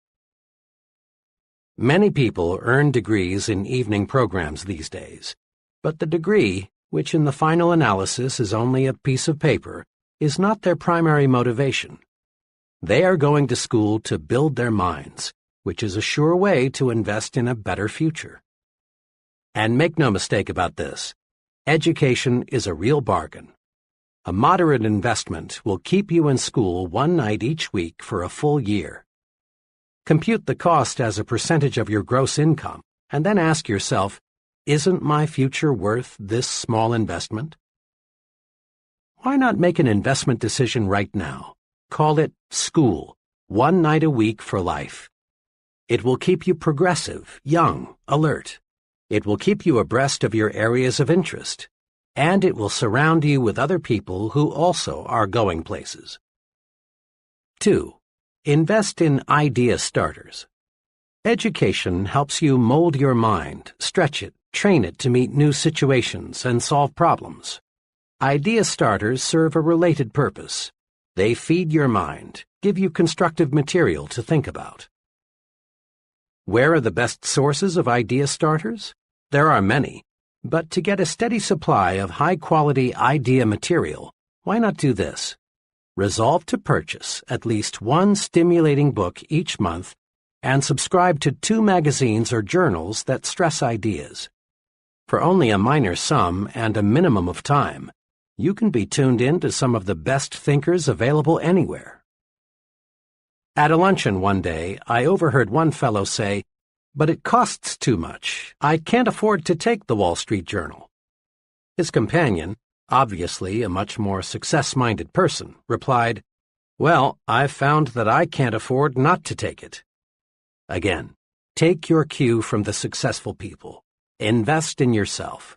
Many people earn degrees in evening programs these days, but the degree, which in the final analysis is only a piece of paper, is not their primary motivation. They are going to school to build their minds, which is a sure way to invest in a better future. And make no mistake about this, education is a real bargain. A moderate investment will keep you in school one night each week for a full year. Compute the cost as a percentage of your gross income, and then ask yourself, isn't my future worth this small investment? Why not make an investment decision right now? Call it school, one night a week for life. It will keep you progressive, young, alert. It will keep you abreast of your areas of interest, and it will surround you with other people who also are going places. 2. Invest in idea starters. Education helps you mold your mind, stretch it, train it to meet new situations and solve problems. Idea starters serve a related purpose. They feed your mind, give you constructive material to think about. Where are the best sources of idea starters? There are many, but to get a steady supply of high-quality idea material, why not do this? Resolve to purchase at least one stimulating book each month and subscribe to 2 magazines or journals that stress ideas. For only a minor sum and a minimum of time, you can be tuned in to some of the best thinkers available anywhere. At a luncheon one day, I overheard one fellow say, "But it costs too much. I can't afford to take the Wall Street Journal." His companion, obviously a much more success-minded person, replied, "Well, I've found that I can't afford not to take it." Again, take your cue from the successful people. Invest in yourself.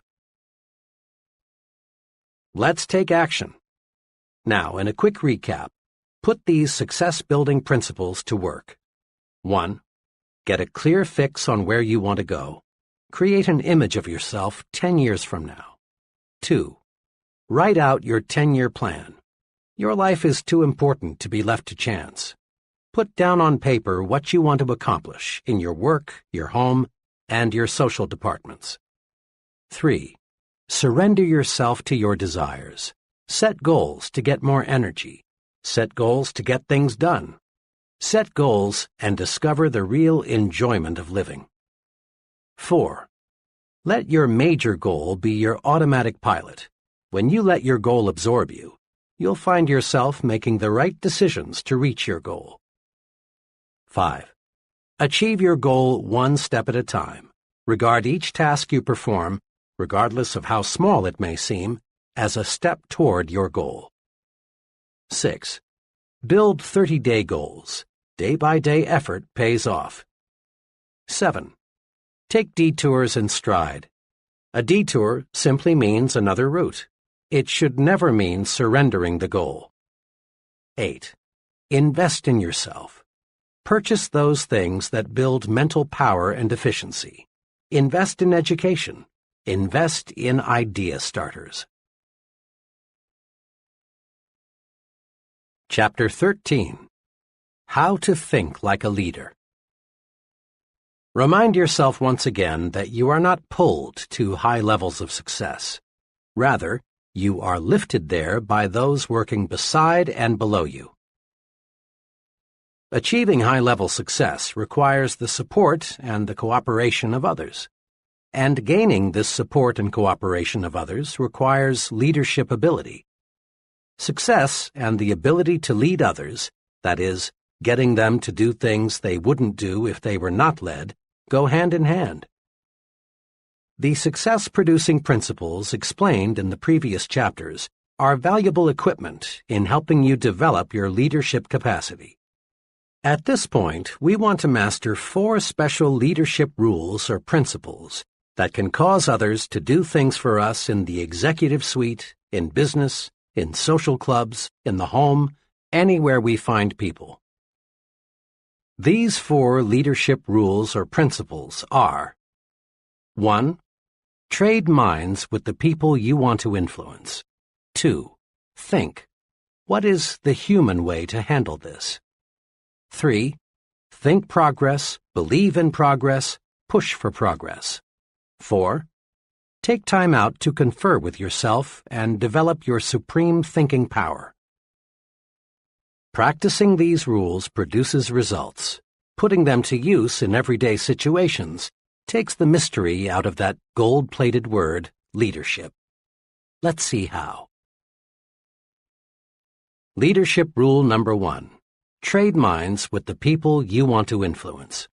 Let's take action. Now, in a quick recap, put these success-building principles to work. 1. Get a clear fix on where you want to go. Create an image of yourself 10 years from now. 2. Write out your 10-year plan. Your life is too important to be left to chance. Put down on paper what you want to accomplish in your work, your home, and your social departments. 3. Surrender yourself to your desires. Set goals to get more energy. Set goals to get things done. Set goals and discover the real enjoyment of living. 4. Let your major goal be your automatic pilot. When you let your goal absorb you, you'll find yourself making the right decisions to reach your goal. 5. Achieve your goal one step at a time. Regard each task you perform, regardless of how small it may seem, as a step toward your goal. 6. Build 30-day goals. Day-by-day effort pays off. 7. Take detours in stride. A detour simply means another route. It should never mean surrendering the goal. 8. Invest in yourself. Purchase those things that build mental power and efficiency. Invest in education. Invest in idea starters. Chapter 13. How to Think Like a Leader. Remind yourself once again that you are not pulled to high levels of success. Rather, you are lifted there by those working beside and below you. Achieving high-level success requires the support and the cooperation of others. And gaining this support and cooperation of others requires leadership ability. Success and the ability to lead others, that is, getting them to do things they wouldn't do if they were not led, go hand in hand. The success-producing principles explained in the previous chapters are valuable equipment in helping you develop your leadership capacity. At this point, we want to master 4 special leadership rules or principles that can cause others to do things for us in the executive suite, in business, in social clubs, in the home, anywhere we find people. These 4 leadership rules or principles are: 1. Trade minds with the people you want to influence. 2. Think. What is the human way to handle this? 3. Think progress, believe in progress, push for progress. 4. Take time out to confer with yourself and develop your supreme thinking power. Practicing these rules produces results. Putting them to use in everyday situations takes the mystery out of that gold-plated word, leadership. Let's see how. Leadership rule number 1. Trade minds with the people you want to influence.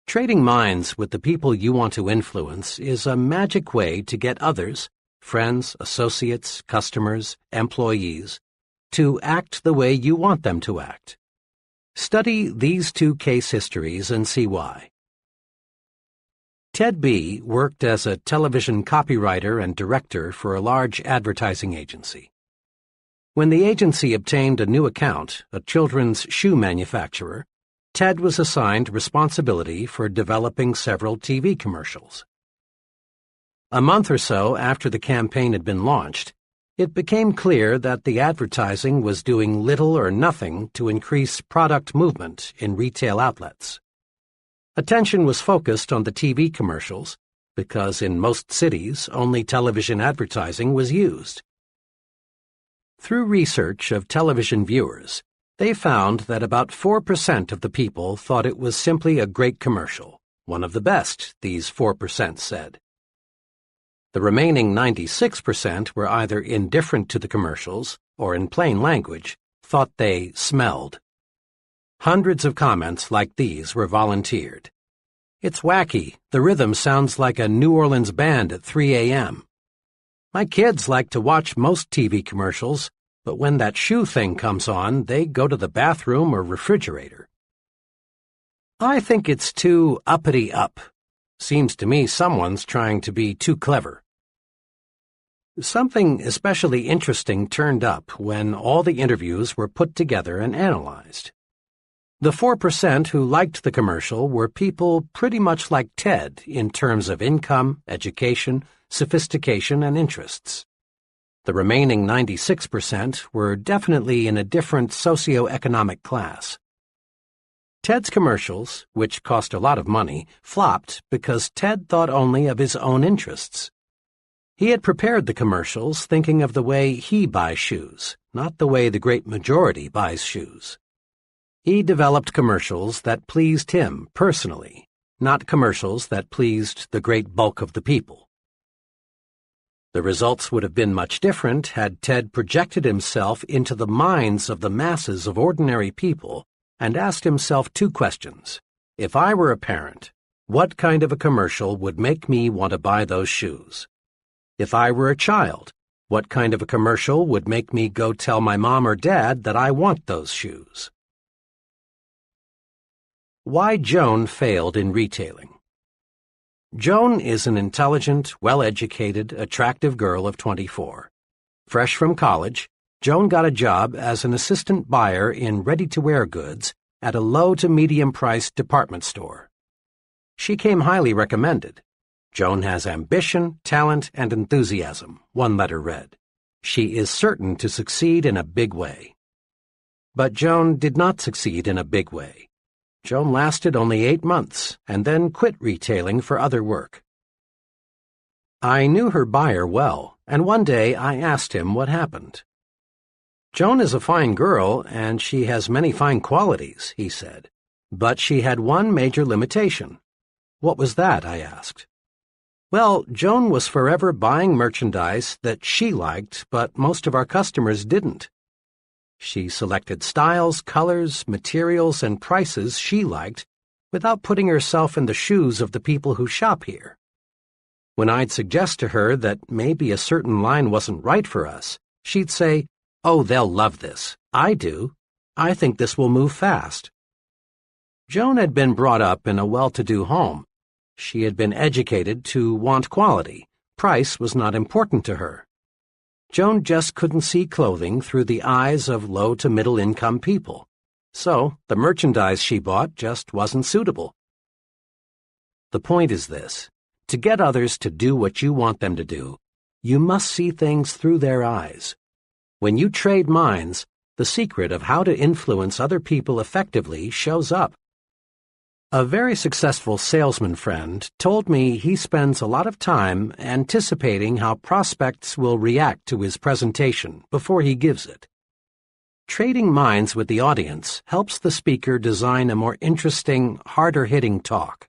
Trading minds with the people you want to influence is a magic way to get others, friends, associates, customers, employees, to act the way you want them to act. Study these 2 case histories and see why. Ted B. worked as a television copywriter and director for a large advertising agency. When the agency obtained a new account, a children's shoe manufacturer, Ted was assigned responsibility for developing several TV commercials. A month or so after the campaign had been launched, it became clear that the advertising was doing little or nothing to increase product movement in retail outlets. Attention was focused on the TV commercials because in most cities only television advertising was used. Through research of television viewers, they found that about 4% of the people thought it was simply a great commercial, one of the best, these 4% said. The remaining 96% were either indifferent to the commercials or, in plain language, thought they smelled. Hundreds of comments like these were volunteered. It's wacky. The rhythm sounds like a New Orleans band at 3 a.m. My kids like to watch most TV commercials, but when that shoe thing comes on, they go to the bathroom or refrigerator. I think it's too uppity up. Seems to me someone's trying to be too clever. Something especially interesting turned up when all the interviews were put together and analyzed. The 4% who liked the commercial were people pretty much like Ted in terms of income, education, sophistication, and interests. The remaining 96% were definitely in a different socioeconomic class. Ted's commercials, which cost a lot of money, flopped because Ted thought only of his own interests. He had prepared the commercials thinking of the way he buys shoes, not the way the great majority buys shoes. He developed commercials that pleased him personally, not commercials that pleased the great bulk of the people. The results would have been much different had Ted projected himself into the minds of the masses of ordinary people and asked himself 2 questions. If I were a parent, what kind of a commercial would make me want to buy those shoes? If I were a child, what kind of a commercial would make me go tell my mom or dad that I want those shoes? Why Joan failed in retailing. Joan is an intelligent, well-educated, attractive girl of 24. Fresh from college, Joan got a job as an assistant buyer in ready-to-wear goods at a low to medium-priced department store. She came highly recommended. Joan has ambition, talent, and enthusiasm, one letter read. She is certain to succeed in a big way. But Joan did not succeed in a big way. Joan lasted only 8 months and then quit retailing for other work. I knew her buyer well, and one day I asked him what happened. "Joan is a fine girl, and she has many fine qualities," he said. "But she had one major limitation." "What was that?" I asked. "Well, Joan was forever buying merchandise that she liked, but most of our customers didn't. She selected styles, colors, materials, and prices she liked without putting herself in the shoes of the people who shop here. When I'd suggest to her that maybe a certain line wasn't right for us, she'd say, 'Oh, they'll love this. I do. I think this will move fast.'" Joan had been brought up in a well-to-do home. She had been educated to want quality. Price was not important to her. Joan just couldn't see clothing through the eyes of low to middle-income people. So the merchandise she bought just wasn't suitable. The point is this: to get others to do what you want them to do, you must see things through their eyes. When you trade minds, the secret of how to influence other people effectively shows up. A very successful salesman friend told me he spends a lot of time anticipating how prospects will react to his presentation before he gives it. Trading minds with the audience helps the speaker design a more interesting, harder-hitting talk.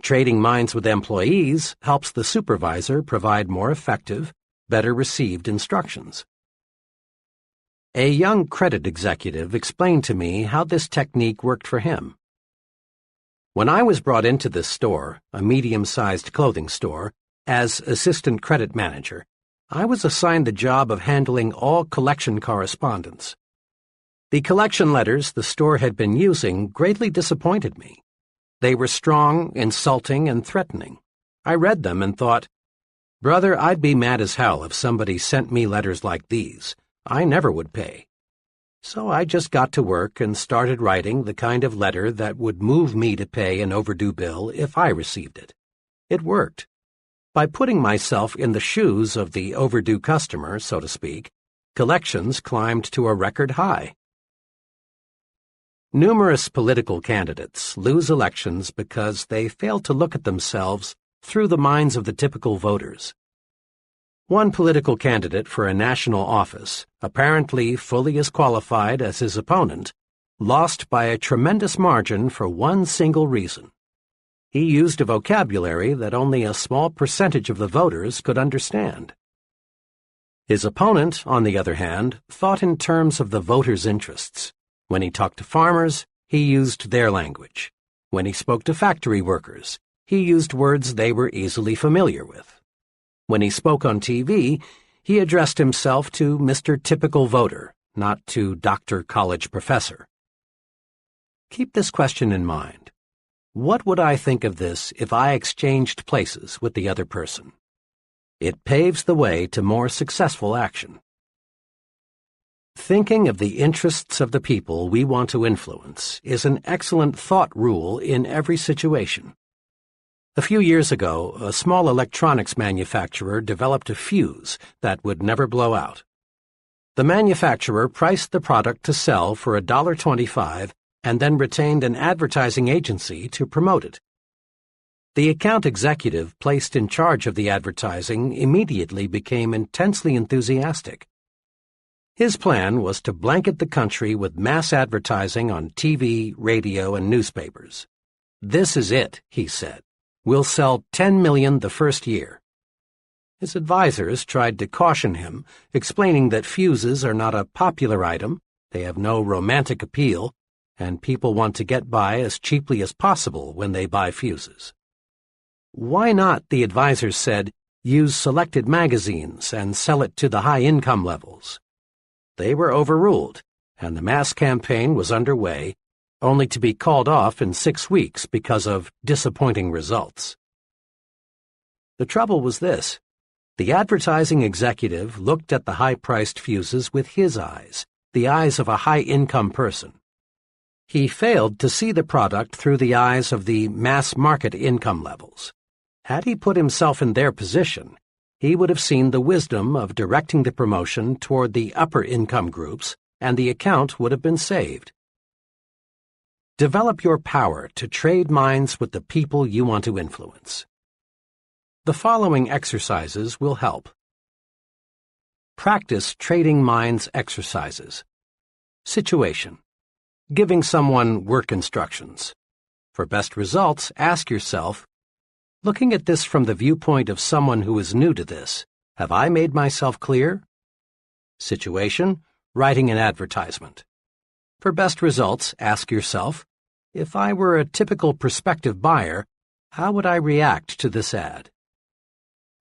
Trading minds with employees helps the supervisor provide more effective, better-received instructions. A young credit executive explained to me how this technique worked for him. "When I was brought into this store, a medium-sized clothing store, as assistant credit manager, I was assigned the job of handling all collection correspondence. The collection letters the store had been using greatly disappointed me. They were strong, insulting, and threatening. I read them and thought, 'Brother, I'd be mad as hell if somebody sent me letters like these. I never would pay.' So I just got to work and started writing the kind of letter that would move me to pay an overdue bill if I received it. It worked. By putting myself in the shoes of the overdue customer, so to speak, collections climbed to a record high." Numerous political candidates lose elections because they fail to look at themselves through the minds of the typical voters. One political candidate for a national office, apparently fully as qualified as his opponent, lost by a tremendous margin for one single reason. He used a vocabulary that only a small percentage of the voters could understand. His opponent, on the other hand, thought in terms of the voters' interests. When he talked to farmers, he used their language. When he spoke to factory workers, he used words they were easily familiar with. When he spoke on TV, he addressed himself to Mr. Typical Voter, not to Dr. College Professor. Keep this question in mind. What would I think of this if I exchanged places with the other person? It paves the way to more successful action. Thinking of the interests of the people we want to influence is an excellent thought rule in every situation. A few years ago, a small electronics manufacturer developed a fuse that would never blow out. The manufacturer priced the product to sell for $1.25 and then retained an advertising agency to promote it. The account executive placed in charge of the advertising immediately became intensely enthusiastic. His plan was to blanket the country with mass advertising on TV, radio, and newspapers. "This is it," he said. "We'll sell 10 million the first year." His advisors tried to caution him, explaining that fuses are not a popular item, they have no romantic appeal, and people want to get by as cheaply as possible when they buy fuses. "Why not," the advisors said, "use selected magazines and sell it to the high income levels?" They were overruled, and the mass campaign was underway, only to be called off in 6 weeks because of disappointing results. The trouble was this: the advertising executive looked at the high-priced fuses with his eyes, the eyes of a high-income person. He failed to see the product through the eyes of the mass market income levels. Had he put himself in their position, he would have seen the wisdom of directing the promotion toward the upper income groups, and the account would have been saved. Develop your power to trade minds with the people you want to influence. The following exercises will help. Practice trading minds exercises. Situation: giving someone work instructions. For best results, ask yourself, looking at this from the viewpoint of someone who is new to this, have I made myself clear? Situation: writing an advertisement. For best results, ask yourself, if I were a typical prospective buyer, how would I react to this ad?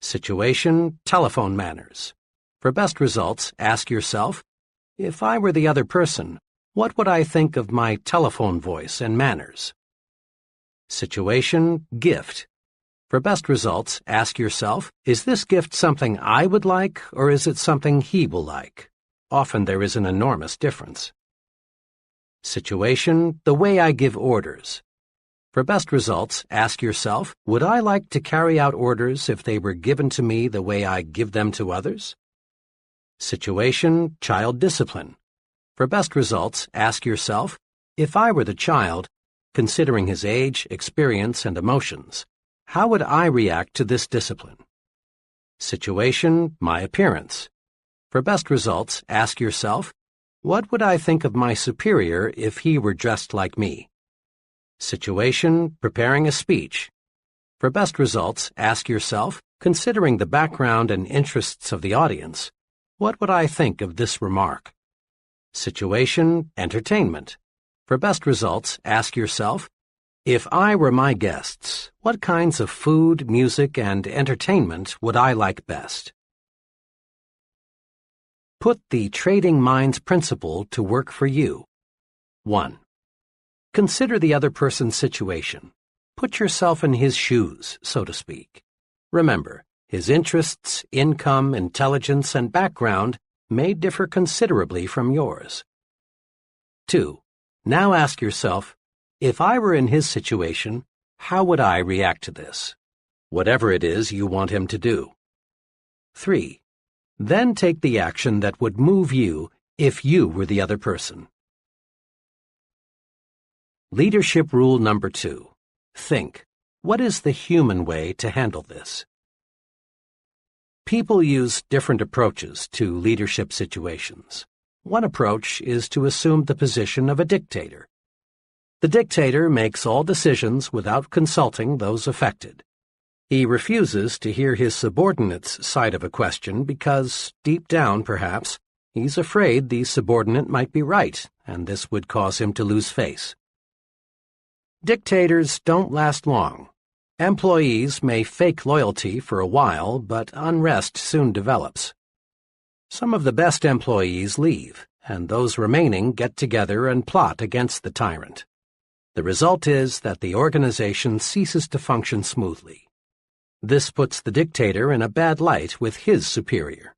Situation: telephone manners. For best results, ask yourself, if I were the other person, what would I think of my telephone voice and manners? Situation: gift. For best results, ask yourself, is this gift something I would like, or is it something he will like? Often there is an enormous difference. Situation: the way I give orders. For best results, ask yourself, would I like to carry out orders if they were given to me the way I give them to others? Situation: child discipline. For best results, ask yourself, if I were the child, considering his age, experience, and emotions, how would I react to this discipline? Situation: my appearance. For best results, ask yourself, what would I think of my superior if he were dressed like me? Situation: preparing a speech. For best results, ask yourself, considering the background and interests of the audience, what would I think of this remark? Situation: entertainment. For best results, ask yourself, if I were my guests, what kinds of food, music, and entertainment would I like best? Put the trading minds principle to work for you. 1. Consider the other person's situation. Put yourself in his shoes, so to speak. Remember, his interests, income, intelligence, and background may differ considerably from yours. 2. Now ask yourself, if I were in his situation, how would I react to this? Whatever it is you want him to do. 3. Then take the action that would move you if you were the other person. Leadership rule number 2. Think, what is the human way to handle this? People use different approaches to leadership situations. One approach is to assume the position of a dictator. The dictator makes all decisions without consulting those affected. He refuses to hear his subordinate's side of a question because, deep down perhaps, he's afraid the subordinate might be right, and this would cause him to lose face. Dictators don't last long. Employees may fake loyalty for a while, but unrest soon develops. Some of the best employees leave, and those remaining get together and plot against the tyrant. The result is that the organization ceases to function smoothly. This puts the dictator in a bad light with his superior.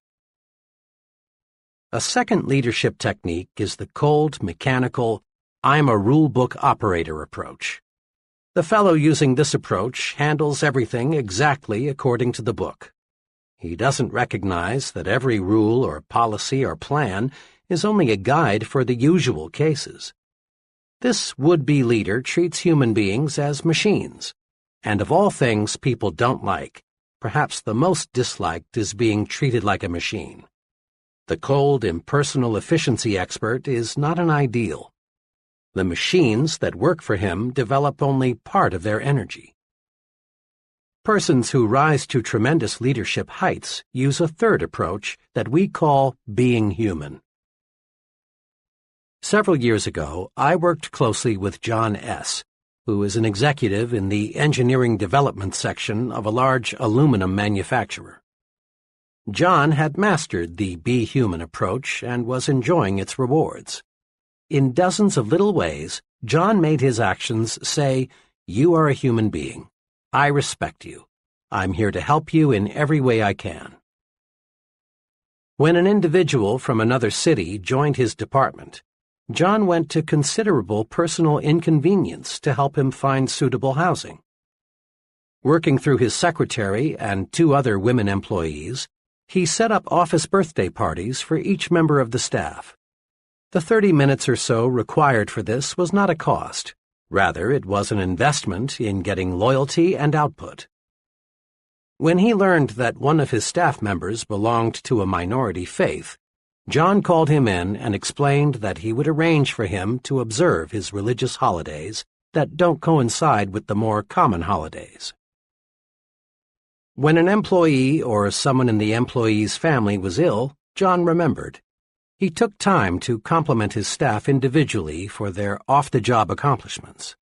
A second leadership technique is the cold, mechanical, I'm a rule-book operator approach. The fellow using this approach handles everything exactly according to the book. He doesn't recognize that every rule or policy or plan is only a guide for the usual cases. This would-be leader treats human beings as machines, and of all things people don't like, perhaps the most disliked is being treated like a machine. The cold, impersonal efficiency expert is not an ideal. The machines that work for him develop only part of their energy. Persons who rise to tremendous leadership heights use a third approach that we call being human. Several years ago, I worked closely with John S., who is an executive in the engineering development section of a large aluminum manufacturer. John had mastered the Be Human approach and was enjoying its rewards. In dozens of little ways, John made his actions say, "You are a human being. I respect you. I'm here to help you in every way I can." When an individual from another city joined his department, John went to considerable personal inconvenience to help him find suitable housing. Working through his secretary and 2 other women employees, he set up office birthday parties for each member of the staff. The 30 minutes or so required for this was not a cost. Rather, it was an investment in getting loyalty and output. When he learned that one of his staff members belonged to a minority faith, John called him in and explained that he would arrange for him to observe his religious holidays that don't coincide with the more common holidays. When an employee or someone in the employee's family was ill, John remembered. He took time to compliment his staff individually for their off-the-job accomplishments.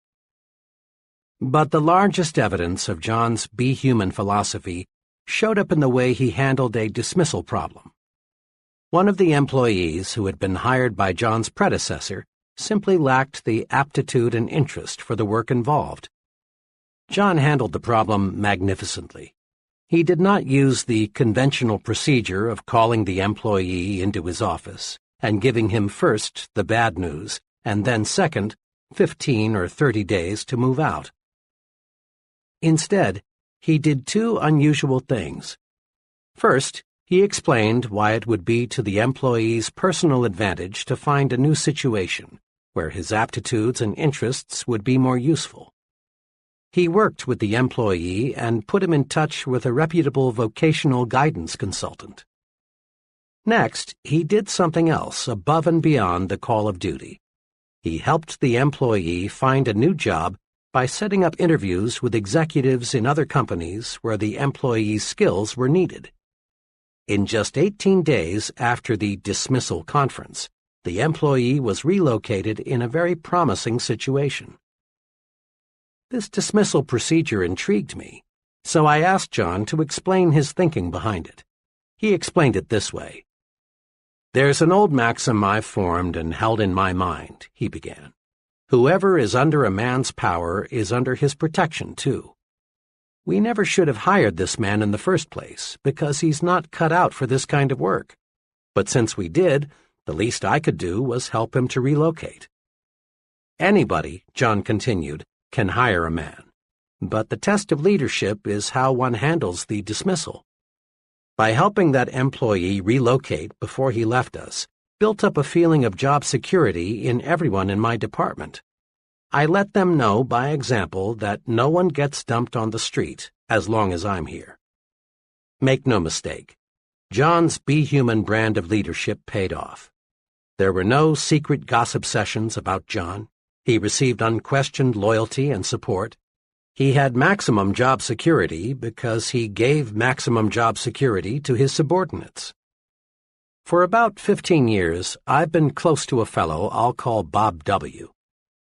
But the largest evidence of John's Be Human philosophy showed up in the way he handled a dismissal problem. One of the employees who had been hired by John's predecessor simply lacked the aptitude and interest for the work involved. John handled the problem magnificently. He did not use the conventional procedure of calling the employee into his office and giving him first the bad news and then second 15 or 30 days to move out. Instead, he did 2 unusual things. First, he explained why it would be to the employee's personal advantage to find a new situation where his aptitudes and interests would be more useful. He worked with the employee and put him in touch with a reputable vocational guidance consultant. Next, he did something else above and beyond the call of duty. He helped the employee find a new job by setting up interviews with executives in other companies where the employee's skills were needed. In just 18 days after the dismissal conference, the employee was relocated in a very promising situation. This dismissal procedure intrigued me, so I asked John to explain his thinking behind it. He explained it this way. "There's an old maxim I've formed and held in my mind," he began. "Whoever is under a man's power is under his protection, too. We never should have hired this man in the first place, because he's not cut out for this kind of work. But since we did, the least I could do was help him to relocate." Anybody, John continued, can hire a man, but the test of leadership is how one handles the dismissal. By helping that employee relocate before he left us, built up a feeling of job security in everyone in my department. I let them know by example that no one gets dumped on the street as long as I'm here. Make no mistake, John's Be Human brand of leadership paid off. There were no secret gossip sessions about John. He received unquestioned loyalty and support. He had maximum job security because he gave maximum job security to his subordinates. For about 15 years, I've been close to a fellow I'll call Bob W.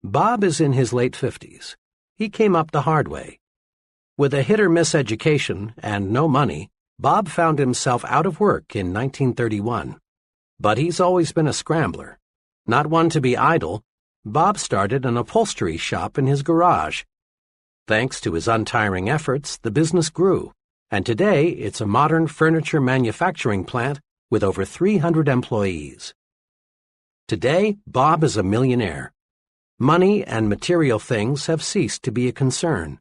Bob is in his late 50s. He came up the hard way. With a hit-or-miss education and no money, Bob found himself out of work in 1931. But he's always been a scrambler. Not one to be idle, Bob started an upholstery shop in his garage. Thanks to his untiring efforts, the business grew, and today it's a modern furniture manufacturing plant with over 300 employees. Today, Bob is a millionaire. Money and material things have ceased to be a concern.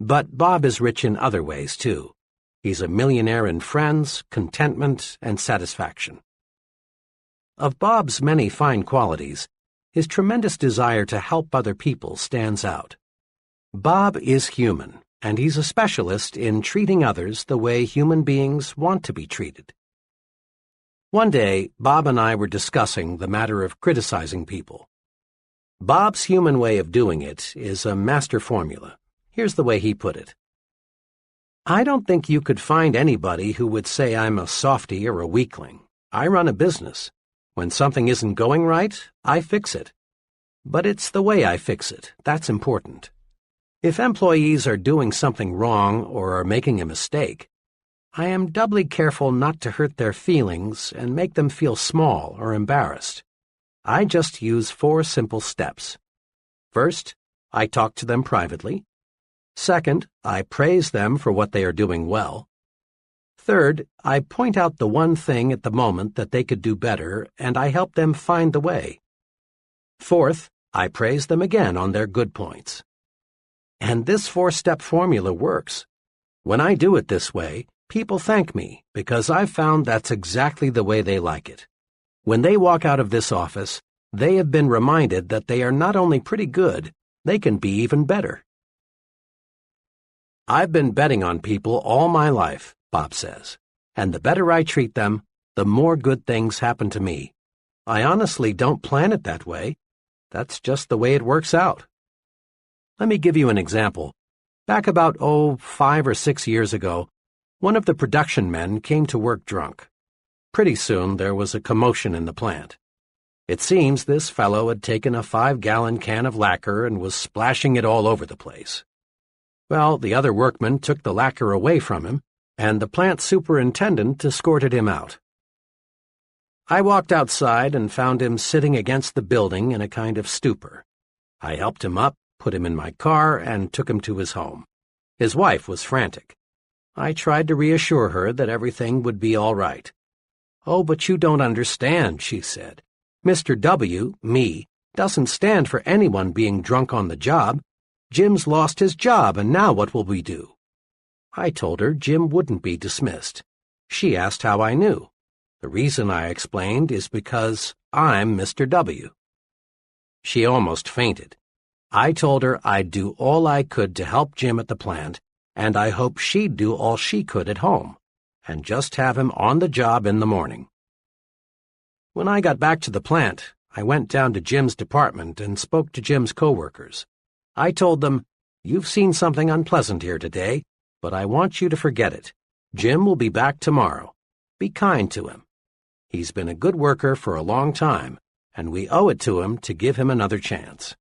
But Bob is rich in other ways, too. He's a millionaire in friends, contentment, and satisfaction. Of Bob's many fine qualities, his tremendous desire to help other people stands out. Bob is human, and he's a specialist in treating others the way human beings want to be treated. One day, Bob and I were discussing the matter of criticizing people. Bob's human way of doing it is a master formula. Here's the way he put it. "I don't think you could find anybody who would say I'm a softy or a weakling. I run a business. When something isn't going right, I fix it. But it's the way I fix it that's important. If employees are doing something wrong or are making a mistake, I am doubly careful not to hurt their feelings and make them feel small or embarrassed. I just use 4 simple steps. First, I talk to them privately. Second, I praise them for what they are doing well. Third, I point out the one thing at the moment that they could do better, and I help them find the way. Fourth, I praise them again on their good points. And this 4-step formula works. When I do it this way, people thank me because I've found that's exactly the way they like it. When they walk out of this office, they have been reminded that they are not only pretty good, they can be even better. I've been betting on people all my life, Bob says, and the better I treat them, the more good things happen to me. I honestly don't plan it that way. That's just the way it works out. Let me give you an example. Back about, 5 or 6 years ago, one of the production men came to work drunk. Pretty soon there was a commotion in the plant. It seems this fellow had taken a 5-gallon can of lacquer and was splashing it all over the place. Well, the other workmen took the lacquer away from him, and the plant superintendent escorted him out. I walked outside and found him sitting against the building in a kind of stupor. I helped him up, put him in my car, and took him to his home. His wife was frantic. I tried to reassure her that everything would be all right. "Oh, but you don't understand," she said. "Mr. W, me, doesn't stand for anyone being drunk on the job. Jim's lost his job, and now what will we do?" I told her Jim wouldn't be dismissed. She asked how I knew. The reason, I explained, is because I'm Mr. W. She almost fainted. I told her I'd do all I could to help Jim at the plant, and I hoped she'd do all she could at home, and just have him on the job in the morning. When I got back to the plant, I went down to Jim's department and spoke to Jim's coworkers. I told them, "You've seen something unpleasant here today, but I want you to forget it. Jim will be back tomorrow. Be kind to him. He's been a good worker for a long time, and we owe it to him to give him another chance."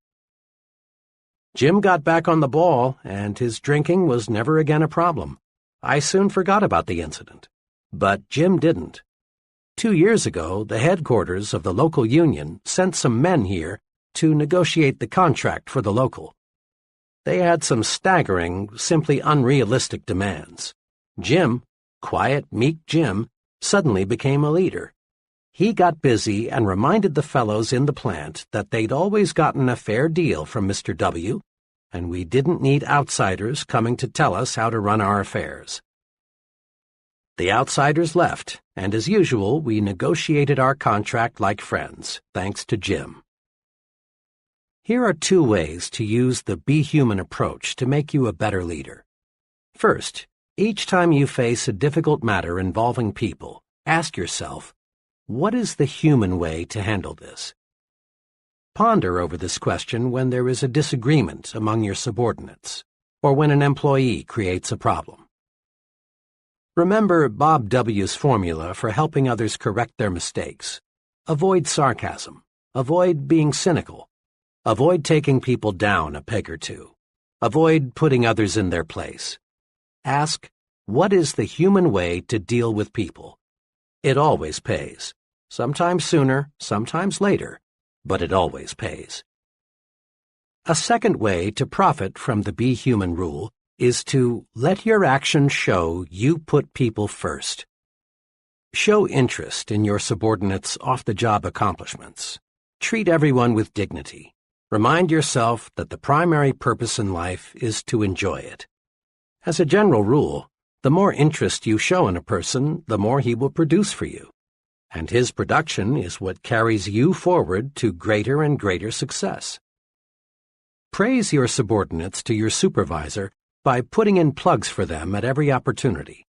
Jim got back on the ball, and his drinking was never again a problem. I soon forgot about the incident. But Jim didn't. 2 years ago, the headquarters of the local union sent some men here to negotiate the contract for the local. They had some staggering, simply unrealistic demands. Jim, quiet, meek Jim, suddenly became a leader. He got busy and reminded the fellows in the plant that they'd always gotten a fair deal from Mr. W, and we didn't need outsiders coming to tell us how to run our affairs. The outsiders left, and as usual, we negotiated our contract like friends, thanks to Jim. Here are 2 ways to use the Be Human approach to make you a better leader. First, each time you face a difficult matter involving people, ask yourself, what is the human way to handle this? Ponder over this question when there is a disagreement among your subordinates, or when an employee creates a problem. Remember Bob W.'s formula for helping others correct their mistakes. Avoid sarcasm. Avoid being cynical. Avoid taking people down a peg or two. Avoid putting others in their place. Ask, what is the human way to deal with people? It always pays. Sometimes sooner, sometimes later, but it always pays. A second way to profit from the Be Human rule is to let your actions show you put people first. Show interest in your subordinates' off-the-job accomplishments. Treat everyone with dignity. Remind yourself that the primary purpose in life is to enjoy it. As a general rule, the more interest you show in a person, the more he will produce for you. And his production is what carries you forward to greater and greater success. Praise your subordinates to your supervisor by putting in plugs for them at every opportunity.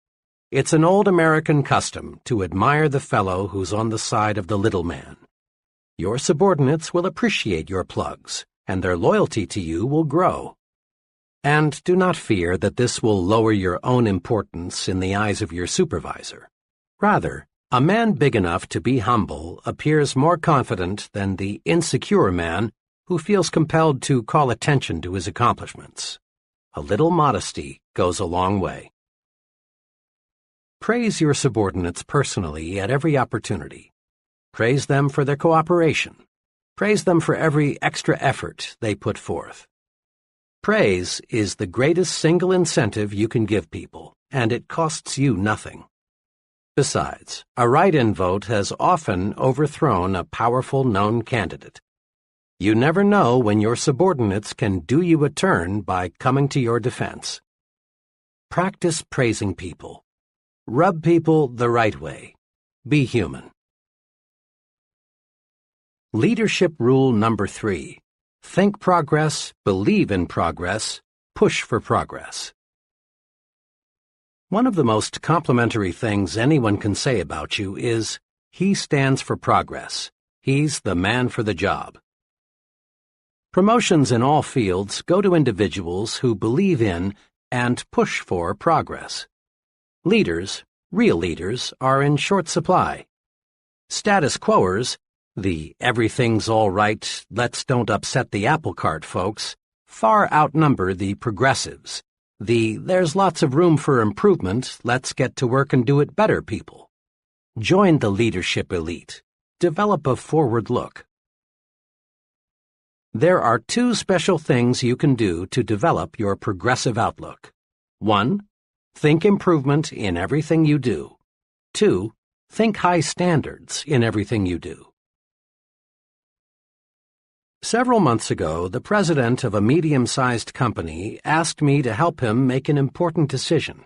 It's an old American custom to admire the fellow who's on the side of the little man. Your subordinates will appreciate your plugs, and their loyalty to you will grow. And do not fear that this will lower your own importance in the eyes of your supervisor. Rather, a man big enough to be humble appears more confident than the insecure man who feels compelled to call attention to his accomplishments. A little modesty goes a long way. Praise your subordinates personally at every opportunity. Praise them for their cooperation. Praise them for every extra effort they put forth. Praise is the greatest single incentive you can give people, and it costs you nothing. Besides, a write-in vote has often overthrown a powerful known candidate. You never know when your subordinates can do you a turn by coming to your defense. Practice praising people. Rub people the right way. Be human. Leadership rule number 3. Think progress, believe in progress, push for progress. One of the most complimentary things anyone can say about you is, he stands for progress. He's the man for the job. Promotions in all fields go to individuals who believe in and push for progress. Leaders, real leaders, are in short supply. Status quoers, the everything's all right, let's don't upset the apple cart folks, far outnumber the progressives, the there's lots of room for improvement, let's get to work and do it better people. Join the leadership elite. Develop a forward look. There are 2 special things you can do to develop your progressive outlook. 1. Think improvement in everything you do. 2. Think high standards in everything you do. Several months ago, the president of a medium-sized company asked me to help him make an important decision.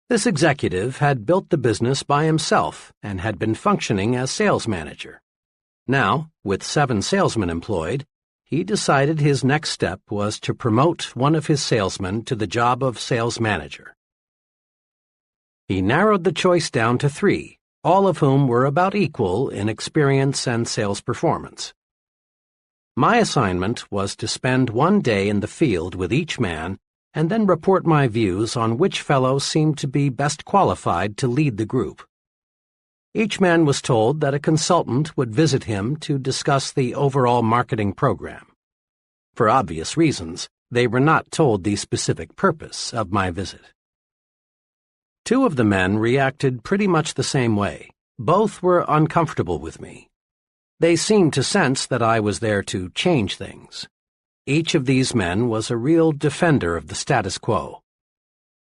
This executive had built the business by himself and had been functioning as sales manager. Now, with 7 salesmen employed, he decided his next step was to promote one of his salesmen to the job of sales manager. He narrowed the choice down to 3, all of whom were about equal in experience and sales performance. My assignment was to spend one day in the field with each man and then report my views on which fellow seemed to be best qualified to lead the group. Each man was told that a consultant would visit him to discuss the overall marketing program. For obvious reasons, they were not told the specific purpose of my visit. 2 of the men reacted pretty much the same way. Both were uncomfortable with me. They seemed to sense that I was there to change things. Each of these men was a real defender of the status quo.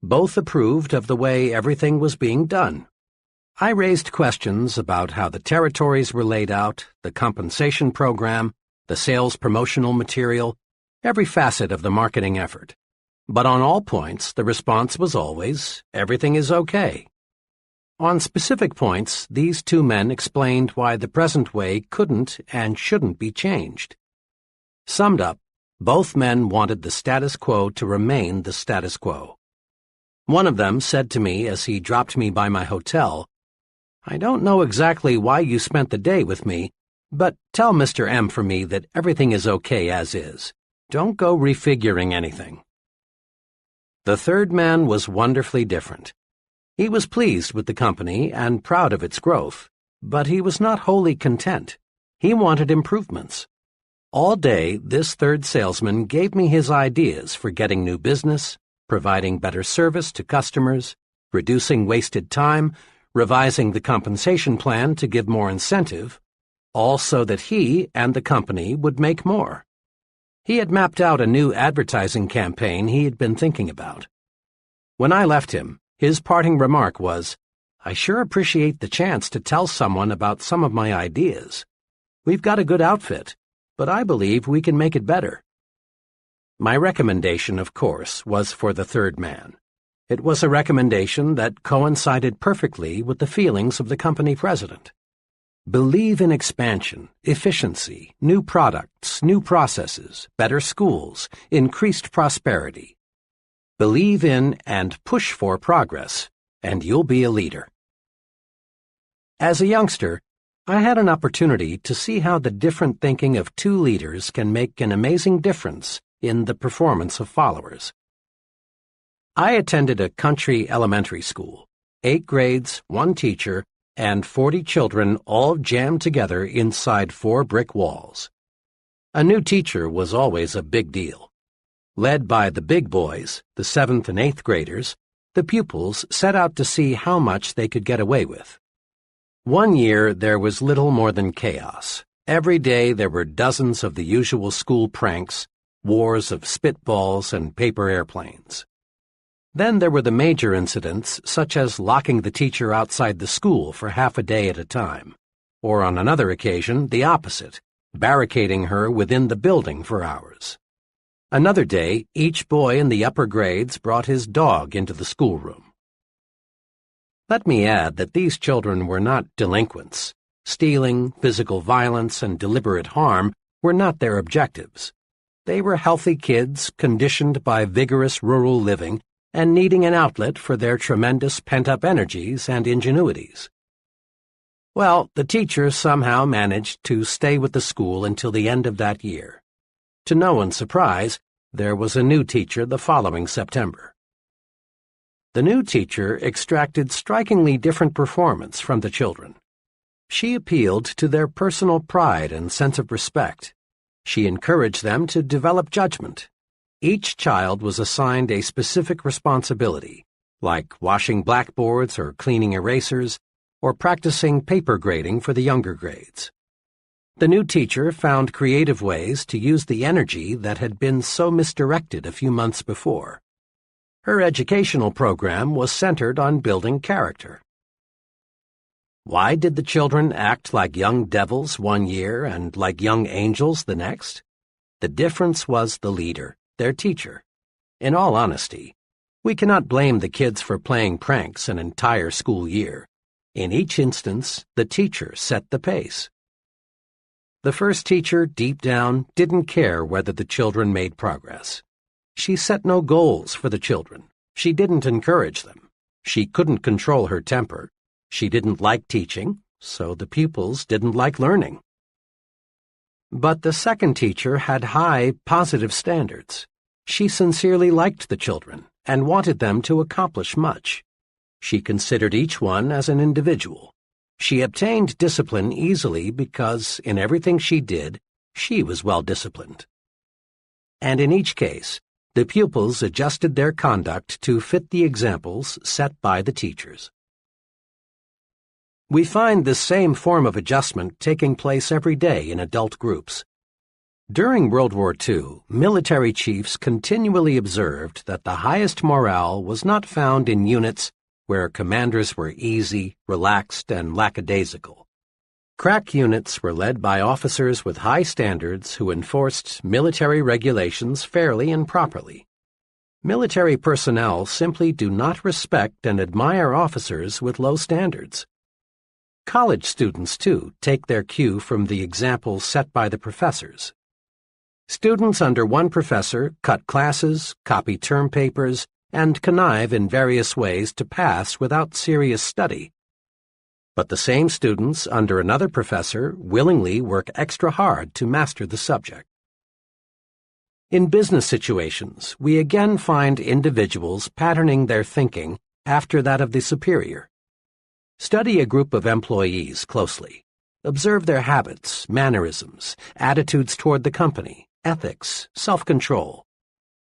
Both approved of the way everything was being done. I raised questions about how the territories were laid out, the compensation program, the sales promotional material, every facet of the marketing effort. But on all points, the response was always, everything is okay. On specific points, these 2 men explained why the present way couldn't and shouldn't be changed. Summed up, both men wanted the status quo to remain the status quo. One of them said to me as he dropped me by my hotel, I don't know exactly why you spent the day with me, but tell Mr. M for me that everything is okay as is. Don't go refiguring anything. The 3rd man was wonderfully different. He was pleased with the company and proud of its growth, but he was not wholly content. He wanted improvements. All day, this 3rd salesman gave me his ideas for getting new business, providing better service to customers, reducing wasted time, revising the compensation plan to give more incentive, all so that he and the company would make more. He had mapped out a new advertising campaign he had been thinking about. When I left him, his parting remark was, I sure appreciate the chance to tell someone about some of my ideas. We've got a good outfit, but I believe we can make it better. My recommendation, of course, was for the 3rd man. It was a recommendation that coincided perfectly with the feelings of the company president. Believe in expansion, efficiency, new products, new processes, better schools, increased prosperity. Believe in and push for progress, and you'll be a leader. As a youngster, I had an opportunity to see how the different thinking of 2 leaders can make an amazing difference in the performance of followers. I attended a country elementary school, 8 grades, 1 teacher, and 40 children all jammed together inside 4 brick walls. A new teacher was always a big deal. Led by the big boys, the 7th and 8th graders, the pupils set out to see how much they could get away with. One year there was little more than chaos. Every day there were dozens of the usual school pranks, wars of spitballs and paper airplanes. Then there were the major incidents, such as locking the teacher outside the school for half a day at a time, or on another occasion, the opposite, barricading her within the building for hours. Another day, each boy in the upper grades brought his dog into the schoolroom. Let me add that these children were not delinquents. Stealing, physical violence, and deliberate harm were not their objectives. They were healthy kids conditioned by vigorous rural living and needing an outlet for their tremendous pent-up energies and ingenuities. Well, the teacher somehow managed to stay with the school until the end of that year. To no one's surprise, there was a new teacher the following September. The new teacher extracted strikingly different performance from the children. She appealed to their personal pride and sense of respect. She encouraged them to develop judgment. Each child was assigned a specific responsibility, like washing blackboards or cleaning erasers, or practicing paper grading for the younger grades. The new teacher found creative ways to use the energy that had been so misdirected a few months before. Her educational program was centered on building character. Why did the children act like young devils one year and like young angels the next? The difference was the leader, their teacher. In all honesty, we cannot blame the kids for playing pranks an entire school year. In each instance, the teacher set the pace. The first teacher, deep down, didn't care whether the children made progress. She set no goals for the children. She didn't encourage them. She couldn't control her temper. She didn't like teaching, so the pupils didn't like learning. But the second teacher had high, positive standards. She sincerely liked the children and wanted them to accomplish much. She considered each one as an individual. She obtained discipline easily because, in everything she did, she was well disciplined. And in each case, the pupils adjusted their conduct to fit the examples set by the teachers. We find this same form of adjustment taking place every day in adult groups. During World War II, military chiefs continually observed that the highest morale was not found in units where commanders were easy, relaxed, and lackadaisical. Crack units were led by officers with high standards who enforced military regulations fairly and properly. Military personnel simply do not respect and admire officers with low standards. College students, too, take their cue from the examples set by the professors. Students under one professor cut classes, copy term papers, and connive in various ways to pass without serious study. But the same students under another professor willingly work extra hard to master the subject. In business situations, we again find individuals patterning their thinking after that of the superior. Study a group of employees closely. Observe their habits, mannerisms, attitudes toward the company, ethics, self-control.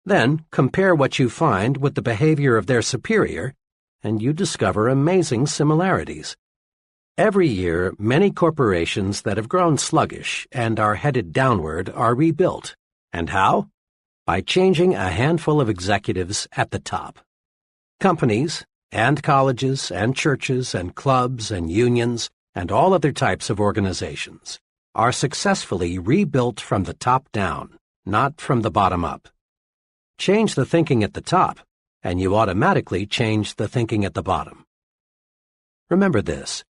Then compare what you find with the behavior of their superior, and you discover amazing similarities. Every year, many corporations that have grown sluggish and are headed downward are rebuilt. And how? By changing a handful of executives at the top. Companies, and colleges, and churches, and clubs, and unions, and all other types of organizations are successfully rebuilt from the top down, not from the bottom up. Change the thinking at the top, and you automatically change the thinking at the bottom. Remember this: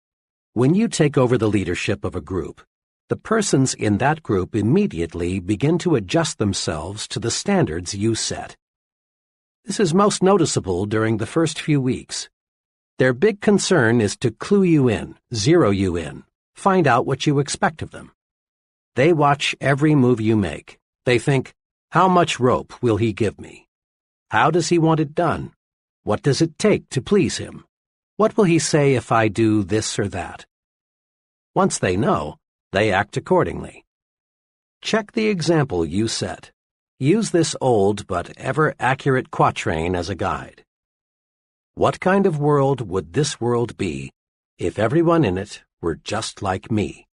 when you take over the leadership of a group, the persons in that group immediately begin to adjust themselves to the standards you set. This is most noticeable during the first few weeks. Their big concern is to clue you in, zero you in, find out what you expect of them. They watch every move you make. They think, how much rope will he give me? How does he want it done? What does it take to please him? What will he say if I do this or that? Once they know, they act accordingly. Check the example you set. Use this old but ever-accurate quatrain as a guide. What kind of world would this world be if everyone in it were just like me?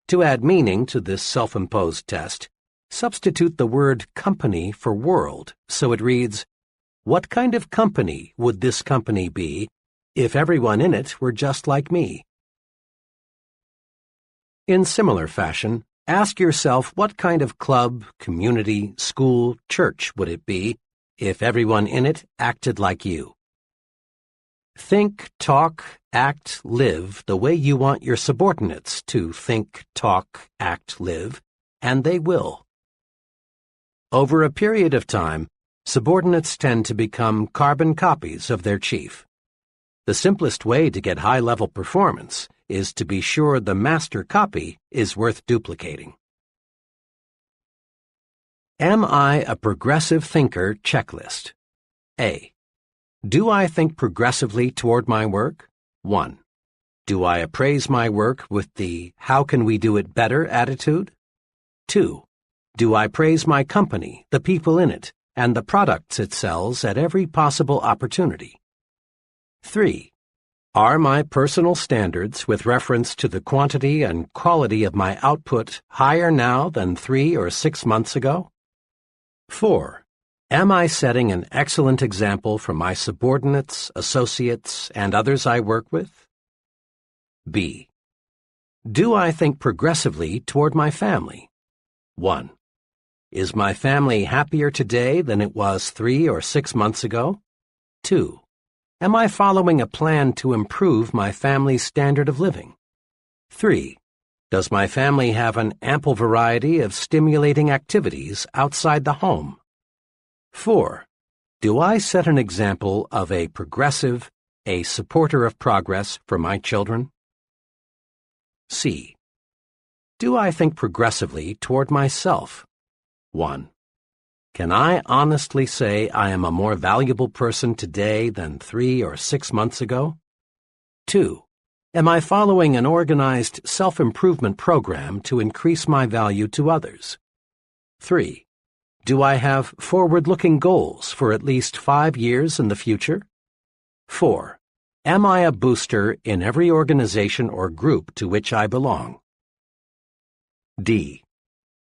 To add meaning to this self-imposed test, substitute the word company for world so it reads, what kind of company would this company be if everyone in it were just like me? In similar fashion, Ask yourself what kind of club, community, school, church would it be if everyone in it acted like you. Think, talk, act, live the way you want your subordinates to think, talk, act, live, and they will. Over a period of time, subordinates tend to become carbon copies of their chief. The simplest way to get high-level performance is to be sure the master copy is worth duplicating. Am I a progressive thinker checklist? A. Do I think progressively toward my work? 1. Do I appraise my work with the how can we do it better attitude? 2. Do I praise my company, the people in it, and the products it sells at every possible opportunity? 3. Are my personal standards with reference to the quantity and quality of my output higher now than 3 or 6 months ago? 4. Am I setting an excellent example for my subordinates, associates, and others I work with? B. Do I think progressively toward my family? 1. Is my family happier today than it was 3 or 6 months ago? 2. Am I following a plan to improve my family's standard of living? 3. Does my family have an ample variety of stimulating activities outside the home? 4. Do I set an example of a progressive, a supporter of progress for my children? C. Do I think progressively toward myself? 1. Can I honestly say I am a more valuable person today than 3 or 6 months ago? 2. Am I following an organized self-improvement program to increase my value to others? 3. Do I have forward-looking goals for at least 5 years in the future? 4. Am I a booster in every organization or group to which I belong? D.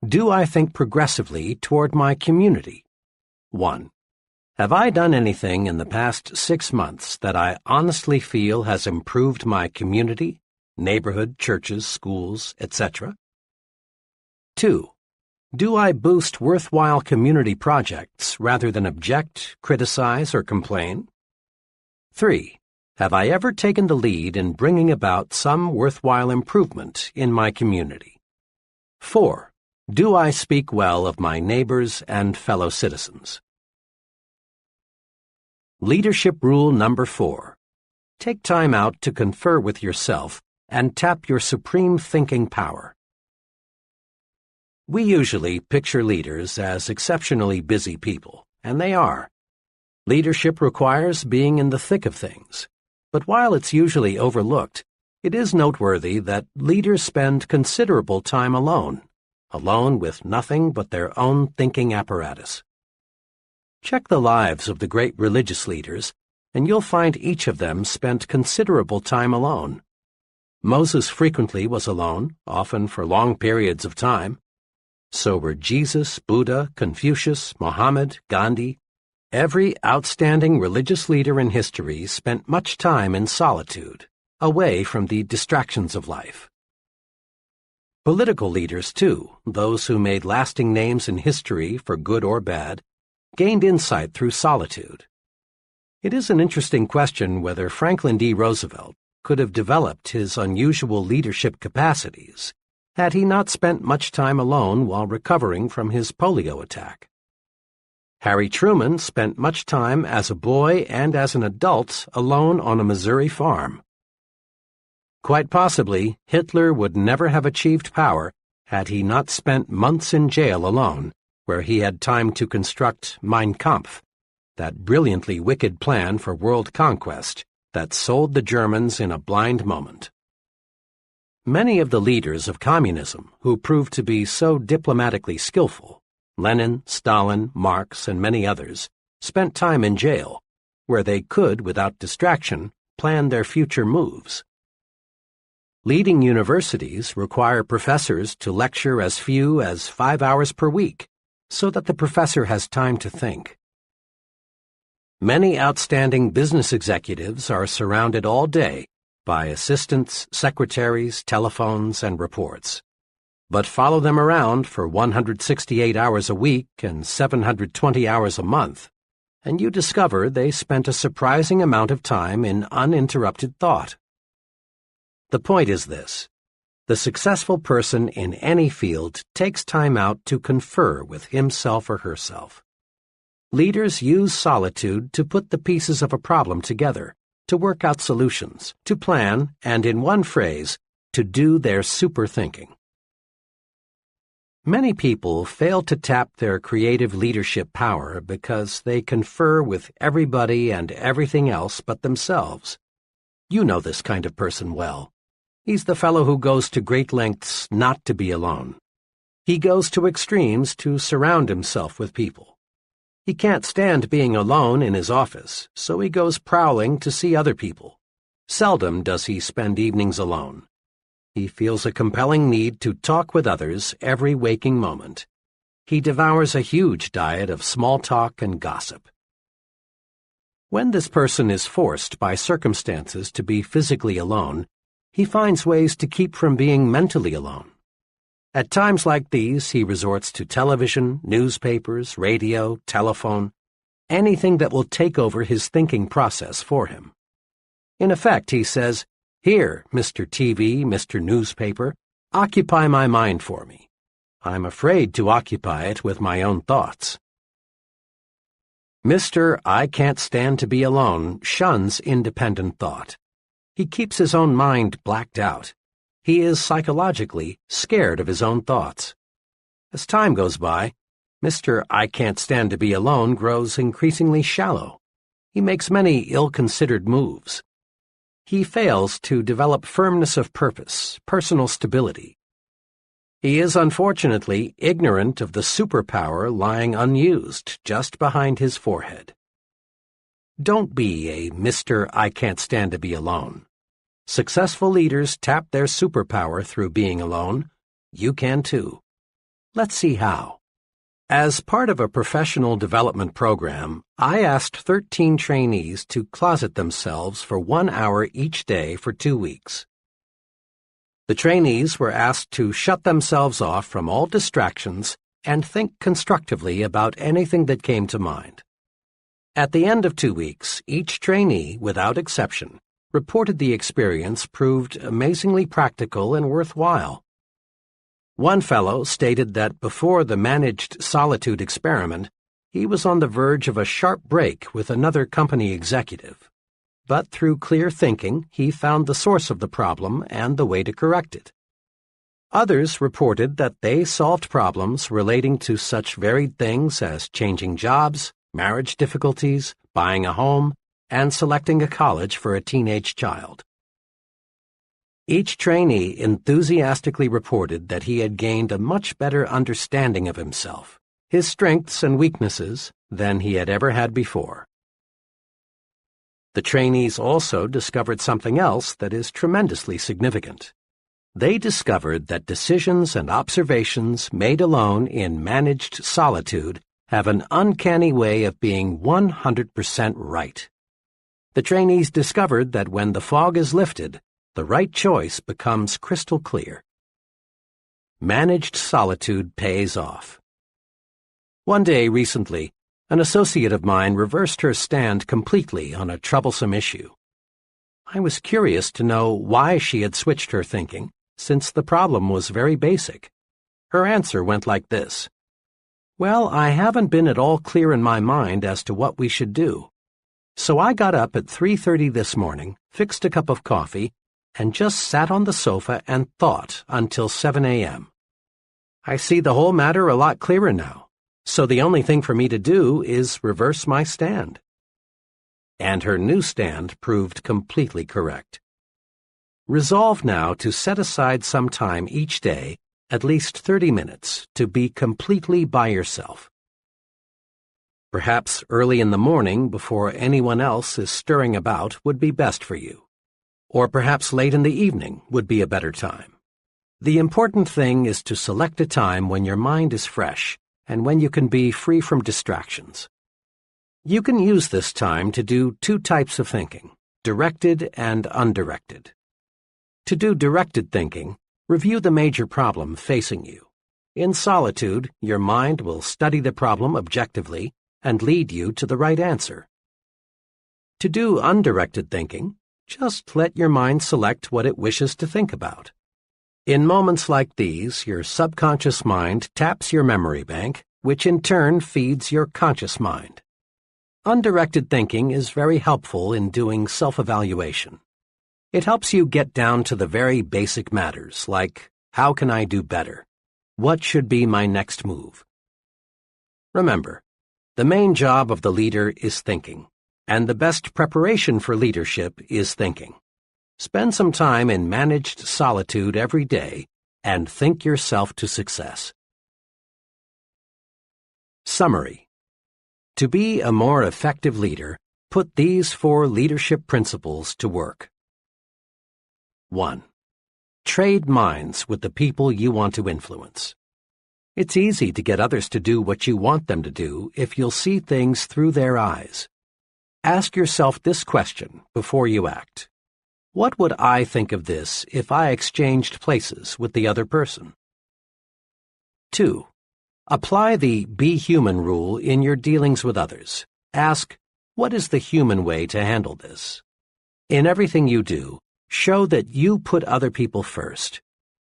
Do I think progressively toward my community? 1. Have I done anything in the past 6 months that I honestly feel has improved my community, neighborhood, churches, schools, etc.? 2. Do I boost worthwhile community projects rather than object, criticize, or complain? 3. Have I ever taken the lead in bringing about some worthwhile improvement in my community? 4. Do I speak well of my neighbors and fellow citizens? Leadership Rule Number 4. Take time out to confer with yourself and tap your supreme thinking power. We usually picture leaders as exceptionally busy people, and they are. Leadership requires being in the thick of things, but while it's usually overlooked, it is noteworthy that leaders spend considerable time alone with nothing but their own thinking apparatus. Check the lives of the great religious leaders, and you'll find each of them spent considerable time alone. Moses frequently was alone, often for long periods of time. So were Jesus, Buddha, Confucius, Mohammed, Gandhi. Every outstanding religious leader in history spent much time in solitude, away from the distractions of life. Political leaders, too, those who made lasting names in history for good or bad, gained insight through solitude. It is an interesting question whether Franklin D. Roosevelt could have developed his unusual leadership capacities had he not spent much time alone while recovering from his polio attack. Harry Truman spent much time as a boy and as an adult alone on a Missouri farm. Quite possibly, Hitler would never have achieved power had he not spent months in jail alone, where he had time to construct Mein Kampf, that brilliantly wicked plan for world conquest that sold the Germans in a blind moment. Many of the leaders of communism who proved to be so diplomatically skillful, Lenin, Stalin, Marx, and many others, spent time in jail, where they could, without distraction, plan their future moves. Leading universities require professors to lecture as few as 5 hours per week, so that the professor has time to think. Many outstanding business executives are surrounded all day by assistants, secretaries, telephones, and reports. but follow them around for 168 hours a week and 720 hours a month, and you discover they spent a surprising amount of time in uninterrupted thought. The point is this: the successful person in any field takes time out to confer with himself or herself. Leaders use solitude to put the pieces of a problem together, to work out solutions, to plan, and in one phrase, to do their super thinking. Many people fail to tap their creative leadership power because they confer with everybody and everything else but themselves. You know this kind of person well. He's the fellow who goes to great lengths not to be alone. He goes to extremes to surround himself with people. He can't stand being alone in his office, so he goes prowling to see other people. Seldom does he spend evenings alone. He feels a compelling need to talk with others every waking moment. He devours a huge diet of small talk and gossip. When this person is forced by circumstances to be physically alone, he finds ways to keep from being mentally alone. At times like these, he resorts to television, newspapers, radio, telephone, anything that will take over his thinking process for him. In effect, he says, "Here, Mr. TV, Mr. Newspaper, occupy my mind for me. I'm afraid to occupy it with my own thoughts." Mr. I Can't Stand to Be Alone shuns independent thought. He keeps his own mind blacked out. He is psychologically scared of his own thoughts. As time goes by, Mr. I Can't Stand to Be Alone grows increasingly shallow. He makes many ill-considered moves. He fails to develop firmness of purpose, personal stability. He is unfortunately ignorant of the superpower lying unused just behind his forehead. Don't be a Mr. I Can't Stand to Be Alone. Successful leaders tap their superpower through being alone. You can too. Let's see how. As part of a professional development program, I asked 13 trainees to closet themselves for 1 hour each day for 2 weeks. The trainees were asked to shut themselves off from all distractions and think constructively about anything that came to mind. At the end of 2 weeks, each trainee, without exception, reported the experience proved amazingly practical and worthwhile. One fellow stated that before the managed solitude experiment, he was on the verge of a sharp break with another company executive. But through clear thinking, he found the source of the problem and the way to correct it. Others reported that they solved problems relating to such varied things as changing jobs, marriage difficulties, buying a home, and selecting a college for a teenage child. Each trainee enthusiastically reported that he had gained a much better understanding of himself, his strengths and weaknesses, than he had ever had before. The trainees also discovered something else that is tremendously significant. They discovered that decisions and observations made alone in managed solitude have an uncanny way of being 100% right. The trainees discovered that when the fog is lifted, the right choice becomes crystal clear. Managed solitude pays off. One day recently, an associate of mine reversed her stand completely on a troublesome issue. I was curious to know why she had switched her thinking, since the problem was very basic. Her answer went like this: "Well, I haven't been at all clear in my mind as to what we should do. So I got up at 3:30 this morning, fixed a cup of coffee, and just sat on the sofa and thought until 7 a.m. I see the whole matter a lot clearer now, so the only thing for me to do is reverse my stand." And her new stand proved completely correct. Resolve now to set aside some time each day, at least 30 minutes, to be completely by yourself. Perhaps early in the morning, before anyone else is stirring about, would be best for you. Or perhaps late in the evening would be a better time. The important thing is to select a time when your mind is fresh and when you can be free from distractions. You can use this time to do 2 types of thinking, directed and undirected. To do directed thinking, Review the major problem facing you. In solitude, your mind will study the problem objectively and lead you to the right answer. To do undirected thinking, just let your mind select what it wishes to think about. In moments like these, your subconscious mind taps your memory bank, which in turn feeds your conscious mind. Undirected thinking is very helpful in doing self-evaluation. It helps you get down to the very basic matters like, how can I do better? What should be my next move? Remember, the main job of the leader is thinking, and the best preparation for leadership is thinking. Spend some time in managed solitude every day and think yourself to success. Summary. To be a more effective leader, put these 4 leadership principles to work. 1. Trade minds with the people you want to influence. It's easy to get others to do what you want them to do if you'll see things through their eyes. Ask yourself this question before you act. What would I think of this if I exchanged places with the other person? 2. Apply the Be Human rule in your dealings with others. Ask, what is the human way to handle this? In everything you do, show that you put other people first.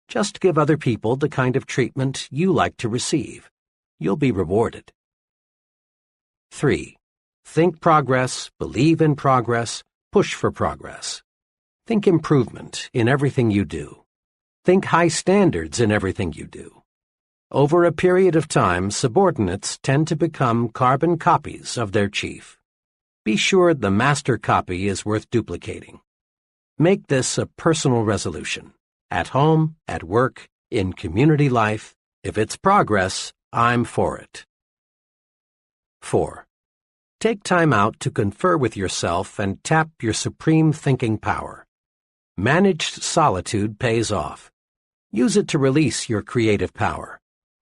Just give other people the kind of treatment you like to receive. You'll be rewarded. 3. Think progress, believe in progress, push for progress. Think improvement in everything you do. Think high standards in everything you do. Over a period of time, subordinates tend to become carbon copies of their chief. Be sure the master copy is worth duplicating. Make this a personal resolution. At home, at work, in community life, if it's progress, I'm for it. 4. Take time out to confer with yourself and tap your supreme thinking power. Managed solitude pays off. Use it to release your creative power.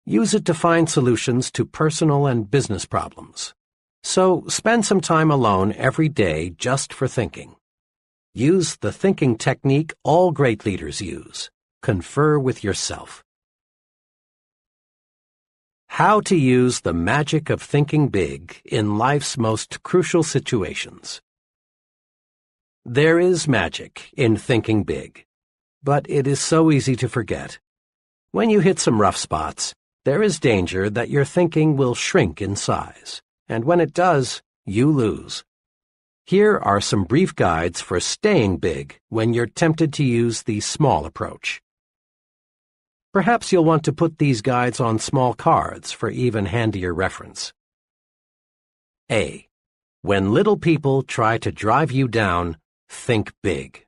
Use it to find solutions to personal and business problems. So spend some time alone every day just for thinking. Use the thinking technique all great leaders use. Confer with yourself. How to use the magic of thinking big in life's most crucial situations. There is magic in thinking big, but it is so easy to forget. When you hit some rough spots, there is danger that your thinking will shrink in size, and when it does, you lose. Here are some brief guides for staying big when you're tempted to use the small approach. Perhaps you'll want to put these guides on small cards for even handier reference. A. When little people try to drive you down, think big.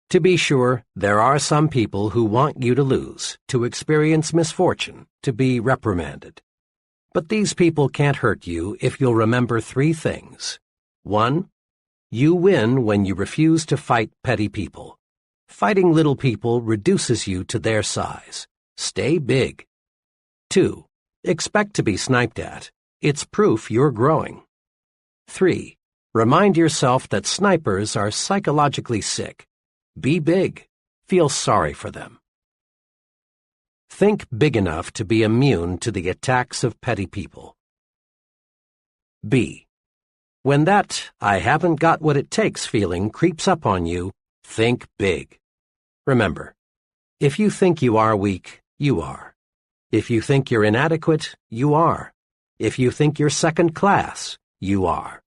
To be sure, there are some people who want you to lose, to experience misfortune, to be reprimanded. But these people can't hurt you if you'll remember 3 things. 1. You win when you refuse to fight petty people. Fighting little people reduces you to their size. Stay big. 2. Expect to be sniped at. It's proof you're growing. 3. Remind yourself that snipers are psychologically sick. Be big. Feel sorry for them. Think big enough to be immune to the attacks of petty people. B. When that I haven't got what it takes feeling creeps up on you, think big. Remember, if you think you are weak, you are. If you think you're inadequate, you are. If you think you're second class, you are.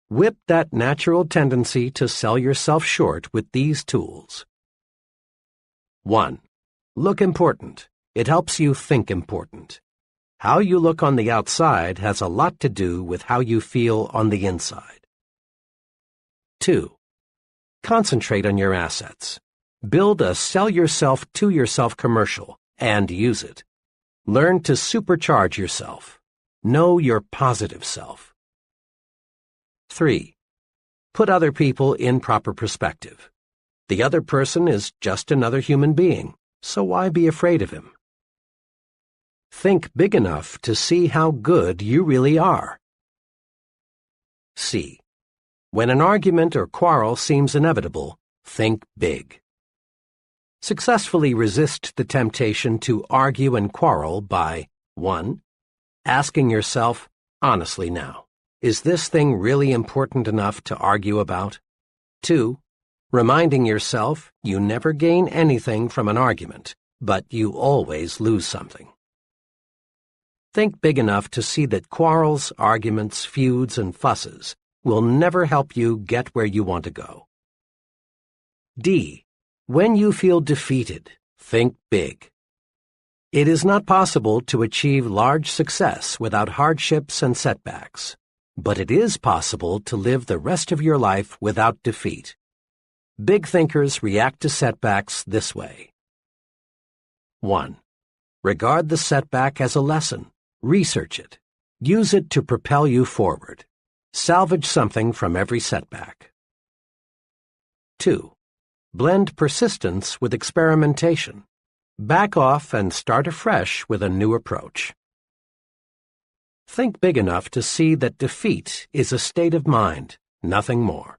Whip that natural tendency to sell yourself short with these tools. 1. Look important. It helps you think important. How you look on the outside has a lot to do with how you feel on the inside. 2. Concentrate on your assets. Build a sell yourself to yourself commercial and use it. Learn to supercharge yourself. Know your positive self. 3. Put other people in proper perspective. The other person is just another human being, so why be afraid of him? Think big enough to see how good you really are. C. When an argument or quarrel seems inevitable, think big. Successfully resist the temptation to argue and quarrel by 1. Asking yourself, honestly now, is this thing really important enough to argue about? 2. Reminding yourself you never gain anything from an argument, but you always lose something. Think big enough to see that quarrels, arguments, feuds, and fusses will never help you get where you want to go. D. When you feel defeated, think big. It is not possible to achieve large success without hardships and setbacks, but it is possible to live the rest of your life without defeat. Big thinkers react to setbacks this way. 1. Regard the setback as a lesson. Research it. Use it to propel you forward. Salvage something from every setback. 2. Blend persistence with experimentation. Back off and start afresh with a new approach. Think big enough to see that defeat is a state of mind, nothing more.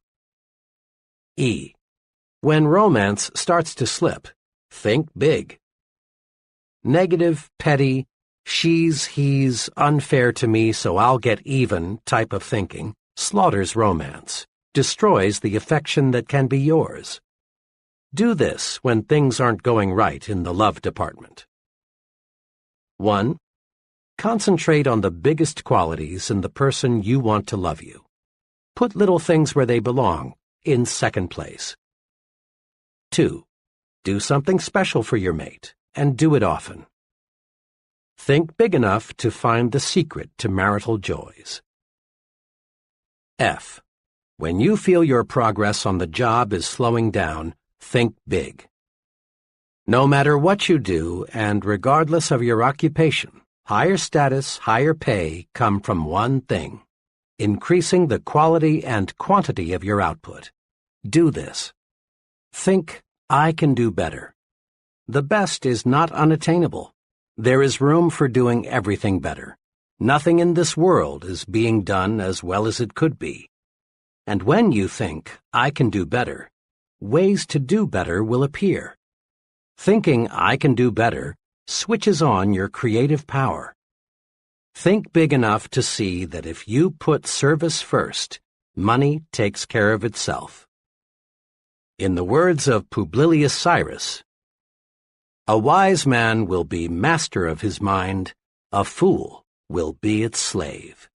E. When romance starts to slip, think big. Negative, petty, she's, he's, unfair to me so I'll get even type of thinking slaughters romance, destroys the affection that can be yours. Do this when things aren't going right in the love department. 1. Concentrate on the biggest qualities in the person you want to love you. Put little things where they belong, in second place. 2. Do something special for your mate, and do it often. Think big enough to find the secret to marital joys. F. When you feel your progress on the job is slowing down, think big. No matter what you do, and regardless of your occupation, higher status, higher pay come from one thing: increasing the quality and quantity of your output. Do this. Think, I can do better. The best is not unattainable. There is room for doing everything better. Nothing in this world is being done as well as it could be. And when you think, I can do better, ways to do better will appear. Thinking I can do better switches on your creative power. Think big enough to see that if you put service first, money takes care of itself. In the words of Publilius Cyrus, a wise man will be master of his mind, a fool will be its slave.